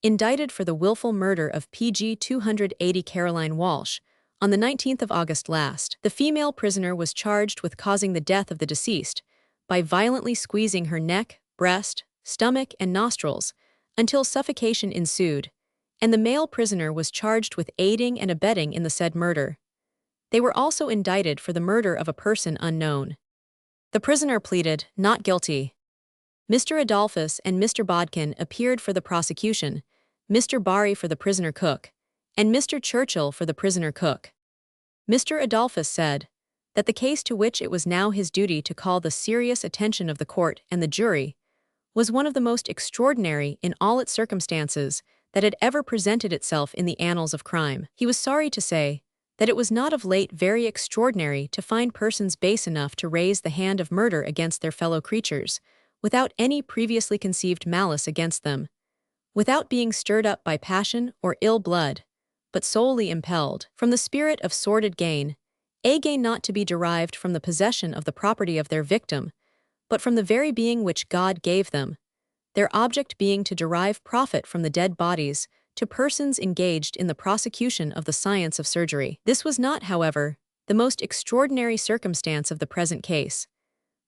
indicted for the willful murder of PG 280 Caroline Walsh. On the 19th of August last, the female prisoner was charged with causing the death of the deceased by violently squeezing her neck, breast, stomach, and nostrils until suffocation ensued, and the male prisoner was charged with aiding and abetting in the said murder. They were also indicted for the murder of a person unknown. The prisoner pleaded not guilty. Mr. Adolphus and Mr. Bodkin appeared for the prosecution, Mr. Barry for the prisoner Cook, and Mr. Churchill for the prisoner Cook. Mr. Adolphus said that the case to which it was now his duty to call the serious attention of the court and the jury was one of the most extraordinary in all its circumstances that had ever presented itself in the annals of crime. He was sorry to say that it was not of late very extraordinary to find persons base enough to raise the hand of murder against their fellow creatures, without any previously conceived malice against them, without being stirred up by passion or ill blood, but solely impelled from the spirit of sordid gain, a gain not to be derived from the possession of the property of their victim, but from the very being which God gave them, their object being to derive profit from the dead bodies to persons engaged in the prosecution of the science of surgery. This was not, however, the most extraordinary circumstance of the present case,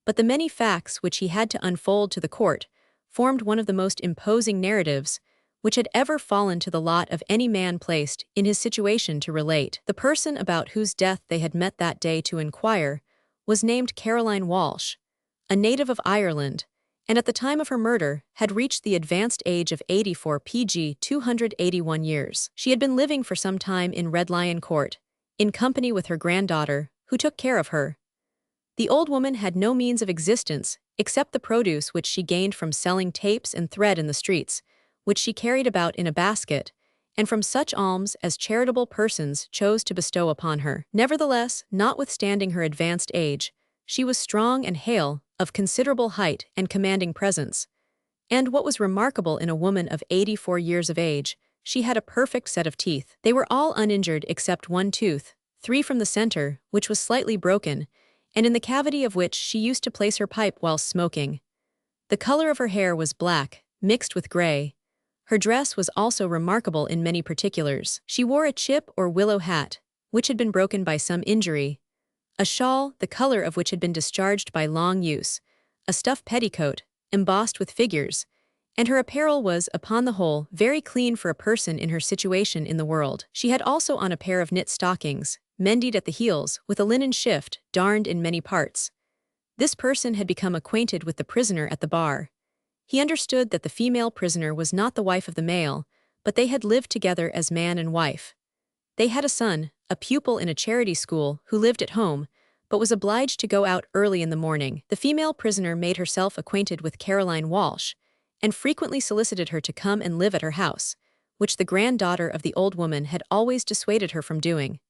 but the many facts which he had to unfold to the court formed one of the most imposing narratives which had ever fallen to the lot of any man placed in his situation to relate. The person about whose death they had met that day to inquire was named Caroline Walsh, a native of Ireland, and at the time of her murder had reached the advanced age of 84 PG 281 years. She had been living for some time in Red Lion Court, in company with her granddaughter, who took care of her. The old woman had no means of existence except the produce which she gained from selling tapes and thread in the streets, which she carried about in a basket, and from such alms as charitable persons chose to bestow upon her. Nevertheless, notwithstanding her advanced age, she was strong and hale, of considerable height and commanding presence. And what was remarkable in a woman of 84 years of age, she had a perfect set of teeth. They were all uninjured except one tooth, 3 from the center, which was slightly broken, and in the cavity of which she used to place her pipe while smoking. The color of her hair was black, mixed with gray. Her dress was also remarkable in many particulars. She wore a chip or willow hat, which had been broken by some injury, a shawl, the color of which had been discharged by long use, a stuff petticoat, embossed with figures, and her apparel was, upon the whole, very clean for a person in her situation in the world. She had also on a pair of knit stockings, mended at the heels, with a linen shift, darned in many parts. This person had become acquainted with the prisoner at the bar. He understood that the female prisoner was not the wife of the male, but they had lived together as man and wife. They had a son, a pupil in a charity school, who lived at home, but was obliged to go out early in the morning. The female prisoner made herself acquainted with Caroline Walsh, and frequently solicited her to come and live at her house, which the granddaughter of the old woman had always dissuaded her from doing.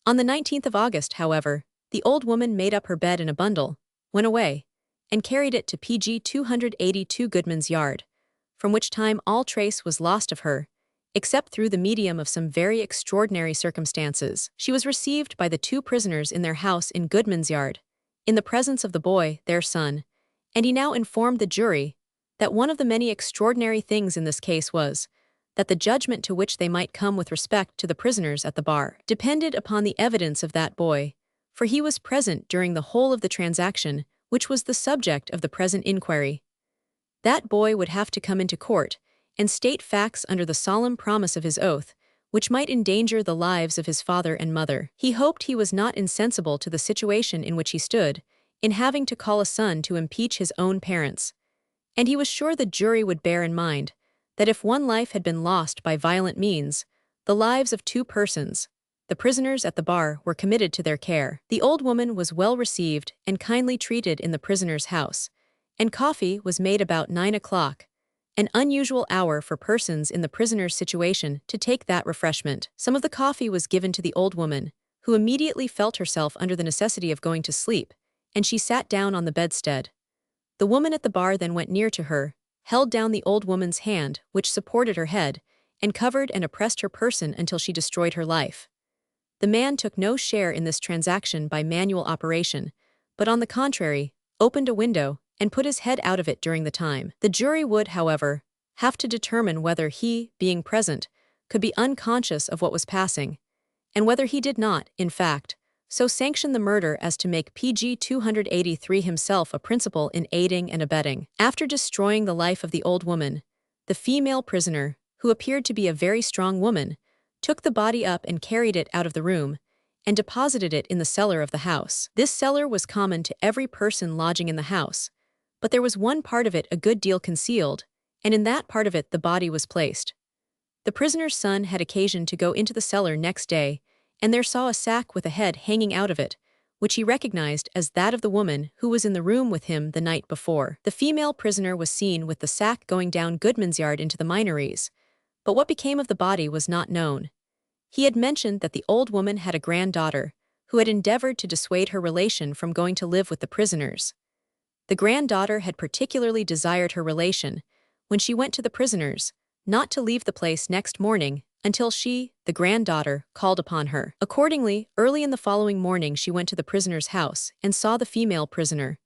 On the 19th of August, however, the old woman made up her bed in a bundle, went away, and carried it to PG 282 Goodman's Yard, from which time all trace was lost of her, except through the medium of some very extraordinary circumstances. She was received by the 2 prisoners in their house in Goodman's Yard, in the presence of the boy, their son, and he now informed the jury that one of the many extraordinary things in this case was that the judgment to which they might come with respect to the prisoners at the bar depended upon the evidence of that boy, for he was present during the whole of the transaction, which was the subject of the present inquiry. That boy would have to come into court and state facts under the solemn promise of his oath, which might endanger the lives of his father and mother. He hoped he was not insensible to the situation in which he stood, in having to call a son to impeach his own parents, and he was sure the jury would bear in mind that if one life had been lost by violent means, the lives of 2 persons, the prisoners at the bar, were committed to their care. The old woman was well received and kindly treated in the prisoner's house, and coffee was made about 9 o'clock, an unusual hour for persons in the prisoner's situation to take that refreshment. Some of the coffee was given to the old woman, who immediately felt herself under the necessity of going to sleep, and she sat down on the bedstead. The woman at the bar then went near to her, held down the old woman's hand, which supported her head, and covered and oppressed her person until she destroyed her life. The man took no share in this transaction by manual operation, but on the contrary, opened a window and put his head out of it during the time. The jury would, however, have to determine whether he, being present, could be unconscious of what was passing, and whether he did not, in fact, so sanction the murder as to make PG 283 himself a principal in aiding and abetting. After destroying the life of the old woman, the female prisoner, who appeared to be a very strong woman, took the body up and carried it out of the room, and deposited it in the cellar of the house. This cellar was common to every person lodging in the house, but there was one part of it a good deal concealed, and in that part of it the body was placed. The prisoner's son had occasion to go into the cellar next day, and there saw a sack with a head hanging out of it, which he recognized as that of the woman who was in the room with him the night before. The female prisoner was seen with the sack going down Goodman's Yard into the Minories, but what became of the body was not known. He had mentioned that the old woman had a granddaughter, who had endeavored to dissuade her relation from going to live with the prisoners. The granddaughter had particularly desired her relation, when she went to the prisoners, not to leave the place next morning until she, the granddaughter, called upon her. Accordingly, early in the following morning she went to the prisoner's house and saw the female prisoner.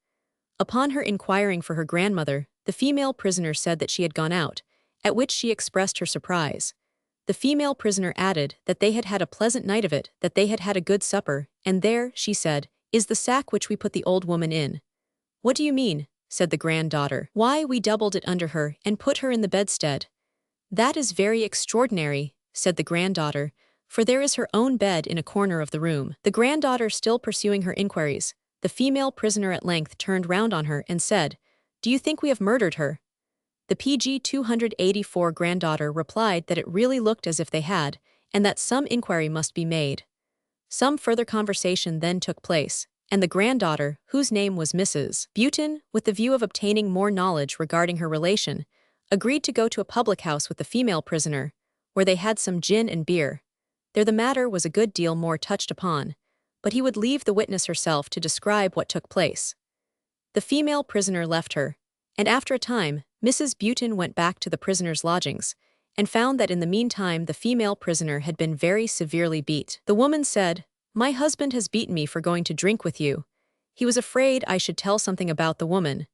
Upon her inquiring for her grandmother, the female prisoner said that she had gone out, at which she expressed her surprise. The female prisoner added that they had had a pleasant night of it, that they had had a good supper, and there, she said, is the sack which we put the old woman in. What do you mean? Said the granddaughter. Why, we doubled it under her and put her in the bedstead. That is very extraordinary, said the granddaughter, for there is her own bed in a corner of the room. The granddaughter still pursuing her inquiries, the female prisoner at length turned round on her and said, "Do you think we have murdered her?" The PG 284 granddaughter replied that it really looked as if they had, and that some inquiry must be made. Some further conversation then took place, and the granddaughter, whose name was Mrs. Button, with the view of obtaining more knowledge regarding her relation, agreed to go to a public house with the female prisoner, where they had some gin and beer. There the matter was a good deal more touched upon, but he would leave the witness herself to describe what took place. The female prisoner left her, and after a time, Mrs. Button went back to the prisoner's lodgings, and found that in the meantime the female prisoner had been very severely beat. The woman said, "My husband has beaten me for going to drink with you. He was afraid I should tell something about the woman,"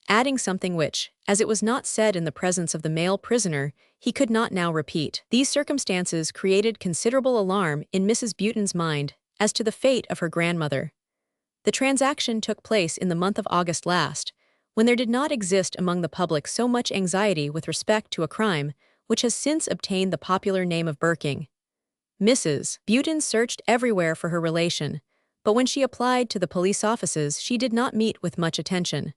adding something which, as it was not said in the presence of the male prisoner, he could not now repeat. These circumstances created considerable alarm in Mrs. Button's mind as to the fate of her grandmother. The transaction took place in the month of August last, when there did not exist among the public so much anxiety with respect to a crime which has since obtained the popular name of burking. Mrs. Button searched everywhere for her relation, but when she applied to the police offices she did not meet with much attention.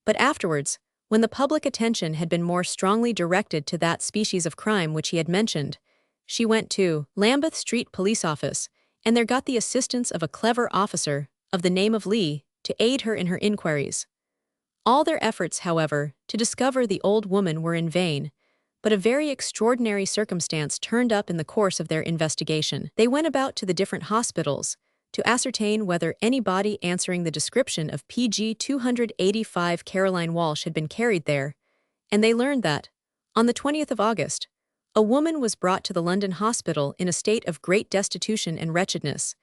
But afterwards, when the public attention had been more strongly directed to that species of crime which he had mentioned, she went to Lambeth Street Police Office, and there got the assistance of a clever officer, of the name of Lee, to aid her in her inquiries. All their efforts, however, to discover the old woman were in vain, but a very extraordinary circumstance turned up in the course of their investigation. They went about to the different hospitals to ascertain whether any body answering the description of PG 285 Caroline Walsh had been carried there, and they learned that, on the 20th of August, a woman was brought to the London hospital in a state of great destitution and wretchedness,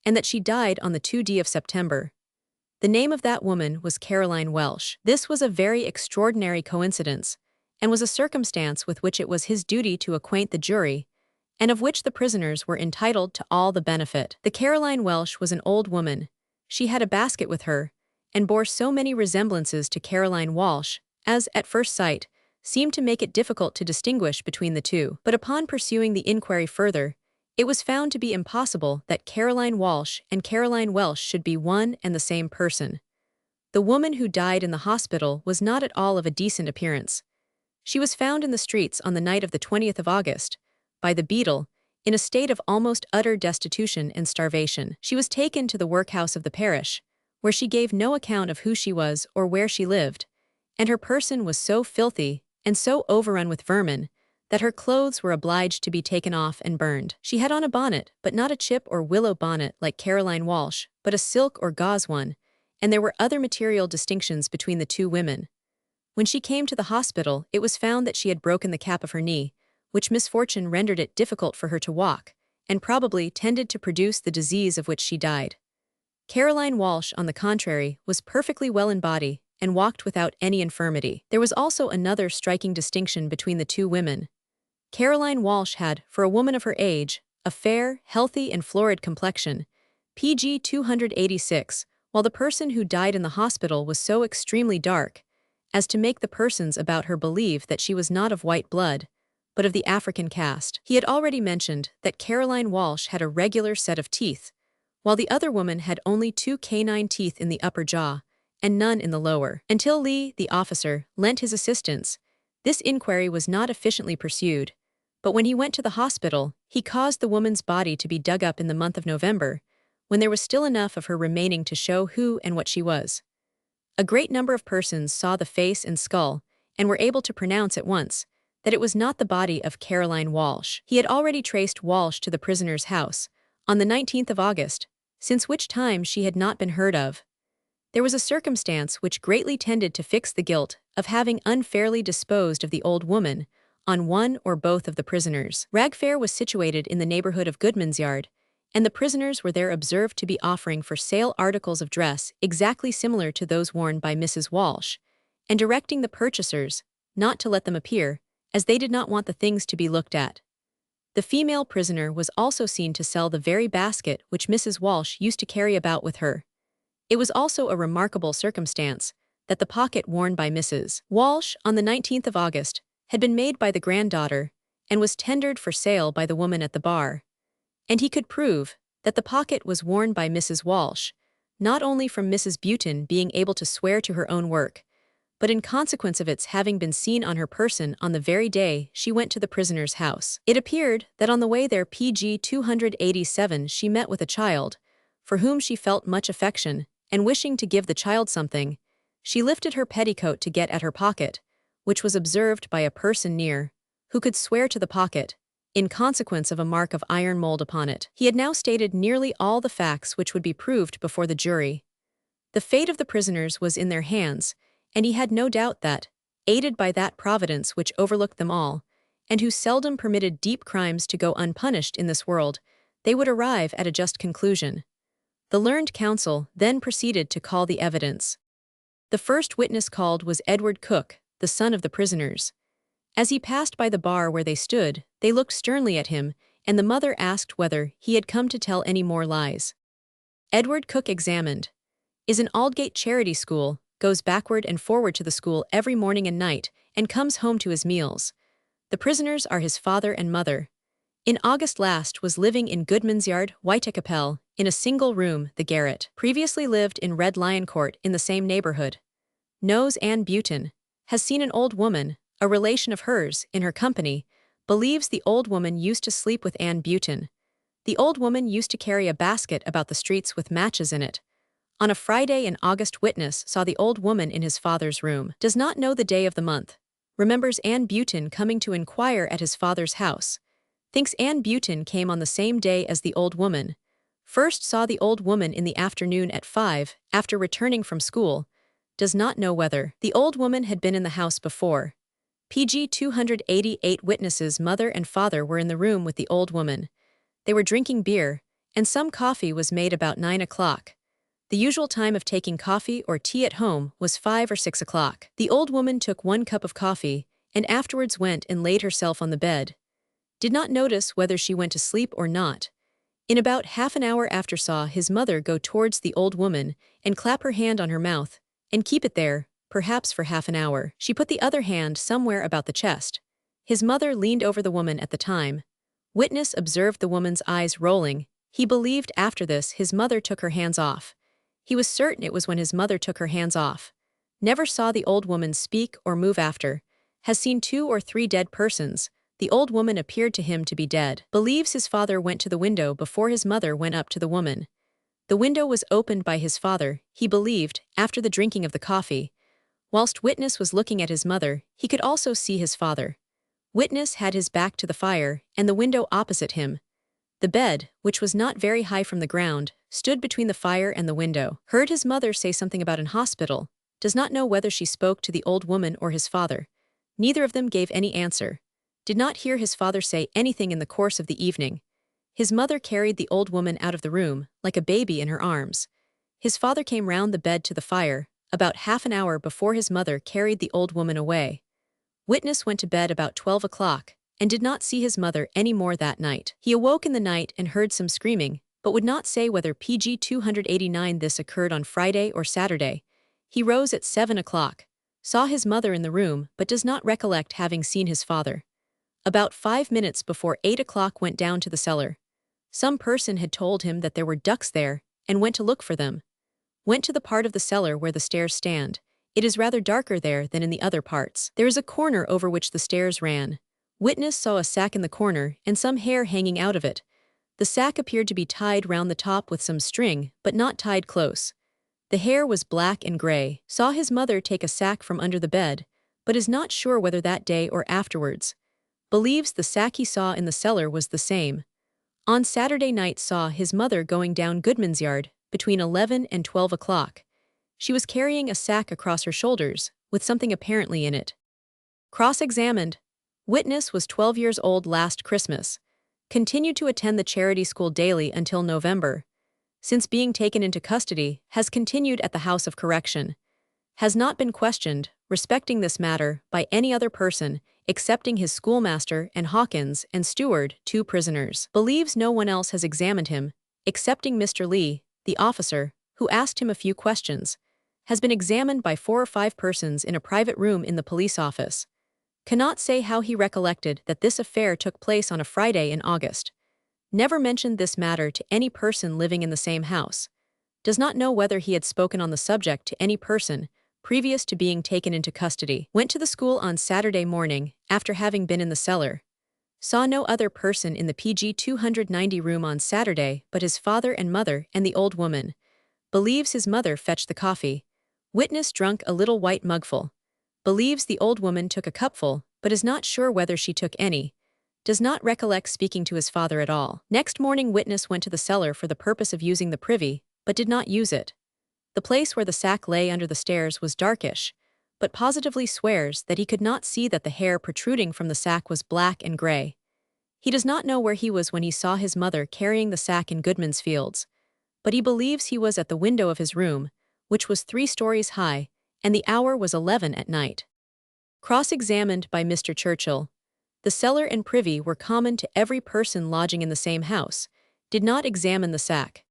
and that she died on the 2nd of September. The name of that woman was Caroline Walsh. This was a very extraordinary coincidence, and was a circumstance with which it was his duty to acquaint the jury, and of which the prisoners were entitled to all the benefit. The Caroline Walsh was an old woman. She had a basket with her, and bore so many resemblances to Caroline Walsh, as, at first sight, seemed to make it difficult to distinguish between the two. But upon pursuing the inquiry further, it was found to be impossible that Caroline Walsh and Caroline Welsh should be one and the same person. The woman who died in the hospital was not at all of a decent appearance. She was found in the streets on the night of the 20th of August, by the Beadle, in a state of almost utter destitution and starvation. She was taken to the workhouse of the parish, where she gave no account of who she was or where she lived, and her person was so filthy and so overrun with vermin that her clothes were obliged to be taken off and burned. She had on a bonnet, but not a chip or willow bonnet like Caroline Walsh, but a silk or gauze one, and there were other material distinctions between the two women. When she came to the hospital, it was found that she had broken the cap of her knee, which misfortune rendered it difficult for her to walk, and probably tended to produce the disease of which she died. Caroline Walsh, on the contrary, was perfectly well in body, and walked without any infirmity. There was also another striking distinction between the two women. Caroline Walsh had, for a woman of her age, a fair, healthy, and florid complexion, PG 286, while the person who died in the hospital was so extremely dark as to make the persons about her believe that she was not of white blood, but of the African caste. He had already mentioned that Caroline Walsh had a regular set of teeth, while the other woman had only 2 canine teeth in the upper jaw, and none in the lower. Until Lee, the officer, lent his assistance, this inquiry was not efficiently pursued, but when he went to the hospital, he caused the woman's body to be dug up in the month of November, when there was still enough of her remaining to show who and what she was. A great number of persons saw the face and skull, and were able to pronounce at once that it was not the body of Caroline Walsh. He had already traced Walsh to the prisoner's house, on the 19th of August, since which time she had not been heard of. There was a circumstance which greatly tended to fix the guilt of having unfairly disposed of the old woman on one or both of the prisoners. Ragfair was situated in the neighborhood of Goodman's Yard, and the prisoners were there observed to be offering for sale articles of dress exactly similar to those worn by Mrs. Walsh, and directing the purchasers not to let them appear, as they did not want the things to be looked at. The female prisoner was also seen to sell the very basket which Mrs. Walsh used to carry about with her. It was also a remarkable circumstance that the pocket worn by Mrs. Walsh on the 19th of August had been made by the granddaughter and was tendered for sale by the woman at the bar. And he could prove that the pocket was worn by Mrs. Walsh, not only from Mrs. Button being able to swear to her own work, but in consequence of its having been seen on her person on the very day she went to the prisoner's house. It appeared that on the way there pg 287 she met with a child, for whom she felt much affection, and wishing to give the child something, she lifted her petticoat to get at her pocket, which was observed by a person near, who could swear to the pocket, in consequence of a mark of iron mold upon it. He had now stated nearly all the facts which would be proved before the jury. The fate of the prisoners was in their hands, and he had no doubt that, aided by that providence which overlooked them all, and who seldom permitted deep crimes to go unpunished in this world, they would arrive at a just conclusion. The learned counsel then proceeded to call the evidence. The first witness called was Edward Cook, the son of the prisoners. As he passed by the bar where they stood, they looked sternly at him, and the mother asked whether he had come to tell any more lies. Edward Cook examined. Is an Aldgate charity school, goes backward and forward to the school every morning and night, and comes home to his meals. The prisoners are his father and mother. In August last was living in Goodman's Yard, Whitechapel, in a single room, the garret. Previously lived in Red Lion Court in the same neighborhood. Knows Anne Button. Has seen an old woman, a relation of hers, in her company. Believes the old woman used to sleep with Anne Button. The old woman used to carry a basket about the streets with matches in it. On a Friday in August witness saw the old woman in his father's room. Does not know the day of the month. Remembers Anne Button coming to inquire at his father's house. Thinks Anne Button came on the same day as the old woman. First saw the old woman in the afternoon at 5, after returning from school. Does not know whether the old woman had been in the house before. pg 288 witnesses' mother and father were in the room with the old woman. They were drinking beer, and some coffee was made about 9 o'clock. The usual time of taking coffee or tea at home was 5 or 6 o'clock. The old woman took 1 cup of coffee, and afterwards went and laid herself on the bed. Did not notice whether she went to sleep or not. In about half an hour after saw his mother go towards the old woman, and clap her hand on her mouth, and keep it there, perhaps for half an hour. She put the other hand somewhere about the chest. His mother leaned over the woman at the time. Witness observed the woman's eyes rolling. He believed after this his mother took her hands off. He was certain it was when his mother took her hands off. Never saw the old woman speak or move after. Has seen 2 or 3 dead persons. The old woman appeared to him to be dead. Believes his father went to the window before his mother went up to the woman. The window was opened by his father, he believed, after the drinking of the coffee. Whilst witness was looking at his mother, he could also see his father. Witness had his back to the fire, and the window opposite him. The bed, which was not very high from the ground, stood between the fire and the window. Heard his mother say something about an hospital. Does not know whether she spoke to the old woman or his father. Neither of them gave any answer. Did not hear his father say anything in the course of the evening. His mother carried the old woman out of the room, like a baby in her arms. His father came round the bed to the fire, about half an hour before his mother carried the old woman away. Witness went to bed about 12 o'clock, and did not see his mother any more that night. He awoke in the night and heard some screaming, but would not say whether pg 289 this occurred on Friday or Saturday. He rose at 7 o'clock, saw his mother in the room but does not recollect having seen his father. About 5 minutes before 8 o'clock went down to the cellar. Some person had told him that there were ducks there, and went to look for them. Went to the part of the cellar where the stairs stand. It is rather darker there than in the other parts. There is a corner over which the stairs ran. Witness saw a sack in the corner and some hair hanging out of it. The sack appeared to be tied round the top with some string, but not tied close. The hair was black and gray. Saw his mother take a sack from under the bed, but is not sure whether that day or afterwards. Believes the sack he saw in the cellar was the same. On Saturday night saw his mother going down Goodman's Yard, between 11 and 12 o'clock. She was carrying a sack across her shoulders, with something apparently in it. Cross-examined. Witness was 12 years old last Christmas. Continued to attend the charity school daily until November. Since being taken into custody, has continued at the House of Correction. Has not been questioned, respecting this matter, by any other person, excepting his schoolmaster and Hawkins and steward, 2 prisoners. Believes no one else has examined him, excepting Mr. Lee, the officer, who asked him a few questions. Has been examined by 4 or 5 persons in a private room in the police office. Cannot say how he recollected that this affair took place on a Friday in August. Never mentioned this matter to any person living in the same house. Does not know whether he had spoken on the subject to any person previous to being taken into custody. Went to the school on Saturday morning after having been in the cellar. Saw no other person in the PG 290 room on Saturday but his father and mother and the old woman. Believes his mother fetched the coffee. Witness drunk a little white mugful. Believes the old woman took a cupful, but is not sure whether she took any. Does not recollect speaking to his father at all. Next morning witness went to the cellar for the purpose of using the privy, but did not use it. The place where the sack lay under the stairs was darkish, but positively swears that he could not see that the hair protruding from the sack was black and gray. He does not know where he was when he saw his mother carrying the sack in Goodman's Fields, but he believes he was at the window of his room, which was 3 stories high, and the hour was 11 at night. Cross-examined by Mr. Churchill. The cellar and privy were common to every person lodging in the same house. Did not examine the sack.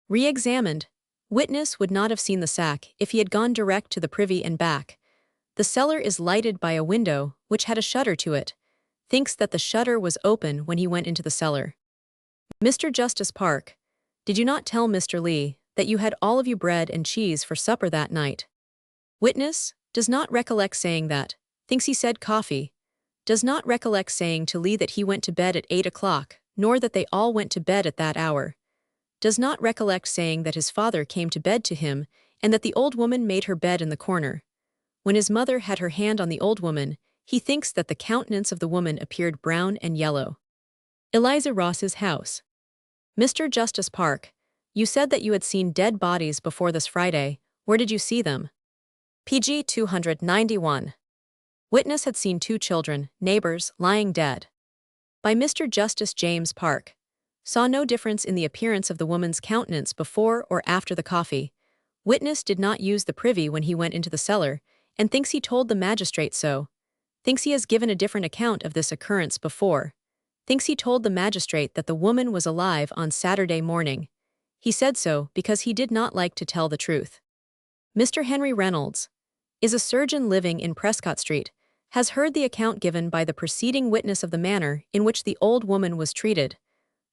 Re-examined. Witness would not have seen the sack if he had gone direct to the privy and back. The cellar is lighted by a window, which had a shutter to it. Thinks that the shutter was open when he went into the cellar. Mr. Justice Park. Did you not tell Mr. Lee that you had all of you bread and cheese for supper that night? Witness does not recollect saying that. Thinks he said coffee. Does not recollect saying to Lee that he went to bed at 8 o'clock, nor that they all went to bed at that hour. Does not recollect saying that his father came to bed to him and that the old woman made her bed in the corner. When his mother had her hand on the old woman, he thinks that the countenance of the woman appeared brown and yellow. Eliza Ross's house. Mr. Justice Park, you said that you had seen dead bodies before this Friday. Where did you see them? PG 291. Witness had seen 2 children, neighbors, lying dead. By Mr. Justice James Park. Saw no difference in the appearance of the woman's countenance before or after the coffee. Witness did not use the privy when he went into the cellar, and thinks he told the magistrate so. Thinks he has given a different account of this occurrence before. Thinks he told the magistrate that the woman was alive on Saturday morning. He said so because he did not like to tell the truth. Mr. Henry Reynolds is a surgeon living in Prescott Street, has heard the account given by the preceding witness of the manner in which the old woman was treated.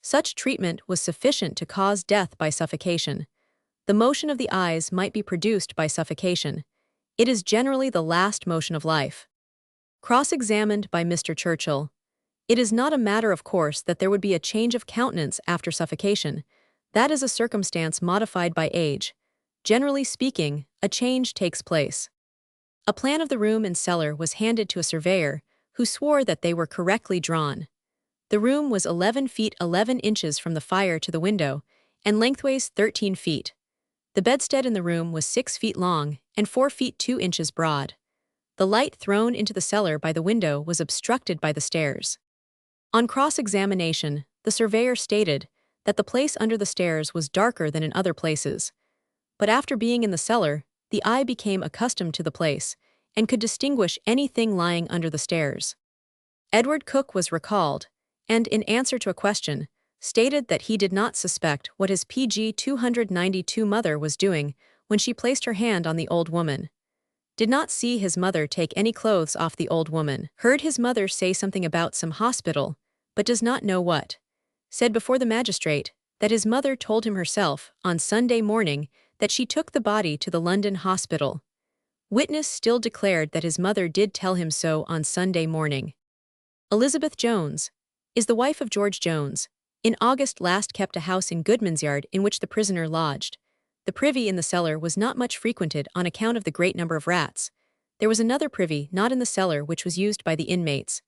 Such treatment was sufficient to cause death by suffocation. The motion of the eyes might be produced by suffocation. It is generally the last motion of life. Cross-examined by Mr. Churchill. It is not a matter of course that there would be a change of countenance after suffocation. That is a circumstance modified by age. Generally speaking, a change takes place. A plan of the room and cellar was handed to a surveyor, who swore that they were correctly drawn. The room was 11 feet 11 inches from the fire to the window, and lengthways 13 feet. The bedstead in the room was 6 feet long and 4 feet 2 inches broad. The light thrown into the cellar by the window was obstructed by the stairs. On cross-examination, the surveyor stated that the place under the stairs was darker than in other places. But after being in the cellar, the eye became accustomed to the place and could distinguish anything lying under the stairs. Edward Cook was recalled, and in answer to a question, stated that he did not suspect what his PG 292 mother was doing when she placed her hand on the old woman. Did not see his mother take any clothes off the old woman. Heard his mother say something about some hospital, but does not know what. Said before the magistrate that his mother told him herself, on Sunday morning, that she took the body to the London hospital. Witness still declared that his mother did tell him so on Sunday morning. Elizabeth Jones is the wife of George Jones. In August last kept a house in Goodman's Yard in which the prisoner lodged. The privy in the cellar was not much frequented on account of the great number of rats. There was another privy not in the cellar which was used by the inmates.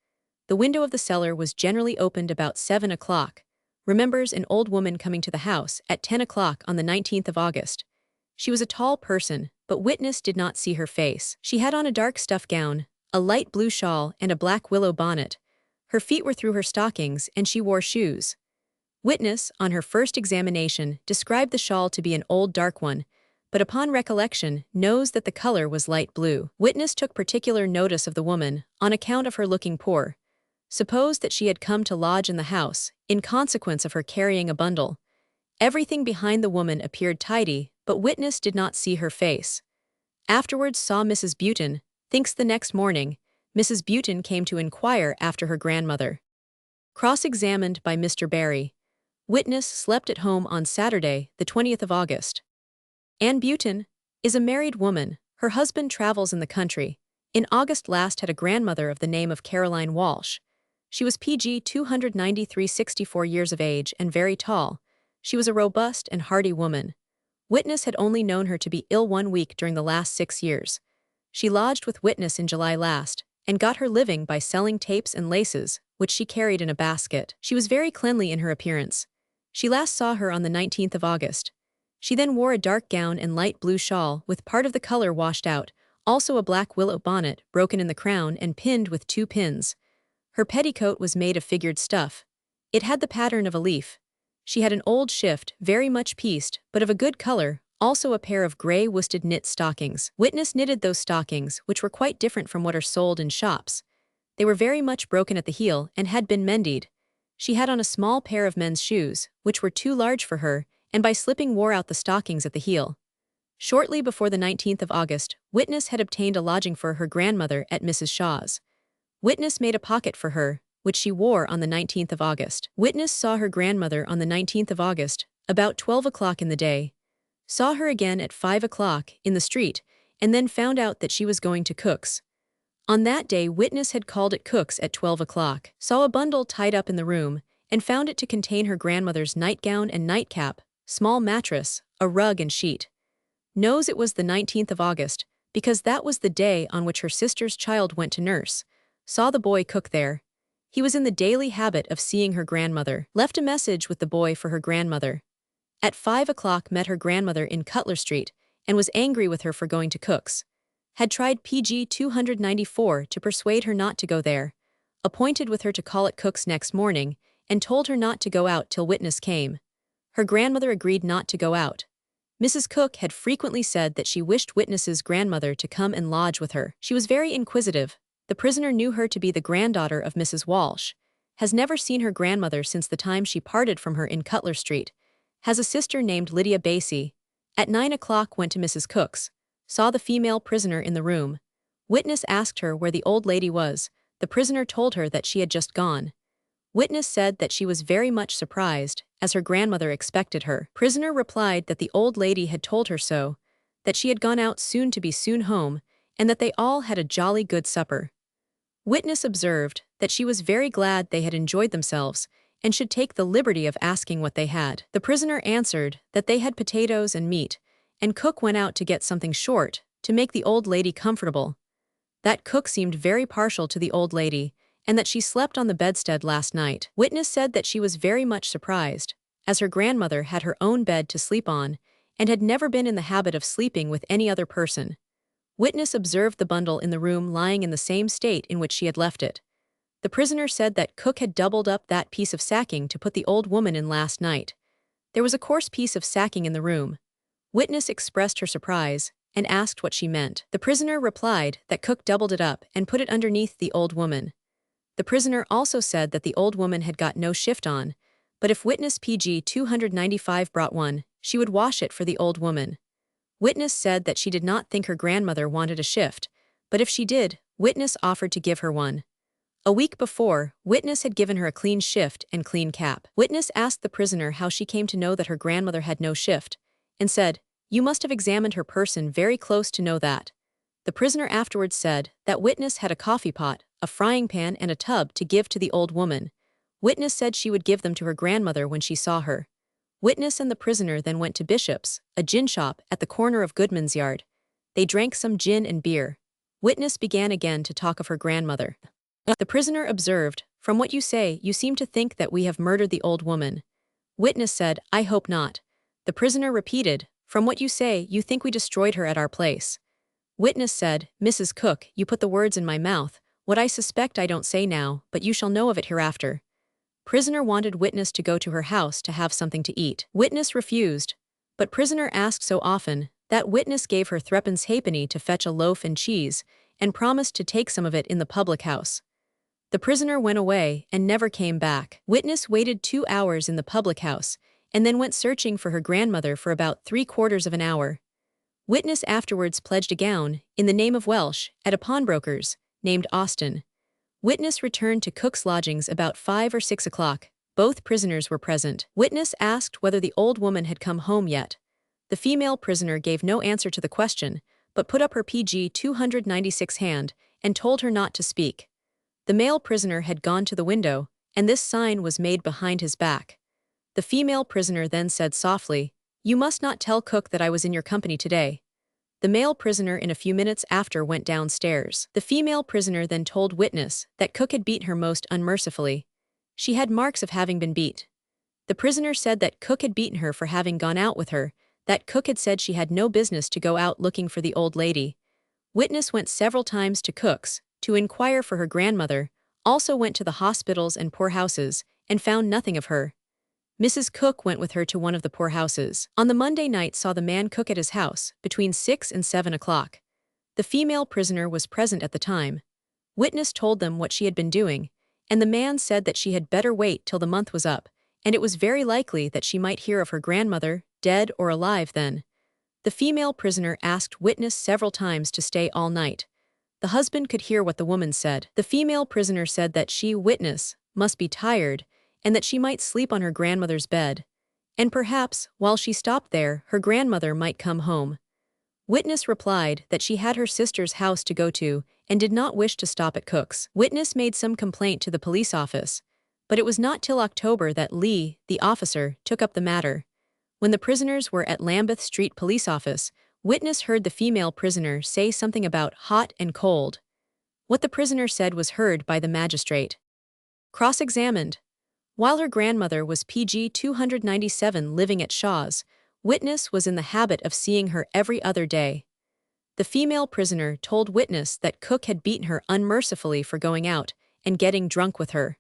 The window of the cellar was generally opened about 7 o'clock. Remembers an old woman coming to the house at 10 o'clock on the 19th of August. She was a tall person, but witness did not see her face. She had on a dark stuff gown, a light blue shawl, and a black willow bonnet. Her feet were through her stockings, and she wore shoes. Witness, on her first examination, described the shawl to be an old dark one, but upon recollection knows that the color was light blue. Witness took particular notice of the woman, on account of her looking poor. Supposed that she had come to lodge in the house, in consequence of her carrying a bundle. Everything behind the woman appeared tidy, but witness did not see her face. Afterwards saw Mrs. Buton, thinks the next morning, Mrs. Buton came to inquire after her grandmother. Cross-examined by Mr. Barry. Witness slept at home on Saturday, the 20th of August. Anne Butin is a married woman. Her husband travels in the country. In August last had a grandmother of the name of Caroline Walsh. She was PG 293, 64 years of age and very tall. She was a robust and hardy woman. Witness had only known her to be ill 1 week during the last 6 years. She lodged with Witness in July last, and got her living by selling tapes and laces, which she carried in a basket. She was very cleanly in her appearance. She last saw her on the 19th of August. She then wore a dark gown and light blue shawl with part of the color washed out, also a black willow bonnet broken in the crown and pinned with 2 pins. Her petticoat was made of figured stuff. It had the pattern of a leaf. She had an old shift, very much pieced, but of a good color, also a pair of gray worsted knit stockings. Witness knitted those stockings, which were quite different from what are sold in shops. They were very much broken at the heel and had been mended. She had on a small pair of men's shoes, which were too large for her, and by slipping wore out the stockings at the heel. Shortly before the 19th of August, Witness had obtained a lodging for her grandmother at Mrs. Shaw's. Witness made a pocket for her, which she wore on the 19th of August. Witness saw her grandmother on the 19th of August, about 12 o'clock in the day. Saw her again at 5 o'clock in the street, and then found out that she was going to Cook's. On that day Witness had called at Cook's at 12 o'clock, saw a bundle tied up in the room, and found it to contain her grandmother's nightgown and nightcap, small mattress, a rug and sheet. Knows it was the 19th of August, because that was the day on which her sister's child went to nurse. Saw the boy Cook there. He was in the daily habit of seeing her grandmother. Left a message with the boy for her grandmother. At 5 o'clock met her grandmother in Cutler Street, and was angry with her for going to Cook's. Had tried PG 294 to persuade her not to go there. Appointed with her to call at Cook's next morning, and told her not to go out till Witness came. Her grandmother agreed not to go out. Mrs. Cook had frequently said that she wished Witness's grandmother to come and lodge with her. She was very inquisitive. The prisoner knew her to be the granddaughter of Mrs. Walsh. Has never seen her grandmother since the time she parted from her in Cutler Street. Has a sister named Lydia Basie. At 9 o'clock went to Mrs. Cook's. Saw the female prisoner in the room. Witness asked her where the old lady was. The prisoner told her that she had just gone. Witness said that she was very much surprised, as her grandmother expected her. Prisoner replied that the old lady had told her so, that she had gone out soon to be soon home, and that they all had a jolly good supper. Witness observed that she was very glad they had enjoyed themselves, and should take the liberty of asking what they had. The prisoner answered that they had potatoes and meat, and Cook went out to get something short, to make the old lady comfortable. That Cook seemed very partial to the old lady, and that she slept on the bedstead last night. Witness said that she was very much surprised, as her grandmother had her own bed to sleep on, and had never been in the habit of sleeping with any other person. Witness observed the bundle in the room lying in the same state in which she had left it. The prisoner said that Cook had doubled up that piece of sacking to put the old woman in last night. There was a coarse piece of sacking in the room. Witness expressed her surprise, and asked what she meant. The prisoner replied that Cook doubled it up and put it underneath the old woman. The prisoner also said that the old woman had got no shift on, but if Witness PG 295 brought one, she would wash it for the old woman. Witness said that she did not think her grandmother wanted a shift, but if she did, Witness offered to give her one. A week before, Witness had given her a clean shift and clean cap. Witness asked the prisoner how she came to know that her grandmother had no shift, and said, "You must have examined her person very close to know that." The prisoner afterwards said that Witness had a coffee pot, a frying pan and a tub to give to the old woman. Witness said she would give them to her grandmother when she saw her. Witness and the prisoner then went to Bishop's, a gin shop at the corner of Goodman's Yard. They drank some gin and beer. Witness began again to talk of her grandmother. The prisoner observed, "From what you say, you seem to think that we have murdered the old woman." Witness said, "I hope not." The prisoner repeated, "From what you say, you think we destroyed her at our place." Witness said, "Mrs. Cook, you put the words in my mouth. What I suspect I don't say now, but you shall know of it hereafter." Prisoner wanted Witness to go to her house to have something to eat. Witness refused, but prisoner asked so often that Witness gave her threepence halfpenny to fetch a loaf and cheese, and promised to take some of it in the public house. The prisoner went away and never came back. Witness waited 2 hours in the public house, and then went searching for her grandmother for about 3/4 of an hour. Witness afterwards pledged a gown, in the name of Welsh, at a pawnbroker's, named Austin. Witness returned to Cook's lodgings about 5 or 6 o'clock. Both prisoners were present. Witness asked whether the old woman had come home yet. The female prisoner gave no answer to the question, but put up her PG 296 hand and told her not to speak. The male prisoner had gone to the window, and this sign was made behind his back. The female prisoner then said softly, "You must not tell Cook that I was in your company today." The male prisoner in a few minutes after went downstairs. The female prisoner then told witness that Cook had beaten her most unmercifully. She had marks of having been beat. The prisoner said that Cook had beaten her for having gone out with her, that Cook had said she had no business to go out looking for the old lady. Witness went several times to Cook's to inquire for her grandmother, also went to the hospitals and poorhouses, and found nothing of her. Mrs. Cook went with her to one of the poorhouses. On the Monday night saw the man Cook at his house, between 6 and 7 o'clock. The female prisoner was present at the time. Witness told them what she had been doing, and the man said that she had better wait till the month was up, and it was very likely that she might hear of her grandmother, dead or alive then. The female prisoner asked witness several times to stay all night. The husband could hear what the woman said. The female prisoner said that she, witness, must be tired, and that she might sleep on her grandmother's bed. And perhaps, while she stopped there, her grandmother might come home. Witness replied that she had her sister's house to go to and did not wish to stop at Cook's. Witness made some complaint to the police office, but it was not till October that Lee, the officer, took up the matter. When the prisoners were at Lambeth Street Police Office, witness heard the female prisoner say something about hot and cold. What the prisoner said was heard by the magistrate. Cross-examined. While her grandmother was PG 297 living at Shaw's, witness was in the habit of seeing her every other day. The female prisoner told witness that Cook had beaten her unmercifully for going out and getting drunk with her.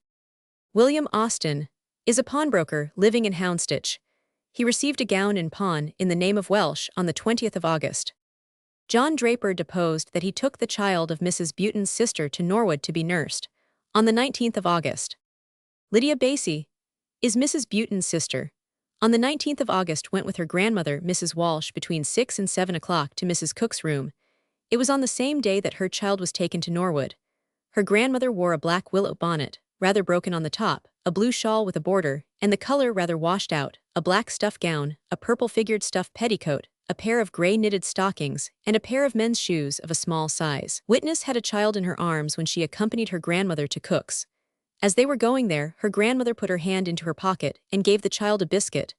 William Austin is a pawnbroker living in Houndsditch. He received a gown in pawn in the name of Welsh on the 20th of August. John Draper deposed that he took the child of Mrs. Buten's sister to Norwood to be nursed on the 19th of August. Lydia Basie is Mrs. Buten's sister. On the 19th of August went with her grandmother, Mrs. Walsh, between 6 and 7 o'clock to Mrs. Cook's room. It was on the same day that her child was taken to Norwood. Her grandmother wore a black willow bonnet, rather broken on the top, a blue shawl with a border, and the color rather washed out, a black stuff gown, a purple-figured stuff petticoat, a pair of gray knitted stockings, and a pair of men's shoes of a small size. Witness had a child in her arms when she accompanied her grandmother to Cook's. As they were going there, her grandmother put her hand into her pocket and gave the child a biscuit.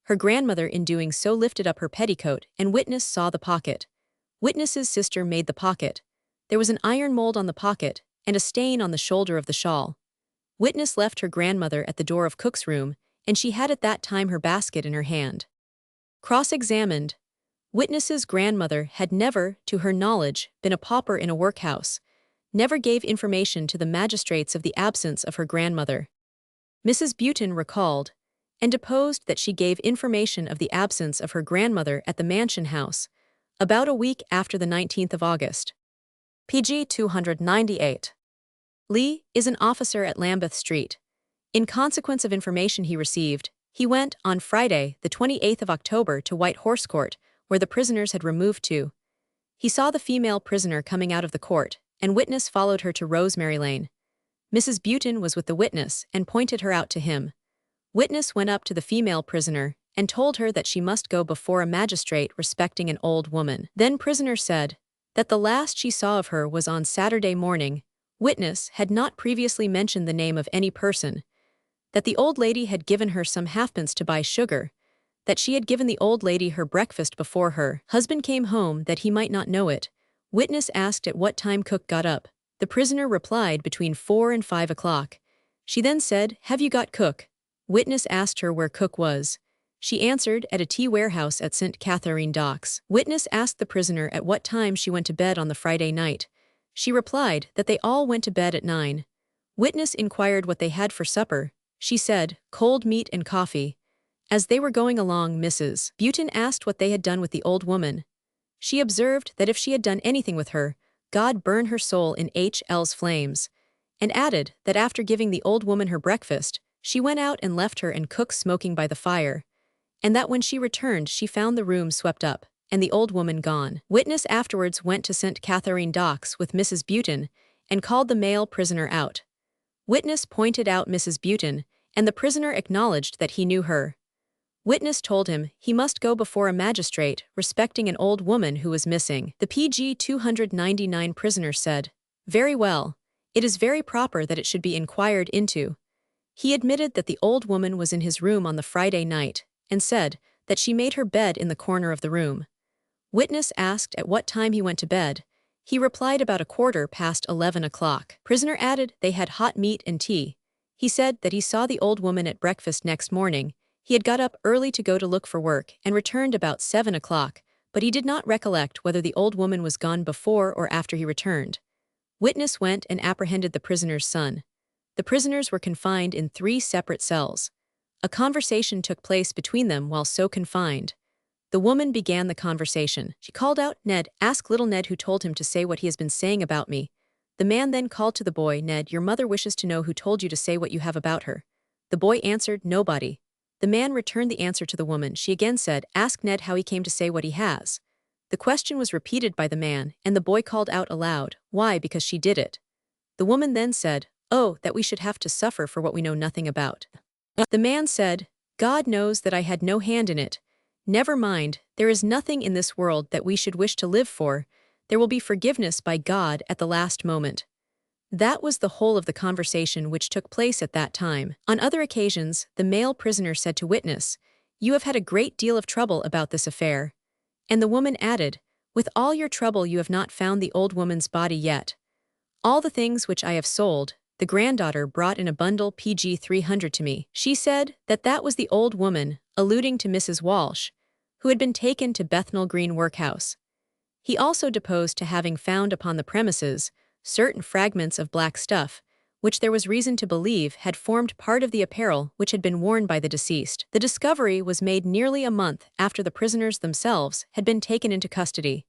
Her grandmother in doing so lifted up her petticoat, and witness saw the pocket. Witness's sister made the pocket. There was an iron mold on the pocket, and a stain on the shoulder of the shawl. Witness left her grandmother at the door of Cook's room, and she had at that time her basket in her hand. Cross-examined. Witness's grandmother had never, to her knowledge, been a pauper in a workhouse, never gave information to the magistrates of the absence of her grandmother. Mrs. Buten recalled and deposed that she gave information of the absence of her grandmother at the mansion house, about a week after the 19th of August. PG 298. Lee is an officer at Lambeth Street. In consequence of information he received, he went, on Friday, the 28th of October, to White Horse Court, where the prisoners had removed to. He saw the female prisoner coming out of the court, and witness followed her to Rosemary Lane. Mrs. Buten was with the witness and pointed her out to him. Witness went up to the female prisoner and told her that she must go before a magistrate respecting an old woman. Then prisoner said that the last she saw of her was on Saturday morning. Witness had not previously mentioned the name of any person, that the old lady had given her some halfpence to buy sugar, that she had given the old lady her breakfast before her husband came home that he might not know it. Witness asked at what time Cook got up. The prisoner replied between 4 and 5 o'clock. She then said, "Have you got Cook?" Witness asked her where Cook was. She answered, at a tea warehouse at St. Catherine Docks. Witness asked the prisoner at what time she went to bed on the Friday night. She replied that they all went to bed at 9. Witness inquired what they had for supper. She said, cold meat and coffee. As they were going along, Mrs. Buten asked what they had done with the old woman. She observed that if she had done anything with her, God burn her soul in Hell's flames, and added that after giving the old woman her breakfast, she went out and left her and Cook smoking by the fire, and that when she returned she found the room swept up, and the old woman gone. Witness afterwards went to St. Catherine Docks with Mrs. Buten and called the male prisoner out. Witness pointed out Mrs. Buten, and the prisoner acknowledged that he knew her. Witness told him he must go before a magistrate respecting an old woman who was missing. The PG 299 prisoner said, "Very well. It is very proper that it should be inquired into." He admitted that the old woman was in his room on the Friday night, and said that she made her bed in the corner of the room. Witness asked at what time he went to bed. He replied about 11:15 o'clock. Prisoner added they had hot meat and tea. He said that he saw the old woman at breakfast next morning. He had got up early to go to look for work and returned about 7 o'clock, but he did not recollect whether the old woman was gone before or after he returned. Witness went and apprehended the prisoner's son. The prisoners were confined in 3 separate cells. A conversation took place between them while so confined. The woman began the conversation. She called out, "Ned, ask little Ned who told him to say what he has been saying about me." The man then called to the boy, "Ned, your mother wishes to know who told you to say what you have about her." The boy answered, "Nobody." The man returned the answer to the woman. She again said, "Ask Ned how he came to say what he has." The question was repeated by the man, and the boy called out aloud, "Why, because she did it." The woman then said, "Oh, that we should have to suffer for what we know nothing about." The man said, "God knows that I had no hand in it. Never mind, there is nothing in this world that we should wish to live for. There will be forgiveness by God at the last moment." That was the whole of the conversation which took place at that time. On other occasions, the male prisoner said to Witness, "You have had a great deal of trouble about this affair." And the woman added, "With all your trouble you have not found the old woman's body yet. All the things which I have sold, the granddaughter brought in a bundle PG 300 to me." She said that that was the old woman, alluding to Mrs. Walsh, who had been taken to Bethnal Green Workhouse. He also deposed to having found upon the premises certain fragments of black stuff, which there was reason to believe had formed part of the apparel which had been worn by the deceased. The discovery was made nearly a month after the prisoners themselves had been taken into custody.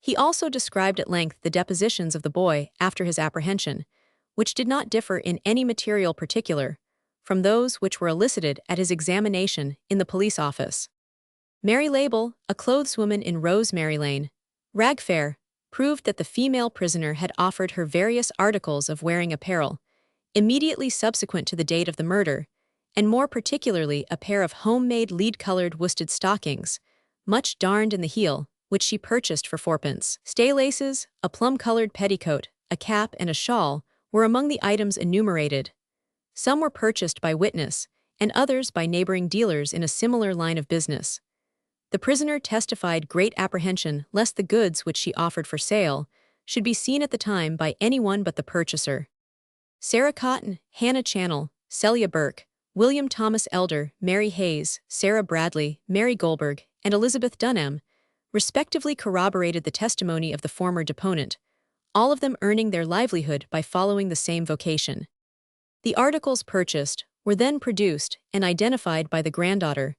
He also described at length the depositions of the boy after his apprehension, which did not differ in any material particular from those which were elicited at his examination in the police office. Mary Label, a clotheswoman in Rosemary Lane, Ragfair, proved that the female prisoner had offered her various articles of wearing apparel, immediately subsequent to the date of the murder, and more particularly a pair of homemade lead-colored worsted stockings, much darned in the heel, which she purchased for 4d. Stay laces, a plum-colored petticoat, a cap, and a shawl were among the items enumerated. Some were purchased by Witness, and others by neighboring dealers in a similar line of business. The prisoner testified great apprehension lest the goods which she offered for sale should be seen at the time by anyone but the purchaser. Sarah Cotton, Hannah Channell, Celia Burke, William Thomas Elder, Mary Hayes, Sarah Bradley, Mary Goldberg, and Elizabeth Dunham, respectively corroborated the testimony of the former deponent, all of them earning their livelihood by following the same vocation. The articles purchased were then produced and identified by the granddaughter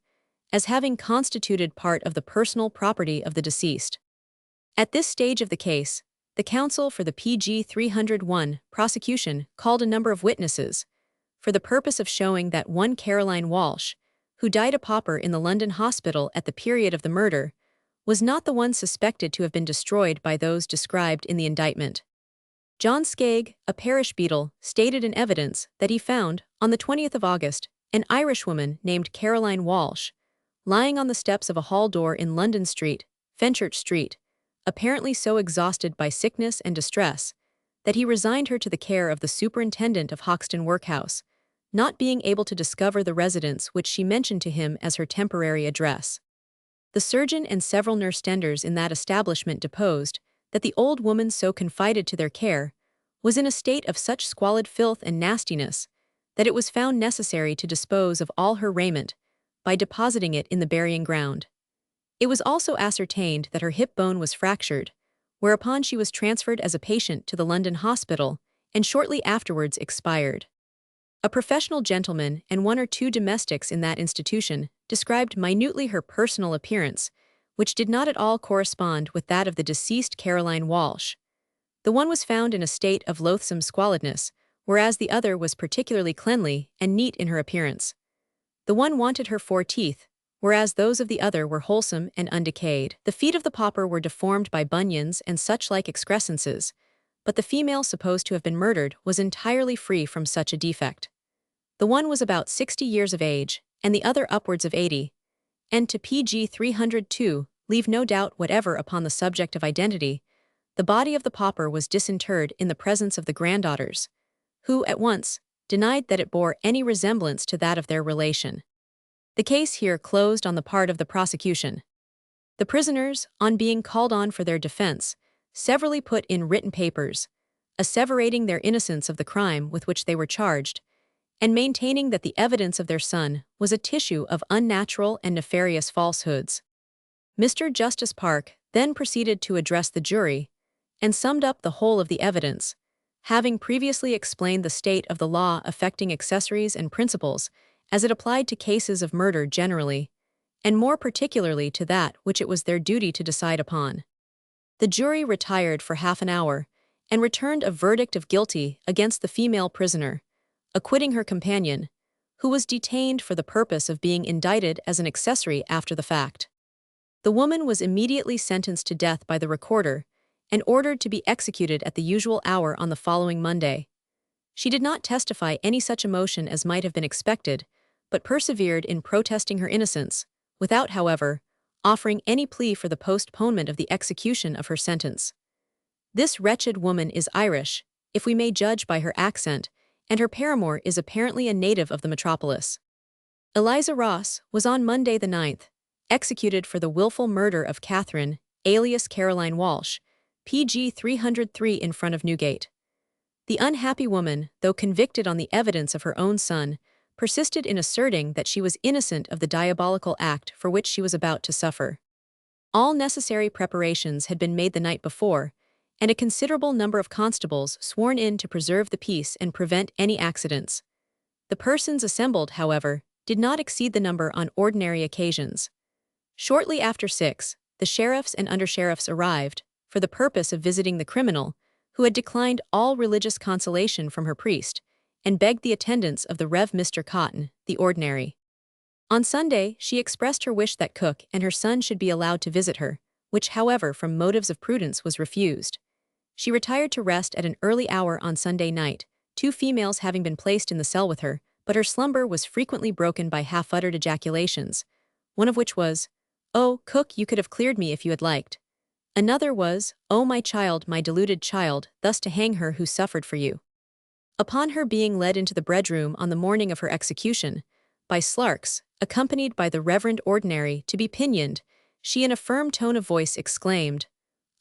as having constituted part of the personal property of the deceased. At this stage of the case, the counsel for the PG 301 prosecution called a number of witnesses for the purpose of showing that one Caroline Walsh, who died a pauper in the London hospital at the period of the murder, was not the one suspected to have been destroyed by those described in the indictment. John Skegg, a parish beadle, stated in evidence that he found, on the 20th of August, an Irishwoman named Caroline Walsh, lying on the steps of a hall door in London Street, Fenchurch Street, apparently so exhausted by sickness and distress that he resigned her to the care of the superintendent of Hoxton Workhouse, not being able to discover the residence which she mentioned to him as her temporary address. The surgeon and several nurse-tenders in that establishment deposed that the old woman so confided to their care was in a state of such squalid filth and nastiness that it was found necessary to dispose of all her raiment by depositing it in the burying ground. It was also ascertained that her hip bone was fractured, whereupon she was transferred as a patient to the London hospital and shortly afterwards expired. A professional gentleman and 1 or 2 domestics in that institution described minutely her personal appearance, which did not at all correspond with that of the deceased Caroline Walsh. The one was found in a state of loathsome squalidness, whereas the other was particularly cleanly and neat in her appearance. The one wanted her 4 teeth, whereas those of the other were wholesome and undecayed. The feet of the pauper were deformed by bunions and such-like excrescences, but the female supposed to have been murdered was entirely free from such a defect. The one was about 60 years of age, and the other upwards of 80, and to PG 302, leave no doubt whatever upon the subject of identity, the body of the pauper was disinterred in the presence of the granddaughters, who, at once, denied that it bore any resemblance to that of their relation. The case here closed on the part of the prosecution. The prisoners, on being called on for their defense, severally put in written papers, asseverating their innocence of the crime with which they were charged, and maintaining that the evidence of their son was a tissue of unnatural and nefarious falsehoods. Mr. Justice Park then proceeded to address the jury and summed up the whole of the evidence, having previously explained the state of the law affecting accessories and principals as it applied to cases of murder generally, and more particularly to that which it was their duty to decide upon. The jury retired for half an hour and returned a verdict of guilty against the female prisoner, acquitting her companion, who was detained for the purpose of being indicted as an accessory after the fact. The woman was immediately sentenced to death by the recorder and ordered to be executed at the usual hour on the following Monday. She did not testify any such emotion as might have been expected, but persevered in protesting her innocence, without, however, offering any plea for the postponement of the execution of her sentence. This wretched woman is Irish, if we may judge by her accent, and her paramour is apparently a native of the metropolis. Eliza Ross was on Monday the 9th, executed for the willful murder of Catherine, alias Caroline Walsh, PG 303 in front of Newgate. The unhappy woman, though convicted on the evidence of her own son, persisted in asserting that she was innocent of the diabolical act for which she was about to suffer. All necessary preparations had been made the night before, and a considerable number of constables sworn in to preserve the peace and prevent any accidents. The persons assembled, however, did not exceed the number on ordinary occasions. Shortly after 6, the sheriffs and undersheriffs arrived, for the purpose of visiting the criminal, who had declined all religious consolation from her priest, and begged the attendance of the Rev. Mr. Cotton, the ordinary. On Sunday, she expressed her wish that Cook and her son should be allowed to visit her, which, however, from motives of prudence was refused. She retired to rest at an early hour on Sunday night, 2 females having been placed in the cell with her, but her slumber was frequently broken by half-uttered ejaculations, one of which was, "Oh, Cook, you could have cleared me if you had liked." Another was, "Oh, my child, my deluded child, thus to hang her who suffered for you." Upon her being led into the bedroom on the morning of her execution, by Slarks, accompanied by the Reverend Ordinary, to be pinioned, she in a firm tone of voice exclaimed,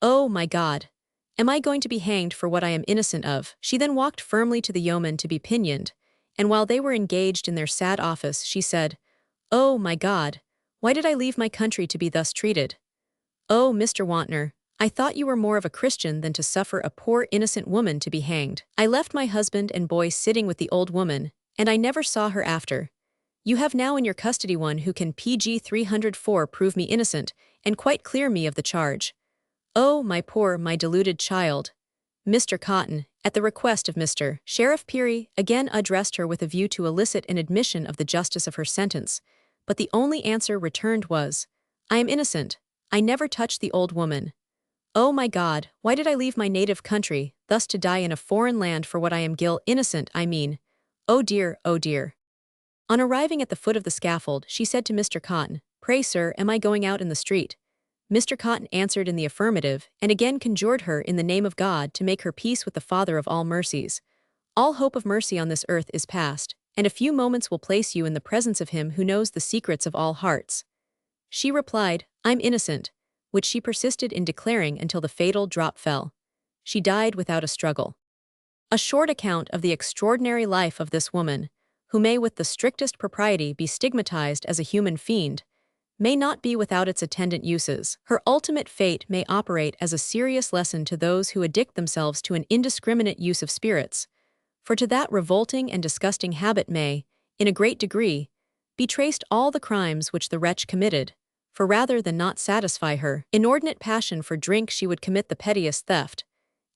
"Oh, my God! Am I going to be hanged for what I am innocent of?" She then walked firmly to the yeoman to be pinioned, and while they were engaged in their sad office, she said, "Oh, my God! Why did I leave my country to be thus treated? Oh, Mr. Wantner, I thought you were more of a Christian than to suffer a poor innocent woman to be hanged. I left my husband and boy sitting with the old woman, and I never saw her after. You have now in your custody one who can PG 304 prove me innocent, and quite clear me of the charge. Oh, my poor, my deluded child." Mr. Cotton, at the request of Mr. Sheriff Peary, again addressed her with a view to elicit an admission of the justice of her sentence, but the only answer returned was, "I am innocent. I never touched the old woman. Oh my God, why did I leave my native country, thus to die in a foreign land for what I am innocent, I mean. Oh dear, oh dear." On arriving at the foot of the scaffold, she said to Mr. Cotton, "Pray, sir, am I going out in the street?" Mr. Cotton answered in the affirmative, and again conjured her in the name of God to make her peace with the Father of all mercies. All hope of mercy on this earth is past, and a few moments will place you in the presence of Him who knows the secrets of all hearts. She replied, "I'm innocent," which she persisted in declaring until the fatal drop fell. She died without a struggle. A short account of the extraordinary life of this woman, who may with the strictest propriety be stigmatized as a human fiend, may not be without its attendant uses. Her ultimate fate may operate as a serious lesson to those who addict themselves to an indiscriminate use of spirits, for to that revolting and disgusting habit may, in a great degree, be traced all the crimes which the wretch committed, for rather than not satisfy her inordinate passion for drink she would commit the pettiest theft,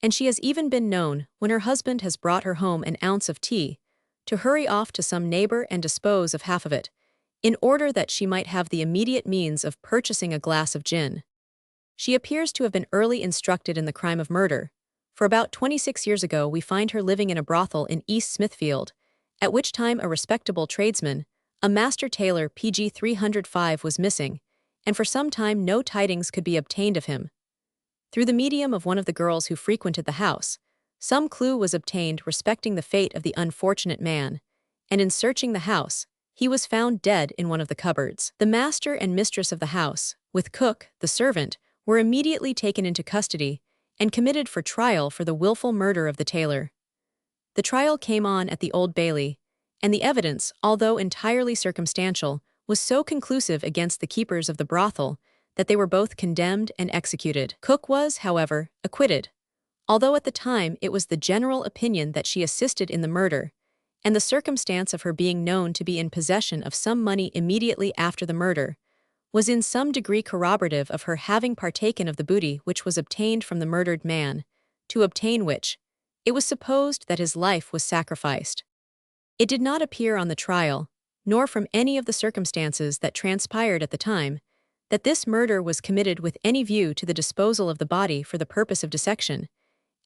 and she has even been known, when her husband has brought her home an ounce of tea, to hurry off to some neighbor and dispose of half of it, in order that she might have the immediate means of purchasing a glass of gin. She appears to have been early instructed in the crime of murder, for about 26 years ago we find her living in a brothel in East Smithfield, at which time a respectable tradesman, A master tailor, PG 305, was missing, and for some time no tidings could be obtained of him. Through the medium of one of the girls who frequented the house, some clue was obtained respecting the fate of the unfortunate man, and in searching the house, he was found dead in one of the cupboards. The master and mistress of the house, with cook, the servant, were immediately taken into custody and committed for trial for the willful murder of the tailor. The trial came on at the Old Bailey, and the evidence, although entirely circumstantial, was so conclusive against the keepers of the brothel that they were both condemned and executed. Cook was, however, acquitted, although at the time it was the general opinion that she assisted in the murder, and the circumstance of her being known to be in possession of some money immediately after the murder was in some degree corroborative of her having partaken of the booty which was obtained from the murdered man, to obtain which it was supposed that his life was sacrificed. It did not appear on the trial, nor from any of the circumstances that transpired at the time, that this murder was committed with any view to the disposal of the body for the purpose of dissection,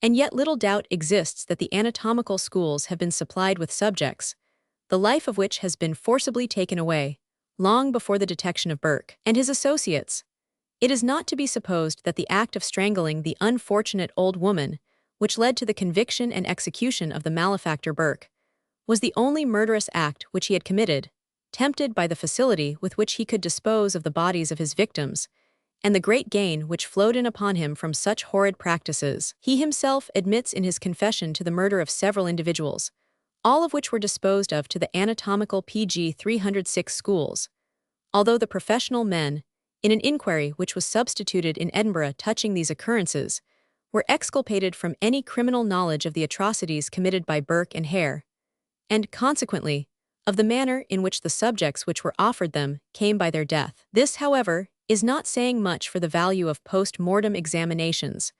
and yet little doubt exists that the anatomical schools have been supplied with subjects, the life of which has been forcibly taken away, long before the detection of Burke and his associates. It is not to be supposed that the act of strangling the unfortunate old woman, which led to the conviction and execution of the malefactor Burke, was the only murderous act which he had committed, tempted by the facility with which he could dispose of the bodies of his victims, and the great gain which flowed in upon him from such horrid practices. He himself admits in his confession to the murder of several individuals, all of which were disposed of to the anatomical PG 306 schools, although the professional men, in an inquiry which was substituted in Edinburgh touching these occurrences, were exculpated from any criminal knowledge of the atrocities committed by Burke and Hare, and, consequently, of the manner in which the subjects which were offered them came by their death. This, however, is not saying much for the value of post-mortem examinations,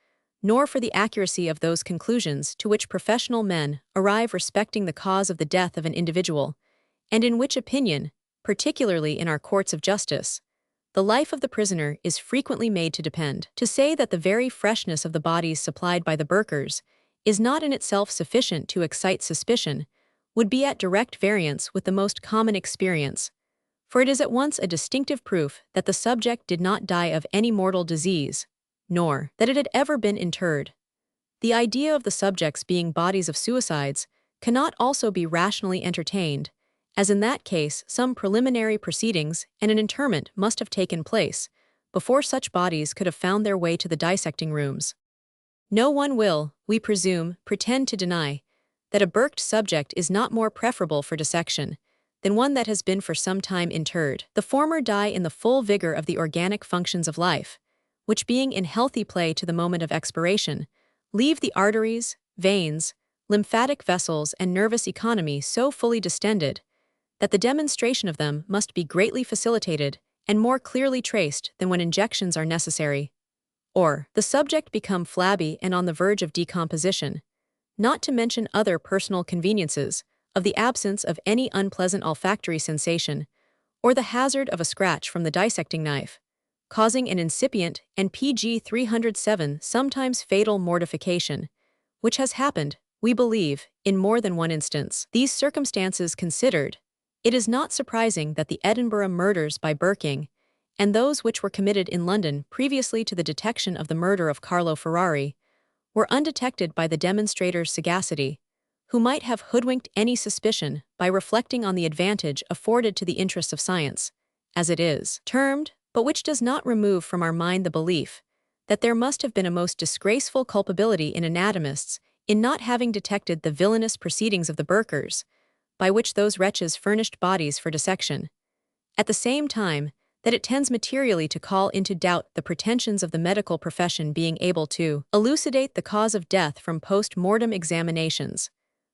nor for the accuracy of those conclusions to which professional men arrive respecting the cause of the death of an individual, and in which opinion, particularly in our courts of justice, the life of the prisoner is frequently made to depend. To say that the very freshness of the bodies supplied by the Burkers is not in itself sufficient to excite suspicion would be at direct variance with the most common experience, for it is at once a distinctive proof that the subject did not die of any mortal disease, nor that it had ever been interred. The idea of the subjects being bodies of suicides cannot also be rationally entertained, as in that case some preliminary proceedings and an interment must have taken place before such bodies could have found their way to the dissecting rooms. No one will, we presume, pretend to deny that a burked subject is not more preferable for dissection than one that has been for some time interred. The former die in the full vigor of the organic functions of life, which being in healthy play to the moment of expiration, leave the arteries, veins, lymphatic vessels and nervous economy so fully distended that the demonstration of them must be greatly facilitated and more clearly traced than when injections are necessary. Or, the subject become flabby and on the verge of decomposition, not to mention other personal conveniences of the absence of any unpleasant olfactory sensation, or the hazard of a scratch from the dissecting knife, causing an incipient and PG 307 sometimes fatal mortification, which has happened, we believe, in more than one instance. These circumstances considered, it is not surprising that the Edinburgh murders by Burking, and those which were committed in London previously to the detection of the murder of Carlo Ferrari, were undetected by the demonstrator's sagacity, who might have hoodwinked any suspicion by reflecting on the advantage afforded to the interests of science, as it is termed, but which does not remove from our mind the belief that there must have been a most disgraceful culpability in anatomists in not having detected the villainous proceedings of the Burkers, by which those wretches furnished bodies for dissection, at the same time that it tends materially to call into doubt the pretensions of the medical profession being able to elucidate the cause of death from post-mortem examinations.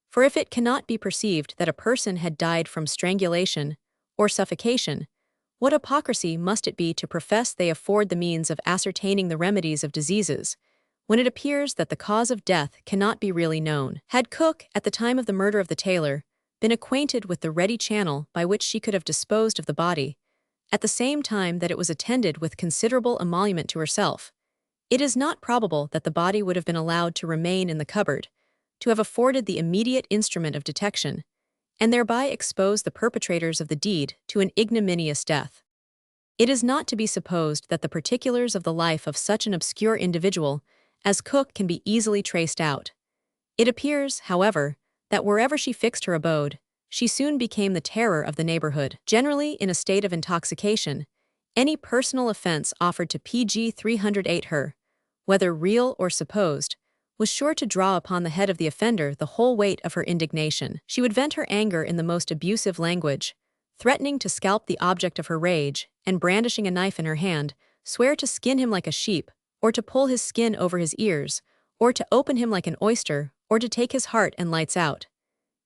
For if it cannot be perceived that a person had died from strangulation or suffocation, what hypocrisy must it be to profess they afford the means of ascertaining the remedies of diseases, when it appears that the cause of death cannot be really known? Had Cook, at the time of the murder of the tailor, been acquainted with the ready channel by which she could have disposed of the body, at the same time that it was attended with considerable emolument to herself, it is not probable that the body would have been allowed to remain in the cupboard, to have afforded the immediate instrument of detection, and thereby expose the perpetrators of the deed to an ignominious death. It is not to be supposed that the particulars of the life of such an obscure individual as Cook can be easily traced out. It appears, however, that wherever she fixed her abode, she soon became the terror of the neighborhood. Generally in a state of intoxication, any personal offense offered to PG 308 her, whether real or supposed, was sure to draw upon the head of the offender the whole weight of her indignation. She would vent her anger in the most abusive language, threatening to scalp the object of her rage, and brandishing a knife in her hand, swear to skin him like a sheep, or to pull his skin over his ears, or to open him like an oyster, or to take his heart and lights out.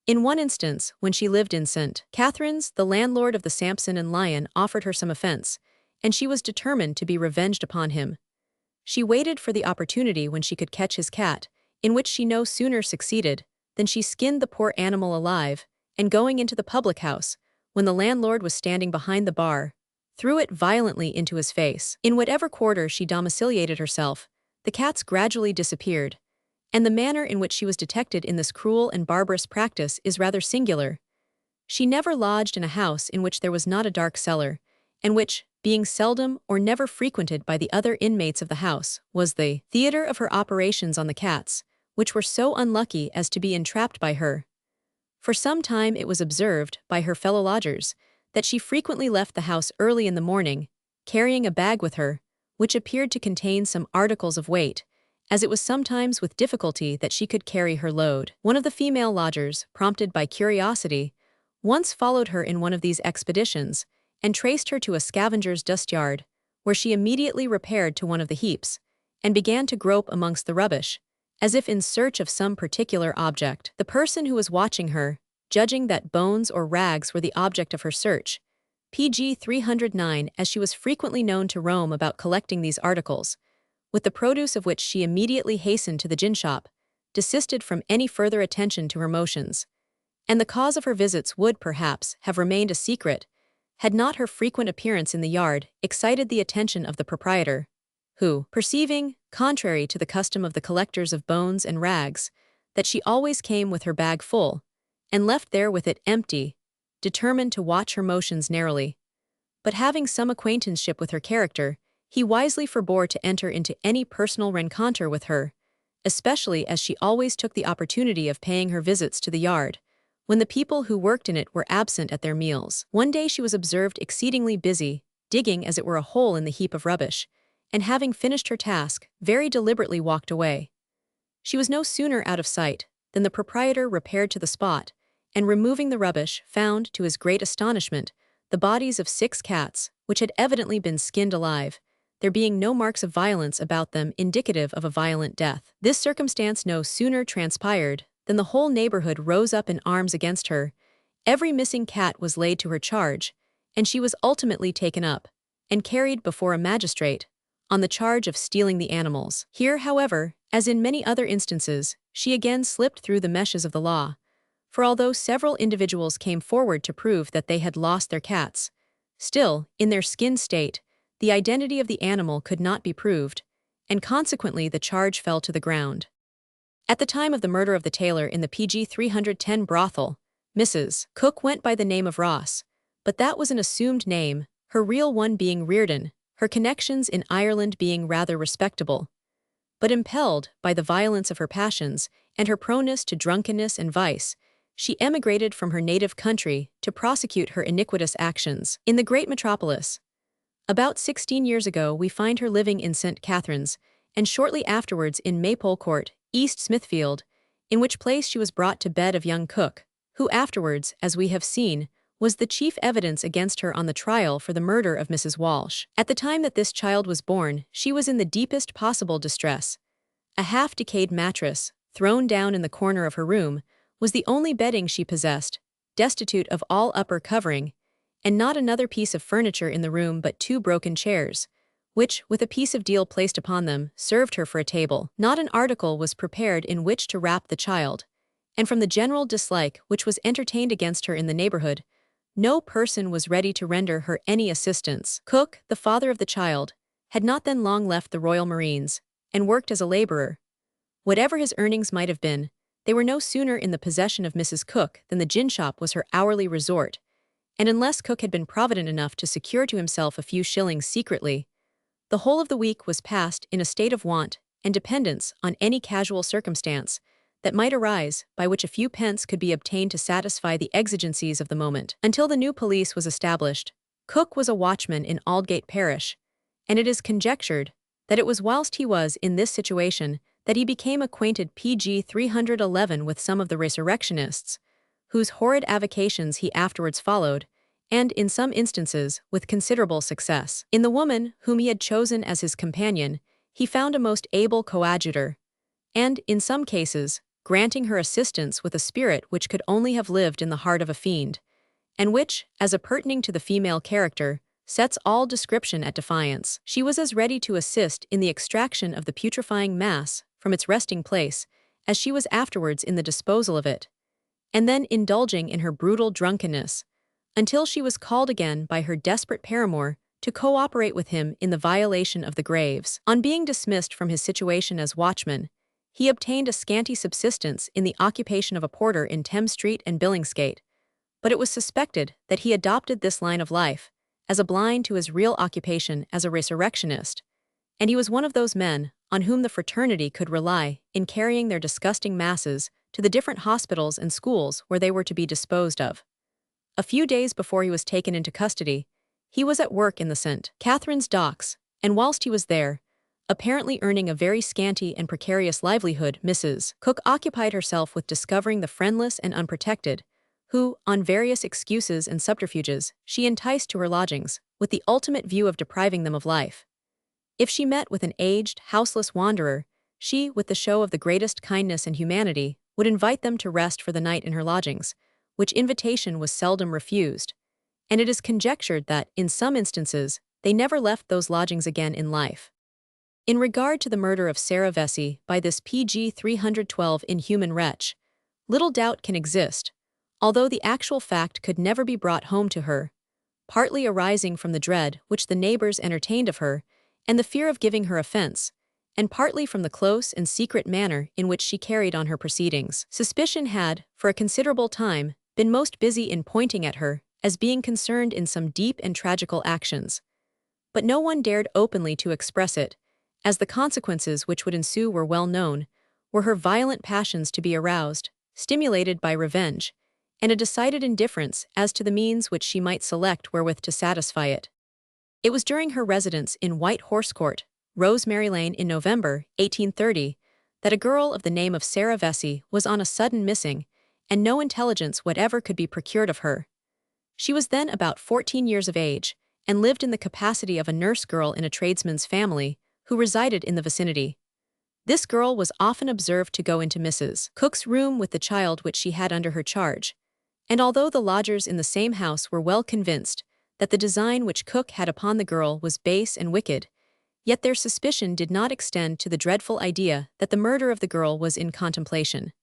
In one instance, when she lived in St. Catherine's, the landlord of the Samson and Lion offered her some offense, and she was determined to be revenged upon him. She waited for the opportunity when she could catch his cat, in which she no sooner succeeded than she skinned the poor animal alive, and going into the public house, when the landlord was standing behind the bar, threw it violently into his face. In whatever quarter she domiciliated herself, the cats gradually disappeared, and the manner in which she was detected in this cruel and barbarous practice is rather singular. She never lodged in a house in which there was not a dark cellar, and which, being seldom or never frequented by the other inmates of the house, was the theater of her operations on the cats, which were so unlucky as to be entrapped by her. For some time it was observed by her fellow lodgers that she frequently left the house early in the morning, carrying a bag with her, which appeared to contain some articles of weight, as it was sometimes with difficulty that she could carry her load. One of the female lodgers, prompted by curiosity, once followed her in one of these expeditions, and traced her to a scavenger's dust yard, where she immediately repaired to one of the heaps, and began to grope amongst the rubbish, as if in search of some particular object. The person who was watching her, judging that bones or rags were the object of her search, PG 309, as she was frequently known to roam about collecting these articles, with the produce of which she immediately hastened to the gin shop, desisted from any further attention to her motions, and the cause of her visits would, perhaps, have remained a secret, had not her frequent appearance in the yard excited the attention of the proprietor, who, perceiving, contrary to the custom of the collectors of bones and rags, that she always came with her bag full, and left there with it empty, determined to watch her motions narrowly. But having some acquaintanceship with her character, he wisely forbore to enter into any personal rencontre with her, especially as she always took the opportunity of paying her visits to the yard, when the people who worked in it were absent at their meals. One day she was observed exceedingly busy, digging as it were a hole in the heap of rubbish, and having finished her task, very deliberately walked away. She was no sooner out of sight than the proprietor repaired to the spot, and removing the rubbish, found, to his great astonishment, the bodies of 6 cats, which had evidently been skinned alive, there being no marks of violence about them indicative of a violent death. This circumstance no sooner transpired than the whole neighborhood rose up in arms against her. Every missing cat was laid to her charge, and she was ultimately taken up and carried before a magistrate on the charge of stealing the animals. Here, however, as in many other instances, she again slipped through the meshes of the law, for although several individuals came forward to prove that they had lost their cats, still, in their skinned state, the identity of the animal could not be proved, and consequently the charge fell to the ground. At the time of the murder of the tailor in the PG 310 brothel, Mrs. Cook went by the name of Ross, but that was an assumed name, her real one being Reardon, her connections in Ireland being rather respectable. But impelled by the violence of her passions and her proneness to drunkenness and vice, she emigrated from her native country to prosecute her iniquitous actions in the great metropolis. About 16 years ago we find her living in St. Catherine's, and shortly afterwards in Maypole Court, East Smithfield, in which place she was brought to bed of young Cook, who afterwards, as we have seen, was the chief evidence against her on the trial for the murder of Mrs. Walsh. At the time that this child was born, she was in the deepest possible distress. A half-decayed mattress, thrown down in the corner of her room, was the only bedding she possessed, destitute of all upper covering, and not another piece of furniture in the room but 2 broken chairs, which, with a piece of deal placed upon them, served her for a table. Not an article was prepared in which to wrap the child, and from the general dislike which was entertained against her in the neighborhood, no person was ready to render her any assistance. Cook, the father of the child, had not then long left the Royal Marines, and worked as a laborer. Whatever his earnings might have been, They were no sooner in the possession of Mrs. Cook than the gin shop was her hourly resort, and unless Cook had been provident enough to secure to himself a few shillings secretly, the whole of the week was passed in a state of want and dependence on any casual circumstance that might arise by which a few pence could be obtained to satisfy the exigencies of the moment. Until the new police was established, Cook was a watchman in Aldgate parish, and it is conjectured that it was whilst he was in this situation that he became acquainted pg 311 with some of the resurrectionists, whose horrid avocations he afterwards followed, and, in some instances, with considerable success. In the woman whom he had chosen as his companion, he found a most able coadjutor, and, in some cases, granting her assistance with a spirit which could only have lived in the heart of a fiend, and which, as appurtening to the female character, sets all description at defiance. She was as ready to assist in the extraction of the putrefying mass from its resting place as she was afterwards in the disposal of it, and then indulging in her brutal drunkenness, until she was called again by her desperate paramour to cooperate with him in the violation of the graves. On being dismissed from his situation as watchman, he obtained a scanty subsistence in the occupation of a porter in Thames Street and Billingsgate, but it was suspected that he adopted this line of life as a blind to his real occupation as a resurrectionist, and he was one of those men on whom the fraternity could rely in carrying their disgusting masses to the different hospitals and schools where they were to be disposed of. A few days before he was taken into custody, he was at work in the St. Catherine's Docks, and whilst he was there, apparently earning a very scanty and precarious livelihood, Mrs. Cook occupied herself with discovering the friendless and unprotected, who, on various excuses and subterfuges, she enticed to her lodgings, with the ultimate view of depriving them of life. If she met with an aged, houseless wanderer, she, with the show of the greatest kindness and humanity, would invite them to rest for the night in her lodgings, which invitation was seldom refused, and it is conjectured that, in some instances, they never left those lodgings again in life. In regard to the murder of Sarah Vesey by this pg 312 inhuman wretch, little doubt can exist, although the actual fact could never be brought home to her, partly arising from the dread which the neighbors entertained of her, and the fear of giving her offense, and partly from the close and secret manner in which she carried on her proceedings. Suspicion had, for a considerable time, been most busy in pointing at her as being concerned in some deep and tragical actions, but no one dared openly to express it, as the consequences which would ensue were well known, were her violent passions to be aroused, stimulated by revenge, and a decided indifference as to the means which she might select wherewith to satisfy it. It was during her residence in White Horse Court, Rosemary Lane in November, 1830, that a girl of the name of Sarah Vesey was on a sudden missing, and no intelligence whatever could be procured of her. She was then about 14 years of age, and lived in the capacity of a nurse girl in a tradesman's family, who resided in the vicinity. This girl was often observed to go into Mrs. Cook's room with the child which she had under her charge, and although the lodgers in the same house were well convinced that the design which Cook had upon the girl was base and wicked, yet their suspicion did not extend to the dreadful idea that the murder of the girl was in contemplation.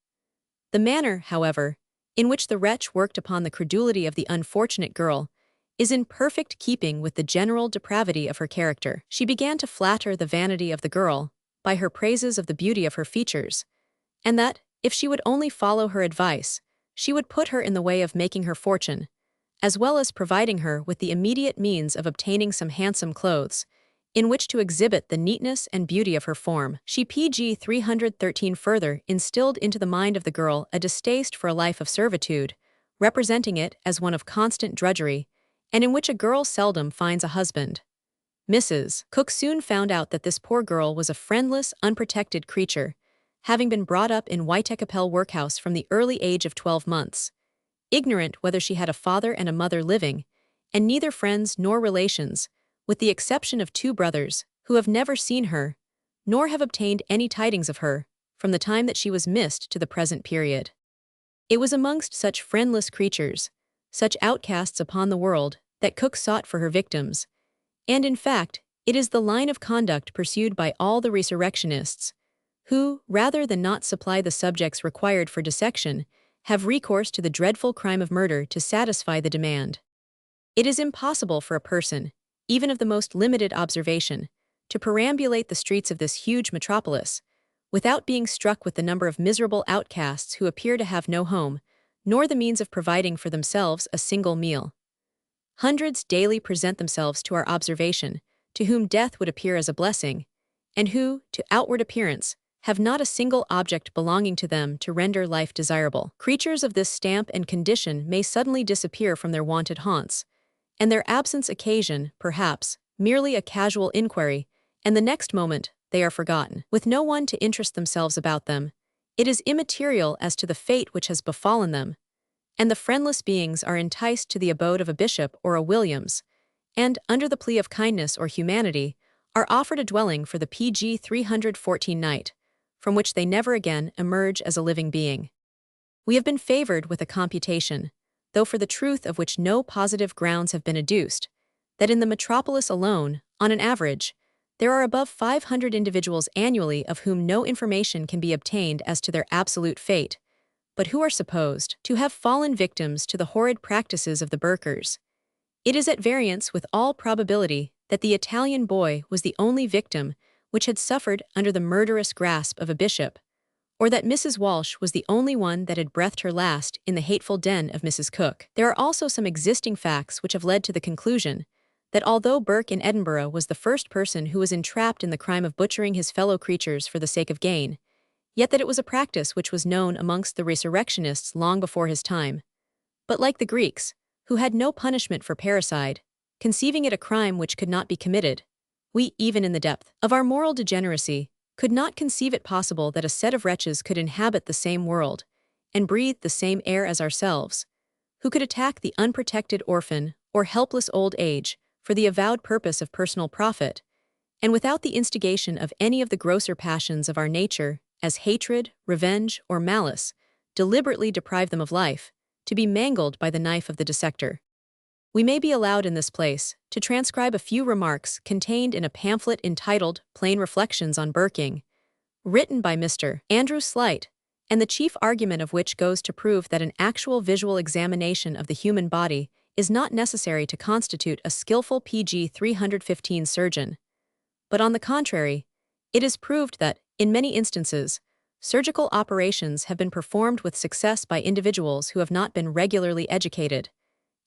The manner, however, in which the wretch worked upon the credulity of the unfortunate girl is in perfect keeping with the general depravity of her character. She began to flatter the vanity of the girl by her praises of the beauty of her features, and that, if she would only follow her advice, she would put her in the way of making her fortune, as well as providing her with the immediate means of obtaining some handsome clothes, in which to exhibit the neatness and beauty of her form. She pg 313 further instilled into the mind of the girl a distaste for a life of servitude, representing it as one of constant drudgery, and in which a girl seldom finds a husband. Mrs. Cook soon found out that this poor girl was a friendless, unprotected creature, having been brought up in Whitechapel workhouse from the early age of 12 months, ignorant whether she had a father and a mother living, and neither friends nor relations, with the exception of 2 brothers, who have never seen her, nor have obtained any tidings of her, from the time that she was missed to the present period. It was amongst such friendless creatures, such outcasts upon the world, that Cook sought for her victims, and in fact, it is the line of conduct pursued by all the resurrectionists, who, rather than not supply the subjects required for dissection, have recourse to the dreadful crime of murder to satisfy the demand. It is impossible for a person, even of the most limited observation, to perambulate the streets of this huge metropolis, without being struck with the number of miserable outcasts who appear to have no home, nor the means of providing for themselves a single meal. Hundreds daily present themselves to our observation, to whom death would appear as a blessing, and who, to outward appearance, have not a single object belonging to them to render life desirable. Creatures of this stamp and condition may suddenly disappear from their wonted haunts, and their absence occasion, perhaps, merely a casual inquiry, and the next moment they are forgotten. With no one to interest themselves about them, it is immaterial as to the fate which has befallen them, and the friendless beings are enticed to the abode of a bishop or a Williams, and, under the plea of kindness or humanity, are offered a dwelling for the PG 314 night, from which they never again emerge as a living being. We have been favored with a computation, though for the truth of which no positive grounds have been adduced, that in the metropolis alone, on an average, there are above 500 individuals annually of whom no information can be obtained as to their absolute fate, but who are supposed to have fallen victims to the horrid practices of the Burkers. It is at variance with all probability that the Italian boy was the only victim which had suffered under the murderous grasp of a bishop, or that Mrs. Walsh was the only one that had breathed her last in the hateful den of Mrs. Cook. There are also some existing facts which have led to the conclusion that although Burke in Edinburgh was the first person who was entrapped in the crime of butchering his fellow creatures for the sake of gain, yet that it was a practice which was known amongst the resurrectionists long before his time. But like the Greeks, who had no punishment for parricide, conceiving it a crime which could not be committed, we, even in the depth of our moral degeneracy, could not conceive it possible that a set of wretches could inhabit the same world, and breathe the same air as ourselves, who could attack the unprotected orphan or helpless old age for the avowed purpose of personal profit, and without the instigation of any of the grosser passions of our nature, as hatred, revenge, or malice, deliberately deprive them of life, to be mangled by the knife of the dissector. We may be allowed in this place to transcribe a few remarks contained in a pamphlet entitled Plain Reflections on Burking, written by Mr. Andrew Slight, and the chief argument of which goes to prove that an actual visual examination of the human body is not necessary to constitute a skillful PG 315 surgeon. But on the contrary, it is proved that, in many instances, surgical operations have been performed with success by individuals who have not been regularly educated,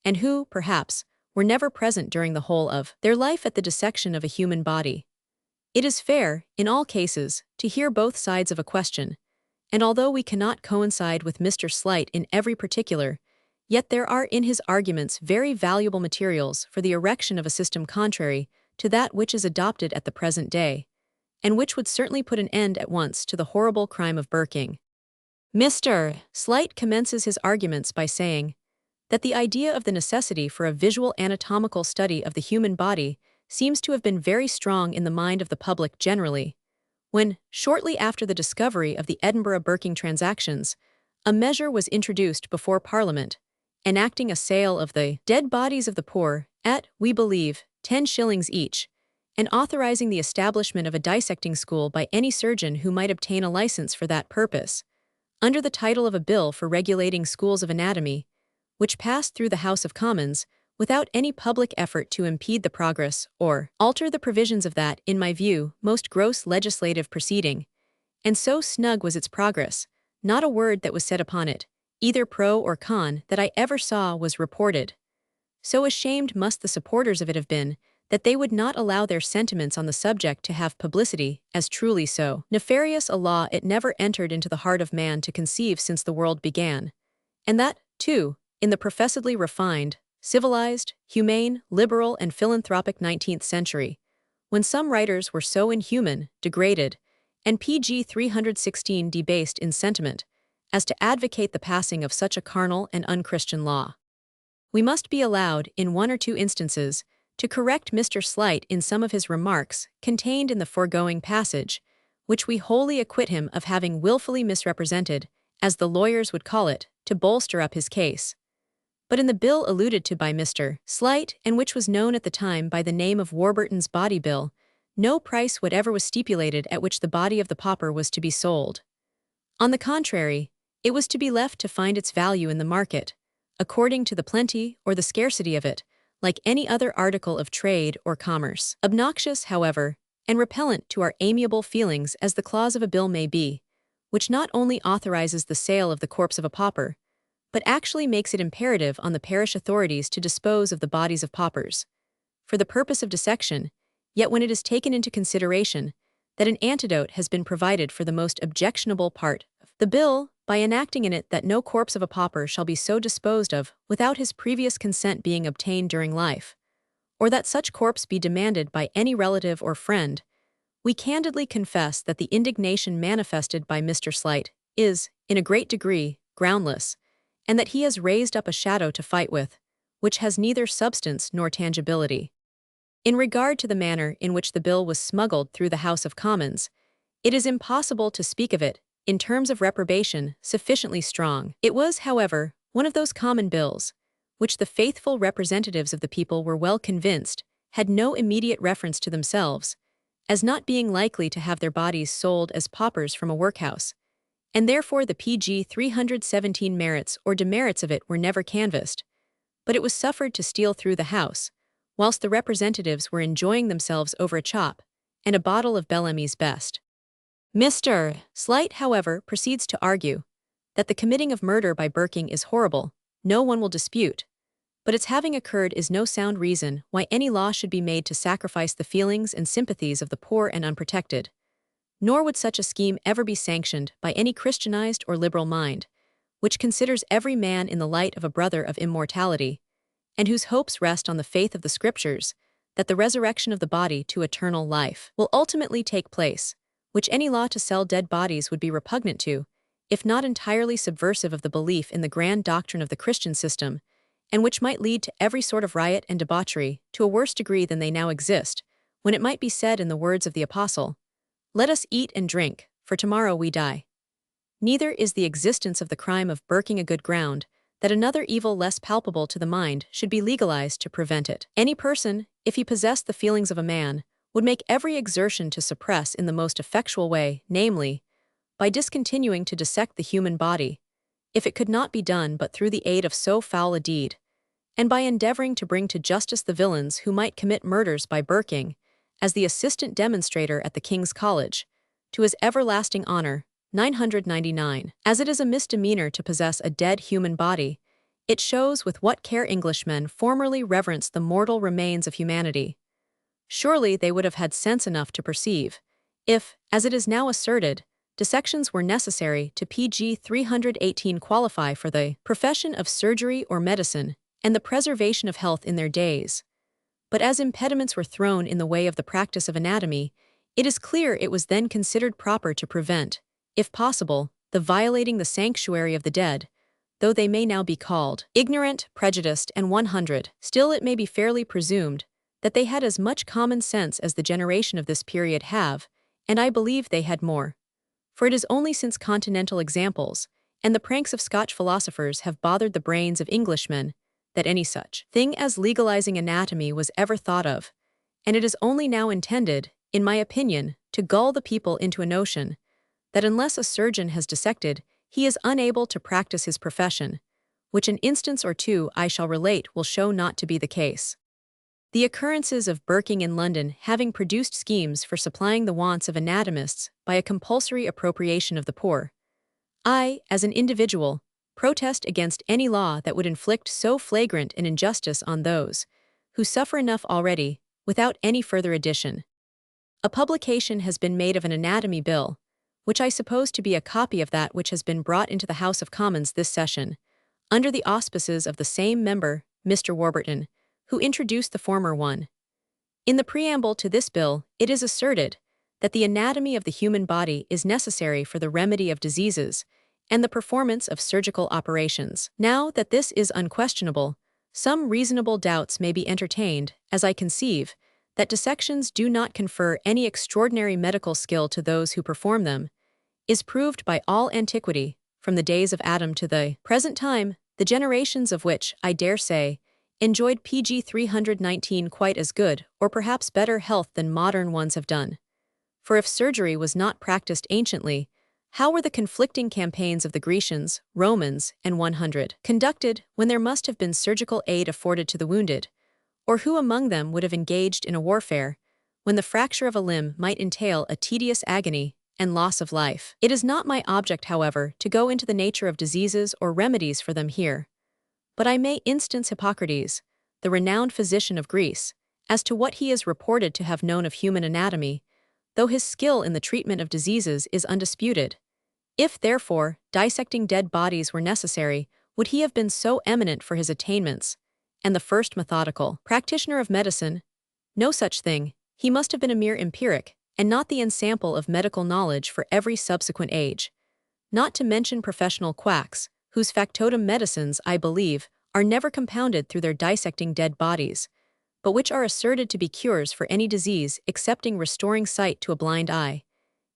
and who, perhaps, were never present during the whole of their life at the dissection of a human body. It is fair, in all cases, to hear both sides of a question, and although we cannot coincide with Mr. Slight in every particular, yet there are in his arguments very valuable materials for the erection of a system contrary to that which is adopted at the present day, and which would certainly put an end at once to the horrible crime of burking. Mr. Slight commences his arguments by saying that the idea of the necessity for a visual anatomical study of the human body seems to have been very strong in the mind of the public generally, when, shortly after the discovery of the Edinburgh burking transactions, a measure was introduced before Parliament, enacting a sale of the dead bodies of the poor at, we believe, 10 shillings each, and authorizing the establishment of a dissecting school by any surgeon who might obtain a license for that purpose, under the title of a Bill for Regulating Schools of Anatomy, which passed through the House of Commons without any public effort to impede the progress or alter the provisions of that, in my view, most gross legislative proceeding. And so snug was its progress, not a word that was said upon it, either pro or con, that I ever saw was reported. So ashamed must the supporters of it have been, that they would not allow their sentiments on the subject to have publicity, as truly so nefarious a law it never entered into the heart of man to conceive since the world began, and that, too, in the professedly refined, civilized, humane, liberal, and philanthropic 19th century, when some writers were so inhuman, degraded, and PG 316 debased in sentiment, as to advocate the passing of such a carnal and unchristian law. We must be allowed, in one or two instances, to correct Mr. Slight in some of his remarks contained in the foregoing passage, which we wholly acquit him of having willfully misrepresented, as the lawyers would call it, to bolster up his case. But in the bill alluded to by Mr. Slight, and which was known at the time by the name of Warburton's Body Bill, no price whatever was stipulated at which the body of the pauper was to be sold. On the contrary, it was to be left to find its value in the market, according to the plenty or the scarcity of it, like any other article of trade or commerce. Obnoxious, however, and repellent to our amiable feelings as the clause of a bill may be, which not only authorizes the sale of the corpse of a pauper, but actually makes it imperative on the parish authorities to dispose of the bodies of paupers, for the purpose of dissection, yet when it is taken into consideration that an antidote has been provided for the most objectionable part of the bill, by enacting in it that no corpse of a pauper shall be so disposed of without his previous consent being obtained during life, or that such corpse be demanded by any relative or friend, we candidly confess that the indignation manifested by Mr. Slight is, in a great degree, groundless, and that he has raised up a shadow to fight with, which has neither substance nor tangibility. In regard to the manner in which the bill was smuggled through the House of Commons, it is impossible to speak of it, in terms of reprobation, sufficiently strong. It was, however, one of those common bills, which the faithful representatives of the people were well convinced had no immediate reference to themselves, as not being likely to have their bodies sold as paupers from a workhouse, and therefore the pg 317 merits or demerits of it were never canvassed, but it was suffered to steal through the House, whilst the representatives were enjoying themselves over a chop and a bottle of Bellamy's best. Mr. Slight, however, proceeds to argue that the committing of murder by burking is horrible, no one will dispute, but its having occurred is no sound reason why any law should be made to sacrifice the feelings and sympathies of the poor and unprotected, nor would such a scheme ever be sanctioned by any Christianized or liberal mind, which considers every man in the light of a brother of immortality, and whose hopes rest on the faith of the Scriptures, that the resurrection of the body to eternal life will ultimately take place, which any law to sell dead bodies would be repugnant to, if not entirely subversive of the belief in the grand doctrine of the Christian system, and which might lead to every sort of riot and debauchery to a worse degree than they now exist, when it might be said in the words of the Apostle, "Let us eat and drink, for tomorrow we die." Neither is the existence of the crime of burking a good ground that another evil less palpable to the mind should be legalized to prevent it. Any person, if he possessed the feelings of a man, would make every exertion to suppress in the most effectual way, namely, by discontinuing to dissect the human body, if it could not be done but through the aid of so foul a deed, and by endeavoring to bring to justice the villains who might commit murders by burking, as the assistant demonstrator at the King's College, to his everlasting honor, 999. As it is a misdemeanor to possess a dead human body, it shows with what care Englishmen formerly reverenced the mortal remains of humanity. Surely they would have had sense enough to perceive, if, as it is now asserted, dissections were necessary to pg 318 qualify for the profession of surgery or medicine and the preservation of health in their days. But as impediments were thrown in the way of the practice of anatomy, it is clear it was then considered proper to prevent, if possible, the violating the sanctuary of the dead, though they may now be called ignorant, prejudiced, and 100. Still it may be fairly presumed that they had as much common sense as the generation of this period have, and I believe they had more. For it is only since continental examples, and the pranks of Scotch philosophers have bothered the brains of Englishmen, that any such thing as legalizing anatomy was ever thought of, and it is only now intended, in my opinion, to gull the people into a notion that unless a surgeon has dissected, he is unable to practice his profession, which an instance or two I shall relate will show not to be the case. The occurrences of burking in London having produced schemes for supplying the wants of anatomists by a compulsory appropriation of the poor, I, as an individual, protest against any law that would inflict so flagrant an injustice on those who suffer enough already, without any further addition. A publication has been made of an anatomy bill, which I suppose to be a copy of that which has been brought into the House of Commons this session, under the auspices of the same member, Mr. Warburton, who introduced the former one. In the preamble to this bill, it is asserted that the anatomy of the human body is necessary for the remedy of diseases and the performance of surgical operations. Now that this is unquestionable, some reasonable doubts may be entertained, as I conceive, that dissections do not confer any extraordinary medical skill to those who perform them, is proved by all antiquity, from the days of Adam to the present time, the generations of which, I dare say, enjoyed pg 319 quite as good, or perhaps better health than modern ones have done. For if surgery was not practiced anciently, how were the conflicting campaigns of the Grecians, Romans, and 100 conducted when there must have been surgical aid afforded to the wounded, or who among them would have engaged in a warfare, when the fracture of a limb might entail a tedious agony and loss of life. It is not my object, however, to go into the nature of diseases or remedies for them here, but I may instance Hippocrates, the renowned physician of Greece, as to what he is reported to have known of human anatomy, though his skill in the treatment of diseases is undisputed. If, therefore, dissecting dead bodies were necessary, would he have been so eminent for his attainments, and the first methodical practitioner of medicine? No such thing. He must have been a mere empiric, and not the ensample of medical knowledge for every subsequent age. Not to mention professional quacks, whose factotum medicines, I believe, are never compounded through their dissecting dead bodies, but which are asserted to be cures for any disease excepting restoring sight to a blind eye.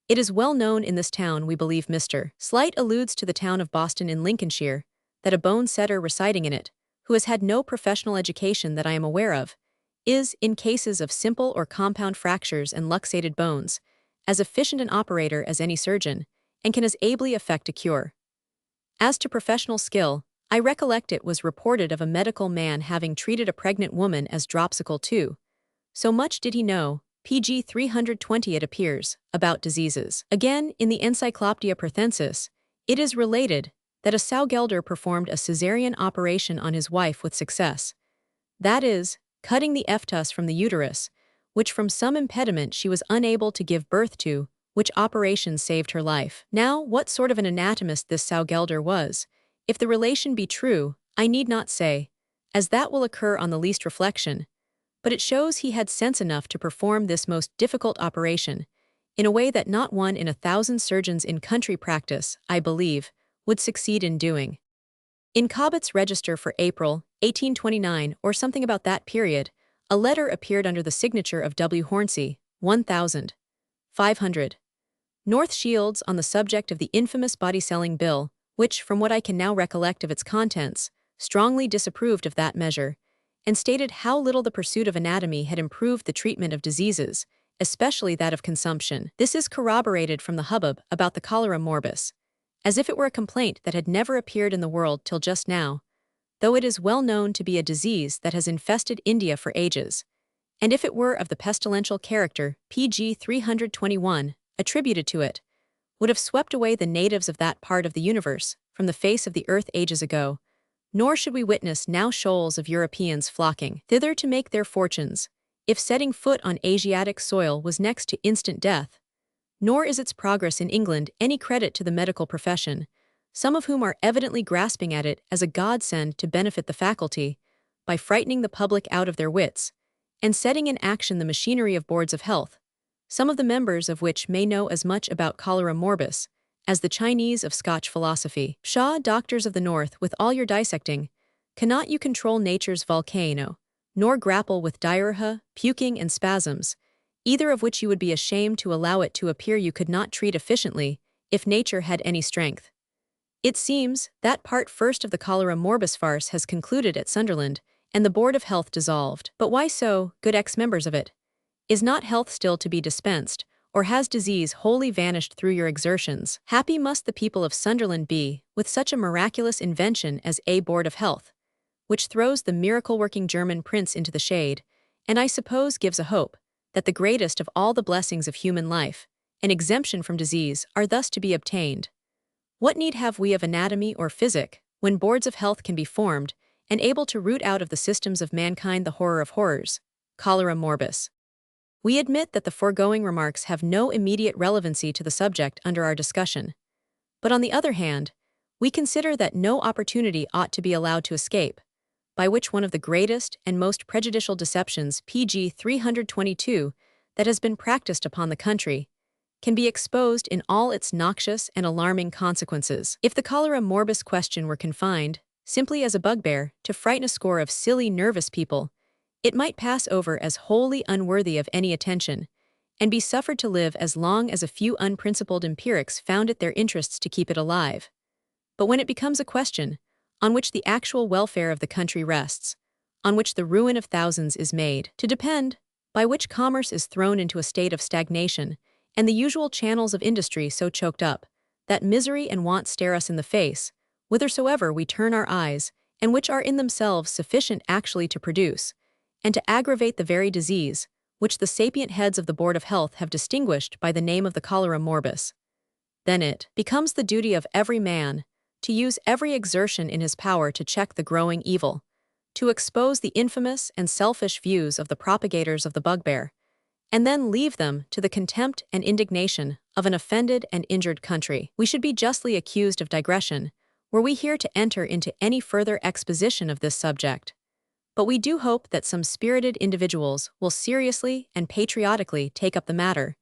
It is well known in this town, we believe Mr. Slight alludes to the town of Boston in Lincolnshire, that a bone setter residing in it, who has had no professional education that I am aware of, is, in cases of simple or compound fractures and luxated bones, as efficient an operator as any surgeon, and can as ably effect a cure. As to professional skill, I recollect it was reported of a medical man having treated a pregnant woman as dropsical too. So much did he know, pg 320 it appears, about diseases. Again, in the Encyclopaedia Perthensis, it is related that a Saugelder performed a caesarean operation on his wife with success. That is, cutting the eptus from the uterus, which from some impediment she was unable to give birth to, which operation saved her life. Now, what sort of an anatomist this Saugelder was, if the relation be true, I need not say, as that will occur on the least reflection, but it shows he had sense enough to perform this most difficult operation, in a way that not one in 1,000 surgeons in country practice, I believe, would succeed in doing. In Cobbett's Register for April, 1829, or something about that period, a letter appeared under the signature of W. Hornsey, 1,500. North Shields on the subject of the infamous body-selling bill, which, from what I can now recollect of its contents, strongly disapproved of that measure, and stated how little the pursuit of anatomy had improved the treatment of diseases, especially that of consumption. This is corroborated from the hubbub about the cholera morbus, as if it were a complaint that had never appeared in the world till just now, though it is well known to be a disease that has infested India for ages, and if it were of the pestilential character pg 321 attributed to it, would have swept away the natives of that part of the universe from the face of the earth ages ago, nor should we witness now shoals of Europeans flocking thither to make their fortunes, if setting foot on Asiatic soil was next to instant death. Nor is its progress in England any credit to the medical profession, some of whom are evidently grasping at it as a godsend to benefit the faculty, by frightening the public out of their wits, and setting in action the machinery of boards of health, some of the members of which may know as much about cholera morbus as the Chinese of Scotch philosophy. Pshaw, doctors of the North, with all your dissecting, cannot you control nature's volcano, nor grapple with diarrhea, puking, and spasms, either of which you would be ashamed to allow it to appear you could not treat efficiently, if nature had any strength. It seems that part first of the cholera morbus farce has concluded at Sunderland, and the Board of Health dissolved. But why so, good ex-members of it? Is not health still to be dispensed, or has disease wholly vanished through your exertions? Happy must the people of Sunderland be, with such a miraculous invention as a Board of Health, which throws the miracle-working German prince into the shade, and I suppose gives a hope that the greatest of all the blessings of human life, an exemption from disease, are thus to be obtained. What need have we of anatomy or physic, when boards of health can be formed, and able to root out of the systems of mankind the horror of horrors, cholera morbus? We admit that the foregoing remarks have no immediate relevancy to the subject under our discussion. But on the other hand, we consider that no opportunity ought to be allowed to escape, by which one of the greatest and most prejudicial deceptions pg 322 that has been practiced upon the country can be exposed in all its noxious and alarming consequences. If the cholera morbus question were confined, simply as a bugbear, to frighten a score of silly, nervous people, it might pass over as wholly unworthy of any attention, and be suffered to live as long as a few unprincipled empirics found it their interests to keep it alive. But when it becomes a question, on which the actual welfare of the country rests, on which the ruin of thousands is made to depend, by which commerce is thrown into a state of stagnation, and the usual channels of industry so choked up, that misery and want stare us in the face, whithersoever we turn our eyes, and which are in themselves sufficient actually to produce, and to aggravate the very disease, which the sapient heads of the Board of Health have distinguished by the name of the cholera morbus. Then it becomes the duty of every man to use every exertion in his power to check the growing evil, to expose the infamous and selfish views of the propagators of the bugbear, and then leave them to the contempt and indignation of an offended and injured country. We should be justly accused of digression were we here to enter into any further exposition of this subject. But we do hope that some spirited individuals will seriously and patriotically take up the matter,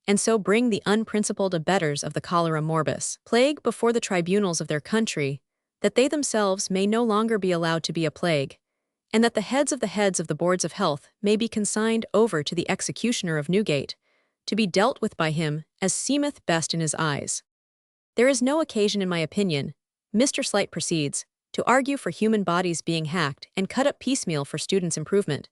and so bring the unprincipled abettors of the cholera morbus plague before the tribunals of their country, that they themselves may no longer be allowed to be a plague, and that the heads of the boards of health may be consigned over to the executioner of Newgate, to be dealt with by him as seemeth best in his eyes. There is no occasion, in my opinion, Mr. Slight proceeds, to argue for human bodies being hacked and cut up piecemeal for students' improvement,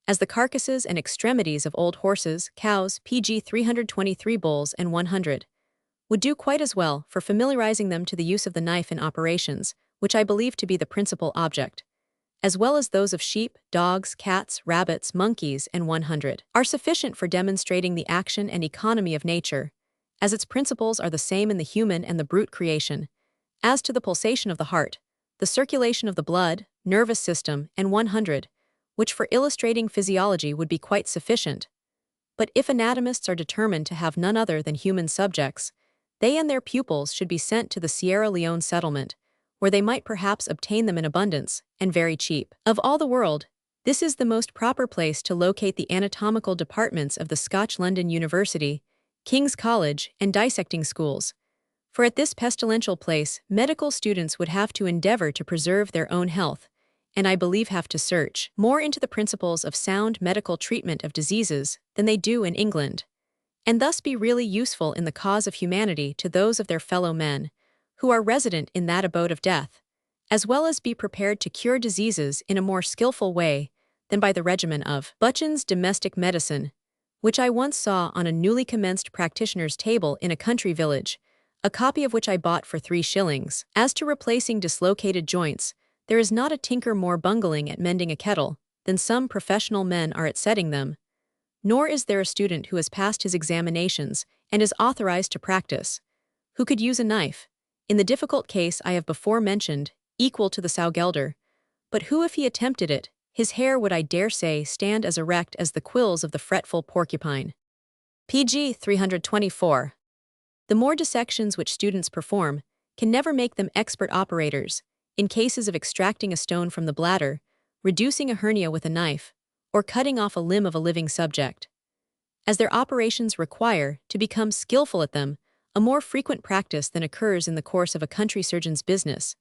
as the carcasses and extremities of old horses, cows, PG 323 bulls, and 100, would do quite as well for familiarizing them to the use of the knife in operations, which I believe to be the principal object, as well as those of sheep, dogs, cats, rabbits, monkeys, and 100, are sufficient for demonstrating the action and economy of nature, as its principles are the same in the human and the brute creation, as to the pulsation of the heart, the circulation of the blood, nervous system, and 100, which for illustrating physiology would be quite sufficient. But if anatomists are determined to have none other than human subjects, they and their pupils should be sent to the Sierra Leone settlement, where they might perhaps obtain them in abundance, and very cheap. Of all the world, this is the most proper place to locate the anatomical departments of the Scotch London University, King's College, and dissecting schools. For at this pestilential place, medical students would have to endeavor to preserve their own health, and I believe have to search more into the principles of sound medical treatment of diseases than they do in England, and thus be really useful in the cause of humanity to those of their fellow men who are resident in that abode of death, as well as be prepared to cure diseases in a more skillful way than by the regimen of Buchan's domestic medicine, which I once saw on a newly commenced practitioner's table in a country village, a copy of which I bought for 3 shillings. As to replacing dislocated joints, there is not a tinker more bungling at mending a kettle than some professional men are at setting them, nor is there a student who has passed his examinations and is authorized to practice, who could use a knife, in the difficult case I have before mentioned, equal to the Saugelder, but who, if he attempted it, his hair would, I dare say, stand as erect as the quills of the fretful porcupine. PG 324. The more dissections which students perform can never make them expert operators, in cases of extracting a stone from the bladder, reducing a hernia with a knife, or cutting off a limb of a living subject. As their operations require to become skillful at them, a more frequent practice than occurs in the course of a country surgeon's business,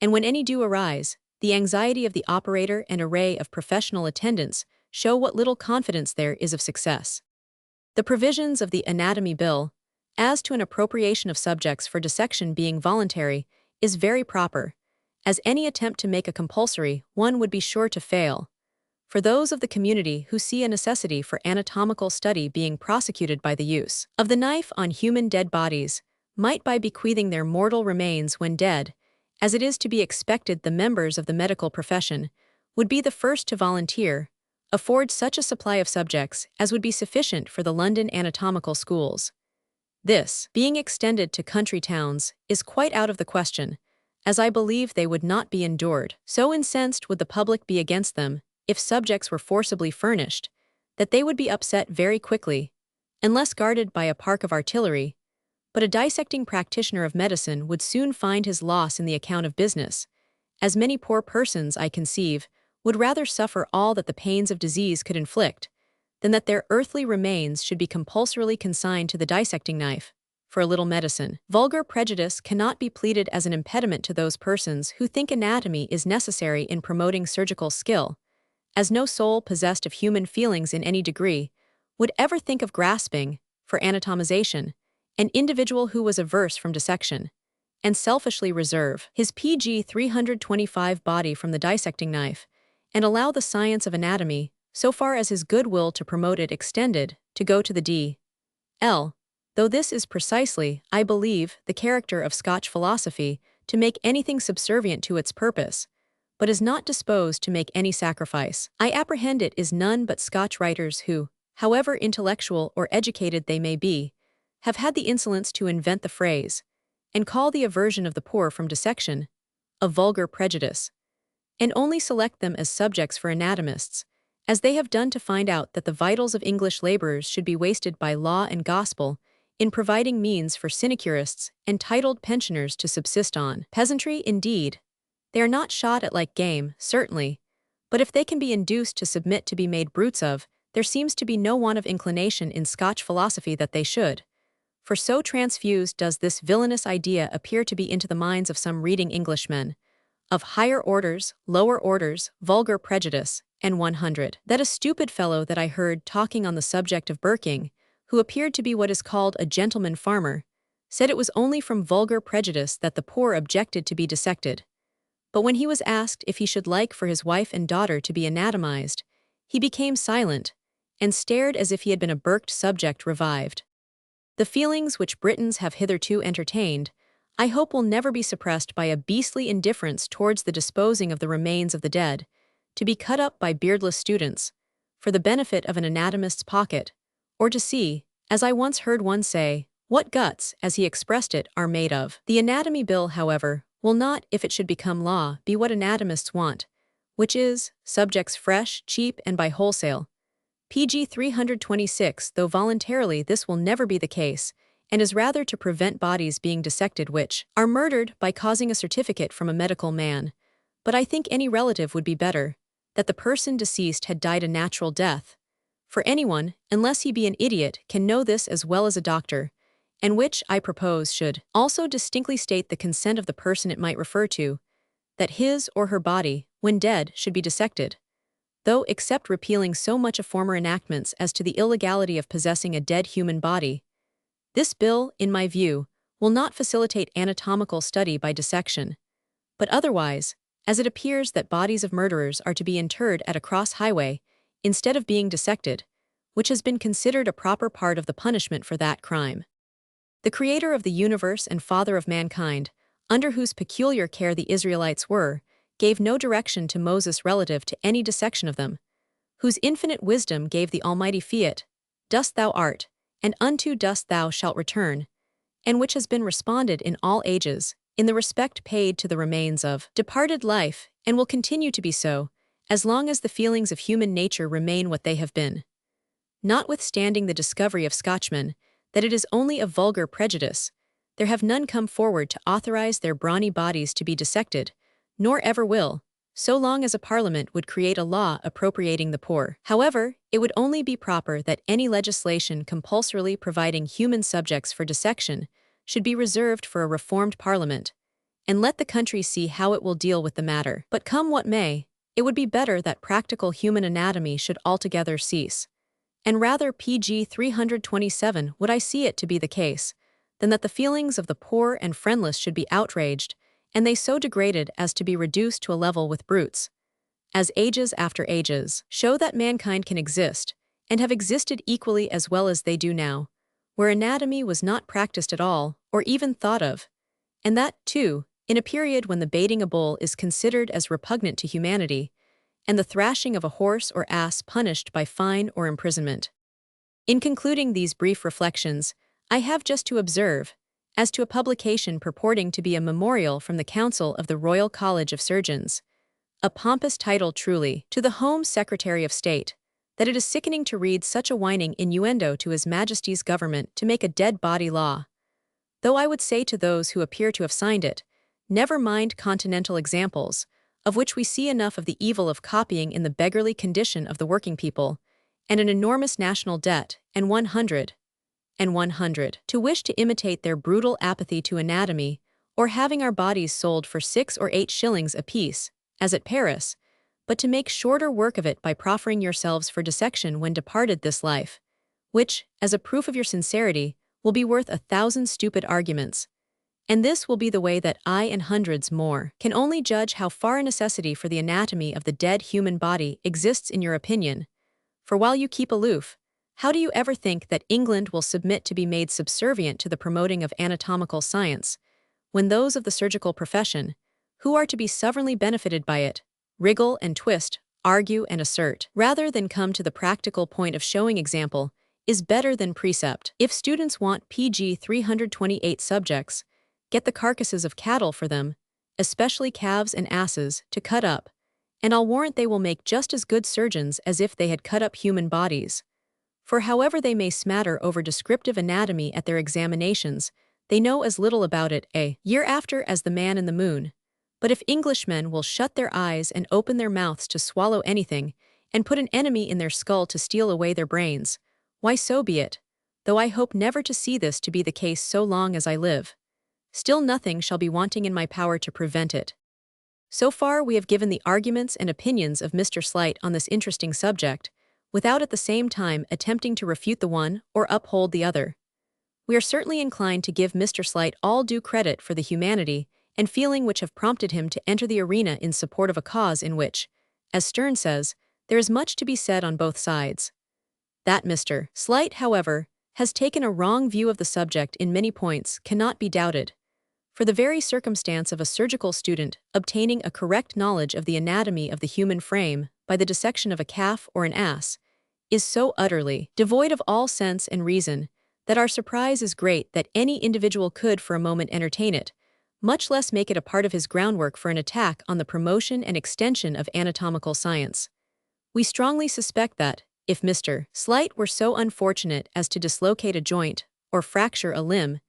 and when any do arise, the anxiety of the operator and array of professional attendants show what little confidence there is of success. The provisions of the Anatomy Bill, as to an appropriation of subjects for dissection being voluntary, is very proper, as any attempt to make a compulsory one would be sure to fail. For those of the community who see a necessity for anatomical study being prosecuted by the use of the knife on human dead bodies, might by bequeathing their mortal remains when dead, as it is to be expected the members of the medical profession would be the first to volunteer, afford such a supply of subjects as would be sufficient for the London anatomical schools. This, being extended to country towns, is quite out of the question, as I believe they would not be endured. So incensed would the public be against them, if subjects were forcibly furnished, that they would be upset very quickly, unless guarded by a park of artillery. But a dissecting practitioner of medicine would soon find his loss in the account of business, as many poor persons, I conceive, would rather suffer all that the pains of disease could inflict, than that their earthly remains should be compulsorily consigned to the dissecting knife, for a little medicine. Vulgar prejudice cannot be pleaded as an impediment to those persons who think anatomy is necessary in promoting surgical skill, as no soul possessed of human feelings in any degree would ever think of grasping, for anatomization, an individual who was averse from dissection, and selfishly reserve his PG 325 body from the dissecting knife, and allow the science of anatomy, so far as his good will to promote it extended, to go to the D.L., though this is precisely, I believe, the character of Scotch philosophy, to make anything subservient to its purpose, but is not disposed to make any sacrifice. I apprehend it is none but Scotch writers who, however intellectual or educated they may be, have had the insolence to invent the phrase, and call the aversion of the poor from dissection a vulgar prejudice, and only select them as subjects for anatomists, as they have done to find out that the vitals of English laborers should be wasted by law and gospel in providing means for sinecurists and titled pensioners to subsist on. Peasantry, indeed. They are not shot at like game, certainly, but if they can be induced to submit to be made brutes of, there seems to be no want of inclination in Scotch philosophy that they should. For so transfused does this villainous idea appear to be into the minds of some reading Englishmen, of higher orders, lower orders, vulgar prejudice, and 100. That a stupid fellow that I heard talking on the subject of burking, who appeared to be what is called a gentleman farmer, said it was only from vulgar prejudice that the poor objected to be dissected. But when he was asked if he should like for his wife and daughter to be anatomized, he became silent, and stared as if he had been a burked subject revived. The feelings which Britons have hitherto entertained, I hope will never be suppressed by a beastly indifference towards the disposing of the remains of the dead, to be cut up by beardless students, for the benefit of an anatomist's pocket, or to see, as I once heard one say, what guts, as he expressed it, are made of. The Anatomy Bill, however, will not, if it should become law, be what anatomists want, which is, subjects fresh, cheap, and by wholesale. PG 326, though voluntarily this will never be the case, and is rather to prevent bodies being dissected which are murdered by causing a certificate from a medical man. But I think any relative would be better, that the person deceased had died a natural death. For anyone, unless he be an idiot, can know this as well as a doctor, and which, I propose, should also distinctly state the consent of the person it might refer to, that his or her body, when dead, should be dissected. Though, except repealing so much of former enactments as to the illegality of possessing a dead human body, this bill, in my view, will not facilitate anatomical study by dissection, but otherwise, as it appears that bodies of murderers are to be interred at a cross highway, instead of being dissected, which has been considered a proper part of the punishment for that crime. The Creator of the universe and Father of mankind, under whose peculiar care the Israelites were, gave no direction to Moses relative to any dissection of them, whose infinite wisdom gave the almighty fiat, "Dust thou art, and unto dust thou shalt return," and which has been responded in all ages, in the respect paid to the remains of departed life, and will continue to be so, as long as the feelings of human nature remain what they have been. Notwithstanding the discovery of Scotchmen, that it is only a vulgar prejudice, there have none come forward to authorize their brawny bodies to be dissected, nor ever will, so long as a parliament would create a law appropriating the poor. However, it would only be proper that any legislation compulsorily providing human subjects for dissection should be reserved for a reformed parliament, and let the country see how it will deal with the matter. But come what may, it would be better that practical human anatomy should altogether cease, and rather PG 327 would I see it to be the case, than that the feelings of the poor and friendless should be outraged, and they so degraded as to be reduced to a level with brutes, as ages after ages show that mankind can exist, and have existed equally as well as they do now, where anatomy was not practiced at all, or even thought of, and that, too, in a period when the baiting a bull is considered as repugnant to humanity, and the thrashing of a horse or ass punished by fine or imprisonment. In concluding these brief reflections, I have just to observe, as to a publication purporting to be a memorial from the Council of the Royal College of Surgeons, a pompous title truly, to the Home Secretary of State, that it is sickening to read such a whining innuendo to His Majesty's government to make a dead body law. Though I would say to those who appear to have signed it, never mind continental examples, of which we see enough of the evil of copying in the beggarly condition of the working people, and an enormous national debt, and 100, to wish to imitate their brutal apathy to anatomy, or having our bodies sold for 6 or 8 shillings apiece, as at Paris, but to make shorter work of it by proffering yourselves for dissection when departed this life, which, as a proof of your sincerity, will be worth 1,000 stupid arguments. And this will be the way that I and hundreds more can only judge how far a necessity for the anatomy of the dead human body exists in your opinion. For while you keep aloof, how do you ever think that England will submit to be made subservient to the promoting of anatomical science, when those of the surgical profession, who are to be sovereignly benefited by it, wriggle and twist, argue and assert, rather than come to the practical point of showing example, is better than precept. If students want PG 328 subjects, get the carcasses of cattle for them, especially calves and asses, to cut up, and I'll warrant they will make just as good surgeons as if they had cut up human bodies. For however they may smatter over descriptive anatomy at their examinations, they know as little about it a year after as the man in the moon. But if Englishmen will shut their eyes and open their mouths to swallow anything, and put an enemy in their skull to steal away their brains, why so be it, though I hope never to see this to be the case so long as I live. Still nothing shall be wanting in my power to prevent it. So far we have given the arguments and opinions of Mr. Slight on this interesting subject, without at the same time attempting to refute the one or uphold the other. We are certainly inclined to give Mr. Slight all due credit for the humanity and feeling which have prompted him to enter the arena in support of a cause in which, as Sterne says, there is much to be said on both sides. That Mr. Slight, however, has taken a wrong view of the subject in many points cannot be doubted. For the very circumstance of a surgical student obtaining a correct knowledge of the anatomy of the human frame by the dissection of a calf or an ass is so utterly devoid of all sense and reason that our surprise is great that any individual could for a moment entertain it, much less make it a part of his groundwork for an attack on the promotion and extension of anatomical science. We strongly suspect that, if Mr. Slight were so unfortunate as to dislocate a joint or fracture a limb,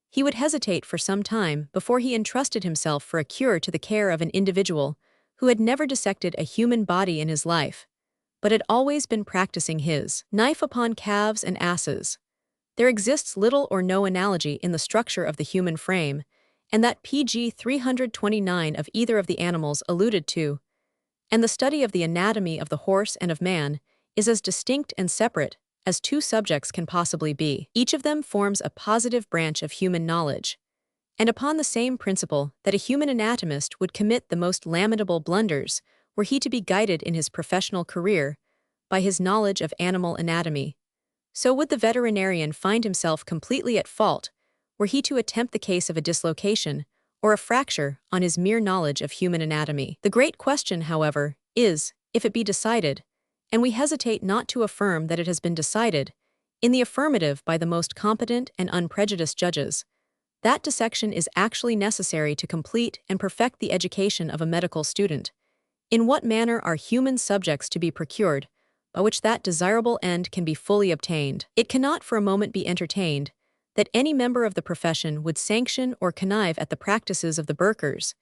he would hesitate for some time before he entrusted himself for a cure to the care of an individual who had never dissected a human body in his life, but had always been practicing his knife upon calves and asses. There exists little or no analogy in the structure of the human frame, and that PG 329 of either of the animals alluded to, and the study of the anatomy of the horse and of man, is as distinct and separate as two subjects can possibly be. Each of them forms a positive branch of human knowledge, and upon the same principle that a human anatomist would commit the most lamentable blunders were he to be guided in his professional career by his knowledge of animal anatomy, so would the veterinarian find himself completely at fault were he to attempt the case of a dislocation or a fracture on his mere knowledge of human anatomy. The great question, however, is, if it be decided, and we hesitate not to affirm that it has been decided, in the affirmative by the most competent and unprejudiced judges, that dissection is actually necessary to complete and perfect the education of a medical student. In what manner are human subjects to be procured, by which that desirable end can be fully obtained? It cannot for a moment be entertained that any member of the profession would sanction or connive at the practices of the Burkers,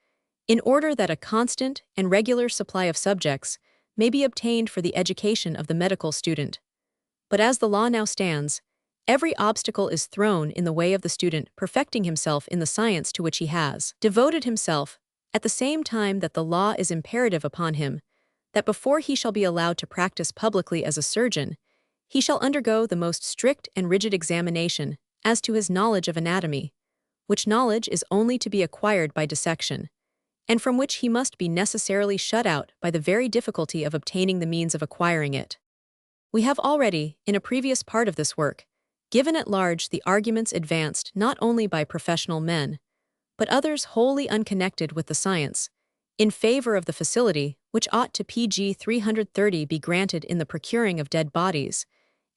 in order that a constant and regular supply of subjects may be obtained for the education of the medical student. But as the law now stands, every obstacle is thrown in the way of the student perfecting himself in the science to which he has devoted himself, at the same time that the law is imperative upon him, that before he shall be allowed to practice publicly as a surgeon, he shall undergo the most strict and rigid examination as to his knowledge of anatomy, which knowledge is only to be acquired by dissection, and from which he must be necessarily shut out by the very difficulty of obtaining the means of acquiring it. We have already, in a previous part of this work, given at large the arguments advanced not only by professional men, but others wholly unconnected with the science, in favor of the facility which ought to PG 330 be granted in the procuring of dead bodies,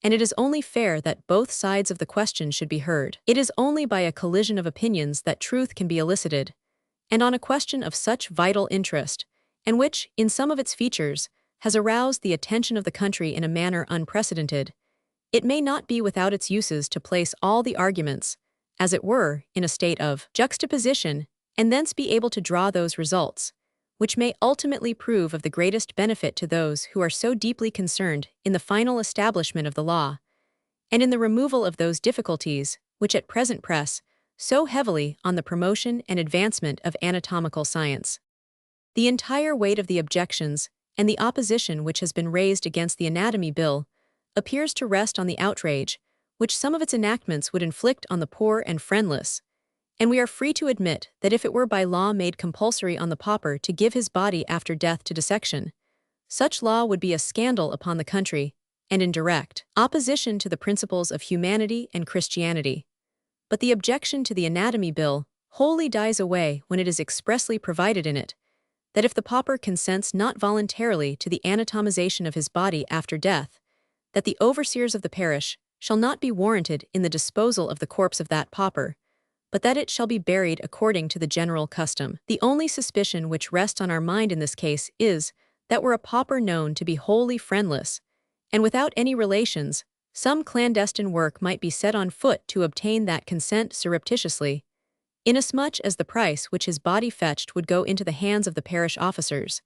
and it is only fair that both sides of the question should be heard. It is only by a collision of opinions that truth can be elicited, and on a question of such vital interest, and which, in some of its features, has aroused the attention of the country in a manner unprecedented, it may not be without its uses to place all the arguments, as it were, in a state of juxtaposition, and thence be able to draw those results, which may ultimately prove of the greatest benefit to those who are so deeply concerned in the final establishment of the law, and in the removal of those difficulties which at present press so heavily on the promotion and advancement of anatomical science. The entire weight of the objections and the opposition which has been raised against the Anatomy Bill appears to rest on the outrage which some of its enactments would inflict on the poor and friendless, and we are free to admit that if it were by law made compulsory on the pauper to give his body after death to dissection, such law would be a scandal upon the country, and in direct opposition to the principles of humanity and Christianity. But the objection to the Anatomy Bill wholly dies away when it is expressly provided in it, that if the pauper consents not voluntarily to the anatomization of his body after death, that the overseers of the parish shall not be warranted in the disposal of the corpse of that pauper, but that it shall be buried according to the general custom. The only suspicion which rests on our mind in this case is that were a pauper known to be wholly friendless, and without any relations, some clandestine work might be set on foot to obtain that consent surreptitiously, inasmuch as the price which his body fetched would go into the hands of the parish officers,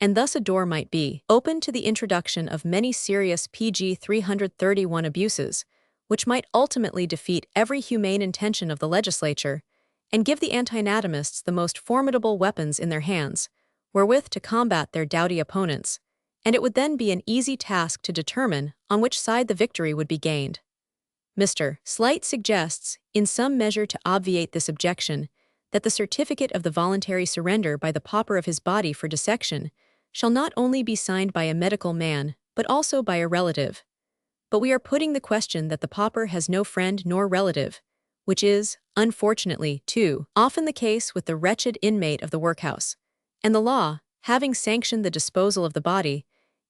and thus a door might be opened to the introduction of many serious PG 331 abuses, which might ultimately defeat every humane intention of the legislature, and give the anti-anatomists the most formidable weapons in their hands, wherewith to combat their doughty opponents, and it would then be an easy task to determine on which side the victory would be gained. Mr. Slight suggests, in some measure to obviate this objection, that the certificate of the voluntary surrender by the pauper of his body for dissection shall not only be signed by a medical man, but also by a relative. But we are putting the question that the pauper has no friend nor relative, which is, unfortunately, too often the case with the wretched inmate of the workhouse, and the law, having sanctioned the disposal of the body,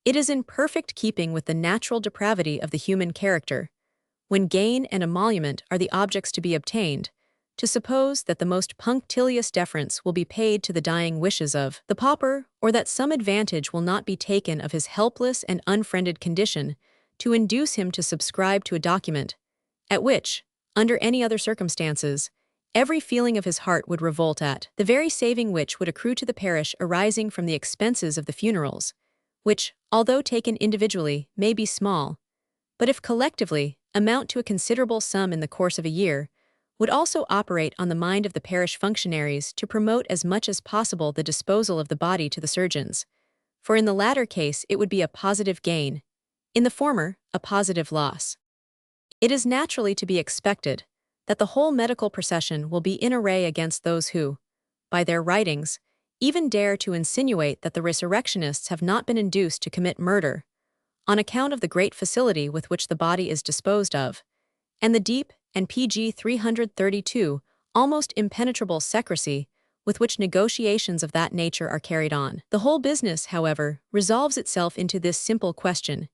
it is in perfect keeping with the natural depravity of the human character, when gain and emolument are the objects to be obtained, to suppose that the most punctilious deference will be paid to the dying wishes of the pauper, or that some advantage will not be taken of his helpless and unfriended condition to induce him to subscribe to a document, at which, under any other circumstances, every feeling of his heart would revolt at, the very saving which would accrue to the parish arising from the expenses of the funerals, which, although taken individually, may be small, but if collectively, amount to a considerable sum in the course of a year, would also operate on the mind of the parish functionaries to promote as much as possible the disposal of the body to the surgeons, for in the latter case it would be a positive gain, in the former, a positive loss. It is naturally to be expected that the whole medical procession will be in array against those who, by their writings, even dare to insinuate that the resurrectionists have not been induced to commit murder, on account of the great facility with which the body is disposed of, and the deep and PG 332 almost impenetrable secrecy with which negotiations of that nature are carried on. The whole business, however, resolves itself into this simple question: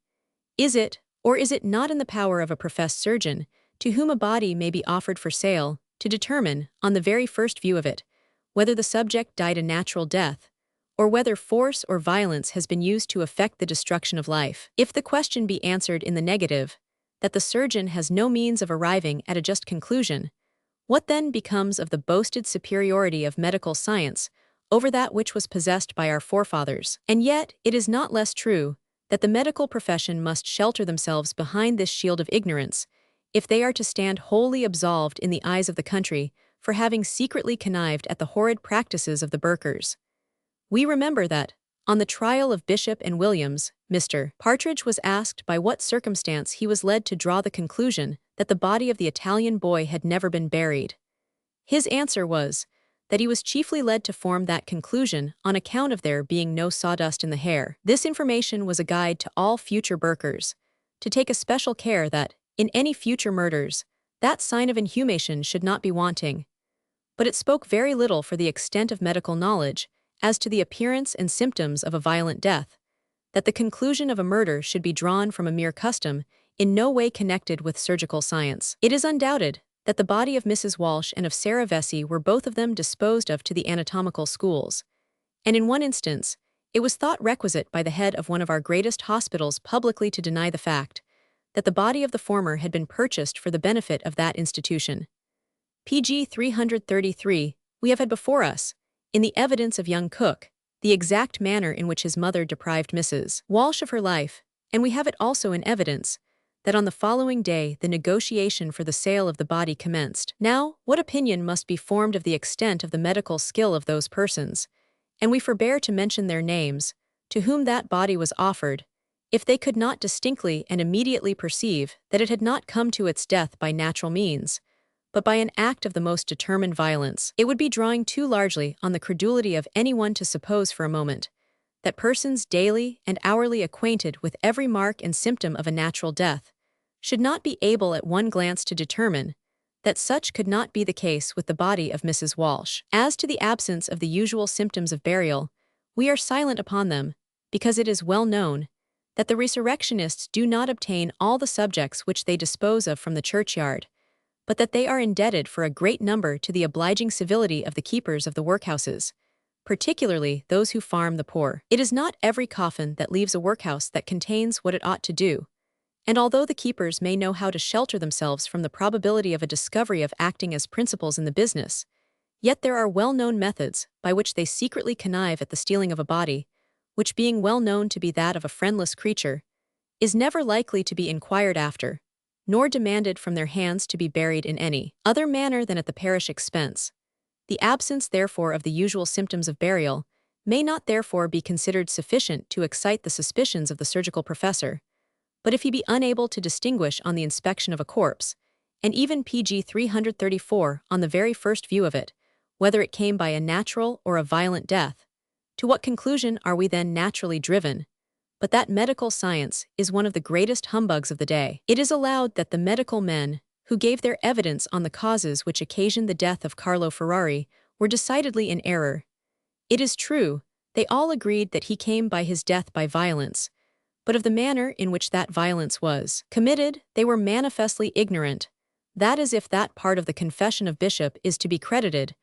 is it, or is it not in the power of a professed surgeon, to whom a body may be offered for sale, to determine, on the very first view of it, whether the subject died a natural death, or whether force or violence has been used to effect the destruction of life? If the question be answered in the negative, that the surgeon has no means of arriving at a just conclusion, what then becomes of the boasted superiority of medical science over that which was possessed by our forefathers? And yet, it is not less true that the medical profession must shelter themselves behind this shield of ignorance, if they are to stand wholly absolved in the eyes of the country for having secretly connived at the horrid practices of the Burkers. We remember that, on the trial of Bishop and Williams, Mr. Partridge was asked by what circumstance he was led to draw the conclusion that the body of the Italian boy had never been buried. His answer was that he was chiefly led to form that conclusion on account of there being no sawdust in the hair. This information was a guide to all future Burkers, to take especial care that, in any future murders, that sign of inhumation should not be wanting. But it spoke very little for the extent of medical knowledge as to the appearance and symptoms of a violent death, that the conclusion of a murder should be drawn from a mere custom, in no way connected with surgical science. It is undoubted that the body of Mrs. Walsh and of Sarah Vesey were both of them disposed of to the anatomical schools, and in one instance, it was thought requisite by the head of one of our greatest hospitals publicly to deny the fact that the body of the former had been purchased for the benefit of that institution. PG 333, we have had before us, in the evidence of young Cook, the exact manner in which his mother deprived Mrs. Walsh of her life, and we have it also in evidence that on the following day the negotiation for the sale of the body commenced. Now, what opinion must be formed of the extent of the medical skill of those persons, and we forbear to mention their names, to whom that body was offered, if they could not distinctly and immediately perceive that it had not come to its death by natural means, but by an act of the most determined violence? It would be drawing too largely on the credulity of anyone to suppose for a moment that persons daily and hourly acquainted with every mark and symptom of a natural death should not be able at one glance to determine that such could not be the case with the body of Mrs. Walsh. As to the absence of the usual symptoms of burial, We are silent upon them, because it is well known that the resurrectionists do not obtain all the subjects which they dispose of from the churchyard, but that they are indebted for a great number to the obliging civility of the keepers of the workhouses, particularly those who farm the poor. It is not every coffin that leaves a workhouse that contains what it ought to do, and although the keepers may know how to shelter themselves from the probability of a discovery of acting as principals in the business, yet there are well-known methods by which they secretly connive at the stealing of a body, which being well known to be that of a friendless creature, is never likely to be inquired after, nor demanded from their hands to be buried in any other manner than at the parish expense. The absence, therefore, of the usual symptoms of burial may not therefore be considered sufficient to excite the suspicions of the surgical professor, but if he be unable to distinguish on the inspection of a corpse, and even pg 334 on the very first view of it, whether it came by a natural or a violent death, to what conclusion are we then naturally driven? But that medical science is one of the greatest humbugs of the day. It is allowed that the medical men who gave their evidence on the causes which occasioned the death of Carlo Ferrari were decidedly in error. It is true, they all agreed that he came by his death by violence, but of the manner in which that violence was committed, they were manifestly ignorant. That is, if that part of the confession of Bishop is to be credited,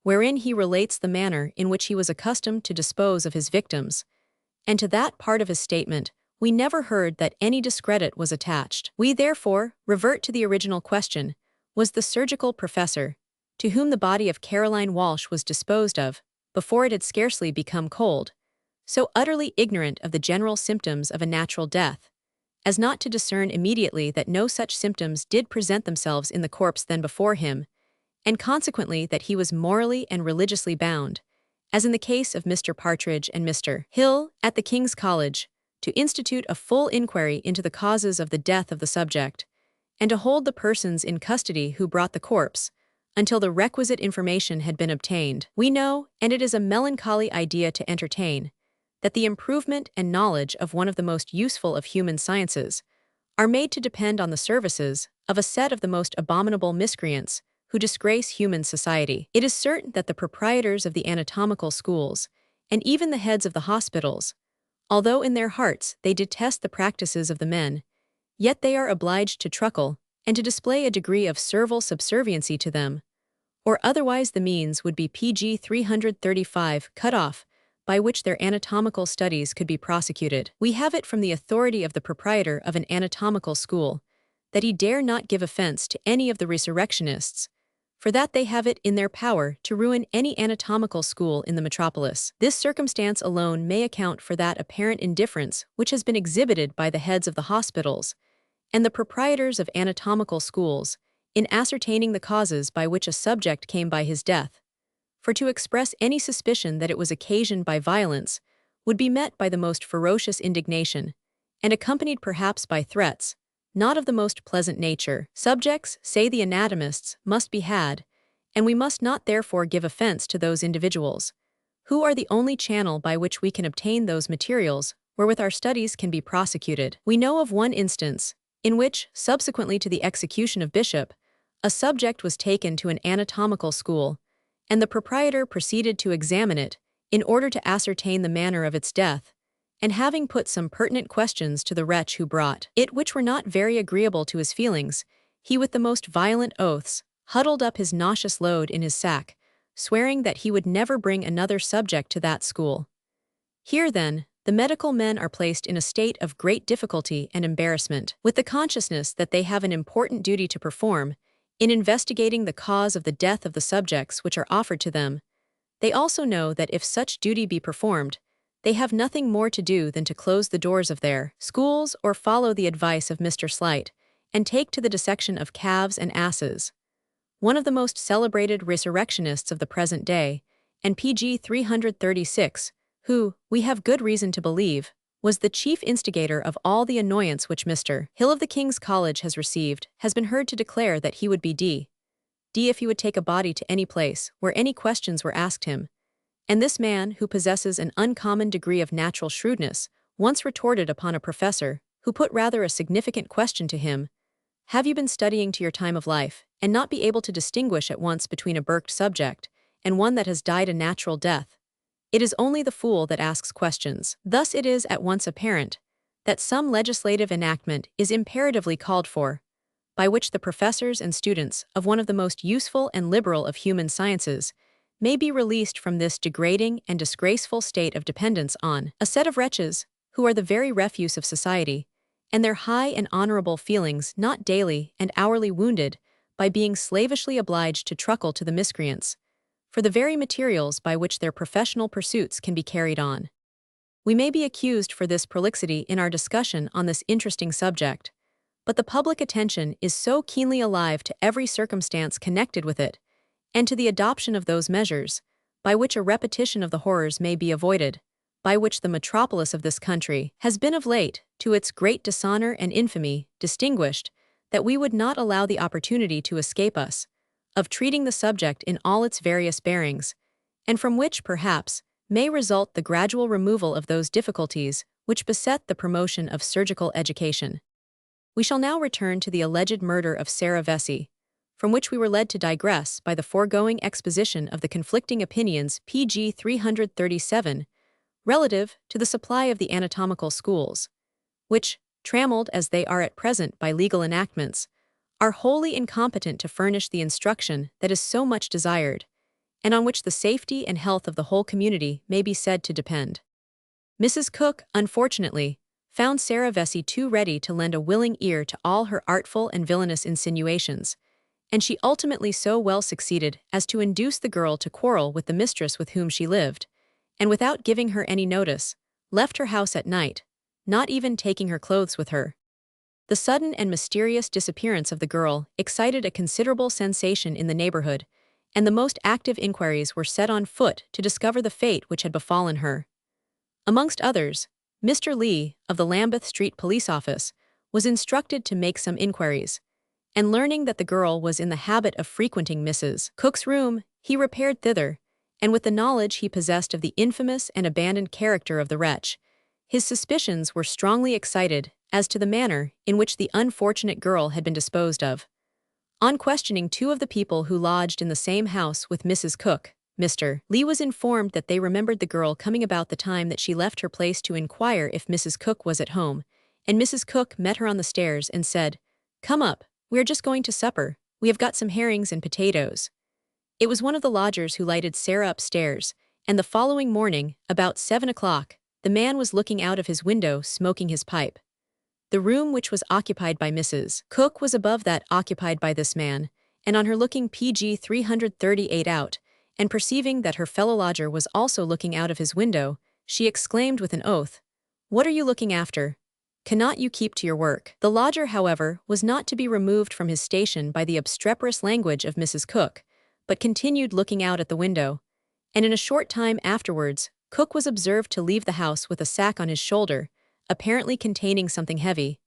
wherein he relates the manner in which he was accustomed to dispose of his victims, and to that part of his statement we never heard that any discredit was attached. We therefore revert to the original question: was the surgical professor, to whom the body of Caroline Walsh was disposed of, before it had scarcely become cold, so utterly ignorant of the general symptoms of a natural death, as not to discern immediately that no such symptoms did present themselves in the corpse then before him, and consequently that he was morally and religiously bound, as in the case of Mr. Partridge and Mr. Hill at the King's College, to institute a full inquiry into the causes of the death of the subject, and to hold the persons in custody who brought the corpse, until the requisite information had been obtained. We know, and it is a melancholy idea to entertain, that the improvement and knowledge of one of the most useful of human sciences are made to depend on the services of a set of the most abominable miscreants who disgrace human society. It is certain that the proprietors of the anatomical schools, and even the heads of the hospitals, although in their hearts they detest the practices of the men, yet they are obliged to truckle and to display a degree of servile subserviency to them, or otherwise the means would be pg 335 cut off by which their anatomical studies could be prosecuted. We have it from the authority of the proprietor of an anatomical school that he dare not give offense to any of the resurrectionists, for that they have it in their power to ruin any anatomical school in the metropolis. This circumstance alone may account for that apparent indifference which has been exhibited by the heads of the hospitals and the proprietors of anatomical schools in ascertaining the causes by which a subject came by his death, for to express any suspicion that it was occasioned by violence would be met by the most ferocious indignation, and accompanied perhaps by threats, not of the most pleasant nature. Subjects, say the anatomists, must be had, and we must not therefore give offense to those individuals, who are the only channel by which we can obtain those materials wherewith our studies can be prosecuted. We know of one instance, in which, subsequently to the execution of Bishop, a subject was taken to an anatomical school, and the proprietor proceeded to examine it in order to ascertain the manner of its death, and having put some pertinent questions to the wretch who brought it which were not very agreeable to his feelings, he with the most violent oaths huddled up his nauseous load in his sack, swearing that he would never bring another subject to that school. Here, then, the medical men are placed in a state of great difficulty and embarrassment, with the consciousness that they have an important duty to perform in investigating the cause of the death of the subjects which are offered to them. They also know that if such duty be performed, they have nothing more to do than to close the doors of their schools or follow the advice of Mr. Slight, and take to the dissection of calves and asses. One of the most celebrated resurrectionists of the present day, and pg 336, who, we have good reason to believe, was the chief instigator of all the annoyance which Mr. Hill of the King's College has received, has been heard to declare that he would be d if he would take a body to any place where any questions were asked him. And this man, who possesses an uncommon degree of natural shrewdness, once retorted upon a professor, who put rather a significant question to him: have you been studying to your time of life, and not be able to distinguish at once between a burked subject, and one that has died a natural death? It is only the fool that asks questions. Thus it is at once apparent that some legislative enactment is imperatively called for, by which the professors and students of one of the most useful and liberal of human sciences may be released from this degrading and disgraceful state of dependence on a set of wretches who are the very refuse of society, and their high and honorable feelings not daily and hourly wounded by being slavishly obliged to truckle to the miscreants, for the very materials by which their professional pursuits can be carried on. We may be accused for this prolixity in our discussion on this interesting subject, but the public attention is so keenly alive to every circumstance connected with it, and to the adoption of those measures, by which a repetition of the horrors may be avoided, by which the metropolis of this country has been of late, to its great dishonor and infamy, distinguished, that we would not allow the opportunity to escape us, of treating the subject in all its various bearings, and from which, perhaps, may result the gradual removal of those difficulties which beset the promotion of surgical education. We shall now return to the alleged murder of Sarah Vesey, from which we were led to digress by the foregoing exposition of the conflicting opinions pg 337 relative to the supply of the anatomical schools, which, trammeled as they are at present by legal enactments, are wholly incompetent to furnish the instruction that is so much desired, and on which the safety and health of the whole community may be said to depend. Mrs. Cook, unfortunately, found Sarah Vesey too ready to lend a willing ear to all her artful and villainous insinuations, and she ultimately so well succeeded as to induce the girl to quarrel with the mistress with whom she lived, and without giving her any notice, left her house at night, not even taking her clothes with her. The sudden and mysterious disappearance of the girl excited a considerable sensation in the neighborhood, and the most active inquiries were set on foot to discover the fate which had befallen her. Amongst others, Mr. Lee, of the Lambeth Street Police Office, was instructed to make some inquiries, and learning that the girl was in the habit of frequenting Mrs. Cook's room, he repaired thither, and with the knowledge he possessed of the infamous and abandoned character of the wretch, his suspicions were strongly excited as to the manner in which the unfortunate girl had been disposed of. On questioning two of the people who lodged in the same house with Mrs. Cook, Mr. Lee was informed that they remembered the girl coming about the time that she left her place to inquire if Mrs. Cook was at home, and Mrs. Cook met her on the stairs and said, "Come up, we are just going to supper, we have got some herrings and potatoes." It was one of the lodgers who lighted Sarah upstairs, and the following morning, about 7 o'clock, the man was looking out of his window smoking his pipe. The room which was occupied by Mrs. Cook was above that occupied by this man, and on her looking pg 338 out, and perceiving that her fellow lodger was also looking out of his window, she exclaimed with an oath, "What are you looking after? Cannot you keep to your work?" The lodger, however, was not to be removed from his station by the obstreperous language of Mrs. Cook, but continued looking out at the window, and in a short time afterwards, Cook was observed to leave the house with a sack on his shoulder, apparently containing something heavy.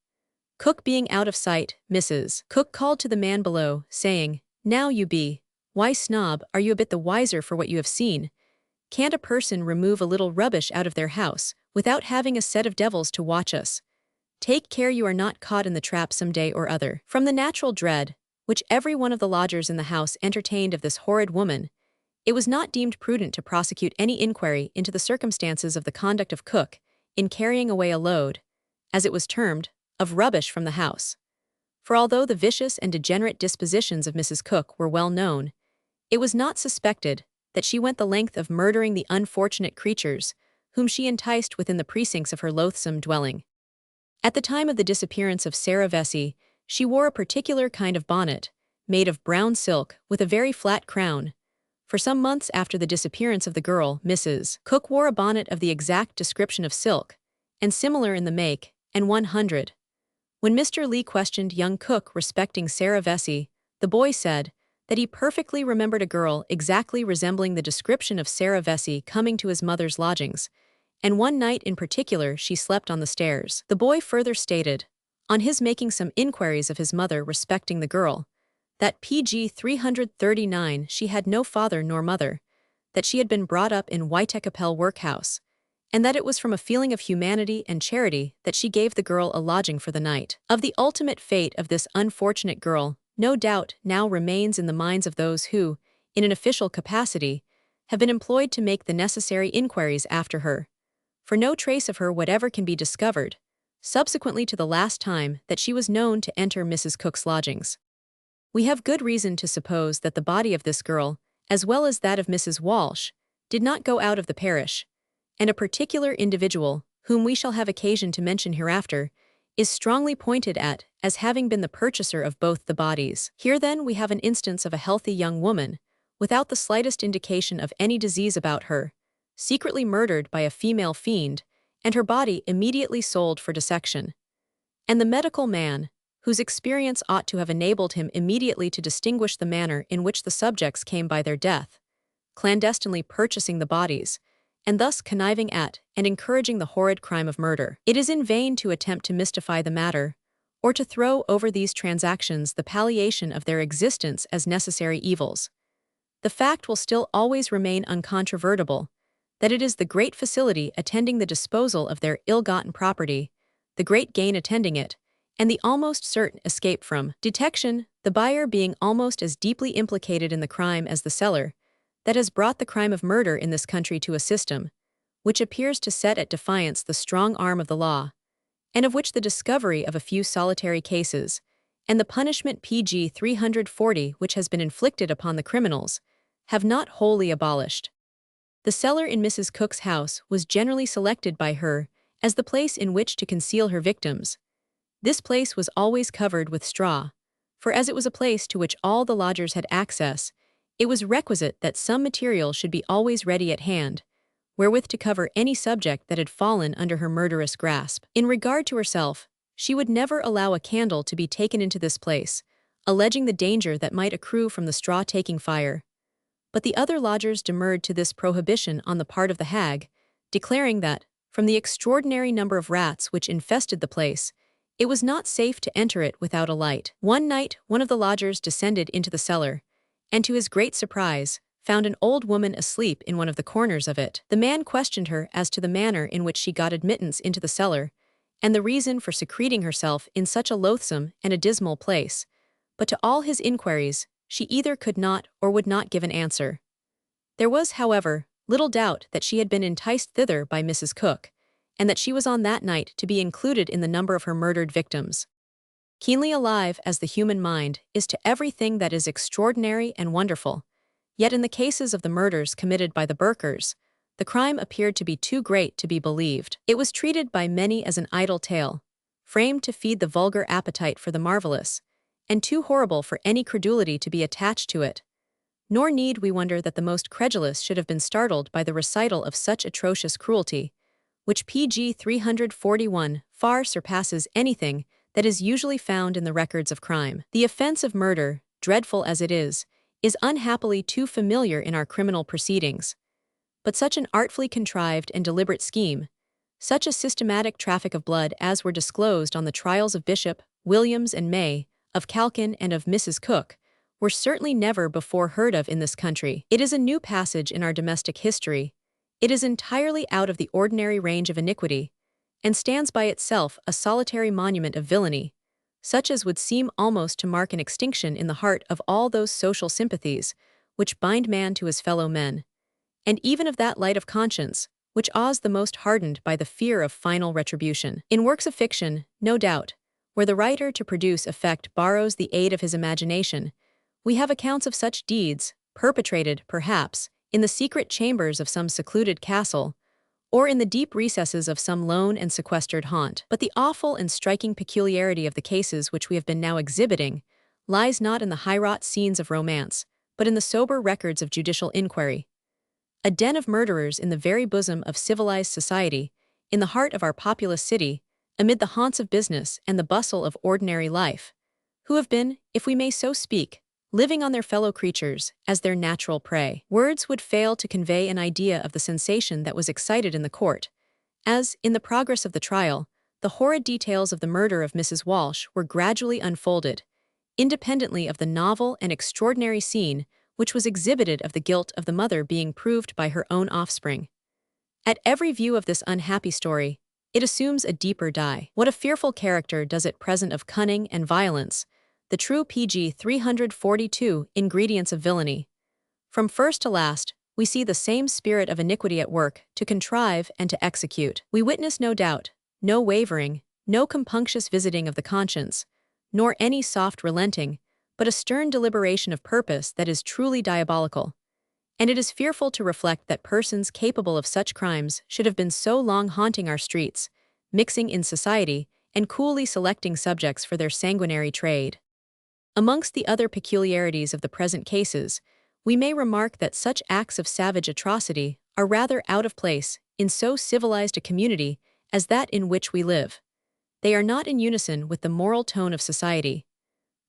Cook being out of sight, Mrs. Cook called to the man below, saying, "Now you be, why snob, are you a bit the wiser for what you have seen? Can't a person remove a little rubbish out of their house, without having a set of devils to watch us? Take care you are not caught in the trap some day or other." From the natural dread, which every one of the lodgers in the house entertained of this horrid woman, it was not deemed prudent to prosecute any inquiry into the circumstances of the conduct of Cook in carrying away a load, as it was termed, of rubbish from the house. For although the vicious and degenerate dispositions of Mrs. Cook were well known, it was not suspected that she went the length of murdering the unfortunate creatures whom she enticed within the precincts of her loathsome dwelling. At the time of the disappearance of Sarah Vesey, she wore a particular kind of bonnet, made of brown silk with a very flat crown. For some months after the disappearance of the girl, Mrs. Cook wore a bonnet of the exact description of silk, and similar in the make, and 100. When Mr. Lee questioned young Cook respecting Sarah Vesey, the boy said that he perfectly remembered a girl exactly resembling the description of Sarah Vesey coming to his mother's lodgings, and one night in particular she slept on the stairs. The boy further stated, on his making some inquiries of his mother respecting the girl, that pg 339 she had no father nor mother, that she had been brought up in Whitechapel workhouse, and that it was from a feeling of humanity and charity that she gave the girl a lodging for the night. Of the ultimate fate of this unfortunate girl, no doubt now remains in the minds of those who, in an official capacity, have been employed to make the necessary inquiries after her, for no trace of her whatever can be discovered, subsequently to the last time that she was known to enter Mrs. Cook's lodgings. We have good reason to suppose that the body of this girl, as well as that of Mrs. Walsh, did not go out of the parish, and a particular individual, whom we shall have occasion to mention hereafter, is strongly pointed at as having been the purchaser of both the bodies. Here then we have an instance of a healthy young woman, without the slightest indication of any disease about her, secretly murdered by a female fiend, and her body immediately sold for dissection. And the medical man, whose experience ought to have enabled him immediately to distinguish the manner in which the subjects came by their death, clandestinely purchasing the bodies, and thus conniving at and encouraging the horrid crime of murder. It is in vain to attempt to mystify the matter, or to throw over these transactions the palliation of their existence as necessary evils. The fact will still always remain uncontrovertible, that it is the great facility attending the disposal of their ill-gotten property, the great gain attending it, and the almost certain escape from detection, the buyer being almost as deeply implicated in the crime as the seller, that has brought the crime of murder in this country to a system, which appears to set at defiance the strong arm of the law, and of which the discovery of a few solitary cases, and the punishment PG 340 which has been inflicted upon the criminals, have not wholly abolished. The cellar in Mrs. Cook's house was generally selected by her as the place in which to conceal her victims. This place was always covered with straw, for as it was a place to which all the lodgers had access, it was requisite that some material should be always ready at hand, wherewith to cover any subject that had fallen under her murderous grasp. In regard to herself, she would never allow a candle to be taken into this place, alleging the danger that might accrue from the straw taking fire. But the other lodgers demurred to this prohibition on the part of the hag, declaring that, from the extraordinary number of rats which infested the place, it was not safe to enter it without a light. One night, one of the lodgers descended into the cellar, and to his great surprise, found an old woman asleep in one of the corners of it. The man questioned her as to the manner in which she got admittance into the cellar, and the reason for secreting herself in such a loathsome and a dismal place, but to all his inquiries, she either could not or would not give an answer. There was, however, little doubt that she had been enticed thither by Mrs. Cook, and that she was on that night to be included in the number of her murdered victims. Keenly alive as the human mind is to everything that is extraordinary and wonderful, yet in the cases of the murders committed by the Burkers, the crime appeared to be too great to be believed. It was treated by many as an idle tale, framed to feed the vulgar appetite for the marvelous, and too horrible for any credulity to be attached to it. Nor need we wonder that the most credulous should have been startled by the recital of such atrocious cruelty, which PG 341 far surpasses anything that is usually found in the records of crime. The offense of murder, dreadful as it is unhappily too familiar in our criminal proceedings. But such an artfully contrived and deliberate scheme, such a systematic traffic of blood as were disclosed on the trials of Bishop, Williams and May, of Calkin and of Mrs. Cook, were certainly never before heard of in this country. It is a new passage in our domestic history. It is entirely out of the ordinary range of iniquity, and stands by itself a solitary monument of villainy, such as would seem almost to mark an extinction in the heart of all those social sympathies which bind man to his fellow men, and even of that light of conscience which awes the most hardened by the fear of final retribution. In works of fiction, no doubt, where the writer to produce effect borrows the aid of his imagination, we have accounts of such deeds, perpetrated, perhaps, in the secret chambers of some secluded castle, or in the deep recesses of some lone and sequestered haunt. But the awful and striking peculiarity of the cases which we have been now exhibiting lies not in the high-wrought scenes of romance, but in the sober records of judicial inquiry. A den of murderers in the very bosom of civilized society, in the heart of our populous city, amid the haunts of business and the bustle of ordinary life, who have been, if we may so speak, living on their fellow creatures as their natural prey. Words would fail to convey an idea of the sensation that was excited in the court, as, in the progress of the trial, the horrid details of the murder of Mrs. Walsh were gradually unfolded, independently of the novel and extraordinary scene which was exhibited of the guilt of the mother being proved by her own offspring. At every view of this unhappy story, it assumes a deeper dye. What a fearful character does it present of cunning and violence, the true PG 342 ingredients of villainy. From first to last, we see the same spirit of iniquity at work to contrive and to execute. We witness no doubt, no wavering, no compunctious visiting of the conscience, nor any soft relenting, but a stern deliberation of purpose that is truly diabolical. And it is fearful to reflect that persons capable of such crimes should have been so long haunting our streets, mixing in society, and coolly selecting subjects for their sanguinary trade. Amongst the other peculiarities of the present cases, we may remark that such acts of savage atrocity are rather out of place in so civilized a community as that in which we live. They are not in unison with the moral tone of society.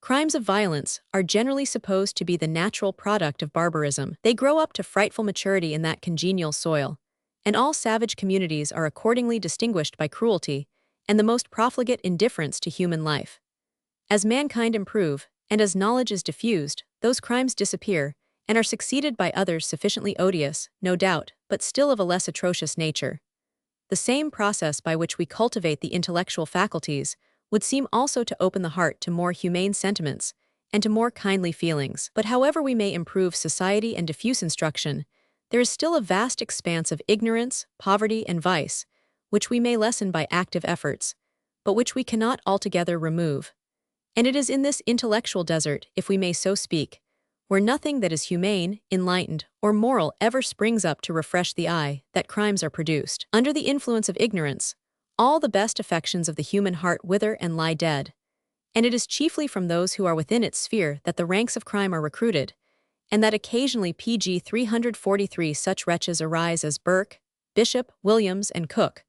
Crimes of violence are generally supposed to be the natural product of barbarism. They grow up to frightful maturity in that congenial soil, and all savage communities are accordingly distinguished by cruelty and the most profligate indifference to human life. As mankind improve, and as knowledge is diffused, those crimes disappear and are succeeded by others sufficiently odious, no doubt, but still of a less atrocious nature. The same process by which we cultivate the intellectual faculties would seem also to open the heart to more humane sentiments and to more kindly feelings. But however we may improve society and diffuse instruction, there is still a vast expanse of ignorance, poverty, and vice, which we may lessen by active efforts, but which we cannot altogether remove. And it is in this intellectual desert, if we may so speak, where nothing that is humane, enlightened, or moral ever springs up to refresh the eye, that crimes are produced. Under the influence of ignorance, all the best affections of the human heart wither and lie dead, and it is chiefly from those who are within its sphere that the ranks of crime are recruited, and that occasionally pg 343 such wretches arise as Burke, Bishop, Williams, and Cook,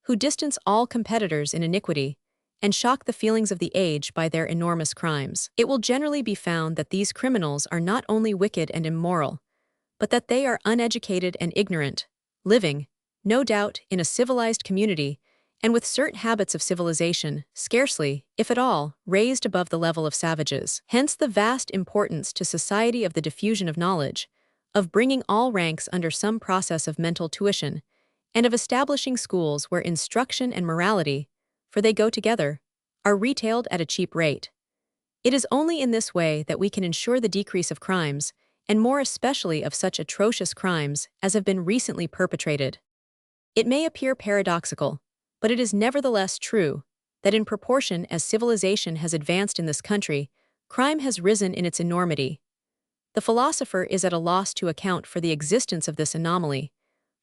who distance all competitors in iniquity, and shock the feelings of the age by their enormous crimes. It will generally be found that these criminals are not only wicked and immoral, but that they are uneducated and ignorant, living, no doubt, in a civilized community, and with certain habits of civilization, scarcely, if at all, raised above the level of savages. Hence the vast importance to society of the diffusion of knowledge, of bringing all ranks under some process of mental tuition, and of establishing schools where instruction and morality, for they go together, are retailed at a cheap rate. It is only in this way that we can ensure the decrease of crimes, and more especially of such atrocious crimes as have been recently perpetrated. It may appear paradoxical, but it is nevertheless true, that in proportion as civilization has advanced in this country, crime has risen in its enormity. The philosopher is at a loss to account for the existence of this anomaly,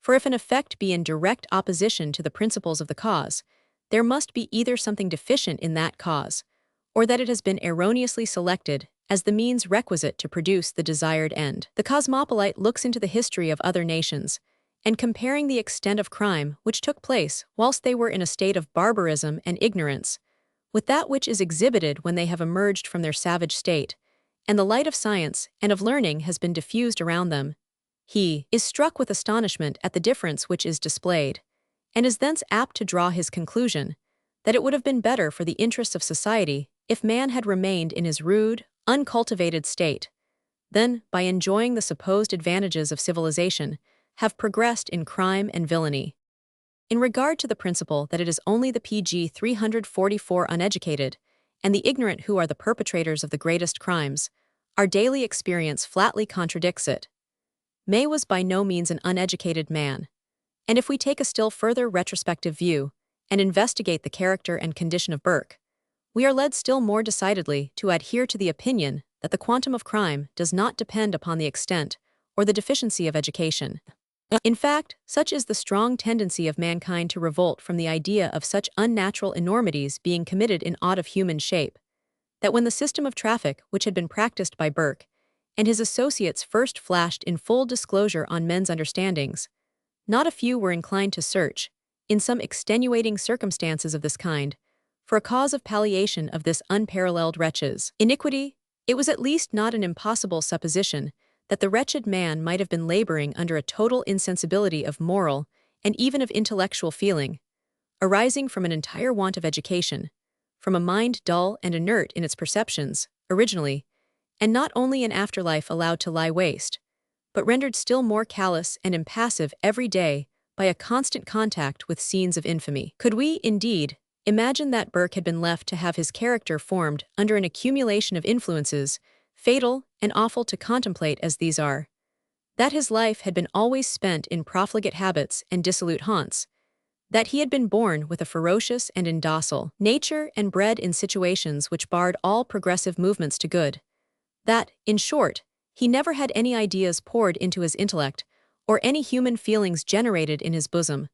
for if an effect be in direct opposition to the principles of the cause, there must be either something deficient in that cause, or that it has been erroneously selected as the means requisite to produce the desired end. The cosmopolite looks into the history of other nations, and comparing the extent of crime which took place whilst they were in a state of barbarism and ignorance, with that which is exhibited when they have emerged from their savage state, and the light of science and of learning has been diffused around them, he is struck with astonishment at the difference which is displayed, and is thence apt to draw his conclusion that it would have been better for the interests of society if man had remained in his rude, uncultivated state, than, by enjoying the supposed advantages of civilization, have progressed in crime and villainy. In regard to the principle that it is only the pg 344 uneducated and the ignorant who are the perpetrators of the greatest crimes, our daily experience flatly contradicts it. May was by no means an uneducated man, and if we take a still further retrospective view and investigate the character and condition of Burke, we are led still more decidedly to adhere to the opinion that the quantum of crime does not depend upon the extent or the deficiency of education. In fact, such is the strong tendency of mankind to revolt from the idea of such unnatural enormities being committed in aught of human shape, that when the system of traffic which had been practiced by Burke and his associates first flashed in full disclosure on men's understandings, not a few were inclined to search, in some extenuating circumstances of this kind, for a cause of palliation of this unparalleled wretches' iniquity. It was at least not an impossible supposition that the wretched man might have been laboring under a total insensibility of moral and even of intellectual feeling, arising from an entire want of education, from a mind dull and inert in its perceptions, originally, and not only in afterlife allowed to lie waste, but rendered still more callous and impassive every day by a constant contact with scenes of infamy. Could we, indeed, imagine that Burke had been left to have his character formed under an accumulation of influences, fatal and awful to contemplate as these are, that his life had been always spent in profligate habits and dissolute haunts, that he had been born with a ferocious and indocile nature and bred in situations which barred all progressive movements to good, that, in short, he never had any ideas poured into his intellect or any human feelings generated in his bosom,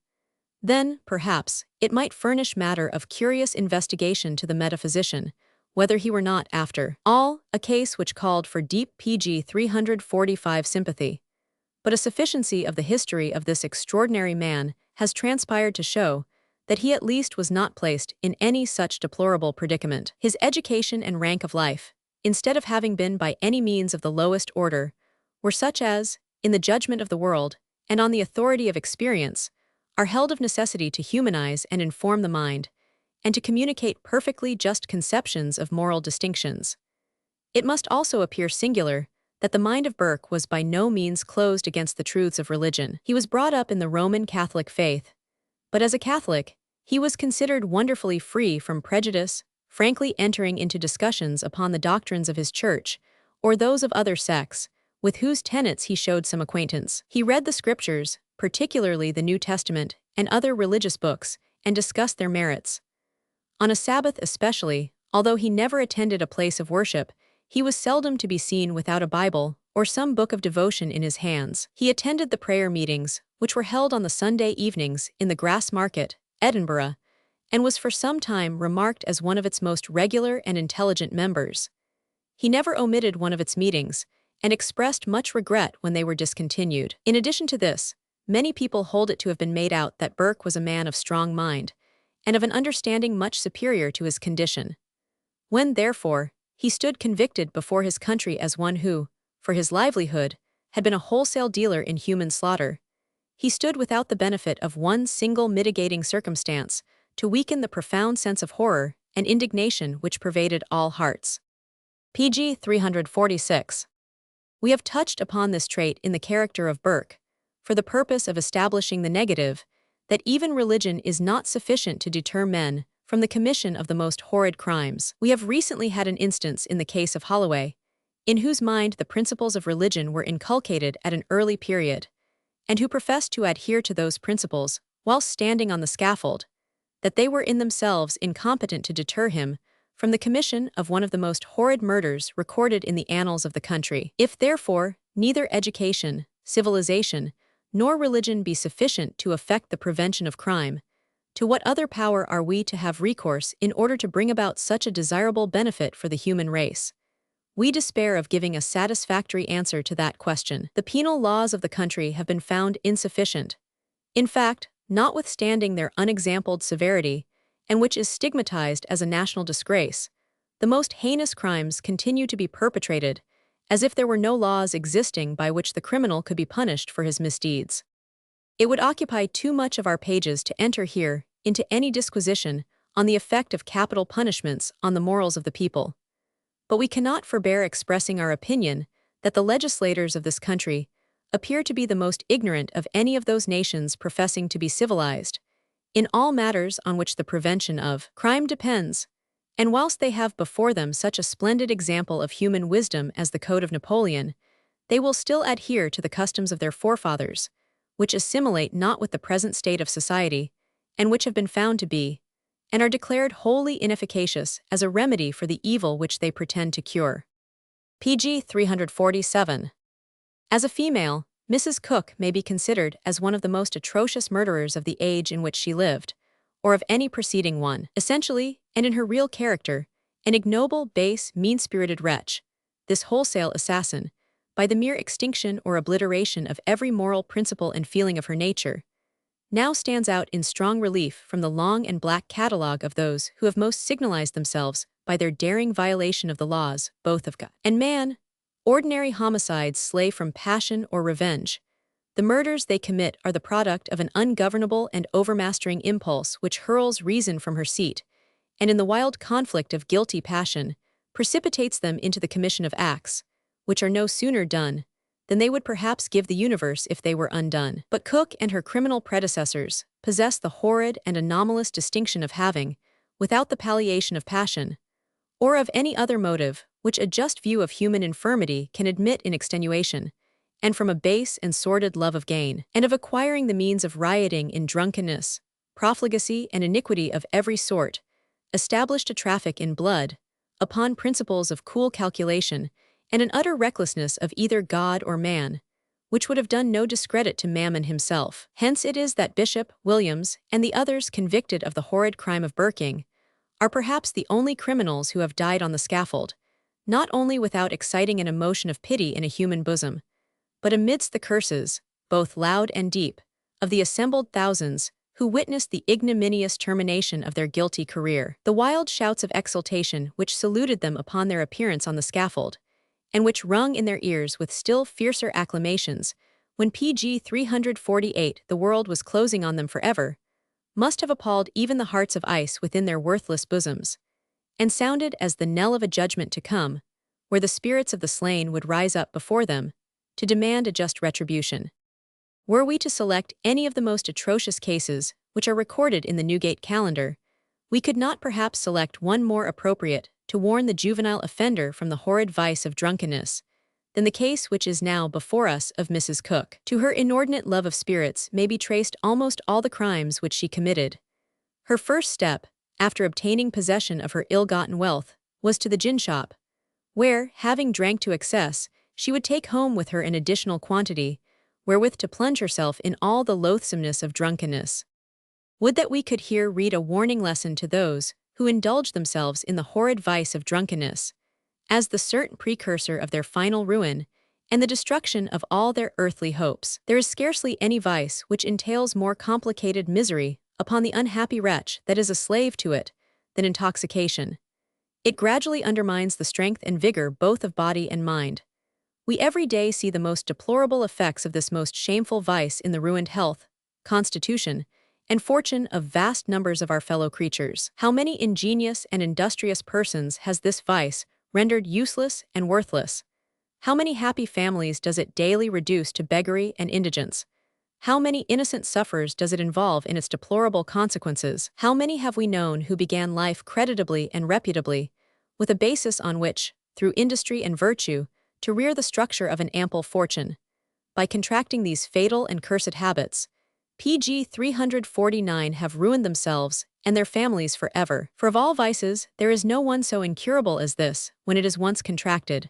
then, perhaps, it might furnish matter of curious investigation to the metaphysician, whether he were not, after all, a case which called for deep PG 345 sympathy. But a sufficiency of the history of this extraordinary man has transpired to show that he at least was not placed in any such deplorable predicament. His education and rank of life, instead of having been by any means of the lowest order, were such as, in the judgment of the world, and on the authority of experience, are held of necessity to humanize and inform the mind, and to communicate perfectly just conceptions of moral distinctions. It must also appear singular that the mind of Burke was by no means closed against the truths of religion. He was brought up in the Roman Catholic faith, but as a Catholic, he was considered wonderfully free from prejudice, frankly entering into discussions upon the doctrines of his church, or those of other sects, with whose tenets he showed some acquaintance. He read the Scriptures, particularly the New Testament, and other religious books, and discussed their merits. On a Sabbath especially, although he never attended a place of worship, he was seldom to be seen without a Bible or some book of devotion in his hands. He attended the prayer meetings, which were held on the Sunday evenings in the Grass Market, Edinburgh, and was for some time remarked as one of its most regular and intelligent members. He never omitted one of its meetings, and expressed much regret when they were discontinued. In addition to this, many people hold it to have been made out that Burke was a man of strong mind, and of an understanding much superior to his condition. When, therefore, he stood convicted before his country as one who, for his livelihood, had been a wholesale dealer in human slaughter, he stood without the benefit of one single mitigating circumstance to weaken the profound sense of horror and indignation which pervaded all hearts. PG 346. We have touched upon this trait in the character of Burke, for the purpose of establishing the negative, that even religion is not sufficient to deter men from the commission of the most horrid crimes. We have recently had an instance in the case of Holloway, in whose mind the principles of religion were inculcated at an early period, and who professed to adhere to those principles whilst standing on the scaffold, that they were in themselves incompetent to deter him from the commission of one of the most horrid murders recorded in the annals of the country. If, therefore, neither education, civilization, nor religion be sufficient to effect the prevention of crime, to what other power are we to have recourse in order to bring about such a desirable benefit for the human race? We despair of giving a satisfactory answer to that question. The penal laws of the country have been found insufficient. In fact, notwithstanding their unexampled severity, and which is stigmatized as a national disgrace, the most heinous crimes continue to be perpetrated, as if there were no laws existing by which the criminal could be punished for his misdeeds. It would occupy too much of our pages to enter here into any disquisition on the effect of capital punishments on the morals of the people. But we cannot forbear expressing our opinion that the legislators of this country appear to be the most ignorant of any of those nations professing to be civilized, in all matters on which the prevention of crime depends, and whilst they have before them such a splendid example of human wisdom as the Code of Napoleon, they will still adhere to the customs of their forefathers, which assimilate not with the present state of society, and which have been found to be, and are declared wholly inefficacious as a remedy for the evil which they pretend to cure. PG 347. As a female, Mrs. Cook may be considered as one of the most atrocious murderers of the age in which she lived, or of any preceding one. Essentially, and in her real character, an ignoble, base, mean-spirited wretch, this wholesale assassin, by the mere extinction or obliteration of every moral principle and feeling of her nature, now stands out in strong relief from the long and black catalogue of those who have most signalized themselves by their daring violation of the laws, both of God and man. Ordinary homicides slay from passion or revenge. The murders they commit are the product of an ungovernable and overmastering impulse which hurls reason from her seat, and in the wild conflict of guilty passion, precipitates them into the commission of acts, which are no sooner done than they would perhaps give the universe if they were undone. But Cook and her criminal predecessors possess the horrid and anomalous distinction of having, without the palliation of passion, or of any other motive which a just view of human infirmity can admit in extenuation, and from a base and sordid love of gain, and of acquiring the means of rioting in drunkenness, profligacy, and iniquity of every sort, established a traffic in blood, upon principles of cool calculation, and an utter recklessness of either God or man, which would have done no discredit to Mammon himself. Hence it is that Bishop, Williams, and the others convicted of the horrid crime of burking, are perhaps the only criminals who have died on the scaffold, not only without exciting an emotion of pity in a human bosom, but amidst the curses, both loud and deep, of the assembled thousands who witnessed the ignominious termination of their guilty career. The wild shouts of exultation which saluted them upon their appearance on the scaffold, and which rung in their ears with still fiercer acclamations when PG 348 the world was closing on them forever, must have appalled even the hearts of ice within their worthless bosoms, and sounded as the knell of a judgment to come, where the spirits of the slain would rise up before them to demand a just retribution. Were we to select any of the most atrocious cases which are recorded in the Newgate calendar, we could not perhaps select one more appropriate to warn the juvenile offender from the horrid vice of drunkenness than the case which is now before us of Mrs. Cook. To her inordinate love of spirits may be traced almost all the crimes which she committed. Her first step, after obtaining possession of her ill-gotten wealth, was to the gin shop, where, having drank to excess, she would take home with her an additional quantity, wherewith to plunge herself in all the loathsomeness of drunkenness. Would that we could here read a warning lesson to those who indulge themselves in the horrid vice of drunkenness, as the certain precursor of their final ruin and the destruction of all their earthly hopes. There is scarcely any vice which entails more complicated misery upon the unhappy wretch that is a slave to it than intoxication. It gradually undermines the strength and vigor both of body and mind. We every day see the most deplorable effects of this most shameful vice in the ruined health, constitution, and fortune of vast numbers of our fellow creatures. How many ingenious and industrious persons has this vice rendered useless and worthless? How many happy families does it daily reduce to beggary and indigence? How many innocent sufferers does it involve in its deplorable consequences? How many have we known who began life creditably and reputably, with a basis on which, through industry and virtue, to rear the structure of an ample fortune? By contracting these fatal and cursed habits, PG 349 have ruined themselves and their families forever. For of all vices, there is no one so incurable as this, when it is once contracted.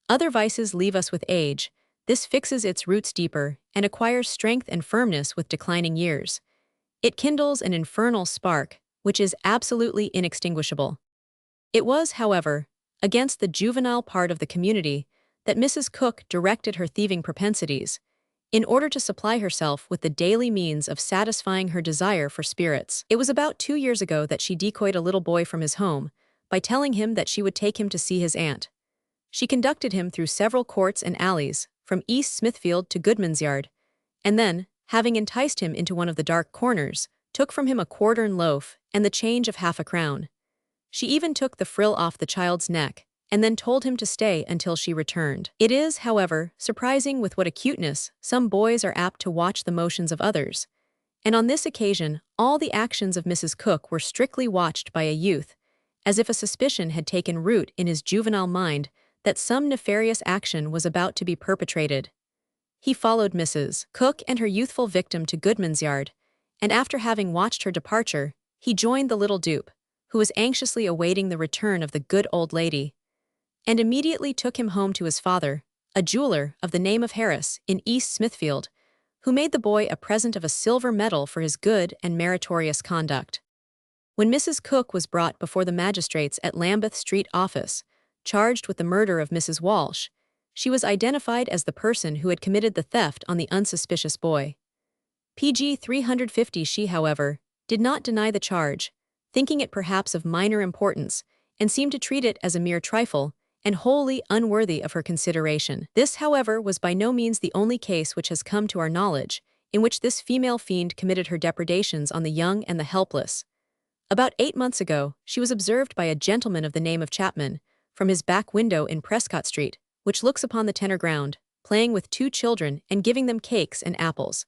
Other vices leave us with age. This fixes its roots deeper and acquires strength and firmness with declining years. It kindles an infernal spark, which is absolutely inextinguishable. It was, however, against the juvenile part of the community that Mrs. Cook directed her thieving propensities, in order to supply herself with the daily means of satisfying her desire for spirits. It was about 2 years ago that she decoyed a little boy from his home by telling him that she would take him to see his aunt. She conducted him through several courts and alleys, from East Smithfield to Goodman's Yard, and then, having enticed him into one of the dark corners, took from him a quartern loaf and the change of half a crown. She even took the frill off the child's neck, and then told him to stay until she returned. It is, however, surprising with what acuteness some boys are apt to watch the motions of others, and on this occasion all the actions of Mrs. Cook were strictly watched by a youth, as if a suspicion had taken root in his juvenile mind that some nefarious action was about to be perpetrated. He followed Mrs. Cook and her youthful victim to Goodman's Yard, and after having watched her departure, he joined the little dupe, who was anxiously awaiting the return of the good old lady, and immediately took him home to his father, a jeweler of the name of Harris, in East Smithfield, who made the boy a present of a silver medal for his good and meritorious conduct. When Mrs. Cook was brought before the magistrates at Lambeth Street office, charged with the murder of Mrs. Walsh, she was identified as the person who had committed the theft on the unsuspicious boy. PG 350 she, however, did not deny the charge, thinking it perhaps of minor importance, and seemed to treat it as a mere trifle, and wholly unworthy of her consideration. This, however, was by no means the only case which has come to our knowledge, in which this female fiend committed her depredations on the young and the helpless. About 8 months ago, she was observed by a gentleman of the name of Chapman, from his back window in Prescott Street, which looks upon the tenor ground, playing with 2 children and giving them cakes and apples.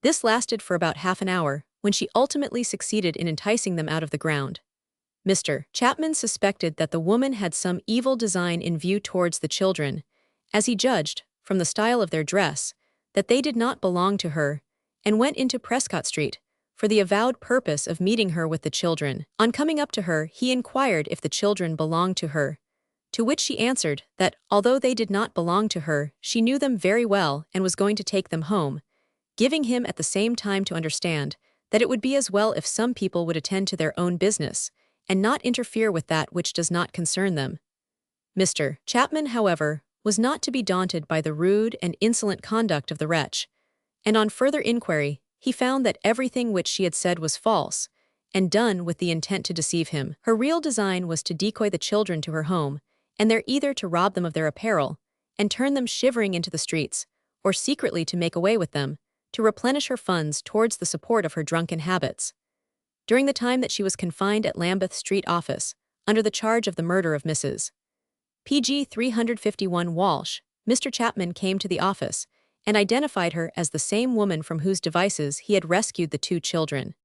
This lasted for about half an hour, when she ultimately succeeded in enticing them out of the ground. Mr. Chapman suspected that the woman had some evil design in view towards the children, as he judged, from the style of their dress, that they did not belong to her, and went into Prescott Street, for the avowed purpose of meeting her with the children. On coming up to her, he inquired if the children belonged to her, to which she answered that, although they did not belong to her, she knew them very well and was going to take them home, giving him at the same time to understand that it would be as well if some people would attend to their own business, and not interfere with that which does not concern them. Mr. Chapman, however, was not to be daunted by the rude and insolent conduct of the wretch, and on further inquiry, he found that everything which she had said was false, and done with the intent to deceive him. Her real design was to decoy the children to her home, and there either to rob them of their apparel, and turn them shivering into the streets, or secretly to make away with them, to replenish her funds towards the support of her drunken habits. During the time that she was confined at Lambeth Street office, under the charge of the murder of Mrs. PG 351 Walsh, Mr. Chapman came to the office, and identified her as the same woman from whose devices he had rescued the two children.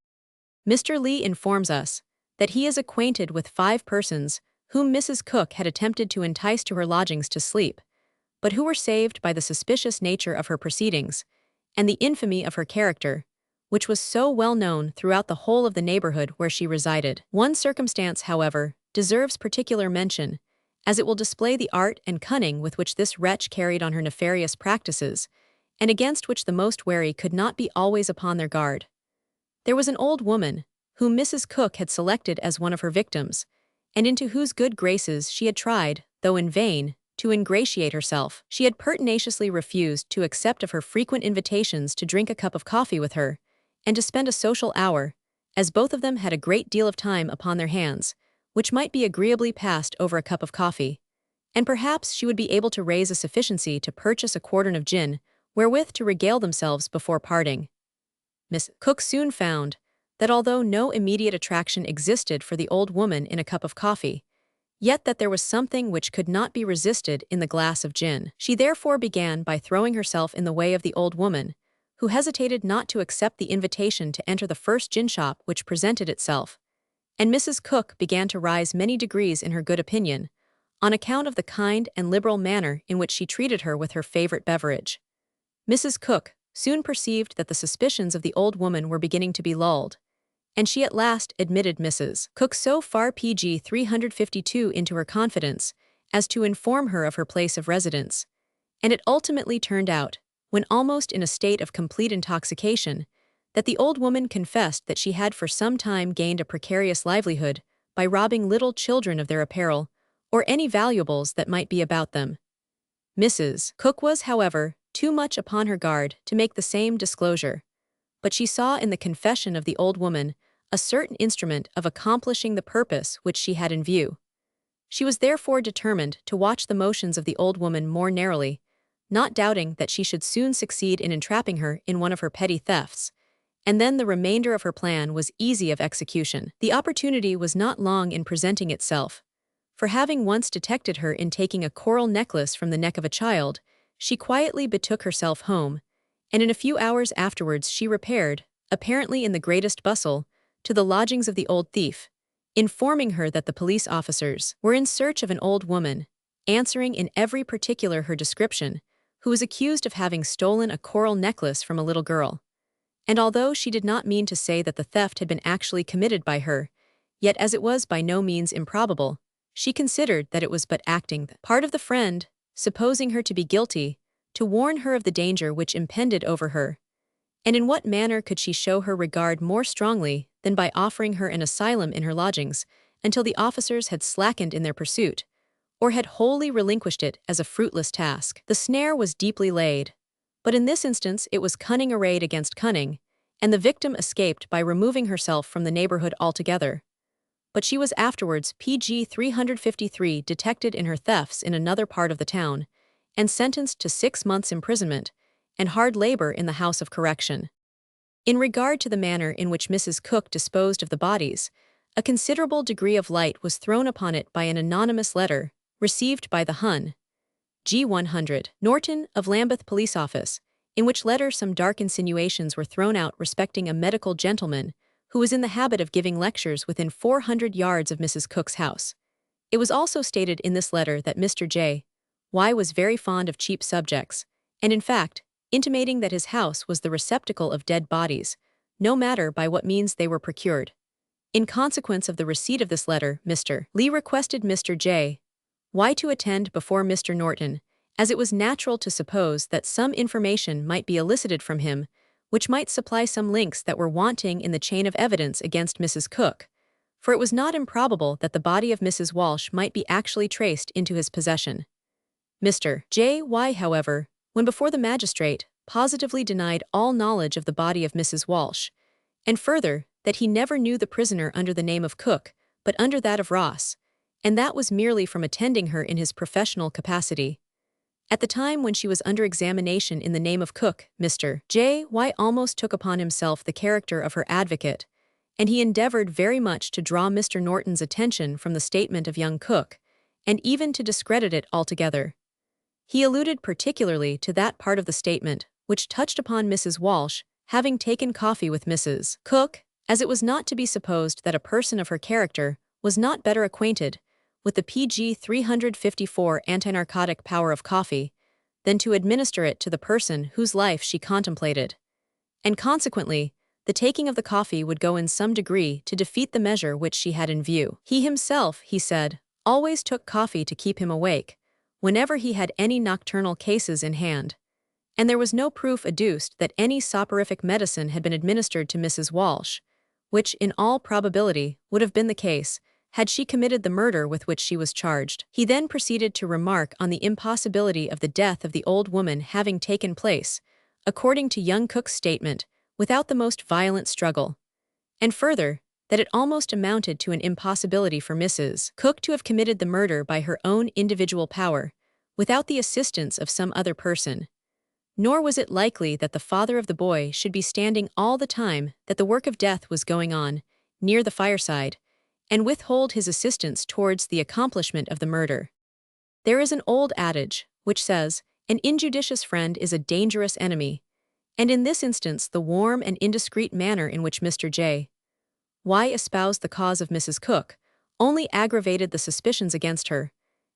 Mr. Lee informs us that he is acquainted with 5 persons whom Mrs. Cook had attempted to entice to her lodgings to sleep, but who were saved by the suspicious nature of her proceedings, and the infamy of her character, which was so well known throughout the whole of the neighborhood where she resided. One circumstance, however, deserves particular mention, as it will display the art and cunning with which this wretch carried on her nefarious practices, and against which the most wary could not be always upon their guard. There was an old woman, whom Mrs. Cook had selected as one of her victims, and into whose good graces she had tried, though in vain, to ingratiate herself. She had pertinaciously refused to accept of her frequent invitations to drink a cup of coffee with her, and to spend a social hour, as both of them had a great deal of time upon their hands, which might be agreeably passed over a cup of coffee, and perhaps she would be able to raise a sufficiency to purchase a quartern of gin, wherewith to regale themselves before parting. Miss Cook soon found that although no immediate attraction existed for the old woman in a cup of coffee, yet that there was something which could not be resisted in the glass of gin. She therefore began by throwing herself in the way of the old woman, who hesitated not to accept the invitation to enter the first gin shop which presented itself, and Mrs. Cook began to rise many degrees in her good opinion, on account of the kind and liberal manner in which she treated her with her favorite beverage. Mrs. Cook soon perceived that the suspicions of the old woman were beginning to be lulled, and she at last admitted Mrs. Cook so far PG 352 into her confidence as to inform her of her place of residence, and it ultimately turned out, when almost in a state of complete intoxication, that the old woman confessed that she had for some time gained a precarious livelihood by robbing little children of their apparel or any valuables that might be about them. Mrs. Cook was, however, too much upon her guard to make the same disclosure, but she saw in the confession of the old woman a certain instrument of accomplishing the purpose which she had in view. She was therefore determined to watch the motions of the old woman more narrowly, not doubting that she should soon succeed in entrapping her in one of her petty thefts, and then the remainder of her plan was easy of execution. The opportunity was not long in presenting itself, for having once detected her in taking a coral necklace from the neck of a child, she quietly betook herself home, and in a few hours afterwards she repaired, apparently in the greatest bustle, to the lodgings of the old thief, informing her that the police officers were in search of an old woman, answering in every particular her description, who was accused of having stolen a coral necklace from a little girl. And although she did not mean to say that the theft had been actually committed by her, yet as it was by no means improbable, she considered that it was but acting the part of the friend, supposing her to be guilty, to warn her of the danger which impended over her. And in what manner could she show her regard more strongly than by offering her an asylum in her lodgings until the officers had slackened in their pursuit, or had wholly relinquished it as a fruitless task? The snare was deeply laid, but in this instance it was cunning arrayed against cunning, and the victim escaped by removing herself from the neighborhood altogether. But she was afterwards PG 353 detected in her thefts in another part of the town, and sentenced to 6 months' imprisonment and hard labor in the House of Correction. In regard to the manner in which Mrs. Cook disposed of the bodies, a considerable degree of light was thrown upon it by an anonymous letter received by the Hun. G. 100 Norton of Lambeth Police Office, in which letter some dark insinuations were thrown out respecting a medical gentleman who was in the habit of giving lectures within 400 yards of Mrs. Cook's house. It was also stated in this letter that Mr. J. Y. was very fond of cheap subjects, and in fact, intimating that his house was the receptacle of dead bodies, no matter by what means they were procured. In consequence of the receipt of this letter, Mr. Lee requested Mr. J. Y to attend before Mr. Norton, as it was natural to suppose that some information might be elicited from him, which might supply some links that were wanting in the chain of evidence against Mrs. Cook, for it was not improbable that the body of Mrs. Walsh might be actually traced into his possession. Mr. J. Y., however, when before the magistrate, positively denied all knowledge of the body of Mrs. Walsh, and further, that he never knew the prisoner under the name of Cook, but under that of Ross, and that was merely from attending her in his professional capacity. At the time when she was under examination in the name of Cook, Mr. J. Y. almost took upon himself the character of her advocate, and he endeavored very much to draw Mr. Norton's attention from the statement of young Cook, and even to discredit it altogether. He alluded particularly to that part of the statement which touched upon Mrs. Walsh having taken coffee with Mrs. Cook, as it was not to be supposed that a person of her character was not better acquainted with the PG 354 anti-narcotic power of coffee than to administer it to the person whose life she contemplated. And consequently, the taking of the coffee would go in some degree to defeat the measure which she had in view. He himself, he said, always took coffee to keep him awake, whenever he had any nocturnal cases in hand, and there was no proof adduced that any soporific medicine had been administered to Mrs. Walsh, which in all probability would have been the case had she committed the murder with which she was charged. He then proceeded to remark on the impossibility of the death of the old woman having taken place, according to young Cook's statement, without the most violent struggle, and further, that it almost amounted to an impossibility for Mrs. Cook to have committed the murder by her own individual power, without the assistance of some other person. Nor was it likely that the father of the boy should be standing all the time that the work of death was going on, near the fireside, and withhold his assistance towards the accomplishment of the murder. There is an old adage, which says, an injudicious friend is a dangerous enemy, and in this instance the warm and indiscreet manner in which Mr. J. Y. espoused the cause of Mrs. Cook only aggravated the suspicions against her,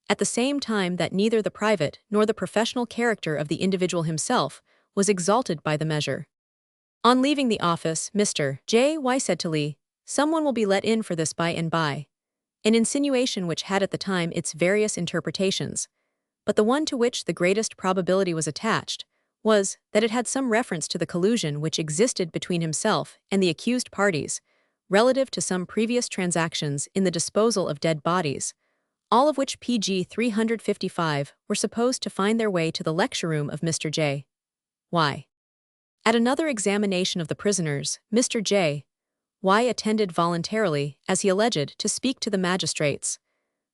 at the same time that neither the private nor the professional character of the individual himself was exalted by the measure. On leaving the office, Mr. J. Y. said to Lee, "Someone will be let in for this by and by," an insinuation which had at the time its various interpretations, but the one to which the greatest probability was attached was that it had some reference to the collusion which existed between himself and the accused parties, relative to some previous transactions in the disposal of dead bodies, all of which PG 355 were supposed to find their way to the lecture room of Mr. J. Y. At another examination of the prisoners, Mr. J. Y. attended voluntarily, as he alleged, to speak to the magistrates.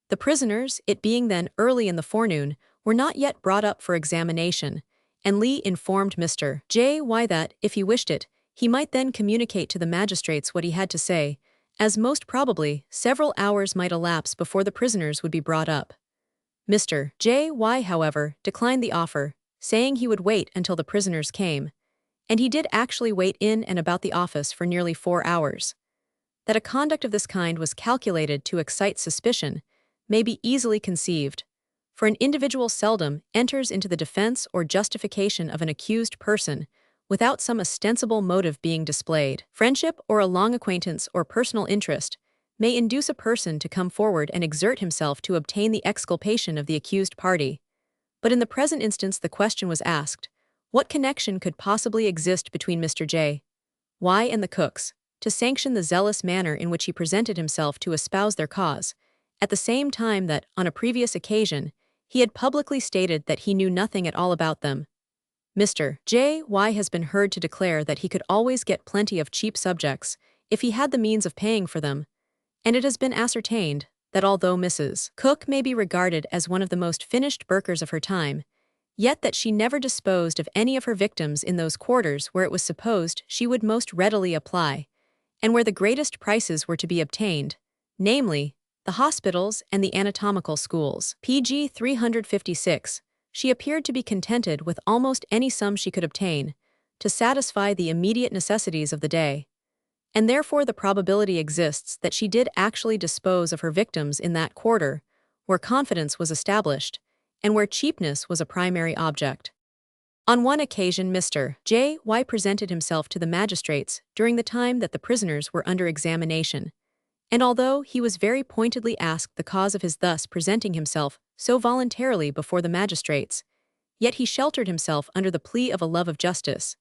The prisoners, it being then early in the forenoon, were not yet brought up for examination, and Lee informed Mr. J. Y. that, if he wished it, he might then communicate to the magistrates what he had to say, as most probably several hours might elapse before the prisoners would be brought up. Mr. J. Y., however, declined the offer, saying he would wait until the prisoners came, and he did actually wait in and about the office for nearly 4 hours. That a conduct of this kind was calculated to excite suspicion may be easily conceived, for an individual seldom enters into the defense or justification of an accused person without some ostensible motive being displayed. Friendship or a long acquaintance or personal interest may induce a person to come forward and exert himself to obtain the exculpation of the accused party. But in the present instance the question was asked, what connection could possibly exist between Mr. J. Y. and the Cooks, to sanction the zealous manner in which he presented himself to espouse their cause, at the same time that, on a previous occasion, he had publicly stated that he knew nothing at all about them. Mr. J. Y. has been heard to declare that he could always get plenty of cheap subjects if he had the means of paying for them, and it has been ascertained that although Mrs. Cook may be regarded as one of the most finished Burkers of her time, yet that she never disposed of any of her victims in those quarters where it was supposed she would most readily apply, and where the greatest prices were to be obtained, namely, the hospitals and the anatomical schools. PG 356, she appeared to be contented with almost any sum she could obtain, to satisfy the immediate necessities of the day, and therefore the probability exists that she did actually dispose of her victims in that quarter, where confidence was established, and where cheapness was a primary object. On one occasion, Mr. J.Y. presented himself to the magistrates during the time that the prisoners were under examination, and although he was very pointedly asked the cause of his thus presenting himself so voluntarily before the magistrates, yet he sheltered himself under the plea of a love of justice,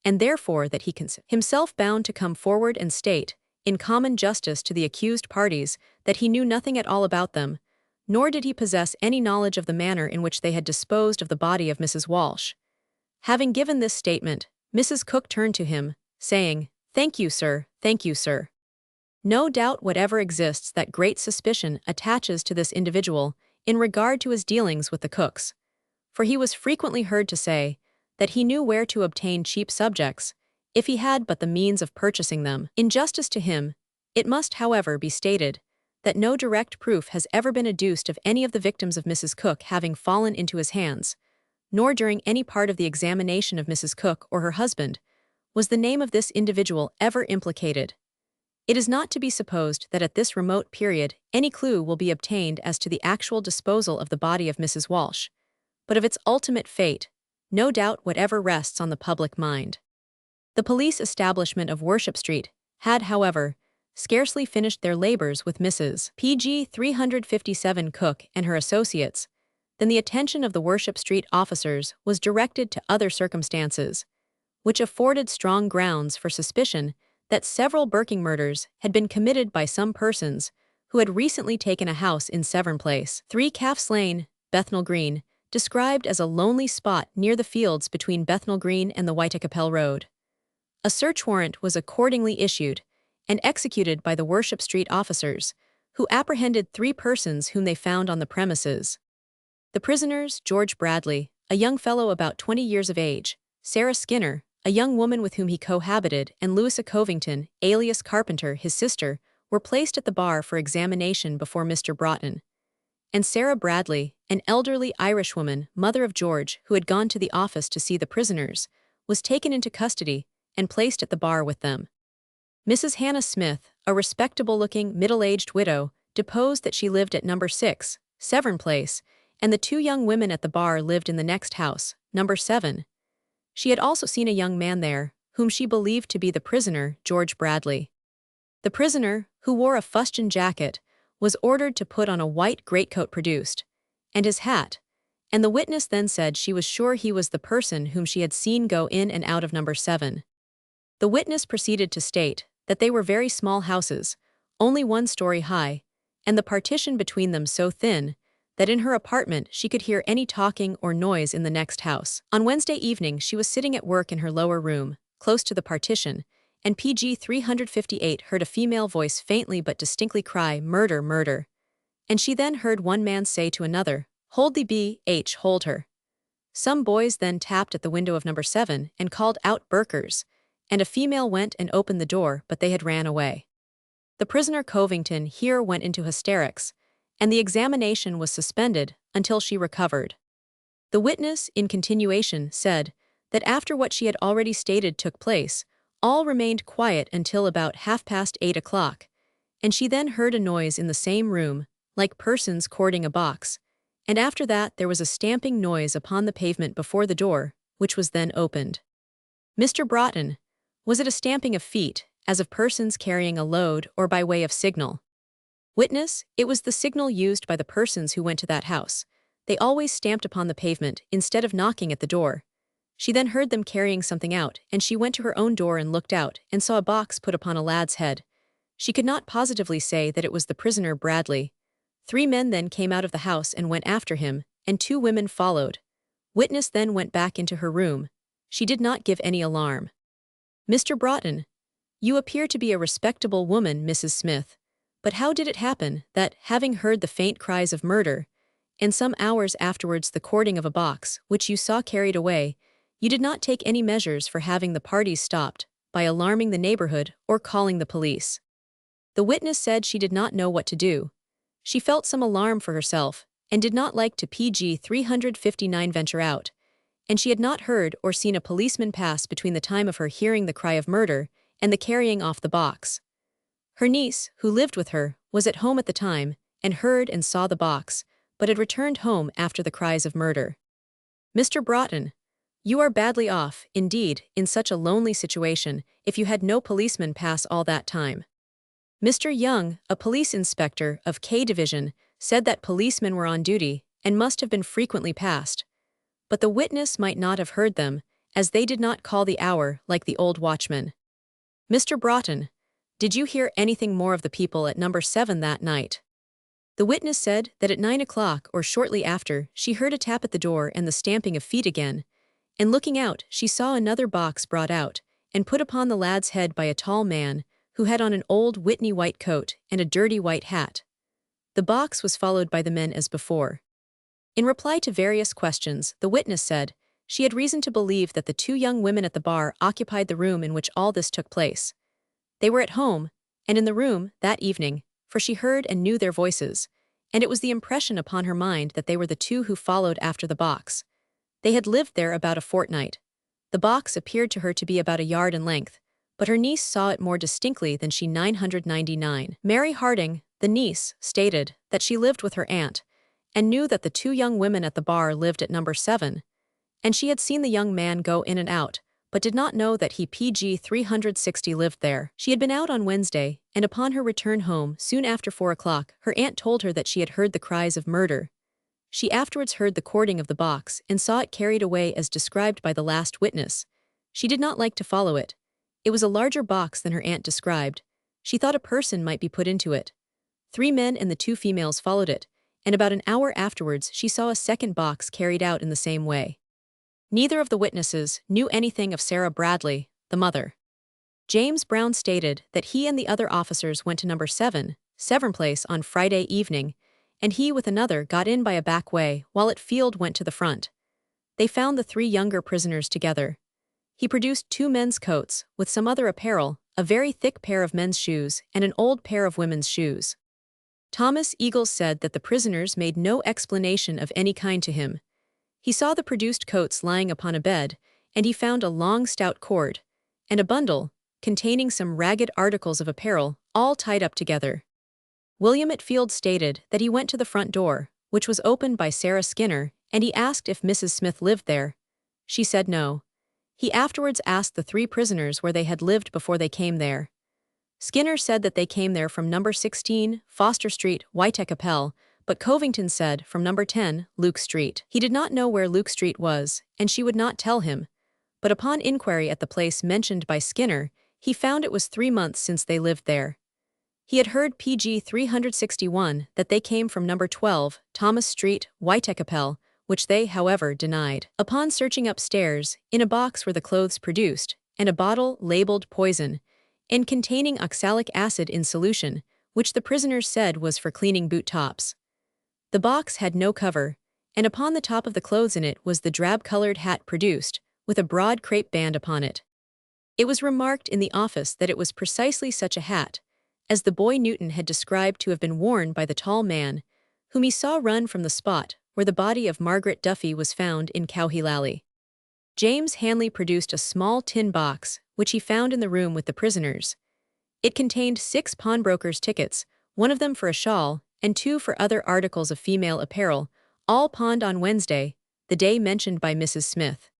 and therefore that he considered himself bound to come forward and state, in common justice to the accused parties, that he knew nothing at all about them, nor did he possess any knowledge of the manner in which they had disposed of the body of Mrs. Walsh. Having given this statement, Mrs. Cook turned to him, saying, "Thank you, sir, thank you, sir. No doubt whatever exists that great suspicion attaches to this individual in regard to his dealings with the Cooks, for he was frequently heard to say that he knew where to obtain cheap subjects, if he had but the means of purchasing them. In justice to him, it must however be stated that no direct proof has ever been adduced of any of the victims of Mrs. Cook having fallen into his hands, nor during any part of the examination of Mrs. Cook or her husband was the name of this individual ever implicated. It is not to be supposed that at this remote period any clue will be obtained as to the actual disposal of the body of Mrs. Walsh, but of its ultimate fate, no doubt whatever rests on the public mind. The police establishment of Worship Street had, however, scarcely finished their labors with Mrs. P.G. 357 Cook and her associates, then the attention of the Worship Street officers was directed to other circumstances, which afforded strong grounds for suspicion that several Burking murders had been committed by some persons who had recently taken a house in Severn Place, 3 Calf's Lane, Bethnal Green, described as a lonely spot near the fields between Bethnal Green and the Whitacapel Road. A search warrant was accordingly issued and executed by the Worship Street officers, who apprehended 3 persons whom they found on the premises. The prisoners, George Bradley, a young fellow about 20 years of age, Sarah Skinner, a young woman with whom he cohabited, and Louisa Covington, alias Carpenter, his sister, were placed at the bar for examination before Mr. Broughton. And Sarah Bradley, an elderly Irishwoman, mother of George, who had gone to the office to see the prisoners, was taken into custody and placed at the bar with them. Mrs. Hannah Smith, a respectable-looking, middle-aged widow, deposed that she lived at No. 6, Severn Place, and the 2 young women at the bar lived in the next house, No. 7. She had also seen a young man there, whom she believed to be the prisoner, George Bradley. The prisoner, who wore a fustian jacket, was ordered to put on a white greatcoat produced, and his hat, and the witness then said she was sure he was the person whom she had seen go in and out of No. 7. The witness proceeded to state that they were very small houses, only 1 story high, and the partition between them so thin that in her apartment she could hear any talking or noise in the next house. On Wednesday evening she was sitting at work in her lower room, close to the partition, and PG 358 heard a female voice faintly but distinctly cry, "Murder, murder." And she then heard one man say to another, "Hold thee B.H. hold her." Some boys then tapped at the window of No. 7 and called out Burkers, and a female went and opened the door, but they had ran away. The prisoner Covington here went into hysterics, and the examination was suspended until she recovered. The witness, in continuation, said that after what she had already stated took place, all remained quiet until about 8:30 o'clock, and she then heard a noise in the same room, like persons cording a box, and after that there was a stamping noise upon the pavement before the door, which was then opened. Mr. Broughton, was it a stamping of feet, as of persons carrying a load, or by way of signal? Witness, it was the signal used by the persons who went to that house. They always stamped upon the pavement instead of knocking at the door. She then heard them carrying something out, and she went to her own door and looked out, and saw a box put upon a lad's head. She could not positively say that it was the prisoner Bradley. 3 men then came out of the house and went after him, and 2 women followed. Witness then went back into her room. She did not give any alarm. Mr. Broughton, you appear to be a respectable woman, Mrs. Smith. But how did it happen that, having heard the faint cries of murder, and some hours afterwards the cording of a box, which you saw carried away, you did not take any measures for having the parties stopped, by alarming the neighborhood or calling the police? The witness said she did not know what to do. She felt some alarm for herself, and did not like to PG 359 venture out, and she had not heard or seen a policeman pass between the time of her hearing the cry of murder and the carrying off the box. Her niece, who lived with her, was at home at the time, and heard and saw the box, but had returned home after the cries of murder. Mr. Broughton, You are badly off, indeed, in such a lonely situation, if you had no policeman pass all that time. Mr. Young, a police inspector of K Division, said that policemen were on duty and must have been frequently passed. But the witness might not have heard them, as they did not call the hour like the old watchman. Mr. Broughton, did you hear anything more of the people at number 7 that night? The witness said that at 9 o'clock or shortly after, she heard a tap at the door and the stamping of feet again, and looking out, she saw another box brought out and put upon the lad's head by a tall man who had on an old Whitney white coat and a dirty white hat. The box was followed by the men as before. In reply to various questions, the witness said she had reason to believe that the two young women at the bar occupied the room in which all this took place. They were at home, and in the room, that evening, for she heard and knew their voices, and it was the impression upon her mind that they were the two who followed after the box. They had lived there about a fortnight. The box appeared to her to be about a yard in length, but her niece saw it more distinctly than she 999. Mary Harding, the niece, stated that she lived with her aunt, and knew that the two young women at the bar lived at number 7, and she had seen the young man go in and out, but did not know that he PG 360 lived there. She had been out on Wednesday, and upon her return home, soon after 4 o'clock, her aunt told her that she had heard the cries of murder. She afterwards heard the cording of the box and saw it carried away as described by the last witness. She did not like to follow it. It was a larger box than her aunt described. She thought a person might be put into it. 3 men and the 2 females followed it, and about an hour afterwards she saw a second box carried out in the same way. Neither of the witnesses knew anything of Sarah Bradley, the mother. James Brown stated that he and the other officers went to number 7, Severn Place, on Friday evening, and he with another got in by a back way while Field went to the front. They found the 3 younger prisoners together. He produced 2 men's coats, with some other apparel, a very thick pair of men's shoes, and an old pair of women's shoes. Thomas Eagles said that the prisoners made no explanation of any kind to him. He saw the produced coats lying upon a bed, and he found a long stout cord, and a bundle, containing some ragged articles of apparel, all tied up together. William Field stated that he went to the front door, which was opened by Sarah Skinner, and he asked if Mrs. Smith lived there. She said no. He afterwards asked the 3 prisoners where they had lived before they came there. Skinner said that they came there from number 16, Foster Street, Whitechapel, but Covington said from number 10, Luke Street. He did not know where Luke Street was, and she would not tell him, but upon inquiry at the place mentioned by Skinner, he found it was 3 months since they lived there. He had heard PG 361 that they came from number 12, Thomas Street, Whitechapel, which they, however, denied. Upon searching upstairs, in a box were the clothes produced, and a bottle labeled poison, and containing oxalic acid in solution, which the prisoners said was for cleaning boot tops. The box had no cover, and upon the top of the clothes in it was the drab-colored hat produced, with a broad crape band upon it. It was remarked in the office that it was precisely such a hat, as the boy Newton had described to have been worn by the tall man, whom he saw run from the spot where the body of Margaret Duffy was found in Cowhill Alley. James Hanley produced a small tin box, which he found in the room with the prisoners. It contained 6 pawnbrokers' tickets, 1 of them for a shawl, and 2 for other articles of female apparel, all pawned on Wednesday, the day mentioned by Mrs. Smith.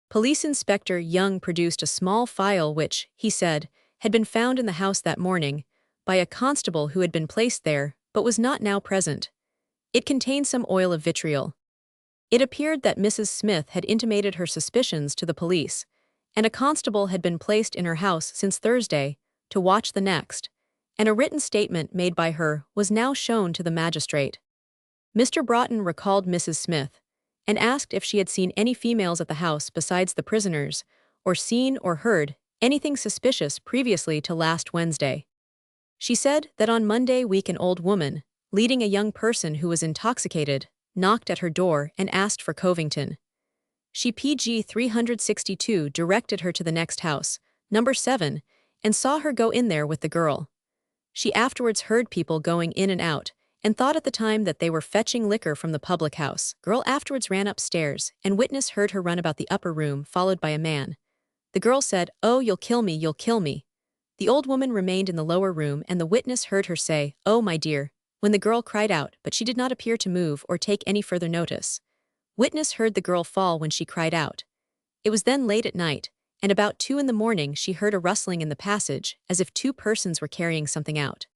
Police Inspector Young produced a small file which, he said, had been found in the house that morning, by a constable who had been placed there, but was not now present. It contained some oil of vitriol. It appeared that Mrs. Smith had intimated her suspicions to the police, and a constable had been placed in her house since Thursday, to watch the next, and a written statement made by her was now shown to the magistrate. Mr. Broughton recalled Mrs. Smith, and asked if she had seen any females at the house besides the prisoners, or seen or heard anything suspicious previously to last Wednesday. She said that on Monday week an old woman, leading a young person who was intoxicated, knocked at her door and asked for Covington. She PG 362 directed her to the next house, number 7, and saw her go in there with the girl. She afterwards heard people going in and out, and thought at the time that they were fetching liquor from the public house. Girl afterwards ran upstairs, and witness heard her run about the upper room followed by a man. The girl said, "Oh, you'll kill me, you'll kill me." The old woman remained in the lower room, and the witness heard her say, "Oh, my dear," when the girl cried out, but she did not appear to move or take any further notice. Witness heard the girl fall when she cried out. It was then late at night, and about 2 in the morning she heard a rustling in the passage, as if two persons were carrying something out.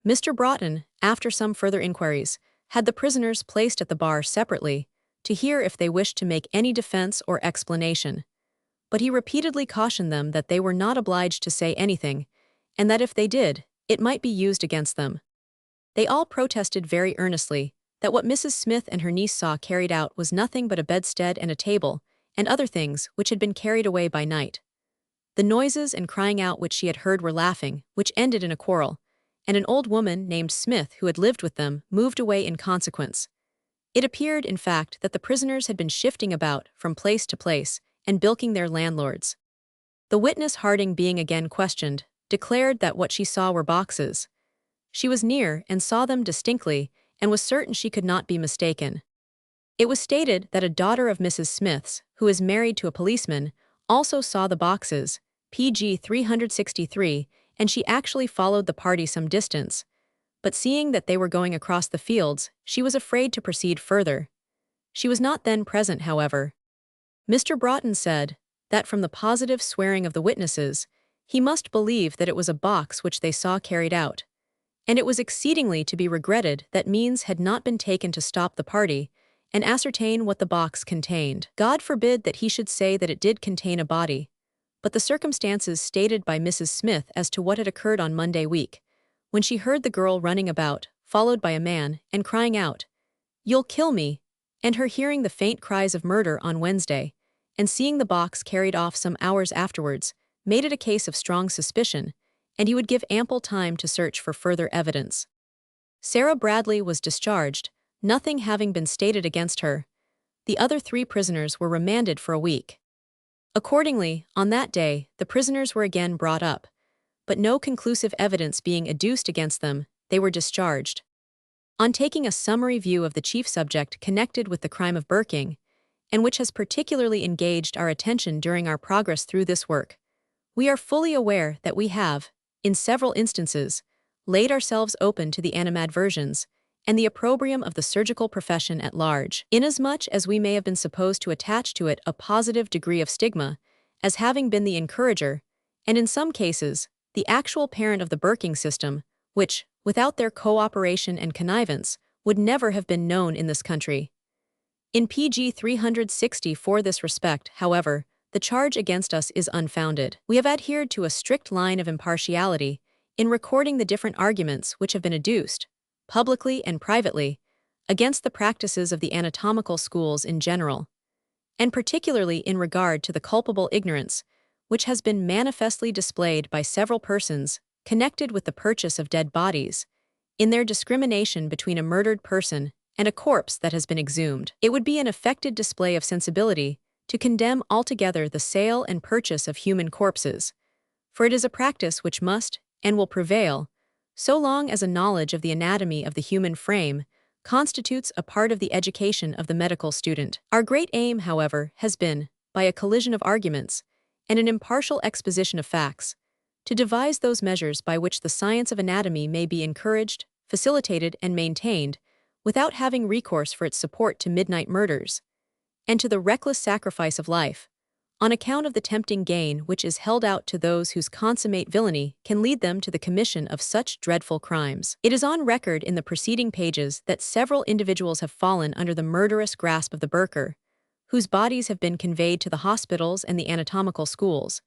Mr. Broughton, after some further inquiries, had the prisoners placed at the bar separately, to hear if they wished to make any defense or explanation. But he repeatedly cautioned them that they were not obliged to say anything, and that if they did, it might be used against them. They all protested very earnestly that what Mrs. Smith and her niece saw carried out was nothing but a bedstead and a table, and other things which had been carried away by night. The noises and crying out which she had heard were laughing, which ended in a quarrel, and an old woman named Smith who had lived with them moved away in consequence. It appeared, in fact, that the prisoners had been shifting about from place to place and bilking their landlords. The witness Harding, being again questioned, declared that what she saw were boxes. She was near and saw them distinctly, and was certain she could not be mistaken. It was stated that a daughter of Mrs. Smith's, who is married to a policeman, also saw the boxes, pg 363, and she actually followed the party some distance. But seeing that they were going across the fields, she was afraid to proceed further. She was not then present, however. Mr. Broughton said that from the positive swearing of the witnesses, he must believe that it was a box which they saw carried out, and it was exceedingly to be regretted that means had not been taken to stop the party and ascertain what the box contained. God forbid that he should say that it did contain a body, but the circumstances stated by Mrs. Smith as to what had occurred on Monday week, when she heard the girl running about, followed by a man, and crying out, "You'll kill me," and her hearing the faint cries of murder on Wednesday, and seeing the box carried off some hours afterwards, made it a case of strong suspicion, and he would give ample time to search for further evidence. Sarah Bradley was discharged, nothing having been stated against her. The other 3 prisoners were remanded for a week. Accordingly, on that day, the prisoners were again brought up, but no conclusive evidence being adduced against them, they were discharged. On taking a summary view of the chief subject connected with the crime of burking, and which has particularly engaged our attention during our progress through this work, we are fully aware that we have, in several instances, laid ourselves open to the animadversions and the opprobrium of the surgical profession at large, inasmuch as we may have been supposed to attach to it a positive degree of stigma, as having been the encourager, and in some cases, the actual parent of the burking system, which, without their cooperation and connivance, would never have been known in this country. In PG 360 for this respect, however, the charge against us is unfounded. We have adhered to a strict line of impartiality in recording the different arguments which have been adduced, publicly and privately, against the practices of the anatomical schools in general, and particularly in regard to the culpable ignorance which has been manifestly displayed by several persons connected with the purchase of dead bodies, in their discrimination between a murdered person and a corpse that has been exhumed. It would be an affected display of sensibility to condemn altogether the sale and purchase of human corpses, for it is a practice which must and will prevail so long as a knowledge of the anatomy of the human frame constitutes a part of the education of the medical student. Our great aim, however, has been, by a collision of arguments and an impartial exposition of facts, to devise those measures by which the science of anatomy may be encouraged, facilitated, and maintained without having recourse for its support to midnight murders, and to the reckless sacrifice of life, on account of the tempting gain which is held out to those whose consummate villainy can lead them to the commission of such dreadful crimes. It is on record in the preceding pages that several individuals have fallen under the murderous grasp of the burker, whose bodies have been conveyed to the hospitals and the anatomical schools,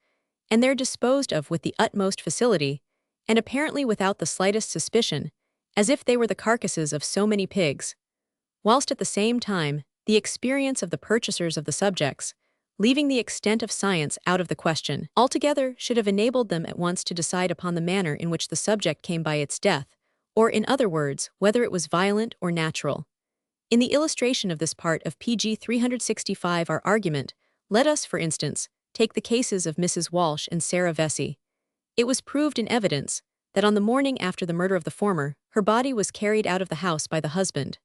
and they're disposed of with the utmost facility, and apparently without the slightest suspicion, as if they were the carcasses of so many pigs, whilst at the same time, the experience of the purchasers of the subjects, leaving the extent of science out of the question, altogether should have enabled them at once to decide upon the manner in which the subject came by its death, or in other words, whether it was violent or natural. In the illustration of this part of PG 365 our argument, let us, for instance, take the cases of Mrs. Walsh and Sarah Vesey. It was proved in evidence that on the morning after the murder of the former, her body was carried out of the house by the husband.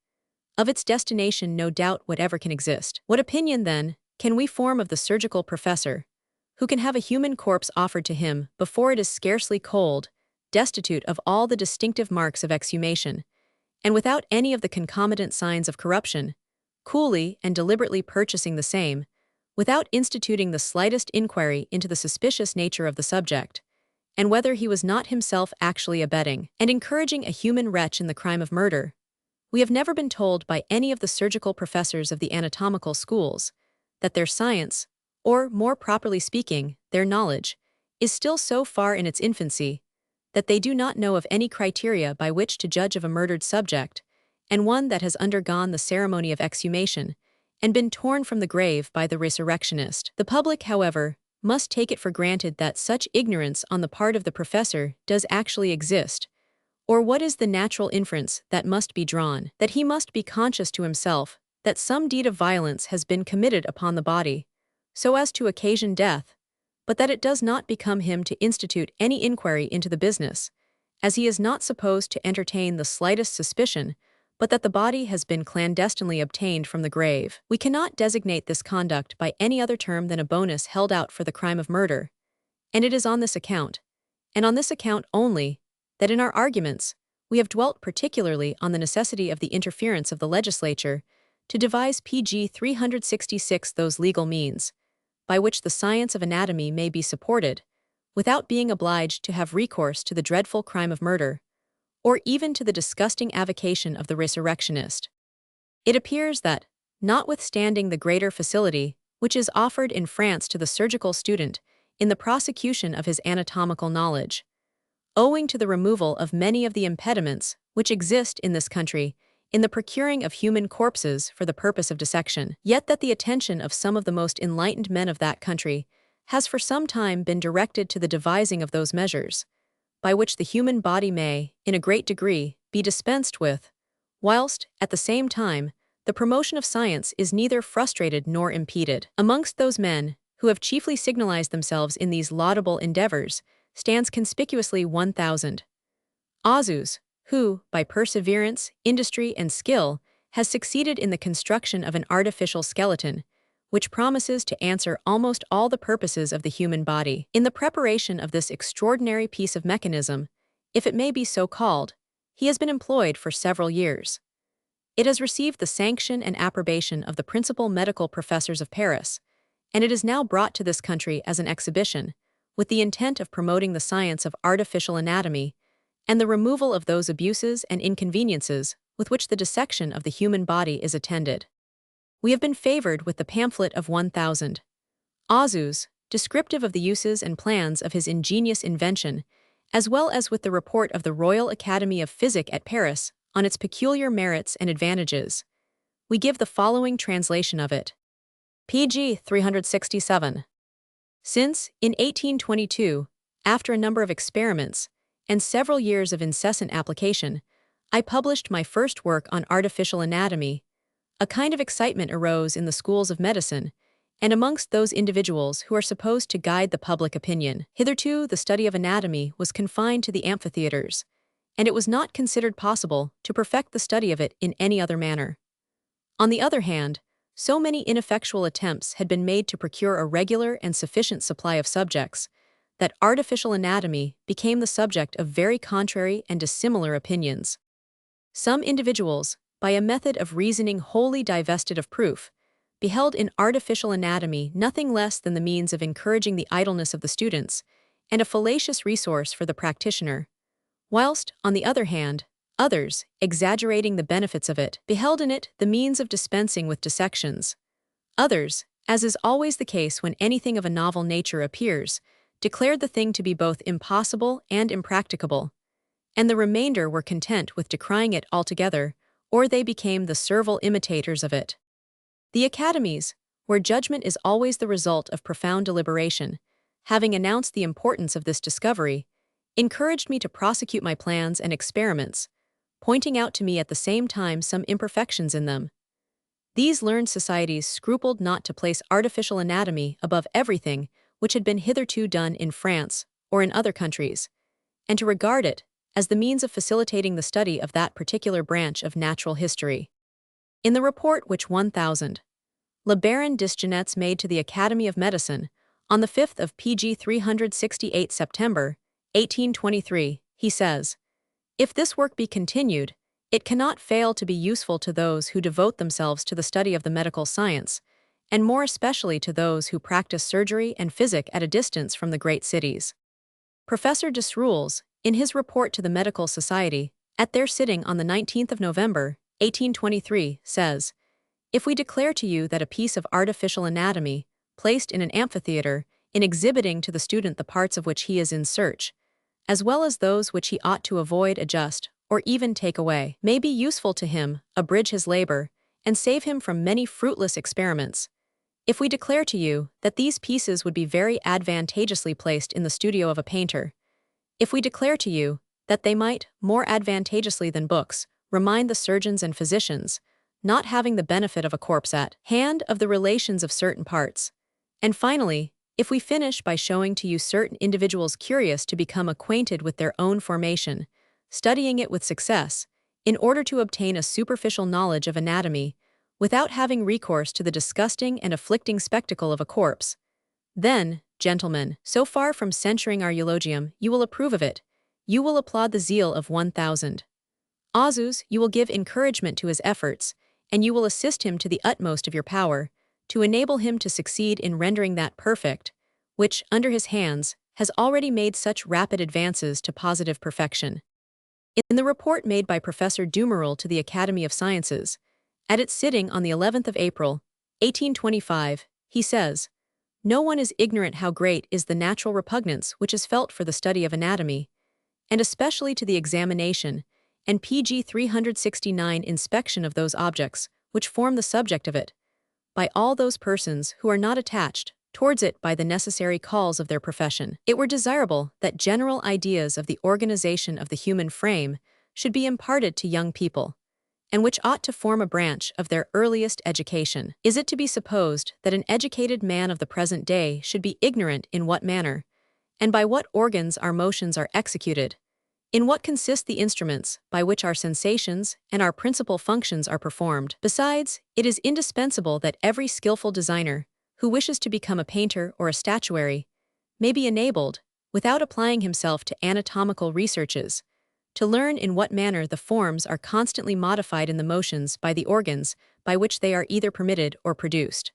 Of its destination no doubt whatever can exist. What opinion, then, can we form of the surgical professor, who can have a human corpse offered to him before it is scarcely cold, destitute of all the distinctive marks of exhumation, and without any of the concomitant signs of corruption, coolly and deliberately purchasing the same, without instituting the slightest inquiry into the suspicious nature of the subject, and whether he was not himself actually abetting and encouraging a human wretch in the crime of murder. We have never been told by any of the surgical professors of the anatomical schools that their science, or more properly speaking, their knowledge, is still so far in its infancy that they do not know of any criteria by which to judge of a murdered subject, and one that has undergone the ceremony of exhumation and been torn from the grave by the resurrectionist. The public, however, must take it for granted that such ignorance on the part of the professor does actually exist, or what is the natural inference that must be drawn? That he must be conscious to himself that some deed of violence has been committed upon the body, so as to occasion death, but that it does not become him to institute any inquiry into the business, as he is not supposed to entertain the slightest suspicion, but that the body has been clandestinely obtained from the grave. We cannot designate this conduct by any other term than a bonus held out for the crime of murder, and it is on this account, and on this account only, that in our arguments, we have dwelt particularly on the necessity of the interference of the legislature to devise pg 366 those legal means, by which the science of anatomy may be supported, without being obliged to have recourse to the dreadful crime of murder, or even to the disgusting avocation of the resurrectionist. It appears that, notwithstanding the greater facility which is offered in France to the surgical student in the prosecution of his anatomical knowledge, owing to the removal of many of the impediments which exist in this country in the procuring of human corpses for the purpose of dissection, yet that the attention of some of the most enlightened men of that country has for some time been directed to the devising of those measures, by which the human body may, in a great degree, be dispensed with, whilst, at the same time, the promotion of science is neither frustrated nor impeded. Amongst those men who have chiefly signalized themselves in these laudable endeavors stands conspicuously 1000. Azus, who, by perseverance, industry, and skill, has succeeded in the construction of an artificial skeleton, which promises to answer almost all the purposes of the human body. In the preparation of this extraordinary piece of mechanism, if it may be so called, he has been employed for several years. It has received the sanction and approbation of the principal medical professors of Paris, and it is now brought to this country as an exhibition, with the intent of promoting the science of artificial anatomy and the removal of those abuses and inconveniences with which the dissection of the human body is attended. We have been favored with the pamphlet of 1000. Azus, descriptive of the uses and plans of his ingenious invention, as well as with the report of the Royal Academy of Physic at Paris on its peculiar merits and advantages. We give the following translation of it. pg 367. Since, in 1822, after a number of experiments, and several years of incessant application, I published my first work on artificial anatomy, a kind of excitement arose in the schools of medicine, and amongst those individuals who are supposed to guide the public opinion. Hitherto, the study of anatomy was confined to the amphitheaters, and it was not considered possible to perfect the study of it in any other manner. On the other hand, so many ineffectual attempts had been made to procure a regular and sufficient supply of subjects, that artificial anatomy became the subject of very contrary and dissimilar opinions. Some individuals, by a method of reasoning wholly divested of proof, beheld in artificial anatomy nothing less than the means of encouraging the idleness of the students and a fallacious resource for the practitioner, whilst, on the other hand, others, exaggerating the benefits of it, beheld in it the means of dispensing with dissections. Others, as is always the case when anything of a novel nature appears, declared the thing to be both impossible and impracticable, and the remainder were content with decrying it altogether, or they became the servile imitators of it. The academies, where judgment is always the result of profound deliberation, having announced the importance of this discovery, encouraged me to prosecute my plans and experiments, pointing out to me at the same time some imperfections in them. These learned societies scrupled not to place artificial anatomy above everything which had been hitherto done in France or in other countries, and to regard it as the means of facilitating the study of that particular branch of natural history. In the report which 1000. Le Baron Disgenetz made to the Academy of Medicine on the 5th of pg 368 September, 1823, he says, "If this work be continued, it cannot fail to be useful to those who devote themselves to the study of the medical science, and more especially to those who practice surgery and physic at a distance from the great cities. Professor Disrules, in his report to the Medical Society, at their sitting on the 19th of November, 1823, says, "If we declare to you that a piece of artificial anatomy, placed in an amphitheater, in exhibiting to the student the parts of which he is in search, as well as those which he ought to avoid, adjust, or even take away, may be useful to him, abridge his labor, and save him from many fruitless experiments. If we declare to you that these pieces would be very advantageously placed in the studio of a painter, if we declare to you that they might, more advantageously than books, remind the surgeons and physicians, not having the benefit of a corpse at hand, of the relations of certain parts, and finally, if we finish by showing to you certain individuals curious to become acquainted with their own formation, studying it with success, in order to obtain a superficial knowledge of anatomy, without having recourse to the disgusting and afflicting spectacle of a corpse, then, gentlemen, so far from censuring our eulogium, you will approve of it, you will applaud the zeal of 1,000 Azus, you will give encouragement to his efforts, and you will assist him to the utmost of your power, to enable him to succeed in rendering that perfect, which, under his hands, has already made such rapid advances to positive perfection." In the report made by Professor Dumeril to the Academy of Sciences, at its sitting on the 11th of April, 1825, he says, "No one is ignorant how great is the natural repugnance which is felt for the study of anatomy, and especially to the examination and pg 369 inspection of those objects which form the subject of it, by all those persons who are not attached towards it by the necessary calls of their profession. It were desirable that general ideas of the organization of the human frame should be imparted to young people, and which ought to form a branch of their earliest education. Is it to be supposed that an educated man of the present day should be ignorant in what manner, and by what organs our motions are executed, in what consist the instruments by which our sensations and our principal functions are performed? Besides, it is indispensable that every skillful designer, who wishes to become a painter or a statuary, may be enabled, without applying himself to anatomical researches, to learn in what manner the forms are constantly modified in the motions by the organs by which they are either permitted or produced."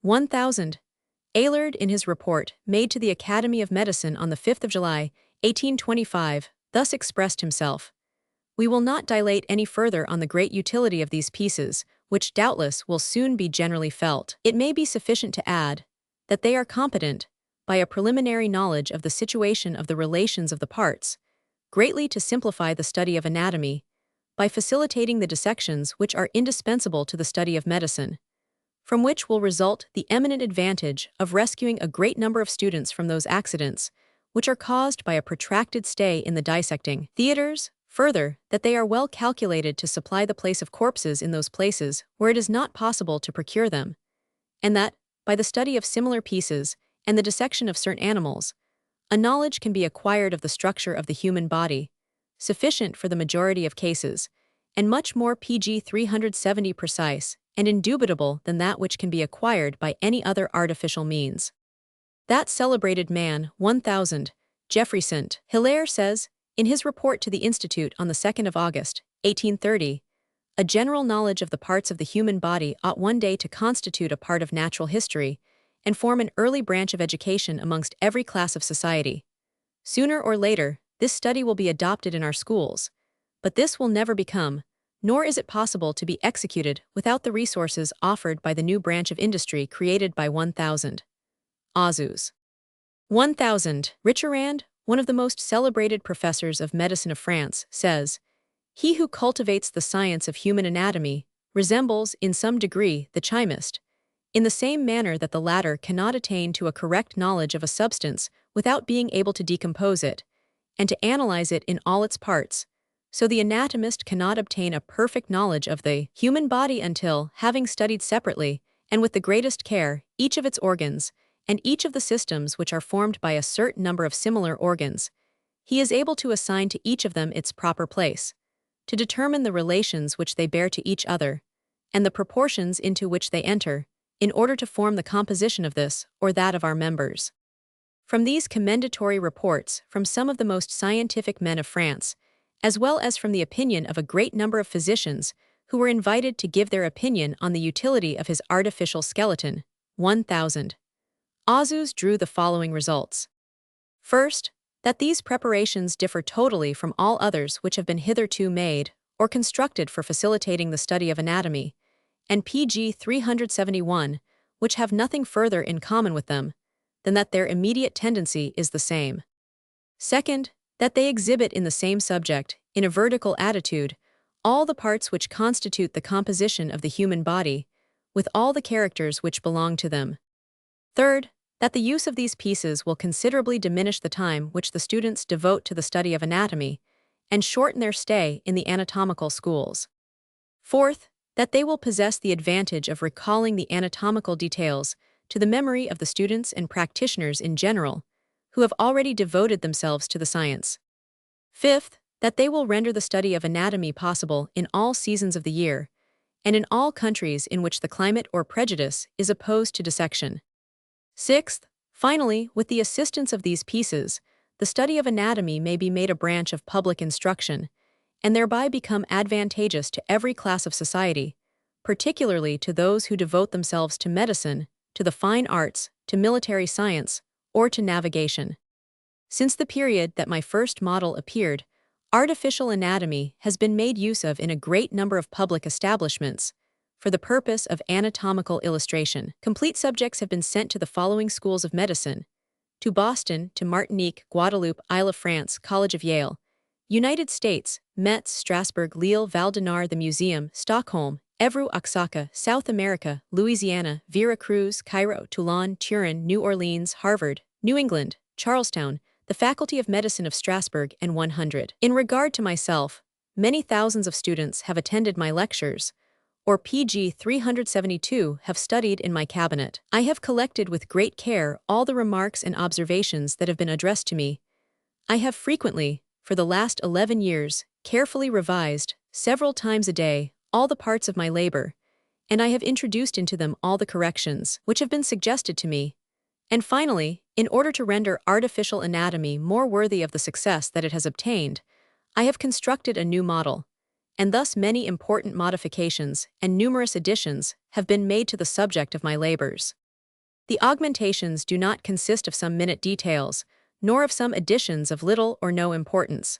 1,000. Ehlert, in his report made to the Academy of Medicine on the 5th of July, 1825, thus expressed himself, "We will not dilate any further on the great utility of these pieces, which doubtless will soon be generally felt. It may be sufficient to add that they are competent, by a preliminary knowledge of the situation of the relations of the parts, greatly to simplify the study of anatomy, by facilitating the dissections which are indispensable to the study of medicine, from which will result the eminent advantage of rescuing a great number of students from those accidents which are caused by a protracted stay in the dissecting theaters. Further, that they are well calculated to supply the place of corpses in those places where it is not possible to procure them, and that, by the study of similar pieces and the dissection of certain animals, a knowledge can be acquired of the structure of the human body, sufficient for the majority of cases, and much more pg 370 precise and indubitable than that which can be acquired by any other artificial means." That celebrated man, 1,000, Geoffrey St. Hilaire, says, in his report to the Institute on the 2nd of August, 1830, "A general knowledge of the parts of the human body ought one day to constitute a part of natural history, and form an early branch of education amongst every class of society. Sooner or later, this study will be adopted in our schools, but this will never become, nor is it possible to be executed without the resources offered by the new branch of industry created by 1,000 Azus." 1,000. Richerand, one of the most celebrated professors of medicine of France, says, "He who cultivates the science of human anatomy resembles, in some degree, the chemist, in the same manner that the latter cannot attain to a correct knowledge of a substance without being able to decompose it, and to analyze it in all its parts. So the anatomist cannot obtain a perfect knowledge of the human body until, having studied separately, and with the greatest care, each of its organs, and each of the systems which are formed by a certain number of similar organs, he is able to assign to each of them its proper place, to determine the relations which they bear to each other, and the proportions into which they enter, in order to form the composition of this or that of our members." From these commendatory reports from some of the most scientific men of France, as well as from the opinion of a great number of physicians who were invited to give their opinion on the utility of his artificial skeleton, 1000. Auzus drew the following results. First, that these preparations differ totally from all others which have been hitherto made or constructed for facilitating the study of anatomy, and pg 371, which have nothing further in common with them than that their immediate tendency is the same. Second, that they exhibit in the same subject, in a vertical attitude, all the parts which constitute the composition of the human body, with all the characters which belong to them. Third, that the use of these pieces will considerably diminish the time which the students devote to the study of anatomy, and shorten their stay in the anatomical schools. Fourth, that they will possess the advantage of recalling the anatomical details to the memory of the students and practitioners in general, who have already devoted themselves to the science. Fifth, that they will render the study of anatomy possible in all seasons of the year, and in all countries in which the climate or prejudice is opposed to dissection. Sixth, finally, with the assistance of these pieces, the study of anatomy may be made a branch of public instruction, and thereby become advantageous to every class of society, particularly to those who devote themselves to medicine, to the fine arts, to military science, or to navigation. Since the period that my first model appeared, artificial anatomy has been made use of in a great number of public establishments for the purpose of anatomical illustration. Complete subjects have been sent to the following schools of medicine: to Boston, to Martinique, Guadeloupe, Isle of France, College of Yale, United States, Metz, Strasbourg, Lille, Val-d'Enard, the Museum, Stockholm, Évreux, Oaxaca, South America, Louisiana, Vera Cruz, Cairo, Toulon, Turin, New Orleans, Harvard, New England, Charlestown, the Faculty of Medicine of Strasbourg, and 100. In regard to myself, many thousands of students have attended my lectures, or pg 372 have studied in my cabinet. I have collected with great care all the remarks and observations that have been addressed to me. I have frequently, for the last 11 years, carefully revised, several times a day, all the parts of my labor, and I have introduced into them all the corrections which have been suggested to me. And finally, in order to render artificial anatomy more worthy of the success that it has obtained, I have constructed a new model, and thus many important modifications and numerous additions have been made to the subject of my labors. The augmentations do not consist of some minute details, nor of some additions of little or no importance.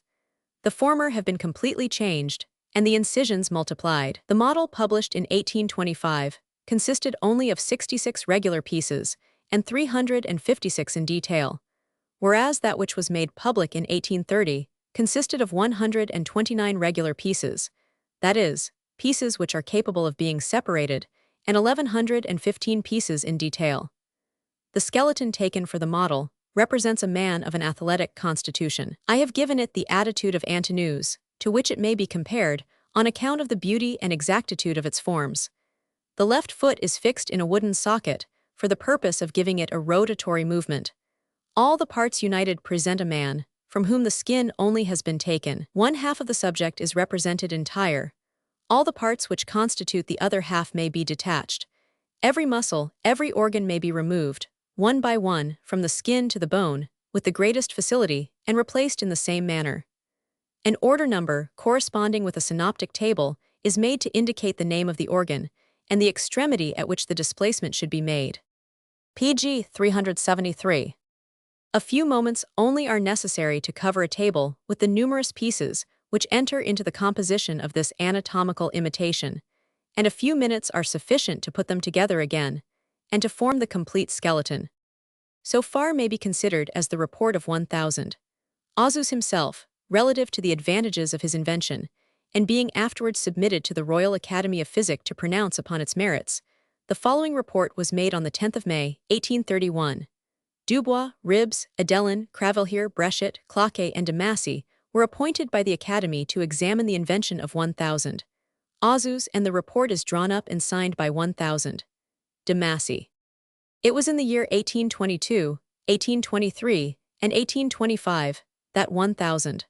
The former have been completely changed, and the incisions multiplied. The model published in 1825 consisted only of 66 regular pieces and 356 in detail, whereas that which was made public in 1830 consisted of 129 regular pieces, that is, pieces which are capable of being separated, and 1,115 pieces in detail. The skeleton taken for the model represents a man of an athletic constitution. I have given it the attitude of Antinous, to which it may be compared, on account of the beauty and exactitude of its forms. The left foot is fixed in a wooden socket, for the purpose of giving it a rotatory movement. All the parts united present a man, from whom the skin only has been taken. One half of the subject is represented entire. All the parts which constitute the other half may be detached. Every muscle, every organ may be removed, one by one, from the skin to the bone, with the greatest facility, and replaced in the same manner. An order number, corresponding with a synoptic table, is made to indicate the name of the organ, and the extremity at which the displacement should be made. pg 373. A few moments only are necessary to cover a table with the numerous pieces which enter into the composition of this anatomical imitation, and a few minutes are sufficient to put them together again, and to form the complete skeleton. So far may be considered as the report of 1000. Auzus himself, relative to the advantages of his invention, and being afterwards submitted to the Royal Academy of Physic to pronounce upon its merits, the following report was made on the 10th of May, 1831. Dubois, Ribes, Adelin, Cravelhier, Brechet, Cloquet, and de Massey were appointed by the Academy to examine the invention of 1000. Auzus, and the report is drawn up and signed by 1000. De Massey. It was in the year 1822, 1823, and 1825 that 1000.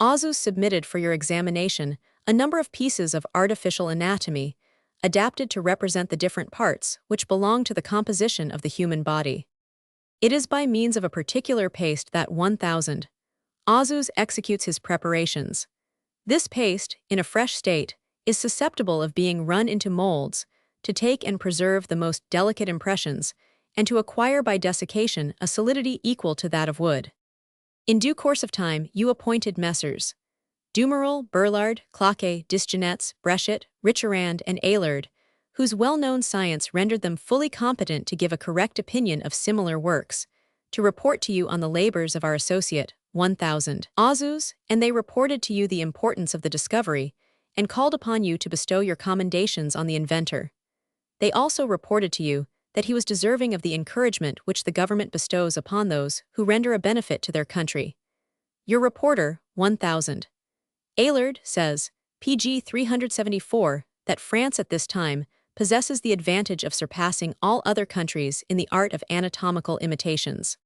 Auzus submitted for your examination a number of pieces of artificial anatomy, adapted to represent the different parts which belong to the composition of the human body. It is by means of a particular paste that 1000. Auzus executes his preparations. This paste, in a fresh state, is susceptible of being run into molds to take and preserve the most delicate impressions and to acquire by desiccation a solidity equal to that of wood. In due course of time, you appointed Messrs. Dumeril, Burlard, Cloquet, Disgenetz, Brechet, Richerand, and Ehlert, whose well-known science rendered them fully competent to give a correct opinion of similar works, to report to you on the labors of our associate, 1000 Azus, and they reported to you the importance of the discovery, and called upon you to bestow your commendations on the inventor. They also reported to you that he was deserving of the encouragement which the government bestows upon those who render a benefit to their country. Your reporter, 1000 Ehlert, says, pg 374, that France at this time possesses the advantage of surpassing all other countries in the art of anatomical imitations.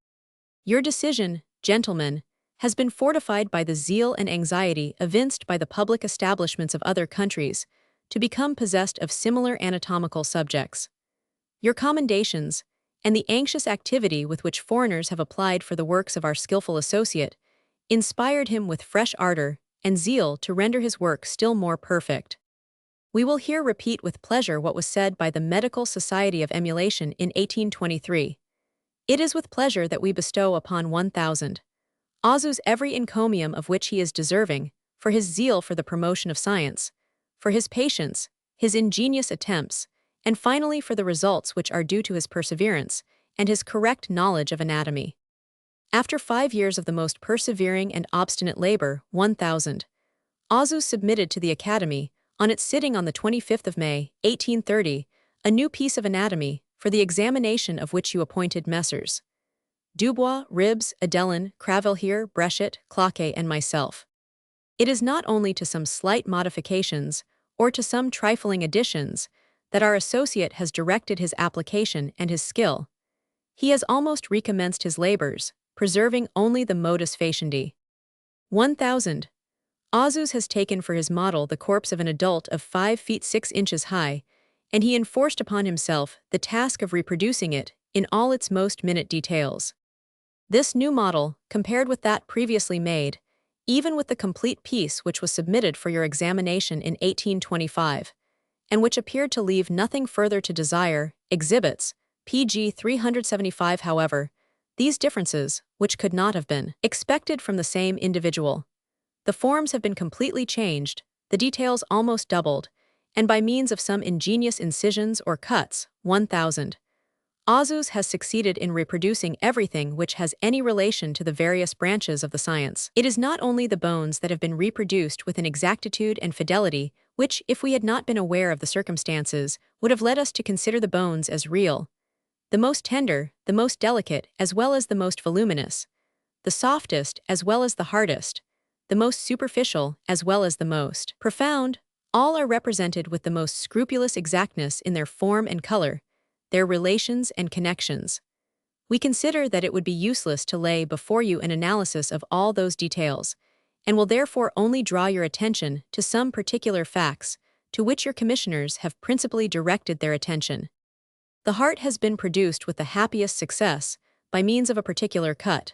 Your decision, gentlemen, has been fortified by the zeal and anxiety evinced by the public establishments of other countries to become possessed of similar anatomical subjects. Your commendations, and the anxious activity with which foreigners have applied for the works of our skillful associate, inspired him with fresh ardor and zeal to render his work still more perfect. We will here repeat with pleasure what was said by the Medical Society of Emulation in 1823. It is with pleasure that we bestow upon 1000 Azus every encomium of which he is deserving, for his zeal for the promotion of science, for his patience, his ingenious attempts, and finally for the results which are due to his perseverance and his correct knowledge of anatomy. After 5 years of the most persevering and obstinate labor, 1000 Azus submitted to the Academy, on its sitting on the 25th of May, 1830, a new piece of anatomy, for the examination of which you appointed Messrs. Dubois, Ribs, Adelin, Cravelhier, Brechet, Cloquet, and myself. It is not only to some slight modifications, or to some trifling additions, that our associate has directed his application and his skill. He has almost recommenced his labors, preserving only the modus faciendi. 1000 Azus has taken for his model the corpse of an adult of 5 feet 6 inches high, and he enforced upon himself the task of reproducing it in all its most minute details. This new model, compared with that previously made, even with the complete piece which was submitted for your examination in 1825, and which appeared to leave nothing further to desire, exhibits, pg 375 however, these differences, which could not have been expected from the same individual. The forms have been completely changed, the details almost doubled, and by means of some ingenious incisions or cuts, 1000 Azus has succeeded in reproducing everything which has any relation to the various branches of the science. It is not only the bones that have been reproduced with an exactitude and fidelity which, if we had not been aware of the circumstances, would have led us to consider the bones as real. The most tender, the most delicate, as well as the most voluminous, the softest as well as the hardest, the most superficial as well as the most profound, all are represented with the most scrupulous exactness in their form and color, their relations and connections. We consider that it would be useless to lay before you an analysis of all those details, and will therefore only draw your attention to some particular facts, to which your commissioners have principally directed their attention. The heart has been produced with the happiest success, by means of a particular cut.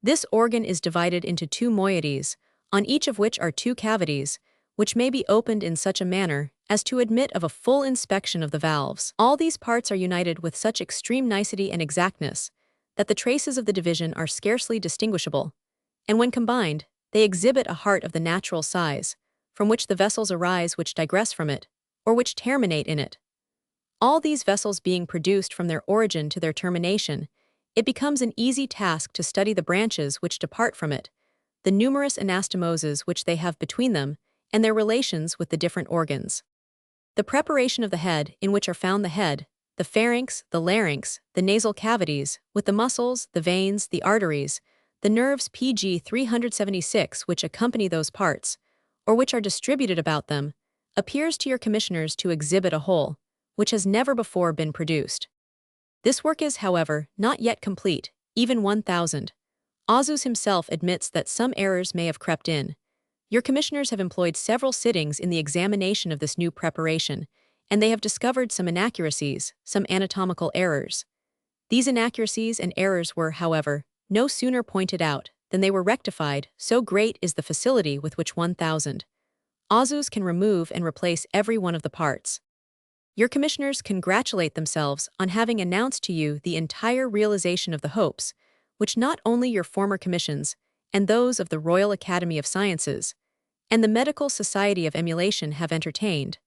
This organ is divided into 2 moieties, on each of which are 2 cavities, which may be opened in such a manner as to admit of a full inspection of the valves. All these parts are united with such extreme nicety and exactness that the traces of the division are scarcely distinguishable, and when combined, they exhibit a heart of the natural size, from which the vessels arise which digress from it, or which terminate in it. All these vessels being produced from their origin to their termination, it becomes an easy task to study the branches which depart from it, the numerous anastomoses which they have between them, and their relations with the different organs. The preparation of the head, in which are found the head, the pharynx, the larynx, the nasal cavities, with the muscles, the veins, the arteries, the nerves pg 376 which accompany those parts, or which are distributed about them, appears to your commissioners to exhibit a whole, which has never before been produced. This work is, however, not yet complete, even 1000 Azus himself admits that some errors may have crept in. Your commissioners have employed several sittings in the examination of this new preparation, and they have discovered some inaccuracies, some anatomical errors. These inaccuracies and errors were, however, no sooner pointed out than they were rectified, so great is the facility with which 1000 Azus can remove and replace every one of the parts. Your commissioners congratulate themselves on having announced to you the entire realization of the hopes, which not only your former commissions, and those of the Royal Academy of Sciences, and the Medical Society of Emulation have entertained,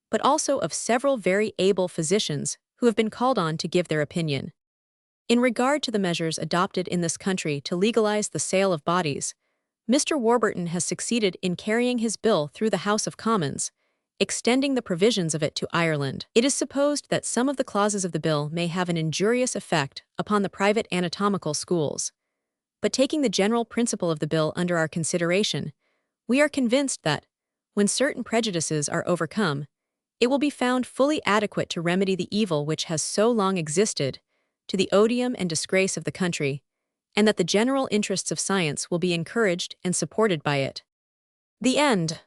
but also of several very able physicians who have been called on to give their opinion. In regard to the measures adopted in this country to legalize the sale of bodies, Mr. Warburton has succeeded in carrying his bill through the House of Commons, extending the provisions of it to Ireland. It is supposed that some of the clauses of the bill may have an injurious effect upon the private anatomical schools. But taking the general principle of the bill under our consideration, we are convinced that, when certain prejudices are overcome, it will be found fully adequate to remedy the evil which has so long existed, to the odium and disgrace of the country, and that the general interests of science will be encouraged and supported by it. The end.